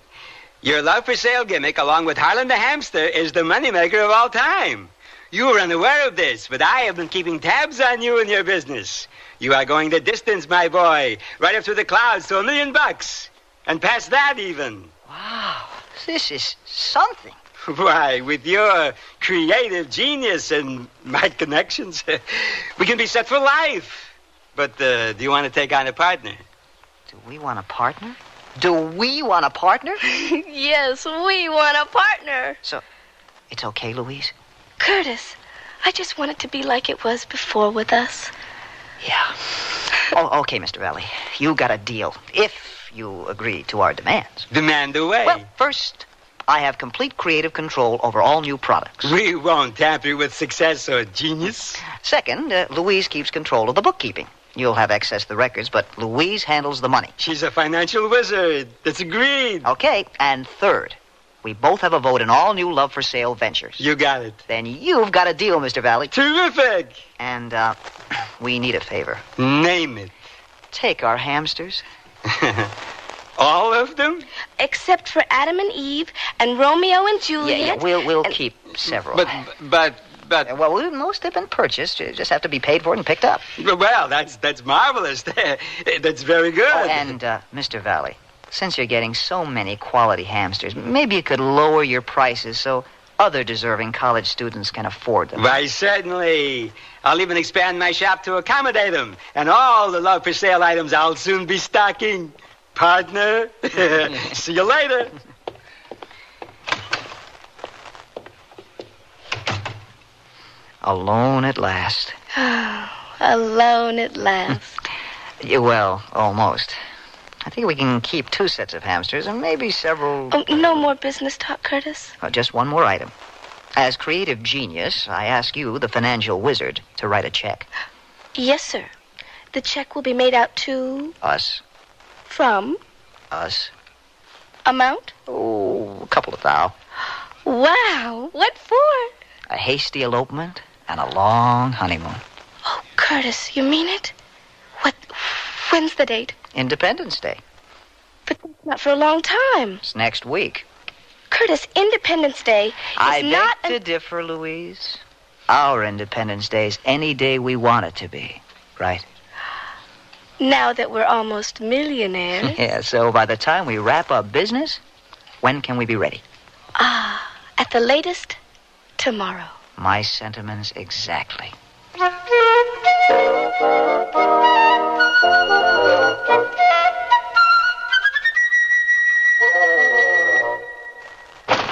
Your love for sale gimmick, along with Harlan the hamster, is the moneymaker of all time. You were unaware of this, but I have been keeping tabs on you and your business. You are going the distance, my boy, right up through the clouds to $1 million. And past that, even. Wow, this is something. Why, with your creative genius and my connections, we can be set for life. But do you want to take on a partner? Do we want a partner? Do we want a partner? Yes, we want a partner. So, it's okay, Louise? Curtis, I just want it to be like it was before with us. Yeah. Oh, okay, Mr. Valley. You got a deal, if you agree to our demands. Demand away. Well, first, I have complete creative control over all new products. We won't tamper with success or genius. Second, Louise keeps control of the bookkeeping. You'll have access to the records, but Louise handles the money. She's a financial wizard. That's agreed. Okay, and third, we both have a vote in all new Love for Sale ventures. You got it. Then you've got a deal, Mr. Valley. Terrific. And, we need a favor. Name it. Take our hamsters. All of them? Except for Adam and Eve and Romeo and Juliet. Yeah, we'll keep several. But... Well, most have been purchased. You just have to be paid for it and picked up. Well, that's marvelous. That's very good. Oh, and, Mr. Valley, since you're getting so many quality hamsters, maybe you could lower your prices so other deserving college students can afford them. Why, certainly. I'll even expand my shop to accommodate them. And all the Love for Sale items I'll soon be stocking. Partner. See you later. Alone at last. Alone at last. Yeah, well, almost. I think we can keep 2 sets of hamsters and maybe several... Oh, no more business talk, Curtis. Oh, just one more item. As creative genius, I ask you, the financial wizard, to write a check. Yes, sir. The check will be made out to... Us. From? Us. Amount? Oh, a couple of thou. Wow. What for? A hasty elopement, and a long honeymoon. Oh, Curtis, you mean it? When's the date? Independence Day. But that's not for a long time. It's next week. Curtis, Independence Day is I not... beg to differ, Louise. Our Independence Day is any day we want it to be, right? Now that we're almost millionaires. Yeah, so by the time we wrap up business, when can we be ready? At the latest, tomorrow. My sentiments exactly.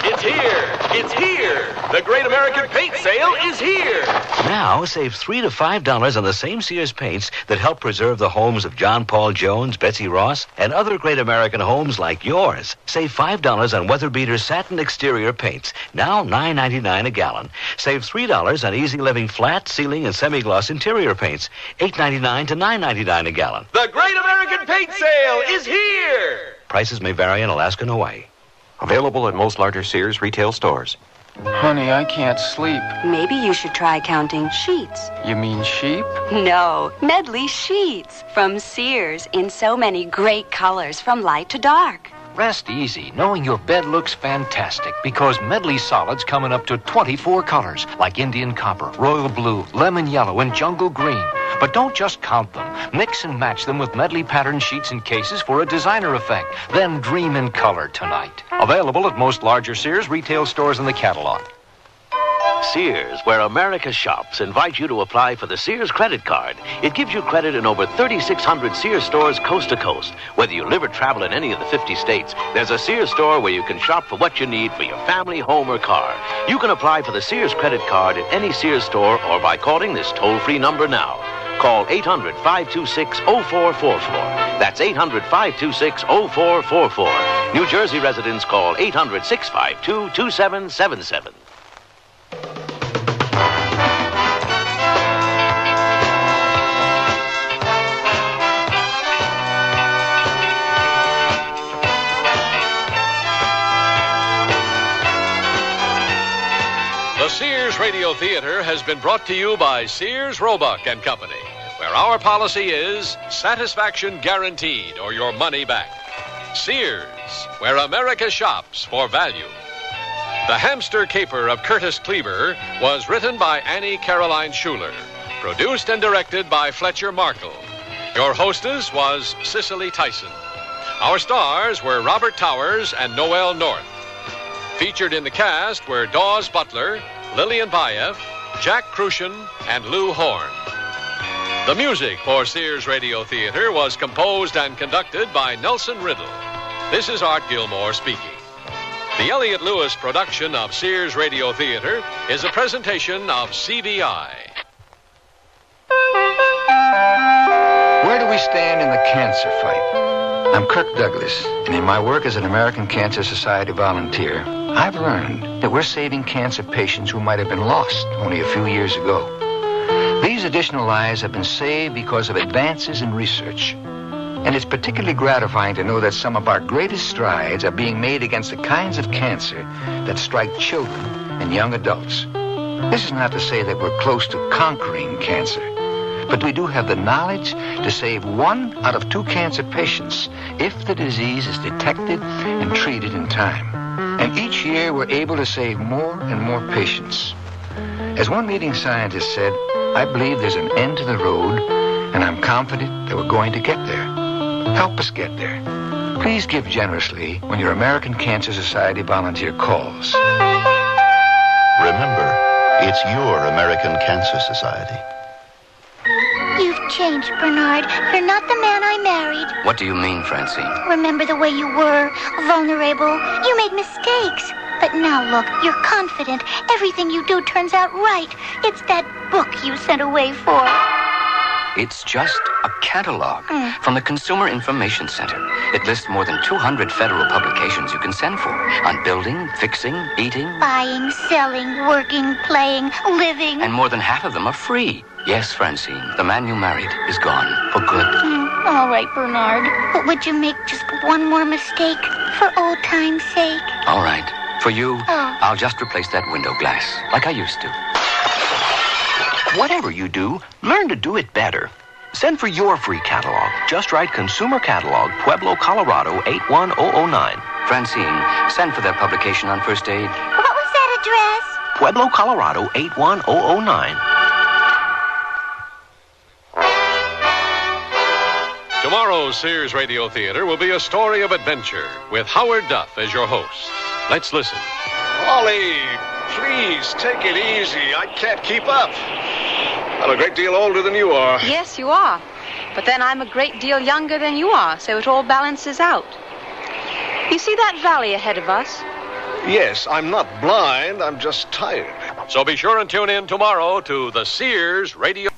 It's here! It's here! The Great American Paint Sale is here! Now, save $3 to $5 on the same Sears paints that help preserve the homes of John Paul Jones, Betsy Ross, and other great American homes like yours. Save $5 on Weather Beater satin exterior paints, now $9.99 a gallon. Save $3 on Easy Living flat, ceiling, and semi-gloss interior paints, $8.99 to $9.99 a gallon. The Great American Paint Sale is here! Prices may vary in Alaska and Hawaii. Available at most larger Sears retail stores. Honey, I can't sleep. Maybe you should try counting sheets. You mean sheep? No, Medley sheets from Sears in so many great colors from light to dark. Rest easy, knowing your bed looks fantastic because Medley solids come in up to 24 colors, like Indian copper, royal blue, lemon yellow, and jungle green. But don't just count them. Mix and match them with Medley pattern sheets and cases for a designer effect. Then dream in color tonight. Available at most larger Sears retail stores in the catalog. Sears, where America shops, invite you to apply for the Sears credit card. It gives you credit in over 3,600 Sears stores coast to coast. Whether you live or travel in any of the 50 states, there's a Sears store where you can shop for what you need for your family, home, or car. You can apply for the Sears credit card at any Sears store or by calling this toll-free number now. Call 800-526-0444. That's 800-526-0444. New Jersey residents call 800-652-2777. The Sears Radio Theater has been brought to you by Sears, Roebuck and Company, where our policy is satisfaction guaranteed or your money back. Sears, where America shops for value. The Hamster Caper of Curtis Kleber was written by Annie Caroline Schuler, produced and directed by Fletcher Markle. Your hostess was Cicely Tyson. Our stars were Robert Towers and Noel North. Featured in the cast were Dawes Butler, Lillian Baeff, Jack Crucian, and Lou Horn. The music for Sears Radio Theater was composed and conducted by Nelson Riddle. This is Art Gilmore speaking. The Elliott Lewis production of Sears Radio Theater is a presentation of CBI. Where do we stand in the cancer fight? I'm Kirk Douglas, and in my work as an American Cancer Society volunteer, I've learned that we're saving cancer patients who might have been lost only a few years ago. These additional lives have been saved because of advances in research. And it's particularly gratifying to know that some of our greatest strides are being made against the kinds of cancer that strike children and young adults. This is not to say that we're close to conquering cancer, but we do have the knowledge to save 1 out of 2 cancer patients if the disease is detected and treated in time. And each year we're able to save more and more patients. As one leading scientist said, I believe there's an end to the road, and I'm confident that we're going to get there. Help us get there. Please give generously when your American Cancer Society volunteer calls. Remember, it's your American Cancer Society. You've changed, Bernard. You're not the man I married. What do you mean, Francine? Remember the way you were, vulnerable. You made mistakes. But now look, you're confident. Everything you do turns out right. It's that book you sent away for. It's just a catalog from the Consumer Information Center. It lists more than 200 federal publications you can send for on building, fixing, eating. Buying, selling, working, playing, living. And more than half of them are free. Yes, Francine, the man you married is gone for good. All right, Bernard. But would you make just one more mistake for old time's sake? All right. For you, I'll just replace that window glass like I used to. Whatever you do, learn to do it better. Send for your free catalog. Just write Consumer Catalog, Pueblo, Colorado, 81009. Francine, send for that publication on first aid. What was that address? Pueblo, Colorado, 81009. Tomorrow's Sears Radio Theater will be a story of adventure with Howard Duff as your host. Let's listen. Ollie, please take it easy. I can't keep up. I'm a great deal older than you are. Yes, you are. But then I'm a great deal younger than you are, so it all balances out. You see that valley ahead of us? Yes, I'm not blind. I'm just tired. So be sure and tune in tomorrow to the Sears Radio.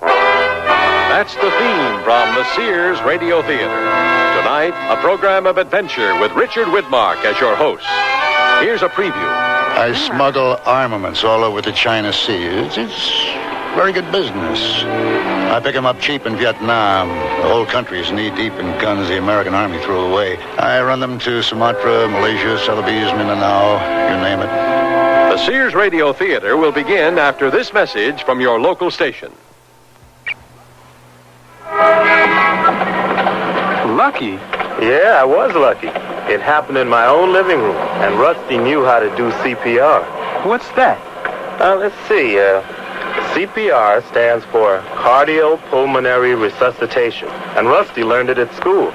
That's the theme from the Sears Radio Theater. Tonight, a program of adventure with Richard Widmark as your host. Here's a preview. I smuggle armaments all over the China Sea. It's very good business. I pick them up cheap in Vietnam. The whole country is knee-deep in guns the American Army threw away. I run them to Sumatra, Malaysia, Celebes, Mindanao, you name it. The Sears Radio Theater will begin after this message from your local station. Lucky? Yeah, I was lucky. It happened in my own living room, and Rusty knew how to do CPR. What's that? Let's see. CPR stands for cardiopulmonary resuscitation, and Rusty learned it at school.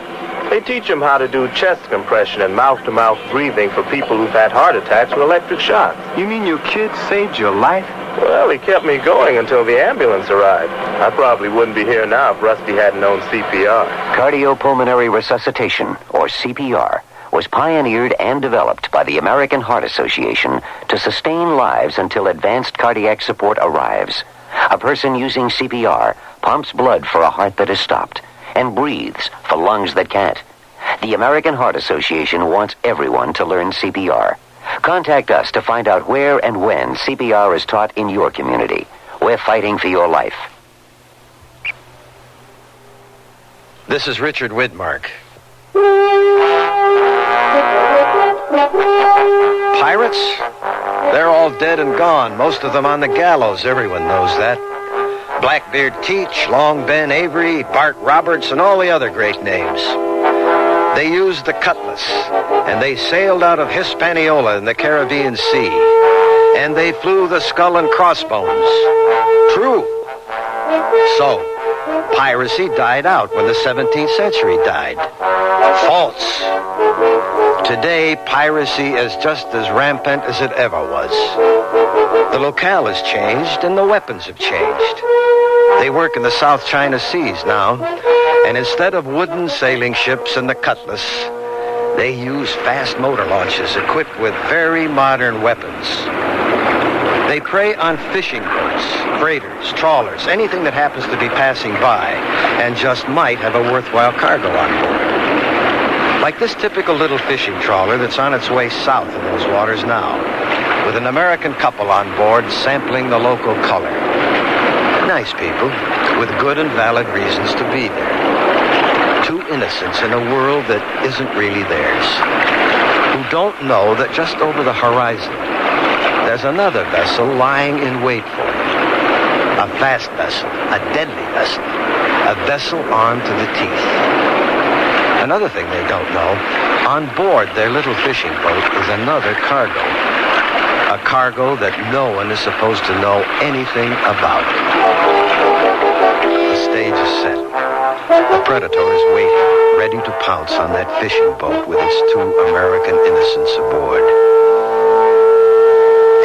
They teach him how to do chest compression and mouth-to-mouth breathing for people who've had heart attacks with electric shocks. You mean your kid saved your life? Well, he kept me going until the ambulance arrived. I probably wouldn't be here now if Rusty hadn't known CPR. Cardiopulmonary resuscitation, or CPR, was pioneered and developed by the American Heart Association to sustain lives until advanced cardiac support arrives. A person using CPR pumps blood for a heart that is stopped and breathes for lungs that can't. The American Heart Association wants everyone to learn CPR. Contact us to find out where and when CPR is taught in your community. We're fighting for your life. This is Richard Widmark. Pirates? They're all dead and gone, most of them on the gallows. Everyone knows that. Blackbeard Teach, Long Ben Avery, Bart Roberts, and all the other great names. They used the cutlass, and they sailed out of Hispaniola in the Caribbean Sea, and they flew the skull and crossbones. True. So, piracy died out when the 17th century died. False. Today, piracy is just as rampant as it ever was. The locale has changed, and the weapons have changed. They work in the South China Seas now, and instead of wooden sailing ships and the cutlass, they use fast motor launches equipped with very modern weapons. They prey on fishing boats, freighters, trawlers, anything that happens to be passing by and just might have a worthwhile cargo on board. Like this typical little fishing trawler that's on its way south in those waters now, with an American couple on board sampling the local color. Nice people, with good and valid reasons to be there. Two innocents in a world that isn't really theirs, who don't know that just over the horizon, there's another vessel lying in wait for them. A fast vessel, a deadly vessel, a vessel armed to the teeth. Another thing they don't know, on board their little fishing boat is another cargo. A cargo that no one is supposed to know anything about. The stage is set. The predator is waiting, ready to pounce on that fishing boat with its two American innocents aboard.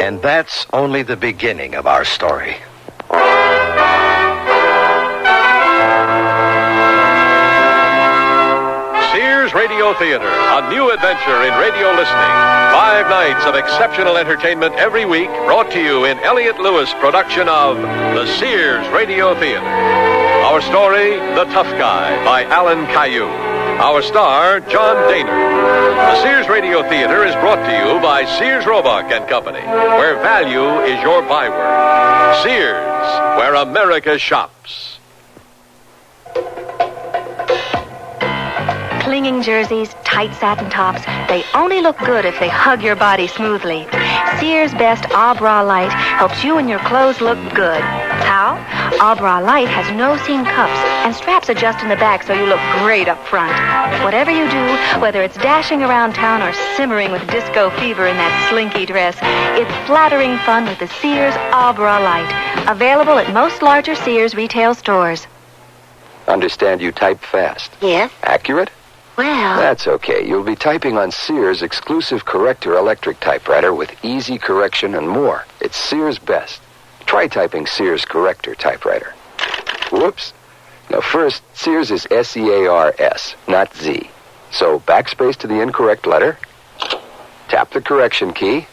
And that's only the beginning of our story. Sears Radio Theater, a new adventure in radio listening. 5 nights of exceptional entertainment every week, brought to you in Elliott Lewis' production of the Sears Radio Theater. Our story, The Tough Guy, by Alan Caillou. Our star, John Daner. The Sears Radio Theater is brought to you by Sears Roebuck and Company, where value is your byword. Sears, where America shops. Clinging jerseys, tight satin tops, they only look good if they hug your body smoothly. Sears Best Ah Bra Light helps you and your clothes look good. How? Ah Bra Light has no seam cups, and straps adjust in the back so you look great up front. Whatever you do, whether it's dashing around town or simmering with disco fever in that slinky dress, it's flattering fun with the Sears Ah Bra Light. Available at most larger Sears retail stores. Understand you type fast. Yes? Accurate? Well... That's okay. You'll be typing on Sears' exclusive Corrector electric typewriter with easy correction and more. It's Sears Best. Try typing Sears Corrector typewriter. Whoops. Now first, Sears is S-E-A-R-S, not Z. So backspace to the incorrect letter. Tap the correction key.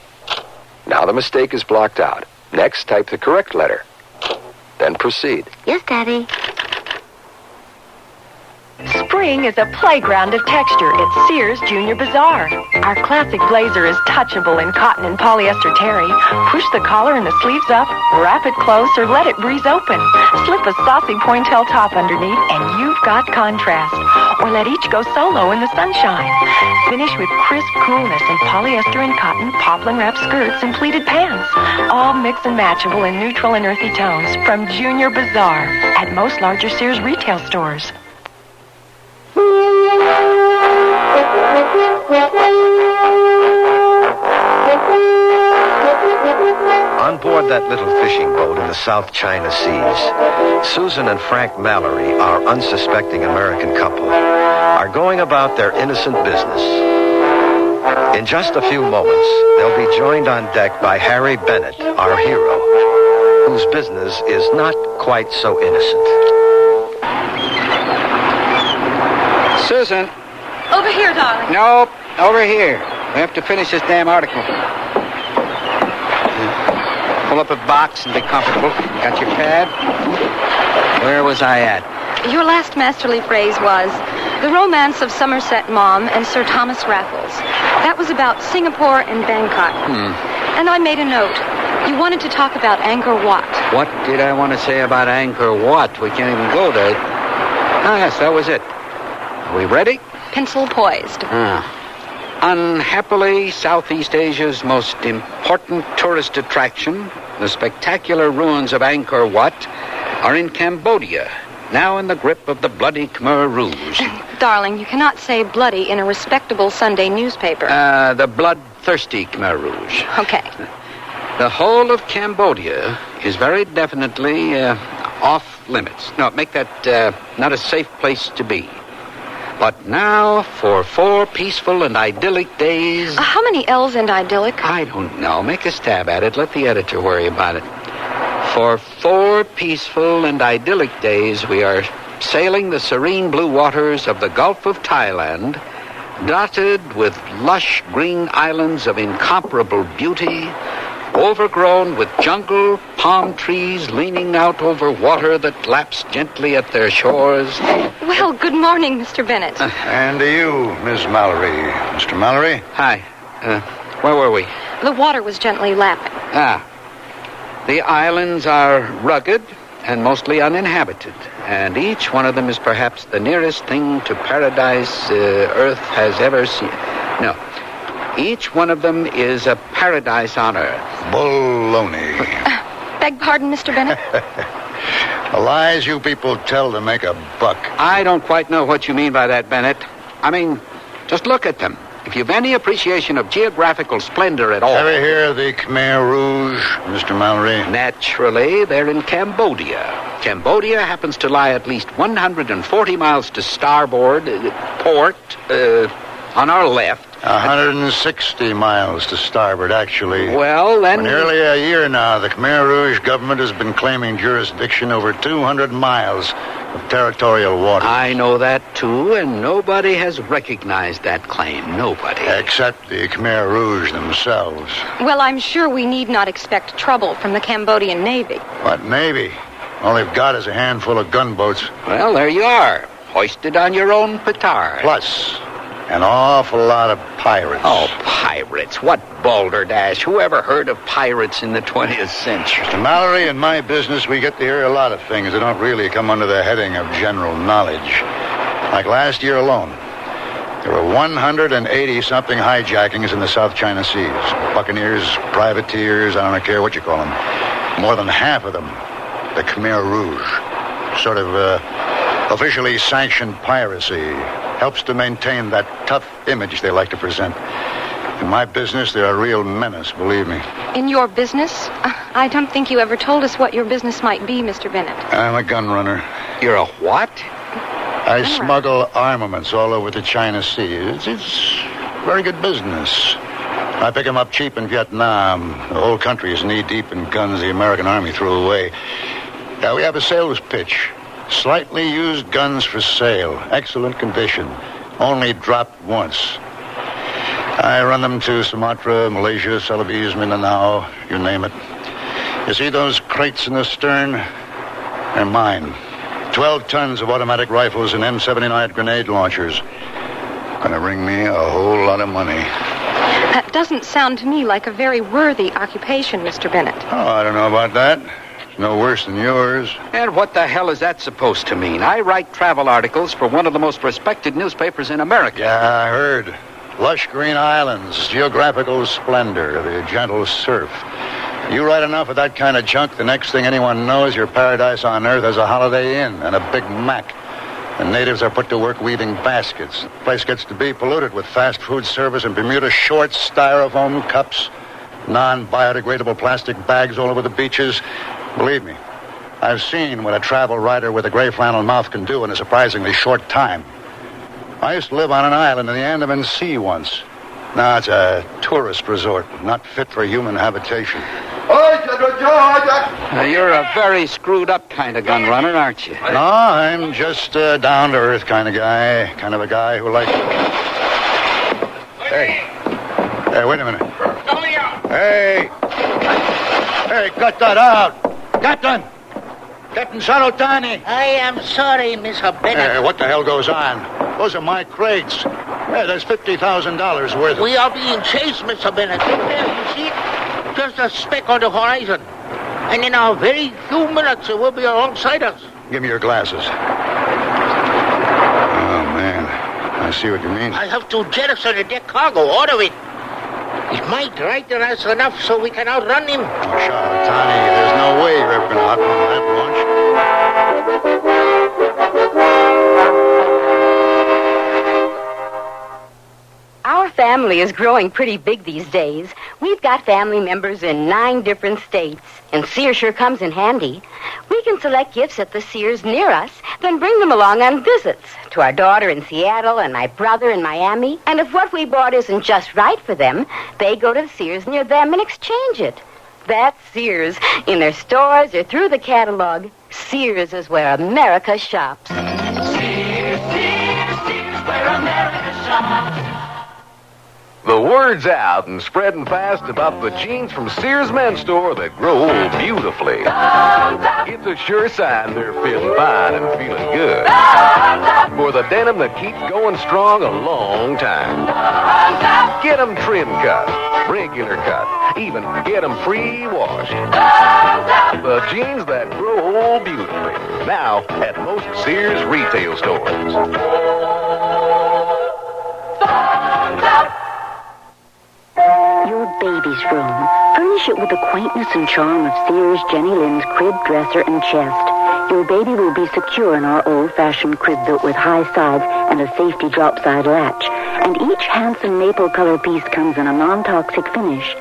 Now the mistake is blocked out. Next, type the correct letter. Then proceed. Yes, Daddy. Spring is a playground of texture at Sears Junior Bazaar. Our classic blazer is touchable in cotton and polyester terry. Push the collar and the sleeves up, wrap it close, or let it breeze open. Slip a saucy pointelle top underneath, and you've got contrast. Or let each go solo in the sunshine. Finish with crisp coolness in polyester and cotton, poplin wrap skirts, and pleated pants. All mix and matchable in neutral and earthy tones from Junior Bazaar at most larger Sears retail stores. On board that little fishing boat in the South China Seas, Susan and Frank Mallory, our unsuspecting American couple, are going about their innocent business. In just a few moments, they'll be joined on deck by Harry Bennett, our hero, whose business is not quite so innocent. Susan. Over here, darling. Nope, over here. We have to finish this damn article. Pull up a box and be comfortable. Got your pad? Where was I at? Your last masterly phrase was, The Romance of Somerset Maugham and Sir Thomas Raffles. That was about Singapore and Bangkok. And I made a note. You wanted to talk about Angkor Wat. What did I want to say about Angkor Wat? We can't even go there. Ah, yes, that was it. Are we ready? Pencil poised. Unhappily, Southeast Asia's most important tourist attraction, the spectacular ruins of Angkor Wat, are in Cambodia, now in the grip of the bloody Khmer Rouge. Darling, you cannot say bloody in a respectable Sunday newspaper. The bloodthirsty Khmer Rouge. Okay. The whole of Cambodia is very definitely off limits. No, make that not a safe place to be. But now, for 4 peaceful and idyllic days... How many L's in idyllic? I don't know. Make a stab at it. Let the editor worry about it. For 4 peaceful and idyllic days, we are sailing the serene blue waters of the Gulf of Thailand, dotted with lush green islands of incomparable beauty, overgrown with jungle, palm trees leaning out over water that laps gently at their shores. Well, good morning, Mr. Bennett. And to you, Miss Mallory. Mr. Mallory? Hi. Where were we? The water was gently lapping. The islands are rugged and mostly uninhabited, and each one of them is perhaps the nearest thing to paradise Earth has ever seen. No. Each one of them is a paradise on Earth. Baloney. Beg pardon, Mr. Bennett? The lies you people tell to make a buck. I don't quite know what you mean by that, Bennett. I mean, just look at them. If you've any appreciation of geographical splendor at all... Ever hear of the Khmer Rouge, Mr. Mallory? Naturally, they're in Cambodia. Cambodia happens to lie at least 140 miles to starboard, port, on our left. 160 miles to starboard, actually. Well, then... For nearly a year now, the Khmer Rouge government has been claiming jurisdiction over 200 miles of territorial water. I know that, too, and nobody has recognized that claim. Nobody. Except the Khmer Rouge themselves. Well, I'm sure we need not expect trouble from the Cambodian Navy. What Navy? All they've got is a handful of gunboats. Well, there you are, hoisted on your own petard. Plus... an awful lot of pirates. Oh, pirates. What balderdash. Who ever heard of pirates in the 20th century? Mr. Mallory, in my business, we get to hear a lot of things that don't really come under the heading of general knowledge. Like last year alone, There were 180-something hijackings in the South China Seas. Buccaneers, privateers, I don't care what you call them. More than half of them, the Khmer Rouge. Sort of officially sanctioned piracy. Helps to maintain that tough image they like to present. In my business, they're a real menace, believe me. In your business? I don't think you ever told us what your business might be, Mr. Bennett. I'm a gun runner. You're a what? I smuggle armaments all over the China Sea. It's very good business. I pick them up cheap in Vietnam. The whole country is knee-deep in guns the American Army threw away. Now, we have a sales pitch. Slightly used guns for sale. Excellent condition. Only dropped once. I run them to Sumatra, Malaysia, Celebes, Mindanao, you name it. You see those crates in the stern? They're mine. 12 tons of automatic rifles and M79 grenade launchers. Gonna bring me a whole lot of money. That doesn't sound to me like a very worthy occupation, Mr. Bennett. Oh, I don't know about that. It's no worse than yours. And what the hell is that supposed to mean? I write travel articles for one of the most respected newspapers in America. Yeah, I heard. Lush green islands, geographical splendor, the gentle surf. You write enough of that kind of junk, the next thing anyone knows, your paradise on earth has a Holiday Inn and a Big Mac. The natives are put to work weaving baskets. The place gets to be polluted with fast food service and Bermuda shorts, styrofoam cups, non-biodegradable plastic bags all over the beaches. Believe me, I've seen what a travel writer with a gray flannel mouth can do in a surprisingly short time. I used to live on an island in the Andaman Sea once. Now it's a tourist resort, not fit for human habitation. You're a very screwed up kind of gun runner, aren't you? No, I'm just a down-to-earth kind of guy. Kind of a guy who likes... Hey, wait a minute. Hey, cut that out. Captain Sarotani. I am sorry, Mr. Bennett. Hey, what the hell goes on? Those are my crates. Hey, there's $50,000 worth of... We are being chased, Mr. Bennett. There, you see? Just a speck on the horizon. And in a very few minutes, it will be alongside us. Give me your glasses. Oh, man. I see what you mean. I have to jettison the deck cargo, all of it. It might frighten us enough so we can outrun him. Oh, Charlatani, there's no way you're ever going to outrun that launch. Our family is growing pretty big these days. We've got family members in 9 different states, and Sears sure comes in handy. We can select gifts at the Sears near us, then bring them along on visits to our daughter in Seattle and my brother in Miami. And if what we bought isn't just right for them, they go to the Sears near them and exchange it. That's Sears. In their stores or through the catalog, Sears is where America shops. Sears, where America shops. The word's out and spreading fast about the jeans from Sears Men's Store that grow old beautifully. It's a sure sign they're feeling fine and feeling good. For the denim that keeps going strong a long time. Get them trim cut, regular cut, even get them pre-washed. The jeans that grow old beautifully. Now at most Sears retail stores. Your baby's room. Furnish it with the quaintness and charm of Sears Jenny Lynn's crib, dresser, and chest. Your baby will be secure in our old-fashioned crib built with high sides and a safety drop-side latch. And each handsome maple color piece comes in a non-toxic finish.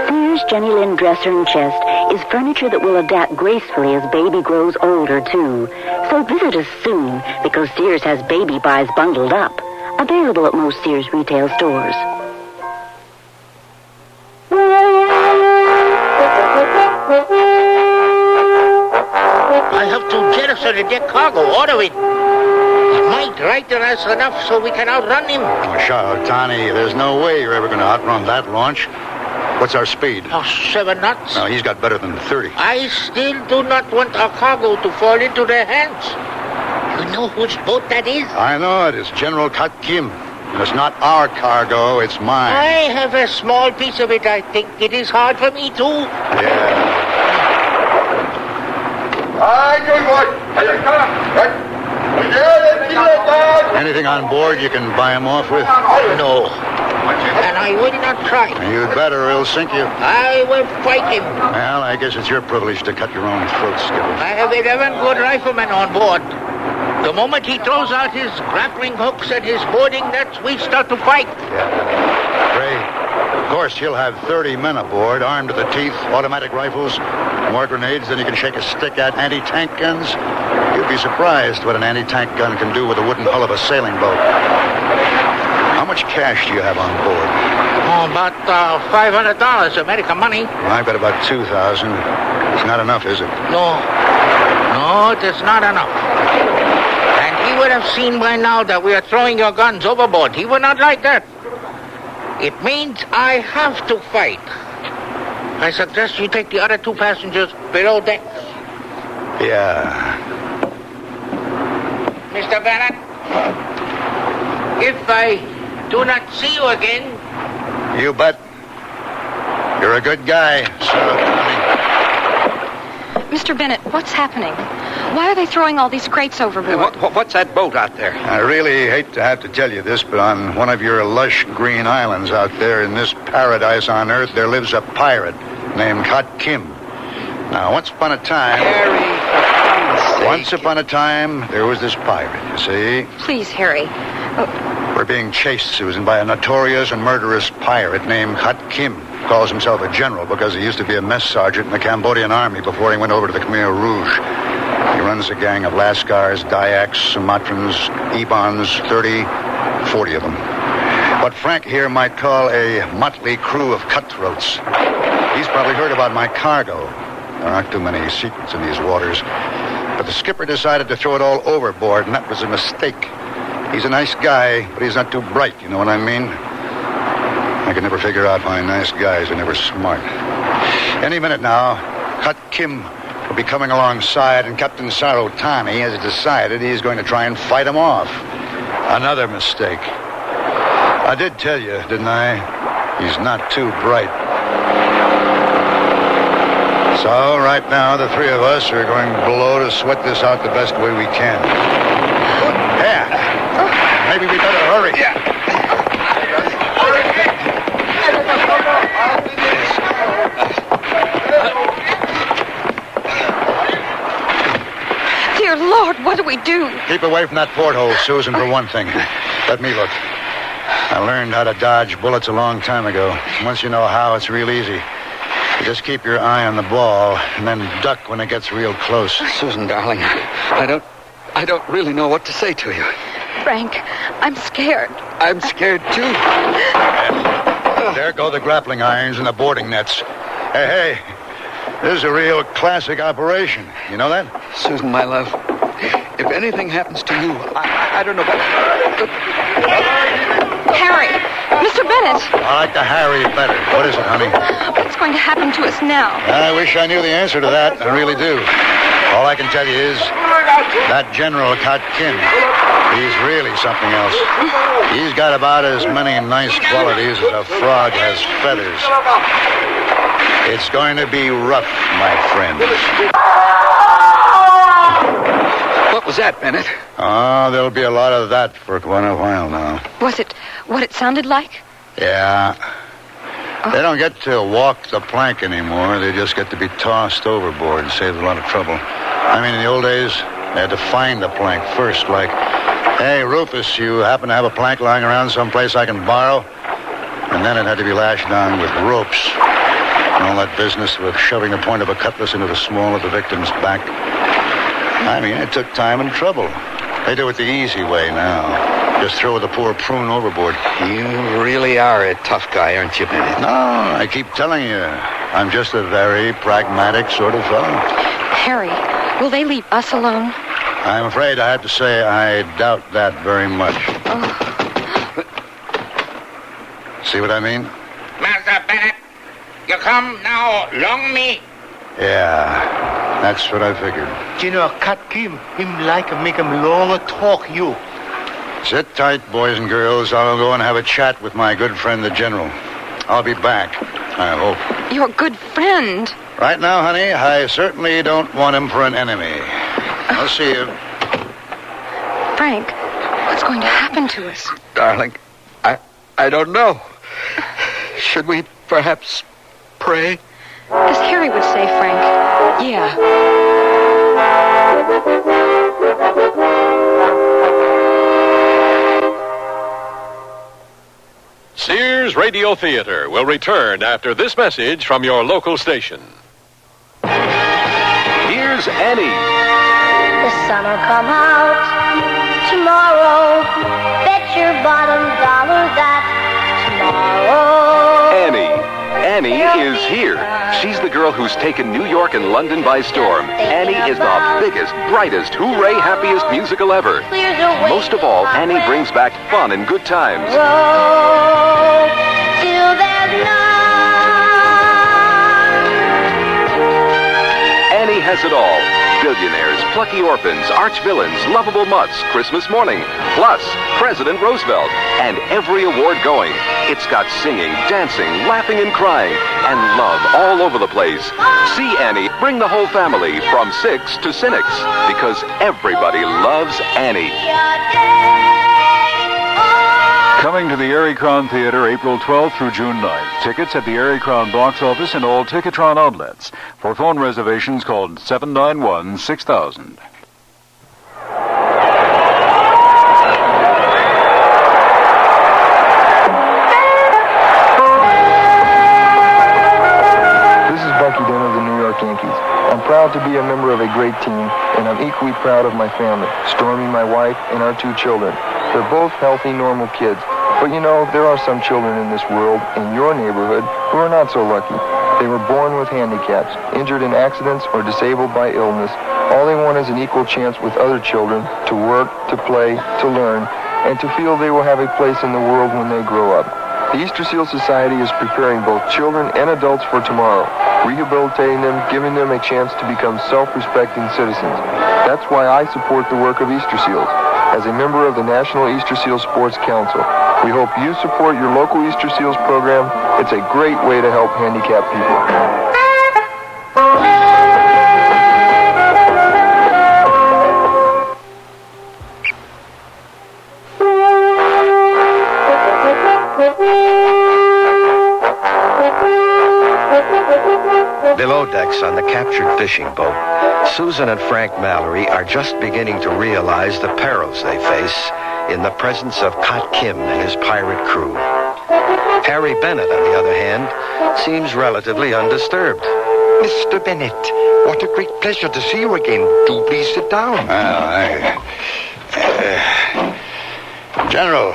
Sears Jenny Lynn dresser and chest is furniture that will adapt gracefully as baby grows older, too. So visit us soon, because Sears has baby buys bundled up. Available at most Sears retail stores. I have to jettison the deck cargo, all of it. It might frighten us enough so we can outrun him. Oh, Charlatani, there's no way you're ever going to outrun that launch. What's our speed? 7 knots. No, he's got better than 30. I still do not want our cargo to fall into their hands. You know whose boat that is? I know it. It's General Kat Kim. And it's not our cargo, it's mine. I have a small piece of it, I think. It is hard for me, too. Yeah. Anything on board you can buy him off with? No. And I will not try. You'd better, or he'll sink you. I will fight him. Well, I guess it's your privilege to cut your own throat, Skipper. I have 11 good riflemen on board. The moment he throws out his grappling hooks and his boarding nets, we start to fight. Yeah. Great. Of course, he'll have 30 men aboard, armed to the teeth, automatic rifles, more grenades than you can shake a stick at, anti-tank guns. You'd be surprised what an anti-tank gun can do with the wooden hull of a sailing boat. How much cash do you have on board? Oh, about $500 American money. Well, I've got about 2,000. It's not enough, is it? No, it is not enough. And he would have seen by now that we are throwing your guns overboard. He would not like that. It means I have to fight. I suggest you take the other 2 passengers below deck. Yeah. Mr. Bennett, if I do not see you again... You bet. You're a good guy, sir. Mr. Bennett, what's happening? Why are they throwing all these crates overboard? What's that boat out there? I really hate to have to tell you this, but on one of your lush green islands out there in this paradise on Earth, there lives a pirate named Hot Kim. Now, once upon a time... Once upon a time, there was this pirate, you see? Please, Harry. We're being chased, Susan, by a notorious and murderous pirate named Hot Kim. Calls himself a general because he used to be a mess sergeant in the Cambodian army before he went over to the Khmer Rouge. He runs a gang of Lascars, Dayaks, Sumatrans, Ebons, 40 of them. What Frank here might call a motley crew of cutthroats. He's probably heard about my cargo. There aren't too many secrets in these waters. But the skipper decided to throw it all overboard, and that was a mistake. He's a nice guy, but he's not too bright, you know what I mean? I can never figure out why nice guys are never smart. Any minute now, Hot Kim will be coming alongside, and Captain Sarotani has decided he's going to try and fight him off. Another mistake. I did tell you, didn't I? He's not too bright. So, right now, the 3 of us are going below to sweat this out the best way we can. Yeah. Maybe we better hurry. Yeah. Dear Lord, what do we do? Keep away from that porthole, Susan, for one thing. Let me look. I learned how to dodge bullets a long time ago. Once you know how, it's real easy. You just keep your eye on the ball and then duck when it gets real close. Susan, darling, I don't really know what to say to you. Frank, I'm scared. I'm scared, too. There go the grappling irons and the boarding nets. Hey, this is a real classic operation. You know that? Susan, my love, if anything happens to you, I don't know what... Harry! Mr. Bennett! I like the Harry better. What is it, honey? What's going to happen to us now? I wish I knew the answer to that. I really do. All I can tell you is that General Hot Kim, he's really something else. He's got about as many nice qualities as a frog has feathers. It's going to be rough, my friends. What was that, Bennett? Oh, there'll be a lot of that for quite a while now. Was it what it sounded like? Yeah. They don't get to walk the plank anymore. They just get to be tossed overboard. Saves a lot of trouble. I mean, in the old days, they had to find the plank first, like, hey, Rufus, you happen to have a plank lying around someplace I can borrow? And then it had to be lashed down with ropes. And all that business with shoving the point of a cutlass into the small of the victim's back. I mean, it took time and trouble. They do it the easy way now. Just throw the poor prune overboard. You really are a tough guy, aren't you, Bennett? No, I keep telling you. I'm just a very pragmatic sort of fellow. Harry, will they leave us alone? I'm afraid I have to say I doubt that very much. See what I mean? Master Bennett, you come now along me. Yeah, that's what I figured. General Kat Kim, him like make him longer talk you. Sit tight, boys and girls. I'll go and have a chat with my good friend, the General. I'll be back, I hope. Your good friend. Right now, honey, I certainly don't want him for an enemy. I'll see you. Frank, What's going to happen to us? Darling, I don't know. Should we perhaps pray? As Harry would say, Frank. Yeah. Sears Radio Theater will return after this message from your local station. Here's Annie. The sun'll come out tomorrow. Bet your bottom dollar that tomorrow. Annie is here. She's the girl who's taken New York and London by storm. Annie is the biggest, brightest, hooray, happiest musical ever. Most of all, Annie brings back fun and good times. Till there's none. Annie has it all. Billionaires, plucky orphans, arch villains, lovable mutts, Christmas morning, plus President Roosevelt, and every award going. It's got singing, dancing, laughing and crying, and love all over the place. See Annie, bring the whole family from 6 to Cynics, because everybody loves Annie. Coming to the Erie Crown Theater April 12th through June 9th. Tickets at the Erie Crown box office and all Ticketron outlets. For phone reservations, call 791-6000. Yankees. I'm proud to be a member of a great team, and I'm equally proud of my family, Stormy, my wife, and our 2 children. They're both healthy, normal kids. But you know, there are some children in this world, in your neighborhood, who are not so lucky. They were born with handicaps, injured in accidents, or disabled by illness. All they want is an equal chance with other children to work, to play, to learn, and to feel they will have a place in the world when they grow up. The Easter Seal Society is preparing both children and adults for tomorrow, rehabilitating them, giving them a chance to become self-respecting citizens. That's why I support the work of Easter Seals. As a member of the National Easter Seal Sports Council, we hope you support your local Easter Seals program. It's a great way to help handicapped people. Below decks on the captured fishing boat, Susan and Frank Mallory are just beginning to realize the perils they face in the presence of Kot Kim and his pirate crew. Harry Bennett, on the other hand, seems relatively undisturbed. Mr. Bennett, what a great pleasure to see you again. Do please sit down. General,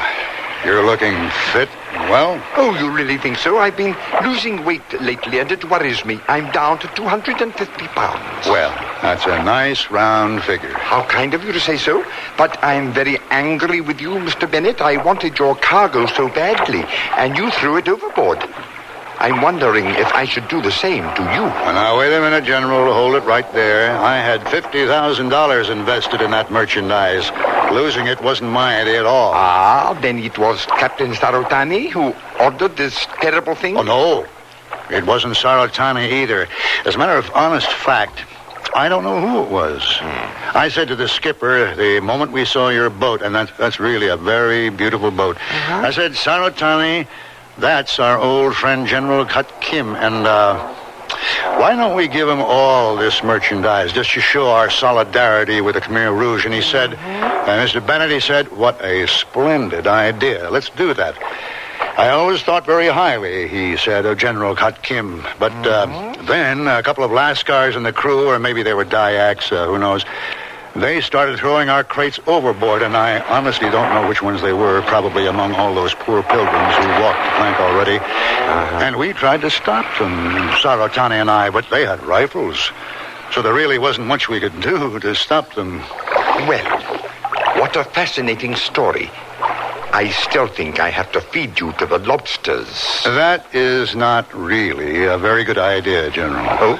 you're looking fit and well. Oh, you really think so? I've been losing weight lately, and it worries me. I'm down to 250 pounds. Well, that's a nice round figure. How kind of you to say so. But I'm very angry with you, Mr. Bennett. I wanted your cargo so badly, and you threw it overboard. I'm wondering if I should do the same to you. Well, now, wait a minute, General. Hold it right there. I had $50,000 invested in that merchandise. Losing it wasn't my idea at all. Ah, then it was Captain Sarotani who ordered this terrible thing? Oh, no. It wasn't Sarotani either. As a matter of honest fact, I don't know who it was. I said to the skipper the moment we saw your boat, and that's really a very beautiful boat. I said, Sarotani, that's our old friend General Kot Kim, and why don't we give him all this merchandise just to show our solidarity with the Khmer Rouge? And he said, Mr. Bennett, he said, what a splendid idea. Let's do that. I always thought very highly, he said, of General Kot Kim. But then a couple of Lascars in the crew, or maybe they were Dayaks, who knows, they started throwing our crates overboard, and I honestly don't know which ones they were, probably among all those poor pilgrims who walked the plank already. And we tried to stop them, Sarotani and I, but they had rifles. So there really wasn't much we could do to stop them. Well, what a fascinating story. I still think I have to feed you to the lobsters. That is not really a very good idea, General. Oh?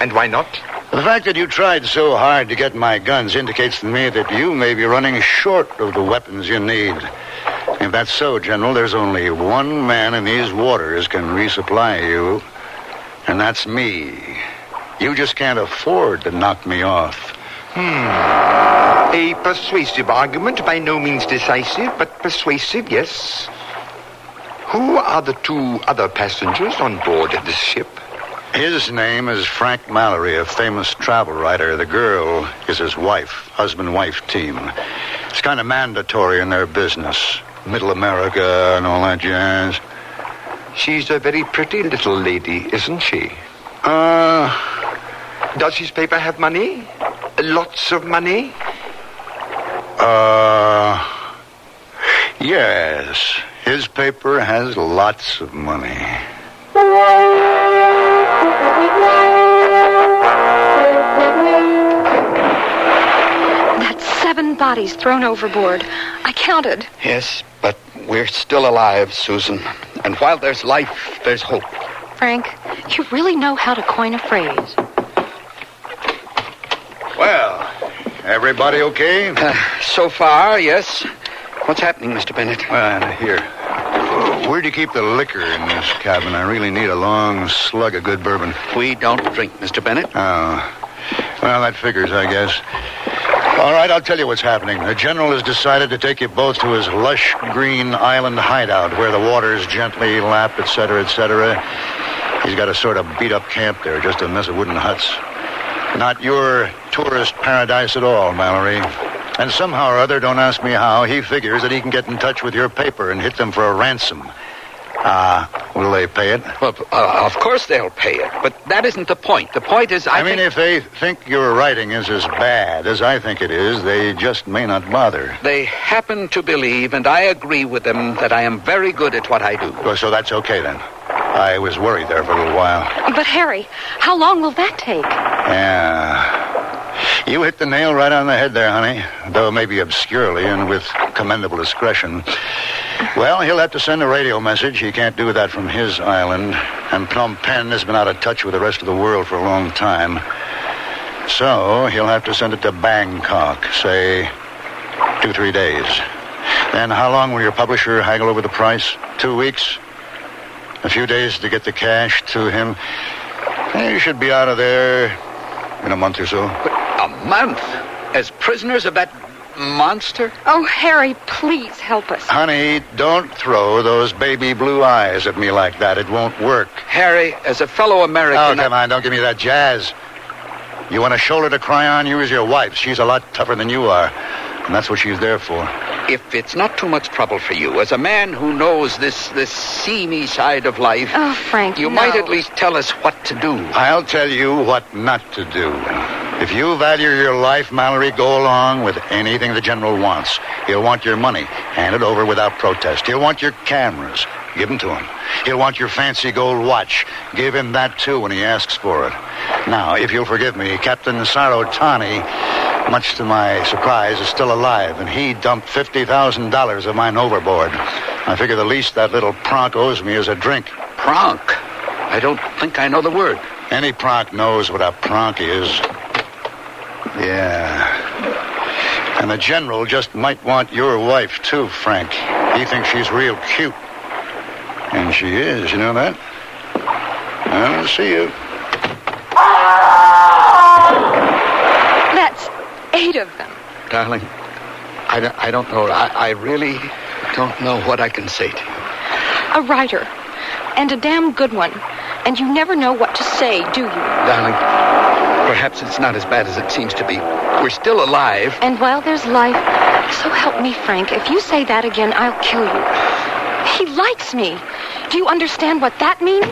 And why not? The fact that you tried so hard to get my guns indicates to me that you may be running short of the weapons you need. If that's so, General, there's only one man in these waters can resupply you, and that's me. You just can't afford to knock me off. A persuasive argument, by no means decisive, but persuasive, yes. Who are the two other passengers on board this ship? His name is Frank Mallory, a famous travel writer. The girl is his wife, husband-wife team. It's kind of mandatory in their business. Middle America and all that jazz. She's a very pretty little lady, isn't she? Does his paper have money? Lots of money? Yes. His paper has lots of money. That's 7 bodies thrown overboard. I counted. Yes, but we're still alive, Susan. And while there's life, there's hope. Frank, you really know how to coin a phrase. Well, everybody okay? So far, yes. What's happening, Mr. Bennett? Well, here. Where do you keep the liquor in this cabin? I really need a long slug of good bourbon. We don't drink, Mr. Bennett. Oh. Well, that figures, I guess. All right, I'll tell you what's happening. The general has decided to take you both to his lush green island hideout where the waters gently lap, etc., etc. He's got a sort of beat-up camp there, just a mess of wooden huts. Not your tourist paradise at all, Mallory. And somehow or other, don't ask me how, he figures that he can get in touch with your paper and hit them for a ransom. Will they pay it? Well, of course they'll pay it, but that isn't the point. The point is, I mean, if they think your writing is as bad as I think it is, they just may not bother. They happen to believe, and I agree with them, that I am very good at what I do. Well, so that's okay, then. I was worried there for a little while. But, Harry, how long will that take? Yeah. You hit the nail right on the head there, honey, though maybe obscurely and with commendable discretion. Well, he'll have to send a radio message. He can't do that from his island, and Phnom Penh has been out of touch with the rest of the world for a long time. So he'll have to send it to Bangkok, say 2-3 days. Then how long will your publisher haggle over the price? 2 weeks? A few days to get the cash to him? You should be out of there in a month or so. But a month? As prisoners of that monster? Oh, Harry, please help us. Honey, don't throw those baby blue eyes at me like that. It won't work. Harry, as a fellow American... Oh, come on, don't give me that jazz. You want a shoulder to cry on? Use your wife. She's a lot tougher than you are. And that's what she's there for. If it's not too much trouble for you, as a man who knows this seamy side of life... Oh, Frank, you might at least tell us what to do. I'll tell you what not to do. If you value your life, Mallory, go along with anything the general wants. He'll want your money. Hand it over without protest. He'll want your cameras. Give them to him. He'll want your fancy gold watch. Give him that, too, when he asks for it. Now, if you'll forgive me, Captain Sarotani, much to my surprise, is still alive, and he dumped $50,000 of mine overboard. I figure the least that little pronk owes me is a drink. Pronk? I don't think I know the word. Any pronk knows what a pronk is. Yeah. And the general just might want your wife, too, Frank. He thinks she's real cute. And she is, you know that? I'll see you. That's 8 of them. Darling, I don't know. I really don't know what I can say to you. A writer. And a damn good one. And you never know what to say, do you? Darling, perhaps it's not as bad as it seems to be. We're still alive. And while there's life, so help me, Frank, if you say that again, I'll kill you. He likes me. Do you understand what that means?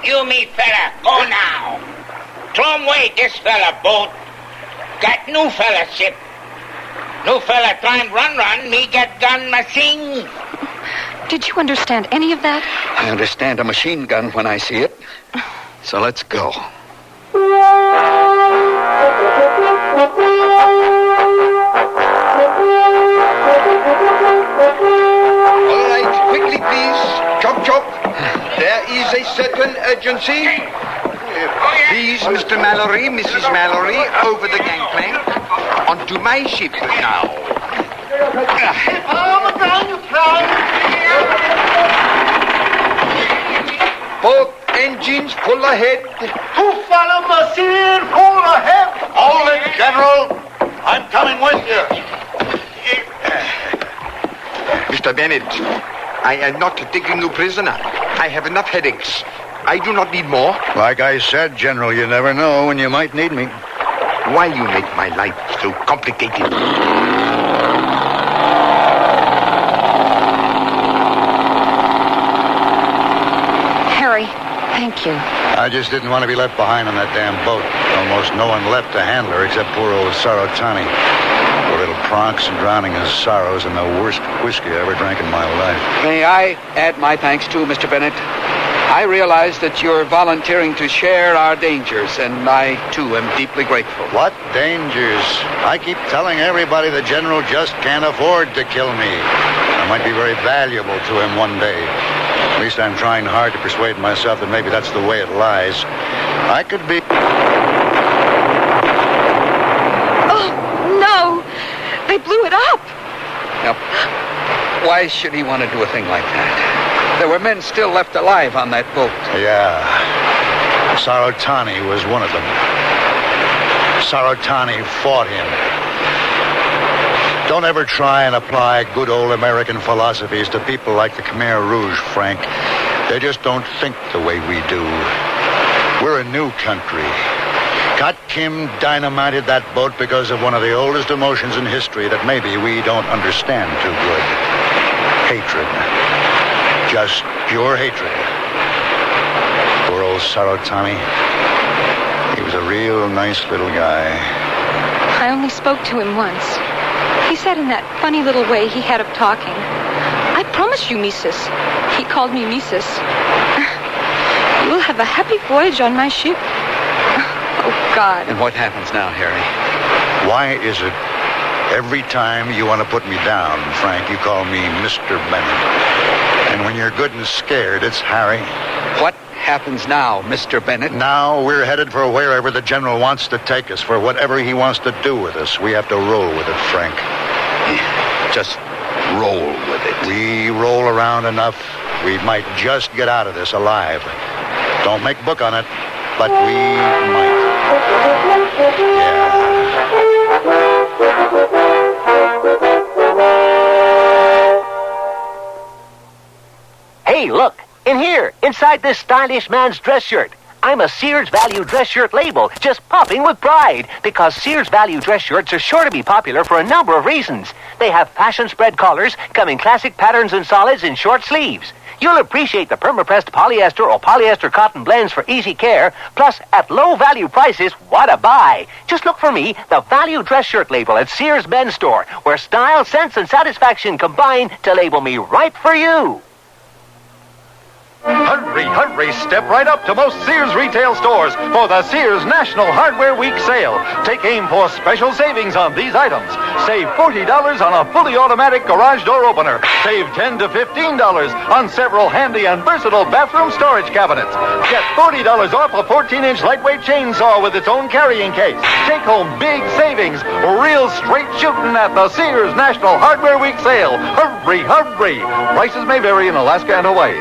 You me fella, go now. Throw away this fella boat. Got new fella ship. New fella try and run, me get gun machine. Did you understand any of that? I understand a machine gun when I see it. So let's go. All right, quickly, please. Chop, chop. There is a certain urgency. Please, Mr. Mallory, Mrs. Mallory, over the gangplank. Onto my ship now. Port Engines full ahead. To follow, monsieur, full ahead. Hold it, General. I'm coming with you. Mr. Bennett, I am not taking you prisoner. I have enough headaches. I do not need more. Like I said, General, you never know when you might need me. Why you make my life so complicated? Harry, thank you. I just didn't want to be left behind on that damn boat. Almost no one left to handle her except poor old Sarotani. Poor little Bronx drowning his sorrows in the worst whiskey I ever drank in my life. May I add my thanks too, Mr. Bennett? I realize that you're volunteering to share our dangers, and I, too, am deeply grateful. What dangers? I keep telling everybody the General just can't afford to kill me. I might be very valuable to him one day. At least I'm trying hard to persuade myself that maybe that's the way it lies. I could be... Oh, no! They blew it up! Now, why should he want to do a thing like that? There were men still left alive on that boat. Yeah. Sarotani was one of them. Sarotani fought him. Don't ever try and apply good old American philosophies to people like the Khmer Rouge, Frank. They just don't think the way we do. We're a new country. Kot Kim dynamited that boat because of one of the oldest emotions in history that maybe we don't understand too good. Hatred. Just pure hatred. Poor old Sarotani. He was a real nice little guy. I only spoke to him once. He said in that funny little way he had of talking, "I promise you, Mises." He called me Mises. "You'll have a happy voyage on my ship." Oh, God. And what happens now, Harry? Why is it every time you want to put me down, Frank, you call me Mr. Bennett? And when you're good and scared, it's Harry. What happens now, Mr. Bennett? Now we're headed for wherever the General wants to take us, for whatever he wants to do with us. We have to roll with it, Frank. Just roll with it. We roll around enough, we might just get out of this alive. Don't make book on it, but we might. Yeah. Hey, look, in here, inside this stylish man's dress shirt. I'm a Sears Value dress shirt label, just popping with pride, because Sears Value dress shirts are sure to be popular for a number of reasons. They have fashion spread collars, come in classic patterns and solids in short sleeves. You'll appreciate the perma-pressed polyester or polyester cotton blends for easy care, plus at low value prices, what a buy. Just look for me, the Value dress shirt label at Sears Men's Store, where style, sense, and satisfaction combine to label me right for you. Hurry, hurry, step right up to most Sears retail stores for the Sears National Hardware Week sale. Take aim for special savings on these items. Save $40 on a fully automatic garage door opener. Save $10 to $15 on several handy and versatile bathroom storage cabinets. Get $40 off a 14-inch lightweight chainsaw with its own carrying case. Take home big savings, real straight shooting at the Sears National Hardware Week sale. Hurry, hurry. Prices may vary in Alaska and Hawaii.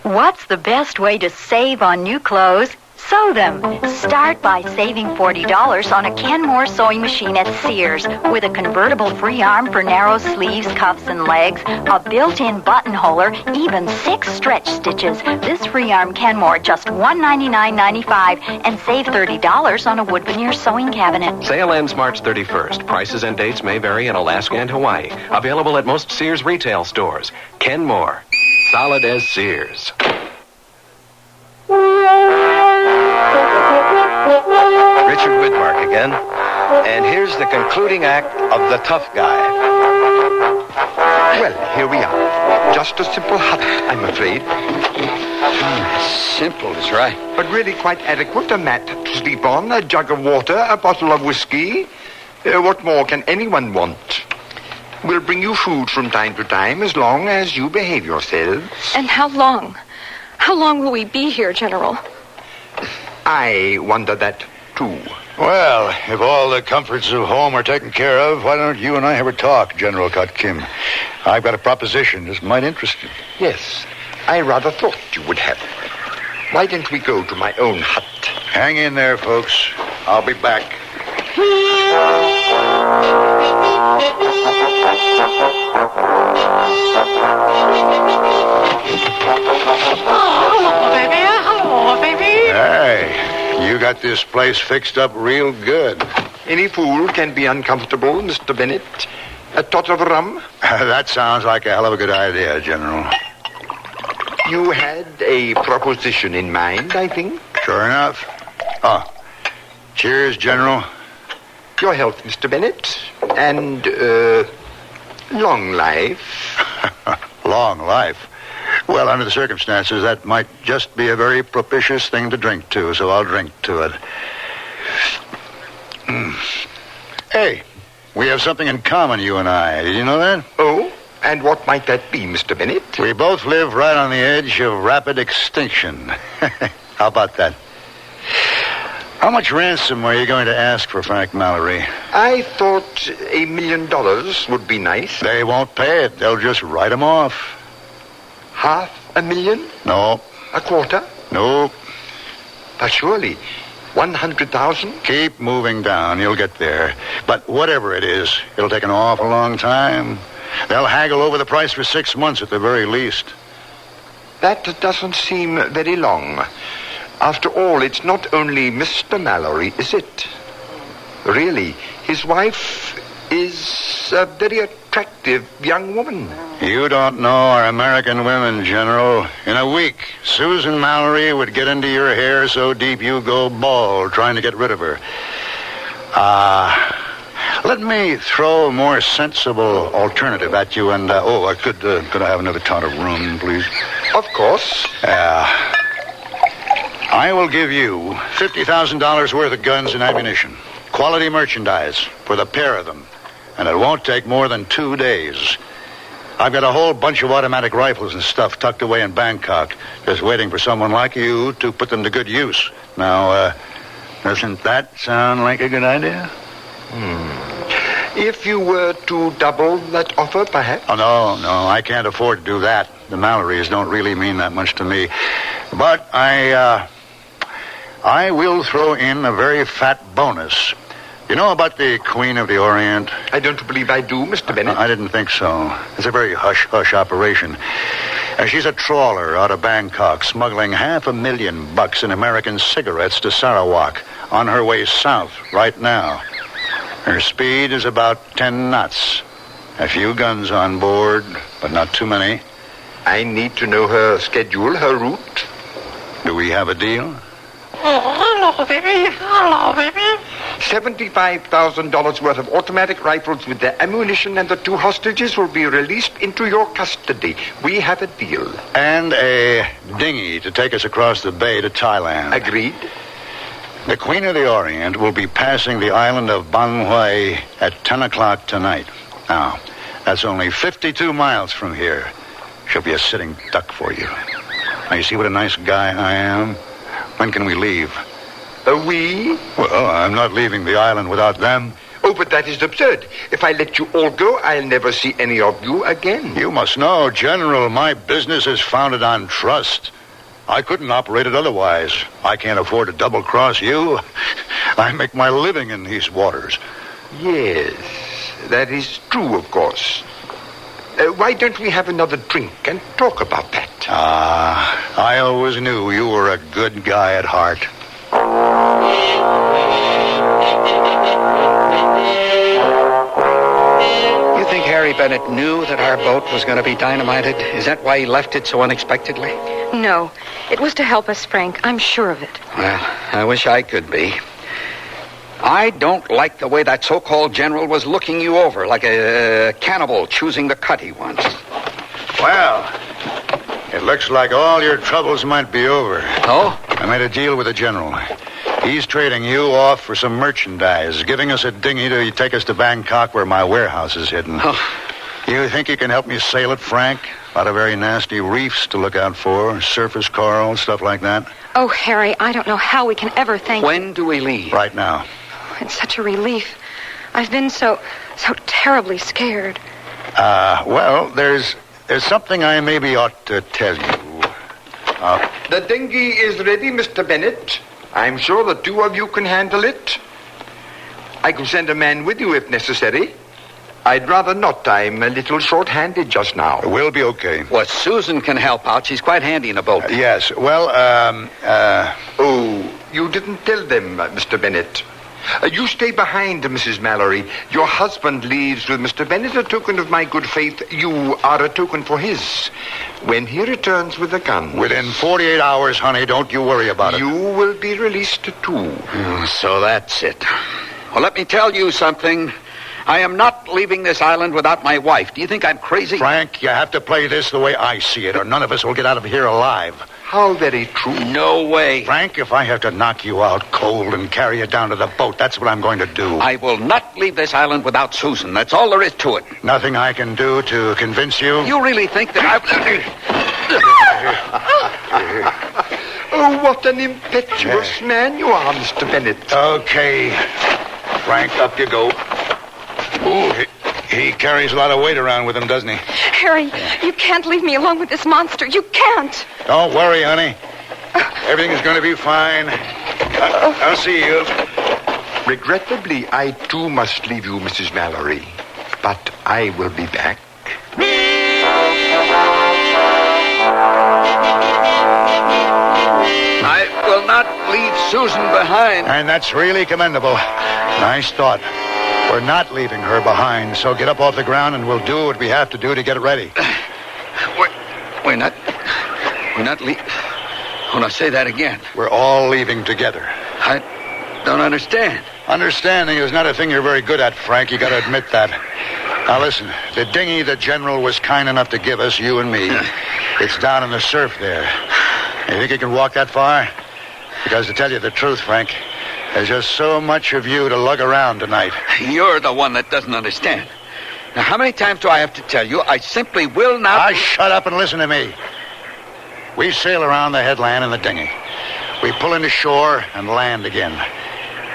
What's the best way to save on new clothes? Sew them. Start by saving $40 on a Kenmore sewing machine at Sears with a convertible free arm for narrow sleeves, cuffs, and legs, a built-in buttonholer, even 6 stretch stitches. This free arm Kenmore just $199.95 and save $30 on a wood veneer sewing cabinet. Sale ends March 31st. Prices and dates may vary in Alaska and Hawaii. Available at most Sears retail stores. Kenmore. Solid as Sears. Richard Widmark again. And here's the concluding act of The Tough Guy. Well, here we are. Just a simple hut, I'm afraid. Simple is right. But really quite adequate. A mat to sleep on, a jug of water, a bottle of whiskey. What more can anyone want? We'll bring you food from time to time as long as you behave yourselves. And how long? How long will we be here, General? I wonder that, too. Well, if all the comforts of home are taken care of, why don't you and I have a talk, General Kot Kim? I've got a proposition that might interest you. Yes. I rather thought you would have. Why don't we go to my own hut? Hang in there, folks. I'll be back. Hello, baby. Hey, you got this place fixed up real good. Any fool can be uncomfortable, Mr. Bennett. A tot of rum? That sounds like a hell of a good idea, General. You had a proposition in mind, I think? Sure enough. Oh, cheers, General. Your health, Mr. Bennett. And, long life. Long life? Well, under the circumstances, that might just be a very propitious thing to drink to, so I'll drink to it. Hey, we have something in common, you and I. Did you know that? Oh? And what might that be, Mr. Bennett? We both live right on the edge of rapid extinction. How about that? How much ransom are you going to ask for Frank Mallory? I thought $1 million would be nice. They won't pay it. They'll just write him off. $500,000? No. A quarter? No. But surely, 100,000? Keep moving down. You'll get there. But whatever it is, it'll take an awful long time. They'll haggle over the price for 6 months at the very least. That doesn't seem very long. After all, it's not only Mr. Mallory, is it? Really, his wife is a very attractive young woman. You don't know our American women, General. In a week, Susan Mallory would get into your hair so deep you go bald trying to get rid of her. Let me throw a more sensible alternative at you, and, could I have another tot of rum, please? Of course. I will give you $50,000 worth of guns and ammunition. Quality merchandise for the pair of them. And it won't take more than 2 days. I've got a whole bunch of automatic rifles and stuff tucked away in Bangkok, just waiting for someone like you to put them to good use. Now, doesn't that sound like a good idea? If you were to double that offer, perhaps? Oh, no, I can't afford to do that. The Mallorys don't really mean that much to me. But I will throw in a very fat bonus. You know about the Queen of the Orient? I don't believe I do, Mr. Bennett. I didn't think so. It's a very hush-hush operation. She's a trawler out of Bangkok, smuggling $500,000 in American cigarettes to Sarawak on her way south right now. Her speed is about 10 knots. A few guns on board, but not too many. I need to know her schedule, her route. Do we have a deal? Oh, hello, baby. Hello, baby. $75,000 worth of automatic rifles with their ammunition and the 2 hostages will be released into your custody. We have a deal. And a dinghy to take us across the bay to Thailand. Agreed. The Queen of the Orient will be passing the island of Bang Hue at 10 o'clock tonight. Now, that's only 52 miles from here. She'll be a sitting duck for you. Now, you see what a nice guy I am? When can we leave? We? Well, I'm not leaving the island without them. Oh, but that is absurd. If I let you all go, I'll never see any of you again. You must know, General, my business is founded on trust. I couldn't operate it otherwise. I can't afford to double-cross you. I make my living in these waters. Yes, that is true, of course. Why don't we have another drink and talk about that? I always knew you were a good guy at heart. You think Harry Bennett knew that our boat was going to be dynamited? Is that why he left it so unexpectedly? No. It was to help us, Frank. I'm sure of it. Well, I wish I could be. I don't like the way that so-called general was looking you over, like a cannibal choosing the cut he wants. Well, it looks like all your troubles might be over. Oh? I made a deal with the general. He's trading you off for some merchandise, giving us a dinghy to take us to Bangkok where my warehouse is hidden. Oh. You think you can help me sail it, Frank? A lot of very nasty reefs to look out for, surface coral, stuff like that. Oh, Harry, I don't know how we can ever thank you. When do we leave? Right now. It's such a relief. I've been so terribly scared. Well, there's something I maybe ought to tell you. The dinghy is ready, Mr. Bennett. I'm sure the two of you can handle it. I can send a man with you if necessary. I'd rather not. I'm a little short-handed just now. We'll be okay. Well, Susan can help out. She's quite handy in a boat. Yes. Well, Oh, you didn't tell them, Mr. Bennett. You stay behind, Mrs. Mallory. Your husband leaves with Mr. Bennett a token of my good faith. You are a token for his. When he returns with the gun... Within 48 hours, honey, don't you worry about it. You will be released too. So that's it. Well, let me tell you something. I am not leaving this island without my wife. Do you think I'm crazy? Frank, you have to play this the way I see it, or none of us will get out of here alive. How very true. No way. Frank, if I have to knock you out cold and carry you down to the boat, that's what I'm going to do. I will not leave this island without Susan. That's all there is to it. Nothing I can do to convince you? You really think that Oh, what an impetuous man you are, Mr. Bennett. Okay. Frank, up you go. Ooh, he carries a lot of weight around with him, doesn't he? Harry, you can't leave me alone with this monster. You can't. Don't worry, honey. Everything's going to be fine. I'll see you. Regrettably, I too must leave you, Mrs. Mallory. But I will be back. I will not leave Susan behind. And that's really commendable. Nice thought. We're not leaving her behind, so get up off the ground and we'll do what we have to do to get it ready. We're not leaving. Oh, now say that again. We're all leaving together. I don't understand. Understanding is not a thing you're very good at, Frank. You got to admit that. Now listen, the dinghy the General was kind enough to give us, you and me, it's down in the surf there. You think you can walk that far? Because to tell you the truth, Frank, there's just so much of you to lug around tonight. You're the one that doesn't understand. Now, how many times do I have to tell you I simply will not... Shut up and listen to me. We sail around the headland in the dinghy. We pull into shore and land again.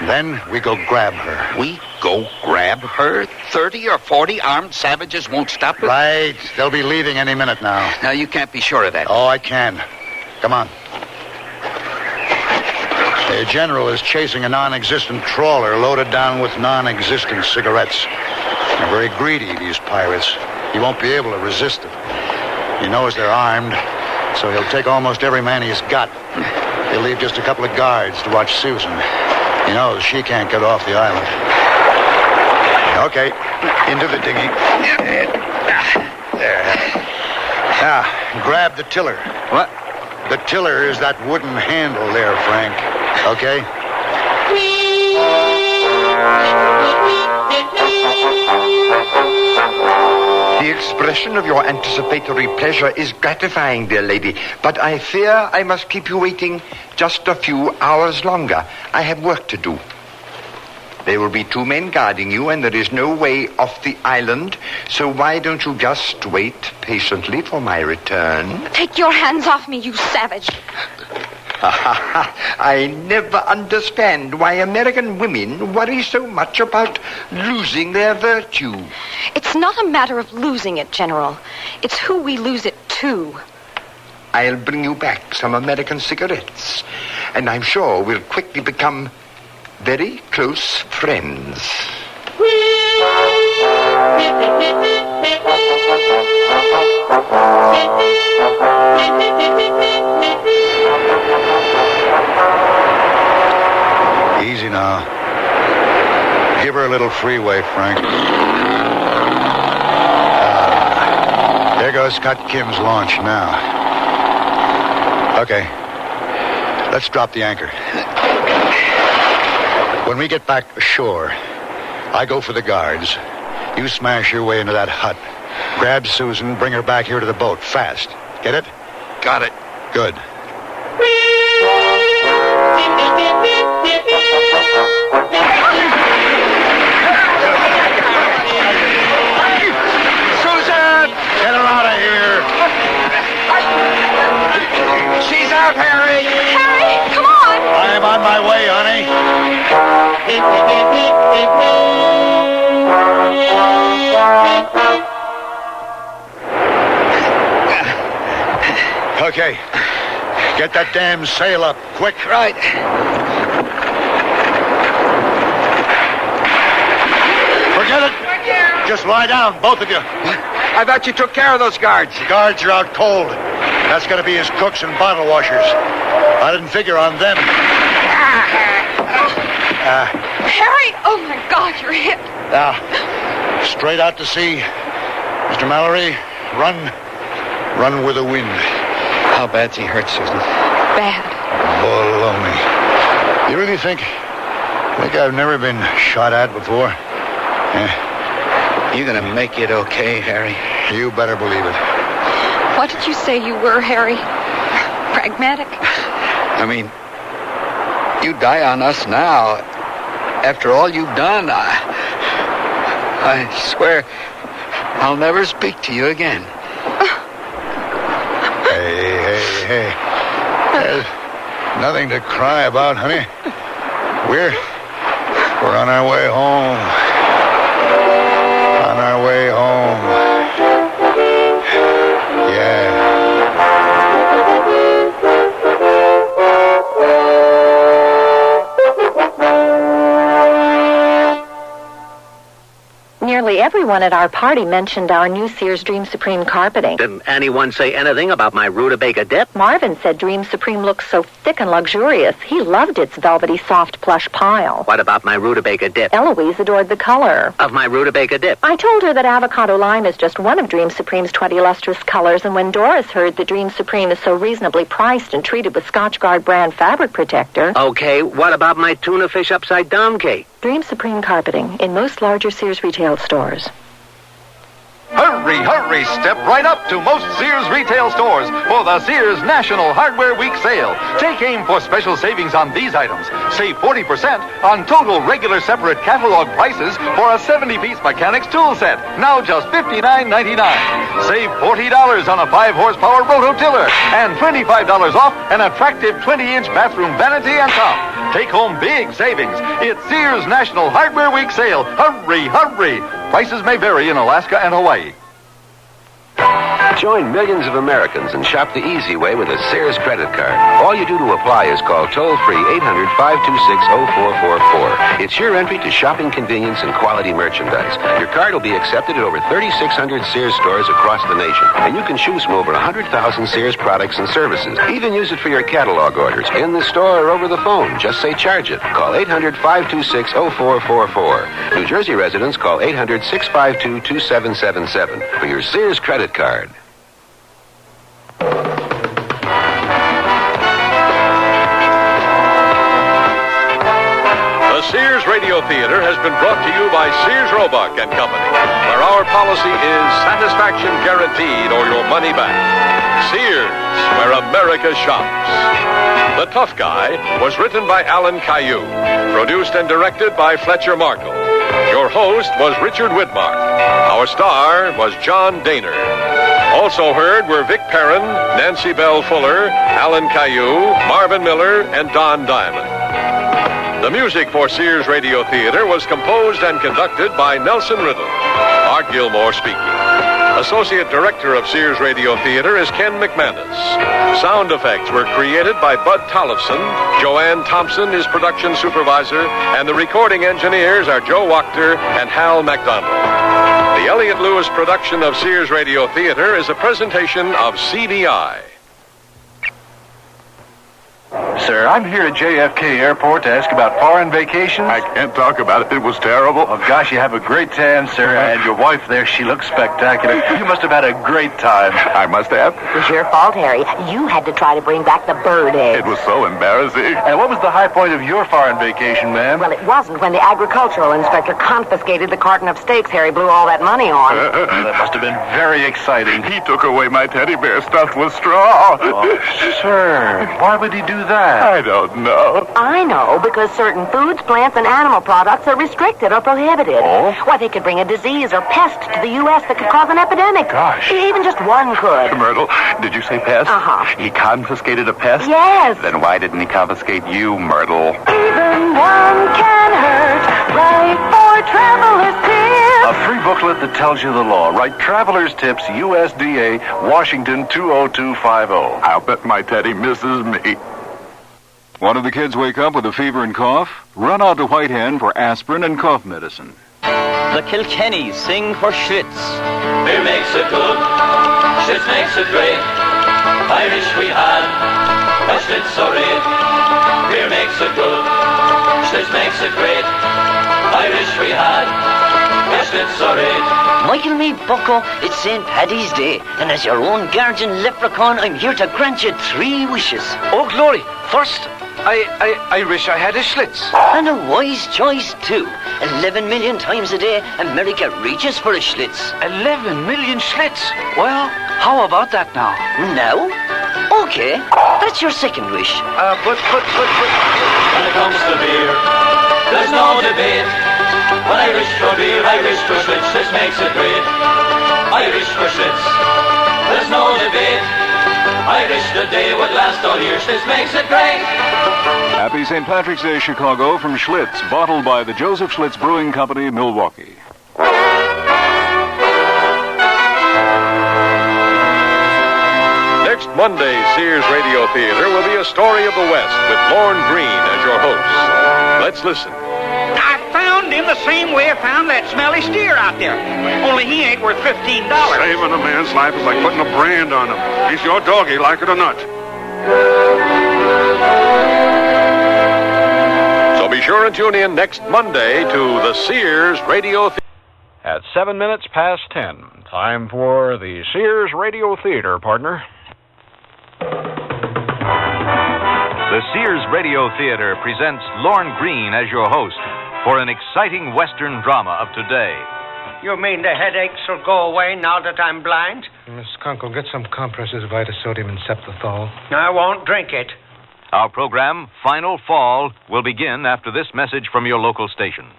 Then we go grab her. We go grab her? 30 or 40 armed savages won't stop us? Right. They'll be leaving any minute now. Now, you can't be sure of that. Oh, I can. Come on. The General is chasing a non-existent trawler loaded down with non-existent cigarettes. They're very greedy, these pirates. He won't be able to resist them. He knows they're armed, so he'll take almost every man he's got. He'll leave just a couple of guards to watch Susan. He knows she can't get off the island. Okay, into the dinghy. There. Now, grab the tiller. What? The tiller is that wooden handle there, Frank. Okay? The expression of your anticipatory pleasure is gratifying, dear lady, but I fear I must keep you waiting just a few hours longer. I have work to do. There will be 2 men guarding you, and there is no way off the island, so why don't you just wait patiently for my return? Take your hands off me, you savage. I never understand why American women worry so much about losing their virtue. It's not a matter of losing it, General. It's who we lose it to. I'll bring you back some American cigarettes, and I'm sure we'll quickly become very close friends. Easy now. Give her a little freeway, Frank. There goes Scott Kim's launch now. Okay. Let's drop the anchor. When we get back ashore, I go for the guards. You smash your way into that hut. Grab Susan, bring her back here to the boat, fast. Get it? Got it. Good. Susan! Get her out of here! She's out, Harry! Harry, come on! I'm on my way, honey. Okay. Get that damn sail up, quick. Right. Forget it. Just lie down, both of you. I thought you took care of those guards. The guards are out cold. That's going to be his cooks and bottle washers. I didn't figure on them. Harry! Oh, my God, you're hit. Now, straight out to sea. Mr. Mallory, run. Run with the wind. How bad's he hurt, Susan? Bad. Baloney. You really think I've never been shot at before? You gonna make it okay, Harry? You better believe it. What did you say you were, Harry? Pragmatic? I mean, you die on us now. After all you've done, I swear I'll never speak to you again. Hey. There's nothing to cry about, honey. We're on our way home. On our way home. Yeah. Nearly everyone at our party mentioned our new Sears Dream Supreme carpeting. Didn't anyone say anything about my rutabaga dip? Marvin said Dream Supreme looks so thick and luxurious. He loved its velvety, soft plush pile. What about my rutabaga dip? Eloise adored the color Of my rutabaga dip. I told her that avocado lime is just one of Dream Supreme's 20 lustrous colors, and when Doris heard that Dream Supreme is so reasonably priced and treated with Scotchgard brand fabric protector... Okay, what about my tuna fish upside down cake? Dream Supreme carpeting in most larger Sears retail stores. Hurry, step right up to most Sears retail stores for the Sears National Hardware Week sale. Take aim for special savings on these items. Save 40% on total regular separate catalog prices for a 70-piece mechanics tool set, now just $59.99. Save $40 on a 5-horsepower rototiller and $25 off an attractive 20-inch bathroom vanity and top. Take home big savings. It's Sears National Hardware Week sale. Hurry. Prices may vary in Alaska and Hawaii. Join millions of Americans and shop the easy way with a Sears credit card. All you do to apply is call toll-free 800-526-0444. It's your entry to shopping convenience and quality merchandise. Your card will be accepted at over 3,600 Sears stores across the nation, and you can choose from over 100,000 Sears products and services. Even use it for your catalog orders, in the store or over the phone. Just say charge it. Call 800-526-0444. New Jersey residents call 800-652-2777 for your Sears credit card. The Sears Radio Theater has been brought to you by Sears Roebuck and Company, where our policy is satisfaction guaranteed or your money back. Sears, where America shops. The Tough Guy was written by Alan Caillou, produced and directed by Fletcher Markle. Your host was Richard Widmark. Our star was John Daner. Also heard were Vic Perrin, Nancy Bell Fuller, Alan Caillou, Marvin Miller, and Don Diamond. The music for Sears Radio Theater was composed and conducted by Nelson Riddle. Art Gilmore speaking. Associate Director of Sears Radio Theater is Ken McManus. Sound effects were created by Bud Tollefson. Joanne Thompson is production supervisor, and the recording engineers are Joe Wachter and Hal MacDonald. The Elliott Lewis production of Sears Radio Theater is a presentation of CBI. Sir, I'm here at JFK Airport to ask about foreign vacations. I can't talk about it. It was terrible. Oh, gosh, you have a great tan, sir. And your wife there, she looks spectacular. You must have had a great time. I must have. It was your fault, Harry. You had to try to bring back the bird egg. It was so embarrassing. And what was the high point of your foreign vacation, ma'am? Well, it wasn't when the agricultural inspector confiscated the carton of steaks Harry blew all that money on. That must have been very exciting. He took away my teddy bear stuffed with straw. Oh, sir, why would he do that? I don't know. I know, because certain foods, plants, and animal products are restricted or prohibited. Oh? Why, they could bring a disease or pest to the U.S. that could cause an epidemic. Gosh. Even just one could. Myrtle, did you say pest? Uh-huh. He confiscated a pest? Yes. Then why didn't he confiscate you, Myrtle? Even one can hurt, right for traveler's tips. A free book booklet that tells you the law. Write Traveler's Tips, USDA, Washington 20250. I'll bet my Teddy misses me. One of the kids wake up with a fever and cough? Run out to White Hen for aspirin and cough medicine. The Kilkennys sing for Schlitz. Beer makes it good, Schlitz makes it great. I wish we had a Schlitz so red. Beer makes it good, Schlitz makes it great. I wish we had a Schlitz so red. Michael me Bucko, it's St. Paddy's Day, and as your own guardian leprechaun, I'm here to grant you 3 wishes. Oh, glory. First, I wish I had a Schlitz. And a wise choice, too. 11 million times a day, America reaches for a Schlitz. 11 million Schlitz? Well, how about that now? Now? Okay, that's your second wish. But. When it comes to beer, there's no debate. When I wish for beer, I wish for Schlitz. Schlitz makes it great. I wish for Schlitz. There's no debate. I wish the day would last all year. Schlitz makes it great. Happy St. Patrick's Day, Chicago, from Schlitz, bottled by the Joseph Schlitz Brewing Company, Milwaukee. Next Monday, Sears Radio Theater will be a story of the West with Lorne Greene as your host. Let's listen. I found him the same way I found that smelly steer out there. Only he ain't worth $15. Saving a man's life is like putting a brand on him. He's your doggy, like it or not. So be sure and tune in next Monday to the Sears Radio Theater. At 7 minutes past 10, time for the Sears Radio Theater, partner. The Sears Radio Theater presents Lorne Greene as your host for an exciting Western drama of today. You mean the headaches will go away now that I'm blind? Miss Kunkel, get some compresses of Itasodium and Septothol. I won't drink it. Our program, Final Fall, will begin after this message from your local station.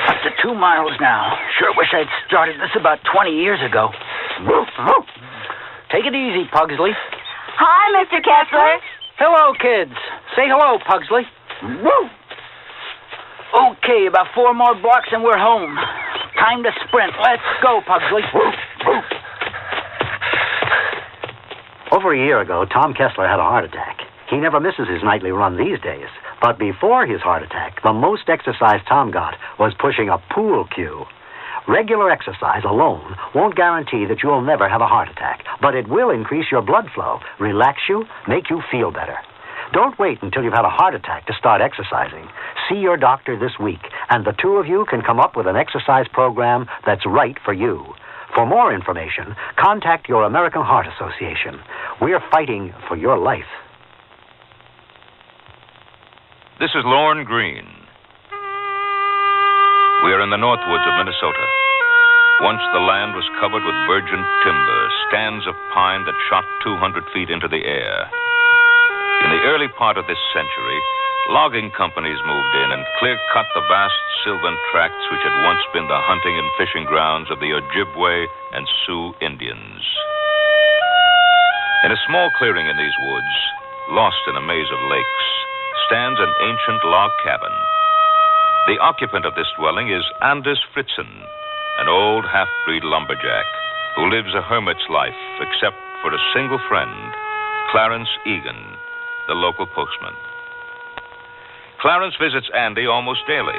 Up to 2 miles now. Sure wish I'd started this about 20 years ago. Take it easy, Pugsley. Hi, Mr. Kessler. Hello, kids. Say hello, Pugsley. Okay, about 4 more blocks and we're home. Time to sprint. Let's go, Pugsley. Over a year ago, Tom Kessler had a heart attack. He never misses his nightly run these days. But before his heart attack, the most exercise Tom got was pushing a pool cue. Regular exercise alone won't guarantee that you'll never have a heart attack, but it will increase your blood flow, relax you, make you feel better. Don't wait until you've had a heart attack to start exercising. See your doctor this week, and the two of you can come up with an exercise program that's right for you. For more information, contact your American Heart Association. We're fighting for your life. This is Lorne Greene. We are in the north woods of Minnesota. Once the land was covered with virgin timber, stands of pine that shot 200 feet into the air. In the early part of this century, logging companies moved in and clear-cut the vast sylvan tracts which had once been the hunting and fishing grounds of the Ojibwe and Sioux Indians. In a small clearing in these woods, lost in a maze of lakes, stands an ancient log cabin. The occupant of this dwelling is Anders Fritzen, an old half-breed lumberjack who lives a hermit's life except for a single friend, Clarence Egan, the local postman. Clarence visits Andy almost daily,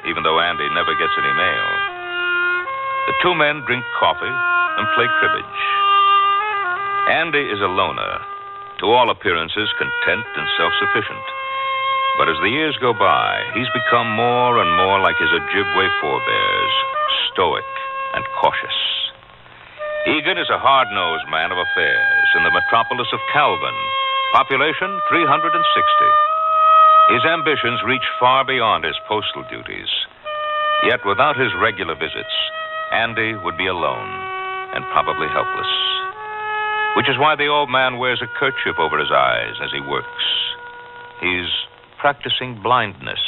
even though Andy never gets any mail. The two men drink coffee and play cribbage. Andy is a loner, to all appearances content and self-sufficient. But as the years go by, he's become more and more like his Ojibwe forebears, stoic and cautious. Egan is a hard-nosed man of affairs in the metropolis of Calvin, population 360. His ambitions reach far beyond his postal duties. Yet without his regular visits, Andy would be alone and probably helpless. Which is why the old man wears a kerchief over his eyes as he works. He's practicing blindness,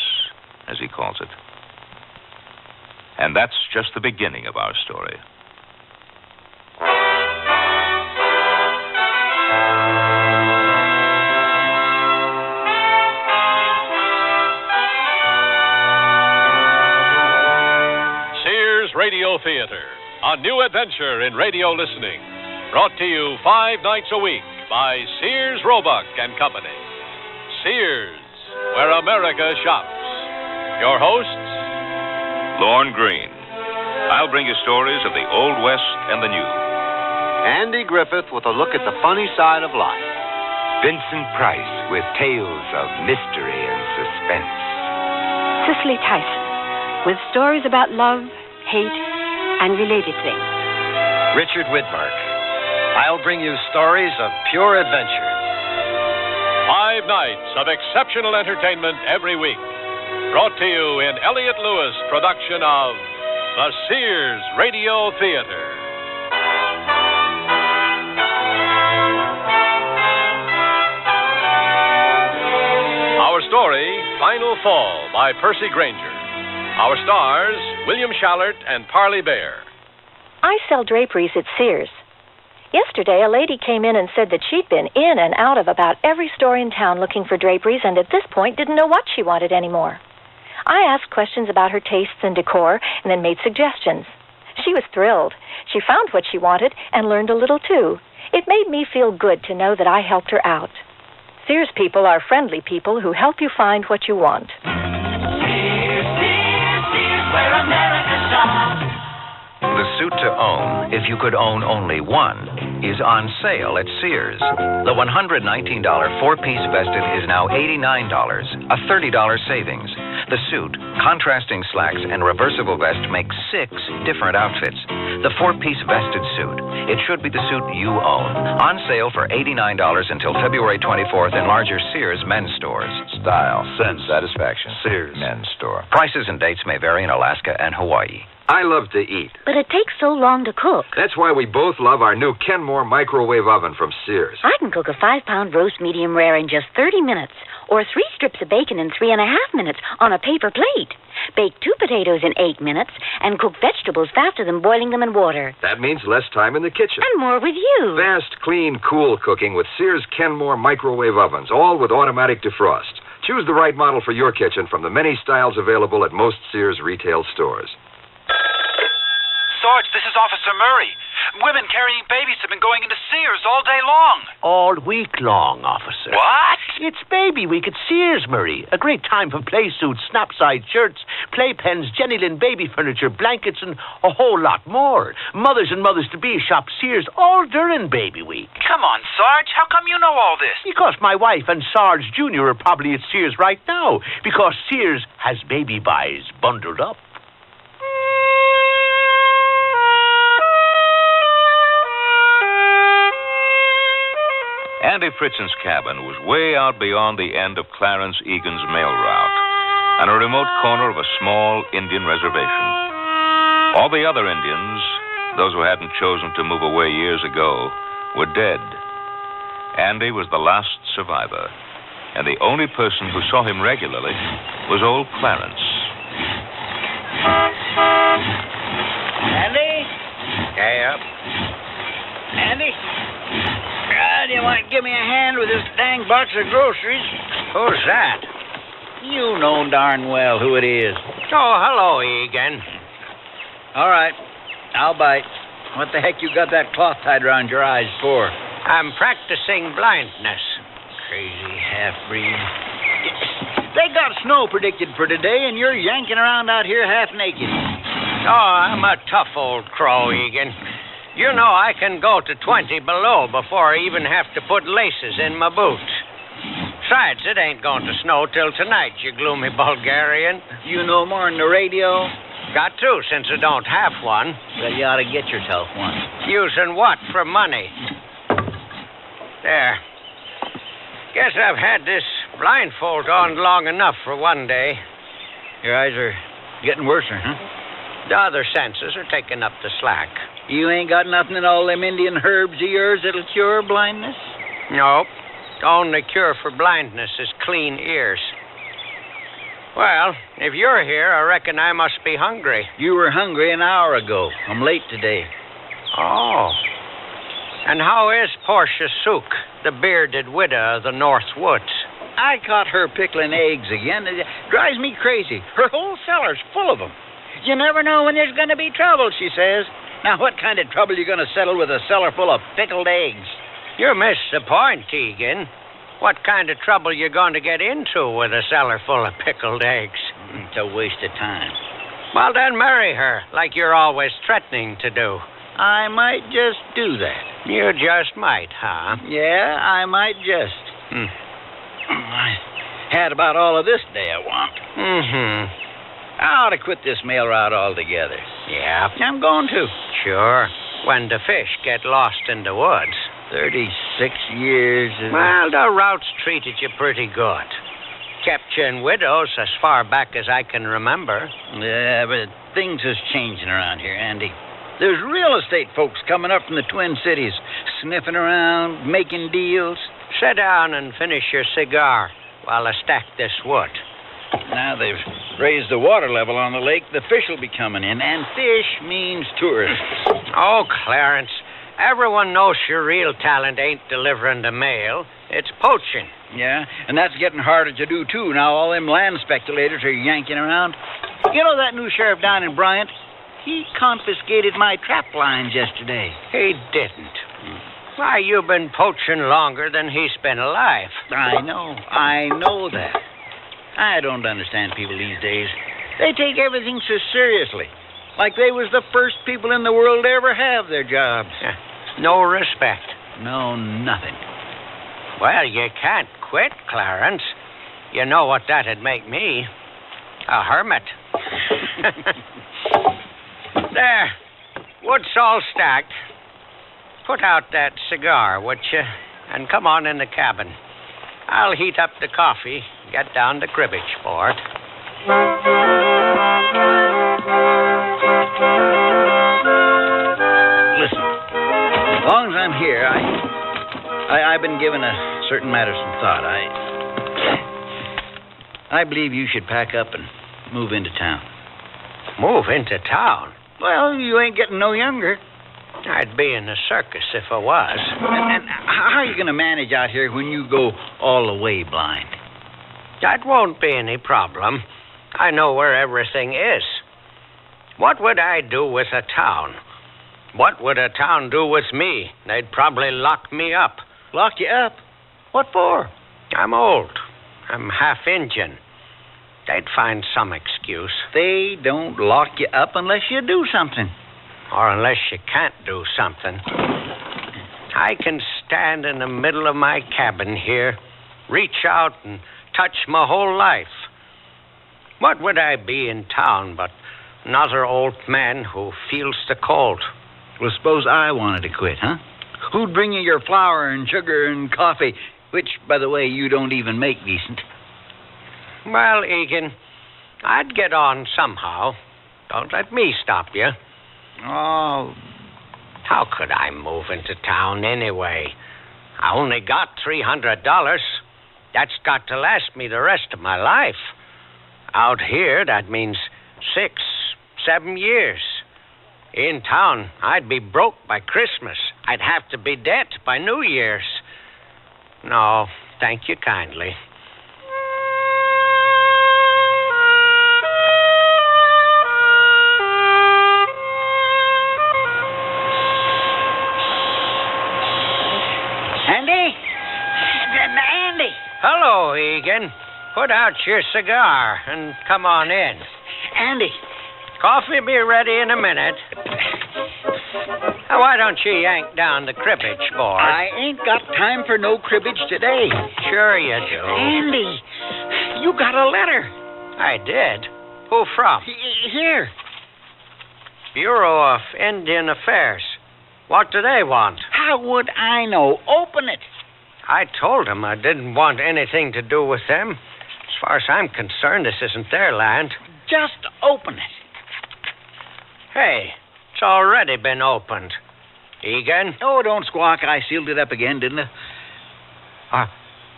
as he calls it. And that's just the beginning of our story. Radio Theater, a new adventure in radio listening. Brought to you 5 nights a week by Sears, Roebuck and Company. Sears, where America shops. Your hosts, Lorne Green. I'll bring you stories of the Old West and the New. Andy Griffith with a look at the funny side of life. Vincent Price with tales of mystery and suspense. Cicely Tyson with stories about love, hate, and related things. Richard Widmark. I'll bring you stories of pure adventure. 5 nights of exceptional entertainment every week. Brought to you in Elliott Lewis' production of the Sears Radio Theater. Our story, Final Fall, by Percy Granger. Our stars, William Shallert and Parley Bear. I sell draperies at Sears. Yesterday, a lady came in and said that she'd been in and out of about every store in town looking for draperies and at this point didn't know what she wanted anymore. I asked questions about her tastes and decor and then made suggestions. She was thrilled. She found what she wanted and learned a little, too. It made me feel good to know that I helped her out. Sears people are friendly people who help you find what you want. Sears, where America shops. The suit to own, if you could own only one, is on sale at Sears. The $119 four-piece vested is now $89, a $30 savings. The suit, contrasting slacks, and reversible vest make 6 different outfits. The four-piece vested suit, it should be the suit you own. On sale for $89 until February 24th in larger Sears men's stores. Style, sense, satisfaction. Sears men's store. Prices and dates may vary in Alaska and Hawaii. I love to eat. But it takes so long to cook. That's why we both love our new Kenmore microwave oven from Sears. I can cook a 5-pound roast medium rare in just 30 minutes, or 3 strips of bacon in 3.5 minutes on a paper plate. Bake 2 potatoes in 8 minutes, and cook vegetables faster than boiling them in water. That means less time in the kitchen. And more with you. Fast, clean, cool cooking with Sears Kenmore microwave ovens, all with automatic defrost. Choose the right model for your kitchen from the many styles available at most Sears retail stores. Sarge, this is Officer Murray. Women carrying babies have been going into Sears all day long. All week long, officer. What? It's Baby Week at Sears, Murray. A great time for play suits, snap-side shirts, playpens, Jenny Lynn baby furniture, blankets, and a whole lot more. Mothers and mothers-to-be shop Sears all during Baby Week. Come on, Sarge. How come you know all this? Because my wife and Sarge Jr. are probably at Sears right now. Because Sears has baby buys bundled up. Andy Fritzen's cabin was way out beyond the end of Clarence Egan's mail route, on a remote corner of a small Indian reservation. All the other Indians, those who hadn't chosen to move away years ago, were dead. Andy was the last survivor, and the only person who saw him regularly was old Clarence. Andy? Yeah. Andy? Do you want to give me a hand with this dang box of groceries? Who's that? You know darn well who it is. Oh, hello, Egan. All right, I'll bite. What the heck you got that cloth tied around your eyes for? I'm practicing blindness. Crazy half-breed. They got snow predicted for today, and you're yanking around out here half-naked. Oh, I'm a tough old crow, Egan. You know I can go to 20 below before I even have to put laces in my boots. Besides, it ain't going to snow till tonight, you gloomy Bulgarian. You know more than the radio? Got to, since I don't have one. Well, you ought to get yourself one. Using what for money? There. Guess I've had this blindfold on long enough for one day. Your eyes are getting worse, huh? The other senses are taking up the slack. You ain't got nothing in all them Indian herbs of yours that'll cure blindness? Nope. The only cure for blindness is clean ears. Well, if you're here, I reckon I must be hungry. You were hungry an hour ago. I'm late today. Oh. And how is Portia Sook, the bearded widow of the North Woods? I caught her pickling eggs again. It drives me crazy. Her whole cellar's full of them. You never know when there's going to be trouble, she says. Now, what kind of trouble you going to settle with a cellar full of pickled eggs? You missed the point, Egan. What kind of trouble you going to get into with a cellar full of pickled eggs? It's a waste of time. Well, then marry her, like you're always threatening to do. I might just do that. You just might, huh? Yeah, I might just. I had about all of this day I want. I ought to quit this mail route altogether. Yeah. I'm going to. Sure. When the fish get lost in the woods. 36 years. Well, the route's treated you pretty good. Kept you in widows as far back as I can remember. Yeah, but things is changing around here, Andy. There's real estate folks coming up from the Twin Cities, sniffing around, making deals. Sit down and finish your cigar while I stack this wood. Now they've raised the water level on the lake, the fish will be coming in, and fish means tourists. Oh, Clarence, everyone knows your real talent ain't delivering the mail. It's poaching. Yeah, and that's getting harder to do, too. Now all them land speculators are yanking around. You know that new sheriff down in Bryant? He confiscated my trap lines yesterday. He didn't. Why, you've been poaching longer than he's been alive. I know that. I don't understand people these days. They take everything so seriously. Like they was the first people in the world to ever have their jobs. No respect. No, nothing. Well, you can't quit, Clarence. You know what that'd make me? A hermit. There. Wood's all stacked. Put out that cigar, would you? And come on in the cabin. I'll heat up the coffee, get down the cribbage board. Listen, as long as I'm here, I've been giving a certain matter some thought. I believe you should pack up and move into town. Move into town? Well, you ain't getting no younger. I'd be in the circus if I was. And how are you going to manage out here when you go all the way blind? That won't be any problem. I know where everything is. What would I do with a town? What would a town do with me? They'd probably lock me up. Lock you up? What for? I'm old. I'm half Indian. They'd find some excuse. They don't lock you up unless you do something. Or unless you can't do something. I can stand in the middle of my cabin here, reach out and touch my whole life. What would I be in town but another old man who feels the cold? Well, suppose I wanted to quit, huh? Who'd bring you your flour and sugar and coffee, which, by the way, you don't even make decent? Well, Egan, I'd get on somehow. Don't let me stop you. Oh. How could I move into town anyway? I only got $300. That's got to last me the rest of my life. Out here, that means 6, 7 years. In town, I'd be broke by Christmas. I'd have to be dead by New Year's. No, thank you kindly. Andy! Hello, Egan. Put out your cigar and come on in. Andy. Coffee will be ready in a minute. Now, why don't you yank down the cribbage board? I ain't got time for no cribbage today. Sure you do. Andy, you got a letter. I did. Who from? Here. Bureau of Indian Affairs. What do they want? How would I know? Open it. I told them I didn't want anything to do with them. As far as I'm concerned, this isn't their land. Just open it. Hey, it's already been opened. Egan? Oh, don't squawk. I sealed it up again, didn't I?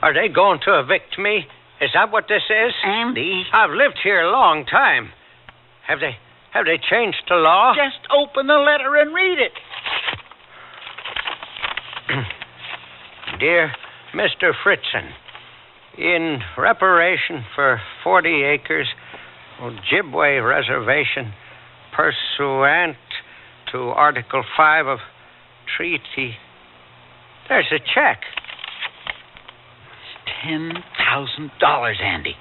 Are they going to evict me? Is that what this is? Andy. I've lived here a long time. Have they changed the law? Just open the letter and read it. Dear Mr. Fritzen, in reparation for 40 acres, Ojibwe Reservation, pursuant to Article 5 of Treaty. There's a check. $10,000, Andy.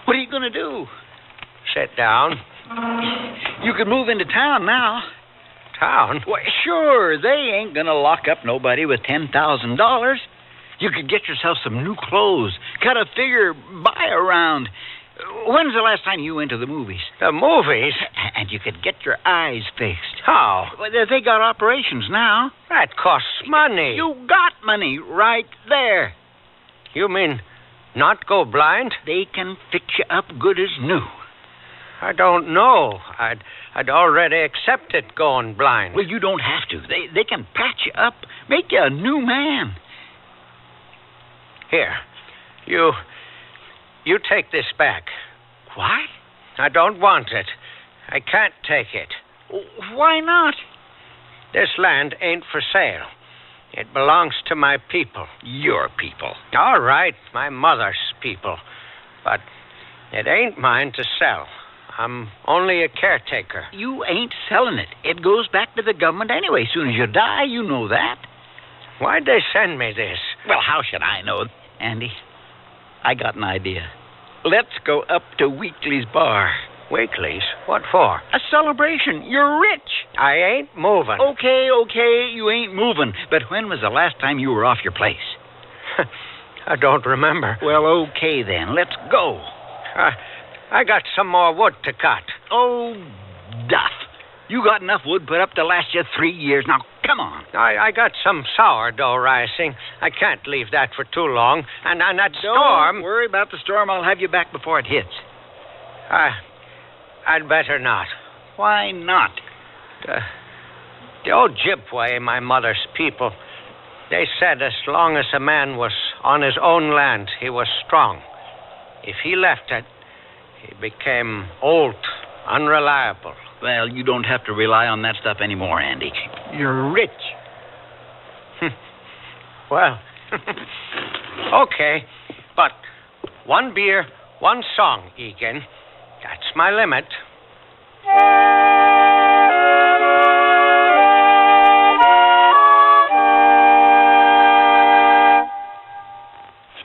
What are you going to do? Sit down. You could move into town now. Town? Well, sure, they ain't going to lock up nobody with $10,000. You could get yourself some new clothes, cut a figure, buy a round. When's the last time you went to the movies? The movies? And you could get your eyes fixed. How? Well, they got operations now. That costs money. You got money right there. You mean not go blind? They can fix you up good as new. I don't know. I'd already accepted going blind. Well, you don't have to. They can patch you up, make you a new man. Here, you take this back. What? I don't want it. I can't take it. Why not? This land ain't for sale. It belongs to my people. Your people. All right, my mother's people. But it ain't mine to sell. I'm only a caretaker. You ain't selling it. It goes back to the government anyway. As soon as you die, you know that. Why'd they send me this? Well, how should I know? Andy, I got an idea. Let's go up to Weekly's bar. Weekly's? What for? A celebration. You're rich. I ain't moving. Okay, you ain't moving. But when was the last time you were off your place? I don't remember. Well, okay then. Let's go. I got some more wood to cut. Oh, duff. You got enough wood put up to last you 3 years. Now, come on. I got some sourdough rising. I can't leave that for too long. And that storm... Don't worry about the storm. I'll have you back before it hits. I'd better not. Why not? The Ojibwe, my mother's people, they said as long as a man was on his own land, he was strong. If he left it, he became old, unreliable. Well, you don't have to rely on that stuff anymore, Andy. You're rich. Well, okay. But one beer, one song, Egan. That's my limit.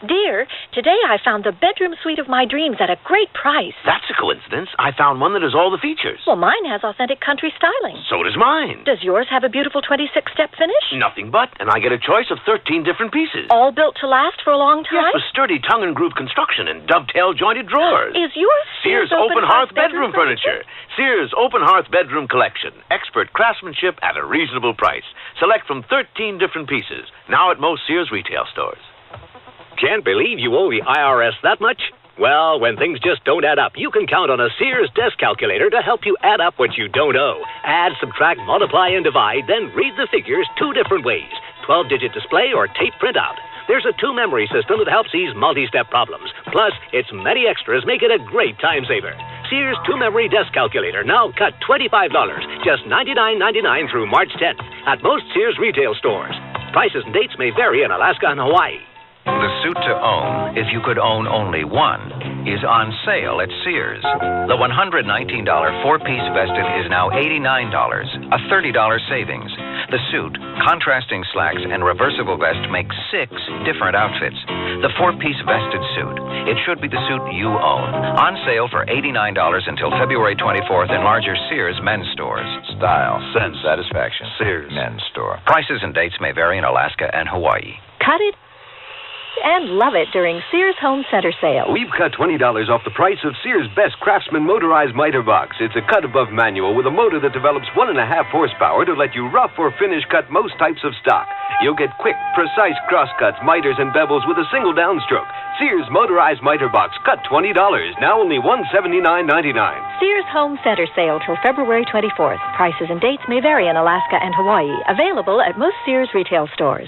Dear, today I found the bedroom suite of my dreams at a great price. That's a coincidence. I found one that has all the features. Well, mine has authentic country styling. So does mine. Does yours have a beautiful 26-step finish? Nothing but, and I get a choice of 13 different pieces. All built to last for a long time? Yes, with sturdy tongue and groove construction and dovetail jointed drawers. Is yours Sears Open Hearth Bedroom Furniture? Sears Open Hearth Bedroom Collection. Expert craftsmanship at a reasonable price. Select from 13 different pieces. Now at most Sears retail stores. Can't believe you owe the IRS that much? Well, when things just don't add up, you can count on a Sears desk calculator to help you add up what you don't owe. Add, subtract, multiply, and divide, then read the figures 2 different ways. 12-digit display or tape printout. There's a 2-memory system that helps ease multi-step problems. Plus, its many extras make it a great time saver. Sears 2-memory desk calculator now cut $25, just $99.99 through March 10th at most Sears retail stores. Prices and dates may vary in Alaska and Hawaii. The suit to own, if you could own only one, is on sale at Sears. The $119 4-piece vested is now $89, a $30 savings. The suit, contrasting slacks, and reversible vest make 6 different outfits. The 4-piece vested suit, it should be the suit you own. On sale for $89 until February 24th in larger Sears men's stores. Style, sense, satisfaction. Sears men's store. Prices and dates may vary in Alaska and Hawaii. Cut it and love it during Sears Home Center sale. We've cut $20 off the price of Sears' best Craftsman motorized miter box. It's a cut-above manual with a motor that develops 1.5 horsepower to let you rough or finish cut most types of stock. You'll get quick, precise crosscuts, miters, and bevels with a single downstroke. Sears motorized miter box, cut $20, now only $179.99. Sears Home Center sale till February 24th. Prices and dates may vary in Alaska and Hawaii. Available at most Sears retail stores.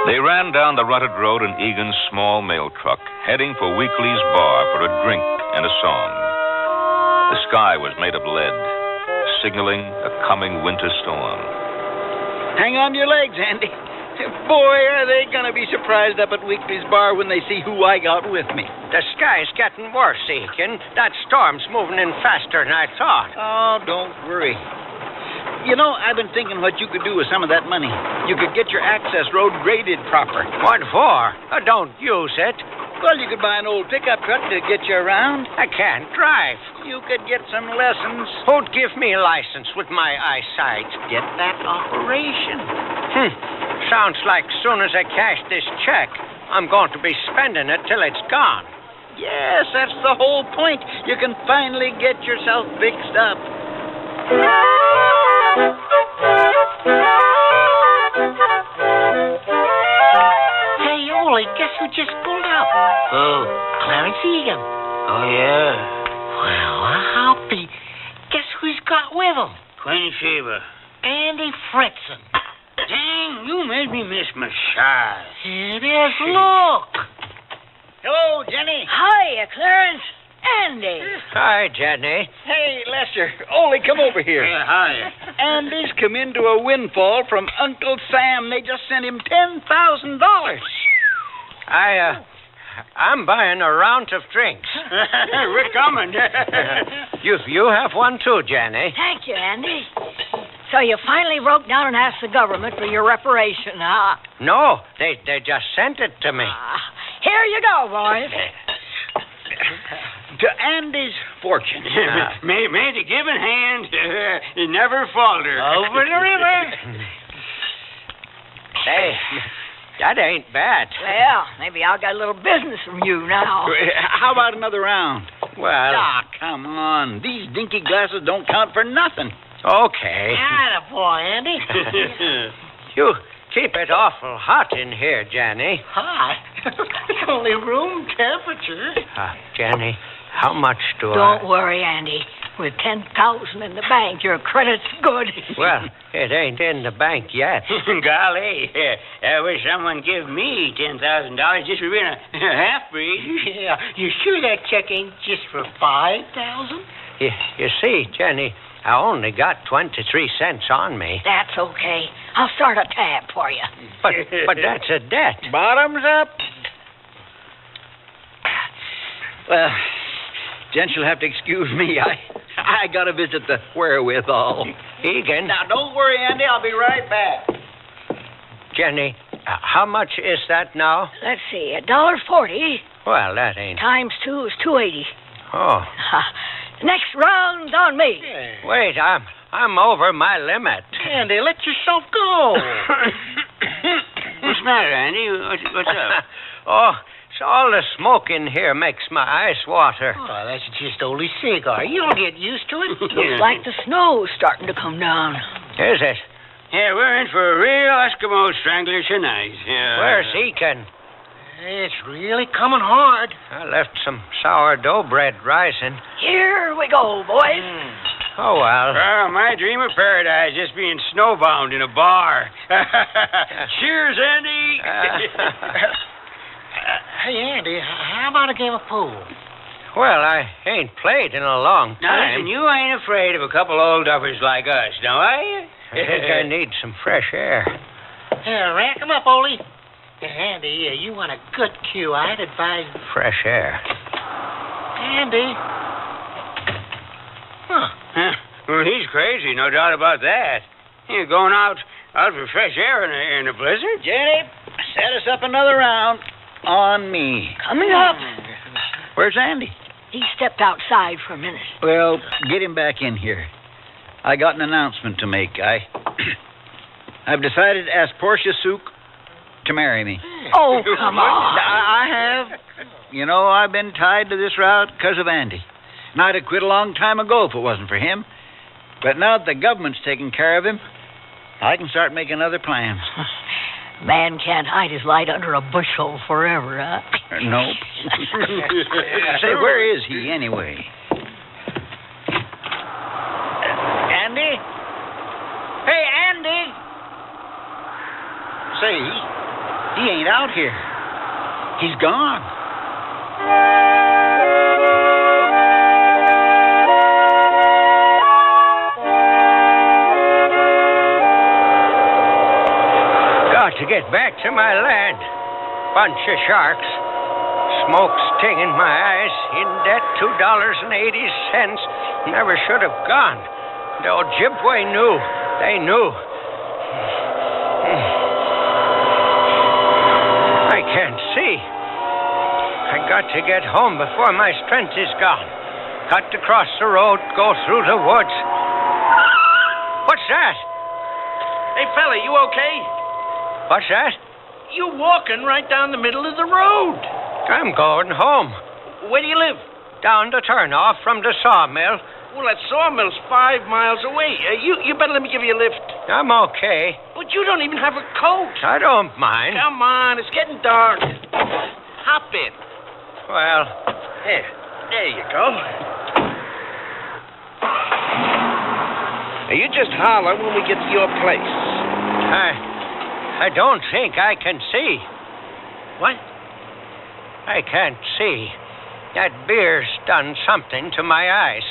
They ran down the rutted road in Egan's small mail truck, heading for Weekly's bar for a drink and a song. The sky was made of lead, signaling a coming winter storm. Hang on to your legs, Andy. Boy, are they going to be surprised up at Weekly's bar when they see who I got with me. The sky's getting worse, Egan. That storm's moving in faster than I thought. Oh, don't worry. You know, I've been thinking what you could do with some of that money. You could get your access road graded proper. What for? Don't use it. Well, you could buy an old pickup truck to get you around. I can't drive. You could get some lessons. Who'd give me a license with my eyesight? Get that operation. Sounds like soon as I cash this check, I'm going to be spending it till it's gone. Yes, that's the whole point. You can finally get yourself fixed up. Hey, Ole, guess who just pulled up? Oh. Clarence Egan. Oh, yeah. Well, I'll be. Guess who's got with him? Queen Sheba. Andy Fritzen. Dang, you made me miss my shot. It is. Look. Hello, Jenny. Hiya, Clarence. Andy. Hi, Jenny. Hey, Lester. Ole, come over here. Yeah, hi. Andy's come into a windfall from Uncle Sam. They just sent him $10,000. I'm buying a round of drinks. We're coming. You have one too, Jenny. Thank you, Andy. So you finally broke down and asked the government for your reparation, huh? No, they just sent it to me. Here you go, boys. To Andy's fortune. May the giving hand never falter. Over the river. Hey, that ain't bad. Well, maybe I'll get a little business from you now. How about another round? Well... come on. These dinky glasses don't count for nothing. Okay. Attaboy, Andy. You keep it awful hot in here, Jenny. Hot? It's only room temperature. Jenny, how much do Don't worry, Andy. With $10,000 in the bank, your credit's good. Well, it ain't in the bank yet. Golly, I wish someone give me $10,000 just for being a half-breed. Yeah, you sure that check ain't just for $5,000? You see, Jenny, I only got 23 cents on me. That's okay. I'll start a tab for you. But that's a debt. Bottoms up. Well, gents, you'll have to excuse me. I got to visit the wherewithal. Egan. Now, don't worry, Andy. I'll be right back. Jenny, how much is that now? Let's see, $1.40. Well, that ain't... Times 2 is $2.80. Oh. Next round's on me. Wait, I'm over my limit. Andy, let yourself go. What's the matter, Andy? What's up? Oh, so all the smoke in here makes my eyes water. Oh, that's just Ole's cigar. You'll get used to it. Looks like the snow's starting to come down. Is it? Yeah, we're in for a real Eskimo strangler tonight. Where's Egan? It's really coming hard. I left some sourdough bread rising. Here we go, boys. Oh, well. Oh, my dream of paradise, just being snowbound in a bar. Cheers, Andy. Hey, Andy, how about a game of pool? Well, I ain't played in a long time. And you ain't afraid of a couple old duffers like us, now are you? I think I need some fresh air. Here, rack 'em up, Ole. Andy, you want a good cue. I'd advise... Fresh air. Andy. Well, he's crazy, no doubt about that. You're going out for fresh air in a blizzard? Jenny, set us up another round on me. Coming up. Where's Andy? He stepped outside for a minute. Well, get him back in here. I got an announcement to make. I've decided to ask Portia Sook to marry me. Oh, come on. I have. You know, I've been tied to this route because of Andy. And I'd have quit a long time ago if it wasn't for him. But now that the government's taking care of him, I can start making other plans. Man can't hide his light under a bushel forever, huh? Nope. Say, where is he anyway? Andy? Hey, Andy! Say, he ain't out here. He's gone. got to get back to my lad. Bunch of sharks. Smoke stinging my eyes. In debt $2.80. Never should have gone. The Ojibwe knew. They knew. I can't see. I got to get home before my strength is gone. Got to cross the road, go through the woods. What's that? Hey, fella, you okay? What's that? You walking right down the middle of the road. I'm going home. Where do you live? Down the turnoff from the sawmill. Well, that sawmill's 5 miles away. You better let me give you a lift. I'm okay. But you don't even have a coat. I don't mind. Come on, it's getting dark. Hop in. Well, there you go. Now, you just holler when we get to your place. I don't think I can see. What? I can't see. That beer's done something to my eyes.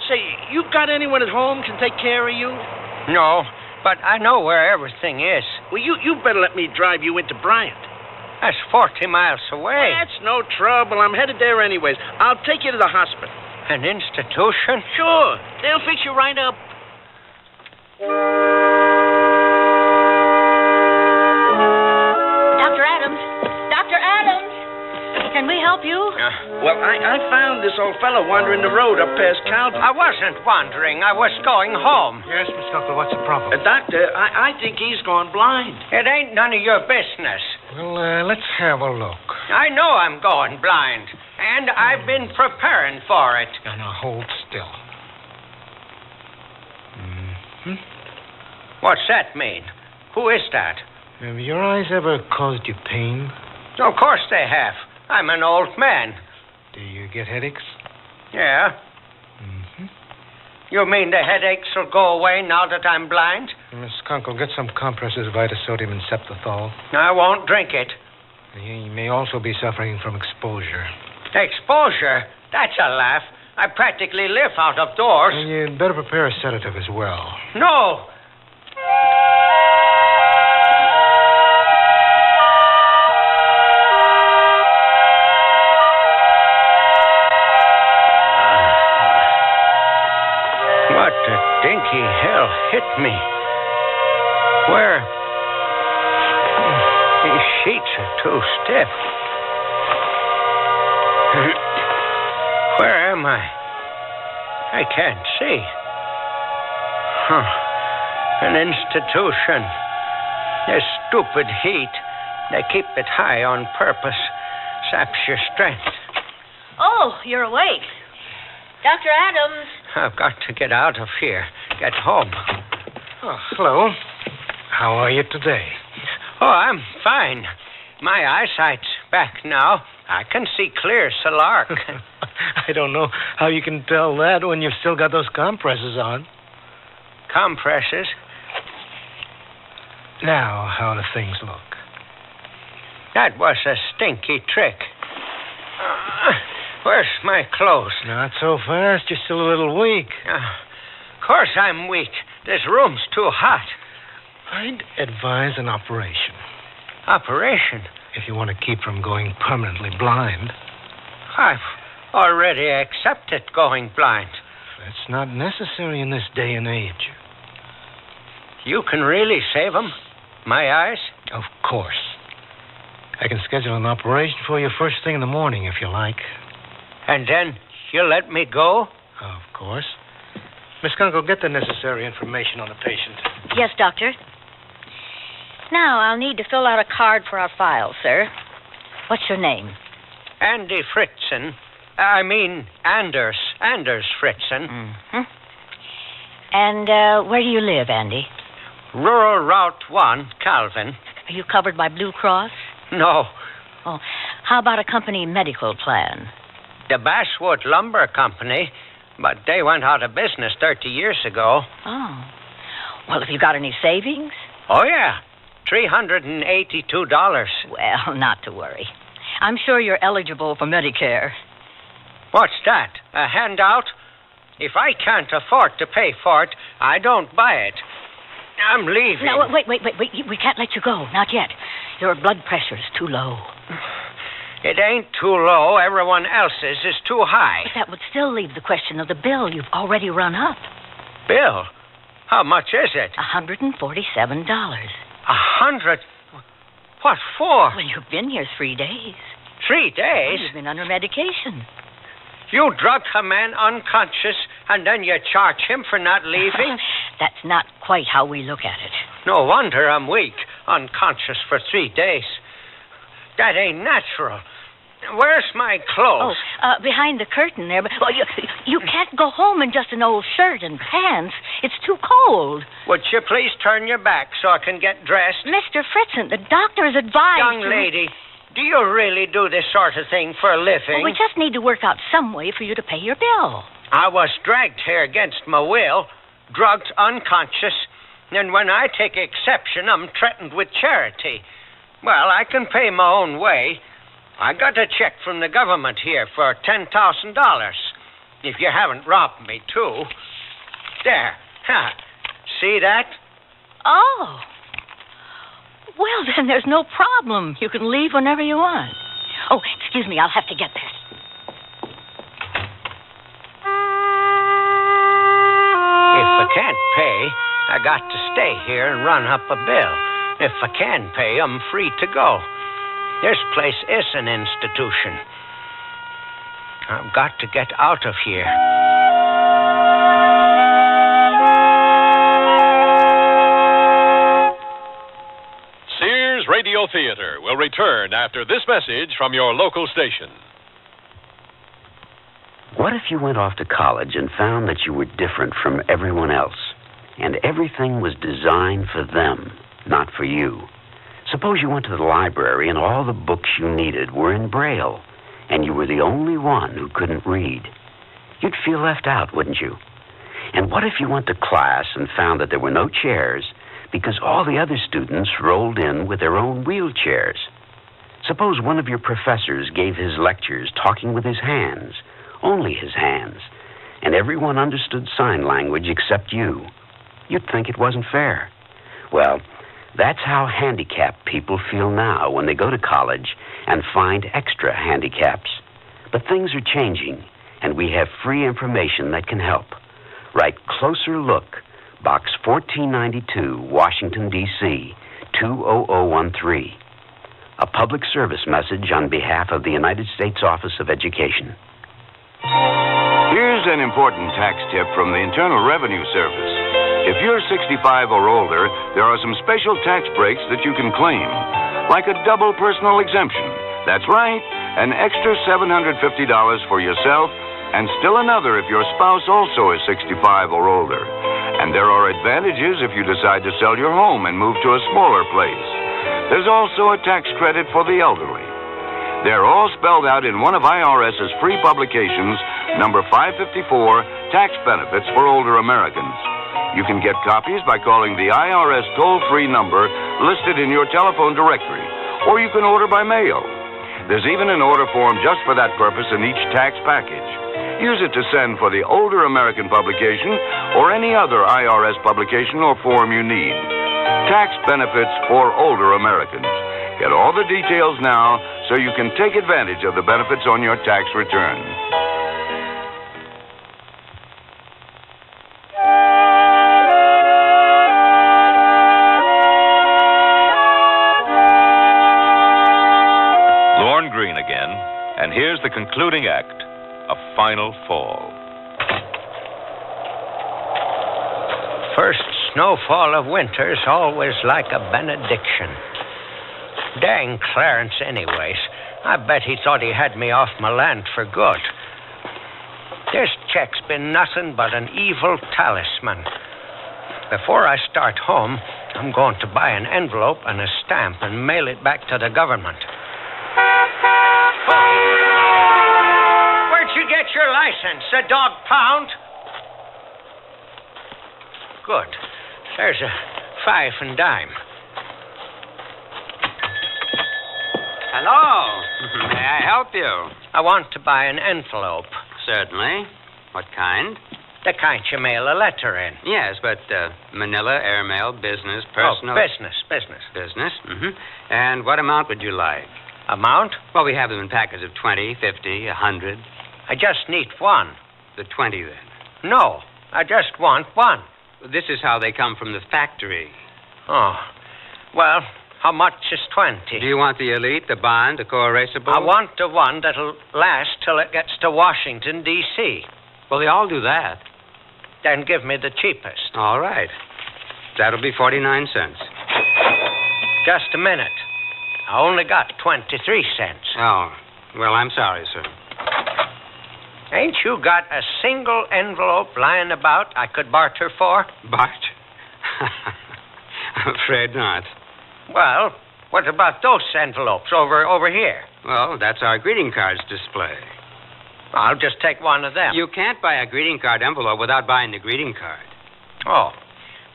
Say, you got anyone at home can take care of you? No, but I know where everything is. Well, you better let me drive you into Bryant. That's 40 miles away. That's no trouble. I'm headed there anyways. I'll take you to the hospital. An institution? Sure. They'll fix you right up. Dr. Adams! Dr. Adams! Can we help you? Well, I found this old fellow wandering the road up past Calvin. I wasn't wandering. I was going home. Yes, Miss Uncle, what's the problem? Doctor, I think he's gone blind. It ain't none of your business. Well, let's have a look. I know I'm going blind, and I've been preparing for it. Now, hold still. What's that mean? Who is that? Have your eyes ever caused you pain? Of course they have. I'm an old man. Do you get headaches? Yeah. You mean the headaches will go away now that I'm blind? Miss Kunkel, get some compresses of Vita-sodium and Septothol. I won't drink it. You may also be suffering from exposure. Exposure? That's a laugh. I practically live out of doors. And you'd better prepare a sedative as well. No. What the dinky hell hit me? Where? These sheets are too stiff. Where am I? I can't see. An institution. This stupid heat. They keep it high on purpose. Saps your strength. Oh, you're awake. Dr. Adams. I've got to get out of here. Get home. Oh, hello. How are you today? Oh, I'm fine. My eyesight's back now. I can see clear, so lark. I don't know how you can tell that when you've still got those compresses on. Compresses? Now, how do things look? That was a stinky trick. Where's my clothes? Not so fast. You're still a little weak. Of course I'm weak. This room's too hot. I'd advise an operation. Operation? If you want to keep from going permanently blind. I've already accepted going blind. That's not necessary in this day and age. You can really save them? My eyes? Of course. I can schedule an operation for you first thing in the morning, if you like. And then you'll let me go? Of course. Miss Kunkel, get the necessary information on the patient. Yes, doctor. Now, I'll need to fill out a card for our file, sir. What's your name? Andy Fritzen. I mean, Anders Fritzen. Mm-hmm. And where do you live, Andy? Rural Route 1, Calvin. Are you covered by Blue Cross? No. Oh, how about a company medical plan? The Basswood Lumber Company, but they went out of business 30 years ago. Oh. Well, have you got any savings? Oh, yeah. $382. Well, not to worry. I'm sure you're eligible for Medicare. What's that? A handout? If I can't afford to pay for it, I don't buy it. I'm leaving. No, wait. We can't let you go. Not yet. Your blood pressure's too low. It ain't too low. Everyone else's is too high. But that would still leave the question of the bill you've already run up. Bill? How much is it? $147. 100? What for? Well, you've been here 3 days. 3 days? Well, you've been under medication. You drugged a man unconscious, and then you charge him for not leaving? That's not quite how we look at it. No wonder I'm weak, unconscious for 3 days. That ain't natural. Where's my clothes? Behind the curtain there. But you can't go home in just an old shirt and pants. It's too cold. Would you please turn your back so I can get dressed? Mr. Fritzen, the doctor has advised Young lady, do you really do this sort of thing for a living? Well, we just need to work out some way for you to pay your bill. I was dragged here against my will, drugged unconscious, and when I take exception, I'm threatened with charity. Well, I can pay my own way. I got a check from the government here for $10,000. If you haven't robbed me, too. There. See that? Oh. Well, then there's no problem. You can leave whenever you want. Oh, excuse me. I'll have to get this. If I can't pay, I got to stay here and run up a bill. If I can pay, I'm free to go. This place is an institution. I've got to get out of here. Sears Radio Theater will return after this message from your local station. What if you went off to college and found that you were different from everyone else, and everything was designed for them, not for you? Suppose you went to the library and all the books you needed were in Braille, and you were the only one who couldn't read. You'd feel left out, wouldn't you? And what if you went to class and found that there were no chairs because all the other students rolled in with their own wheelchairs? Suppose one of your professors gave his lectures talking with his hands, only his hands, and everyone understood sign language except you. You'd think it wasn't fair. Well, that's how handicapped people feel now when they go to college and find extra handicaps. But things are changing, and we have free information that can help. Write Closer Look, Box 1492, Washington, D.C., 20013. A public service message on behalf of the United States Office of Education. Here's an important tax tip from the Internal Revenue Service. If you're 65 or older, there are some special tax breaks that you can claim, like a double personal exemption. That's right, an extra $750 for yourself, and still another if your spouse also is 65 or older. And there are advantages if you decide to sell your home and move to a smaller place. There's also a tax credit for the elderly. They're all spelled out in one of IRS's free publications, number 554, Tax Benefits for Older Americans. You can get copies by calling the IRS toll-free number listed in your telephone directory, or you can order by mail. There's even an order form just for that purpose in each tax package. Use it to send for the Older American publication or any other IRS publication or form you need. Tax Benefits for Older Americans. Get all the details now so you can take advantage of the benefits on your tax return. And here's the concluding act, a final fall. First snowfall of winter's always like a benediction. Dang Clarence anyways. I bet he thought he had me off my land for good. This check's been nothing but an evil talisman. Before I start home, I'm going to buy an envelope and a stamp and mail it back to the government. Where'd you get your license, a dog pound? Good. There's a 5 and dime. Hello. May I help you? I want to buy an envelope. Certainly. What kind? The kind you mail a letter in. Yes, but manila, airmail, business, personal... Oh, business. Business, mm-hmm. And what amount would you like? Amount? Well, we have them in packets of 20, 50, 100. I just need one. The 20, then? No, I just want one. This is how they come from the factory. Oh, well, how much is 20? Do you want the Elite, the Bond, the co-erasable? I want the one that'll last till it gets to Washington, D.C. Well, they all do that. Then give me the cheapest. All right. That'll be 49 cents. Just a minute. I only got 23 cents. Oh, well, I'm sorry, sir. Ain't you got a single envelope lying about I could barter for? Barter? I'm afraid not. Well, what about those envelopes over here? Well, that's our greeting cards display. I'll just take one of them. You can't buy a greeting card envelope without buying the greeting card. Oh,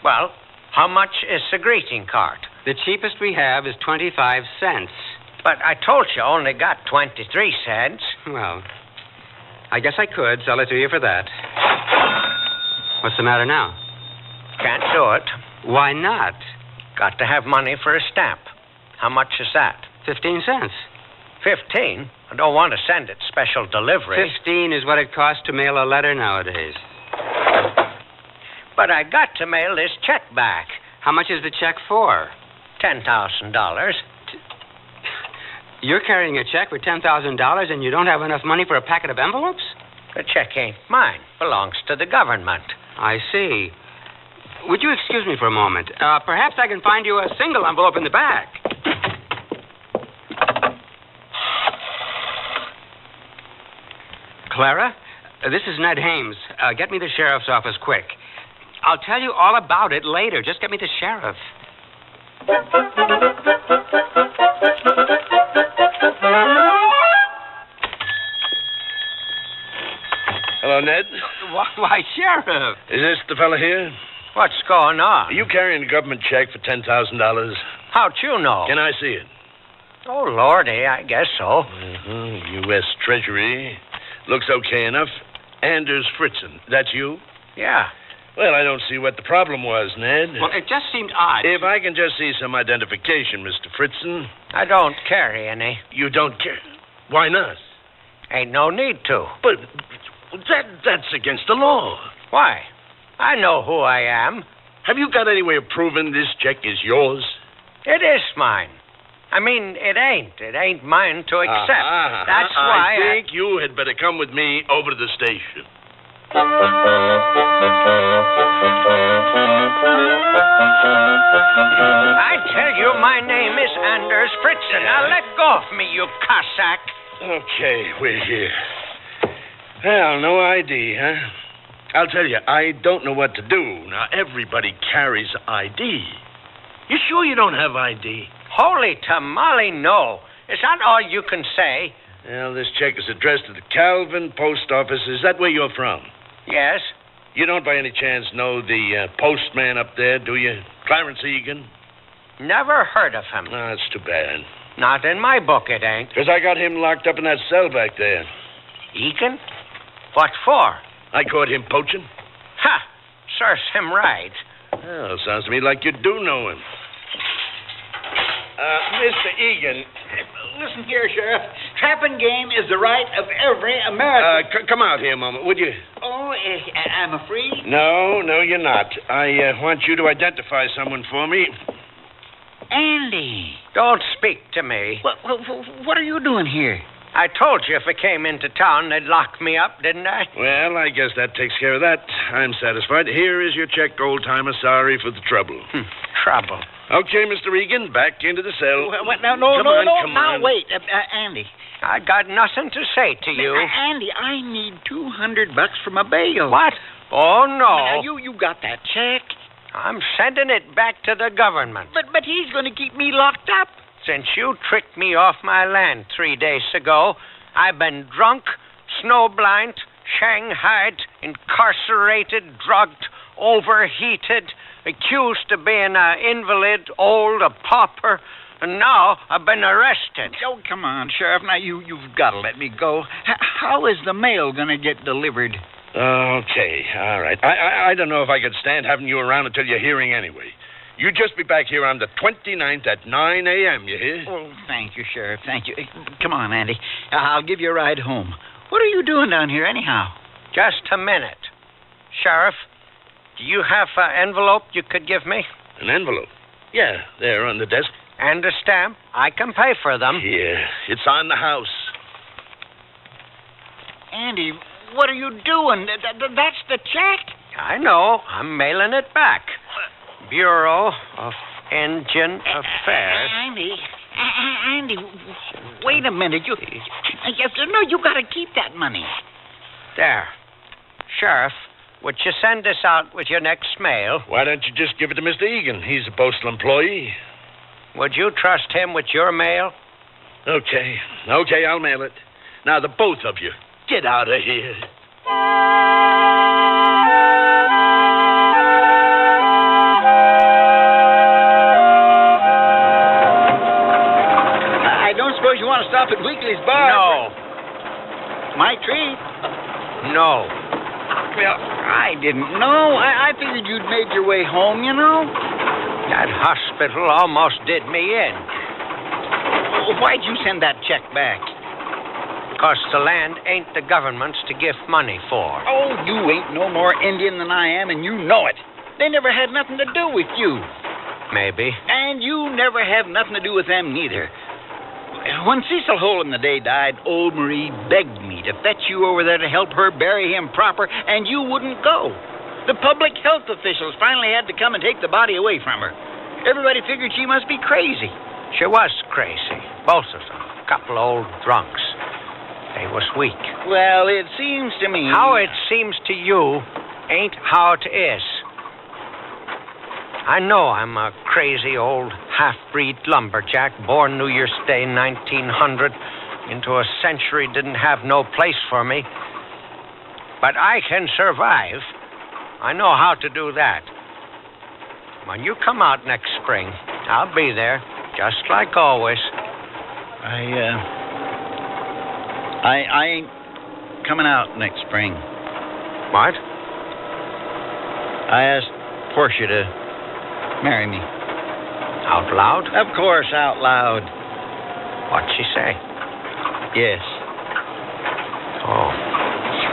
well, how much is the greeting card? The cheapest we have is 25 cents. But I told you I only got 23 cents. Well, I guess I could sell it to you for that. What's the matter now? Can't do it. Why not? Got to have money for a stamp. How much is that? 15 cents. 15? I don't want to send it special delivery. 15 is what it costs to mail a letter nowadays. But I got to mail this check back. How much is the check for? $10,000. You're carrying a check for $10,000 and you don't have enough money for a packet of envelopes? The check ain't mine. Belongs to the government. I see. Would you excuse me for a moment? Perhaps I can find you a single envelope in the back. Clara, this is Ned Hames. Get me the sheriff's office quick. I'll tell you all about it later. Just get me the sheriff. Hello, Ned. Why, Sheriff. Is this the fella here? What's going on? Are you carrying a government check for $10,000? How'd you know? Can I see it? Oh, Lordy, I guess so. U.S. Treasury. Looks okay enough. Anders Fritzen. That's you? Yeah. Well, I don't see what the problem was, Ned. Well, it just seemed odd. If I can just see some identification, Mr. Fritzen. I don't carry any. You don't care? Why not? Ain't no need to. But that's against the law. Why? I know who I am. Have you got any way of proving this check is yours? It is mine. I mean, it ain't. It ain't mine to accept. That's why I think you had better come with me over to the station. I tell you, my name is Anders Fritzen. Now let go of me, you Cossack. Okay, we're here. Well, no ID, huh? I'll tell you, I don't know what to do. Now, everybody carries ID. You sure you don't have ID? Holy tamale, no. Is that all you can say? Well, this check is addressed to the Calvin Post Office. Is that where you're from? Yes. You don't by any chance know the postman up there, do you? Clarence Egan? Never heard of him. Oh, that's too bad. Not in my book, it ain't. Because I got him locked up in that cell back there. Egan? What for? I caught him poaching. Ha! Serves him right. Well, sounds to me like you do know him. Mr. Egan. Listen here, Sheriff. Trapping game is the right of every American. Come out here a moment, would you? Oh, I'm afraid? No, you're not. I want you to identify someone for me. Andy. Don't speak to me. What are you doing here? I told you if I came into town, they'd lock me up, didn't I? Well, I guess that takes care of that. I'm satisfied. Here is your check, old-timer. Sorry for the trouble. Trouble. Okay, Mr. Egan, back into the cell. Come on. Wait. Andy. I got nothing to say to you. Andy, I need $200 for my bail. What? Oh, no. Now, you got that check? I'm sending it back to the government. But he's going to keep me locked up. Since you tricked me off my land 3 days ago, I've been drunk, snowblind, shanghaied, incarcerated, drugged, overheated, accused of being an invalid, old, a pauper, and now I've been arrested. Oh, come on, Sheriff. Now, you've got to let me go. How is the mail going to get delivered? Okay, all right. I don't know if I could stand having you around until your hearing anyway. You just be back here on the 29th at 9 a.m., you hear? Oh, thank you, Sheriff. Thank you. Come on, Andy. I'll give you a ride home. What are you doing down here anyhow? Just a minute. Sheriff, do you have an envelope you could give me? An envelope? Yeah, there on the desk. And a stamp. I can pay for them. Yeah, it's on the house. Andy, what are you doing? That's the check. I know. I'm mailing it back. Bureau of Indian Affairs. Andy, wait a minute. You got to keep that money. There. Sheriff, would you send this out with your next mail? Why don't you just give it to Mr. Egan? He's a postal employee. Would you trust him with your mail? Okay, I'll mail it. Now, the both of you, get out of here. I don't suppose you want to stop at Weekly's bar? No. My treat? No. Well, I didn't know. I figured you'd made your way home, you know. That hospital almost did me in. Why'd you send that check back? Because the land ain't the government's to give money for. Oh, you ain't no more Indian than I am, and you know it. They never had nothing to do with you. Maybe. And you never have nothing to do with them, neither. When Cecil Hole in the Day died, old Marie begged me to fetch you over there to help her bury him proper, and you wouldn't go. The public health officials finally had to come and take the body away from her. Everybody figured she must be crazy. She was crazy, both of them. A couple old drunks. They was weak. Well, it seems to me... How it seems to you ain't how it is. I know I'm a crazy old half-breed lumberjack, born New Year's Day 1900, into a century didn't have no place for me. But I can survive. I know how to do that. When you come out next spring, I'll be there, just like always. I ain't coming out next spring. What? I asked Portia to marry me. Out loud? Of course, out loud. What'd she say? Yes. Oh.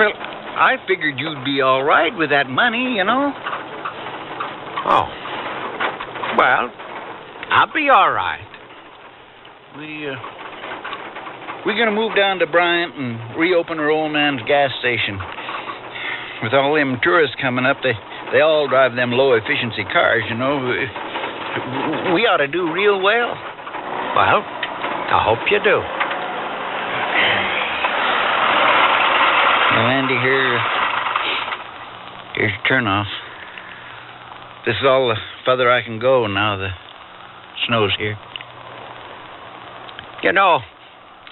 Well, I figured you'd be all right with that money, you know. Oh. Well, I'll be all right. We're going to move down to Bryant and reopen our old man's gas station. With all them tourists coming up, they all drive them low-efficiency cars, you know. We ought to do real well. Well, I hope you do. Well, Andy, here's your turnoff. This is all the further I can go now the snow's here. You know,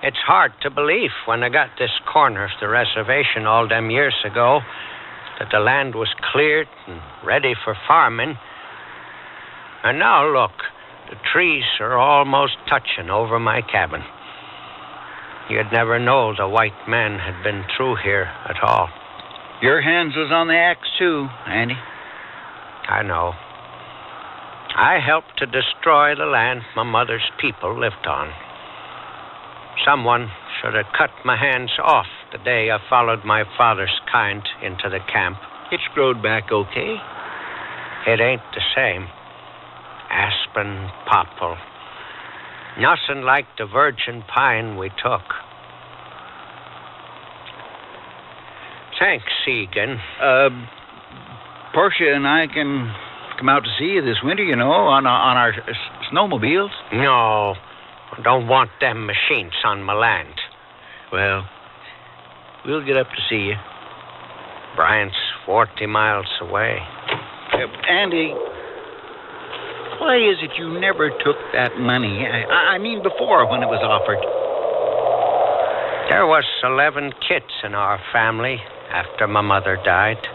it's hard to believe when I got this corner of the reservation all them years ago that the land was cleared and ready for farming. And now, look, the trees are almost touching over my cabin. You'd never know the white man had been through here at all. Your hands was on the axe, too, Andy. I know. I helped to destroy the land my mother's people lived on. Someone should have cut my hands off the day I followed my father's kind into the camp. It's growed back okay. It ain't the same. Aspen, popple. Nothing like the virgin pine we took. Thanks, Egan. Portia and I can come out to see you this winter, you know, on our snowmobiles. No, I don't want them machines on my land. Well, we'll get up to see you. Bryant's 40 miles away. Andy, why is it you never took that money? I mean, before, when it was offered. There was 11 kids in our family after my mother died.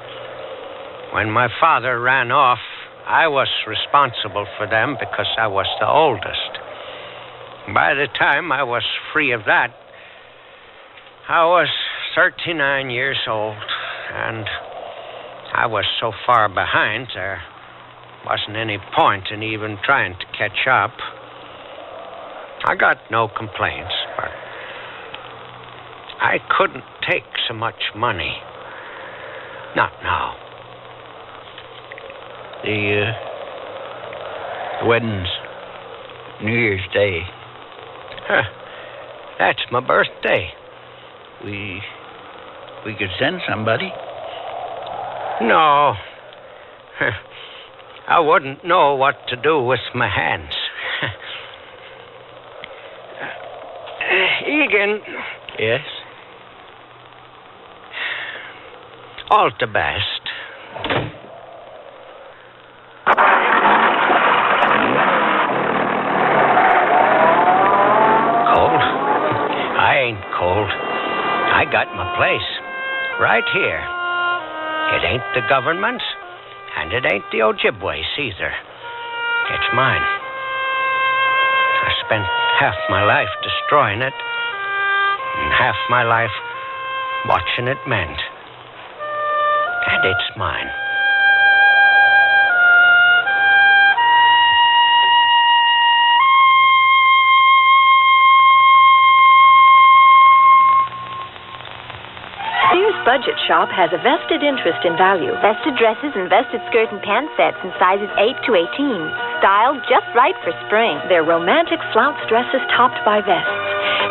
When my father ran off, I was responsible for them because I was the oldest. By the time I was free of that, I was 39 years old, and I was so far behind there wasn't any point in even trying to catch up. I got no complaints, but I couldn't take so much money. Not now. The wedding's New Year's Day. Huh. That's my birthday. We could send somebody. No. I wouldn't know what to do with my hands. Egan. Yes? All the best. Cold? I ain't cold. I got my place. Right here. It ain't the government's, and it ain't the Ojibwe's either. It's mine. I spent half my life destroying it, and half my life watching it mend. And it's mine. Sears Budget Shop has a vested interest in value. Vested dresses and vested skirt and pant sets in sizes 8 to 18. Styled just right for spring. They're romantic flounce dresses topped by vests.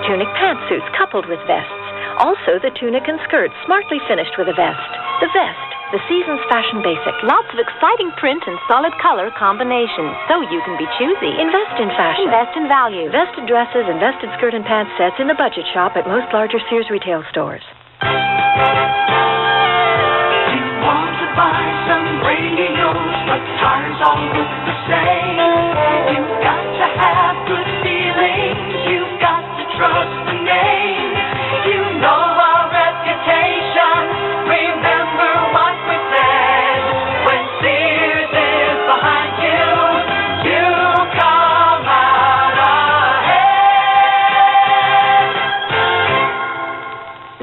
Tunic pantsuits coupled with vests. Also the tunic and skirt smartly finished with a vest. The vest, the season's fashion basic. Lots of exciting print and solid color combinations, so you can be choosy. Invest in fashion. Invest in value. Vested dresses and vested skirt and pant sets in the Budget Shop at most larger Sears retail stores. You want to buy some radios, but tires all look the same. You've got to have good feelings. You've got to trust the name. You know our reputation. Remember what we said. When Sears is behind you, you come out ahead.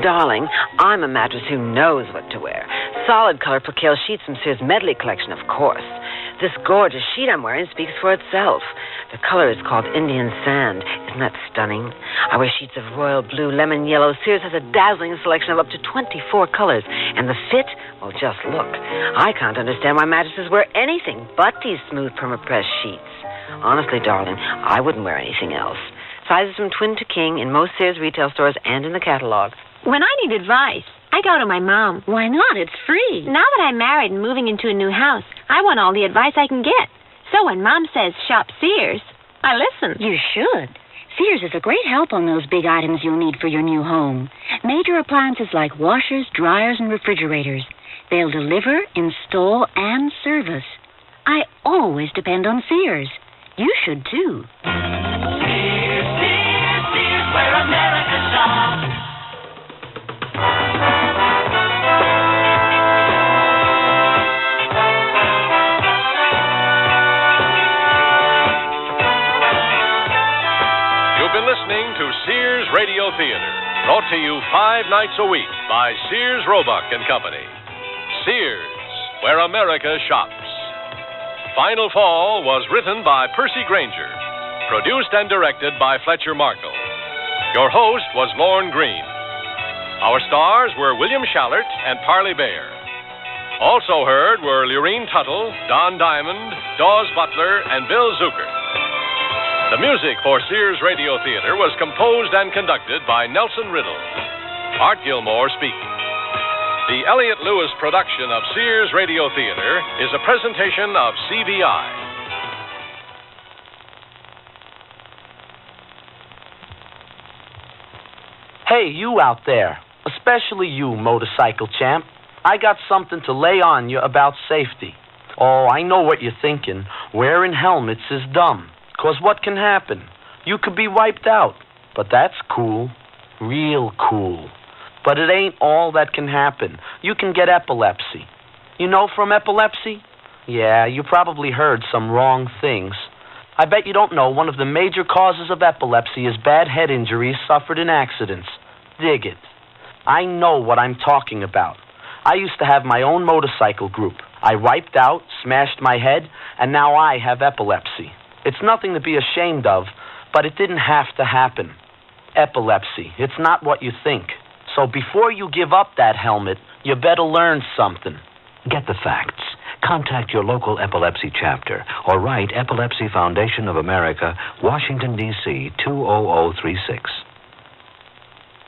Darling, I'm a mattress who knows what to wear. Solid color percale sheets from Sears Medley Collection, of course. This gorgeous sheet I'm wearing speaks for itself. The color is called Indian Sand. Isn't that stunning? I wear sheets of royal blue, lemon yellow. Sears has a dazzling selection of up to 24 colors. And the fit? Well, just look. I can't understand why mattresses wear anything but these smooth perma-press sheets. Honestly, darling, I wouldn't wear anything else. Sizes from twin to king in most Sears retail stores and in the catalog. When I need advice, I go to my mom. Why not? It's free. Now that I'm married and moving into a new house, I want all the advice I can get. So when Mom says shop Sears, I listen. You should. Sears is a great help on those big items you'll need for your new home. Major appliances like washers, dryers, and refrigerators. They'll deliver, install, and service. I always depend on Sears. You should, too. Sears, Sears, Sears, where America shops. You've been listening to Sears Radio Theater, brought to you 5 nights a week by Sears Roebuck and Company. Sears, where America shops. Final Fall was written by Percy Granger, produced and directed by Fletcher Markle. Your host was Lorne Green. Our stars were William Shallert and Parley Bayer. Also heard were Lurene Tuttle, Don Diamond, Dawes Butler, and Bill Zucker. The music for Sears Radio Theater was composed and conducted by Nelson Riddle. Art Gilmore speaking. The Elliott Lewis production of Sears Radio Theater is a presentation of CVI. Hey, you out there, especially you, motorcycle champ. I got something to lay on you about safety. Oh, I know what you're thinking. Wearing helmets is dumb. 'Cause what can happen? You could be wiped out. But that's cool. Real cool. But it ain't all that can happen. You can get epilepsy. You know from epilepsy? Yeah, you probably heard some wrong things. I bet you don't know one of the major causes of epilepsy is bad head injuries suffered in accidents. Dig it. I know what I'm talking about. I used to have my own motorcycle group. I wiped out, smashed my head, and now I have epilepsy. It's nothing to be ashamed of, but it didn't have to happen. Epilepsy, it's not what you think. So before you give up that helmet, you better learn something. Get the facts. Contact your local epilepsy chapter or write Epilepsy Foundation of America, Washington, D.C. 20036.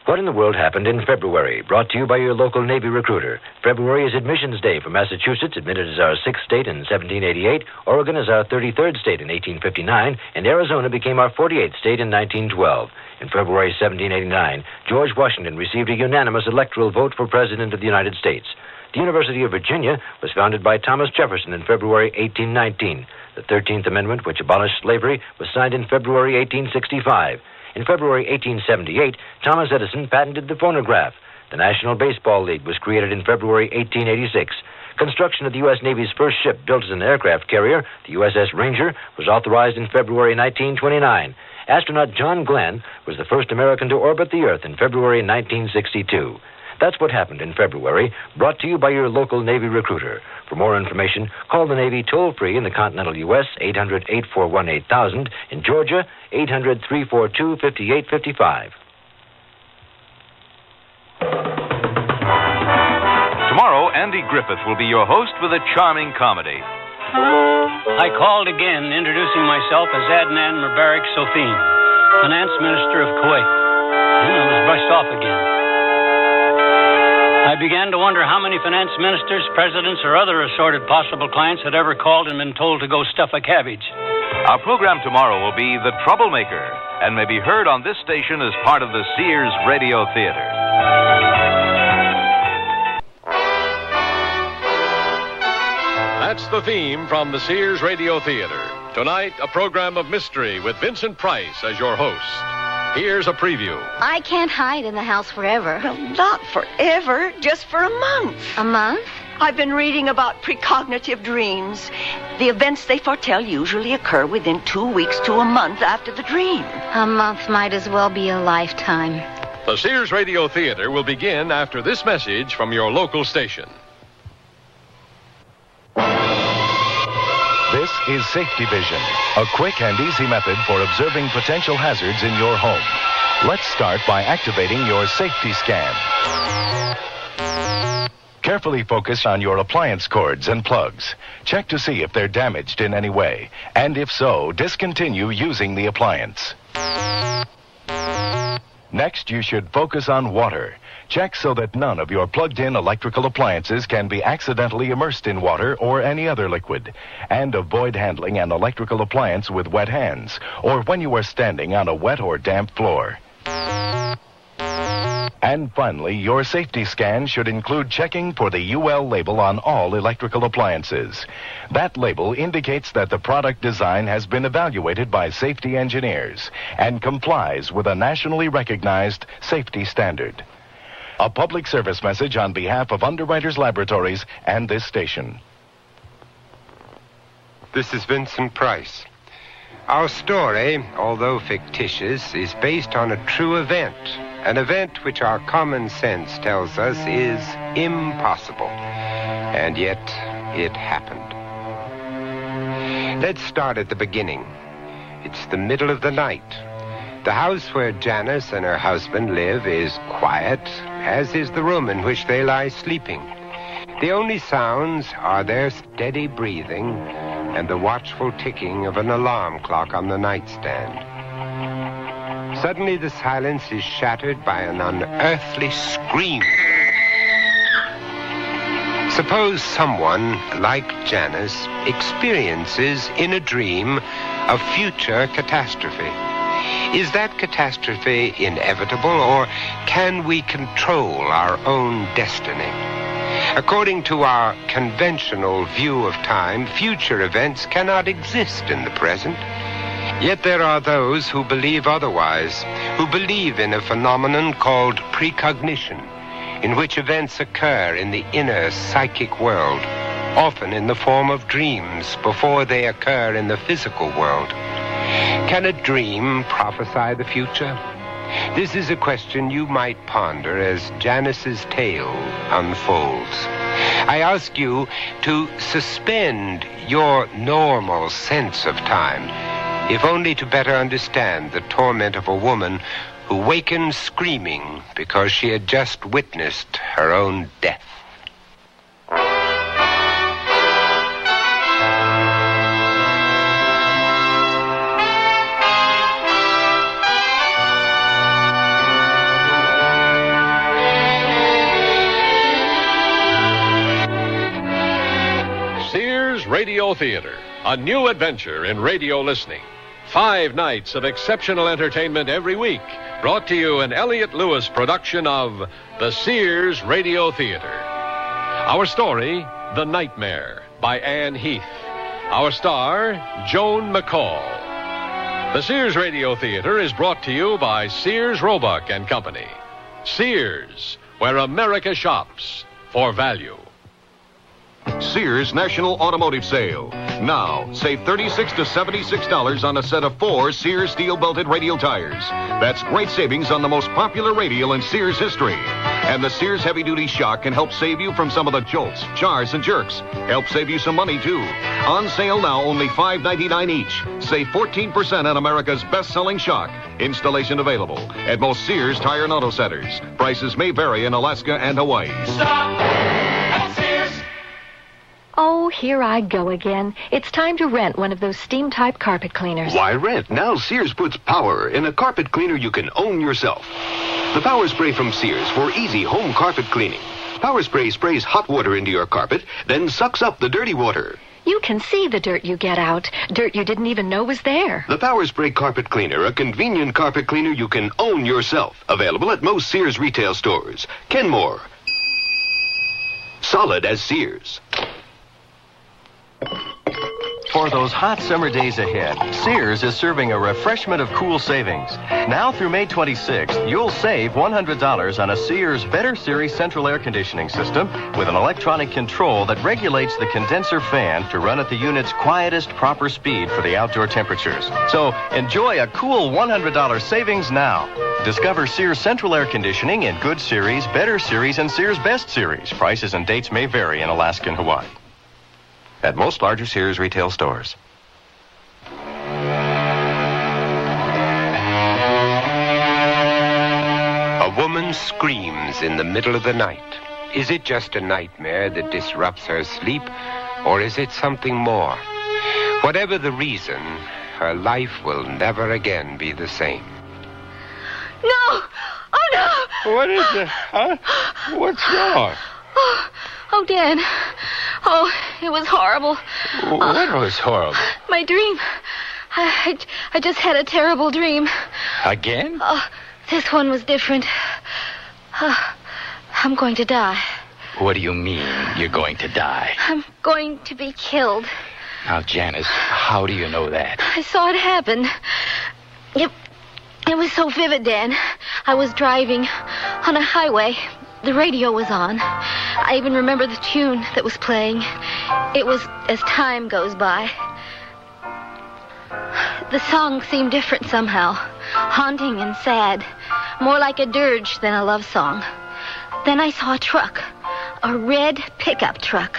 What in the World happened in February? Brought to you by your local Navy recruiter. February is Admissions Day for Massachusetts, admitted as our 6th state in 1788. Oregon is our 33rd state in 1859. And Arizona became our 48th state in 1912. In February 1789, George Washington received a unanimous electoral vote for President of the United States. The University of Virginia was founded by Thomas Jefferson in February 1819. The 13th Amendment, which abolished slavery, was signed in February 1865. In February 1878, Thomas Edison patented the phonograph. The National Baseball League was created in February 1886. Construction of the U.S. Navy's first ship built as an aircraft carrier, the USS Ranger, was authorized in February 1929. Astronaut John Glenn was the first American to orbit the Earth in February 1962. That's what happened in February, brought to you by your local Navy recruiter. For more information, call the Navy toll-free in the continental U.S., 800-841-8000, in Georgia, 800-342-5855. Tomorrow, Andy Griffith will be your host with a charming comedy. I called again, introducing myself as Adnan Mubarak Sofin, Finance Minister of Kuwait. Then I was brushed off again. I began to wonder how many finance ministers, presidents, or other assorted possible clients had ever called and been told to go stuff a cabbage. Our program tomorrow will be The Troublemaker and may be heard on this station as part of the Sears Radio Theater. That's the theme from the Sears Radio Theater. Tonight, a program of mystery with Vincent Price as your host. Here's a preview. I can't hide in the house forever. Well, not forever, just for a month. A month? I've been reading about precognitive dreams. The events they foretell usually occur within 2 weeks to a month after the dream. A month might as well be a lifetime. The Sears Radio Theater will begin after this message from your local station. This is Safety Vision, a quick and easy method for observing potential hazards in your home. Let's start by activating your safety scan. Carefully focus on your appliance cords and plugs. Check to see if they're damaged in any way, and if so, discontinue using the appliance. Next, you should focus on water. Check so that none of your plugged-in electrical appliances can be accidentally immersed in water or any other liquid. And avoid handling an electrical appliance with wet hands or when you are standing on a wet or damp floor. And finally, your safety scan should include checking for the UL label on all electrical appliances. That label indicates that the product design has been evaluated by safety engineers and complies with a nationally recognized safety standard. A public service message on behalf of Underwriters Laboratories and this station. This is Vincent Price. Our story, although fictitious, is based on a true event. An event which our common sense tells us is impossible. And yet, it happened. Let's start at the beginning. It's the middle of the night. The house where Janice and her husband live is quiet, as is the room in which they lie sleeping. The only sounds are their steady breathing and the watchful ticking of an alarm clock on the nightstand. Suddenly, the silence is shattered by an unearthly scream. Suppose someone, like Janice, experiences in a dream a future catastrophe. Is that catastrophe inevitable, or can we control our own destiny? According to our conventional view of time, future events cannot exist in the present. Yet there are those who believe otherwise, who believe in a phenomenon called precognition, in which events occur in the inner psychic world, often in the form of dreams before they occur in the physical world. Can a dream prophesy the future? This is a question you might ponder as Janice's tale unfolds. I ask you to suspend your normal sense of time, if only to better understand the torment of a woman who wakened screaming because she had just witnessed her own death. Sears Radio Theater, a new adventure in radio listening. 5 nights of exceptional entertainment every week, brought to you an Elliott Lewis production of the Sears Radio Theater. Our story, The Nightmare, by Anne Heath. Our star, Joan McCall. The Sears Radio Theater is brought to you by Sears Roebuck and Company. Sears, where America shops for value. Sears National Automotive Sale. Now, save $36 to $76 on a set of 4 Sears steel-belted radial tires. That's great savings on the most popular radial in Sears history. And the Sears heavy-duty shock can help save you from some of the jolts, jars, and jerks. Help save you some money, too. On sale now, only $5.99 each. Save 14% on America's best-selling shock. Installation available at most Sears Tire and Auto Centers. Prices may vary in Alaska and Hawaii. Stop at Sears. Oh, here I go again. It's time to rent one of those steam-type carpet cleaners. Why rent? Now Sears puts power in a carpet cleaner you can own yourself. The Power Spray from Sears for easy home carpet cleaning. Power Spray sprays hot water into your carpet, then sucks up the dirty water. You can see the dirt you get out. Dirt you didn't even know was there. The Power Spray Carpet Cleaner, a convenient carpet cleaner you can own yourself. Available at most Sears retail stores. Kenmore. Solid as Sears. For those hot summer days ahead, Sears is serving a refreshment of cool savings. Now through May 26th, you'll save $100 on a Sears Better Series central air conditioning system with an electronic control that regulates the condenser fan to run at the unit's quietest proper speed for the outdoor temperatures. So enjoy a cool $100 savings now. Discover Sears central air conditioning in Good Series, Better Series, and Sears Best Series. Prices and dates may vary in Alaska and Hawaii. At most larger Sears retail stores. A woman screams in the middle of the night. Is it just a nightmare that disrupts her sleep, or is it something more? Whatever the reason, her life will never again be the same. No! Oh, no! What is it? Huh? What's wrong? Oh, Dan. Oh, it was horrible. What was horrible? My dream. I just had a terrible dream. Again? Oh, this one was different. I'm going to die. What do you mean, you're going to die? I'm going to be killed. Now, Janice, how do you know that? I saw it happen. It was so vivid, Dan. I was driving on a highway. The radio was on. I even remember the tune that was playing. It was As Time Goes By. The song seemed different somehow, haunting and sad, more like a dirge than a love song. Then I saw a truck, a red pickup truck.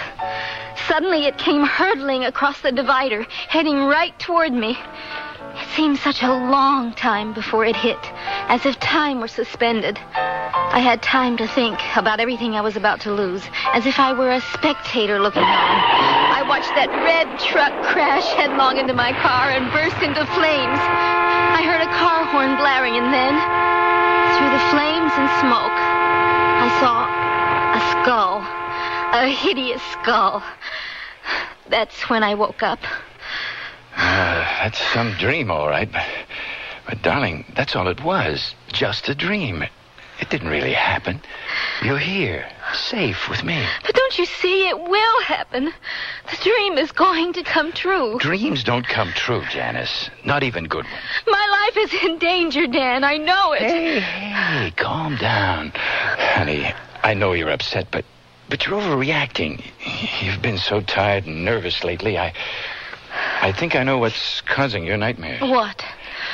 Suddenly it came hurtling across the divider, heading right toward me. It seemed such a long time before it hit, as if time were suspended. I had time to think about everything I was about to lose, as if I were a spectator looking on. I watched that red truck crash headlong into my car and burst into flames. I heard a car horn blaring, and then, through the flames and smoke, I saw a skull, a hideous skull. That's when I woke up. That's some dream, all right. But, darling, that's all it was. Just a dream. It didn't really happen. You're here, safe with me. But don't you see? It will happen. The dream is going to come true. Dreams don't come true, Janice. Not even good ones. My life is in danger, Dan. I know it. Hey, calm down. Honey, I know you're upset, but you're overreacting. You've been so tired and nervous lately. I think I know what's causing your nightmares. What?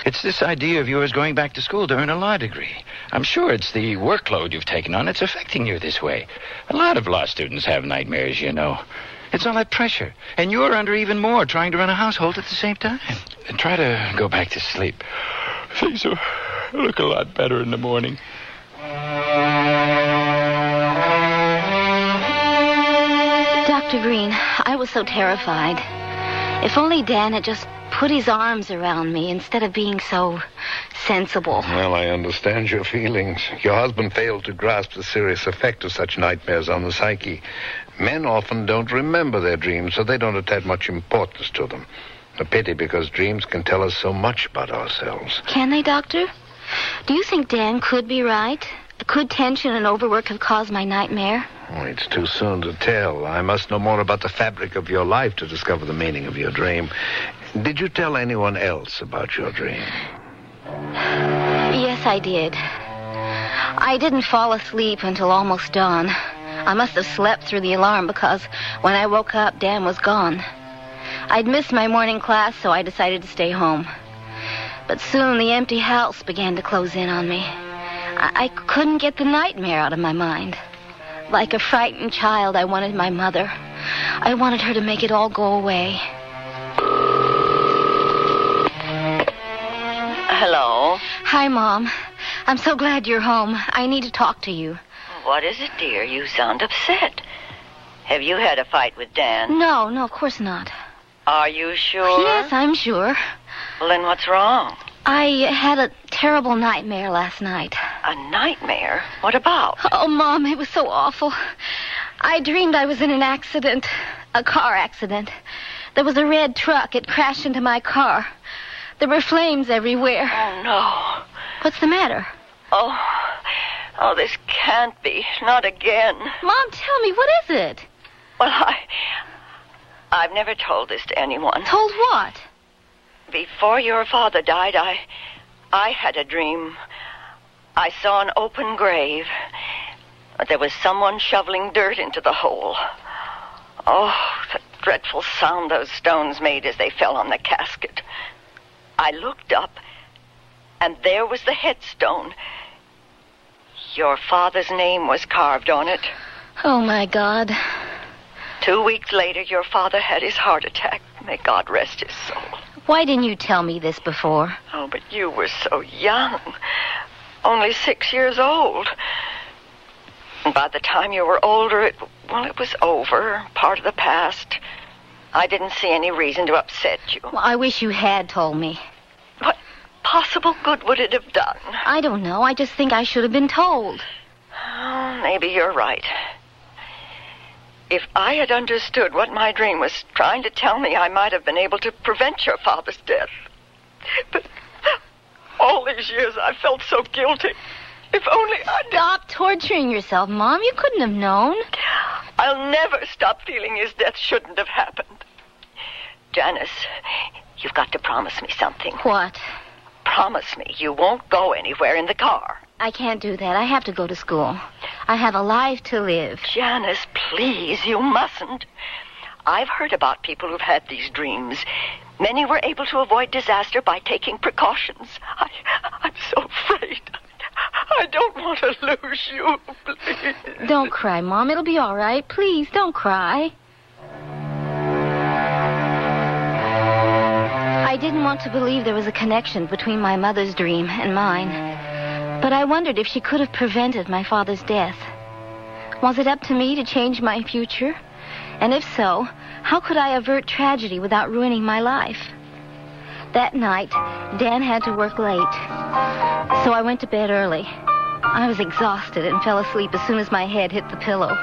It's this idea of yours going back to school to earn a law degree. I'm sure it's the workload you've taken on. It's affecting you this way. A lot of law students have nightmares, you know. It's all that pressure. And you're under even more, trying to run a household at the same time. Try to go back to sleep. Things will look a lot better in the morning. Dr. Green, I was so terrified. If only Dan had just put his arms around me instead of being so sensible. Well, I understand your feelings. Your husband failed to grasp the serious effect of such nightmares on the psyche. Men often don't remember their dreams, so they don't attach much importance to them. A pity, because dreams can tell us so much about ourselves. Can they, Doctor? Do you think Dan could be right? Could tension and overwork have caused my nightmare? Oh, it's too soon to tell. I must know more about the fabric of your life to discover the meaning of your dream. Did you tell anyone else about your dream? Yes, I did. I didn't fall asleep until almost dawn. I must have slept through the alarm because when I woke up, Dan was gone. I'd missed my morning class, so I decided to stay home. But soon the empty house began to close in on me. I couldn't get the nightmare out of my mind. Like a frightened child, I wanted my mother. I wanted her to make it all go away. Hello? Hi, Mom. I'm so glad you're home. I need to talk to you. What is it, dear? You sound upset. Have you had a fight with Dan? No, of course not. Are you sure? Yes, I'm sure. Well, then what's wrong? I had a terrible nightmare last night. A nightmare? What about? Oh, Mom, it was so awful. I dreamed I was in an accident. A car accident. There was a red truck. It crashed into my car. There were flames everywhere. Oh, no. What's the matter? Oh, this can't be. Not again. Mom, tell me, what is it? Well, I've never told this to anyone. Told what? Before your father died, I had a dream. I saw an open grave. There was someone shoveling dirt into the hole. Oh, the dreadful sound those stones made as they fell on the casket. I looked up, and there was the headstone. Your father's name was carved on it. Oh, my God. 2 weeks later, your father had his heart attack. May God rest his soul. Why didn't you tell me this before? Oh, but you were so young. Only 6 years old. And by the time you were older, it was over, part of the past. I didn't see any reason to upset you. Well, I wish you had told me. What possible good would it have done? I don't know. I just think I should have been told. Oh, maybe you're right. If I had understood what my dream was trying to tell me, I might have been able to prevent your father's death. But all these years I felt so guilty. If only I'd... Stop torturing yourself, Mom. You couldn't have known. I'll never stop feeling his death shouldn't have happened. Janice, you've got to promise me something. What? Promise me you won't go anywhere in the car. I can't do that. I have to go to school. I have a life to live. Janice, please, you mustn't. I've heard about people who've had these dreams. Many were able to avoid disaster by taking precautions. I'm so afraid. I don't want to lose you, please. Don't cry, Mom. It'll be all right. Please, don't cry. I didn't want to believe there was a connection between my mother's dream and mine. But I wondered if she could have prevented my father's death. Was it up to me to change my future? And if so, how could I avert tragedy without ruining my life? That night, Dan had to work late, so I went to bed early. I was exhausted and fell asleep as soon as my head hit the pillow.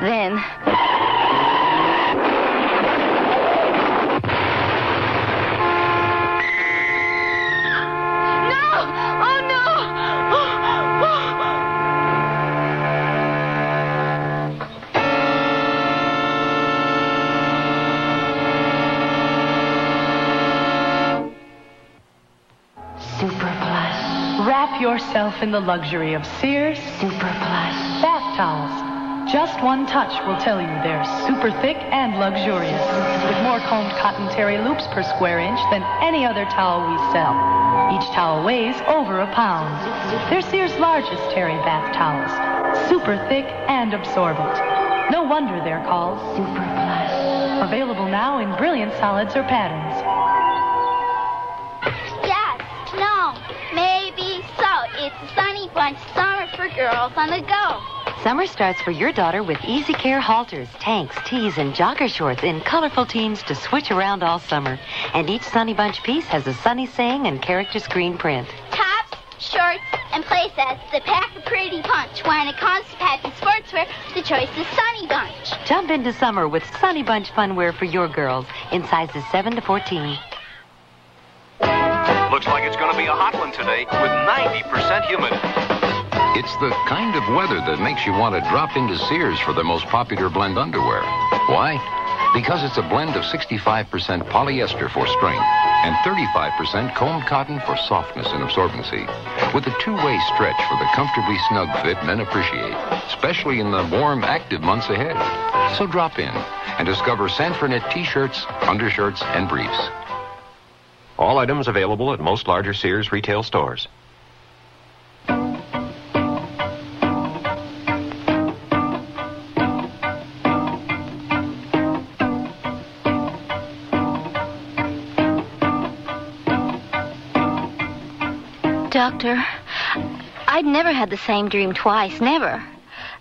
Then... Wrap yourself in the luxury of Sears Super Plush bath towels. Just one touch will tell you they're super thick and luxurious, with more combed cotton terry loops per square inch than any other towel we sell. Each towel weighs over a pound. They're Sears' largest terry bath towels. Super thick and absorbent. No wonder they're called Super Plush. Available now in brilliant solids or patterns. Yes, no, maybe so. It's a Sunny Bunch summer for girls on the go. Summer starts for your daughter with Easy Care halters, tanks, tees, and jogger shorts in colorful teens to switch around all summer. And each Sunny Bunch piece has a sunny saying and character screen print. Tops, shorts, and play sets that pack a pretty punch. When it comes to packing sportswear, the choice is Sunny Bunch. Jump into summer with Sunny Bunch funwear for your girls in sizes 7 to 14. Looks like it's going to be a hot one today with 90% humidity. It's the kind of weather that makes you want to drop into Sears for the most popular blend underwear. Why? Because it's a blend of 65% polyester for strength and 35% combed cotton for softness and absorbency, with a two-way stretch for the comfortably snug fit men appreciate, especially in the warm, active months ahead. So drop in and discover Sanford T-shirts, undershirts, and briefs. All items available at most larger Sears retail stores. Doctor, I'd never had the same dream twice, never.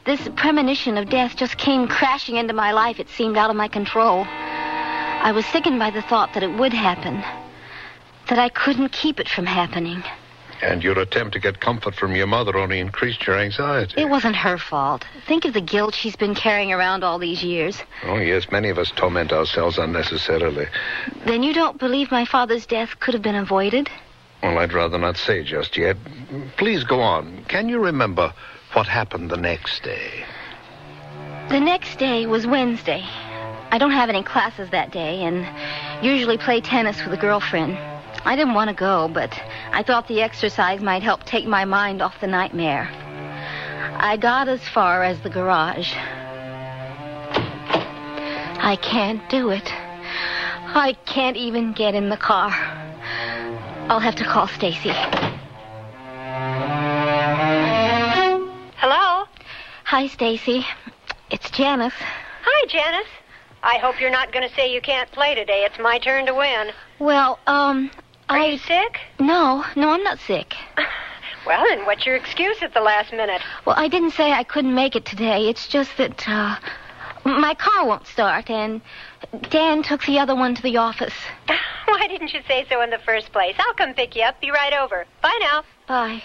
This premonition of death just came crashing into my life. It seemed out of my control. I was sickened by the thought that it would happen, that I couldn't keep it from happening. And your attempt to get comfort from your mother only increased your anxiety. It wasn't her fault. Think of the guilt she's been carrying around all these years. Oh, yes, many of us torment ourselves unnecessarily. Then you don't believe my father's death could have been avoided? Well, I'd rather not say just yet. Please go on. Can you remember what happened the next day? The next day was Wednesday. I don't have any classes that day and usually play tennis with a girlfriend. I didn't want to go, but I thought the exercise might help take my mind off the nightmare. I got as far as the garage. I can't do it. I can't even get in the car. I'll have to call Stacy. Hello? Hi, Stacy. It's Janice. Hi, Janice. I hope you're not going to say you can't play today. It's my turn to win. Well, Are you sick? No, I'm not sick. Well, then what's your excuse at the last minute? Well, I didn't say I couldn't make it today. It's just that, my car won't start, and Dan took the other one to the office. Why didn't you say so in the first place? I'll come pick you up. Be right over. Bye now. Bye.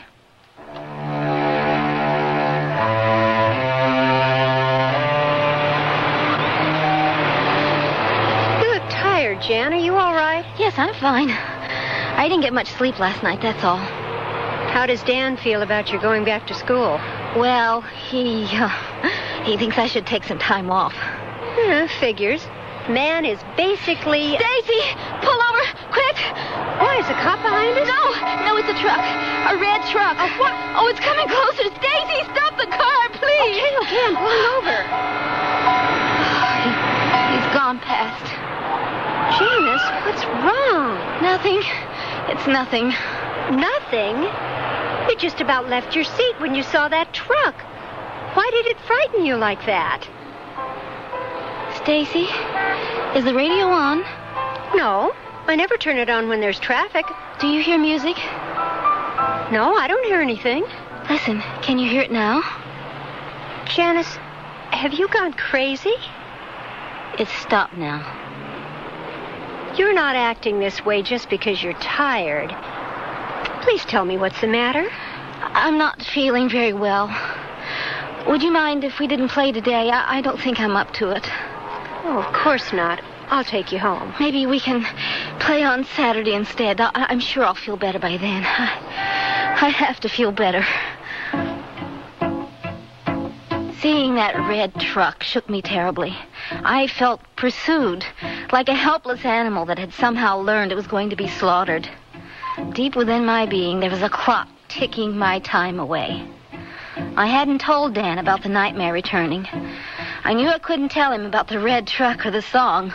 You look tired, Jan. Are you all right? Yes, I'm fine. I didn't get much sleep last night, that's all. How does Dan feel about your going back to school? Well, he thinks I should take some time off. Figures. Man is basically... Stacy! Pull over! Quick! Why, is a cop behind us? No, it's a truck. A red truck. What? Oh, it's coming closer. Stacy, stop the car, please! Okay, I'm pulling over. He's gone past. Janice, what's wrong? Nothing. It's nothing. Nothing? You just about left your seat when you saw that truck. Why did it frighten you like that? Stacy, is the radio on? No, I never turn it on when there's traffic. Do you hear music? No, I don't hear anything. Listen, can you hear it now? Janice, have you gone crazy? It's stopped now. You're not acting this way just because you're tired. Please tell me what's the matter. I'm not feeling very well. Would you mind if we didn't play today? I don't think I'm up to it. Oh, of course not. I'll take you home. Maybe we can play on Saturday instead. I'm sure I'll feel better by then. I have to feel better. Seeing that red truck shook me terribly. I felt pursued, like a helpless animal that had somehow learned it was going to be slaughtered. Deep within my being, there was a clock ticking my time away. I hadn't told Dan about the nightmare returning. I knew I couldn't tell him about the red truck or the song.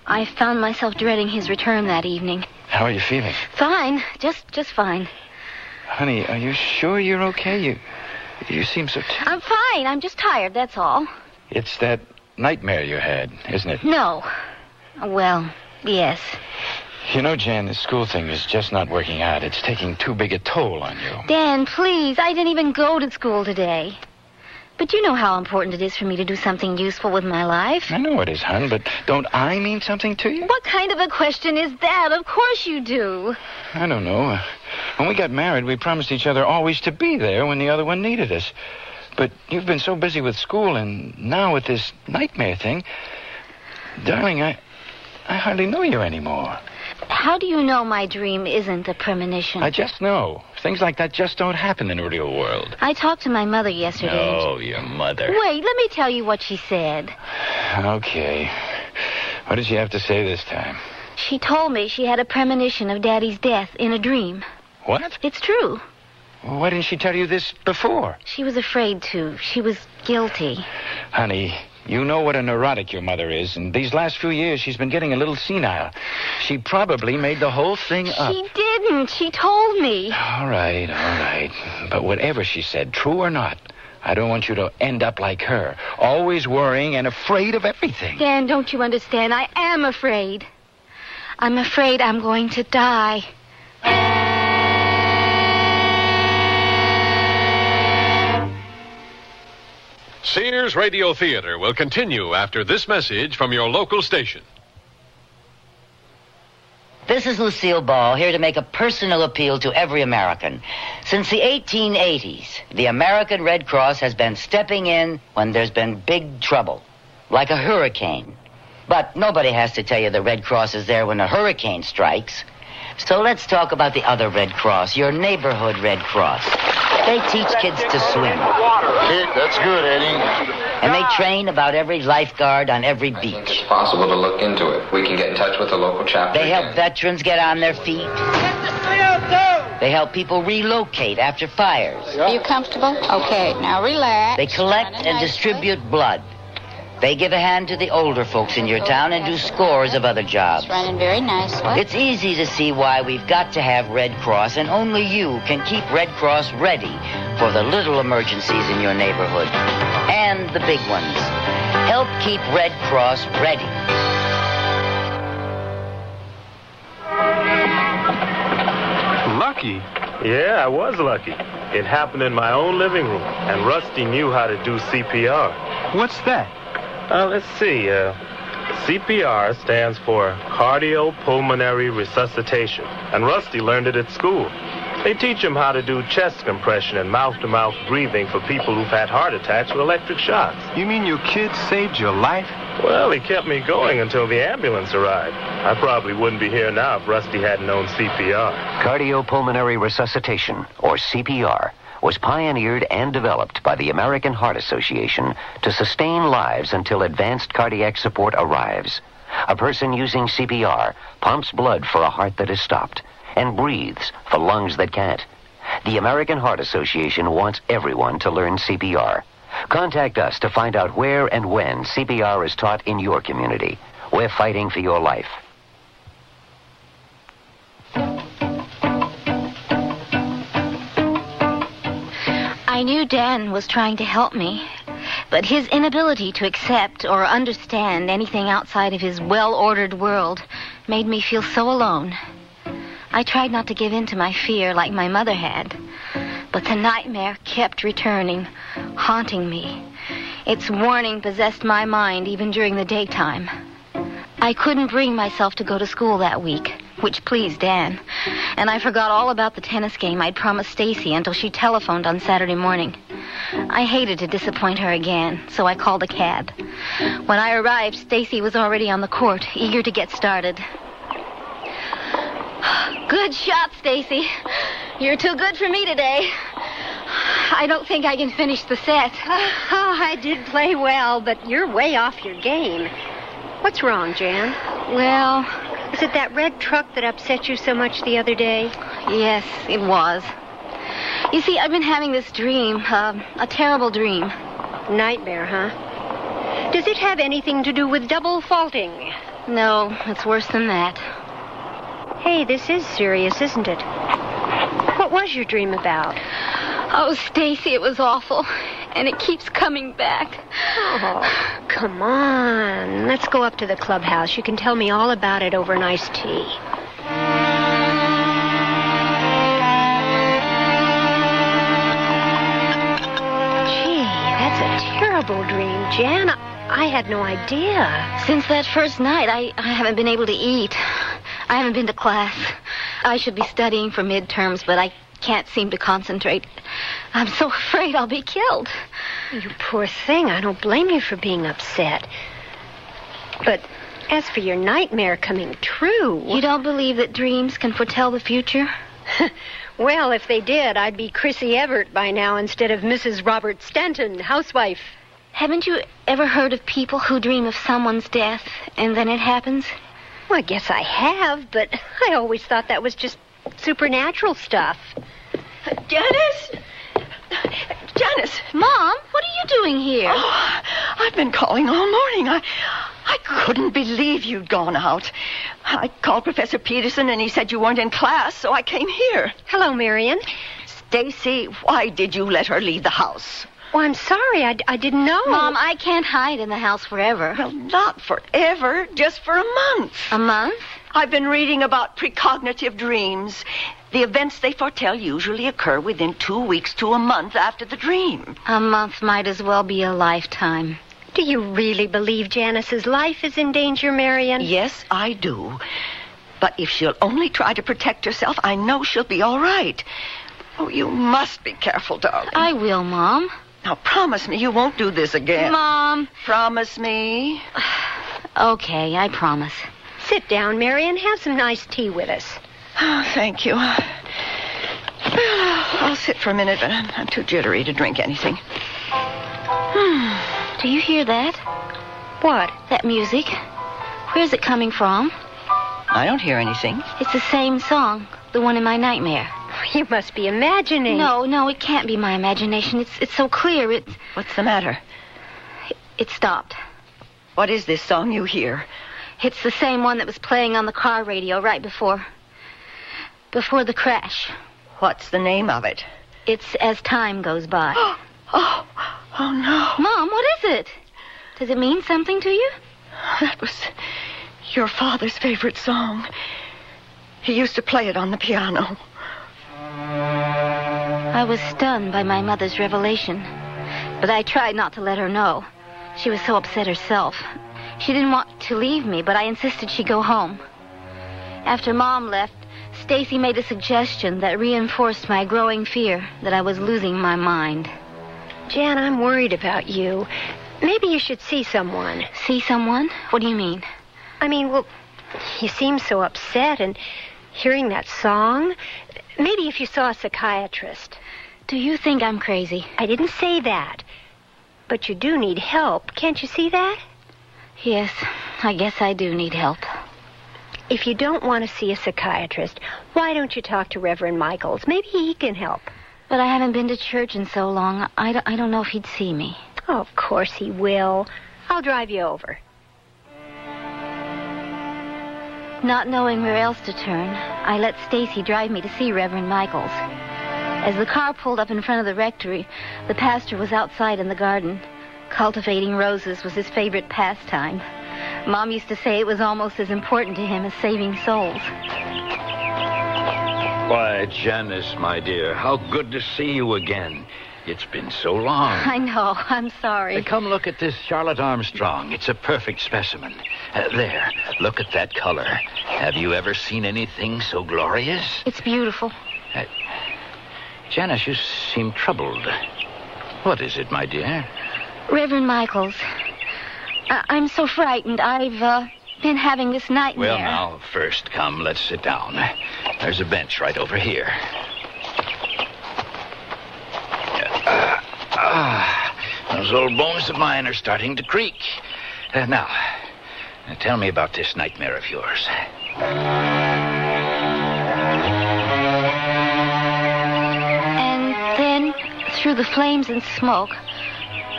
I found myself dreading his return that evening. How are you feeling? Fine. Just fine. Honey, are you sure you're okay? You seem so... I'm fine. I'm just tired, that's all. It's that nightmare you had, isn't it? No. Well, yes. You know, Jan, this school thing is just not working out. It's taking too big a toll on you. Dan, please. I didn't even go to school today. But you know how important it is for me to do something useful with my life. I know it is, hon, but don't I mean something to you? What kind of a question is that? Of course you do. I don't know. When we got married, we promised each other always to be there when the other one needed us. But you've been so busy with school, and now with this nightmare thing... Darling, I hardly know you anymore. How do you know my dream isn't a premonition? I just know. Things like that just don't happen in the real world. I talked to my mother yesterday. Oh, your mother. Wait, let me tell you what she said. Okay. What did she have to say this time? She told me she had a premonition of Daddy's death in a dream. What? It's true. Well, why didn't she tell you this before? She was afraid to. She was guilty. Honey, you know what a neurotic your mother is, and these last few years she's been getting a little senile. She probably made the whole thing up. She didn't. She told me. All right. But whatever she said, true or not, I don't want you to end up like her, always worrying and afraid of everything. Dan, don't you understand? I am afraid. I'm afraid I'm going to die. Sears Radio Theater will continue after this message from your local station. This is Lucille Ball, here to make a personal appeal to every American. Since the 1880s, the American Red Cross has been stepping in when there's been big trouble, like a hurricane. But nobody has to tell you the Red Cross is there when a hurricane strikes. So let's talk about the other Red Cross, your neighborhood Red Cross. They teach kids to swim. That's good, Eddie. And they train about every lifeguard on every beach. It's possible to look into it. We can get in touch with the local chapter. They help veterans get on their feet. They help people relocate after fires. Are you comfortable? Okay, now relax. They collect and distribute blood. They give a hand to the older folks in your town and do scores of other jobs. It's running very nicely. It's easy to see why we've got to have Red Cross, and only you can keep Red Cross ready for the little emergencies in your neighborhood. And the big ones. Help keep Red Cross ready. Lucky? Yeah, I was lucky. It happened in my own living room, and Rusty knew how to do CPR. What's that? Let's see. CPR stands for cardiopulmonary resuscitation, and Rusty learned it at school. They teach him how to do chest compression and mouth-to-mouth breathing for people who've had heart attacks with electric shocks. You mean your kid saved your life? Well, he kept me going until the ambulance arrived. I probably wouldn't be here now if Rusty hadn't known CPR. Cardiopulmonary resuscitation, or CPR, was pioneered and developed by the American Heart Association to sustain lives until advanced cardiac support arrives. A person using CPR pumps blood for a heart that is stopped and breathes for lungs that can't. The American Heart Association wants everyone to learn CPR. Contact us to find out where and when CPR is taught in your community. We're fighting for your life. I knew Dan was trying to help me, but his inability to accept or understand anything outside of his well-ordered world made me feel so alone. I tried not to give in to my fear like my mother had, but the nightmare kept returning, haunting me. Its warning possessed my mind even during the daytime. I couldn't bring myself to go to school that week, which pleased Dan, and I forgot all about the tennis game I'd promised Stacy until she telephoned on Saturday morning. I hated to disappoint her again, so I called a cab. When I arrived, Stacy was already on the court, eager to get started. Good shot, Stacy. You're too good for me today. I don't think I can finish the set. I did play well, but you're way off your game. What's wrong, Jan? Well... Is it that red truck that upset you so much the other day? Yes, it was. You see, I've been having this dream, a terrible dream. Nightmare, huh? Does it have anything to do with double faulting? No, it's worse than that. Hey, this is serious, isn't it? What was your dream about? Oh, Stacy, it was awful. And it keeps coming back. Oh, come on. Let's go up to the clubhouse. You can tell me all about it over an iced tea. Gee, that's a terrible dream, Jan. I had no idea. Since that first night, I haven't been able to eat. I haven't been to class. I should be studying for midterms, but I can't seem to concentrate. I'm so afraid I'll be killed. You poor thing. I don't blame you for being upset. But as for your nightmare coming true... You don't believe that dreams can foretell the future? Well, if they did, I'd be Chrissy Everett by now instead of Mrs. Robert Stanton, housewife. Haven't you ever heard of people who dream of someone's death and then it happens? Well, I guess I have, but I always thought that was just supernatural stuff. Janice? Janice! Mom, what are you doing here? Oh, I've been calling all morning. I couldn't believe you'd gone out. I called Professor Peterson and he said you weren't in class, so I came here. Hello, Marion. Stacy, why did you let her leave the house? Oh, I'm sorry. I didn't know. Mom, I can't hide in the house forever. Well, not forever, just for a month. A month? I've been reading about precognitive dreams. The events they foretell usually occur within 2 weeks to a month after the dream. A month might as well be a lifetime. Do you really believe Janice's life is in danger, Marion? Yes, I do. But if she'll only try to protect herself, I know she'll be all right. Oh, you must be careful, darling. I will, Mom. Now, promise me you won't do this again. Mom. Promise me. Okay, I promise. Sit down, Marion. Have some nice tea with us. Oh, thank you. Well, I'll sit for a minute, but I'm too jittery to drink anything. Do you hear that? What? That music. Where's it coming from? I don't hear anything. It's the same song, the one in my nightmare. You must be imagining. No, it can't be my imagination. It's so clear. What's the matter? It stopped. What is this song you hear? It's the same one that was playing on the car radio right before the crash. What's the name of it? It's As Time Goes By. Oh, no. Mom, what is it? Does it mean something to you? That was your father's favorite song. He used to play it on the piano. I was stunned by my mother's revelation, but I tried not to let her know. She was so upset herself. She didn't want to leave me, but I insisted she go home. After Mom left, Stacy made a suggestion that reinforced my growing fear that I was losing my mind. Jan, I'm worried about you. Maybe you should see someone. See someone? What do you mean? I mean, well, you seem so upset, and hearing that song, maybe if you saw a psychiatrist. Do you think I'm crazy? I didn't say that. But you do need help. Can't you see that? Yes, I guess I do need help. If you don't want to see a psychiatrist, why don't you talk to Reverend Michaels? Maybe he can help. But I haven't been to church in so long. I don't know if he'd see me. Oh, of course he will. I'll drive you over. Not knowing where else to turn, I let Stacy drive me to see Reverend Michaels. As the car pulled up in front of the rectory, the pastor was outside in the garden. Cultivating roses was his favorite pastime. Mom used to say it was almost as important to him as saving souls. Why, Janice, my dear, how good to see you again. It's been so long. I know. I'm sorry. Come look at this Charlotte Armstrong. It's a perfect specimen. There, look at that color. Have you ever seen anything so glorious? It's beautiful. Janice, you seem troubled. What is it, my dear? Reverend Michaels, I'm so frightened. I've been having this nightmare. Well, now, first, come, let's sit down. There's a bench right over here. Those old bones of mine are starting to creak. Now, tell me about this nightmare of yours. And then, through the flames and smoke,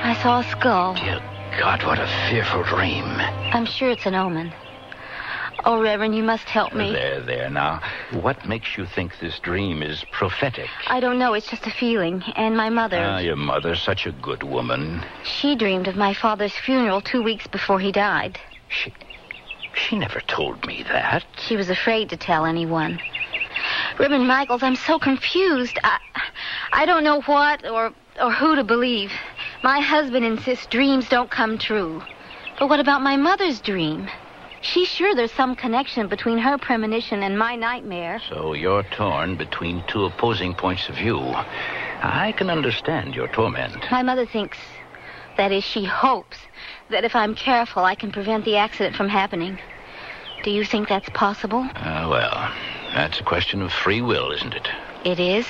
I saw a skull. Dear God, what a fearful dream. I'm sure it's an omen. Oh, Reverend, you must help me. There, now. What makes you think this dream is prophetic? I don't know. It's just a feeling. And my mother... Your mother's such a good woman. She dreamed of my father's funeral 2 weeks before he died. She never told me that. She was afraid to tell anyone. Reverend Michaels, I'm so confused. I don't know what or who to believe. My husband insists dreams don't come true. But what about my mother's dream? She's sure there's some connection between her premonition and my nightmare. So you're torn between two opposing points of view. I can understand your torment. My mother thinks, that is, she hopes, that if I'm careful, I can prevent the accident from happening. Do you think that's possible? Well, that's a question of free will, isn't it? It is?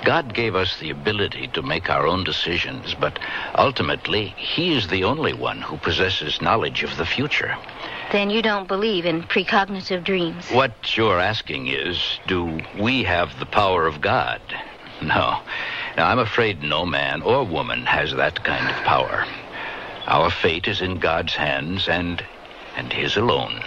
God gave us the ability to make our own decisions, but ultimately, He is the only one who possesses knowledge of the future. Then you don't believe in precognitive dreams? What you're asking is, do we have the power of God? No. Now, I'm afraid no man or woman has that kind of power. Our fate is in God's hands and His alone.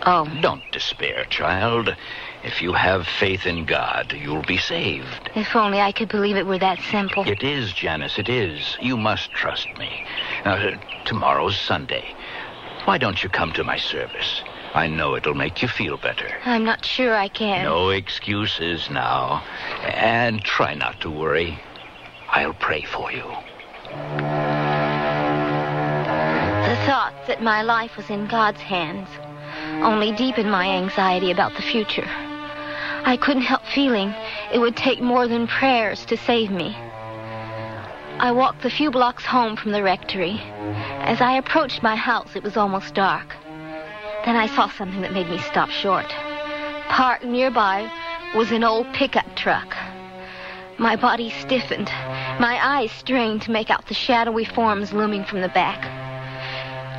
Oh. Don't despair, child. If you have faith in God, you'll be saved. If only I could believe it were that simple. It is, Janice, it is. You must trust me. Now, tomorrow's Sunday. Why don't you come to my service? I know it'll make you feel better. I'm not sure I can. No excuses now. And try not to worry. I'll pray for you. The thought that my life was in God's hands only deepened my anxiety about the future. I couldn't help feeling it would take more than prayers to save me. I walked the few blocks home from the rectory. As I approached my house, it was almost dark. Then I saw something that made me stop short. Parked nearby was an old pickup truck. My body stiffened, my eyes strained to make out the shadowy forms looming from the back.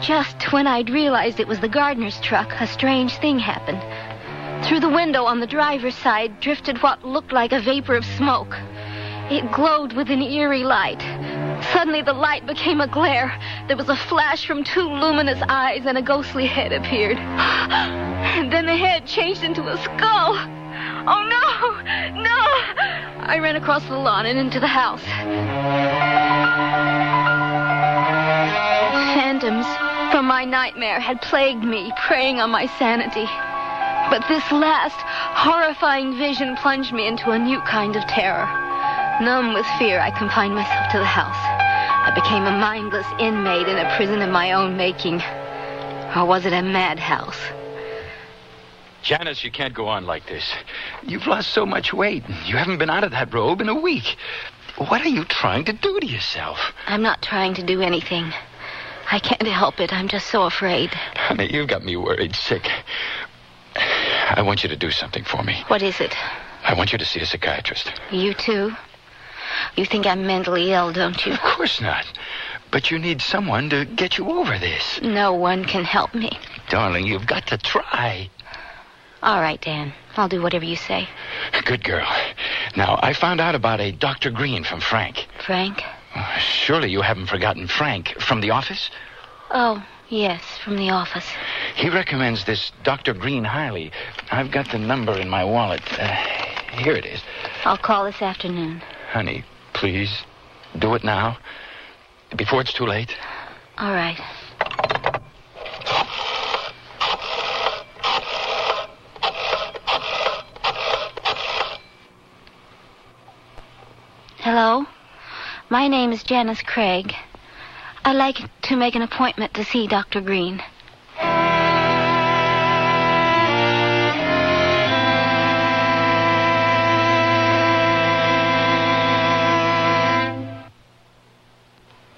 Just when I'd realized it was the gardener's truck, a strange thing happened. Through the window on the driver's side drifted what looked like a vapor of smoke. It glowed with an eerie light. Suddenly the light became a glare. There was a flash from two luminous eyes and a ghostly head appeared. And then the head changed into a skull. Oh, no! No! I ran across the lawn and into the house. Phantoms from my nightmare had plagued me, preying on my sanity. But this last horrifying vision plunged me into a new kind of terror. Numb with fear, I confined myself to the house. I became a mindless inmate in a prison of my own making. Or was it a madhouse? Janice, you can't go on like this. You've lost so much weight. You haven't been out of that robe in a week. What are you trying to do to yourself? I'm not trying to do anything. I can't help it. I'm just so afraid. Honey, you've got me worried sick. I want you to do something for me. What is it? I want you to see a psychiatrist. You too? You think I'm mentally ill, don't you? Of course not. But you need someone to get you over this. No one can help me. Darling, you've got to try. All right, Dan. I'll do whatever you say. Good girl. Now, I found out about a Dr. Green from Frank. Frank? Surely you haven't forgotten Frank from the office? Oh, yes, from the office. He recommends this Dr. Green highly. I've got the number in my wallet. Here it is. I'll call this afternoon. Honey, please, do it now, before it's too late. All right. Hello? My name is Janice Craig. I'd like to make an appointment to see Dr. Green.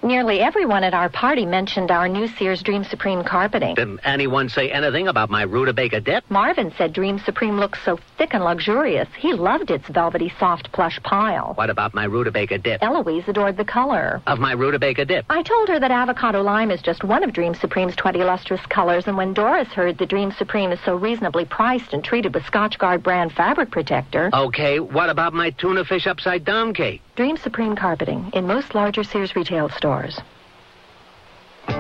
Nearly everyone at our party mentioned our new Sears Dream Supreme carpeting. Did anyone say anything about my rutabaga dip? Marvin said Dream Supreme looks so thick and luxurious. He loved its velvety, soft plush pile. What about my rutabaga dip? Eloise adored the color Of my rutabaga dip? I told her that avocado lime is just one of Dream Supreme's 20 lustrous colors, and when Doris heard that Dream Supreme is so reasonably priced and treated with Scotchgard brand fabric protector... Okay, what about my tuna fish upside down cake? Dream Supreme carpeting in most larger Sears retail stores.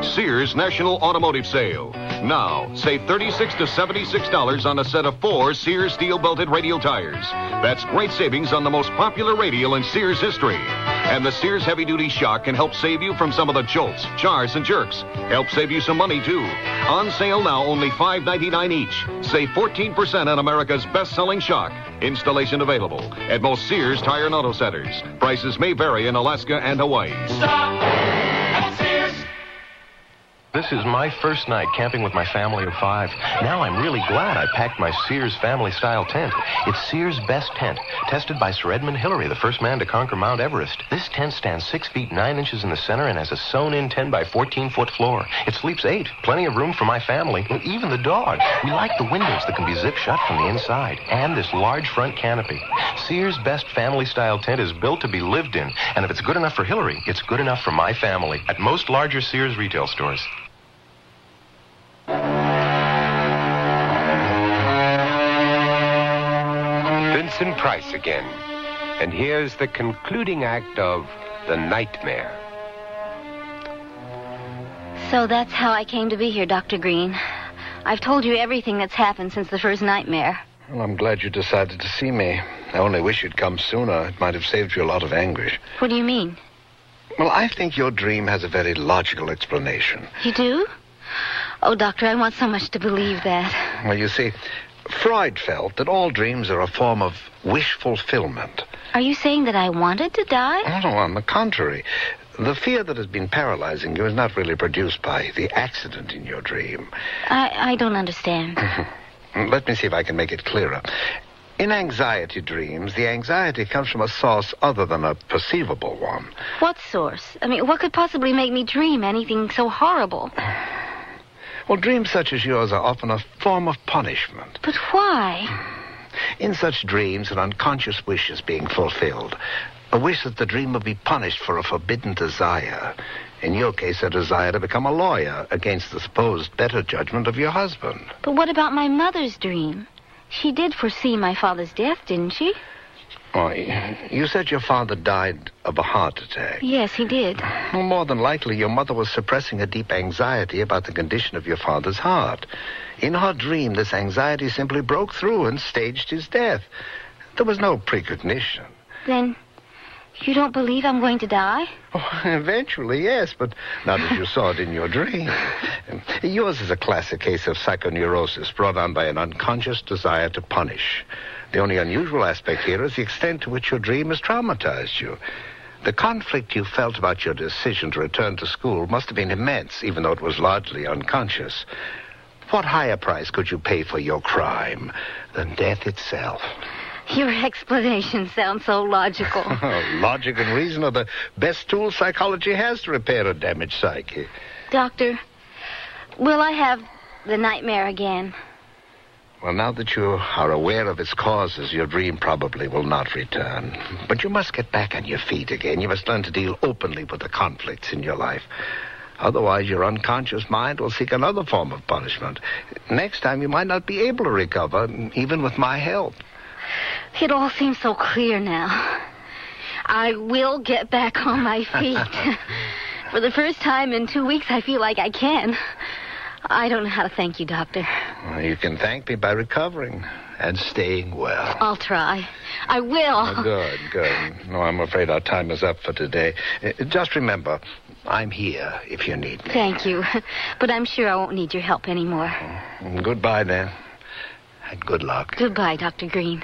Sears National Automotive Sale. Now, save $36 to $76 on a set of 4 Sears steel-belted radial tires. That's great savings on the most popular radial in Sears history. And the Sears heavy-duty shock can help save you from some of the jolts, jars, and jerks. Help save you some money, too. On sale now, only $5.99 each. Save 14% on America's best-selling shock. Installation available at most Sears Tire and Auto Centers. Prices may vary in Alaska and Hawaii. Stop at Sears. This is my first night camping with my family of 5. Now I'm really glad I packed my Sears family-style tent. It's Sears' best tent, tested by Sir Edmund Hillary, the first man to conquer Mount Everest. This tent stands 6 feet 9 inches in the center and has a sewn-in 10 by 14-foot floor. It sleeps 8, plenty of room for my family, and even the dog. We like the windows that can be zipped shut from the inside, and this large front canopy. Sears' best family-style tent is built to be lived in, and if it's good enough for Hillary, it's good enough for my family. At most larger Sears retail stores. Vincent Price again. And here's the concluding act of The Nightmare. So that's how I came to be here, Dr. Green. I've told you everything that's happened since the first nightmare. Well, I'm glad you decided to see me. I only wish you'd come sooner. It might have saved you a lot of anguish. What do you mean? Well, I think your dream has a very logical explanation. You do? Oh, Doctor, I want so much to believe that. Well, you see, Freud felt that all dreams are a form of wish fulfillment. Are you saying that I wanted to die? Oh, no, on the contrary. The fear that has been paralyzing you is not really produced by the accident in your dream. I don't understand. Let me see if I can make it clearer. In anxiety dreams, the anxiety comes from a source other than a perceivable one. What source? I mean, what could possibly make me dream anything so horrible? Well, dreams such as yours are often a form of punishment. But why? In such dreams, an unconscious wish is being fulfilled. A wish that the dreamer be punished for a forbidden desire. In your case, a desire to become a lawyer against the supposed better judgment of your husband. But what about my mother's dream? She did foresee my father's death, didn't she? Oh, you said your father died of a heart attack. Yes, he did. Well, more than likely, your mother was suppressing a deep anxiety about the condition of your father's heart. In her dream, this anxiety simply broke through and staged his death. There was no precognition. Then you don't believe I'm going to die? Oh, eventually, yes, but not as you saw it in your dream. Yours is a classic case of psychoneurosis brought on by an unconscious desire to punish. The only unusual aspect here is the extent to which your dream has traumatized you. The conflict you felt about your decision to return to school must have been immense, even though it was largely unconscious. What higher price could you pay for your crime than death itself? Your explanation sounds so logical. Logic and reason are the best tools psychology has to repair a damaged psyche. Doctor, will I have the nightmare again? Well, now that you are aware of its causes, your dream probably will not return. But you must get back on your feet again. You must learn to deal openly with the conflicts in your life. Otherwise, your unconscious mind will seek another form of punishment. Next time, you might not be able to recover, even with my help. It all seems so clear now. I will get back on my feet. For the first time in 2 weeks, I feel like I can. I don't know how to thank you, Doctor. Well, you can thank me by recovering and staying well. I'll try. I will. Good, good. No, I'm afraid our time is up for today. Just remember, I'm here if you need me. Thank you. But I'm sure I won't need your help anymore. Goodbye, then. And good luck. Goodbye, Dr. Green.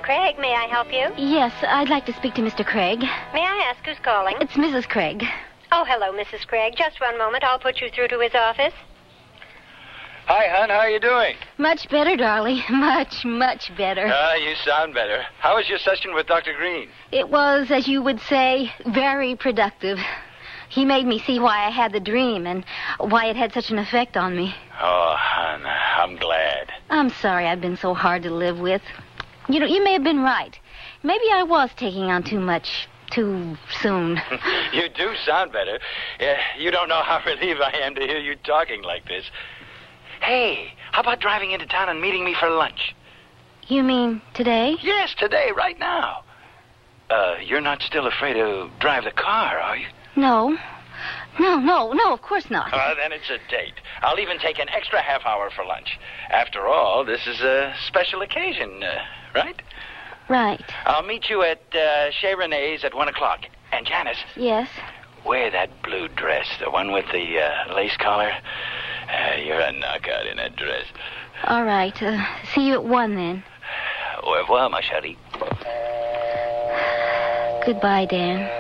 Craig, may I help you? Yes, I'd like to speak to Mr. Craig. May I ask who's calling? It's Mrs. Craig. Oh, hello, Mrs. Craig. Just one moment. I'll put you through to his office. Hi, hon. How are you doing? Much better, darling. Much, much better. You sound better. How was your session with Dr. Green? It was, as you would say, very productive. He made me see why I had the dream and why it had such an effect on me. Oh, hon, I'm glad. I'm sorry I've been so hard to live with. You know, you may have been right. Maybe I was taking on too much too soon. You do sound better. You don't know how relieved I am to hear you talking like this. Hey, how about driving into town and meeting me for lunch? You mean today? Yes, today, right now. You're not still afraid to drive the car, are you? No. No, of course not. Then it's a date. I'll even take an extra half hour for lunch. After all, this is a special occasion, right? Right. I'll meet you at Chez Renee's at 1 o'clock. And Janice. Yes? Wear that blue dress, the one with the lace collar. You're a knockout in that dress. All right. See you at 1 then. Au revoir, ma chérie. Goodbye, Dan.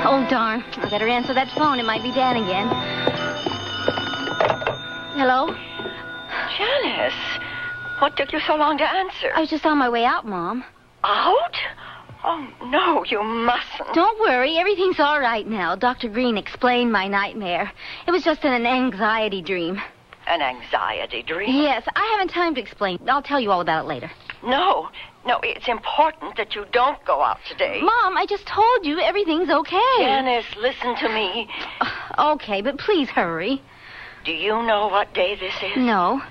Oh, darn. I better answer that phone. It might be Dan again. Hello? Janice, what took you so long to answer? I was just on my way out, Mom. Out? Oh, no, you mustn't. Don't worry. Everything's all right now. Dr. Green explained my nightmare. It was just an anxiety dream. An anxiety dream? Yes, I haven't time to explain. I'll tell you all about it later. No, it's important that you don't go out today. Mom, I just told you everything's okay. Janice, listen to me. Okay, but please hurry. Do you know what day this is? No.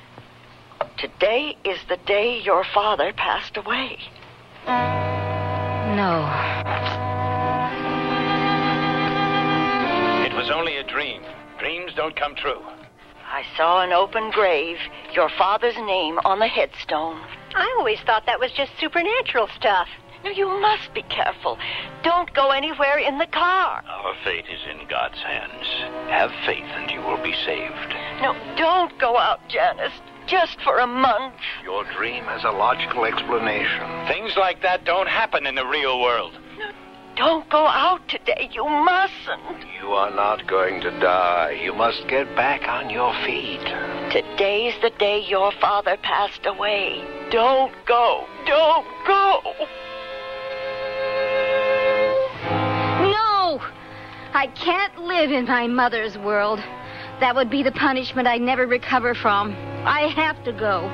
Today is the day your father passed away. No. It was only a dream. Dreams don't come true. I saw an open grave, your father's name on the headstone. I always thought that was just supernatural stuff. No, you must be careful. Don't go anywhere in the car. Our fate is in God's hands. Have faith and you will be saved. No, don't go out, Janice. Just for a month. Your dream has a logical explanation. Things like that don't happen in the real world. No, don't go out today. You mustn't. You are not going to die. You must get back on your feet. Today's the day your father passed away. Don't go. Don't go. No! I can't live in my mother's world. That would be the punishment I'd never recover from. I have to go.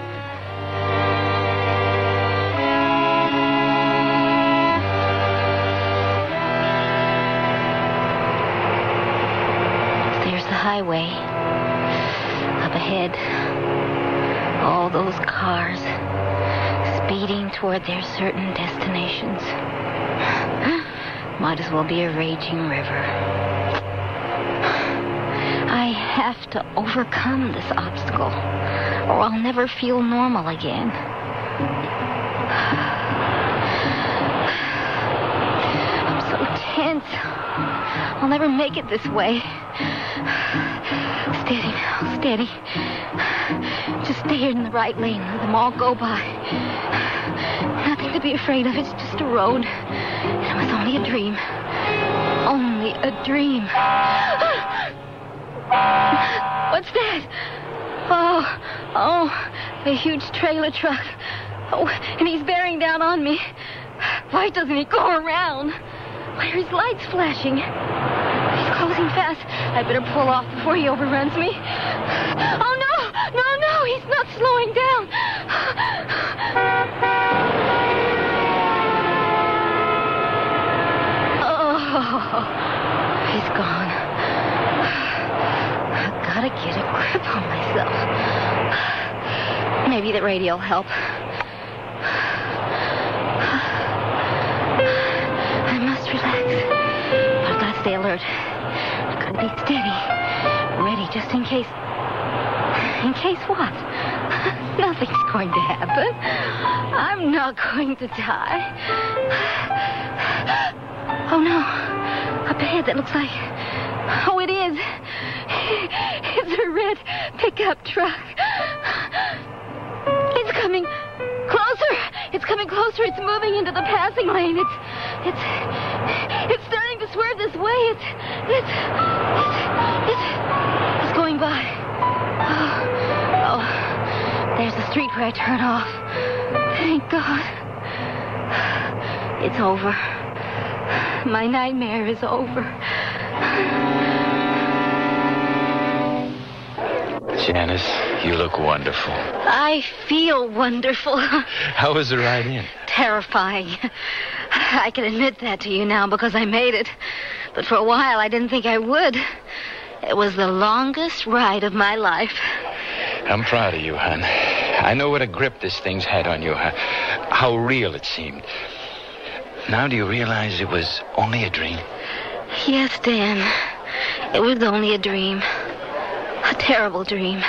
There's the highway. Up ahead. All those cars speeding toward their certain destinations. Might as well be a raging river. I have to overcome this obstacle, or I'll never feel normal again. I'm so tense. I'll never make it this way. Steady now, steady. Just stay in the right lane. Let them all go by. Nothing to be afraid of. It's just a road. It was only a dream. Only a dream. What's that? Oh, a huge trailer truck. Oh, and he's bearing down on me. Why doesn't he go around? Why are his lights flashing? He's closing fast. I better pull off before he overruns me. Oh, no, he's not slowing down. Oh, he's gone. Gotta get a grip on myself. Maybe the radio will help. I must relax. But I've got to stay alert. I've got to be steady. Ready just in case. In case what? Nothing's going to happen. I'm not going to die. Oh, no. Up ahead, that looks like... Oh, it is. It's a red pickup truck. It's coming closer. It's coming closer. It's moving into the passing lane. It's starting to swerve this way. It's going by. Oh, there's the street where I turn off. Thank God. It's over. My nightmare is over. Janice, you look wonderful. I feel wonderful. How was the ride in? Terrifying. I can admit that to you now because I made it. But for a while, I didn't think I would. It was the longest ride of my life. I'm proud of you, hon. I know what a grip this thing's had on you, how real it seemed. Now do you realize it was only a dream? Yes, Dan. It was only a dream. A terrible dream.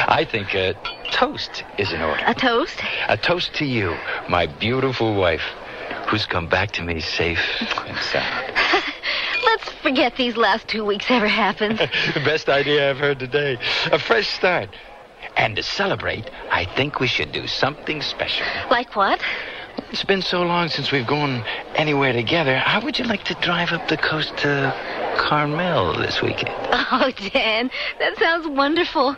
I think a toast is in order. A toast? A toast to you, my beautiful wife, who's come back to me safe and sound. Let's forget these last 2 weeks ever happened. The best idea I've heard today. A fresh start. And to celebrate, I think we should do something special. Like what? It's been so long since we've gone anywhere together. How would you like to drive up the coast to Carmel this weekend? Oh, Dan, that sounds wonderful.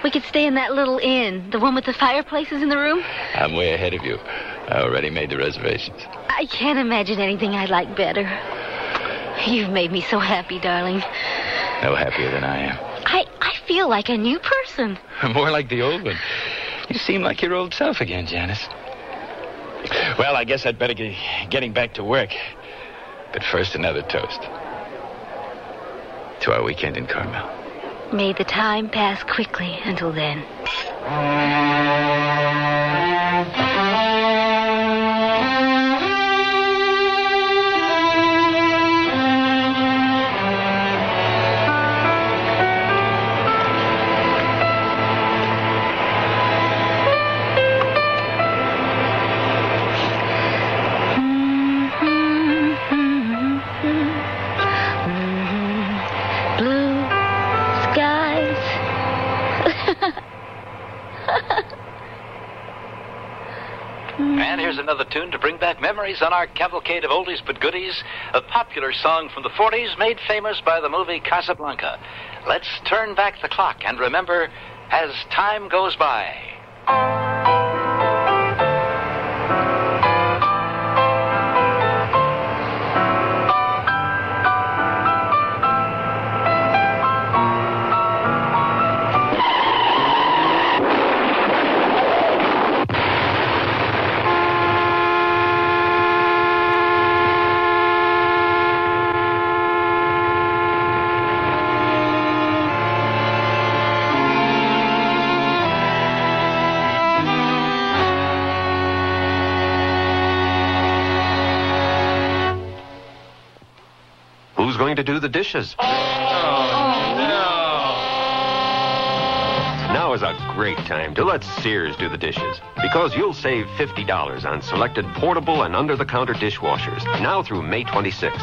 We could stay in that little inn, the one with the fireplaces in the room. I'm way ahead of you. I already made the reservations. I can't imagine anything I like better. You've made me so happy, darling. No happier than I am. I feel like a new person. More like the old one. You seem like your old self again, Janice. Well, I guess I'd better get getting back to work. But first, another toast. To our weekend in Carmel. May the time pass quickly until then. And here's another tune to bring back memories on our cavalcade of oldies but goodies. A popular song from the 40s made famous by the movie Casablanca. Let's turn back the clock and remember as time goes by. Who's going to do the dishes? Now is a great time to let Sears do the dishes, because you'll save $50 on selected portable and under-the-counter dishwashers now through May 26th.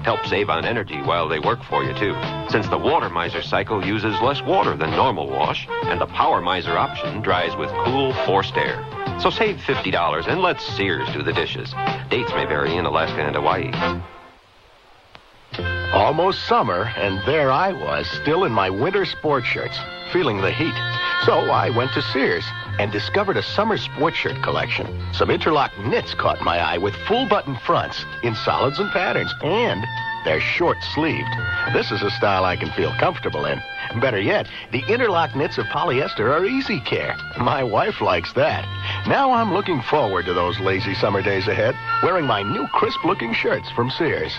Help save on energy while they work for you, too, since the Water Miser cycle uses less water than normal wash, and the Power Miser option dries with cool, forced air. So save $50 and let Sears do the dishes. Dates may vary in Alaska and Hawaii. Almost summer, and there I was, still in my winter sports shirts, feeling the heat. So I went to Sears and discovered a summer sports shirt collection. Some interlock knits caught my eye with full-button fronts in solids and patterns, and they're short-sleeved. This is a style I can feel comfortable in. Better yet, the interlock knits of polyester are easy care. My wife likes that. Now I'm looking forward to those lazy summer days ahead, wearing my new crisp-looking shirts from Sears.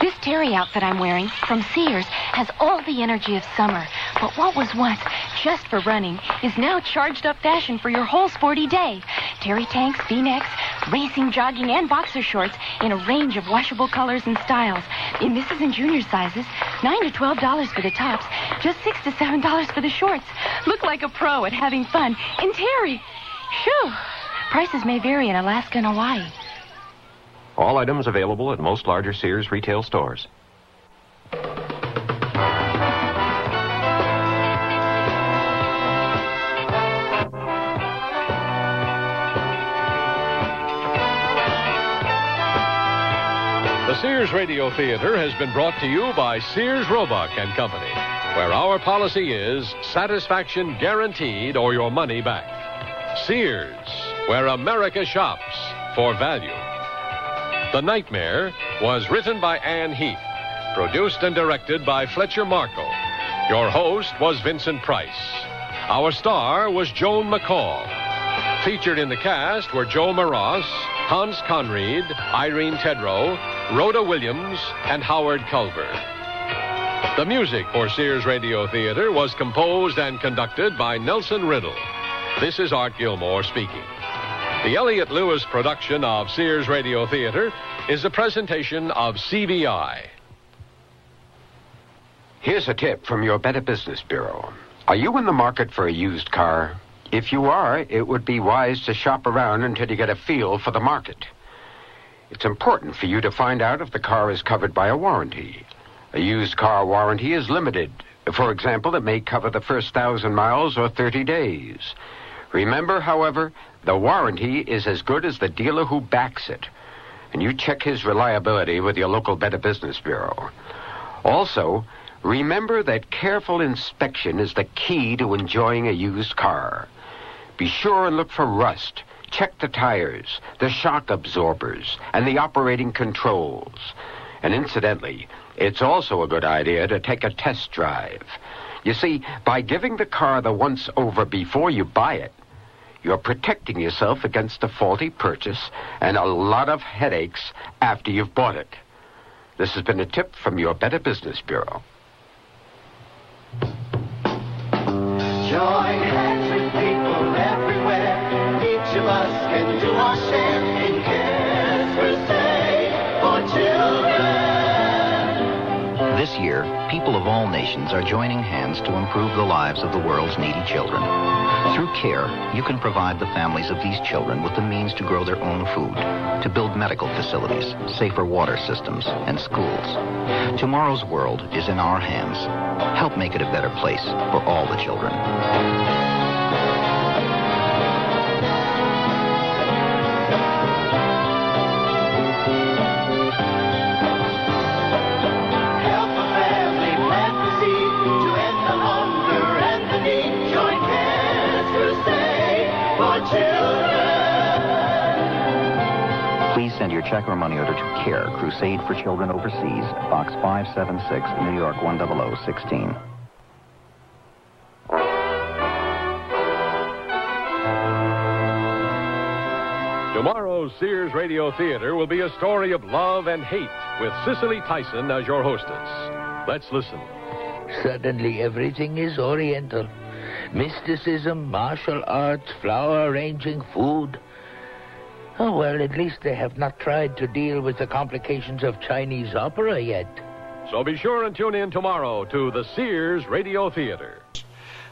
This terry outfit I'm wearing from Sears has all the energy of summer. But what was once just for running is now charged up fashion for your whole sporty day. Terry tanks, V-necks, racing, jogging, and boxer shorts in a range of washable colors and styles. In Mrs. and Junior sizes, $9 to $12 for the tops, just $6 to $7 for the shorts. Look like a pro at having fun in Terry. Phew. Prices may vary in Alaska and Hawaii. All items available at most larger Sears retail stores. The Sears Radio Theater has been brought to you by Sears Roebuck and Company, where our policy is satisfaction guaranteed or your money back. Sears, where America shops for value. The Nightmare was written by Ann Heath, produced and directed by Fletcher Markle, Your host was Vincent Price. Our star was Joan McCall. Featured in the cast were Joe Maras, Hans Conried, Irene Tedrow, Rhoda Williams, and Howard Culver. The music for Sears Radio Theater was composed and conducted by Nelson Riddle. This is Art Gilmore speaking. The Elliott Lewis production of Sears Radio Theater is a presentation of CVI. Here's a tip from your Better Business Bureau. Are you in the market for a used car? If you are, it would be wise to shop around until you get a feel for the market. It's important for you to find out if the car is covered by a warranty. A used car warranty is limited. For example, it may cover the first 1,000 miles or 30 days. Remember, however, the warranty is as good as the dealer who backs it. And you check his reliability with your local Better Business Bureau. Also, remember that careful inspection is the key to enjoying a used car. Be sure and look for rust. Check the tires, the shock absorbers, and the operating controls. And incidentally, it's also a good idea to take a test drive. You see, by giving the car the once-over before you buy it, you're protecting yourself against a faulty purchase and a lot of headaches after you've bought it. This has been a tip from your Better Business Bureau. Join hands with people everywhere. Each of us can do our share in Cares Crusade for Children. This year, people of all nations are joining hands to improve the lives of the world's needy children. Through CARE, you can provide the families of these children with the means to grow their own food, to build medical facilities, safer water systems, and schools. Tomorrow's world is in our hands. Help make it a better place for all the children. Please send your check or money order to CARE, Crusade for Children Overseas, Box 576, New York 10016. Tomorrow's Sears Radio Theater will be a story of love and hate with Cicely Tyson as your hostess. Let's listen. Suddenly everything is Oriental. Mysticism, martial arts, flower arranging, food. Oh, well, at least they have not tried to deal with the complications of Chinese opera yet. So be sure and tune in tomorrow to the Sears Radio Theater.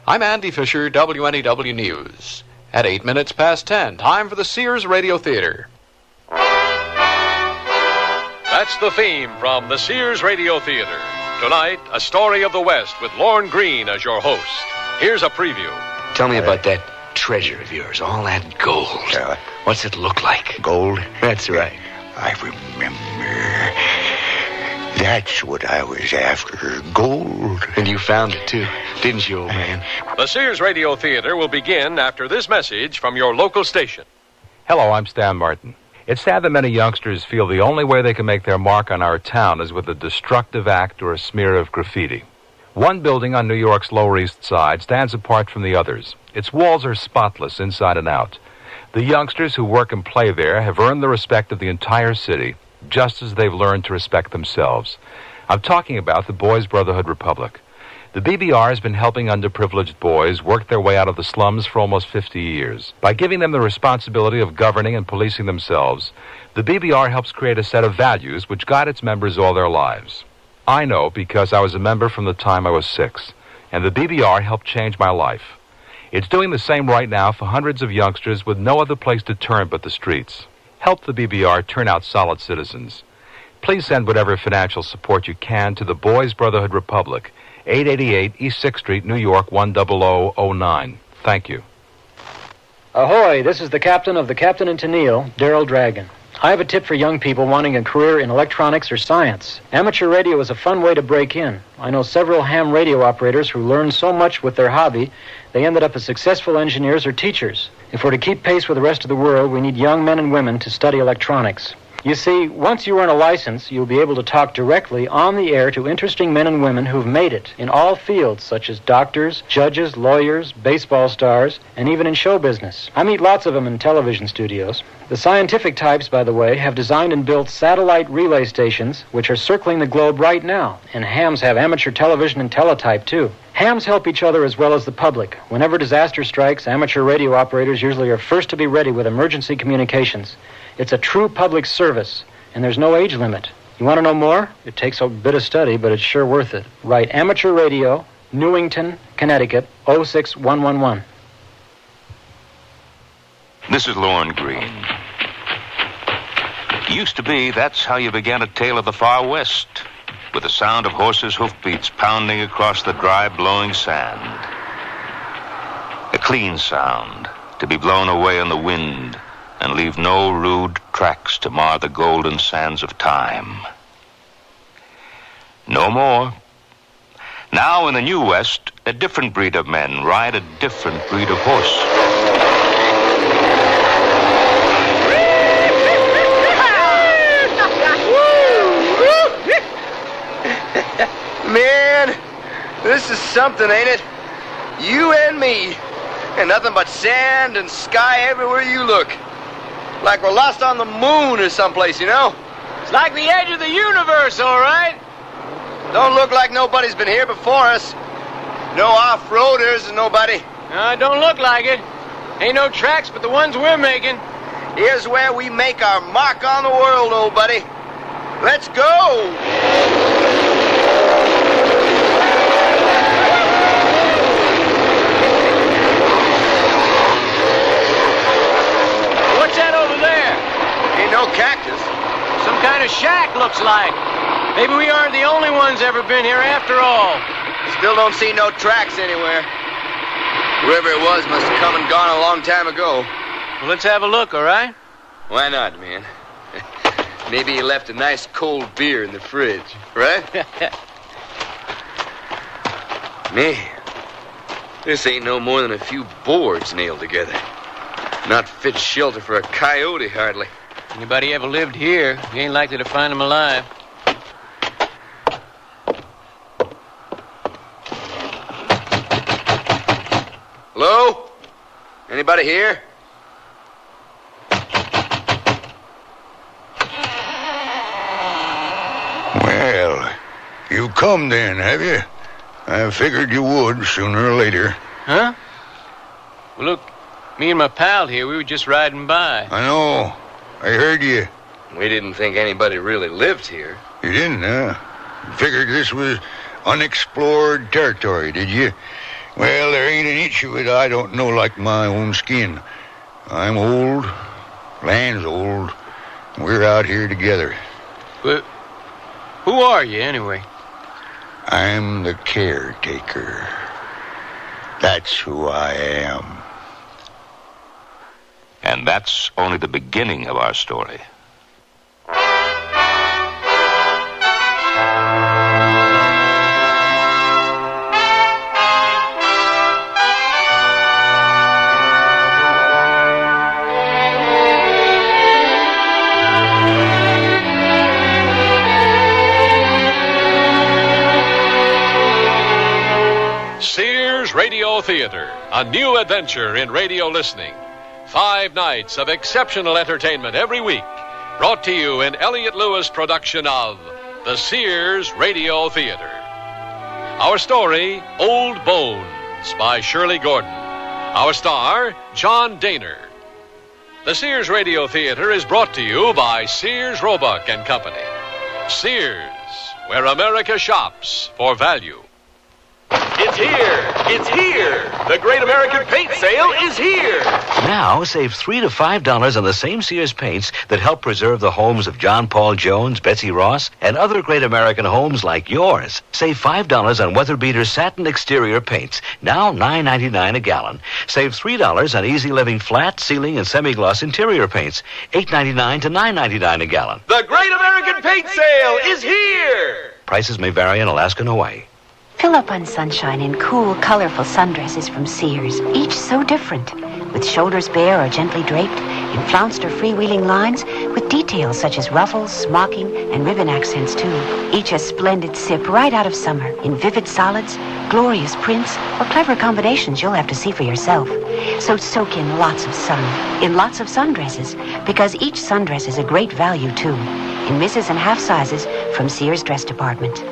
I'm Andy Fisher, WNEW News. At 8 minutes past 10, time for the Sears Radio Theater. That's the theme from the Sears Radio Theater. Tonight, a story of the West with Lorne Greene as your host. Here's a preview. Tell me about that treasure of yours, all that gold. What's it look like? Gold? That's right. I remember. That's what I was after, gold. And you found it, too, didn't you, old man? The Sears Radio Theater will begin after this message from your local station. Hello, I'm Stan Martin. It's sad that many youngsters feel the only way they can make their mark on our town is with a destructive act or a smear of graffiti. One building on New York's Lower East Side stands apart from the others. Its walls are spotless inside and out. The youngsters who work and play there have earned the respect of the entire city, just as they've learned to respect themselves. I'm talking about the Boys Brotherhood Republic. The BBR has been helping underprivileged boys work their way out of the slums for almost 50 years. By giving them the responsibility of governing and policing themselves, the BBR helps create a set of values which guide its members all their lives. I know because I was a member from the time I was 6, and the BBR helped change my life. It's doing the same right now for hundreds of youngsters with no other place to turn but the streets. Help the BBR turn out solid citizens. Please send whatever financial support you can to the Boys Brotherhood Republic, 888 East 6th Street, New York, 10009. Thank you. Ahoy, this is the captain of the Captain and Tennille, Daryl Dragon. I have a tip for young people wanting a career in electronics or science. Amateur radio is a fun way to break in. I know several ham radio operators who learned so much with their hobby, they ended up as successful engineers or teachers. If we're to keep pace with the rest of the world, we need young men and women to study electronics. You see, once you earn a license, you'll be able to talk directly on the air to interesting men and women who've made it in all fields, such as doctors, judges, lawyers, baseball stars, and even in show business. I meet lots of them in television studios. The scientific types, by the way, have designed and built satellite relay stations, which are circling the globe right now. And hams have amateur television and teletype, too. Hams help each other as well as the public. Whenever disaster strikes, amateur radio operators usually are first to be ready with emergency communications. It's a true public service, and there's no age limit. You want to know more? It takes a bit of study, but it's sure worth it. Write Amateur Radio, Newington, Connecticut, 06111. This is Lorne Green. Used to be, that's how you began a tale of the far west, with the sound of horses' hoofbeats pounding across the dry, blowing sand. A clean sound, to be blown away in the wind and leave no rude tracks to mar the golden sands of time. No more. Now in the New West, a different breed of men ride a different breed of horse. Man, this is something, ain't it? You and me, and nothing but sand and sky everywhere you look. Like we're lost on the moon or someplace, you know? It's like the edge of the universe, all right? Don't look like nobody's been here before us. No off-roaders and nobody. Don't look like it. Ain't no tracks but the ones we're making. Here's where we make our mark on the world, old buddy. Let's go! What's that over there? Ain't no cactus. Some kind of shack, looks like. Maybe we aren't the only ones ever been here after all. Still don't see no tracks anywhere. Whoever it was must have come and gone a long time ago. Well, let's have a look, all right? Why not, man? Maybe he left a nice cold beer in the fridge, right? Man, this ain't no more than a few boards nailed together. Not fit shelter for a coyote, hardly. Anybody ever lived here, you ain't likely to find them alive. Hello? Anybody here? Well, you come then, have you? I figured you would sooner or later. Huh? Well, look, me and my pal here, we were just riding by. I know. I heard you. We didn't think anybody really lived here. You didn't, huh? Figured this was unexplored territory, did you? Well, there ain't an inch of it I don't know like my own skin. I'm old. Land's old. We're out here together. But who are you, anyway? I'm the caretaker. That's who I am. And that's only the beginning of our story. Sears Radio Theater, a new adventure in radio listening. 5 nights of exceptional entertainment every week, brought to you in Elliott Lewis' production of the Sears Radio Theater. Our story, Old Bones, by Shirley Gordon. Our star, John Daner. The Sears Radio Theater is brought to you by Sears Roebuck and Company. Sears, where America shops for value. It's here! It's here! The Great American Paint Sale is here! Now, save $3 to $5 on the same Sears paints that help preserve the homes of John Paul Jones, Betsy Ross, and other great American homes like yours. Save $5 on Weather Beater satin exterior paints, now $9.99 a gallon. Save $3 on Easy Living flat, ceiling, and semi-gloss interior paints, $8.99 to $9.99 a gallon. The Great American Paint Sale is here! Prices may vary in Alaska and Hawaii. Fill up on sunshine in cool, colorful sundresses from Sears, each so different, with shoulders bare or gently draped, in flounced or freewheeling lines, with details such as ruffles, smocking, and ribbon accents too. Each a splendid sip right out of summer, in vivid solids, glorious prints, or clever combinations you'll have to see for yourself. So soak in lots of sun, in lots of sundresses, because each sundress is a great value too, in misses and half sizes from Sears Dress Department.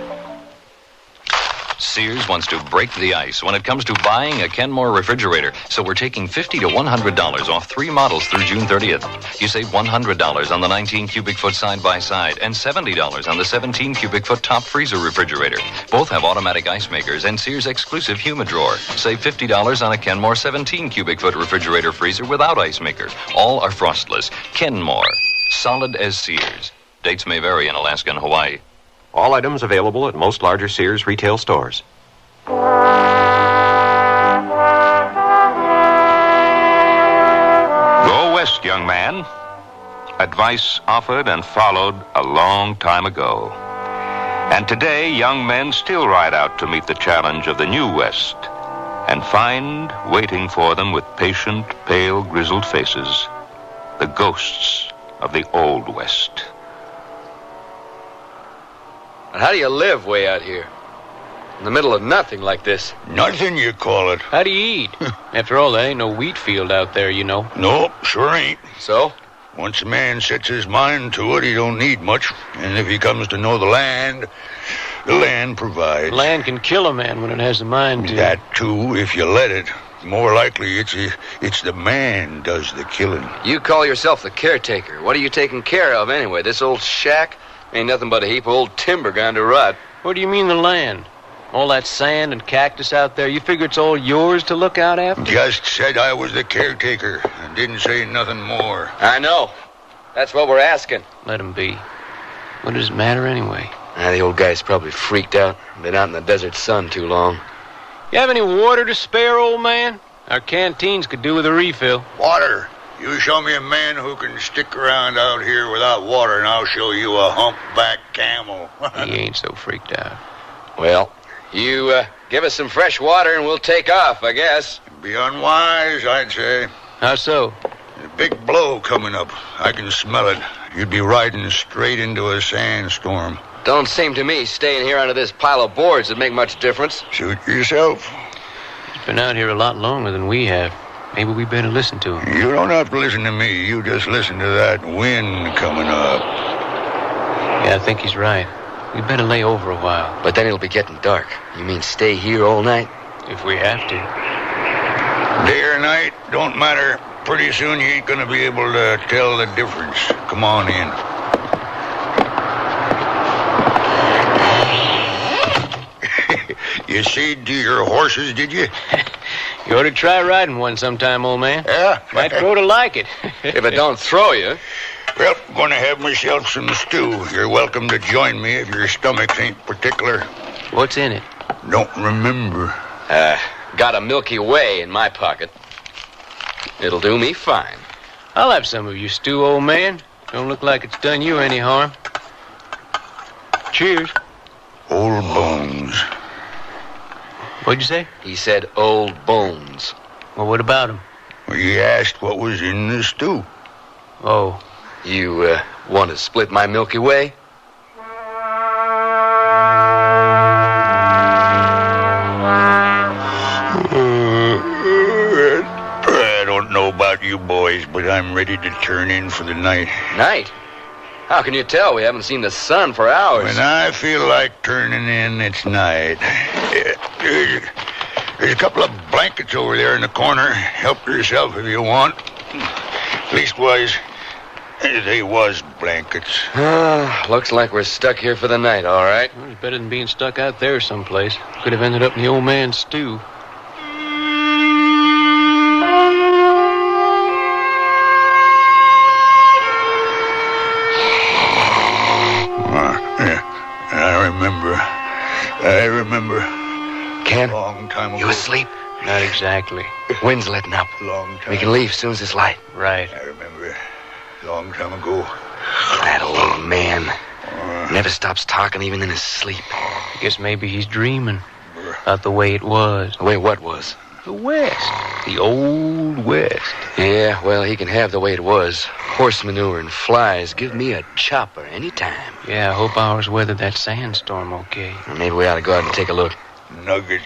Sears wants to break the ice when it comes to buying a Kenmore refrigerator, so we're taking $50 to $100 off 3 models through June 30th. You save $100 on the 19 cubic foot side-by-side and $70 on the 17 cubic foot top freezer refrigerator. Both have automatic ice makers and Sears exclusive humid drawer. Save $50 on a Kenmore 17 cubic foot refrigerator freezer without ice maker. All are frostless. Kenmore, solid as Sears. Dates may vary in Alaska and Hawaii. All items available at most larger Sears retail stores. Go west, young man. Advice offered and followed a long time ago. And today, young men still ride out to meet the challenge of the new West and find, waiting for them with patient, pale, grizzled faces, the ghosts of the Old West. How do you live way out here? In the middle of nothing like this. Nothing, you call it. How do you eat? After all, there ain't no wheat field out there, you know. Nope, sure ain't. So? Once a man sets his mind to it, he don't need much. And if he comes to know the land provides. Land can kill a man when it has the mind to. That, too, if you let it. More likely, it's the man does the killing. You call yourself the caretaker. What are you taking care of, anyway? This old shack? Ain't nothing but a heap of old timber gone to rot. What do you mean the land? All that sand and cactus out there, you figure it's all yours to look out after? Just said I was the caretaker and didn't say nothing more. I know. That's what we're asking. Let him be. What does it matter anyway? The old guy's probably freaked out. Been out in the desert sun too long. You have any water to spare, old man? Our canteens could do with a refill. Water? You show me a man who can stick around out here without water, and I'll show you a humpback camel. He ain't so freaked out. Well, you give us some fresh water and we'll take off, I guess. Be unwise, I'd say. How so? A big blow coming up. I can smell it. You'd be riding straight into a sandstorm. Don't seem to me staying here under this pile of boards would make much difference. Suit yourself. He's been out here a lot longer than we have. Maybe we better listen to him. You don't have to listen to me. You just listen to that wind coming up. Yeah, I think he's right. We better lay over a while. But then it'll be getting dark. You mean stay here all night? If we have to. Day or night, don't matter. Pretty soon you ain't gonna be able to tell the difference. Come on in. You seed to your horses, did you? You ought to try riding one sometime, old man. Yeah? Might grow to like it. If it don't throw you. Well, I'm going to have myself some stew. You're welcome to join me if your stomach ain't particular. What's in it? Don't remember. Got a Milky Way in my pocket. It'll do me fine. I'll have some of your stew, old man. Don't look like it's done you any harm. Cheers. Old bones. What'd you say? He said old bones. Well, what about him? Well, you asked what was in the stew. Oh. You, want to split my Milky Way? I don't know about you boys, but I'm ready to turn in for the night. Night? How can you tell? We haven't seen the sun for hours. When I feel like turning in, it's night. There's a couple of blankets over there in the corner. Help yourself if you want. Leastwise, they was blankets. Looks like we're stuck here for the night, all right. Well, it's better than being stuck out there someplace. Could have ended up in the old man's stew. I remember. Ken, long time ago. You asleep? Not exactly. Wind's letting up. Long time. We can leave as soon as it's light. Right. I remember. Long time ago. That old man never stops talking even in his sleep. I guess maybe he's dreaming. About the way it was. The way what was? The West. The old West. Yeah, well, he can have the way it was. Horse manure and flies. Give me a chopper anytime. Yeah, I hope ours weathered that sandstorm okay. Well, maybe we ought to go out and take a look. Nuggets,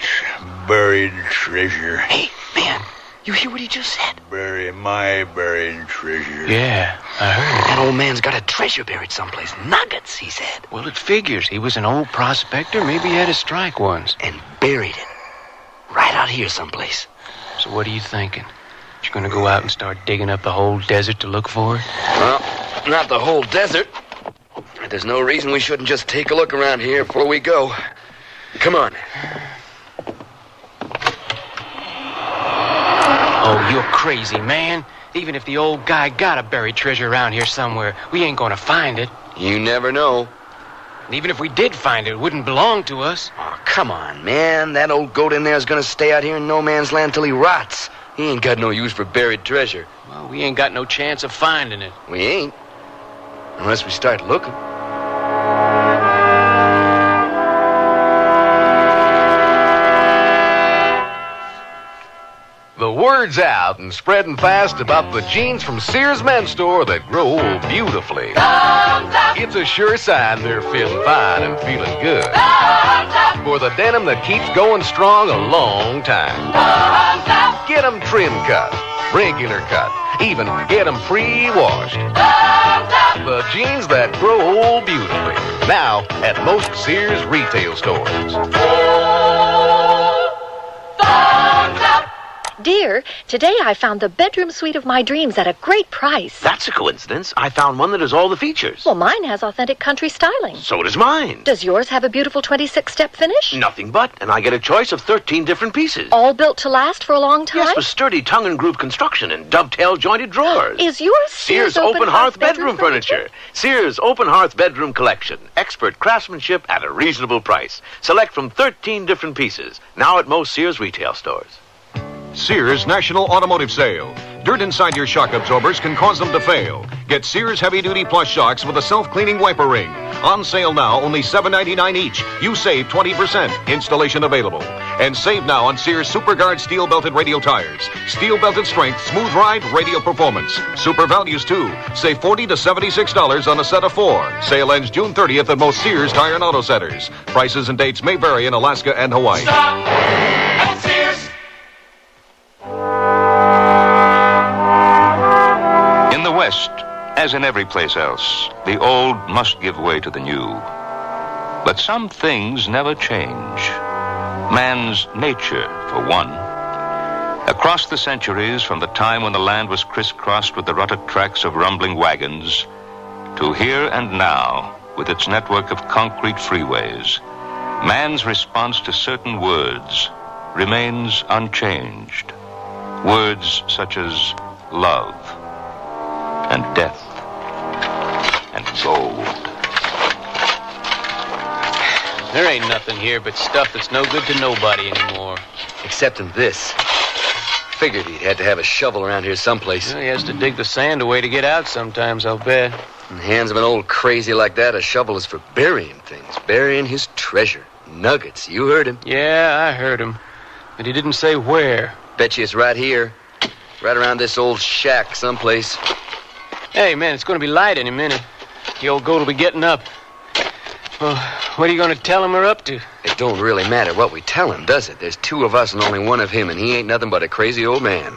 buried treasure. Hey, man, you hear what he just said? Bury my buried treasure. Yeah, I heard. That old man's got a treasure buried someplace. Nuggets, he said. Well, it figures. He was an old prospector. Maybe he had to strike once. And buried it. Right out here someplace. So what are you thinking? You're going to go out and start digging up the whole desert to look for it? Well, not the whole desert. There's no reason we shouldn't just take a look around here before we go. Come on. Oh, you're crazy, man. Even if the old guy got a buried treasure around here somewhere, we ain't going to find it. You never know. And even if we did find it, it wouldn't belong to us. Oh, come on, man. That old goat in there is going to stay out here in no man's land till he rots. He ain't got no use for buried treasure. Well, we ain't got no chance of finding it. We ain't. Unless we start looking. The word's out and spreading fast about the jeans from Sears Men's Store that grow beautifully. It's a sure sign they're feeling fine and feeling good. For the denim that keeps going strong a long time. Get them trim cut, regular cut, even get them pre-washed. The jeans that grow beautifully. Now at most Sears retail stores. Dear, today I found the bedroom suite of my dreams at a great price. That's a coincidence. I found one that has all the features. Well, mine has authentic country styling. So does mine. Does yours have a beautiful 26-step finish? Nothing but, and I get a choice of 13 different pieces. All built to last for a long time? Yes, with sturdy tongue and groove construction and dovetail jointed drawers. Is yours Sears Open Hearth Bedroom Furniture? Sears Open Hearth Bedroom Collection. Expert craftsmanship at a reasonable price. Select from 13 different pieces. Now at most Sears retail stores. Sears National Automotive Sale. Dirt inside your shock absorbers can cause them to fail. Get Sears Heavy Duty Plus shocks with a self-cleaning wiper ring. On sale now, only $7.99 each. You save 20%. Installation available. And save now on Sears SuperGuard steel-belted radio tires. Steel-belted strength, smooth ride, radio performance. Super values, too. Save $40 to $76 on a set of 4. Sale ends June 30th at most Sears Tire and Auto Centers. Prices and dates may vary in Alaska and Hawaii. Stop at Sears. In the West, as in every place else, the old must give way to the new. But some things never change. Man's nature, for one. Across the centuries, from the time when the land was crisscrossed with the rutted tracks of rumbling wagons, to here and now, with its network of concrete freeways, man's response to certain words remains unchanged. Words such as love and death and gold. There ain't nothing here but stuff that's no good to nobody anymore. Except in this. Figured he'd had to have a shovel around here someplace. Well, he has to dig the sand away to get out sometimes, I'll bet. In the hands of an old crazy like that, a shovel is for burying things. Burying his treasure. Nuggets, you heard him. Yeah, I heard him. But he didn't say where. Bet you it's right here. Right around this old shack someplace. Hey, man, it's going to be light any minute. The old goat will be getting up. Well, what are you going to tell him we're up to? It don't really matter what we tell him, does it? There's 2 of us and only 1 of him, and he ain't nothing but a crazy old man.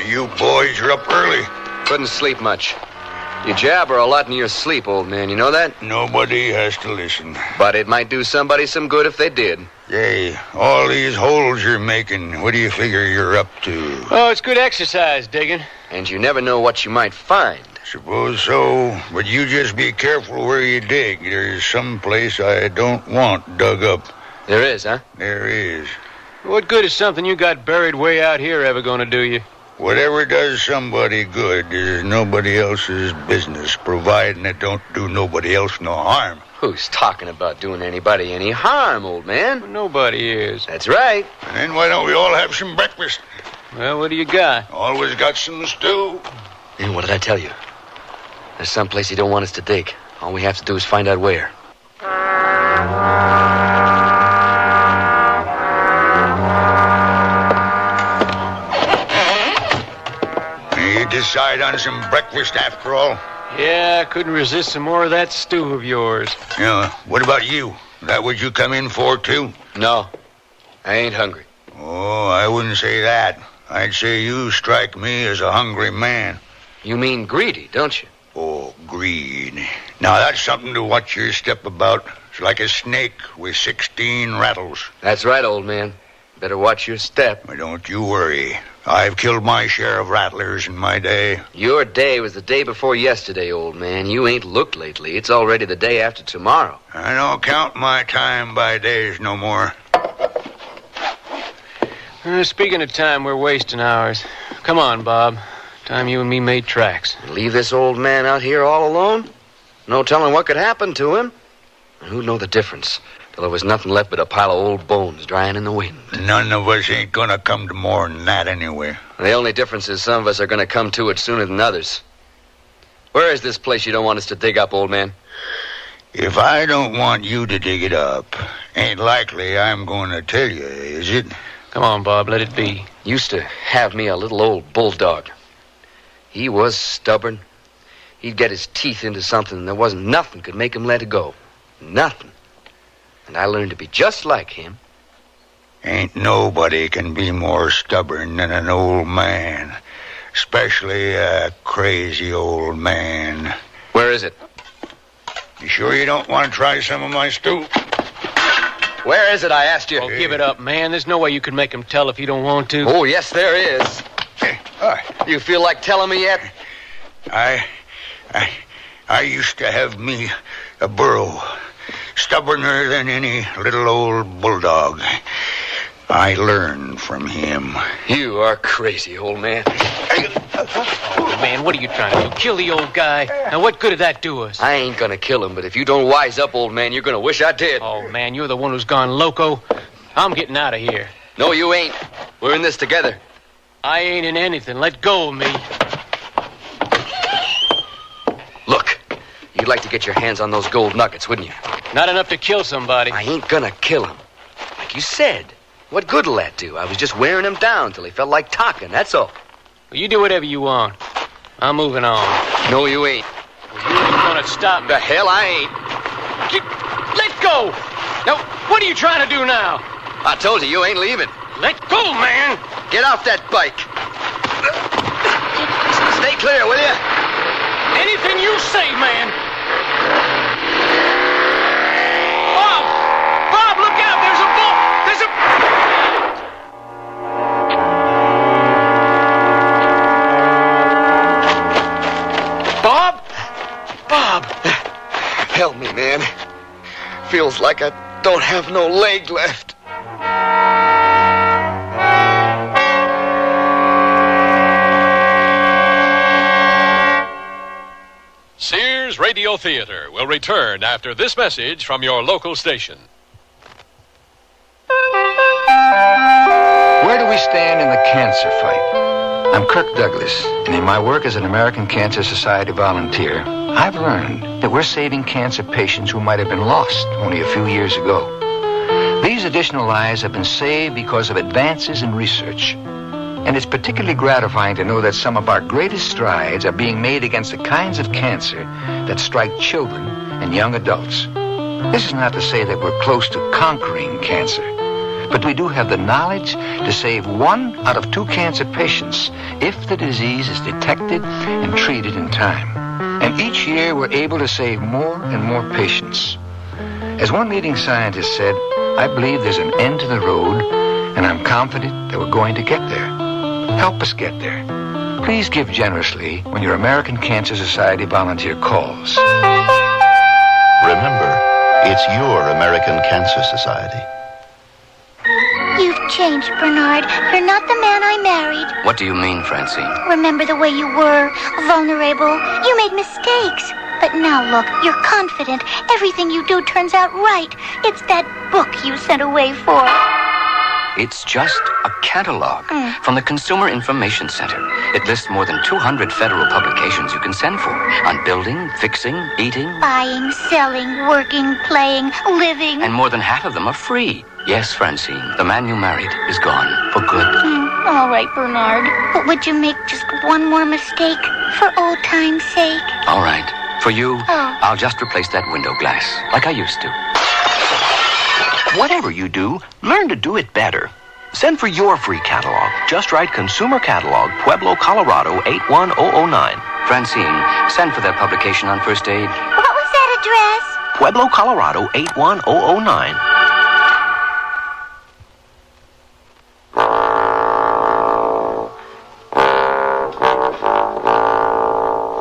You boys are up early. Couldn't sleep much. You jabber a lot in your sleep, old man. You know that? Nobody has to listen. But it might do somebody some good if they did. Hey, all these holes you're making, what do you figure you're up to? Oh, it's good exercise, digging. And you never know what you might find. Suppose so, but you just be careful where you dig. There's some place I don't want dug up. There is, huh? There is. What good is something you got buried way out here ever going to do you? Whatever does somebody good is nobody else's business, providing it don't do nobody else no harm. Who's talking about doing anybody any harm, old man? Well, nobody is. That's right. And then why don't we all have some breakfast? Well, what do you got? Always got some stew. And what did I tell you? There's someplace he don't want us to dig. All we have to do is find out where. You decide on some breakfast after all? Yeah, I couldn't resist some more of that stew of yours. Yeah, what about you? That what you come in for, too? No, I ain't hungry. Oh, I wouldn't say that. I'd say you strike me as a hungry man. You mean greedy, don't you? Oh, greed. Now, that's something to watch your step about. It's like a snake with 16 rattles. That's right, old man. Better watch your step. Well, don't you worry. I've killed my share of rattlers in my day. Your day was the day before yesterday, old man. You ain't looked lately. It's already the day after tomorrow. I don't count my time by days no more. Speaking of time, we're wasting ours. Come on, Bob. Time you and me made tracks. Leave this old man out here all alone? No telling what could happen to him. And who'd know the difference? Till there was nothing left but a pile of old bones drying in the wind. None of us ain't gonna come to more than that anyway. The only difference is some of us are gonna come to it sooner than others. Where is this place you don't want us to dig up, old man? If I don't want you to dig it up, ain't likely I'm gonna tell you, is it? Come on, Bob, let it be. Used to have me a little old bulldog. He was stubborn. He'd get his teeth into something and there wasn't nothing could make him let it go. Nothing. And I learned to be just like him. Ain't nobody can be more stubborn than an old man. Especially a crazy old man. Where is it? You sure you don't want to try some of my stew? Where is it, I asked you? Oh, give it up, man. There's no way you can make him tell if you don't want to. Oh, yes, there is. You feel like telling me yet? I used to have me a burro. Stubborner than any little old bulldog. I learned from him. You are crazy, old man. Oh, man, what are you trying to do? Kill the old guy? Now, what good did that do us? I ain't gonna kill him, but if you don't wise up, old man, you're gonna wish I did. Oh, man, you're the one who's gone loco. I'm getting out of here. No, you ain't. We're in this together. I ain't in anything. Let go of me. Look, you'd like to get your hands on those gold nuggets, wouldn't you? Not enough to kill somebody. I ain't gonna kill him. Like you said. What good'll that do? I was just wearing him down till he felt like talking, that's all. Well, you do whatever you want. I'm moving on. No, you ain't. Well, you ain't gonna stop me. The hell I ain't. Let go! Now, what are you trying to do now? I told you, you ain't leaving. Let go, man! Get off that bike. Stay clear, will you? Anything you say, man. Bob! Bob, look out! There's a bull! There's a... Bob? Bob! Help me, man. Feels like I don't have no leg left. Sears Radio Theater will return after this message from your local station. Where do we stand in the cancer fight? I'm Kirk Douglas, and in my work as an American Cancer Society volunteer, I've learned that we're saving cancer patients who might have been lost only a few years ago. These additional lives have been saved because of advances in research. And it's particularly gratifying to know that some of our greatest strides are being made against the kinds of cancer that strike children and young adults. This is not to say that we're close to conquering cancer, but we do have the knowledge to save 1 out of 2 cancer patients if the disease is detected and treated in time. And each year we're able to save more and more patients. As one leading scientist said, I believe there's an end to the road, and I'm confident that we're going to get there. Help us get there. Please give generously when your American Cancer Society volunteer calls. Remember, it's your American Cancer Society. You've changed, Bernard. You're not the man I married. What do you mean, Francine? Remember the way you were, vulnerable. You made mistakes. But now look, you're confident. Everything you do turns out right. It's that book you sent away for. It's just a catalog from the Consumer Information Center. It lists more than 200 federal publications you can send for on building, fixing, eating. Buying, selling, working, playing, living. And more than half of them are free. Yes, Francine, the man you married is gone for good. All right, Bernard. But would you make just one more mistake for old time's sake? All right. For you, I'll just replace that window glass like I used to. Whatever you do, learn to do it better. Send for your free catalog. Just write Consumer Catalog, Pueblo, Colorado, 81009. Francine, send for that publication on first aid. What was that address? Pueblo, Colorado, 81009.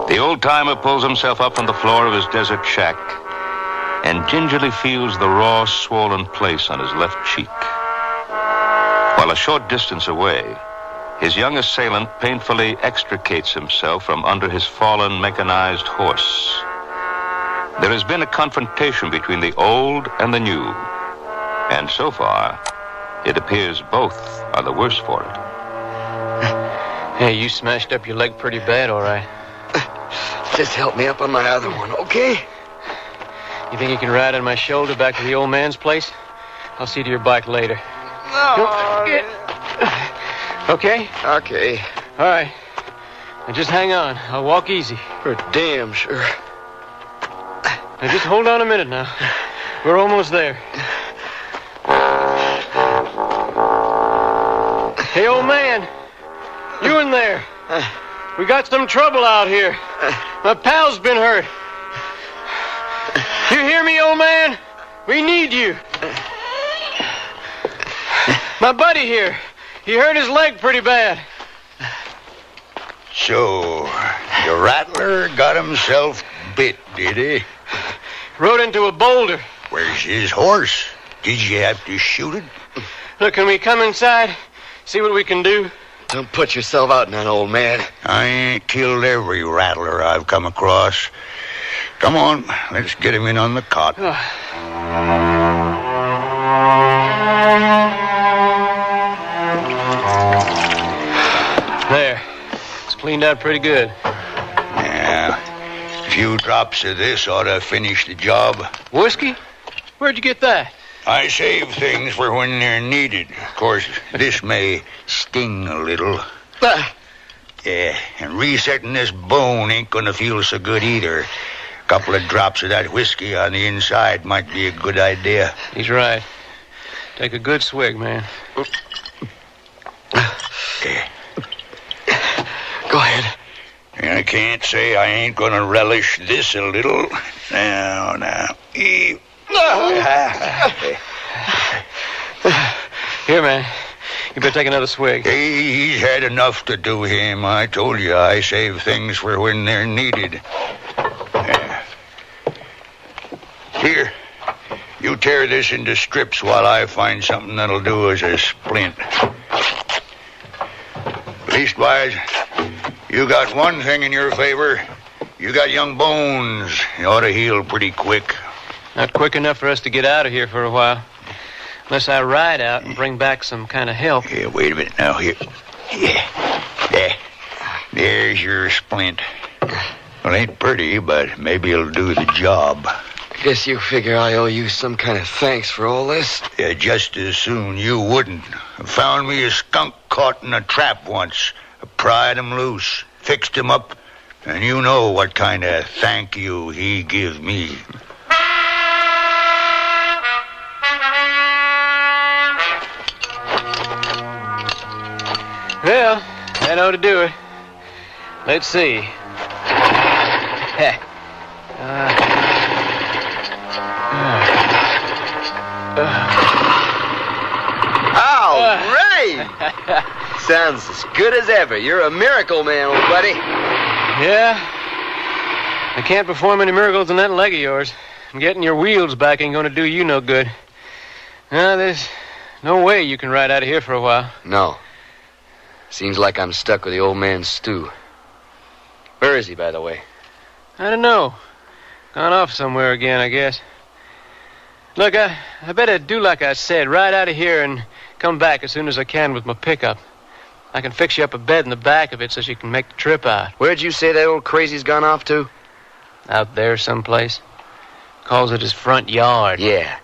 The old-timer pulls himself up from the floor of his desert shack and gingerly feels the raw, swollen place on his left cheek. While a short distance away, his young assailant painfully extricates himself from under his fallen mechanized horse. There has been a confrontation between the old and the new, and so far, it appears both are the worse for it. Hey, you smashed up your leg pretty bad, all right. Just help me up on my other one, okay? You think you can ride on my shoulder back to the old man's place? I'll see to your bike later. Okay? Okay. All right. Now just hang on. I'll walk easy. For damn sure. Now just hold on a minute now. We're almost there. Hey, old man. You in there? We got some trouble out here. My pal's been hurt. You hear me, old man? We need you. My buddy here. He hurt his leg pretty bad. So, the rattler got himself bit, did he? Rode into a boulder. Where's his horse? Did you have to shoot it? Look, can we come inside? See what we can do? Don't put yourself out now, old man. I ain't killed every rattler I've come across. Come on, let's get him in on the cot. There. It's cleaned out pretty good. Yeah. A few drops of this ought to finish the job. Whiskey? Where'd you get that? I save things for when they're needed. Of course, this may sting a little. Yeah, and resetting this bone ain't gonna feel so good either. A couple of drops of that whiskey on the inside might be a good idea. He's right. Take a good swig, man. Yeah. Go ahead. I can't say I ain't gonna relish this a little. Now. Here, man. You better take another swig. He's had enough to do him. I told you I save things for when they're needed. Here, you tear this into strips while I find something that'll do as a splint. Leastwise, you got one thing in your favor. You got young bones. You ought to heal pretty quick. Not quick enough for us to get out of here for a while. Unless I ride out and bring back some kind of help. Yeah, wait a minute now. Here. Yeah. There's your splint. Well, ain't pretty, but maybe it'll do the job. Guess you figure I owe you some kind of thanks for all this? Yeah, just as soon you wouldn't. I found me a skunk caught in a trap once. I pried him loose, fixed him up, and you know what kind of thank you he give me. Well, that ought to do it. Let's see. All right! Sounds as good as ever. You're a miracle man, old buddy. Yeah? I can't perform any miracles in that leg of yours. And getting your wheels back ain't gonna do you no good. There's no way you can ride out of here for a while. No. Seems like I'm stuck with the old man Stu. Where is he, by the way? I don't know. Gone off somewhere again, I guess. Look, I better do like I said. Ride out of here and come back as soon as I can with my pickup. I can fix you up a bed in the back of it so you can make the trip out. Where'd you say that old crazy's gone off to? Out there someplace. Calls it his front yard. Yeah.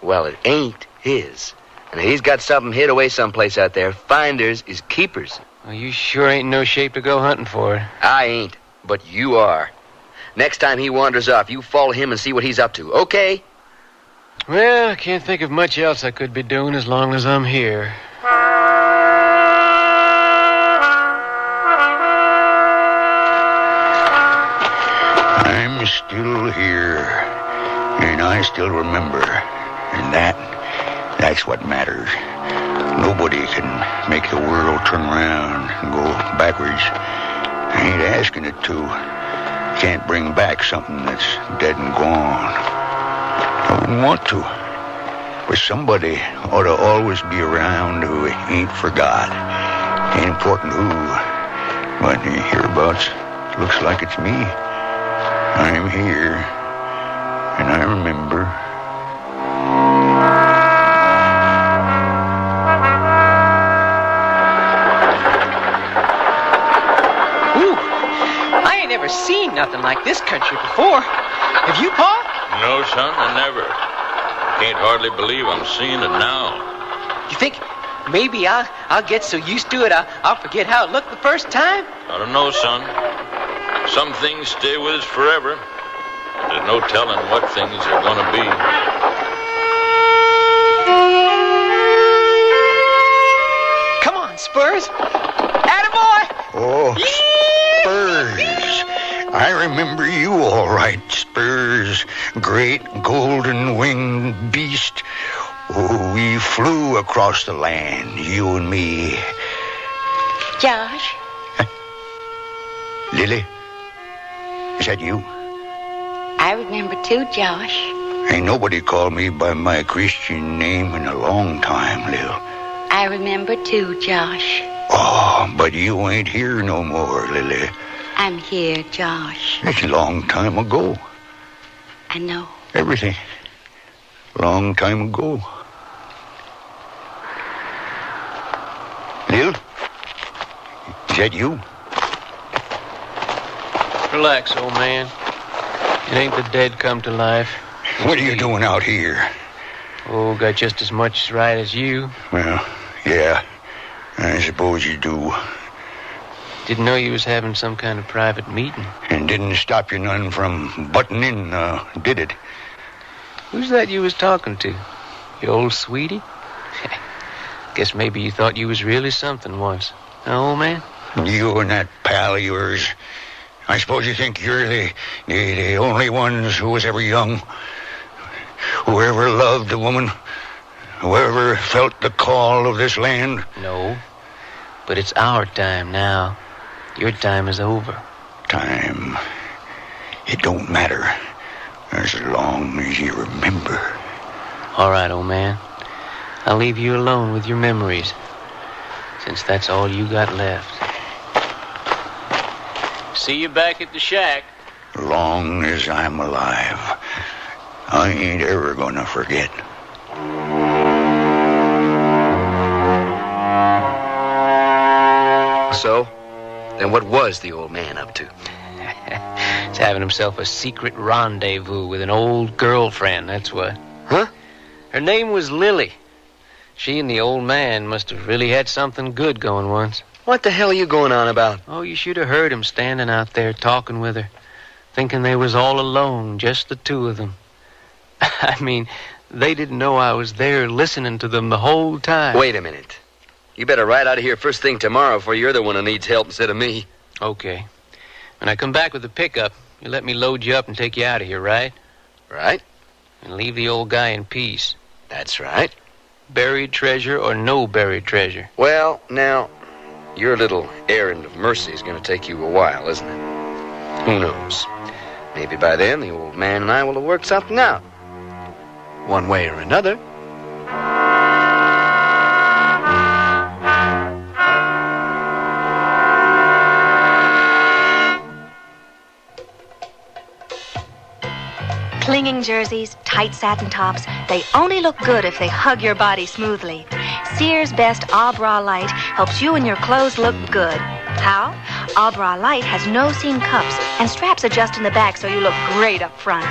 Well, it ain't his. And he's got something hid away someplace out there. Finders is keepers. Well, you sure ain't in no shape to go hunting for it. I ain't, but you are. Next time he wanders off, you follow him and see what he's up to, okay? Well, I can't think of much else I could be doing as long as I'm here. I'm still here, and I still remember, and that's what matters. Nobody can make the world turn around and go backwards. I ain't asking it to. Can't bring back something that's dead and gone. I wouldn't want to. But somebody ought to always be around who ain't forgot. Ain't important who, but hereabouts, looks like it's me. I'm here, and I remember. Ooh, I ain't never seen nothing like this country before. Have you, Pa? No, son, I never. Can't hardly believe I'm seeing it now. You think maybe I'll get so used to it I'll forget how it looked the first time? I don't know, son. Some things stay with us forever. There's no telling what things are going to be. Come on, Spurs. Attaboy! Oh, Spurs. I remember you all right, Spurs. Great golden-winged beast. Oh, we flew across the land, you and me. Josh? Lily? Is that you? I remember too, Josh. Ain't nobody called me by my Christian name in a long time, Lil. I remember too, Josh. Oh, but you ain't here no more, Lily. I'm here, Josh. It's a long time ago. I know. Everything. Long time ago. Lil? Is that you? Relax, old man. It ain't the dead come to life. What are you doing out here? Oh, got just as much right as you. Well, yeah. I suppose you do. Didn't know you was having some kind of private meeting. And didn't stop you none from butting in, did it? Who's that you was talking to? Your old sweetie? Guess maybe you thought you was really something once. Huh, old man? You and that pal of yours. I suppose you think you're the only ones who was ever young. Who ever loved a woman. Who ever felt the call of this land. No. But it's our time now. Your time is over. Time. It don't matter. As long as you remember. All right, old man. I'll leave you alone with your memories. Since that's all you got left. See you back at the shack. Long as I'm alive. I ain't ever gonna forget. So, then what was the old man up to? He's having himself a secret rendezvous with an old girlfriend, that's what. Huh? Her name was Lily. She and the old man must have really had something good going once. What the hell are you going on about? Oh, you should have heard him standing out there talking with her, thinking they was all alone, just the two of them. I mean, they didn't know I was there listening to them the whole time. Wait a minute. You better ride out of here first thing tomorrow before you're the one who needs help instead of me. Okay. When I come back with the pickup, you let me load you up and take you out of here, right? Right. And leave the old guy in peace. That's right. Buried treasure or no buried treasure? Well, now, your little errand of mercy is going to take you a while, isn't it? Who knows? Maybe by then the old man and I will have worked something out. One way or another. Clinging jerseys, tight satin tops, they only look good if they hug your body smoothly. Sears' best Ah Bra Light helps you and your clothes look good. How? Ah Bra Light has no seam cups, and straps adjust in the back so you look great up front.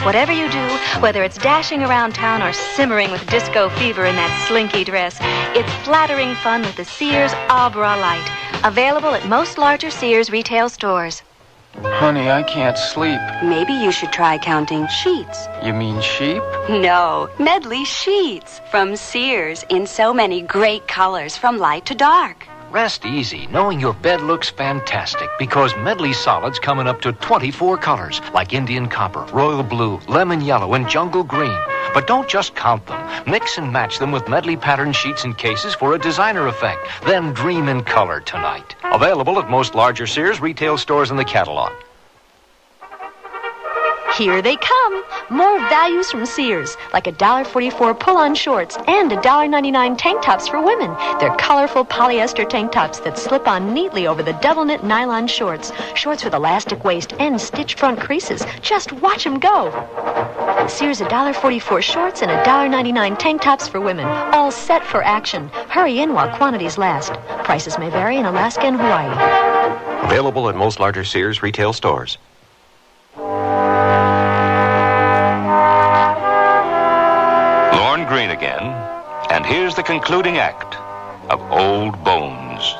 Whatever you do, whether it's dashing around town or simmering with disco fever in that slinky dress, it's flattering fun with the Sears Ah Bra Light. Available at most larger Sears retail stores. Honey, I can't sleep. Maybe you should try counting sheets. You mean sheep? No, Medley Sheets from Sears in so many great colors from light to dark. Rest easy, knowing your bed looks fantastic, because Medley solids come in up to 24 colors, like Indian copper, royal blue, lemon yellow, and jungle green. But don't just count them. Mix and match them with Medley pattern sheets and cases for a designer effect. Then dream in color tonight. Available at most larger Sears retail stores in the catalog. Here they come. More values from Sears, like $1.44 pull-on shorts and $1.99 tank tops for women. They're colorful polyester tank tops that slip on neatly over the double-knit nylon shorts. Shorts with elastic waist and stitched front creases. Just watch them go. Sears $1.44 shorts and $1.99 tank tops for women. All set for action. Hurry in while quantities last. Prices may vary in Alaska and Hawaii. Available at most larger Sears retail stores. Lorne Greene again, and here's the concluding act of Old Bones.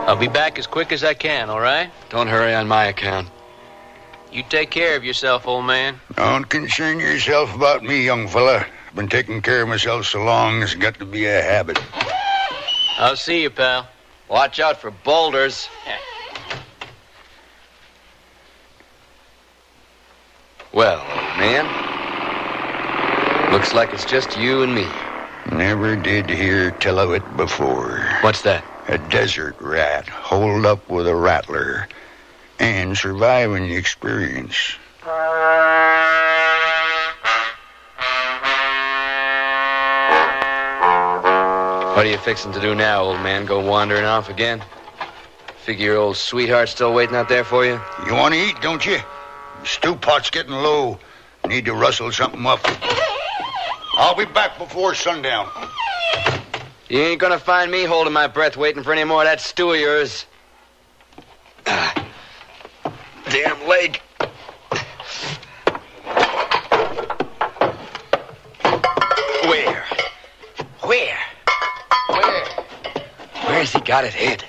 I'll be back as quick as I can, all right? Don't hurry on my account. You take care of yourself, old man. Don't concern yourself about me, young fella. I've been taking care of myself so long, it's got to be a habit. I'll see you, pal. Watch out for boulders. Well, old man, looks like it's just you and me. Never did hear tell of it before. What's that? A desert rat holed up with a rattler and surviving the experience. What are you fixing to do now, old man? Go wandering off again? Figure your old sweetheart's still waiting out there for you? You want to eat, don't you? Stew pot's getting low. Need to rustle something up. I'll be back before sundown. You ain't gonna find me holding my breath waiting for any more of that stew of yours. Damn leg. Where's he got it hid?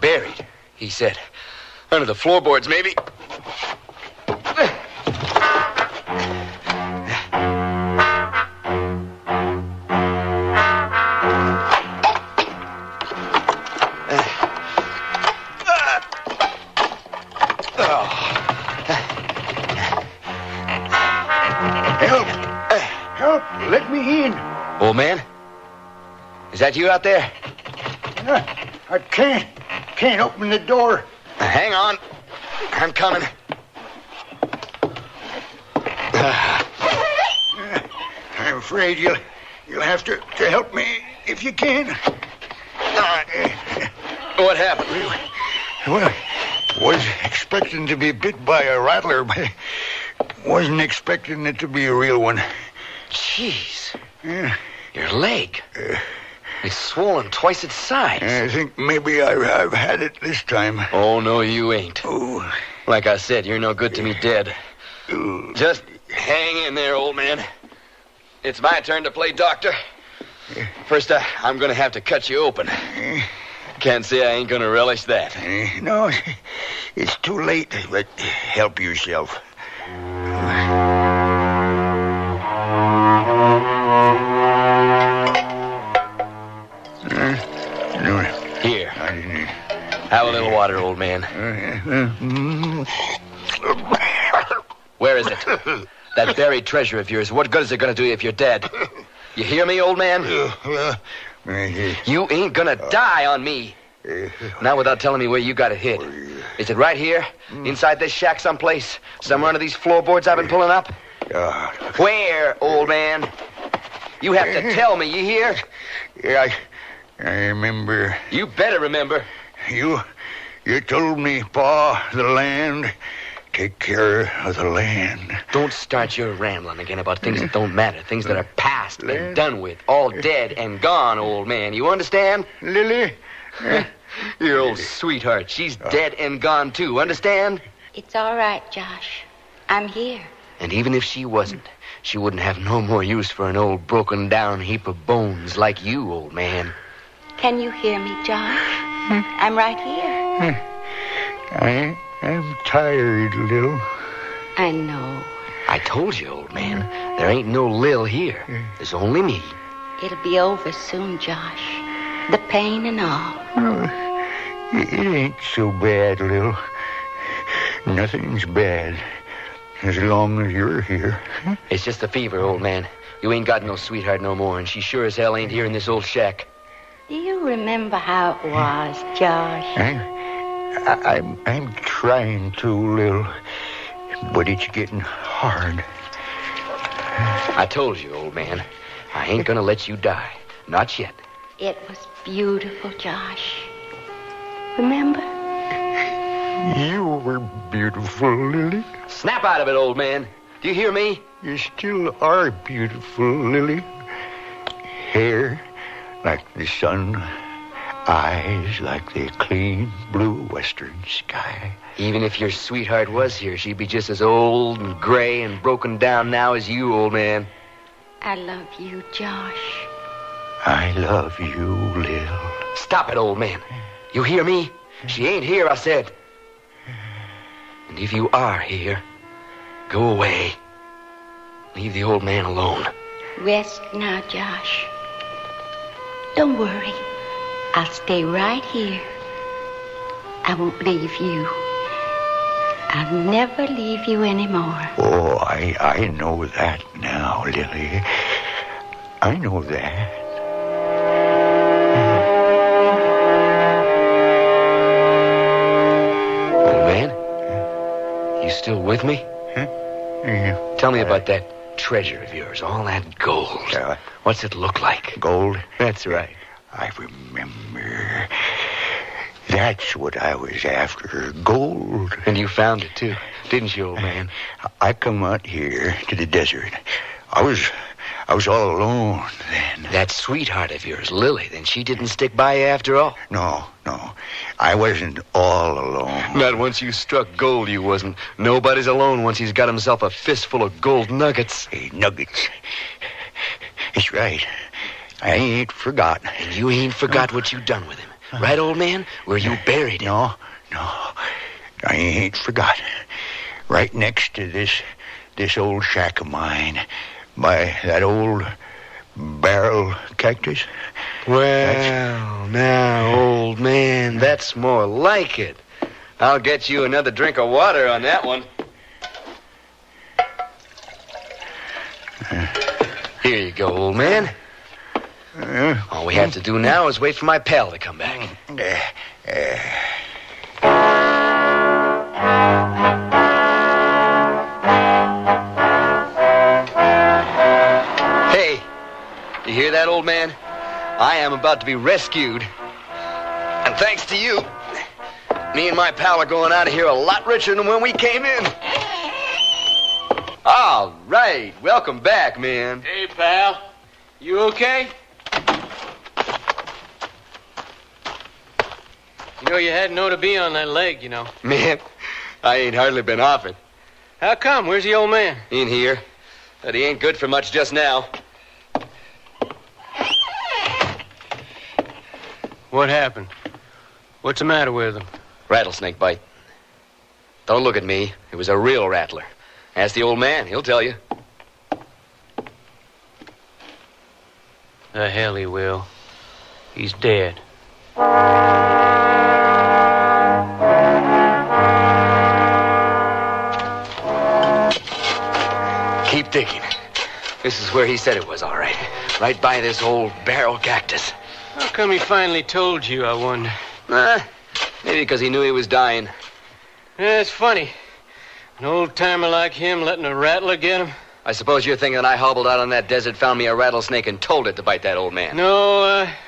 Buried, he said. Under the floorboards, maybe. Help! Let me in. Old man? Is that you out there? I can't open the door. Hang on. I'm coming. I'm afraid you'll have to help me if you can. What happened? Well, was expecting to be bit by a rattler, but wasn't expecting it to be a real one. Jeez. Your leg. It's swollen twice its size. I think maybe I've had it this time. Oh, no, you ain't. Oh. Like I said, you're no good to me dead. Just hang in there, old man. It's my turn to play doctor. First, I'm going to have to cut you open. Can't say I ain't going to relish that. No, it's too late, but help yourself. Here. Have a little water, old man. Where is it? That buried treasure of yours. What good is it going to do you if you're dead? You hear me, old man? You ain't going to die on me. Not without telling me where you got it hid. Is it right here? Inside this shack someplace? Somewhere under these floorboards I've been pulling up? Where, old man? You have to tell me, you hear? Yeah, I remember. You better remember. You told me, Pa, the land take care of the land. Don't start your rambling again about things that don't matter, things that are past and done with, all dead and gone, old man. You understand? Lily? Your old sweetheart, she's dead and gone, too. Understand? It's all right, Josh. I'm here. And even if she wasn't, she wouldn't have no more use for an old broken-down heap of bones like you, old man. Can you hear me, Josh? I'm right here. I'm tired, Lil. I know. I told you, old man, there ain't no Lil here. There's only me. It'll be over soon, Josh. The pain and all. It ain't so bad, Lil. Nothing's bad as long as you're here. It's just the fever, old man. You ain't got no sweetheart no more, and she sure as hell ain't here in this old shack. Do you remember how it was, Josh? I'm trying to, Lil, but it's getting hard. I told you, old man, I ain't gonna let you die. Not yet. It was beautiful, Josh. Remember? You were beautiful, Lily. Snap out of it, old man. Do you hear me? You still are beautiful, Lily. Hair like the sun, eyes like the clean blue western sky. Even if your sweetheart was here, she'd be just as old and gray and broken down now as you, old man. I love you, Josh. I love you, Lil. Stop it, old man. You hear me? She ain't here, I said. And if you are here, go away. Leave the old man alone. Rest now, Josh. Don't worry. I'll stay right here. I won't leave you. I'll never leave you anymore. Oh, I know that now, Lily. I know that. Old man? You still with me? Yeah. Tell me about that treasure of yours, all that gold. What's it look like? Gold? That's right. I remember. That's what I was after, gold. And you found it, too, didn't you, old man? I come out here to the desert. I was all alone then. That sweetheart of yours, Lily, then she didn't stick by you after all? No. I wasn't all alone. Not once you struck gold, you wasn't. Nobody's alone once he's got himself a fistful of gold nuggets. Hey, nuggets. It's right. I ain't forgot. And you ain't forgot what you done with him. Right, old man? Where you buried him. No. I ain't forgot. Right next to this old shack of mine, by that old barrel cactus. Well, now, old man, that's more like it. I'll get you another drink of water on that one. Here you go, old man. All we have to do now is wait for my pal to come back. Hey, you hear that, old man? I am about to be rescued. And thanks to you, me and my pal are going out of here a lot richer than when we came in. All right, welcome back, man. Hey, pal. You okay? You know, you hadn't ought to be on that leg, you know. Man, I ain't hardly been off it. How come? Where's the old man? In here. But he ain't good for much just now. What happened? What's the matter with him? Rattlesnake bite. Don't look at me. It was a real rattler. Ask the old man. He'll tell you. The hell he will. He's dead. Keep digging. This is where he said it was, all right. Right by this old barrel cactus. How come he finally told you, I wonder? Maybe because he knew he was dying. Yeah, it's funny. An old-timer like him letting a rattler get him. I suppose you're thinking that I hobbled out on that desert, found me a rattlesnake, and told it to bite that old man. No,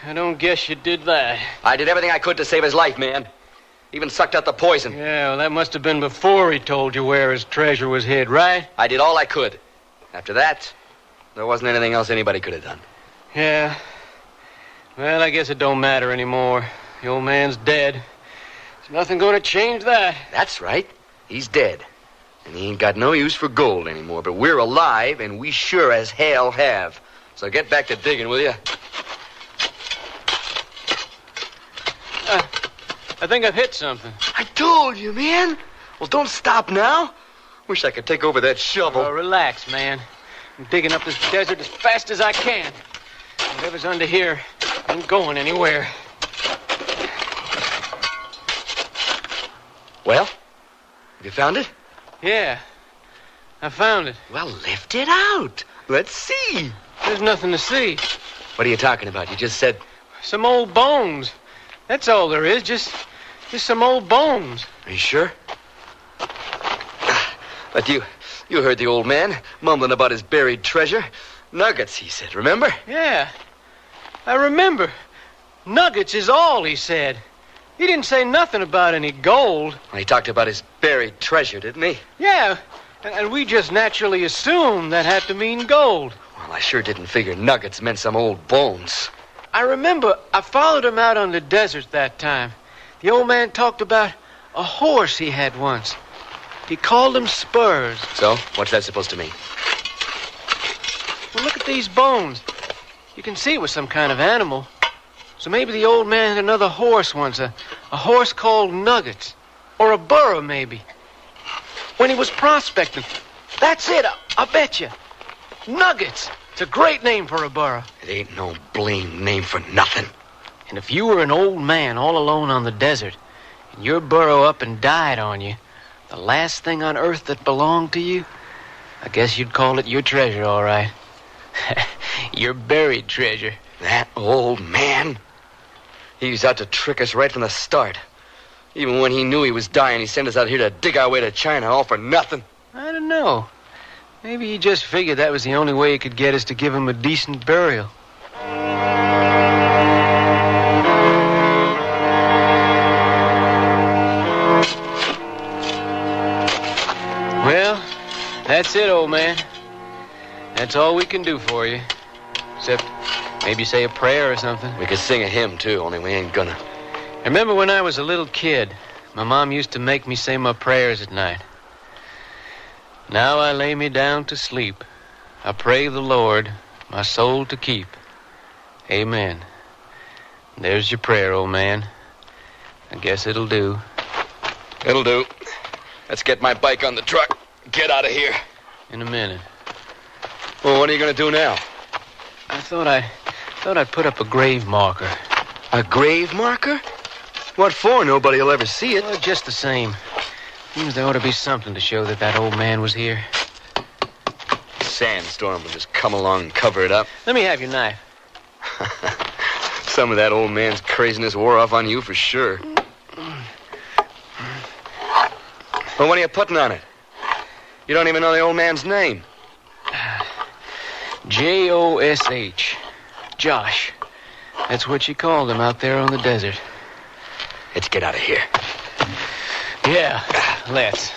I don't guess you did that. I did everything I could to save his life, man. Even sucked out the poison. Yeah, well, that must have been before he told you where his treasure was hid, right? I did all I could. After that, there wasn't anything else anybody could have done. Yeah. Well, I guess it don't matter anymore. The old man's dead. There's nothing going to change that. That's right. He's dead. And he ain't got no use for gold anymore. But we're alive, and we sure as hell have. So get back to digging, will you? I think I've hit something. I told you, man. Well, don't stop now. Wish I could take over that shovel. Relax, man. I'm digging up this desert as fast as I can. Whatever's under here ain't going anywhere. Well, have you found it? Yeah, I found it. Well, lift it out. Let's see. There's nothing to see. What are you talking about? You just said... Some old bones. That's all there is, just some old bones. Are you sure? But you heard the old man mumbling about his buried treasure. Nuggets, he said, remember? Yeah, I remember. Nuggets is all he said. He didn't say nothing about any gold. Well, he talked about his buried treasure, didn't he? Yeah, and we just naturally assumed that had to mean gold. Well, I sure didn't figure nuggets meant some old bones. I remember I followed him out on the desert that time. The old man talked about a horse he had once. He called them spurs. So, what's that supposed to mean? Well, look at these bones. You can see it was some kind of animal. So maybe the old man had another horse once, a horse called Nuggets. Or a burro, maybe. When he was prospecting. That's it, I bet you. Nuggets. It's a great name for a burro. It ain't no blame name for nothing. And if you were an old man all alone on the desert, and your burro up and died on you, the last thing on earth that belonged to you, I guess you'd call it your treasure, all right. Your buried treasure. That old man? He was out to trick us right from the start. Even when he knew he was dying, he sent us out here to dig our way to China, all for nothing. I don't know. Maybe he just figured that was the only way he could get us to give him a decent burial. Well, that's it, old man. That's all we can do for you. Except maybe say a prayer or something. We could sing a hymn, too, only we ain't gonna. I remember when I was a little kid, my mom used to make me say my prayers at night. Now I lay me down to sleep. I pray the Lord my soul to keep. Amen. There's your prayer, old man. I guess it'll do. It'll do. Let's get my bike on the truck. Get out of here. In a minute. Well, what are you gonna do now? I thought I'd put up a grave marker. A grave marker? What for? Nobody'll ever see it. Well, just the same. Seems there ought to be something to show that old man was here. Sandstorm will just come along and cover it up. Let me have your knife. Some of that old man's craziness wore off on you for sure. Well, what are you putting on it? You don't even know the old man's name. Josh. Josh. That's what you called him out there on the desert. Let's get out of here. Yeah, let's.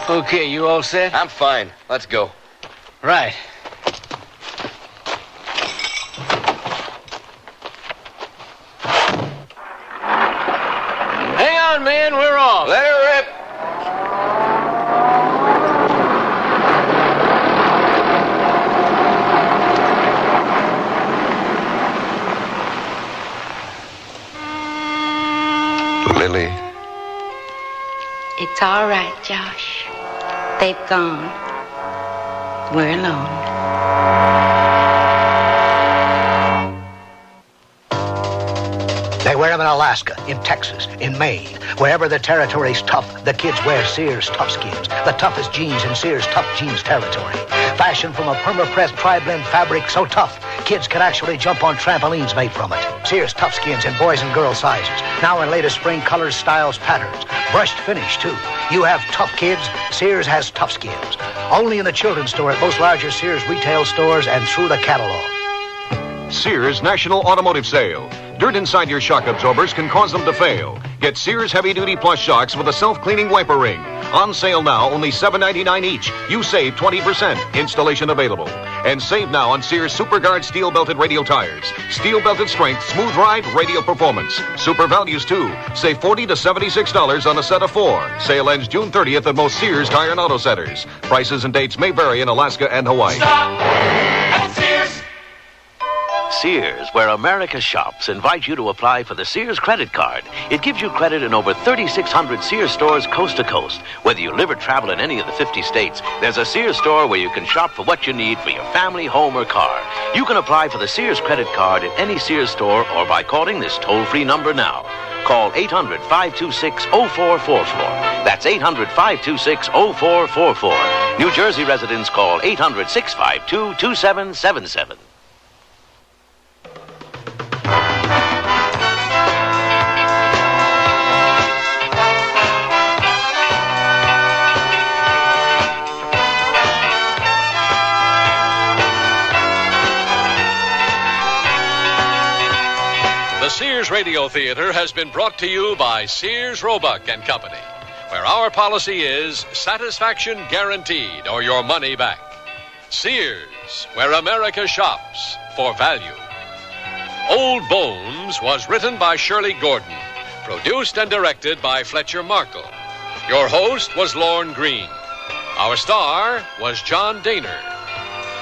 Okay, you all set? I'm fine. Let's go. Right. Hang on, man. We're off. Let her rip. Lily. It's all right, Josh. They've gone. We're alone. They wear them in Alaska, in Texas, in Maine. Wherever the territory's tough, the kids wear Sears Tough Skins, the toughest jeans in Sears Tough Jeans territory. Fashioned from a perma-pressed tri-blend fabric so tough, Kids can actually jump on trampolines made from it. Sears Tough Skins in boys and girls sizes. Now in latest spring colors, styles, patterns. Brushed finish, too. You have tough kids, Sears has Tough Skins. Only in the children's store at most larger Sears retail stores and through the catalog. Sears National Automotive Sale. Dirt inside your shock absorbers can cause them to fail. Get Sears heavy-duty plus shocks with a self-cleaning wiper ring. On sale now, only $7.99 each. You save 20%. Installation available. And save now on Sears SuperGuard steel-belted radial tires. Steel-belted strength, smooth ride, radial performance. Super values, too. Save $40 to $76 on a set of 4. Sale ends June 30th at most Sears Tire and Auto Centers. Prices and dates may vary in Alaska and Hawaii. Stop at Sears. Sears, where America shops, invite you to apply for the Sears credit card. It gives you credit in over 3,600 Sears stores coast to coast. Whether you live or travel in any of the 50 states, there's a Sears store where you can shop for what you need for your family, home, or car. You can apply for the Sears credit card in any Sears store or by calling this toll-free number now. Call 800-526-0444. That's 800-526-0444. New Jersey residents call 800-652-2777. The Sears Radio Theater has been brought to you by Sears Roebuck and Company, where our policy is satisfaction guaranteed or your money back. Sears, where America shops for value. Old Bones was written by Shirley Gordon, produced and directed by Fletcher Markle. Your host was Lorne Green. Our star was John Daner.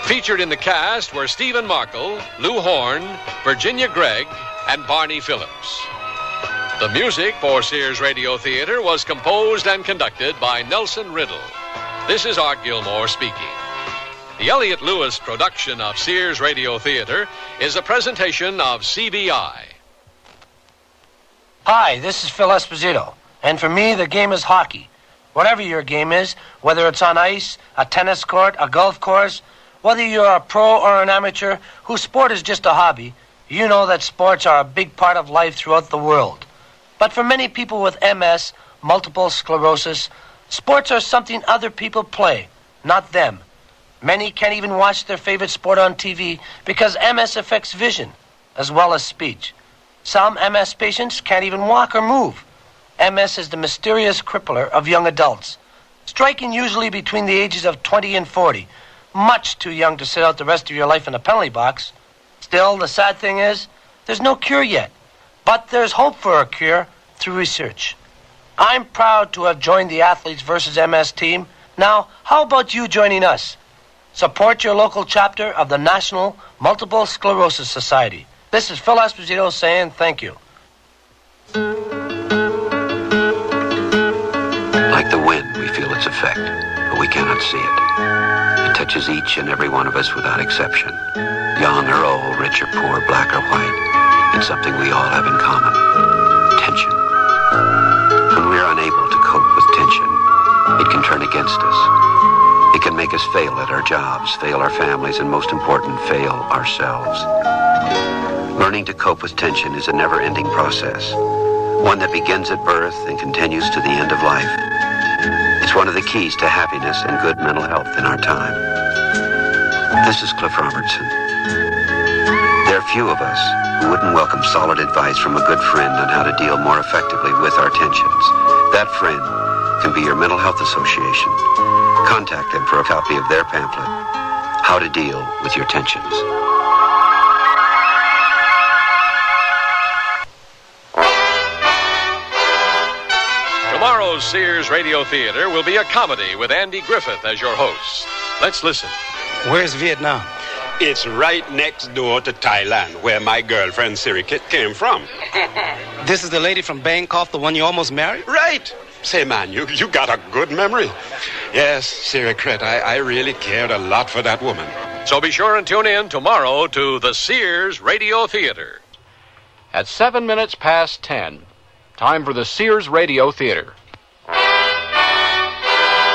Featured in the cast were Stephen Markle, Lou Horn, Virginia Gregg, and Barney Phillips. The music for Sears Radio Theater was composed and conducted by Nelson Riddle. This is Art Gilmore speaking. The Elliott Lewis production of Sears Radio Theater is a presentation of CBI. Hi, this is Phil Esposito, and for me, the game is hockey. Whatever your game is, whether it's on ice, a tennis court, a golf course, whether you're a pro or an amateur whose sport is just a hobby, you know that sports are a big part of life throughout the world. But for many people with MS, multiple sclerosis, sports are something other people play, not them. Many can't even watch their favorite sport on TV because MS affects vision as well as speech. Some MS patients can't even walk or move. MS is the mysterious crippler of young adults, striking usually between the ages of 20 and 40, much too young to sit out the rest of your life in a penalty box. Still, the sad thing is, there's no cure yet. But there's hope for a cure through research. I'm proud to have joined the Athletes vs. MS team. Now, how about you joining us? Support your local chapter of the National Multiple Sclerosis Society. This is Phil Esposito saying thank you. Like the wind, we feel its effect, but we cannot see it. It touches each and every one of us without exception. Young or old, rich or poor, black or white. It's something we all have in common. Tension. When we're unable to cope with tension, it can turn against us. It can make us fail at our jobs, fail our families, and most important, fail ourselves. Learning to cope with tension is a never-ending process, one that begins at birth and continues to the end of life. It's one of the keys to happiness and good mental health in our time. This is Cliff Robertson. There are few of us who wouldn't welcome solid advice from a good friend on how to deal more effectively with our tensions. That friend can be your mental health association. Contact them for a copy of their pamphlet, How to Deal with Your Tensions. Tomorrow's Sears Radio Theater will be a comedy with Andy Griffith as your host. Let's listen. Where's Vietnam? It's right next door to Thailand, where my girlfriend Siri came from. This is the lady from Bangkok, the one you almost married? Right. Say, man, you got a good memory. Yes, Siri Cret, I really cared a lot for that woman. So be sure and tune in tomorrow to the Sears Radio Theater. At 7 minutes past 10, time for the Sears Radio Theater.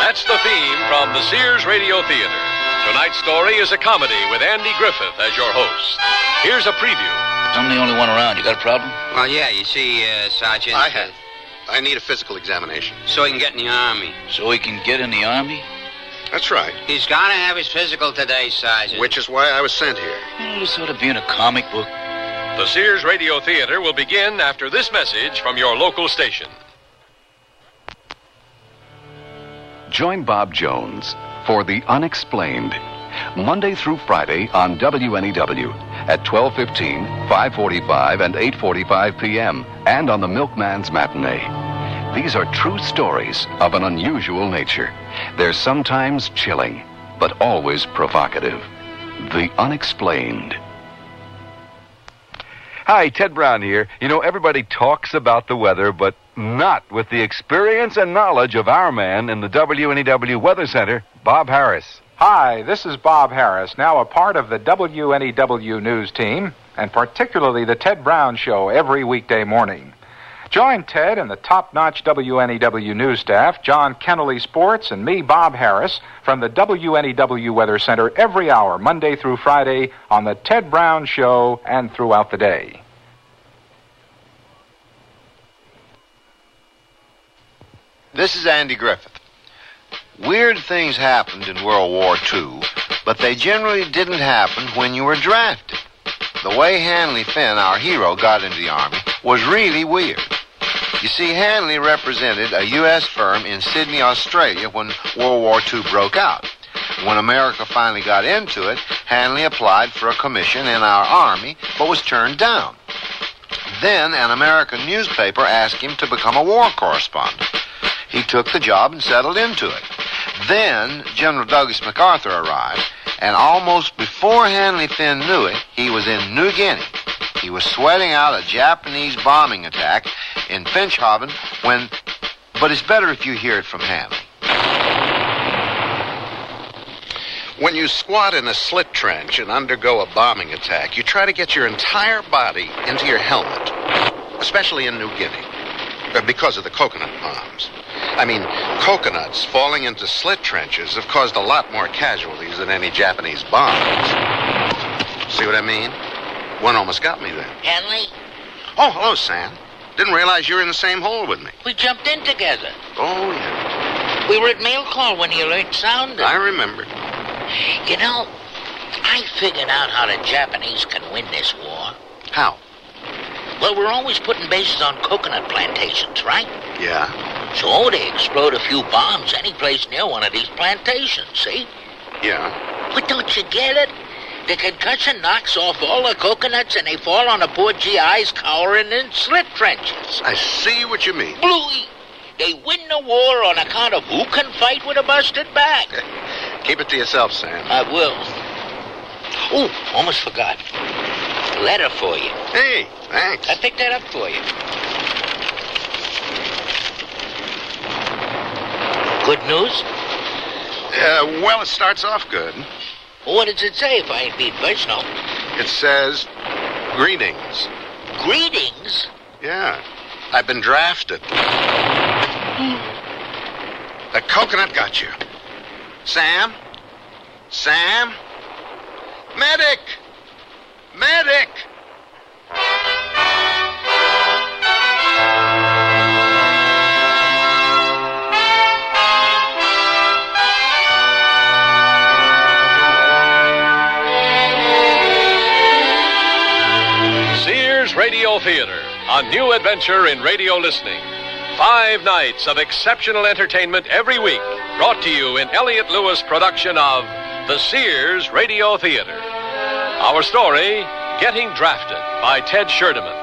That's the theme from the Sears Radio Theater. Tonight's story is a comedy with Andy Griffith as your host. Here's a preview. I'm the only one around. You got a problem? Well, yeah, you see, Sergeant... I need a physical examination. So he can get in the Army. So he can get in the Army? That's right. He's got to have his physical today, Sergeant. Which is why I was sent here. This ought to be in a comic book. The Sears Radio Theater will begin after this message from your local station. Join Bob Jones for The Unexplained, Monday through Friday on WNEW at 12:15, 5:45, and 8:45 p.m., and on the Milkman's Matinee. These are true stories of an unusual nature. They're sometimes chilling, but always provocative. The Unexplained. Hi, Ted Brown here. You know, everybody talks about the weather, but not with the experience and knowledge of our man in the WNEW Weather Center, Bob Harris. Hi, this is Bob Harris, now a part of the WNEW News team, and particularly the Ted Brown Show every weekday morning. Join Ted and the top-notch WNEW News staff, John Kennelly Sports, and me, Bob Harris, from the WNEW Weather Center every hour, Monday through Friday, on the Ted Brown Show and throughout the day. This is Andy Griffith. Weird things happened in World War II, but they generally didn't happen when you were drafted. The way Hanley Finn, our hero, got into the Army was really weird. You see, Hanley represented a U.S. firm in Sydney, Australia when World War II broke out. When America finally got into it, Hanley applied for a commission in our Army, but was turned down. Then an American newspaper asked him to become a war correspondent. He took the job and settled into it. Then General Douglas MacArthur arrived, and almost before Hanley Finn knew it, he was in New Guinea. He was sweating out a Japanese bombing attack in Finschhaven when... But it's better if you hear it from Hanley. When you squat in a slit trench and undergo a bombing attack, you try to get your entire body into your helmet, especially in New Guinea, because of the coconut palms. I mean, coconuts falling into slit trenches have caused a lot more casualties than any Japanese bombs. See what I mean? One almost got me there. Hanley? Oh, hello, Sam. Didn't realize you were in the same hole with me. We jumped in together. Oh, yeah. We were at mail call when the alert sounded. I remember. You know, I figured out how the Japanese can win this war. How? Well, we're always putting bases on coconut plantations, right? Yeah. So they explode a few bombs any place near one of these plantations, see? Yeah. But don't you get it? The concussion knocks off all the coconuts and they fall on the poor GIs cowering in slit trenches. I see what you mean. Bluey, they win the war on account of who can fight with a busted back. Keep it to yourself, Sam. I will. Oh, almost forgot. A letter for you. Hey, thanks. I picked that up for you. Good news? Well, it starts off good. What does it say if I ain't being personal? It says, greetings. Greetings? Yeah. I've been drafted. The coconut got you. Sam? Sam? Medic! Medic! Sears Radio Theater, a new adventure in radio listening. 5 nights of exceptional entertainment every week, brought to you in Elliott Lewis' production of the Sears Radio Theater. Our story, Getting Drafted, by Ted Scherdeman.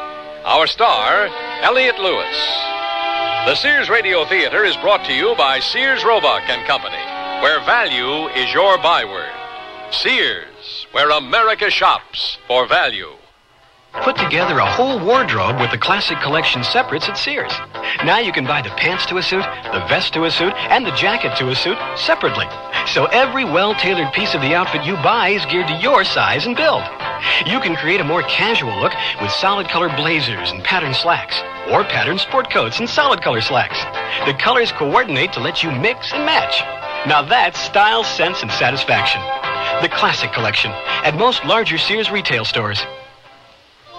Our star, Elliott Lewis. The Sears Radio Theater is brought to you by Sears Roebuck and Company, where value is your byword. Sears, where America shops for value. Put together a whole wardrobe with the classic collection separates at Sears. Now you can buy the pants to a suit, the vest to a suit, and the jacket to a suit separately. So every well-tailored piece of the outfit you buy is geared to your size and build. You can create a more casual look with solid color blazers and patterned slacks, or patterned sport coats and solid color slacks. The colors coordinate to let you mix and match. Now that's style, sense, and satisfaction. the Classic Collection, at most larger Sears retail stores.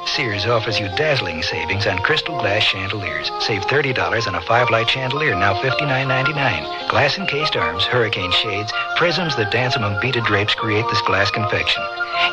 Sears offers you dazzling savings on crystal glass chandeliers. Save $30 on a 5-light chandelier, now $59.99. Glass-encased arms, hurricane shades, prisms that dance among beaded drapes create this glass confection.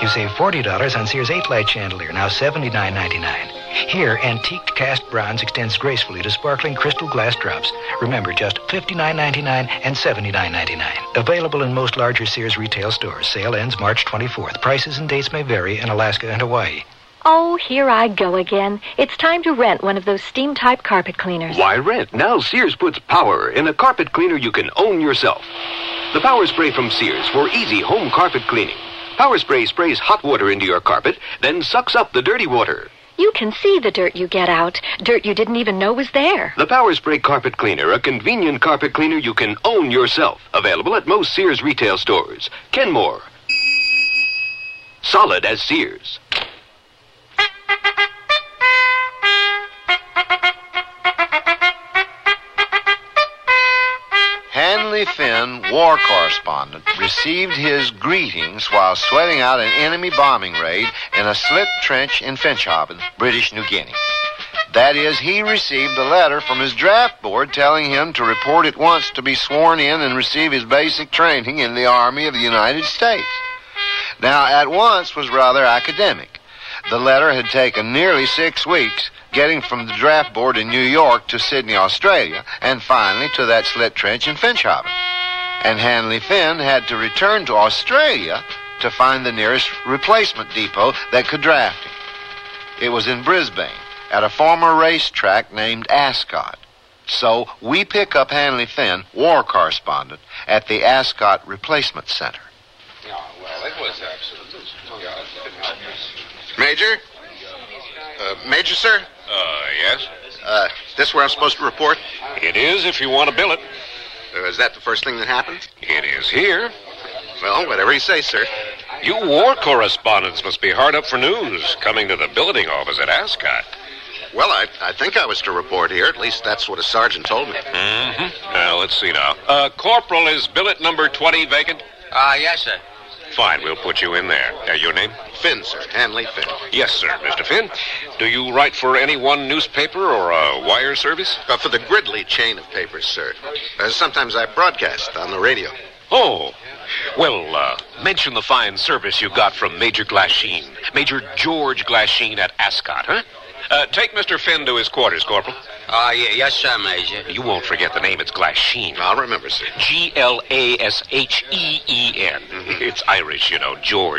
You save $40 on Sears 8-light chandelier, now $79.99. Here, antique cast bronze extends gracefully to sparkling crystal glass drops. Remember, just $59.99 and $79.99. Available in most larger Sears retail stores. Sale ends March 24th. Prices and dates may vary in Alaska and Hawaii. Oh, here I go again. It's time to rent one of those steam-type carpet cleaners. Why rent? Now Sears puts power in a carpet cleaner you can own yourself. The Power Spray from Sears for easy home carpet cleaning. Power Spray sprays hot water into your carpet, then sucks up the dirty water. You can see the dirt you get out. Dirt you didn't even know was there. The Power Spray Carpet Cleaner, a convenient carpet cleaner you can own yourself. Available at most Sears retail stores. Kenmore. Solid as Sears. Hanley Finn, war correspondent, received his greetings while sweating out an enemy bombing raid in a slit trench in Finschhaven, British New Guinea. That is, he received a letter from his draft board telling him to report at once to be sworn in and receive his basic training in the Army of the United States. Now, at once was rather academic. The letter had taken nearly 6 weeks, getting from the draft board in New York to Sydney, Australia, and finally to that slit trench in Finschhaven. And Hanley Finn had to return to Australia to find the nearest replacement depot that could draft him. It was in Brisbane, at a former racetrack named Ascot. So we pick up Hanley Finn, war correspondent, at the Ascot Replacement Center. Well, it was absolutely. Major? Major, sir? Yes? This where I'm supposed to report? It is if you want to bill it. Is that the first thing that happened? It is here. Well, whatever you say, sir. You war correspondents must be hard up for news, coming to the billeting office at Ascot. Well, I think I was to report here. At least that's what a sergeant told me. Mm-hmm. Now, let's see now. Corporal, is billet number 20 vacant? Yes, sir. Fine, we'll put you in there. Your name? Finn, sir. Hanley Finn. Yes, sir, Mr. Finn. Do you write for any one newspaper or a wire service? For the Gridley chain of papers, sir. Sometimes I broadcast on the radio. Oh. Well, mention the fine service you got from Major Glasheen. Major George Glasheen at Ascot, huh? Take Mr. Finn to his quarters, Corporal. Yes, sir, Major. You won't forget the name. It's Glasheen. I'll remember, sir. Glasheen. Mm-hmm. It's Irish, you know, George.